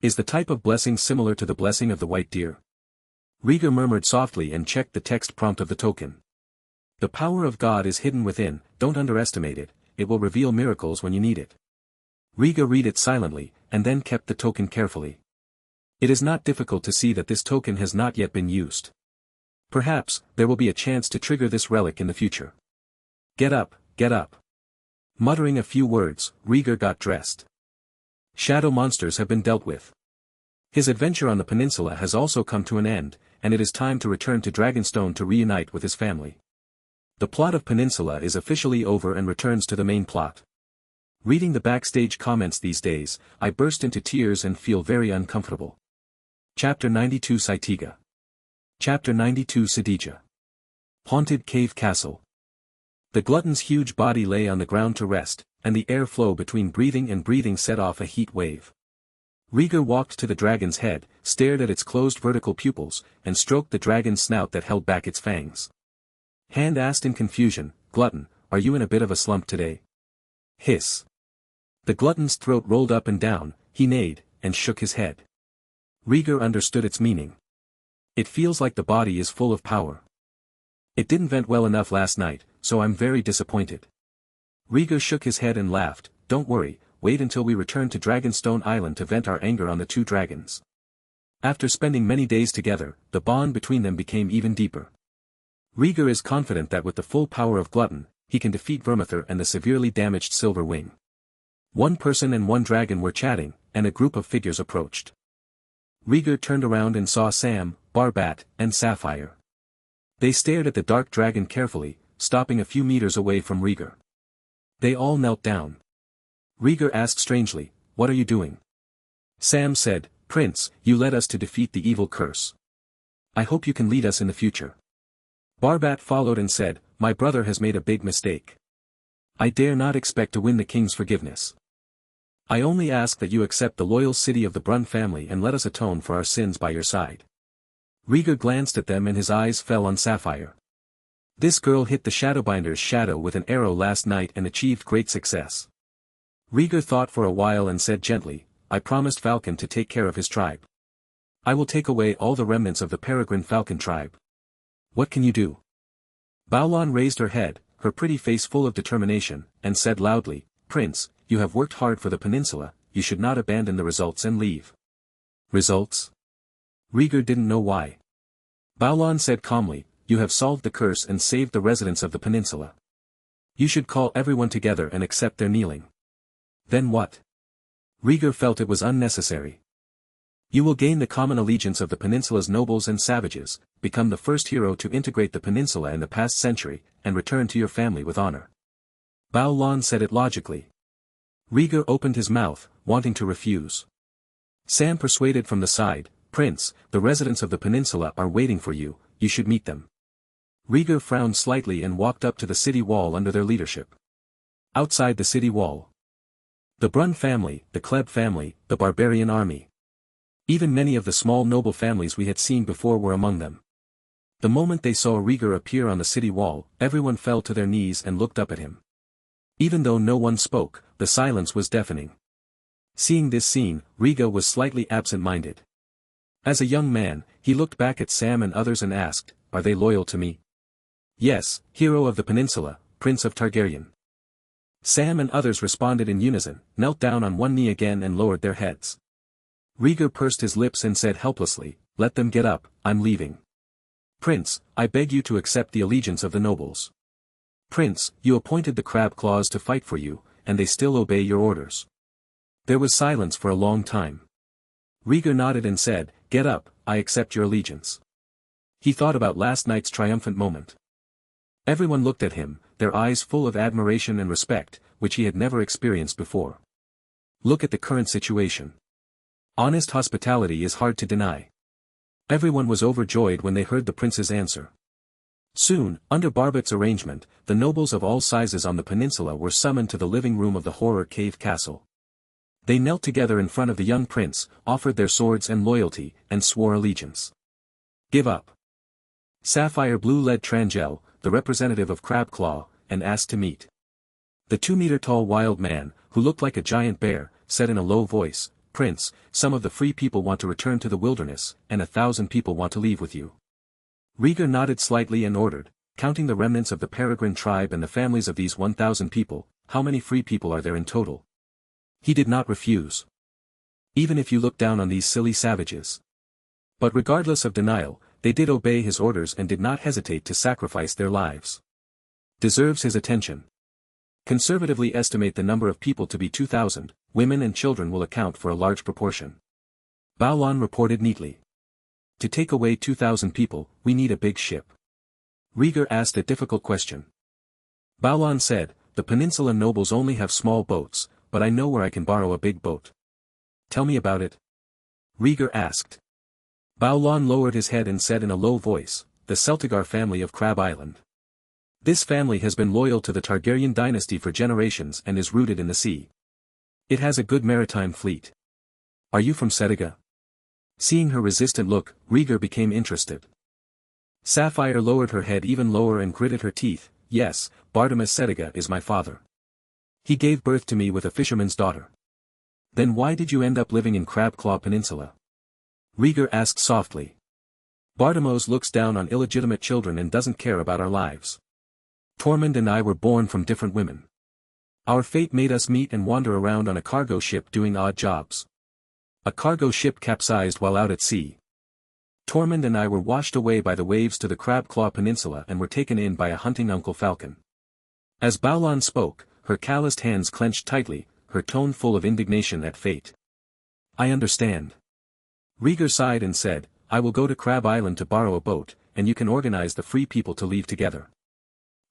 Is the type of blessing similar to the blessing of the white deer? Rhaegar murmured softly and checked the text prompt of the token. The power of God is hidden within, don't underestimate it, it will reveal miracles when you need it. Rhaegar read it silently, and then kept the token carefully. It is not difficult to see that this token has not yet been used. Perhaps, there will be a chance to trigger this relic in the future. Get up, get up. Muttering a few words, Rhaegar got dressed. Shadow monsters have been dealt with. His adventure on the peninsula has also come to an end, and it is time to return to Dragonstone to reunite with his family. The plot of Peninsula is officially over and returns to the main plot. Reading the backstage comments these days, I burst into tears and feel very uncomfortable. Chapter 92 Saitiga. Chapter 92 Sidija. Haunted Cave Castle. The glutton's huge body lay on the ground to rest, and the air flow between breathing and breathing set off a heat wave. Rhaegar walked to the dragon's head, stared at its closed vertical pupils, and stroked the dragon's snout that held back its fangs. Hand asked in confusion, "Glutton, are you in a bit of a slump today?" Hiss. The glutton's throat rolled up and down, he neighed, and shook his head. Rhaegar understood its meaning. It feels like the body is full of power. It didn't vent well enough last night, so I'm very disappointed. Rhaegar shook his head and laughed, "Don't worry, wait until we return to Dragonstone Island to vent our anger on the 2 dragons." After spending many days together, the bond between them became even deeper. Rhaegar is confident that with the full power of Glutton, he can defeat Vermithor and the severely damaged Silver Wing. 1 person and 1 dragon were chatting, and a group of figures approached. Rhaegar turned around and saw Sam, Barbat, and Sapphire. They stared at the dark dragon carefully, stopping a few meters away from Rhaegar. They all knelt down. Rhaegar asked strangely, "What are you doing?" Sam said, "Prince, you led us to defeat the evil curse. I hope you can lead us in the future." Barbat followed and said, "My brother has made a big mistake. I dare not expect to win the king's forgiveness. I only ask that you accept the loyal city of the Brun family and let us atone for our sins by your side." Rhaegar glanced at them and his eyes fell on Sapphire. This girl hit the Shadowbinder's shadow with an arrow last night and achieved great success. Rhaegar thought for a while and said gently, "I promised Falcon to take care of his tribe. I will take away all the remnants of the Peregrine Falcon tribe. What can you do?" Baolan raised her head, her pretty face full of determination, and said loudly, "Prince, you have worked hard for the peninsula, you should not abandon the results and leave." Results? Rhaegar didn't know why. Baolan said calmly, "You have solved the curse and saved the residents of the peninsula. You should call everyone together and accept their kneeling." Then what? Rhaegar felt it was unnecessary. "You will gain the common allegiance of the peninsula's nobles and savages, become the first hero to integrate the peninsula in the past century, and return to your family with honor." Baolan said it logically. Rhaegar opened his mouth, wanting to refuse. Sam persuaded from the side, "Prince, the residents of the peninsula are waiting for you, you should meet them." Rhaegar frowned slightly and walked up to the city wall under their leadership. Outside the city wall. The Brun family, the Kleb family, the barbarian army. Even many of the small noble families we had seen before were among them. The moment they saw Rhaegar appear on the city wall, everyone fell to their knees and looked up at him. Even though no one spoke, the silence was deafening. Seeing this scene, Rhaegar was slightly absent-minded. As a young man, he looked back at Sam and others and asked, "Are they loyal to me?" "Yes, hero of the peninsula, Prince of Targaryen." Sam and others responded in unison, knelt down on one knee again and lowered their heads. Rhaegar pursed his lips and said helplessly, "Let them get up, I'm leaving. Prince, I beg you to accept the allegiance of the nobles. Prince, you appointed the Crab Claws to fight for you, and they still obey your orders." There was silence for a long time. Rhaegar nodded and said, "Get up, I accept your allegiance." He thought about last night's triumphant moment. Everyone looked at him, their eyes full of admiration and respect, which he had never experienced before. Look at the current situation. Honest hospitality is hard to deny. Everyone was overjoyed when they heard the prince's answer. Soon, under Barbot's arrangement, the nobles of all sizes on the peninsula were summoned to the living room of the Horror Cave Castle. They knelt together in front of the young prince, offered their swords and loyalty, and swore allegiance. "Give up." Sapphire Blue led Trangel, the representative of Crabclaw, and asked to meet. The 2-meter-tall wild man, who looked like a giant bear, said in a low voice, "Prince, some of the free people want to return to the wilderness, and 1,000 people want to leave with you." Rhaegar nodded slightly and ordered, "Counting the remnants of the Peregrine tribe and the families of these 1,000 people, how many free people are there in total?" He did not refuse. "Even if you look down on these silly savages." But regardless of denial, they did obey his orders and did not hesitate to sacrifice their lives. Deserves his attention. Conservatively estimate the number of people to be 2,000, women and children will account for a large proportion. Baulon reported neatly. "To take away 2,000 people, we need a big ship." Rhaegar asked a difficult question. Baulon said, "The peninsula nobles only have small boats, but I know where I can borrow a big boat." "Tell me about it." Rhaegar asked. Baulon lowered his head and said in a low voice, "The Celtigar family of Crab Island. This family has been loyal to the Targaryen dynasty for generations and is rooted in the sea. It has a good maritime fleet. Are you from Setiga?" Seeing her resistant look, Rhaegar became interested. Sapphire lowered her head even lower and gritted her teeth, "Yes, Bartimaeus Setiga is my father. He gave birth to me with a fisherman's daughter." "Then why did you end up living in Crabclaw Peninsula?" Rhaegar asked softly. "Bartimaeus looks down on illegitimate children and doesn't care about our lives. Tormund and I were born from different women. Our fate made us meet and wander around on a cargo ship doing odd jobs. A cargo ship capsized while out at sea. Tormund and I were washed away by the waves to the Crabclaw Peninsula and were taken in by a hunting Uncle Falcon." As Baulon spoke, her calloused hands clenched tightly, her tone full of indignation at fate. "I understand." Rhaegar sighed and said, "I will go to Crab Island to borrow a boat, and you can organize the free people to leave together.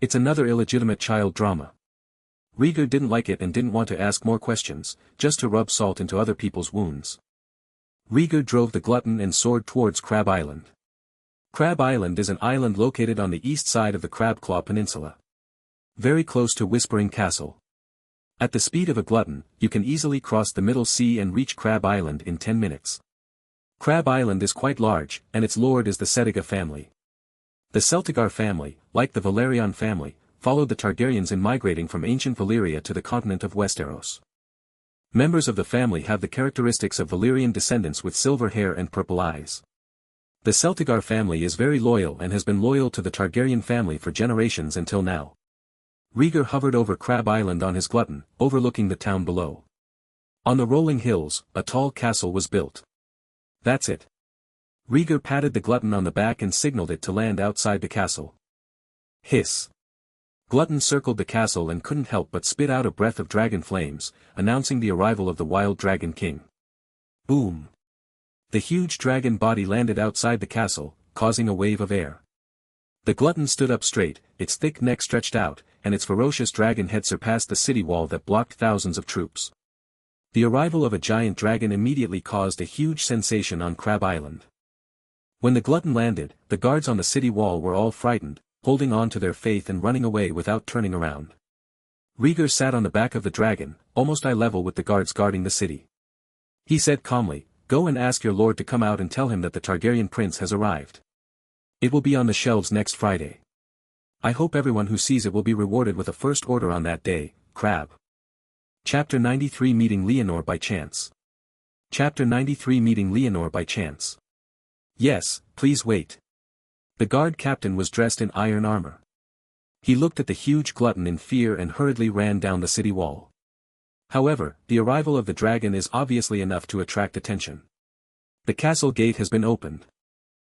It's another illegitimate child drama." Rhaegar didn't like it and didn't want to ask more questions, just to rub salt into other people's wounds. Rhaegar drove the glutton and soared towards Crab Island. Crab Island is an island located on the east side of the Crabclaw Peninsula. Very close to Whispering Castle. At the speed of a glutton, you can easily cross the Middle Sea and reach Crab Island in 10 minutes. Crab Island is quite large, and its lord is the Setiga family. The Celtigar family, like the Valerian family, followed the Targaryens in migrating from ancient Valyria to the continent of Westeros. Members of the family have the characteristics of Valyrian descendants with silver hair and purple eyes. The Celtigar family is very loyal and has been loyal to the Targaryen family for generations until now. Rhaegar hovered over Crab Island on his glutton, overlooking the town below. On the rolling hills, a tall castle was built. "That's it." Rhaegar patted the glutton on the back and signaled it to land outside the castle. Hiss. Glutton circled the castle and couldn't help but spit out a breath of dragon flames, announcing the arrival of the Wild Dragon King. Boom. The huge dragon body landed outside the castle, causing a wave of air. The glutton stood up straight, its thick neck stretched out, and its ferocious dragon head surpassed the city wall that blocked thousands of troops. The arrival of a giant dragon immediately caused a huge sensation on Crab Island. When the glutton landed, the guards on the city wall were all frightened, holding on to their faith and running away without turning around. Rhaegar sat on the back of the dragon, almost eye level with the guards guarding the city. He said calmly, "Go and ask your lord to come out and tell him that the Targaryen prince has arrived. It will be on the shelves next Friday. I hope everyone who sees it will be rewarded with a first order on that day." Crab. Chapter 93 Meeting Leonor by Chance. Chapter 93 Meeting Leonor by Chance. "Yes, please wait." The guard captain was dressed in iron armor. He looked at the huge glutton in fear and hurriedly ran down the city wall. However, the arrival of the dragon is obviously enough to attract attention. The castle gate has been opened.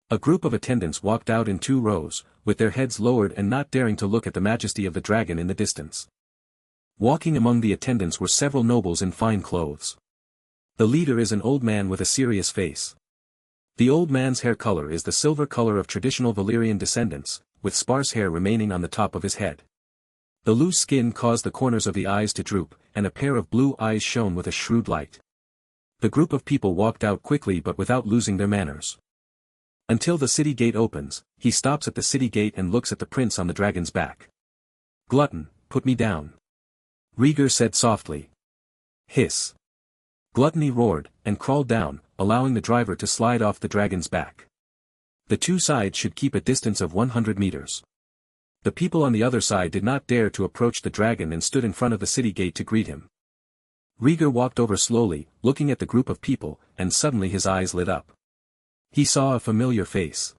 A group of attendants walked out in 2 rows, with their heads lowered and not daring to look at the majesty of the dragon in the distance. Walking among the attendants were several nobles in fine clothes. The leader is an old man with a serious face. The old man's hair color is the silver color of traditional Valyrian descendants, with sparse hair remaining on the top of his head. The loose skin caused the corners of the eyes to droop, and a pair of blue eyes shone with a shrewd light. The group of people walked out quickly but without losing their manners. Until the city gate opens, he stops at the city gate and looks at the prince on the dragon's back. "Glutton, put me down," Rhaegar said softly. "Hiss." Gluttony roared, and crawled down, allowing the driver to slide off the dragon's back. The two sides should keep a distance of 100 meters. The people on the other side did not dare to approach the dragon and stood in front of the city gate to greet him. Rhaegar walked over slowly, looking at the group of people, and suddenly his eyes lit up. He saw a familiar face.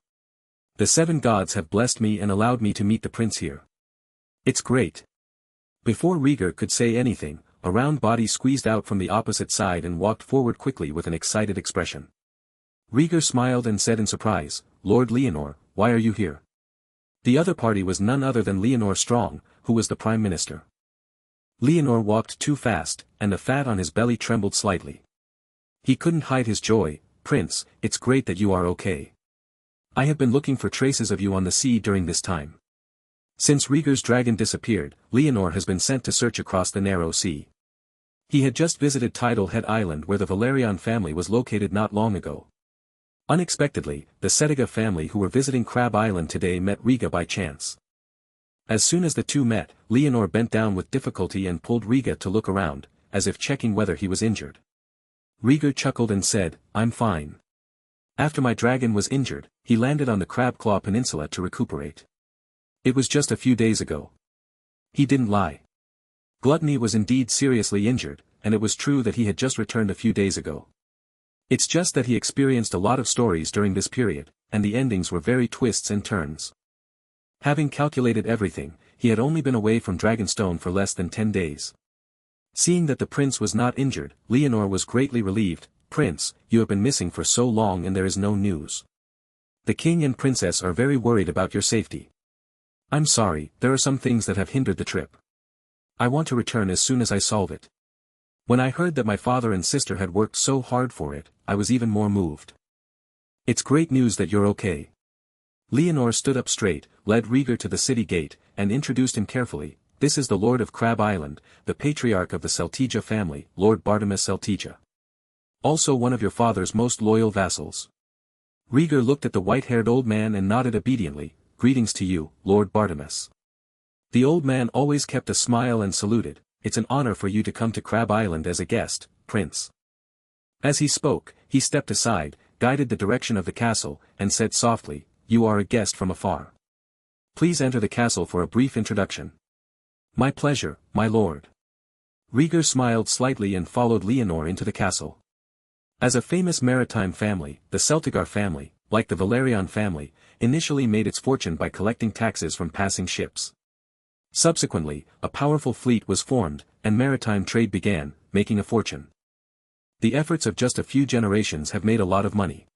"The seven gods have blessed me and allowed me to meet the prince here. It's great." Before Rhaegar could say anything, a round body squeezed out from the opposite side and walked forward quickly with an excited expression. Rhaegar smiled and said in surprise, "Lord Leonor, why are you here?" The other party was none other than Leonor Strong, who was the Prime Minister. Leonor walked too fast, and the fat on his belly trembled slightly. He couldn't hide his joy. "Prince, it's great that you are okay. I have been looking for traces of you on the sea during this time." Since Rhaegar's dragon disappeared, Leonor has been sent to search across the narrow sea. He had just visited Tidal Head Island where the Valerian family was located not long ago. Unexpectedly, the Setiga family who were visiting Crab Island today met Rhaegar by chance. As soon as the two met, Leonor bent down with difficulty and pulled Rhaegar to look around, as if checking whether he was injured. Rhaegar chuckled and said, "I'm fine. After my dragon was injured, he landed on the Crab Claw Peninsula to recuperate. It was just a few days ago." He didn't lie. Gluttony was indeed seriously injured, and it was true that he had just returned a few days ago. It's just that he experienced a lot of stories during this period, and the endings were very twists and turns. Having calculated everything, he had only been away from Dragonstone for less than 10 days. Seeing that the prince was not injured, Leonor was greatly relieved. "Prince, you have been missing for so long and there is no news. The king and princess are very worried about your safety. I'm sorry, there are some things that have hindered the trip. I want to return as soon as I solve it. When I heard that my father and sister had worked so hard for it, I was even more moved. It's great news that you're okay." Leonor stood up straight, led Rhaegar to the city gate, and introduced him carefully. "This is the Lord of Crab Island, the patriarch of the Celtija family, Lord Bartimus Celtija. Also one of your father's most loyal vassals." Rhaegar looked at the white-haired old man and nodded obediently. "Greetings to you, Lord Bartimus." The old man always kept a smile and saluted. "It's an honor for you to come to Crab Island as a guest, Prince." As he spoke, he stepped aside, guided the direction of the castle, and said softly, "You are a guest from afar. Please enter the castle for a brief introduction." "My pleasure, my lord." Rhaegar smiled slightly and followed Leonor into the castle. As a famous maritime family, the Celtigar family, like the Valerian family, initially made its fortune by collecting taxes from passing ships. Subsequently, a powerful fleet was formed, and maritime trade began, making a fortune. The efforts of just a few generations have made a lot of money.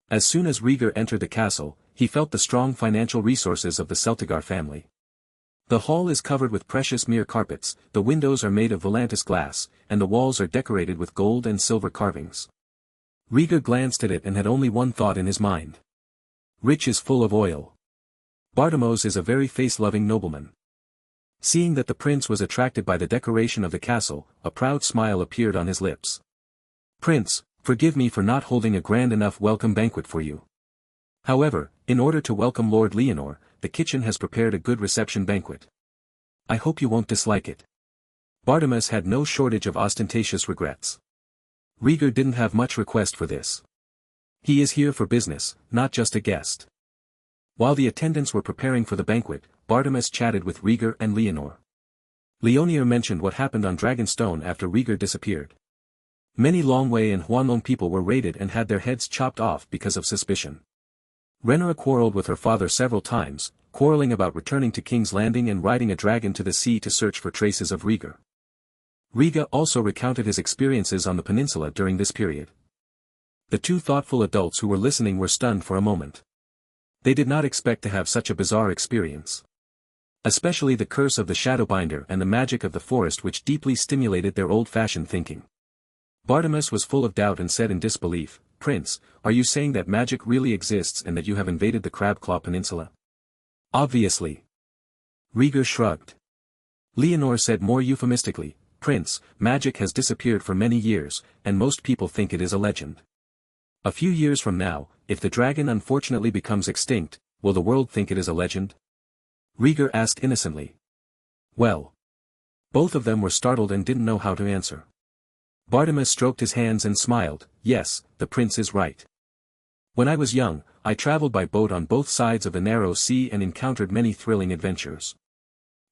As soon as Rhaegar entered the castle, he felt the strong financial resources of the Celtigar family. The hall is covered with precious mere carpets, the windows are made of Volantis glass, and the walls are decorated with gold and silver carvings. Rhaegar glanced at it and had only one thought in his mind. Rich is full of oil. Bartimos is a very face-loving nobleman. Seeing that the prince was attracted by the decoration of the castle, a proud smile appeared on his lips. "Prince, forgive me for not holding a grand enough welcome banquet for you. However, in order to welcome Lord Leonor, the kitchen has prepared a good reception banquet. I hope you won't dislike it." Bartimus had no shortage of ostentatious regrets. Rhaegar didn't have much request for this. He is here for business, not just a guest. While the attendants were preparing for the banquet, Bartimus chatted with Rhaegar and Leonor. Leonor mentioned what happened on Dragonstone after Rhaegar disappeared. Many Longway and Huanlong people were raided and had their heads chopped off because of suspicion. Rhaenyra quarreled with her father several times, quarreling about returning to King's Landing and riding a dragon to the sea to search for traces of Rhaegar. Rhaegar also recounted his experiences on the peninsula during this period. The two thoughtful adults who were listening were stunned for a moment. They did not expect to have such a bizarre experience. Especially the curse of the Shadowbinder and the magic of the forest which deeply stimulated their old-fashioned thinking. Bartimaeus was full of doubt and said in disbelief, "Prince, are you saying that magic really exists and that you have invaded the Crabclaw Peninsula?" "Obviously." Rhaegar shrugged. Leonor said more euphemistically, "Prince, magic has disappeared for many years, and most people think it is a legend. A few years from now, if the dragon unfortunately becomes extinct, will the world think it is a legend?" Rhaegar asked innocently. Well. Both of them were startled and didn't know how to answer. Bartimaeus stroked his hands and smiled, "Yes, the prince is right. When I was young, I traveled by boat on both sides of the narrow sea and encountered many thrilling adventures."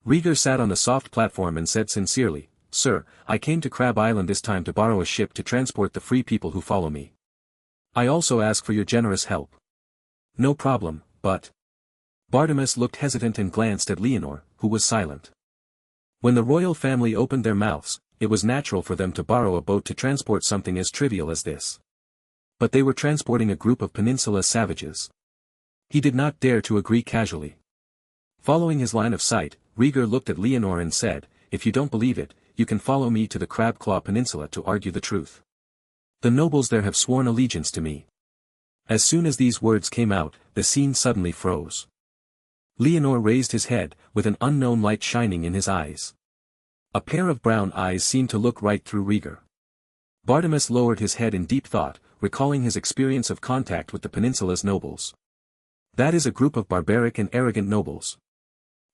Rhaegar sat on the soft platform and said sincerely, "Sir, I came to Crab Island this time to borrow a ship to transport the free people who follow me. I also ask for your generous help." "No problem, but—" Bartimaeus looked hesitant and glanced at Leonor, who was silent. When the royal family opened their mouths, it was natural for them to borrow a boat to transport something as trivial as this. But they were transporting a group of peninsula savages. He did not dare to agree casually. Following his line of sight, Rhaegar looked at Leonor and said, "If you don't believe it, you can follow me to the Crabclaw Peninsula to argue the truth. The nobles there have sworn allegiance to me." As soon as these words came out, the scene suddenly froze. Leonor raised his head, with an unknown light shining in his eyes. A pair of brown eyes seemed to look right through Rhaegar. Bartimaeus lowered his head in deep thought, recalling his experience of contact with the peninsula's nobles. That is a group of barbaric and arrogant nobles.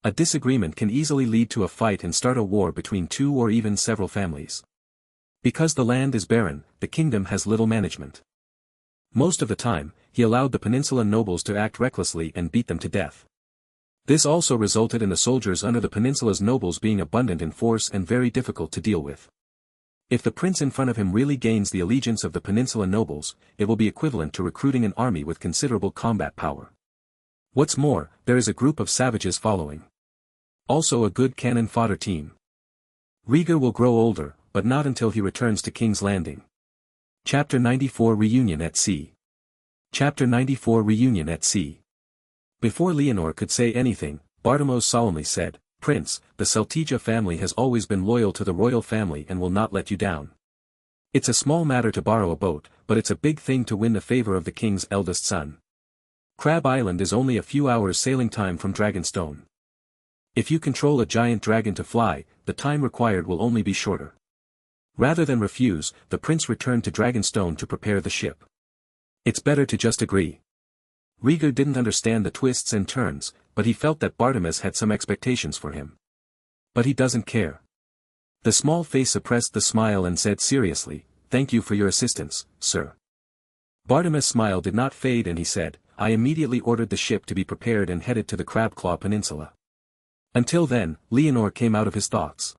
A disagreement can easily lead to a fight and start a war between two or even several families. Because the land is barren, the kingdom has little management. Most of the time, he allowed the peninsula nobles to act recklessly and beat them to death. This also resulted in the soldiers under the peninsula's nobles being abundant in force and very difficult to deal with. If the prince in front of him really gains the allegiance of the peninsula nobles, it will be equivalent to recruiting an army with considerable combat power. What's more, there is a group of savages following. Also a good cannon fodder team. Rhaegar will grow older, but not until he returns to King's Landing. Chapter 94 Reunion at Sea. Chapter 94 Reunion at Sea. Before Leonor could say anything, Bartimaeus solemnly said, "Prince, the Celtiga family has always been loyal to the royal family and will not let you down. It's a small matter to borrow a boat, but it's a big thing to win the favor of the king's eldest son. Crab Island is only a few hours sailing time from Dragonstone. If you control a giant dragon to fly, the time required will only be shorter." Rather than refuse, the prince returned to Dragonstone to prepare the ship. "It's better to just agree." Rhaegar didn't understand the twists and turns, but he felt that Bartimaeus had some expectations for him. "But he doesn't care." The small face suppressed the smile and said seriously, "Thank you for your assistance, sir." Bartimaeus' smile did not fade and he said, "I immediately ordered the ship to be prepared and headed to the Crabclaw Peninsula." Until then, Leonor came out of his thoughts.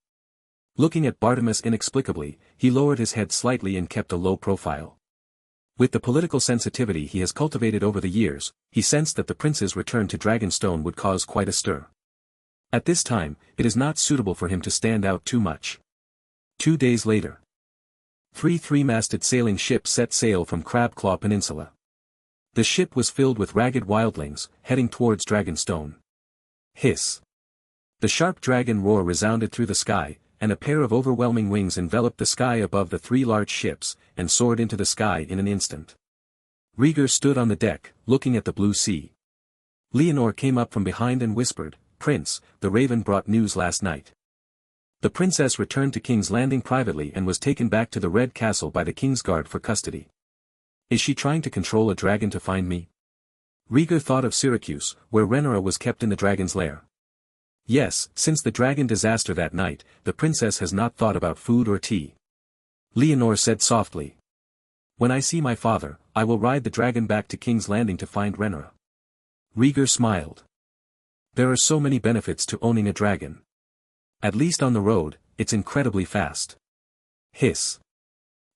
Looking at Bartimaeus inexplicably, he lowered his head slightly and kept a low profile. With the political sensitivity he has cultivated over the years, he sensed that the prince's return to Dragonstone would cause quite a stir. At this time, it is not suitable for him to stand out too much. 2 days later. 3 three-masted sailing ships set sail from Crabclaw Peninsula. The ship was filled with ragged wildlings, heading towards Dragonstone. Hiss. The sharp dragon roar resounded through the sky, and a pair of overwhelming wings enveloped the sky above the 3 large ships, and soared into the sky in an instant. Rhaegar stood on the deck, looking at the blue sea. Leonor came up from behind and whispered, "Prince, the raven brought news last night. The princess returned to King's Landing privately and was taken back to the Red Castle by the King's Guard for custody. Is she trying to control a dragon to find me?" Rhaegar thought of Syracuse, where Rhaenyra was kept in the dragon's lair. Yes, since the dragon disaster that night, the princess has not thought about food or tea. Leonor said softly. "When I see my father, I will ride the dragon back to King's Landing to find Rhaenyra." Rhaegar smiled. There are so many benefits to owning a dragon. At least on the road, it's incredibly fast. Hiss.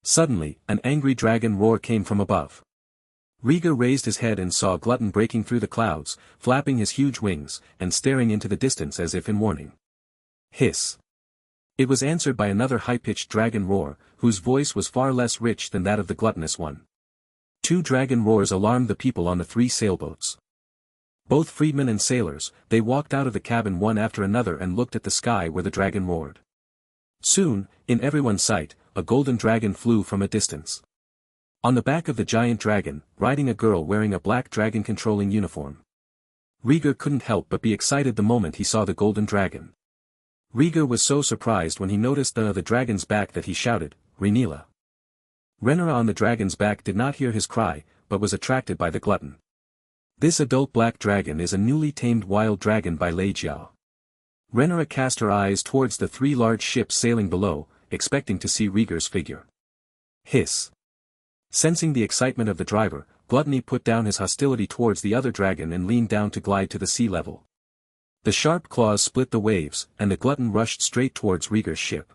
Suddenly, an angry dragon roar came from above. Rhaegar raised his head and saw Glutton breaking through the clouds, flapping his huge wings, and staring into the distance as if in warning. Hiss. It was answered by another high-pitched dragon roar, whose voice was far less rich than that of the gluttonous one. 2 dragon roars alarmed the people on the 3 sailboats. Both freedmen and sailors, they walked out of the cabin one after another and looked at the sky where the dragon roared. Soon, in everyone's sight, a golden dragon flew from a distance. On the back of the giant dragon, riding a girl wearing a black dragon-controlling uniform. Rhaegar couldn't help but be excited the moment he saw the golden dragon. Rhaegar was so surprised when he noticed the dragon's back that he shouted, "Rhaenyra." Rhaenyra on the dragon's back did not hear his cry, but was attracted by the glutton. This adult black dragon is a newly tamed wild dragon by Rhaegar. Rhaenyra cast her eyes towards the 3 large ships sailing below, expecting to see Rhaegar's figure. Hiss. Sensing the excitement of the driver, Gluttony put down his hostility towards the other dragon and leaned down to glide to the sea level. The sharp claws split the waves, and the glutton rushed straight towards Rhaegar's ship.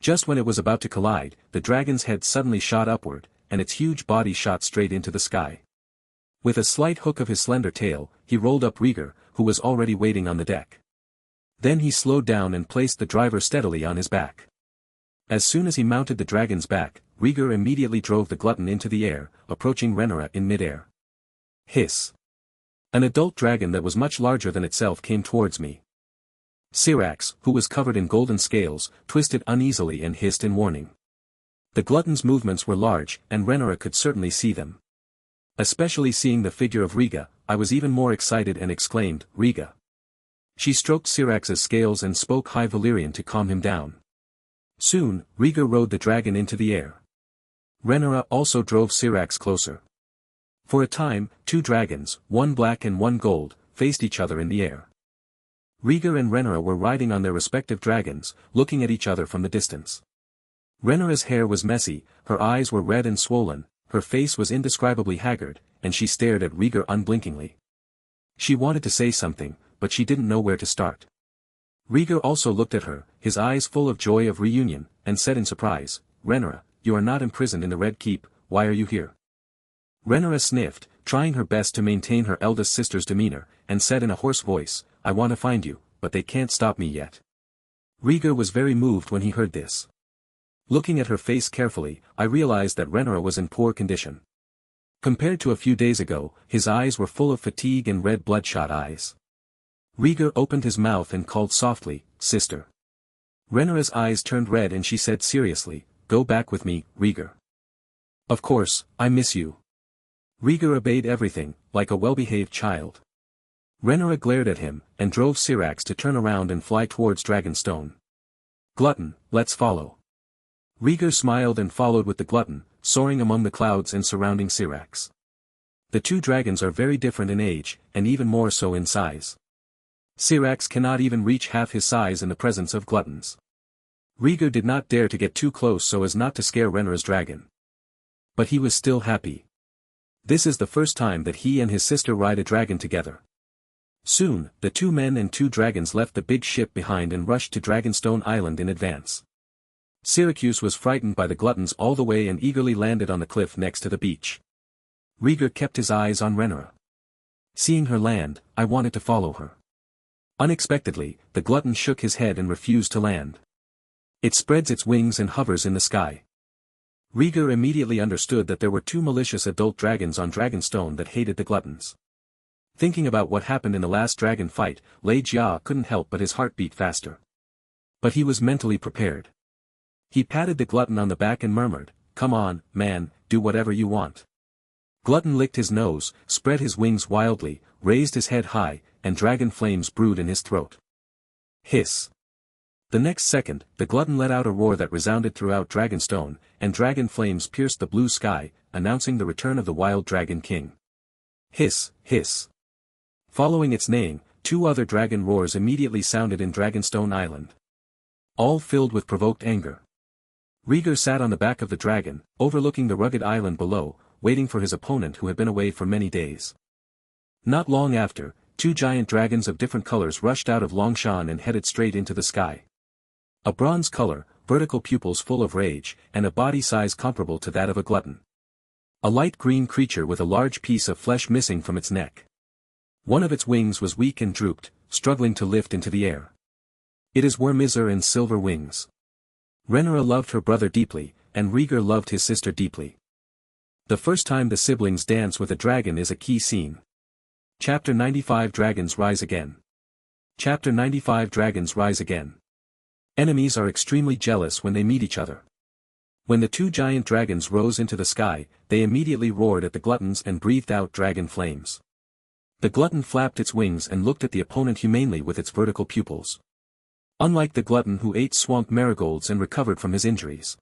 Just when it was about to collide, the dragon's head suddenly shot upward, and its huge body shot straight into the sky. With a slight hook of his slender tail, he rolled up Rhaegar, who was already waiting on the deck. Then he slowed down and placed the driver steadily on his back. As soon as he mounted the dragon's back, Rhaegar immediately drove the glutton into the air, approaching Rhaenyra in mid-air. Hiss. An adult dragon that was much larger than itself came towards me. Syrax, who was covered in golden scales, twisted uneasily and hissed in warning. The glutton's movements were large, and Rhaenyra could certainly see them. Especially seeing the figure of Rhaegar, I was even more excited and exclaimed, "Rhaegar." She stroked Syrax's scales and spoke High Valyrian to calm him down. Soon, Rhaegar rode the dragon into the air. Rhaenyra also drove Syrax closer. For a time, 2 dragons, one black and one gold, faced each other in the air. Rhaegar and Rhaenyra were riding on their respective dragons, looking at each other from the distance. Rhaenyra's hair was messy, her eyes were red and swollen, her face was indescribably haggard, and she stared at Rhaegar unblinkingly. She wanted to say something, but she didn't know where to start. Rhaegar also looked at her, his eyes full of joy of reunion, and said in surprise, "Rhaenyra, you are not imprisoned in the Red Keep, why are you here?" Rhaenyra sniffed, trying her best to maintain her eldest sister's demeanor, and said in a hoarse voice, "I want to find you, but they can't stop me yet." Rhaegar was very moved when he heard this. Looking at her face carefully, I realized that Rhaenyra was in poor condition. Compared to a few days ago, his eyes were full of fatigue and red bloodshot eyes. Rhaegar opened his mouth and called softly, "Sister." Rhaenyra's eyes turned red and she said seriously, "Go back with me, Rhaegar. Of course, I miss you." Rhaegar obeyed everything, like a well-behaved child. Rhaenyra glared at him, and drove Syrax to turn around and fly towards Dragonstone. "Glutton, let's follow." Rhaegar smiled and followed with the glutton, soaring among the clouds and surrounding Syrax. The 2 dragons are very different in age, and even more so in size. Syrax cannot even reach half his size in the presence of gluttons. Rhaegar did not dare to get too close so as not to scare Rhaenyra's dragon. But he was still happy. This is the first time that he and his sister ride a dragon together. Soon, the 2 men and 2 dragons left the big ship behind and rushed to Dragonstone Island in advance. Syracuse was frightened by the gluttons all the way and eagerly landed on the cliff next to the beach. Rhaegar kept his eyes on Rhaenyra. Seeing her land, I wanted to follow her. Unexpectedly, the glutton shook his head and refused to land. It spreads its wings and hovers in the sky. Rhaegar immediately understood that there were 2 malicious adult dragons on Dragonstone that hated the gluttons. Thinking about what happened in the last dragon fight, Rhaegar couldn't help but his heart beat faster. But he was mentally prepared. He patted the glutton on the back and murmured, "Come on, man, do whatever you want." Glutton licked his nose, spread his wings wildly, raised his head high, and dragon flames brewed in his throat. Hiss. The next second, the glutton let out a roar that resounded throughout Dragonstone, and dragon flames pierced the blue sky, announcing the return of the wild dragon king. Hiss, hiss. Following its neighing, 2 other dragon roars immediately sounded in Dragonstone Island. All filled with provoked anger. Rhaegar sat on the back of the dragon, overlooking the rugged island below, waiting for his opponent who had been away for many days. Not long after, 2 giant dragons of different colors rushed out of Longshan and headed straight into the sky. A bronze color, vertical pupils full of rage, and a body size comparable to that of a glutton. A light green creature with a large piece of flesh missing from its neck. One of its wings was weak and drooped, struggling to lift into the air. It is Wormizar and Silver Wings. Rhaenyra loved her brother deeply, and Rhaegar loved his sister deeply. The first time the siblings dance with a dragon is a key scene. Chapter 95 Dragons Rise Again. Chapter 95 Dragons Rise Again. Enemies are extremely jealous when they meet each other. When the two giant dragons rose into the sky, they immediately roared at the gluttons and breathed out dragon flames. The glutton flapped its wings and looked at the opponent humanely with its vertical pupils. Unlike the glutton who ate swamp marigolds and recovered from his injuries,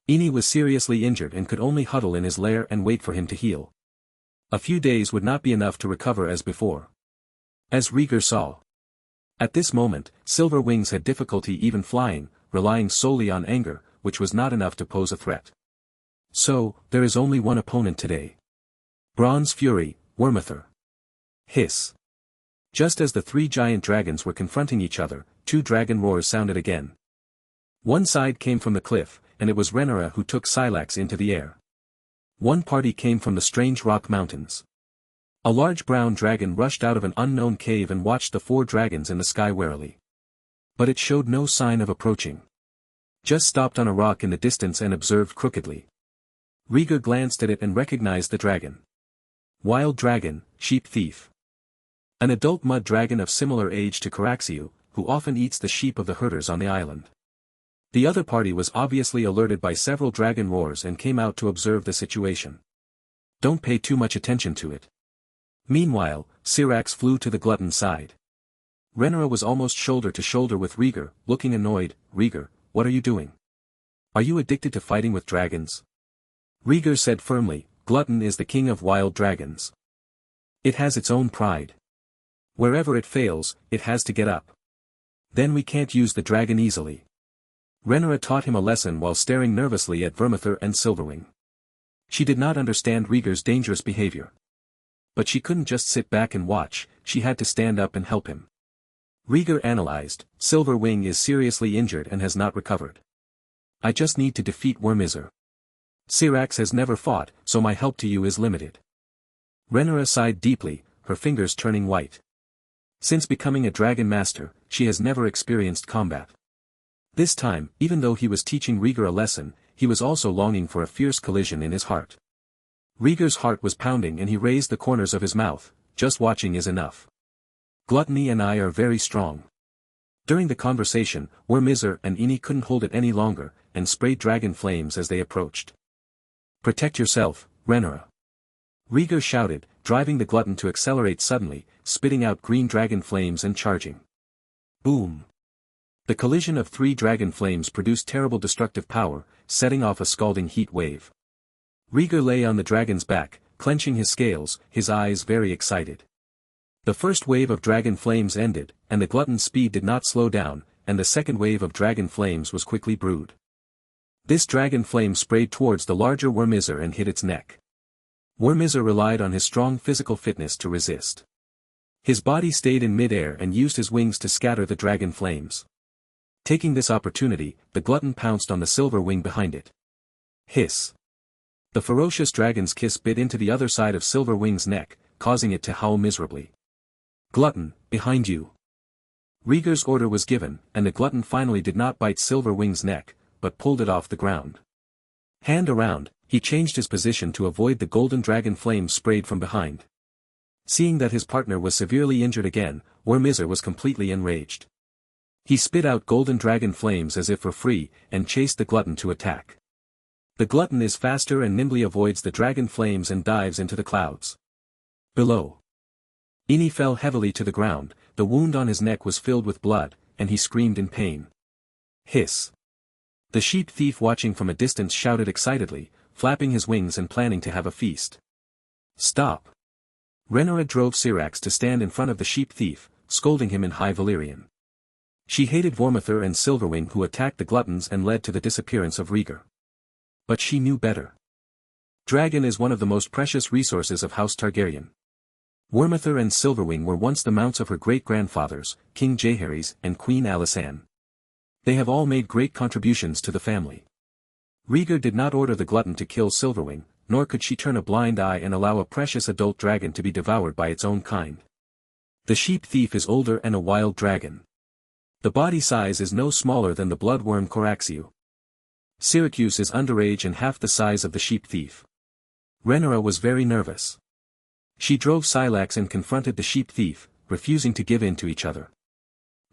Eni was seriously injured and could only huddle in his lair and wait for him to heal. A few days would not be enough to recover as before. As Rhaegar saw. At this moment, Silver Wings had difficulty even flying, relying solely on anger, which was not enough to pose a threat. So, there is only one opponent today. Bronze Fury, Wormuther. Hiss. Just as the three giant dragons were confronting each other, two dragon roars sounded again. One side came from the cliff, and it was Rhaegar who took Silax into the air. One party came from the strange rock mountains. A large brown dragon rushed out of an unknown cave and watched the four dragons in the sky warily. But it showed no sign of approaching. Just stopped on a rock in the distance and observed crookedly. Rhaegar glanced at it and recognized the dragon. Wild dragon, sheep thief. An adult mud dragon of similar age to Caraxiu, who often eats the sheep of the herders on the island. The other party was obviously alerted by several dragon roars and came out to observe the situation. Don't pay too much attention to it. Meanwhile, Syrax flew to the glutton's side. Rhaegar was almost shoulder to shoulder with Rhaegar, looking annoyed. Rhaegar, what are you doing? Are you addicted to fighting with dragons? Rhaegar said firmly, Glutton is the king of wild dragons. It has its own pride. Wherever it fails, it has to get up. Then we can't use the dragon easily. Rhaegar taught him a lesson while staring nervously at Vermithor and Silverwing. She did not understand Rhaegar's dangerous behavior. But she couldn't just sit back and watch, she had to stand up and help him. Rhaegar analyzed, Silverwing is seriously injured and has not recovered. I just need to defeat Wormizor. Syrax has never fought, so my help to you is limited. Rhaegar sighed deeply, her fingers turning white. Since becoming a dragon master, she has never experienced combat. This time, even though he was teaching Rhaegar a lesson, he was also longing for a fierce collision in his heart. Rhaegar's heart was pounding and he raised the corners of his mouth, just watching is enough. Gluttony and I are very strong. During the conversation, Wormizor and Eni couldn't hold it any longer, and sprayed dragon flames as they approached. Protect yourself, Rhaegar. Rhaegar shouted, driving the glutton to accelerate suddenly, spitting out green dragon flames and charging. Boom! The collision of three dragon flames produced terrible destructive power, setting off a scalding heat wave. Rhaegar lay on the dragon's back, clenching his scales, his eyes very excited. The first wave of dragon flames ended, and the glutton's speed did not slow down, and the second wave of dragon flames was quickly brewed. This dragon flame sprayed towards the larger Wormizor and hit its neck. Wormizor relied on his strong physical fitness to resist. His body stayed in mid-air and used his wings to scatter the dragon flames. Taking this opportunity, the glutton pounced on the silver wing behind it. Hiss! The ferocious dragon's kiss bit into the other side of Silver Wing's neck, causing it to howl miserably. Glutton, behind you! Rhaegar's order was given, and the glutton finally did not bite Silver Wing's neck, but pulled it off the ground. Hand around, he changed his position to avoid the golden dragon flames sprayed from behind. Seeing that his partner was severely injured again, Wormizor was completely enraged. He spit out golden dragon flames as if for free, and chased the glutton to attack. The glutton is faster and nimbly avoids the dragon flames and dives into the clouds. Below. Eni fell heavily to the ground, the wound on his neck was filled with blood, and he screamed in pain. Hiss! The sheep thief watching from a distance shouted excitedly, flapping his wings and planning to have a feast. Stop! Rhaegar drove Syrax to stand in front of the sheep thief, scolding him in High Valyrian. She hated Wormithor and Silverwing who attacked the gluttons and led to the disappearance of Rhaegar. But she knew better. Dragon is one of the most precious resources of House Targaryen. Wormithor and Silverwing were once the mounts of her great-grandfathers, King Jaehaerys and Queen Alysanne. They have all made great contributions to the family. Rhaegar did not order the glutton to kill Silverwing, nor could she turn a blind eye and allow a precious adult dragon to be devoured by its own kind. The sheep thief is older and a wild dragon. The body size is no smaller than the bloodworm Caraxiu. Syracuse is underage and half the size of the sheep thief. Rhaegar was very nervous. She drove Silax and confronted the sheep thief, refusing to give in to each other.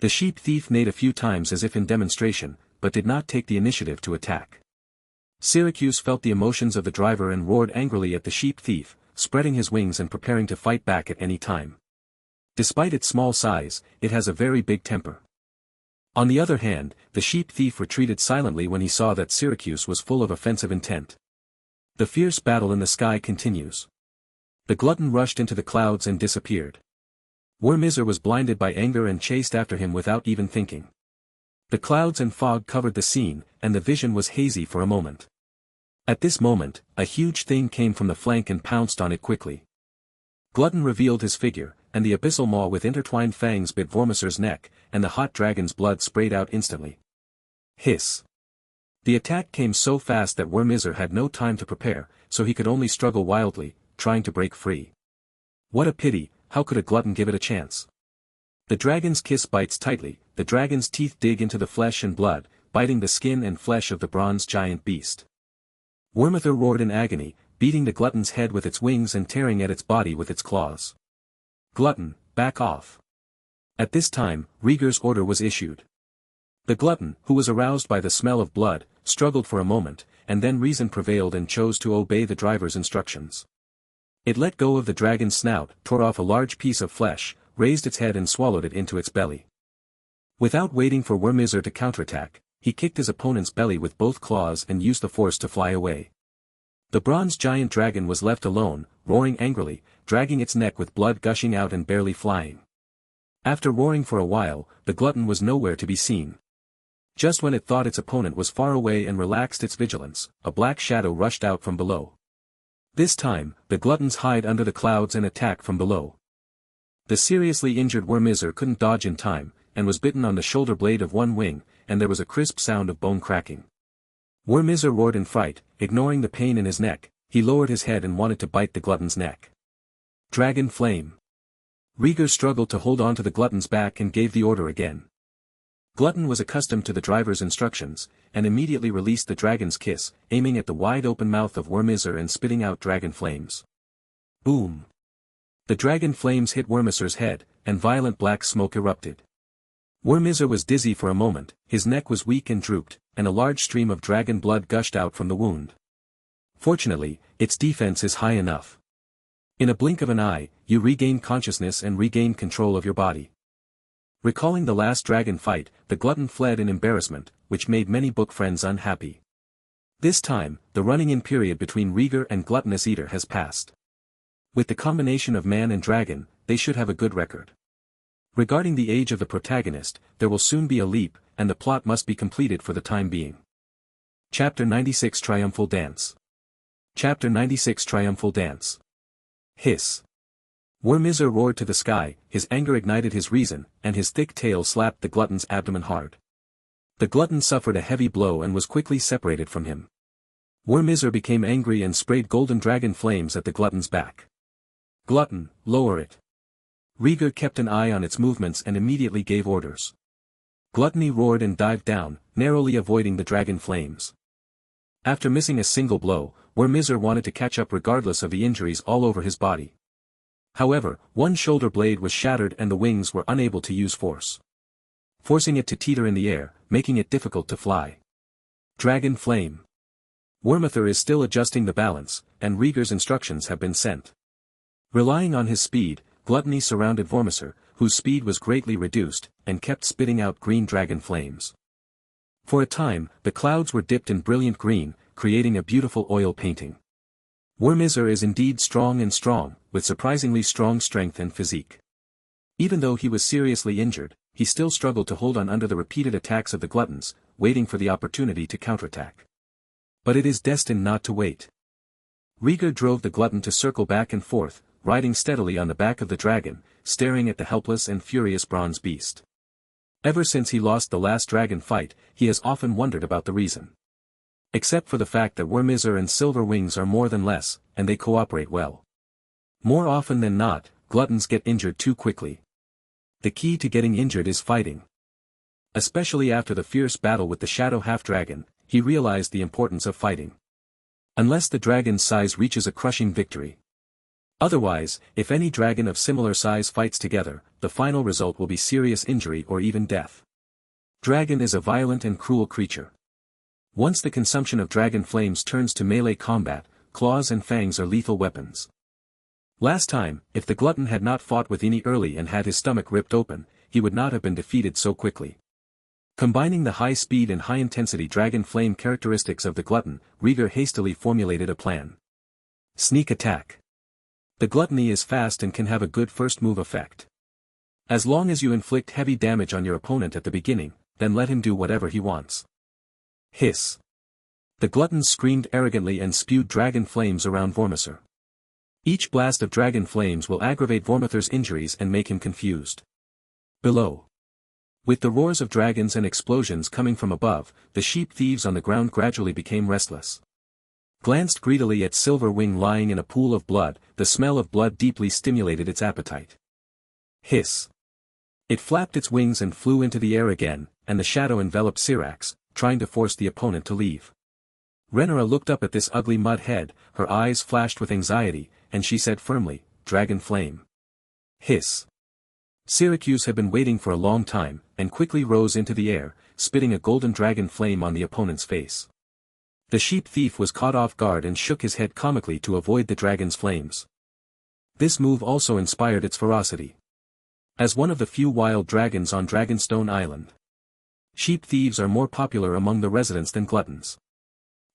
The sheep thief neighed a few times as if in demonstration, but did not take the initiative to attack. Syracuse felt the emotions of the driver and roared angrily at the sheep thief, spreading his wings and preparing to fight back at any time. Despite its small size, it has a very big temper. On the other hand, the sheep thief retreated silently when he saw that Syracuse was full of offensive intent. The fierce battle in the sky continues. The glutton rushed into the clouds and disappeared. Wyrmizer was blinded by anger and chased after him without even thinking. The clouds and fog covered the scene, and the vision was hazy for a moment. At this moment, a huge thing came from the flank and pounced on it quickly. Glutton revealed his figure, and the abyssal maw with intertwined fangs bit Wyrmizer's neck, and the hot dragon's blood sprayed out instantly. Hiss. The attack came so fast that Wyrmizer had no time to prepare, so he could only struggle wildly, trying to break free. What a pity, how could a glutton give it a chance? The dragon's kiss bites tightly, the dragon's teeth dig into the flesh and blood, biting the skin and flesh of the bronze giant beast. Wyrmizer roared in agony, beating the glutton's head with its wings and tearing at its body with its claws. Glutton, back off. At this time, Rhaegar's order was issued. The glutton, who was aroused by the smell of blood, struggled for a moment, and then reason prevailed and chose to obey the driver's instructions. It let go of the dragon's snout, tore off a large piece of flesh, raised its head and swallowed it into its belly. Without waiting for Wyrmizer to counterattack, he kicked his opponent's belly with both claws and used the force to fly away. The bronze giant dragon was left alone, roaring angrily, dragging its neck with blood gushing out and barely flying. After roaring for a while, the glutton was nowhere to be seen. Just when it thought its opponent was far away and relaxed its vigilance, a black shadow rushed out from below. This time, the gluttons hide under the clouds and attack from below. The seriously injured Wyrmizer couldn't dodge in time, and was bitten on the shoulder blade of one wing, and there was a crisp sound of bone cracking. Wyrmizer roared in fright, ignoring the pain in his neck. He lowered his head and wanted to bite the glutton's neck. Dragon flame. Rhaegar struggled to hold on to the glutton's back and gave the order again. Glutton was accustomed to the driver's instructions, and immediately released the dragon's kiss, aiming at the wide-open mouth of Wyrmizer and spitting out dragon flames. Boom! The dragon flames hit Wyrmizer's head, and violent black smoke erupted. Wyrmizer was dizzy for a moment, his neck was weak and drooped, and a large stream of dragon blood gushed out from the wound. Fortunately, its defense is high enough. In a blink of an eye, you regain consciousness and regain control of your body. Recalling the last dragon fight, the glutton fled in embarrassment, which made many book friends unhappy. This time, the running-in period between Rhaegar and Gluttonous Eater has passed. With the combination of man and dragon, they should have a good record. Regarding the age of the protagonist, there will soon be a leap, and the plot must be completed for the time being. Chapter 96 Triumphal Dance. Chapter 96 Triumphal Dance. Hiss. Wyrmizer roared to the sky, his anger ignited his reason, and his thick tail slapped the glutton's abdomen hard. The glutton suffered a heavy blow and was quickly separated from him. Wyrmizer became angry and sprayed golden dragon flames at the glutton's back. Glutton, lower it. Rhaegar kept an eye on its movements and immediately gave orders. Gluttony roared and dived down, narrowly avoiding the dragon flames. After missing a single blow, Wyrmizer wanted to catch up regardless of the injuries all over his body. However, one shoulder blade was shattered and the wings were unable to use force, forcing it to teeter in the air, making it difficult to fly. Dragon flame. Wyrmizer is still adjusting the balance, and Rhaegar's instructions have been sent. Relying on his speed, Gluttony surrounded Wyrmizer, whose speed was greatly reduced, and kept spitting out green dragon flames. For a time, the clouds were dipped in brilliant green, creating a beautiful oil painting. Wyrmizer is indeed strong, with surprisingly strong strength and physique. Even though he was seriously injured, he still struggled to hold on under the repeated attacks of the gluttons, waiting for the opportunity to counterattack. But it is destined not to wait. Rhaegar drove the glutton to circle back and forth, riding steadily on the back of the dragon, staring at the helpless and furious bronze beast. Ever since he lost the last dragon fight, he has often wondered about the reason. Except for the fact that Wyrmizer and Silver Wings are more than less, and they cooperate well. More often than not, gluttons get injured too quickly. The key to getting injured is fighting. Especially after the fierce battle with the Shadow Half-Dragon, he realized the importance of fighting. Unless the dragon's size reaches a crushing victory. Otherwise, if any dragon of similar size fights together, the final result will be serious injury or even death. Dragon is a violent and cruel creature. Once the consumption of dragon flames turns to melee combat, claws and fangs are lethal weapons. Last time, if the glutton had not fought with any early and had his stomach ripped open, he would not have been defeated so quickly. Combining the high speed and high intensity dragon flame characteristics of the glutton, Rhaegar hastily formulated a plan. Sneak attack. The gluttony is fast and can have a good first move effect. As long as you inflict heavy damage on your opponent at the beginning, then let him do whatever he wants. Hiss. The glutton screamed arrogantly and spewed dragon flames around Vormithor. Each blast of dragon flames will aggravate Vormithor's injuries and make him confused. Below. With the roars of dragons and explosions coming from above, the sheep thieves on the ground gradually became restless. Glanced greedily at Silverwing lying in a pool of blood, the smell of blood deeply stimulated its appetite. Hiss. It flapped its wings and flew into the air again, and the shadow enveloped Syrax, trying to force the opponent to leave. Rhaenyra looked up at this ugly mud head, her eyes flashed with anxiety, and she said firmly, "Dragon flame." Hiss. Syracuse had been waiting for a long time, and quickly rose into the air, spitting a golden dragon flame on the opponent's face. The sheep thief was caught off guard and shook his head comically to avoid the dragon's flames. This move also inspired its ferocity. As one of the few wild dragons on Dragonstone Island, sheep thieves are more popular among the residents than gluttons.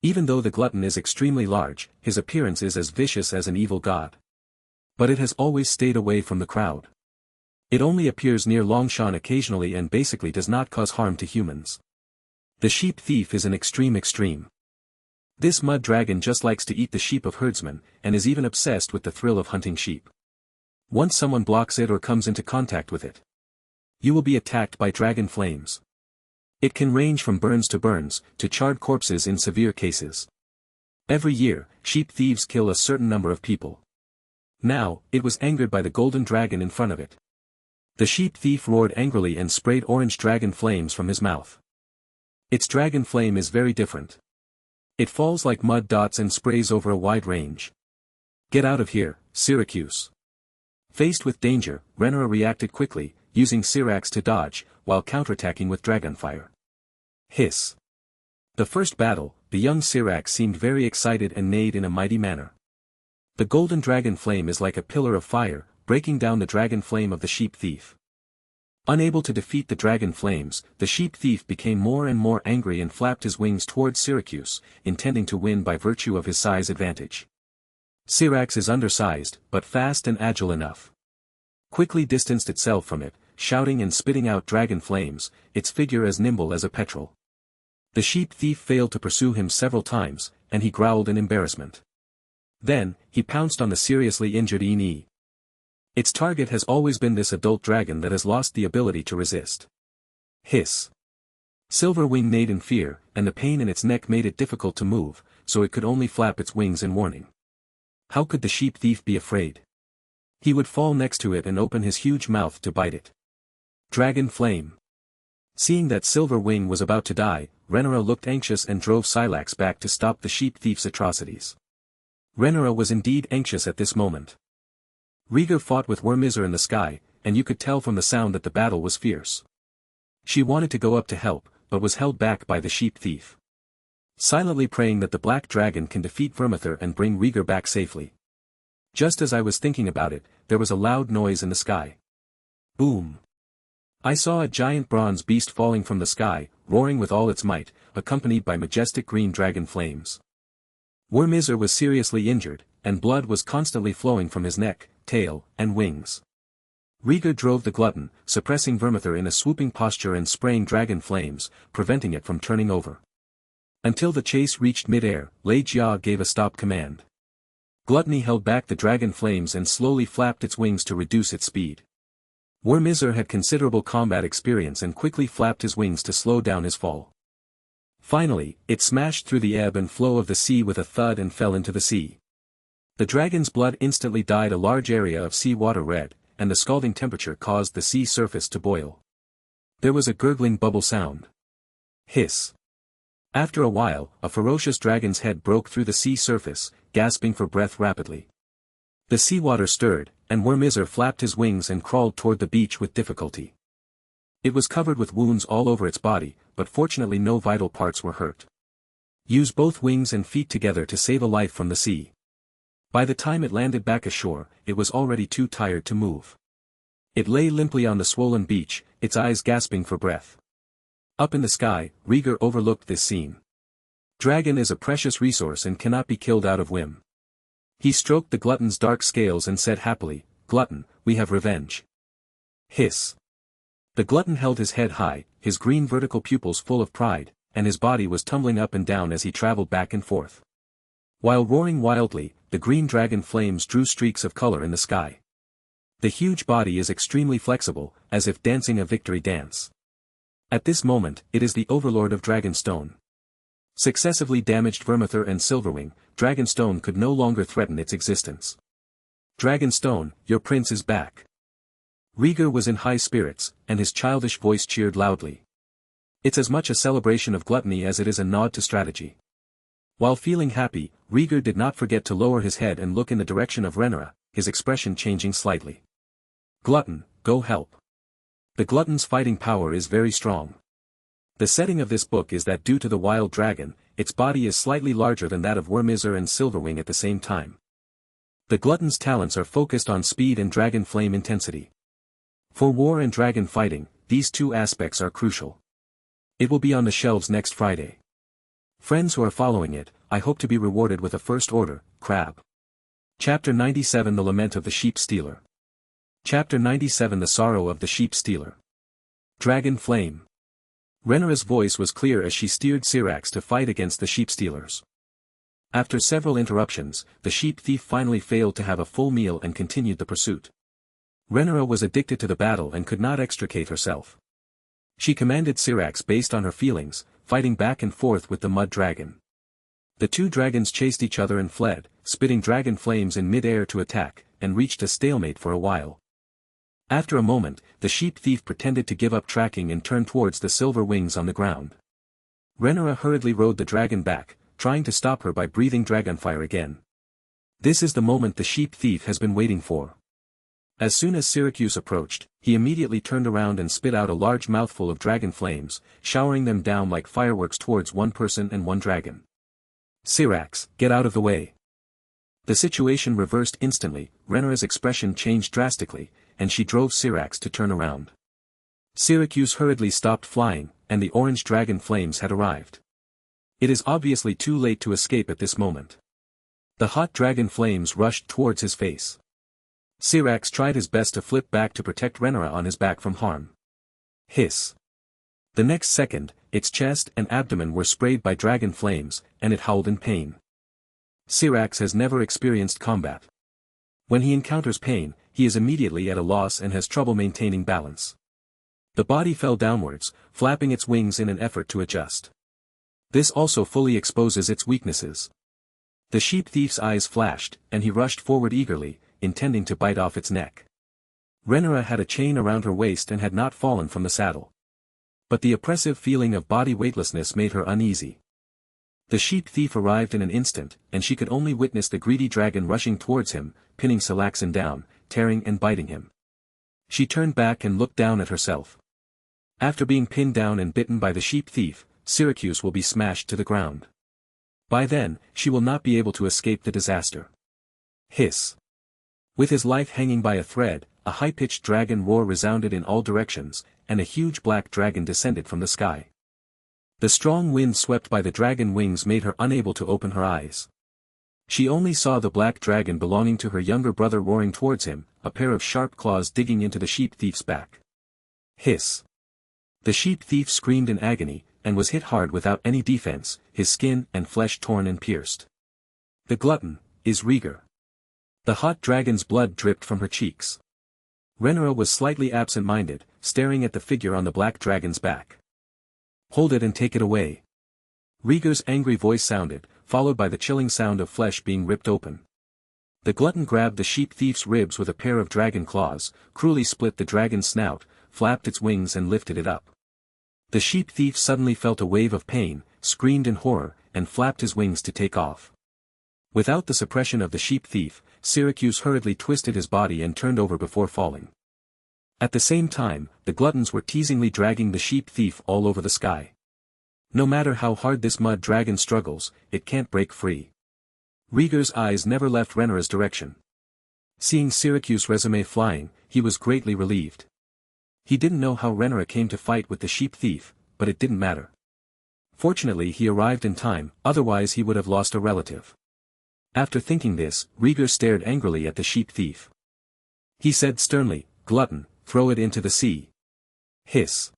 Even though the glutton is extremely large, his appearance is as vicious as an evil god. But it has always stayed away from the crowd. It only appears near Longshan occasionally and basically does not cause harm to humans. The sheep thief is an extreme. This mud dragon just likes to eat the sheep of herdsmen, and is even obsessed with the thrill of hunting sheep. Once someone blocks it or comes into contact with it, you will be attacked by dragon flames. It can range from burns, to charred corpses in severe cases. Every year, sheep thieves kill a certain number of people. Now, it was angered by the golden dragon in front of it. The sheep thief roared angrily and sprayed orange dragon flames from his mouth. Its dragon flame is very different. It falls like mud dots and sprays over a wide range. Get out of here, Syracuse. Faced with danger, Rhaenyra reacted quickly, using Syrax to dodge, while counterattacking with dragonfire. Hiss. The first battle, the young Syrax seemed very excited and neighed in a mighty manner. The golden dragon flame is like a pillar of fire, breaking down the dragon flame of the sheep thief. Unable to defeat the dragon flames, the sheep thief became more and more angry and flapped his wings towards Syracuse, intending to win by virtue of his size advantage. Syrax is undersized, but fast and agile enough. Quickly distanced itself from it, shouting and spitting out dragon flames, its figure as nimble as a petrel. The sheep thief failed to pursue him several times, and he growled in embarrassment. Then, he pounced on the seriously injured Eni. Its target has always been this adult dragon that has lost the ability to resist. Hiss. Silverwing neighed in fear, and the pain in its neck made it difficult to move, so it could only flap its wings in warning. How could the sheep thief be afraid? He would fall next to it and open his huge mouth to bite it. Dragon flame. Seeing that Silverwing was about to die, Rhaenyra looked anxious and drove Syrax back to stop the sheep thief's atrocities. Rhaenyra was indeed anxious at this moment. Rhaegar fought with Vormithor in the sky, and you could tell from the sound that the battle was fierce. She wanted to go up to help, but was held back by the sheep thief. Silently praying that the black dragon can defeat Vormithor and bring Rhaegar back safely. Just as I was thinking about it, there was a loud noise in the sky. Boom! I saw a giant bronze beast falling from the sky, roaring with all its might, accompanied by majestic green dragon flames. Vormithor was seriously injured, and blood was constantly flowing from his neck, tail, and wings. Rhaegar drove the glutton, suppressing Vormithor in a swooping posture and spraying dragon flames, preventing it from turning over. Until the chase reached mid-air, Rhaegar gave a stop command. Gluttony held back the dragon flames and slowly flapped its wings to reduce its speed. Vormithor had considerable combat experience and quickly flapped his wings to slow down his fall. Finally, it smashed through the ebb and flow of the sea with a thud and fell into the sea. The dragon's blood instantly dyed a large area of sea water red, and the scalding temperature caused the sea surface to boil. There was a gurgling bubble sound. Hiss. After a while, a ferocious dragon's head broke through the sea surface, gasping for breath rapidly. The seawater stirred, and Vormithor flapped his wings and crawled toward the beach with difficulty. It was covered with wounds all over its body, but fortunately no vital parts were hurt. Use both wings and feet together to save a life from the sea. By the time it landed back ashore, it was already too tired to move. It lay limply on the swollen beach, its eyes gasping for breath. Up in the sky, Rhaegar overlooked this scene. Dragon is a precious resource and cannot be killed out of whim. He stroked the glutton's dark scales and said happily, "Glutton, we have revenge." Hiss. The glutton held his head high, his green vertical pupils full of pride, and his body was tumbling up and down as he traveled back and forth. While roaring wildly, the green dragon flames drew streaks of color in the sky. The huge body is extremely flexible, as if dancing a victory dance. At this moment, it is the overlord of Dragonstone. Successively damaged Vermithor and Silverwing, Dragonstone could no longer threaten its existence. "Dragonstone, your prince is back." Rhaegar was in high spirits, and his childish voice cheered loudly. It's as much a celebration of gluttony as it is a nod to strategy. While feeling happy, Rhaegar did not forget to lower his head and look in the direction of Rhaenyra, his expression changing slightly. "Glutton, go help." The glutton's fighting power is very strong. The setting of this book is that due to the wild dragon, its body is slightly larger than that of Vermithor and Silverwing at the same time. The glutton's talents are focused on speed and dragon flame intensity. For war and dragon fighting, these two aspects are crucial. It will be on the shelves next Friday. Friends who are following it, I hope to be rewarded with a first order, crab. Chapter 97 The Lament of the Sheep Stealer. Chapter 97 The Sorrow of the Sheep Stealer. Dragon Flame. Rhaenyra's voice was clear as she steered Syrax to fight against the sheep stealers. After several interruptions, the sheep thief finally failed to have a full meal and continued the pursuit. Rhaenyra was addicted to the battle and could not extricate herself. She commanded Syrax based on her feelings, fighting back and forth with the mud dragon. The two dragons chased each other and fled, spitting dragon flames in mid-air to attack, and reached a stalemate for a while. After a moment, the sheep thief pretended to give up tracking and turned towards the silver wings on the ground. Rhaenyra hurriedly rode the dragon back, trying to stop her by breathing dragonfire again. This is the moment the sheep thief has been waiting for. As soon as Syracuse approached, he immediately turned around and spit out a large mouthful of dragon flames, showering them down like fireworks towards one person and one dragon. "Syrax, get out of the way." The situation reversed instantly, Rhaenyra's expression changed drastically, and she drove Syrax to turn around. Syracuse hurriedly stopped flying, and the orange dragon flames had arrived. It is obviously too late to escape at this moment. The hot dragon flames rushed towards his face. Syrax tried his best to flip back to protect Rhaenyra on his back from harm. Hiss. The next second, its chest and abdomen were sprayed by dragon flames, and it howled in pain. Syrax has never experienced combat. When he encounters pain, he is immediately at a loss and has trouble maintaining balance. The body fell downwards, flapping its wings in an effort to adjust. This also fully exposes its weaknesses. The sheep thief's eyes flashed, and he rushed forward eagerly, intending to bite off its neck. Rhaenyra had a chain around her waist and had not fallen from the saddle. But the oppressive feeling of body weightlessness made her uneasy. The sheep thief arrived in an instant, and she could only witness the greedy dragon rushing towards him, pinning Syraxen down, tearing and biting him. She turned back and looked down at herself. After being pinned down and bitten by the sheep thief, Syracuse will be smashed to the ground. By then, she will not be able to escape the disaster. Hiss. With his life hanging by a thread, a high-pitched dragon roar resounded in all directions, and a huge black dragon descended from the sky. The strong wind swept by the dragon wings made her unable to open her eyes. She only saw the black dragon belonging to her younger brother roaring towards him, a pair of sharp claws digging into the sheep thief's back. Hiss. The sheep thief screamed in agony, and was hit hard without any defense, his skin and flesh torn and pierced. The glutton is Rhaegar. The hot dragon's blood dripped from her cheeks. Rhaenyra was slightly absent-minded, staring at the figure on the black dragon's back. "Hold it and take it away." Rhaegar's angry voice sounded, followed by the chilling sound of flesh being ripped open. The glutton grabbed the sheep thief's ribs with a pair of dragon claws, cruelly split the dragon's snout, flapped its wings and lifted it up. The sheep thief suddenly felt a wave of pain, screamed in horror, and flapped his wings to take off. Without the suppression of the sheep thief, Syracuse hurriedly twisted his body and turned over before falling. At the same time, the gluttons were teasingly dragging the sheep thief all over the sky. No matter how hard this mud dragon struggles, it can't break free. Rhaegar's eyes never left Rhaenyra's direction. Seeing Syracuse's resume flying, he was greatly relieved. He didn't know how Rhaenyra came to fight with the sheep thief, but it didn't matter. Fortunately he arrived in time, otherwise he would have lost a relative. After thinking this, Rhaegar stared angrily at the sheep thief. He said sternly, "Glutton, throw it into the sea." Hiss.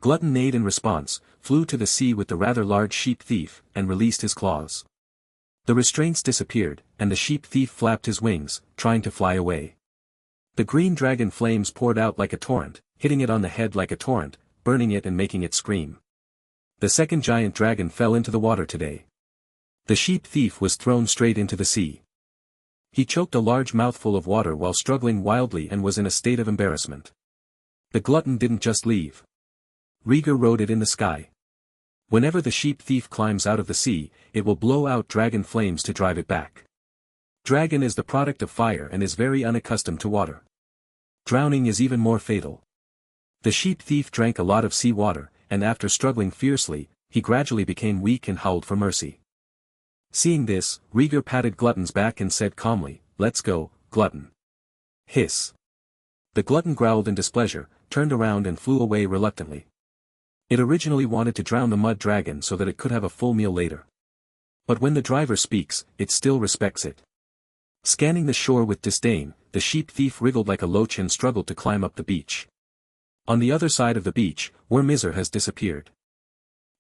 Glutton neighed in response, flew to the sea with the rather large sheep thief, and released his claws. The restraints disappeared, and the sheep thief flapped his wings, trying to fly away. The green dragon flames poured out like a torrent, hitting it on the head like a torrent, burning it and making it scream. The second giant dragon fell into the water today. The sheep thief was thrown straight into the sea. He choked a large mouthful of water while struggling wildly and was in a state of embarrassment. The glutton didn't just leave. Rhaegar rode it in the sky. Whenever the sheep thief climbs out of the sea, it will blow out dragon flames to drive it back. Dragon is the product of fire and is very unaccustomed to water. Drowning is even more fatal. The sheep thief drank a lot of sea water, and after struggling fiercely, he gradually became weak and howled for mercy. Seeing this, Rhaegar patted Glutton's back and said calmly, "Let's go, Glutton." Hiss. The glutton growled in displeasure, turned around and flew away reluctantly. It originally wanted to drown the mud dragon so that it could have a full meal later. But when the driver speaks, it still respects it. Scanning the shore with disdain, the sheep thief wriggled like a loach and struggled to climb up the beach. On the other side of the beach, where Mizar has disappeared.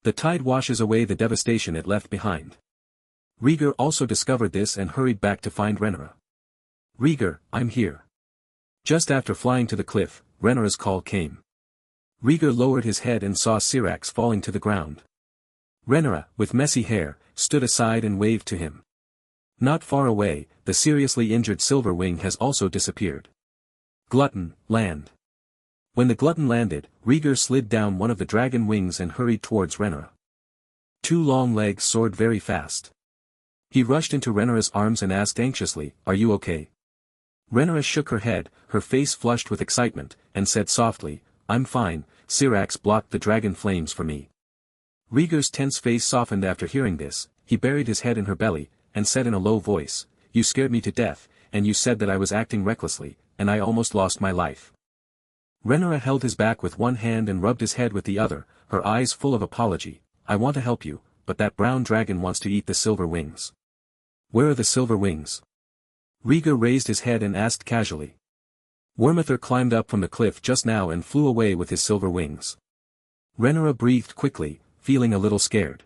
The tide washes away the devastation it left behind. Rhaegar also discovered this and hurried back to find Rhaenyra. "Rhaegar, I'm here." Just after flying to the cliff, Rhaenyra's call came. Rhaegar lowered his head and saw Syrax falling to the ground. Rhaenyra, with messy hair, stood aside and waved to him. Not far away, the seriously injured Silver Wing has also disappeared. "Glutton, land." When the glutton landed, Rhaegar slid down one of the dragon wings and hurried towards Rhaenyra. Two long legs soared very fast. He rushed into Rhaenyra's arms and asked anxiously, "Are you okay?" Rhaenyra shook her head, her face flushed with excitement, and said softly, "I'm fine, Syrax blocked the dragon flames for me." Rhaegar's tense face softened after hearing this. He buried his head in her belly, and said in a low voice, "You scared me to death, and you said that I was acting recklessly, and I almost lost my life." Rhaenyra held his back with one hand and rubbed his head with the other, her eyes full of apology. "I want to help you, but that brown dragon wants to eat the silver wings." "Where are the silver wings?" Rhaegar raised his head and asked casually. "Wormuther climbed up from the cliff just now and flew away with his silver wings." Rhaenyra breathed quickly, feeling a little scared.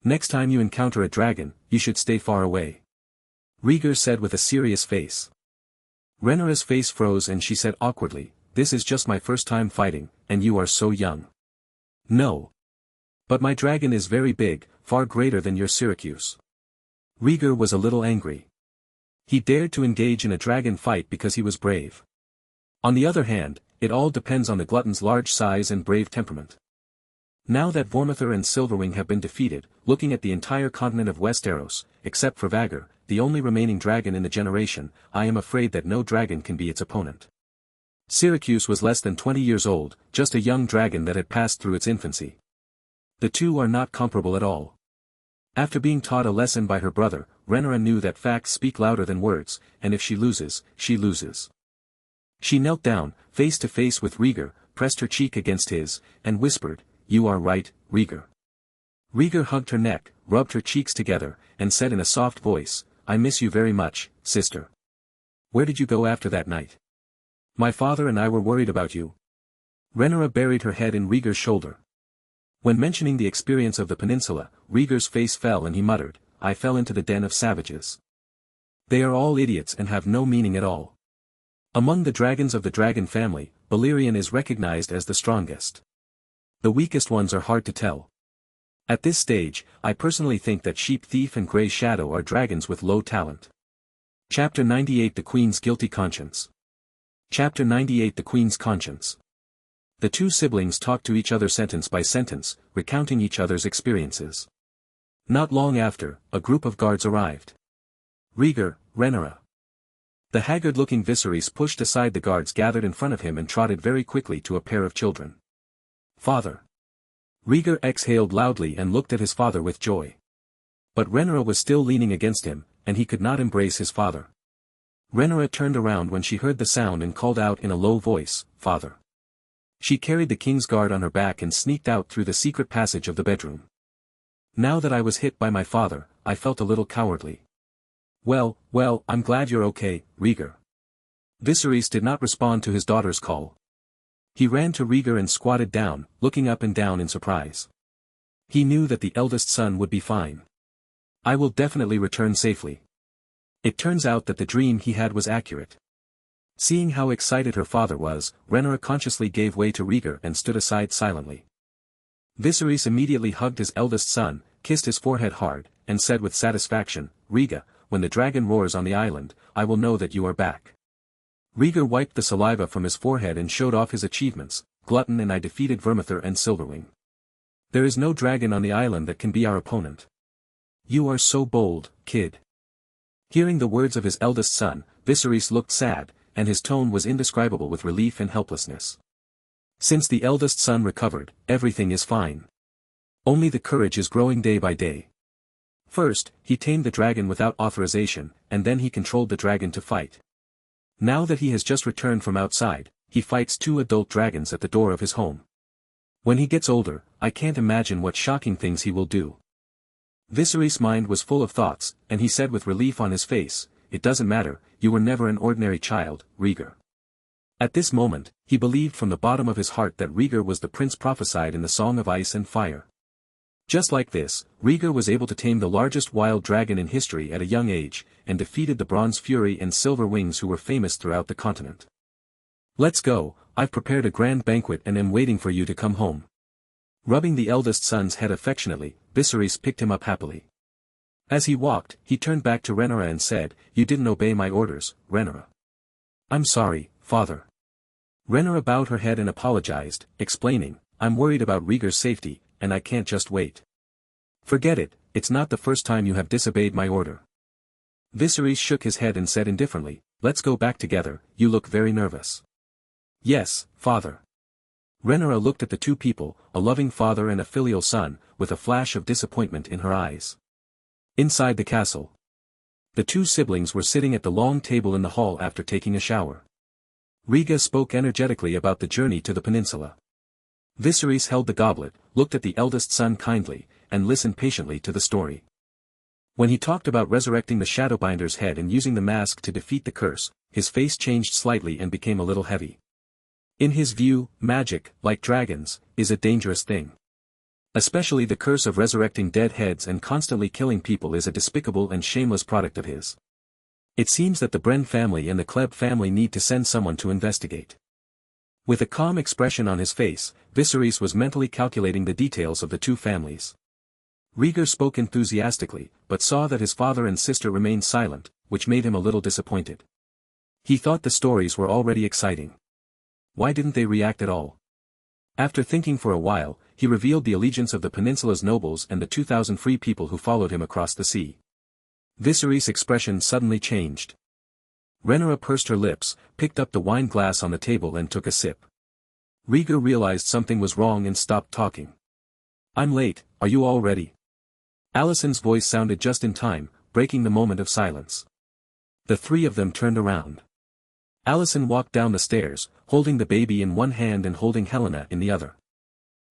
"Next time you encounter a dragon, you should stay far away," Rhaegar said with a serious face. Rhaenyra's face froze and she said awkwardly, "This is just my first time fighting, and you are so young." "No. But my dragon is very big, far greater than your Syracuse." Rhaegar was a little angry. He dared to engage in a dragon fight because he was brave. On the other hand, it all depends on the glutton's large size and brave temperament. Now that Vormuther and Silverwing have been defeated, looking at the entire continent of Westeros, except for Rhaegar, the only remaining dragon in the generation, I am afraid that no dragon can be its opponent. Syracuse was less than 20 years old, just a young dragon that had passed through its infancy. The two are not comparable at all. After being taught a lesson by her brother, Rhaenyra knew that facts speak louder than words, and if she loses, she loses. She knelt down, face to face with Rhaegar, pressed her cheek against his, and whispered, "You are right, Rhaegar." Rhaegar hugged her neck, rubbed her cheeks together, and said in a soft voice, "I miss you very much, sister. Where did you go after that night? My father and I were worried about you." Rhaenyra buried her head in Rhaegar's shoulder. When mentioning the experience of the peninsula, Rhaegar's face fell and he muttered, "I fell into the den of savages. They are all idiots and have no meaning at all." Among the dragons of the dragon family, Balerion is recognized as the strongest. The weakest ones are hard to tell. At this stage, I personally think that Sheep Thief and Grey Shadow are dragons with low talent. Chapter 98 The Queen's Guilty Conscience. Chapter 98 The Queen's Conscience. The two siblings talked to each other sentence by sentence, recounting each other's experiences. Not long after, a group of guards arrived. Rhaegar, Rhaenyra. The haggard-looking Viserys pushed aside the guards gathered in front of him and trotted very quickly to a pair of children. "Father." Rhaegar exhaled loudly and looked at his father with joy. But Rhaenyra was still leaning against him, and he could not embrace his father. Rhaenyra turned around when she heard the sound and called out in a low voice, "Father." She carried the king's guard on her back and sneaked out through the secret passage of the bedroom. Now that I was hit by my father, I felt a little cowardly. Well, I'm glad you're okay, Rhaegar." Viserys did not respond to his daughter's call. He ran to Rhaegar and squatted down, looking up and down in surprise. He knew that the eldest son would be fine. "I will definitely return safely." It turns out that the dream he had was accurate. Seeing how excited her father was, Rhaenyra consciously gave way to Rhaegar and stood aside silently. Viserys immediately hugged his eldest son, kissed his forehead hard, and said with satisfaction, "Rhaegar, when the dragon roars on the island, I will know that you are back." Rhaegar wiped the saliva from his forehead and showed off his achievements. "Glutton and I defeated Vermithor and Silverwing. There is no dragon on the island that can be our opponent." "You are so bold, kid." Hearing the words of his eldest son, Viserys looked sad, and his tone was indescribable with relief and helplessness. Since the eldest son recovered, everything is fine. Only the courage is growing day by day. First, he tamed the dragon without authorization, and then he controlled the dragon to fight. Now that he has just returned from outside, he fights 2 adult dragons at the door of his home. When he gets older, I can't imagine what shocking things he will do. Viserys' mind was full of thoughts, and he said with relief on his face, "It doesn't matter, you were never an ordinary child, Rhaegar." At this moment, he believed from the bottom of his heart that Rhaegar was the prince prophesied in the Song of Ice and Fire. Just like this, Rhaegar was able to tame the largest wild dragon in history at a young age, and defeated the Bronze Fury and Silver Wings who were famous throughout the continent. "Let's go, I've prepared a grand banquet and am waiting for you to come home." Rubbing the eldest son's head affectionately, Viserys picked him up happily. As he walked, he turned back to Rhaenyra and said, "You didn't obey my orders, Rhaenyra." "I'm sorry, father." Rhaenyra bowed her head and apologized, explaining, "I'm worried about Rhaegar's safety, and I can't just wait." "Forget it, it's not the first time you have disobeyed my order." Viserys shook his head and said indifferently, "Let's go back together, you look very nervous." "Yes, father." Rhaenyra looked at the 2 people, a loving father and a filial son, with a flash of disappointment in her eyes. Inside the castle, the 2 siblings were sitting at the long table in the hall after taking a shower. Rhaegar spoke energetically about the journey to the peninsula. Viserys held the goblet, looked at the eldest son kindly, and listened patiently to the story. When he talked about resurrecting the Shadowbinder's head and using the mask to defeat the curse, his face changed slightly and became a little heavy. In his view, magic, like dragons, is a dangerous thing. Especially the curse of resurrecting dead heads and constantly killing people is a despicable and shameless product of his. It seems that the Bren family and the Kleb family need to send someone to investigate. With a calm expression on his face, Viserys was mentally calculating the details of the 2 families. Rhaegar spoke enthusiastically, but saw that his father and sister remained silent, which made him a little disappointed. He thought the stories were already exciting. Why didn't they react at all? After thinking for a while, he revealed the allegiance of the peninsula's nobles and the 2,000 free people who followed him across the sea. Viserys' expression suddenly changed. Rhaenyra pursed her lips, picked up the wine glass on the table and took a sip. Rhaegar realized something was wrong and stopped talking. "I'm late, are you all ready?" Alicent's voice sounded just in time, breaking the moment of silence. The 3 of them turned around. Alicent walked down the stairs, holding the baby in one hand and holding Helena in the other.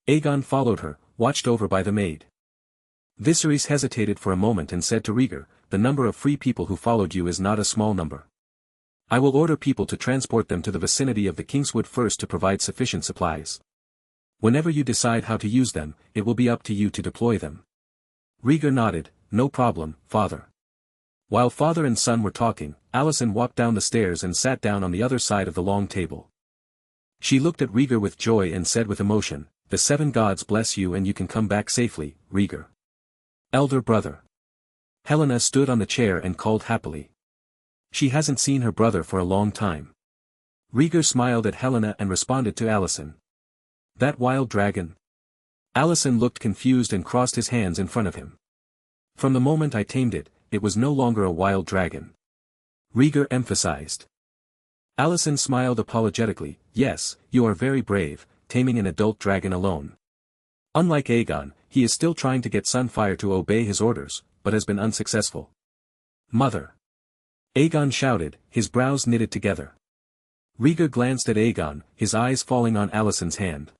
Aegon followed her, watched over by the maid. Viserys hesitated for a moment and said to Rhaegar, "The number of free people who followed you is not a small number. I will order people to transport them to the vicinity of the Kingswood first to provide sufficient supplies. Whenever you decide how to use them, it will be up to you to deploy them." Rhaegar nodded, "No problem, father." While father and son were talking, Alicent walked down the stairs and sat down on the other side of the long table. She looked at Rhaegar with joy and said with emotion, "The 7 gods bless you and you can come back safely, Rhaegar. Elder brother." Helena stood on the chair and called happily. She hasn't seen her brother for a long time. Rhaegar smiled at Helena and responded to Alicent. "That wild dragon?" Alicent looked confused and crossed his hands in front of him. "From the moment I tamed it, it was no longer a wild dragon," Rhaegar emphasized. Alicent smiled apologetically, "Yes, you are very brave, taming an adult dragon alone. Unlike Aegon, he is still trying to get Sunfire to obey his orders, but has been unsuccessful. Mother! Aegon shouted, his brows knitted together. Rhaegar glanced at Aegon, his eyes falling on Alicent's hand.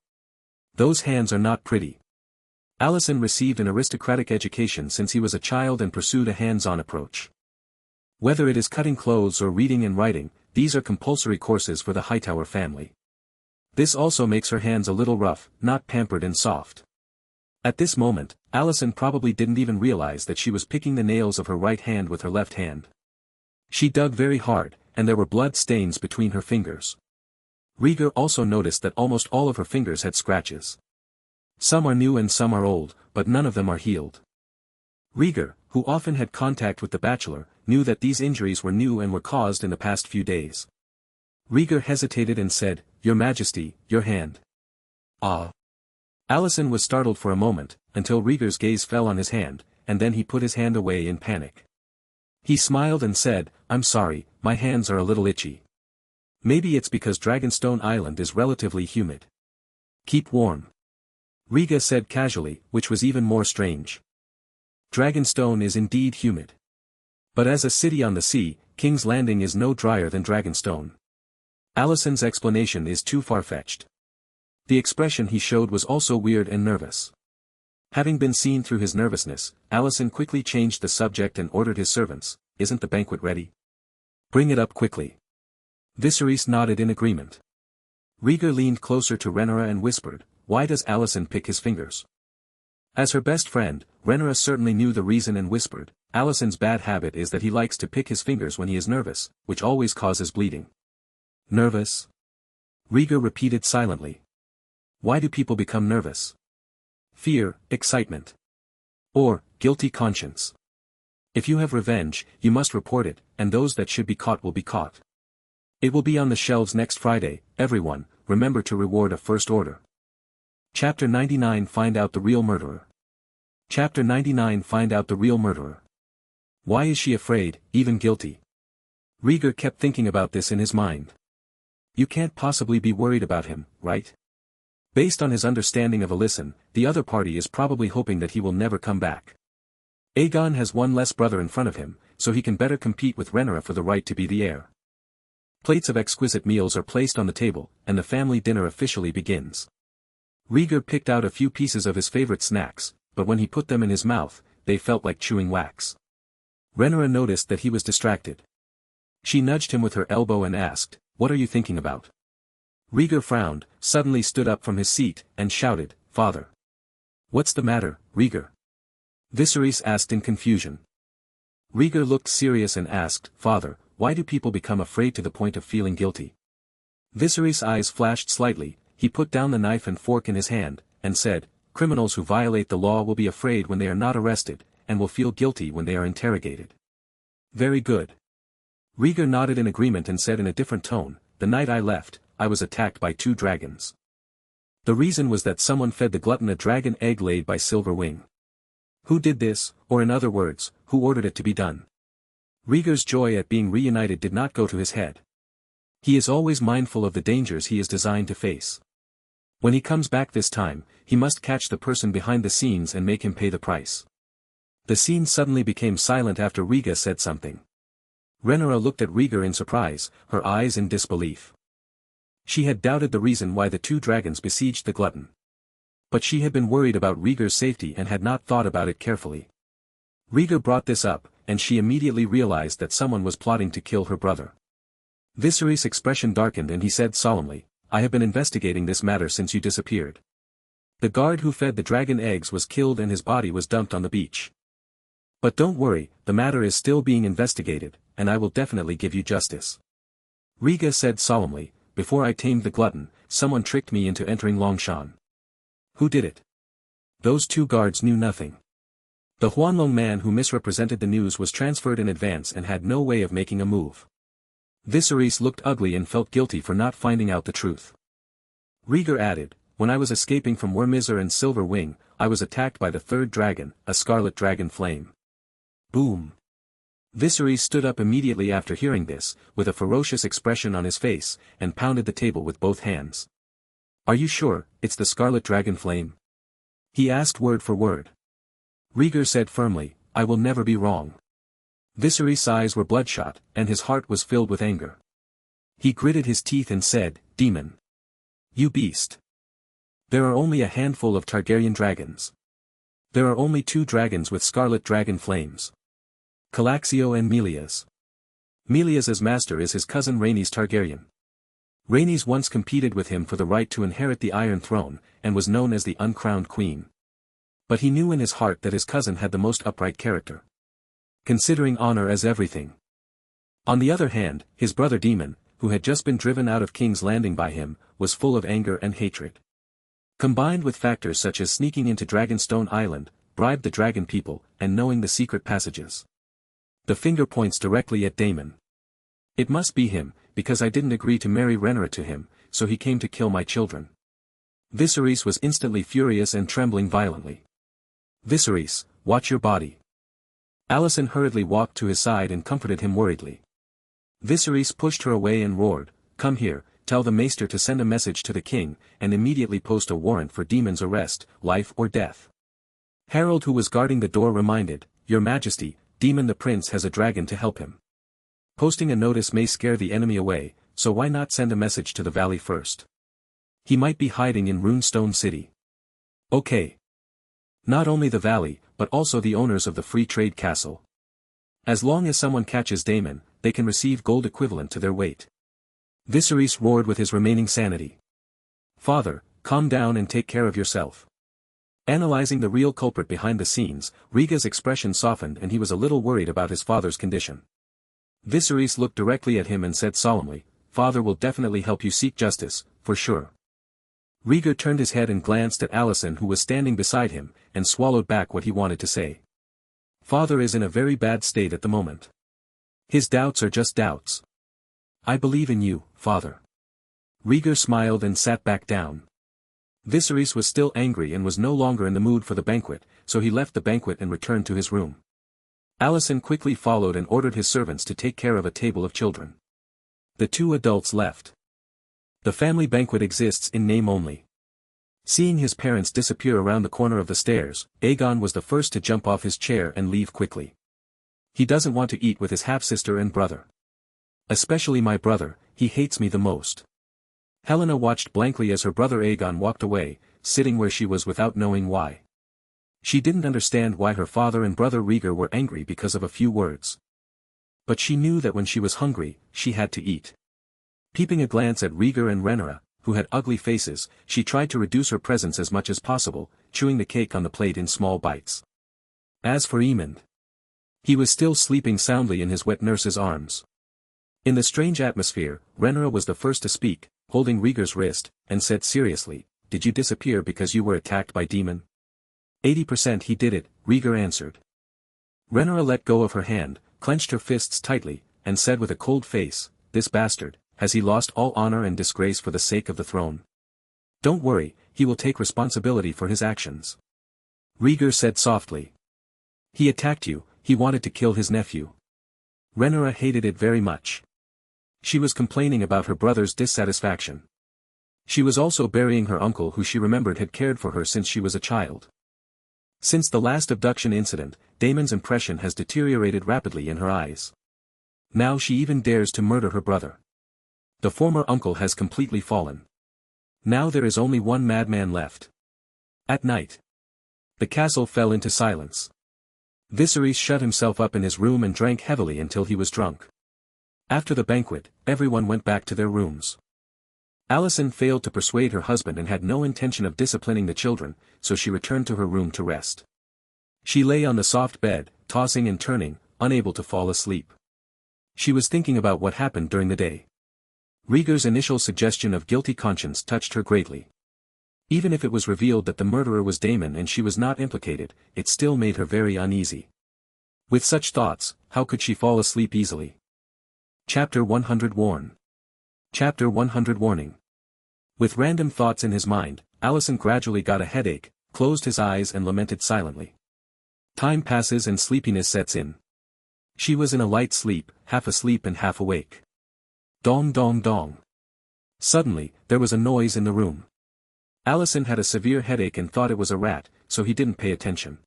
Those hands are not pretty. Alicent received an aristocratic education since he was a child and pursued a hands-on approach. Whether it is cutting clothes or reading and writing, these are compulsory courses for the Hightower family. This also makes her hands a little rough, not pampered and soft. At this moment, Alicent probably didn't even realize that she was picking the nails of her right hand with her left hand. She dug very hard, and there were blood stains between her fingers. Rhaegar also noticed that almost all of her fingers had scratches. Some are new and some are old, but none of them are healed. Rhaegar, who often had contact with the Bachelor, knew that these injuries were new and were caused in the past few days. Rhaegar hesitated and said, "Your Majesty, your hand." "Ah." Alicent was startled for a moment, until Rhaegar's gaze fell on his hand, and then he put his hand away in panic. He smiled and said, "I'm sorry, my hands are a little itchy. Maybe it's because Dragonstone Island is relatively humid. Keep warm." Rhaegar said casually, which was even more strange. Dragonstone is indeed humid. But as a city on the sea, King's Landing is no drier than Dragonstone. Alicent's explanation is too far-fetched. The expression he showed was also weird and nervous. Having been seen through his nervousness, Alicent quickly changed the subject and ordered his servants, "Isn't the banquet ready? Bring it up quickly." Viserys nodded in agreement. Rhaegar leaned closer to Rhaenyra and whispered, "Why does Alicent pick his fingers?" As her best friend, Rhaenyra certainly knew the reason and whispered, "Alicent's bad habit is that he likes to pick his fingers when he is nervous, which always causes bleeding." "Nervous?" Rhaegar repeated silently. "Why do people become nervous? Fear, excitement. Or, guilty conscience. If you have revenge, you must report it, and those that should be caught will be caught. It will be on the shelves next Friday, everyone, remember to reward a first order." Chapter 99 Find out the real murderer. Chapter 99 Find out the real murderer. Why is she afraid, even guilty? Rhaegar kept thinking about this in his mind. You can't possibly be worried about him, right? Based on his understanding of Alicent, the other party is probably hoping that he will never come back. Aegon has one less brother in front of him, so he can better compete with Rhaenyra for the right to be the heir. Plates of exquisite meals are placed on the table, and the family dinner officially begins. Rhaegar picked out a few pieces of his favorite snacks, but when he put them in his mouth, they felt like chewing wax. Rhaenyra noticed that he was distracted. She nudged him with her elbow and asked, "What are you thinking about?" Rhaegar frowned, suddenly stood up from his seat, and shouted, "Father!" "What's the matter, Rhaegar?" Viserys asked in confusion. Rhaegar looked serious and asked, "Father, why do people become afraid to the point of feeling guilty?" Viserys' eyes flashed slightly, he put down the knife and fork in his hand, and said, "Criminals who violate the law will be afraid when they are not arrested, and will feel guilty when they are interrogated." "Very good." Rhaegar nodded in agreement and said in a different tone, "The night I left, I was attacked by 2 dragons. The reason was that someone fed the glutton a dragon egg laid by Silver Wing. Who did this, or in other words, who ordered it to be done?" Rhaegar's joy at being reunited did not go to his head. He is always mindful of the dangers he is designed to face. When he comes back this time, he must catch the person behind the scenes and make him pay the price. The scene suddenly became silent after Rhaegar said something. Rhaenyra looked at Rhaegar in surprise, her eyes in disbelief. She had doubted the reason why the 2 dragons besieged the glutton. But she had been worried about Rhaegar's safety and had not thought about it carefully. Rhaegar brought this up, and she immediately realized that someone was plotting to kill her brother. Viserys' expression darkened and he said solemnly, "I have been investigating this matter since you disappeared. The guard who fed the dragon eggs was killed and his body was dumped on the beach. But don't worry, the matter is still being investigated, and I will definitely give you justice." Rhaegar said solemnly, "Before I tamed the glutton, someone tricked me into entering Longshan. Who did it?" Those 2 guards knew nothing. The Huanlong man who misrepresented the news was transferred in advance and had no way of making a move. Viserys looked ugly and felt guilty for not finding out the truth. Rhaegar added, "When I was escaping from Wormizor and Silver Wing, I was attacked by the 3rd dragon, a scarlet dragon flame." Boom! Viserys stood up immediately after hearing this, with a ferocious expression on his face, and pounded the table with both hands. "Are you sure, it's the scarlet dragon flame?" He asked word for word. Rhaegar said firmly, I will never be wrong. Viserys' eyes were bloodshot, and his heart was filled with anger. He gritted his teeth and said, Demon. You beast. There are only a handful of Targaryen dragons. There are only 2 dragons with scarlet dragon flames. Calaxio and Melias. Melias' master is his cousin Rhaenys Targaryen. Rhaenys once competed with him for the right to inherit the Iron Throne, and was known as the uncrowned queen. But he knew in his heart that his cousin had the most upright character, considering honor as everything. On the other hand, his brother Daemon, who had just been driven out of King's Landing by him, was full of anger and hatred. Combined with factors such as sneaking into Dragonstone Island, bribed the dragon people, and knowing the secret passages. The finger points directly at Daemon. It must be him, because I didn't agree to marry Rhaenyra to him, so he came to kill my children. Viserys was instantly furious and trembling violently. Viserys, watch your body. Alicent hurriedly walked to his side and comforted him worriedly. Viserys pushed her away and roared, Come here, tell the maester to send a message to the king, and immediately post a warrant for Daemon's arrest, life or death. Harold, who was guarding the door, reminded, Your Majesty, Daemon the prince has a dragon to help him. Posting a notice may scare the enemy away, so why not send a message to the valley first? He might be hiding in Runestone City. Okay. Not only the valley, but also the owners of the Free Trade Castle. As long as someone catches Daemon, they can receive gold equivalent to their weight. Viserys roared with his remaining sanity. Father, calm down and take care of yourself. Analyzing the real culprit behind the scenes, Rhaegar's expression softened and he was a little worried about his father's condition. Viserys looked directly at him and said solemnly, Father will definitely help you seek justice, for sure. Rhaegar turned his head and glanced at Alicent, who was standing beside him, and swallowed back what he wanted to say. Father is in a very bad state at the moment. His doubts are just doubts. I believe in you, Father. Rhaegar smiled and sat back down. Viserys was still angry and was no longer in the mood for the banquet, so he left the banquet and returned to his room. Alicent quickly followed and ordered his servants to take care of a table of children. The 2 adults left. The family banquet exists in name only. Seeing his parents disappear around the corner of the stairs, Aegon was the first to jump off his chair and leave quickly. He doesn't want to eat with his half-sister and brother. Especially my brother, he hates me the most. Helena watched blankly as her brother Aegon walked away, sitting where she was without knowing why. She didn't understand why her father and brother Rhaegar were angry because of a few words. But she knew that when she was hungry, she had to eat. Peeping a glance at Rhaegar and Rhaenyra, who had ugly faces, she tried to reduce her presence as much as possible, chewing the cake on the plate in small bites. As for Aemond, he was still sleeping soundly in his wet nurse's arms. In the strange atmosphere, Rhaenyra was the first to speak, holding Rhaegar's wrist, and said seriously, Did you disappear because you were attacked by Daemon? 80% he did it, Rhaegar answered. Rhaenyra let go of her hand, clenched her fists tightly, and said with a cold face, This bastard, has he lost all honor and disgrace for the sake of the throne? Don't worry, he will take responsibility for his actions. Rhaegar said softly. He attacked you, he wanted to kill his nephew. Rhaenyra hated it very much. She was complaining about her brother's dissatisfaction. She was also burying her uncle, who she remembered had cared for her since she was a child. Since the last abduction incident, Daemon's impression has deteriorated rapidly in her eyes. Now she even dares to murder her brother. The former uncle has completely fallen. Now there is only one madman left. At night, the castle fell into silence. Viserys shut himself up in his room and drank heavily until he was drunk. After the banquet, everyone went back to their rooms. Alicent failed to persuade her husband and had no intention of disciplining the children, so she returned to her room to rest. She lay on the soft bed, tossing and turning, unable to fall asleep. She was thinking about what happened during the day. Rhaegar's initial suggestion of guilty conscience touched her greatly. Even if it was revealed that the murderer was Daemon and she was not implicated, it still made her very uneasy. With such thoughts, how could she fall asleep easily? Chapter 100 Warn. Chapter 100 Warning. With random thoughts in his mind, Alicent gradually got a headache, closed his eyes and lamented silently. Time passes and sleepiness sets in. She was in a light sleep, half asleep and half awake. Dong dong dong. Suddenly, there was a noise in the room. Allison had a severe headache and thought it was a rat, so he didn't pay attention.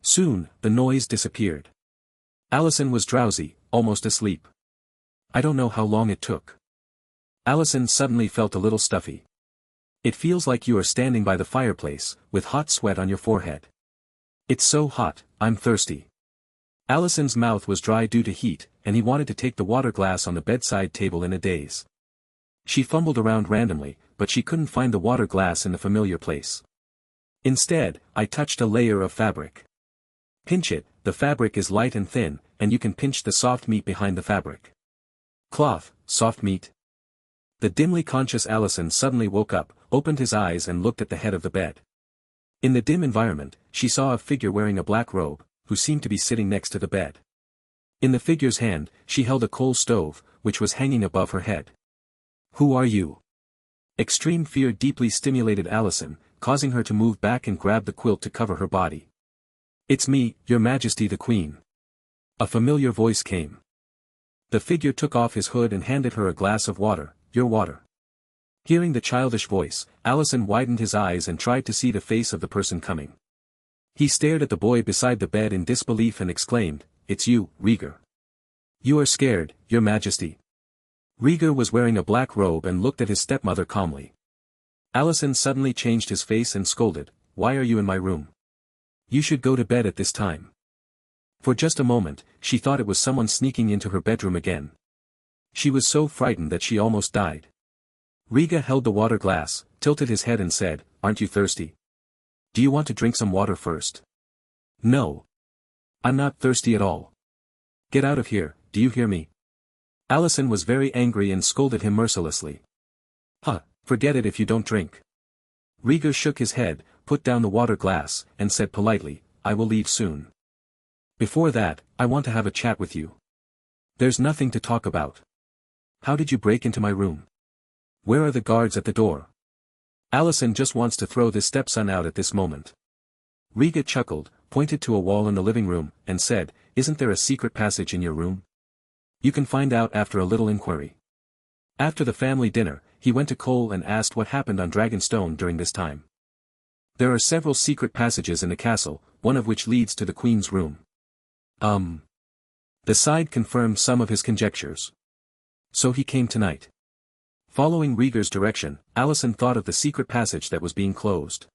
Soon, the noise disappeared. Allison was drowsy, almost asleep. I don't know how long it took. Allison suddenly felt a little stuffy. It feels like you are standing by the fireplace, with hot sweat on your forehead. It's so hot, I'm thirsty. Allison's mouth was dry due to heat, and he wanted to take the water glass on the bedside table in a daze. She fumbled around randomly, but she couldn't find the water glass in the familiar place. Instead, I touched a layer of fabric. Pinch it, the fabric is light and thin, and you can pinch the soft meat behind the fabric. Cloth, soft meat. The dimly conscious Allison suddenly woke up, opened his eyes and looked at the head of the bed. In the dim environment, she saw a figure wearing a black robe, who seemed to be sitting next to the bed. In the figure's hand, she held a coal stove, which was hanging above her head. Who are you? Extreme fear deeply stimulated Allison, causing her to move back and grab the quilt to cover her body. It's me, Your Majesty the Queen. A familiar voice came. The figure took off his hood and handed her a glass of water, your water. Hearing the childish voice, Allison widened his eyes and tried to see the face of the person coming. He stared at the boy beside the bed in disbelief and exclaimed, It's you, Rhaegar. You are scared, Your Majesty. Rhaegar was wearing a black robe and looked at his stepmother calmly. Allison suddenly changed his face and scolded, Why are you in my room? You should go to bed at this time. For just a moment, she thought it was someone sneaking into her bedroom again. She was so frightened that she almost died. Rhaegar held the water glass, tilted his head and said, Aren't you thirsty? Do you want to drink some water first? No. I'm not thirsty at all. Get out of here, do you hear me? Allison was very angry and scolded him mercilessly. Forget it if you don't drink. Rhaegar shook his head, put down the water glass, and said politely, I will leave soon. Before that, I want to have a chat with you. There's nothing to talk about. How did you break into my room? Where are the guards at the door? Allison just wants to throw this stepson out at this moment. Rhaegar chuckled, pointed to a wall in the living room, and said, Isn't there a secret passage in your room? You can find out after a little inquiry. After the family dinner, he went to Cole and asked what happened on Dragonstone during this time. There are several secret passages in the castle, one of which leads to the Queen's room. The side confirmed some of his conjectures. So he came tonight. Following Rhaegar's direction, Allison thought of the secret passage that was being closed.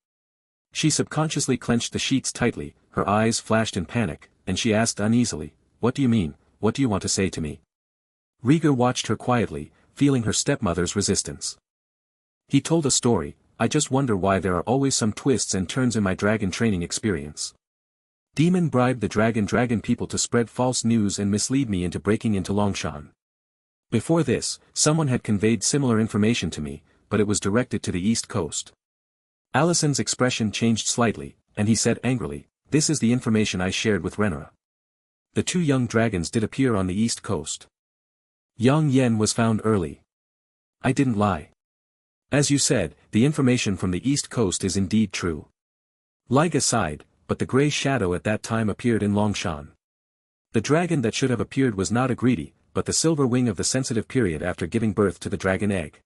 She subconsciously clenched the sheets tightly, her eyes flashed in panic, and she asked uneasily, What do you mean, what do you want to say to me? Rhaegar watched her quietly, feeling her stepmother's resistance. He told a story, I just wonder why there are always some twists and turns in my dragon training experience. Demon bribed the dragon people to spread false news and mislead me into breaking into Longshan. Before this, someone had conveyed similar information to me, but it was directed to the East Coast. Allison's expression changed slightly, and he said angrily, This is the information I shared with Rhaegar. The two young dragons did appear on the East Coast. Yang Yen was found early. I didn't lie. As you said, the information from the East Coast is indeed true. Liga sighed, but the grey shadow at that time appeared in Longshan. The dragon that should have appeared was not a greedy, but the silver wing of the sensitive period after giving birth to the dragon egg.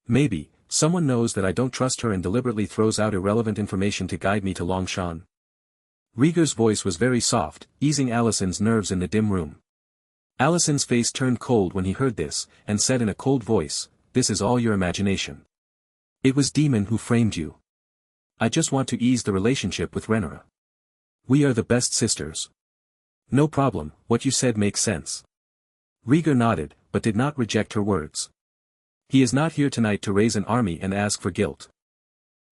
Maybe, someone knows that I don't trust her and deliberately throws out irrelevant information to guide me to Longshan. Rhaegar's voice was very soft, easing Allison's nerves in the dim room. Allison's face turned cold when he heard this, and said in a cold voice, This is all your imagination. It was Demon who framed you. I just want to ease the relationship with Rhaegar. We are the best sisters. No problem, what you said makes sense. Rhaegar nodded, but did not reject her words. He is not here tonight to raise an army and ask for guilt.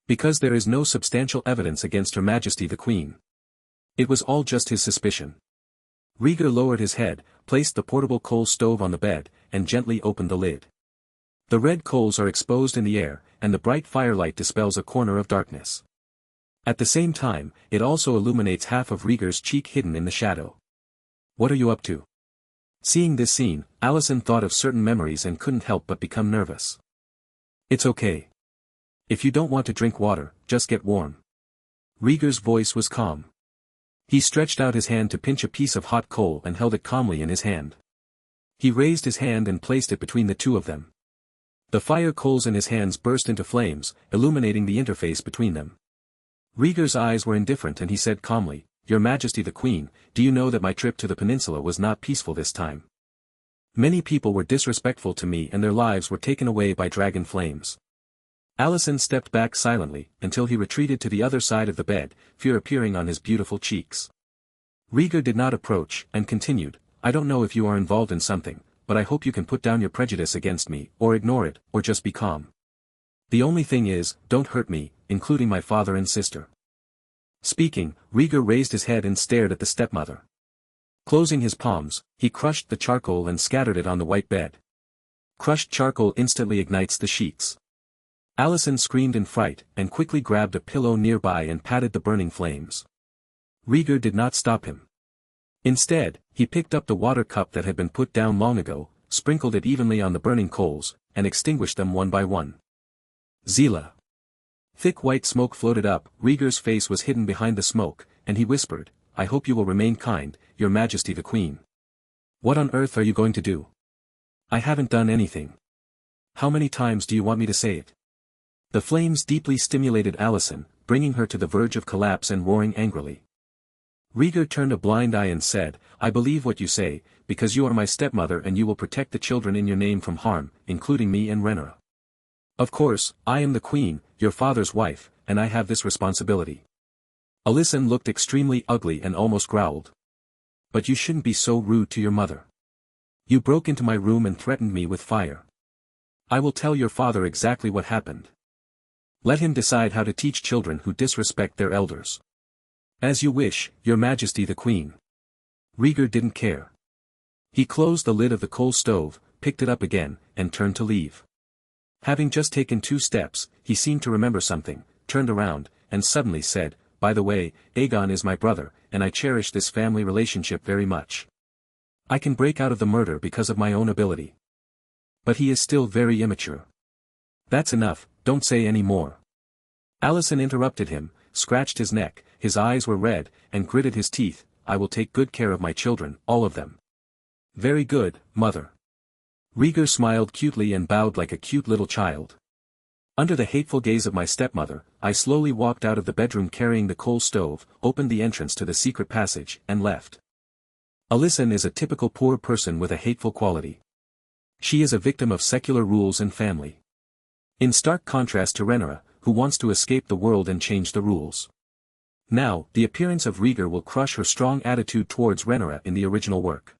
Because there is no substantial evidence against Her Majesty the Queen. It was all just his suspicion. Rhaegar lowered his head, placed the portable coal stove on the bed, and gently opened the lid. The red coals are exposed in the air, and the bright firelight dispels a corner of darkness. At the same time, it also illuminates half of Rhaegar's cheek hidden in the shadow. What are you up to? Seeing this scene, Allison thought of certain memories and couldn't help but become nervous. It's okay. If you don't want to drink water, just get warm. Rhaegar's voice was calm. He stretched out his hand to pinch a piece of hot coal and held it calmly in his hand. He raised his hand and placed it between the two of them. The fire coals in his hands burst into flames, illuminating the interface between them. Rhaegar's eyes were indifferent and he said calmly, "Your Majesty the Queen, do you know that my trip to the peninsula was not peaceful this time? Many people were disrespectful to me and their lives were taken away by dragon flames." Alicent stepped back silently, until he retreated to the other side of the bed, fear appearing on his beautiful cheeks. Rhaegar did not approach, and continued, "I don't know if you are involved in something, but I hope you can put down your prejudice against me, or ignore it, or just be calm. The only thing is, don't hurt me, including my father and sister." Speaking, Rhaegar raised his head and stared at the stepmother. Closing his palms, he crushed the charcoal and scattered it on the white bed. Crushed charcoal instantly ignites the sheets. Alicent screamed in fright, and quickly grabbed a pillow nearby and patted the burning flames. Rhaegar did not stop him. Instead, he picked up the water cup that had been put down long ago, sprinkled it evenly on the burning coals, and extinguished them one by one. Zila. Thick white smoke floated up, Rhaegar's face was hidden behind the smoke, and he whispered, "I hope you will remain kind, Your Majesty the Queen." "What on earth are you going to do?" "I haven't done anything." "How many times do you want me to say it?" The flames deeply stimulated Alicent, bringing her to the verge of collapse and roaring angrily. Rhaegar turned a blind eye and said, "I believe what you say, because you are my stepmother and you will protect the children in your name from harm, including me and Rhaenyra. Of course, I am the queen, your father's wife, and I have this responsibility." Alicent looked extremely ugly and almost growled. "But you shouldn't be so rude to your mother. You broke into my room and threatened me with fire. I will tell your father exactly what happened. Let him decide how to teach children who disrespect their elders." "As you wish, Your Majesty the Queen." Rhaegar didn't care. He closed the lid of the coal stove, picked it up again, and turned to leave. Having just taken 2 steps, he seemed to remember something, turned around, and suddenly said, "By the way, Aegon is my brother, and I cherish this family relationship very much. I can break out of the murder because of my own ability. But he is still very immature." "That's enough, don't say any more." Alicent interrupted him, scratched his neck, his eyes were red, and gritted his teeth, "I will take good care of my children, all of them." "Very good, mother." Rhaegar smiled cutely and bowed like a cute little child. Under the hateful gaze of my stepmother, I slowly walked out of the bedroom carrying the coal stove, opened the entrance to the secret passage, and left. Alicent is a typical poor person with a hateful quality. She is a victim of secular rules and family. In stark contrast to Rhaenyra, who wants to escape the world and change the rules. Now, the appearance of Rhaegar will crush her strong attitude towards Rhaenyra in the original work.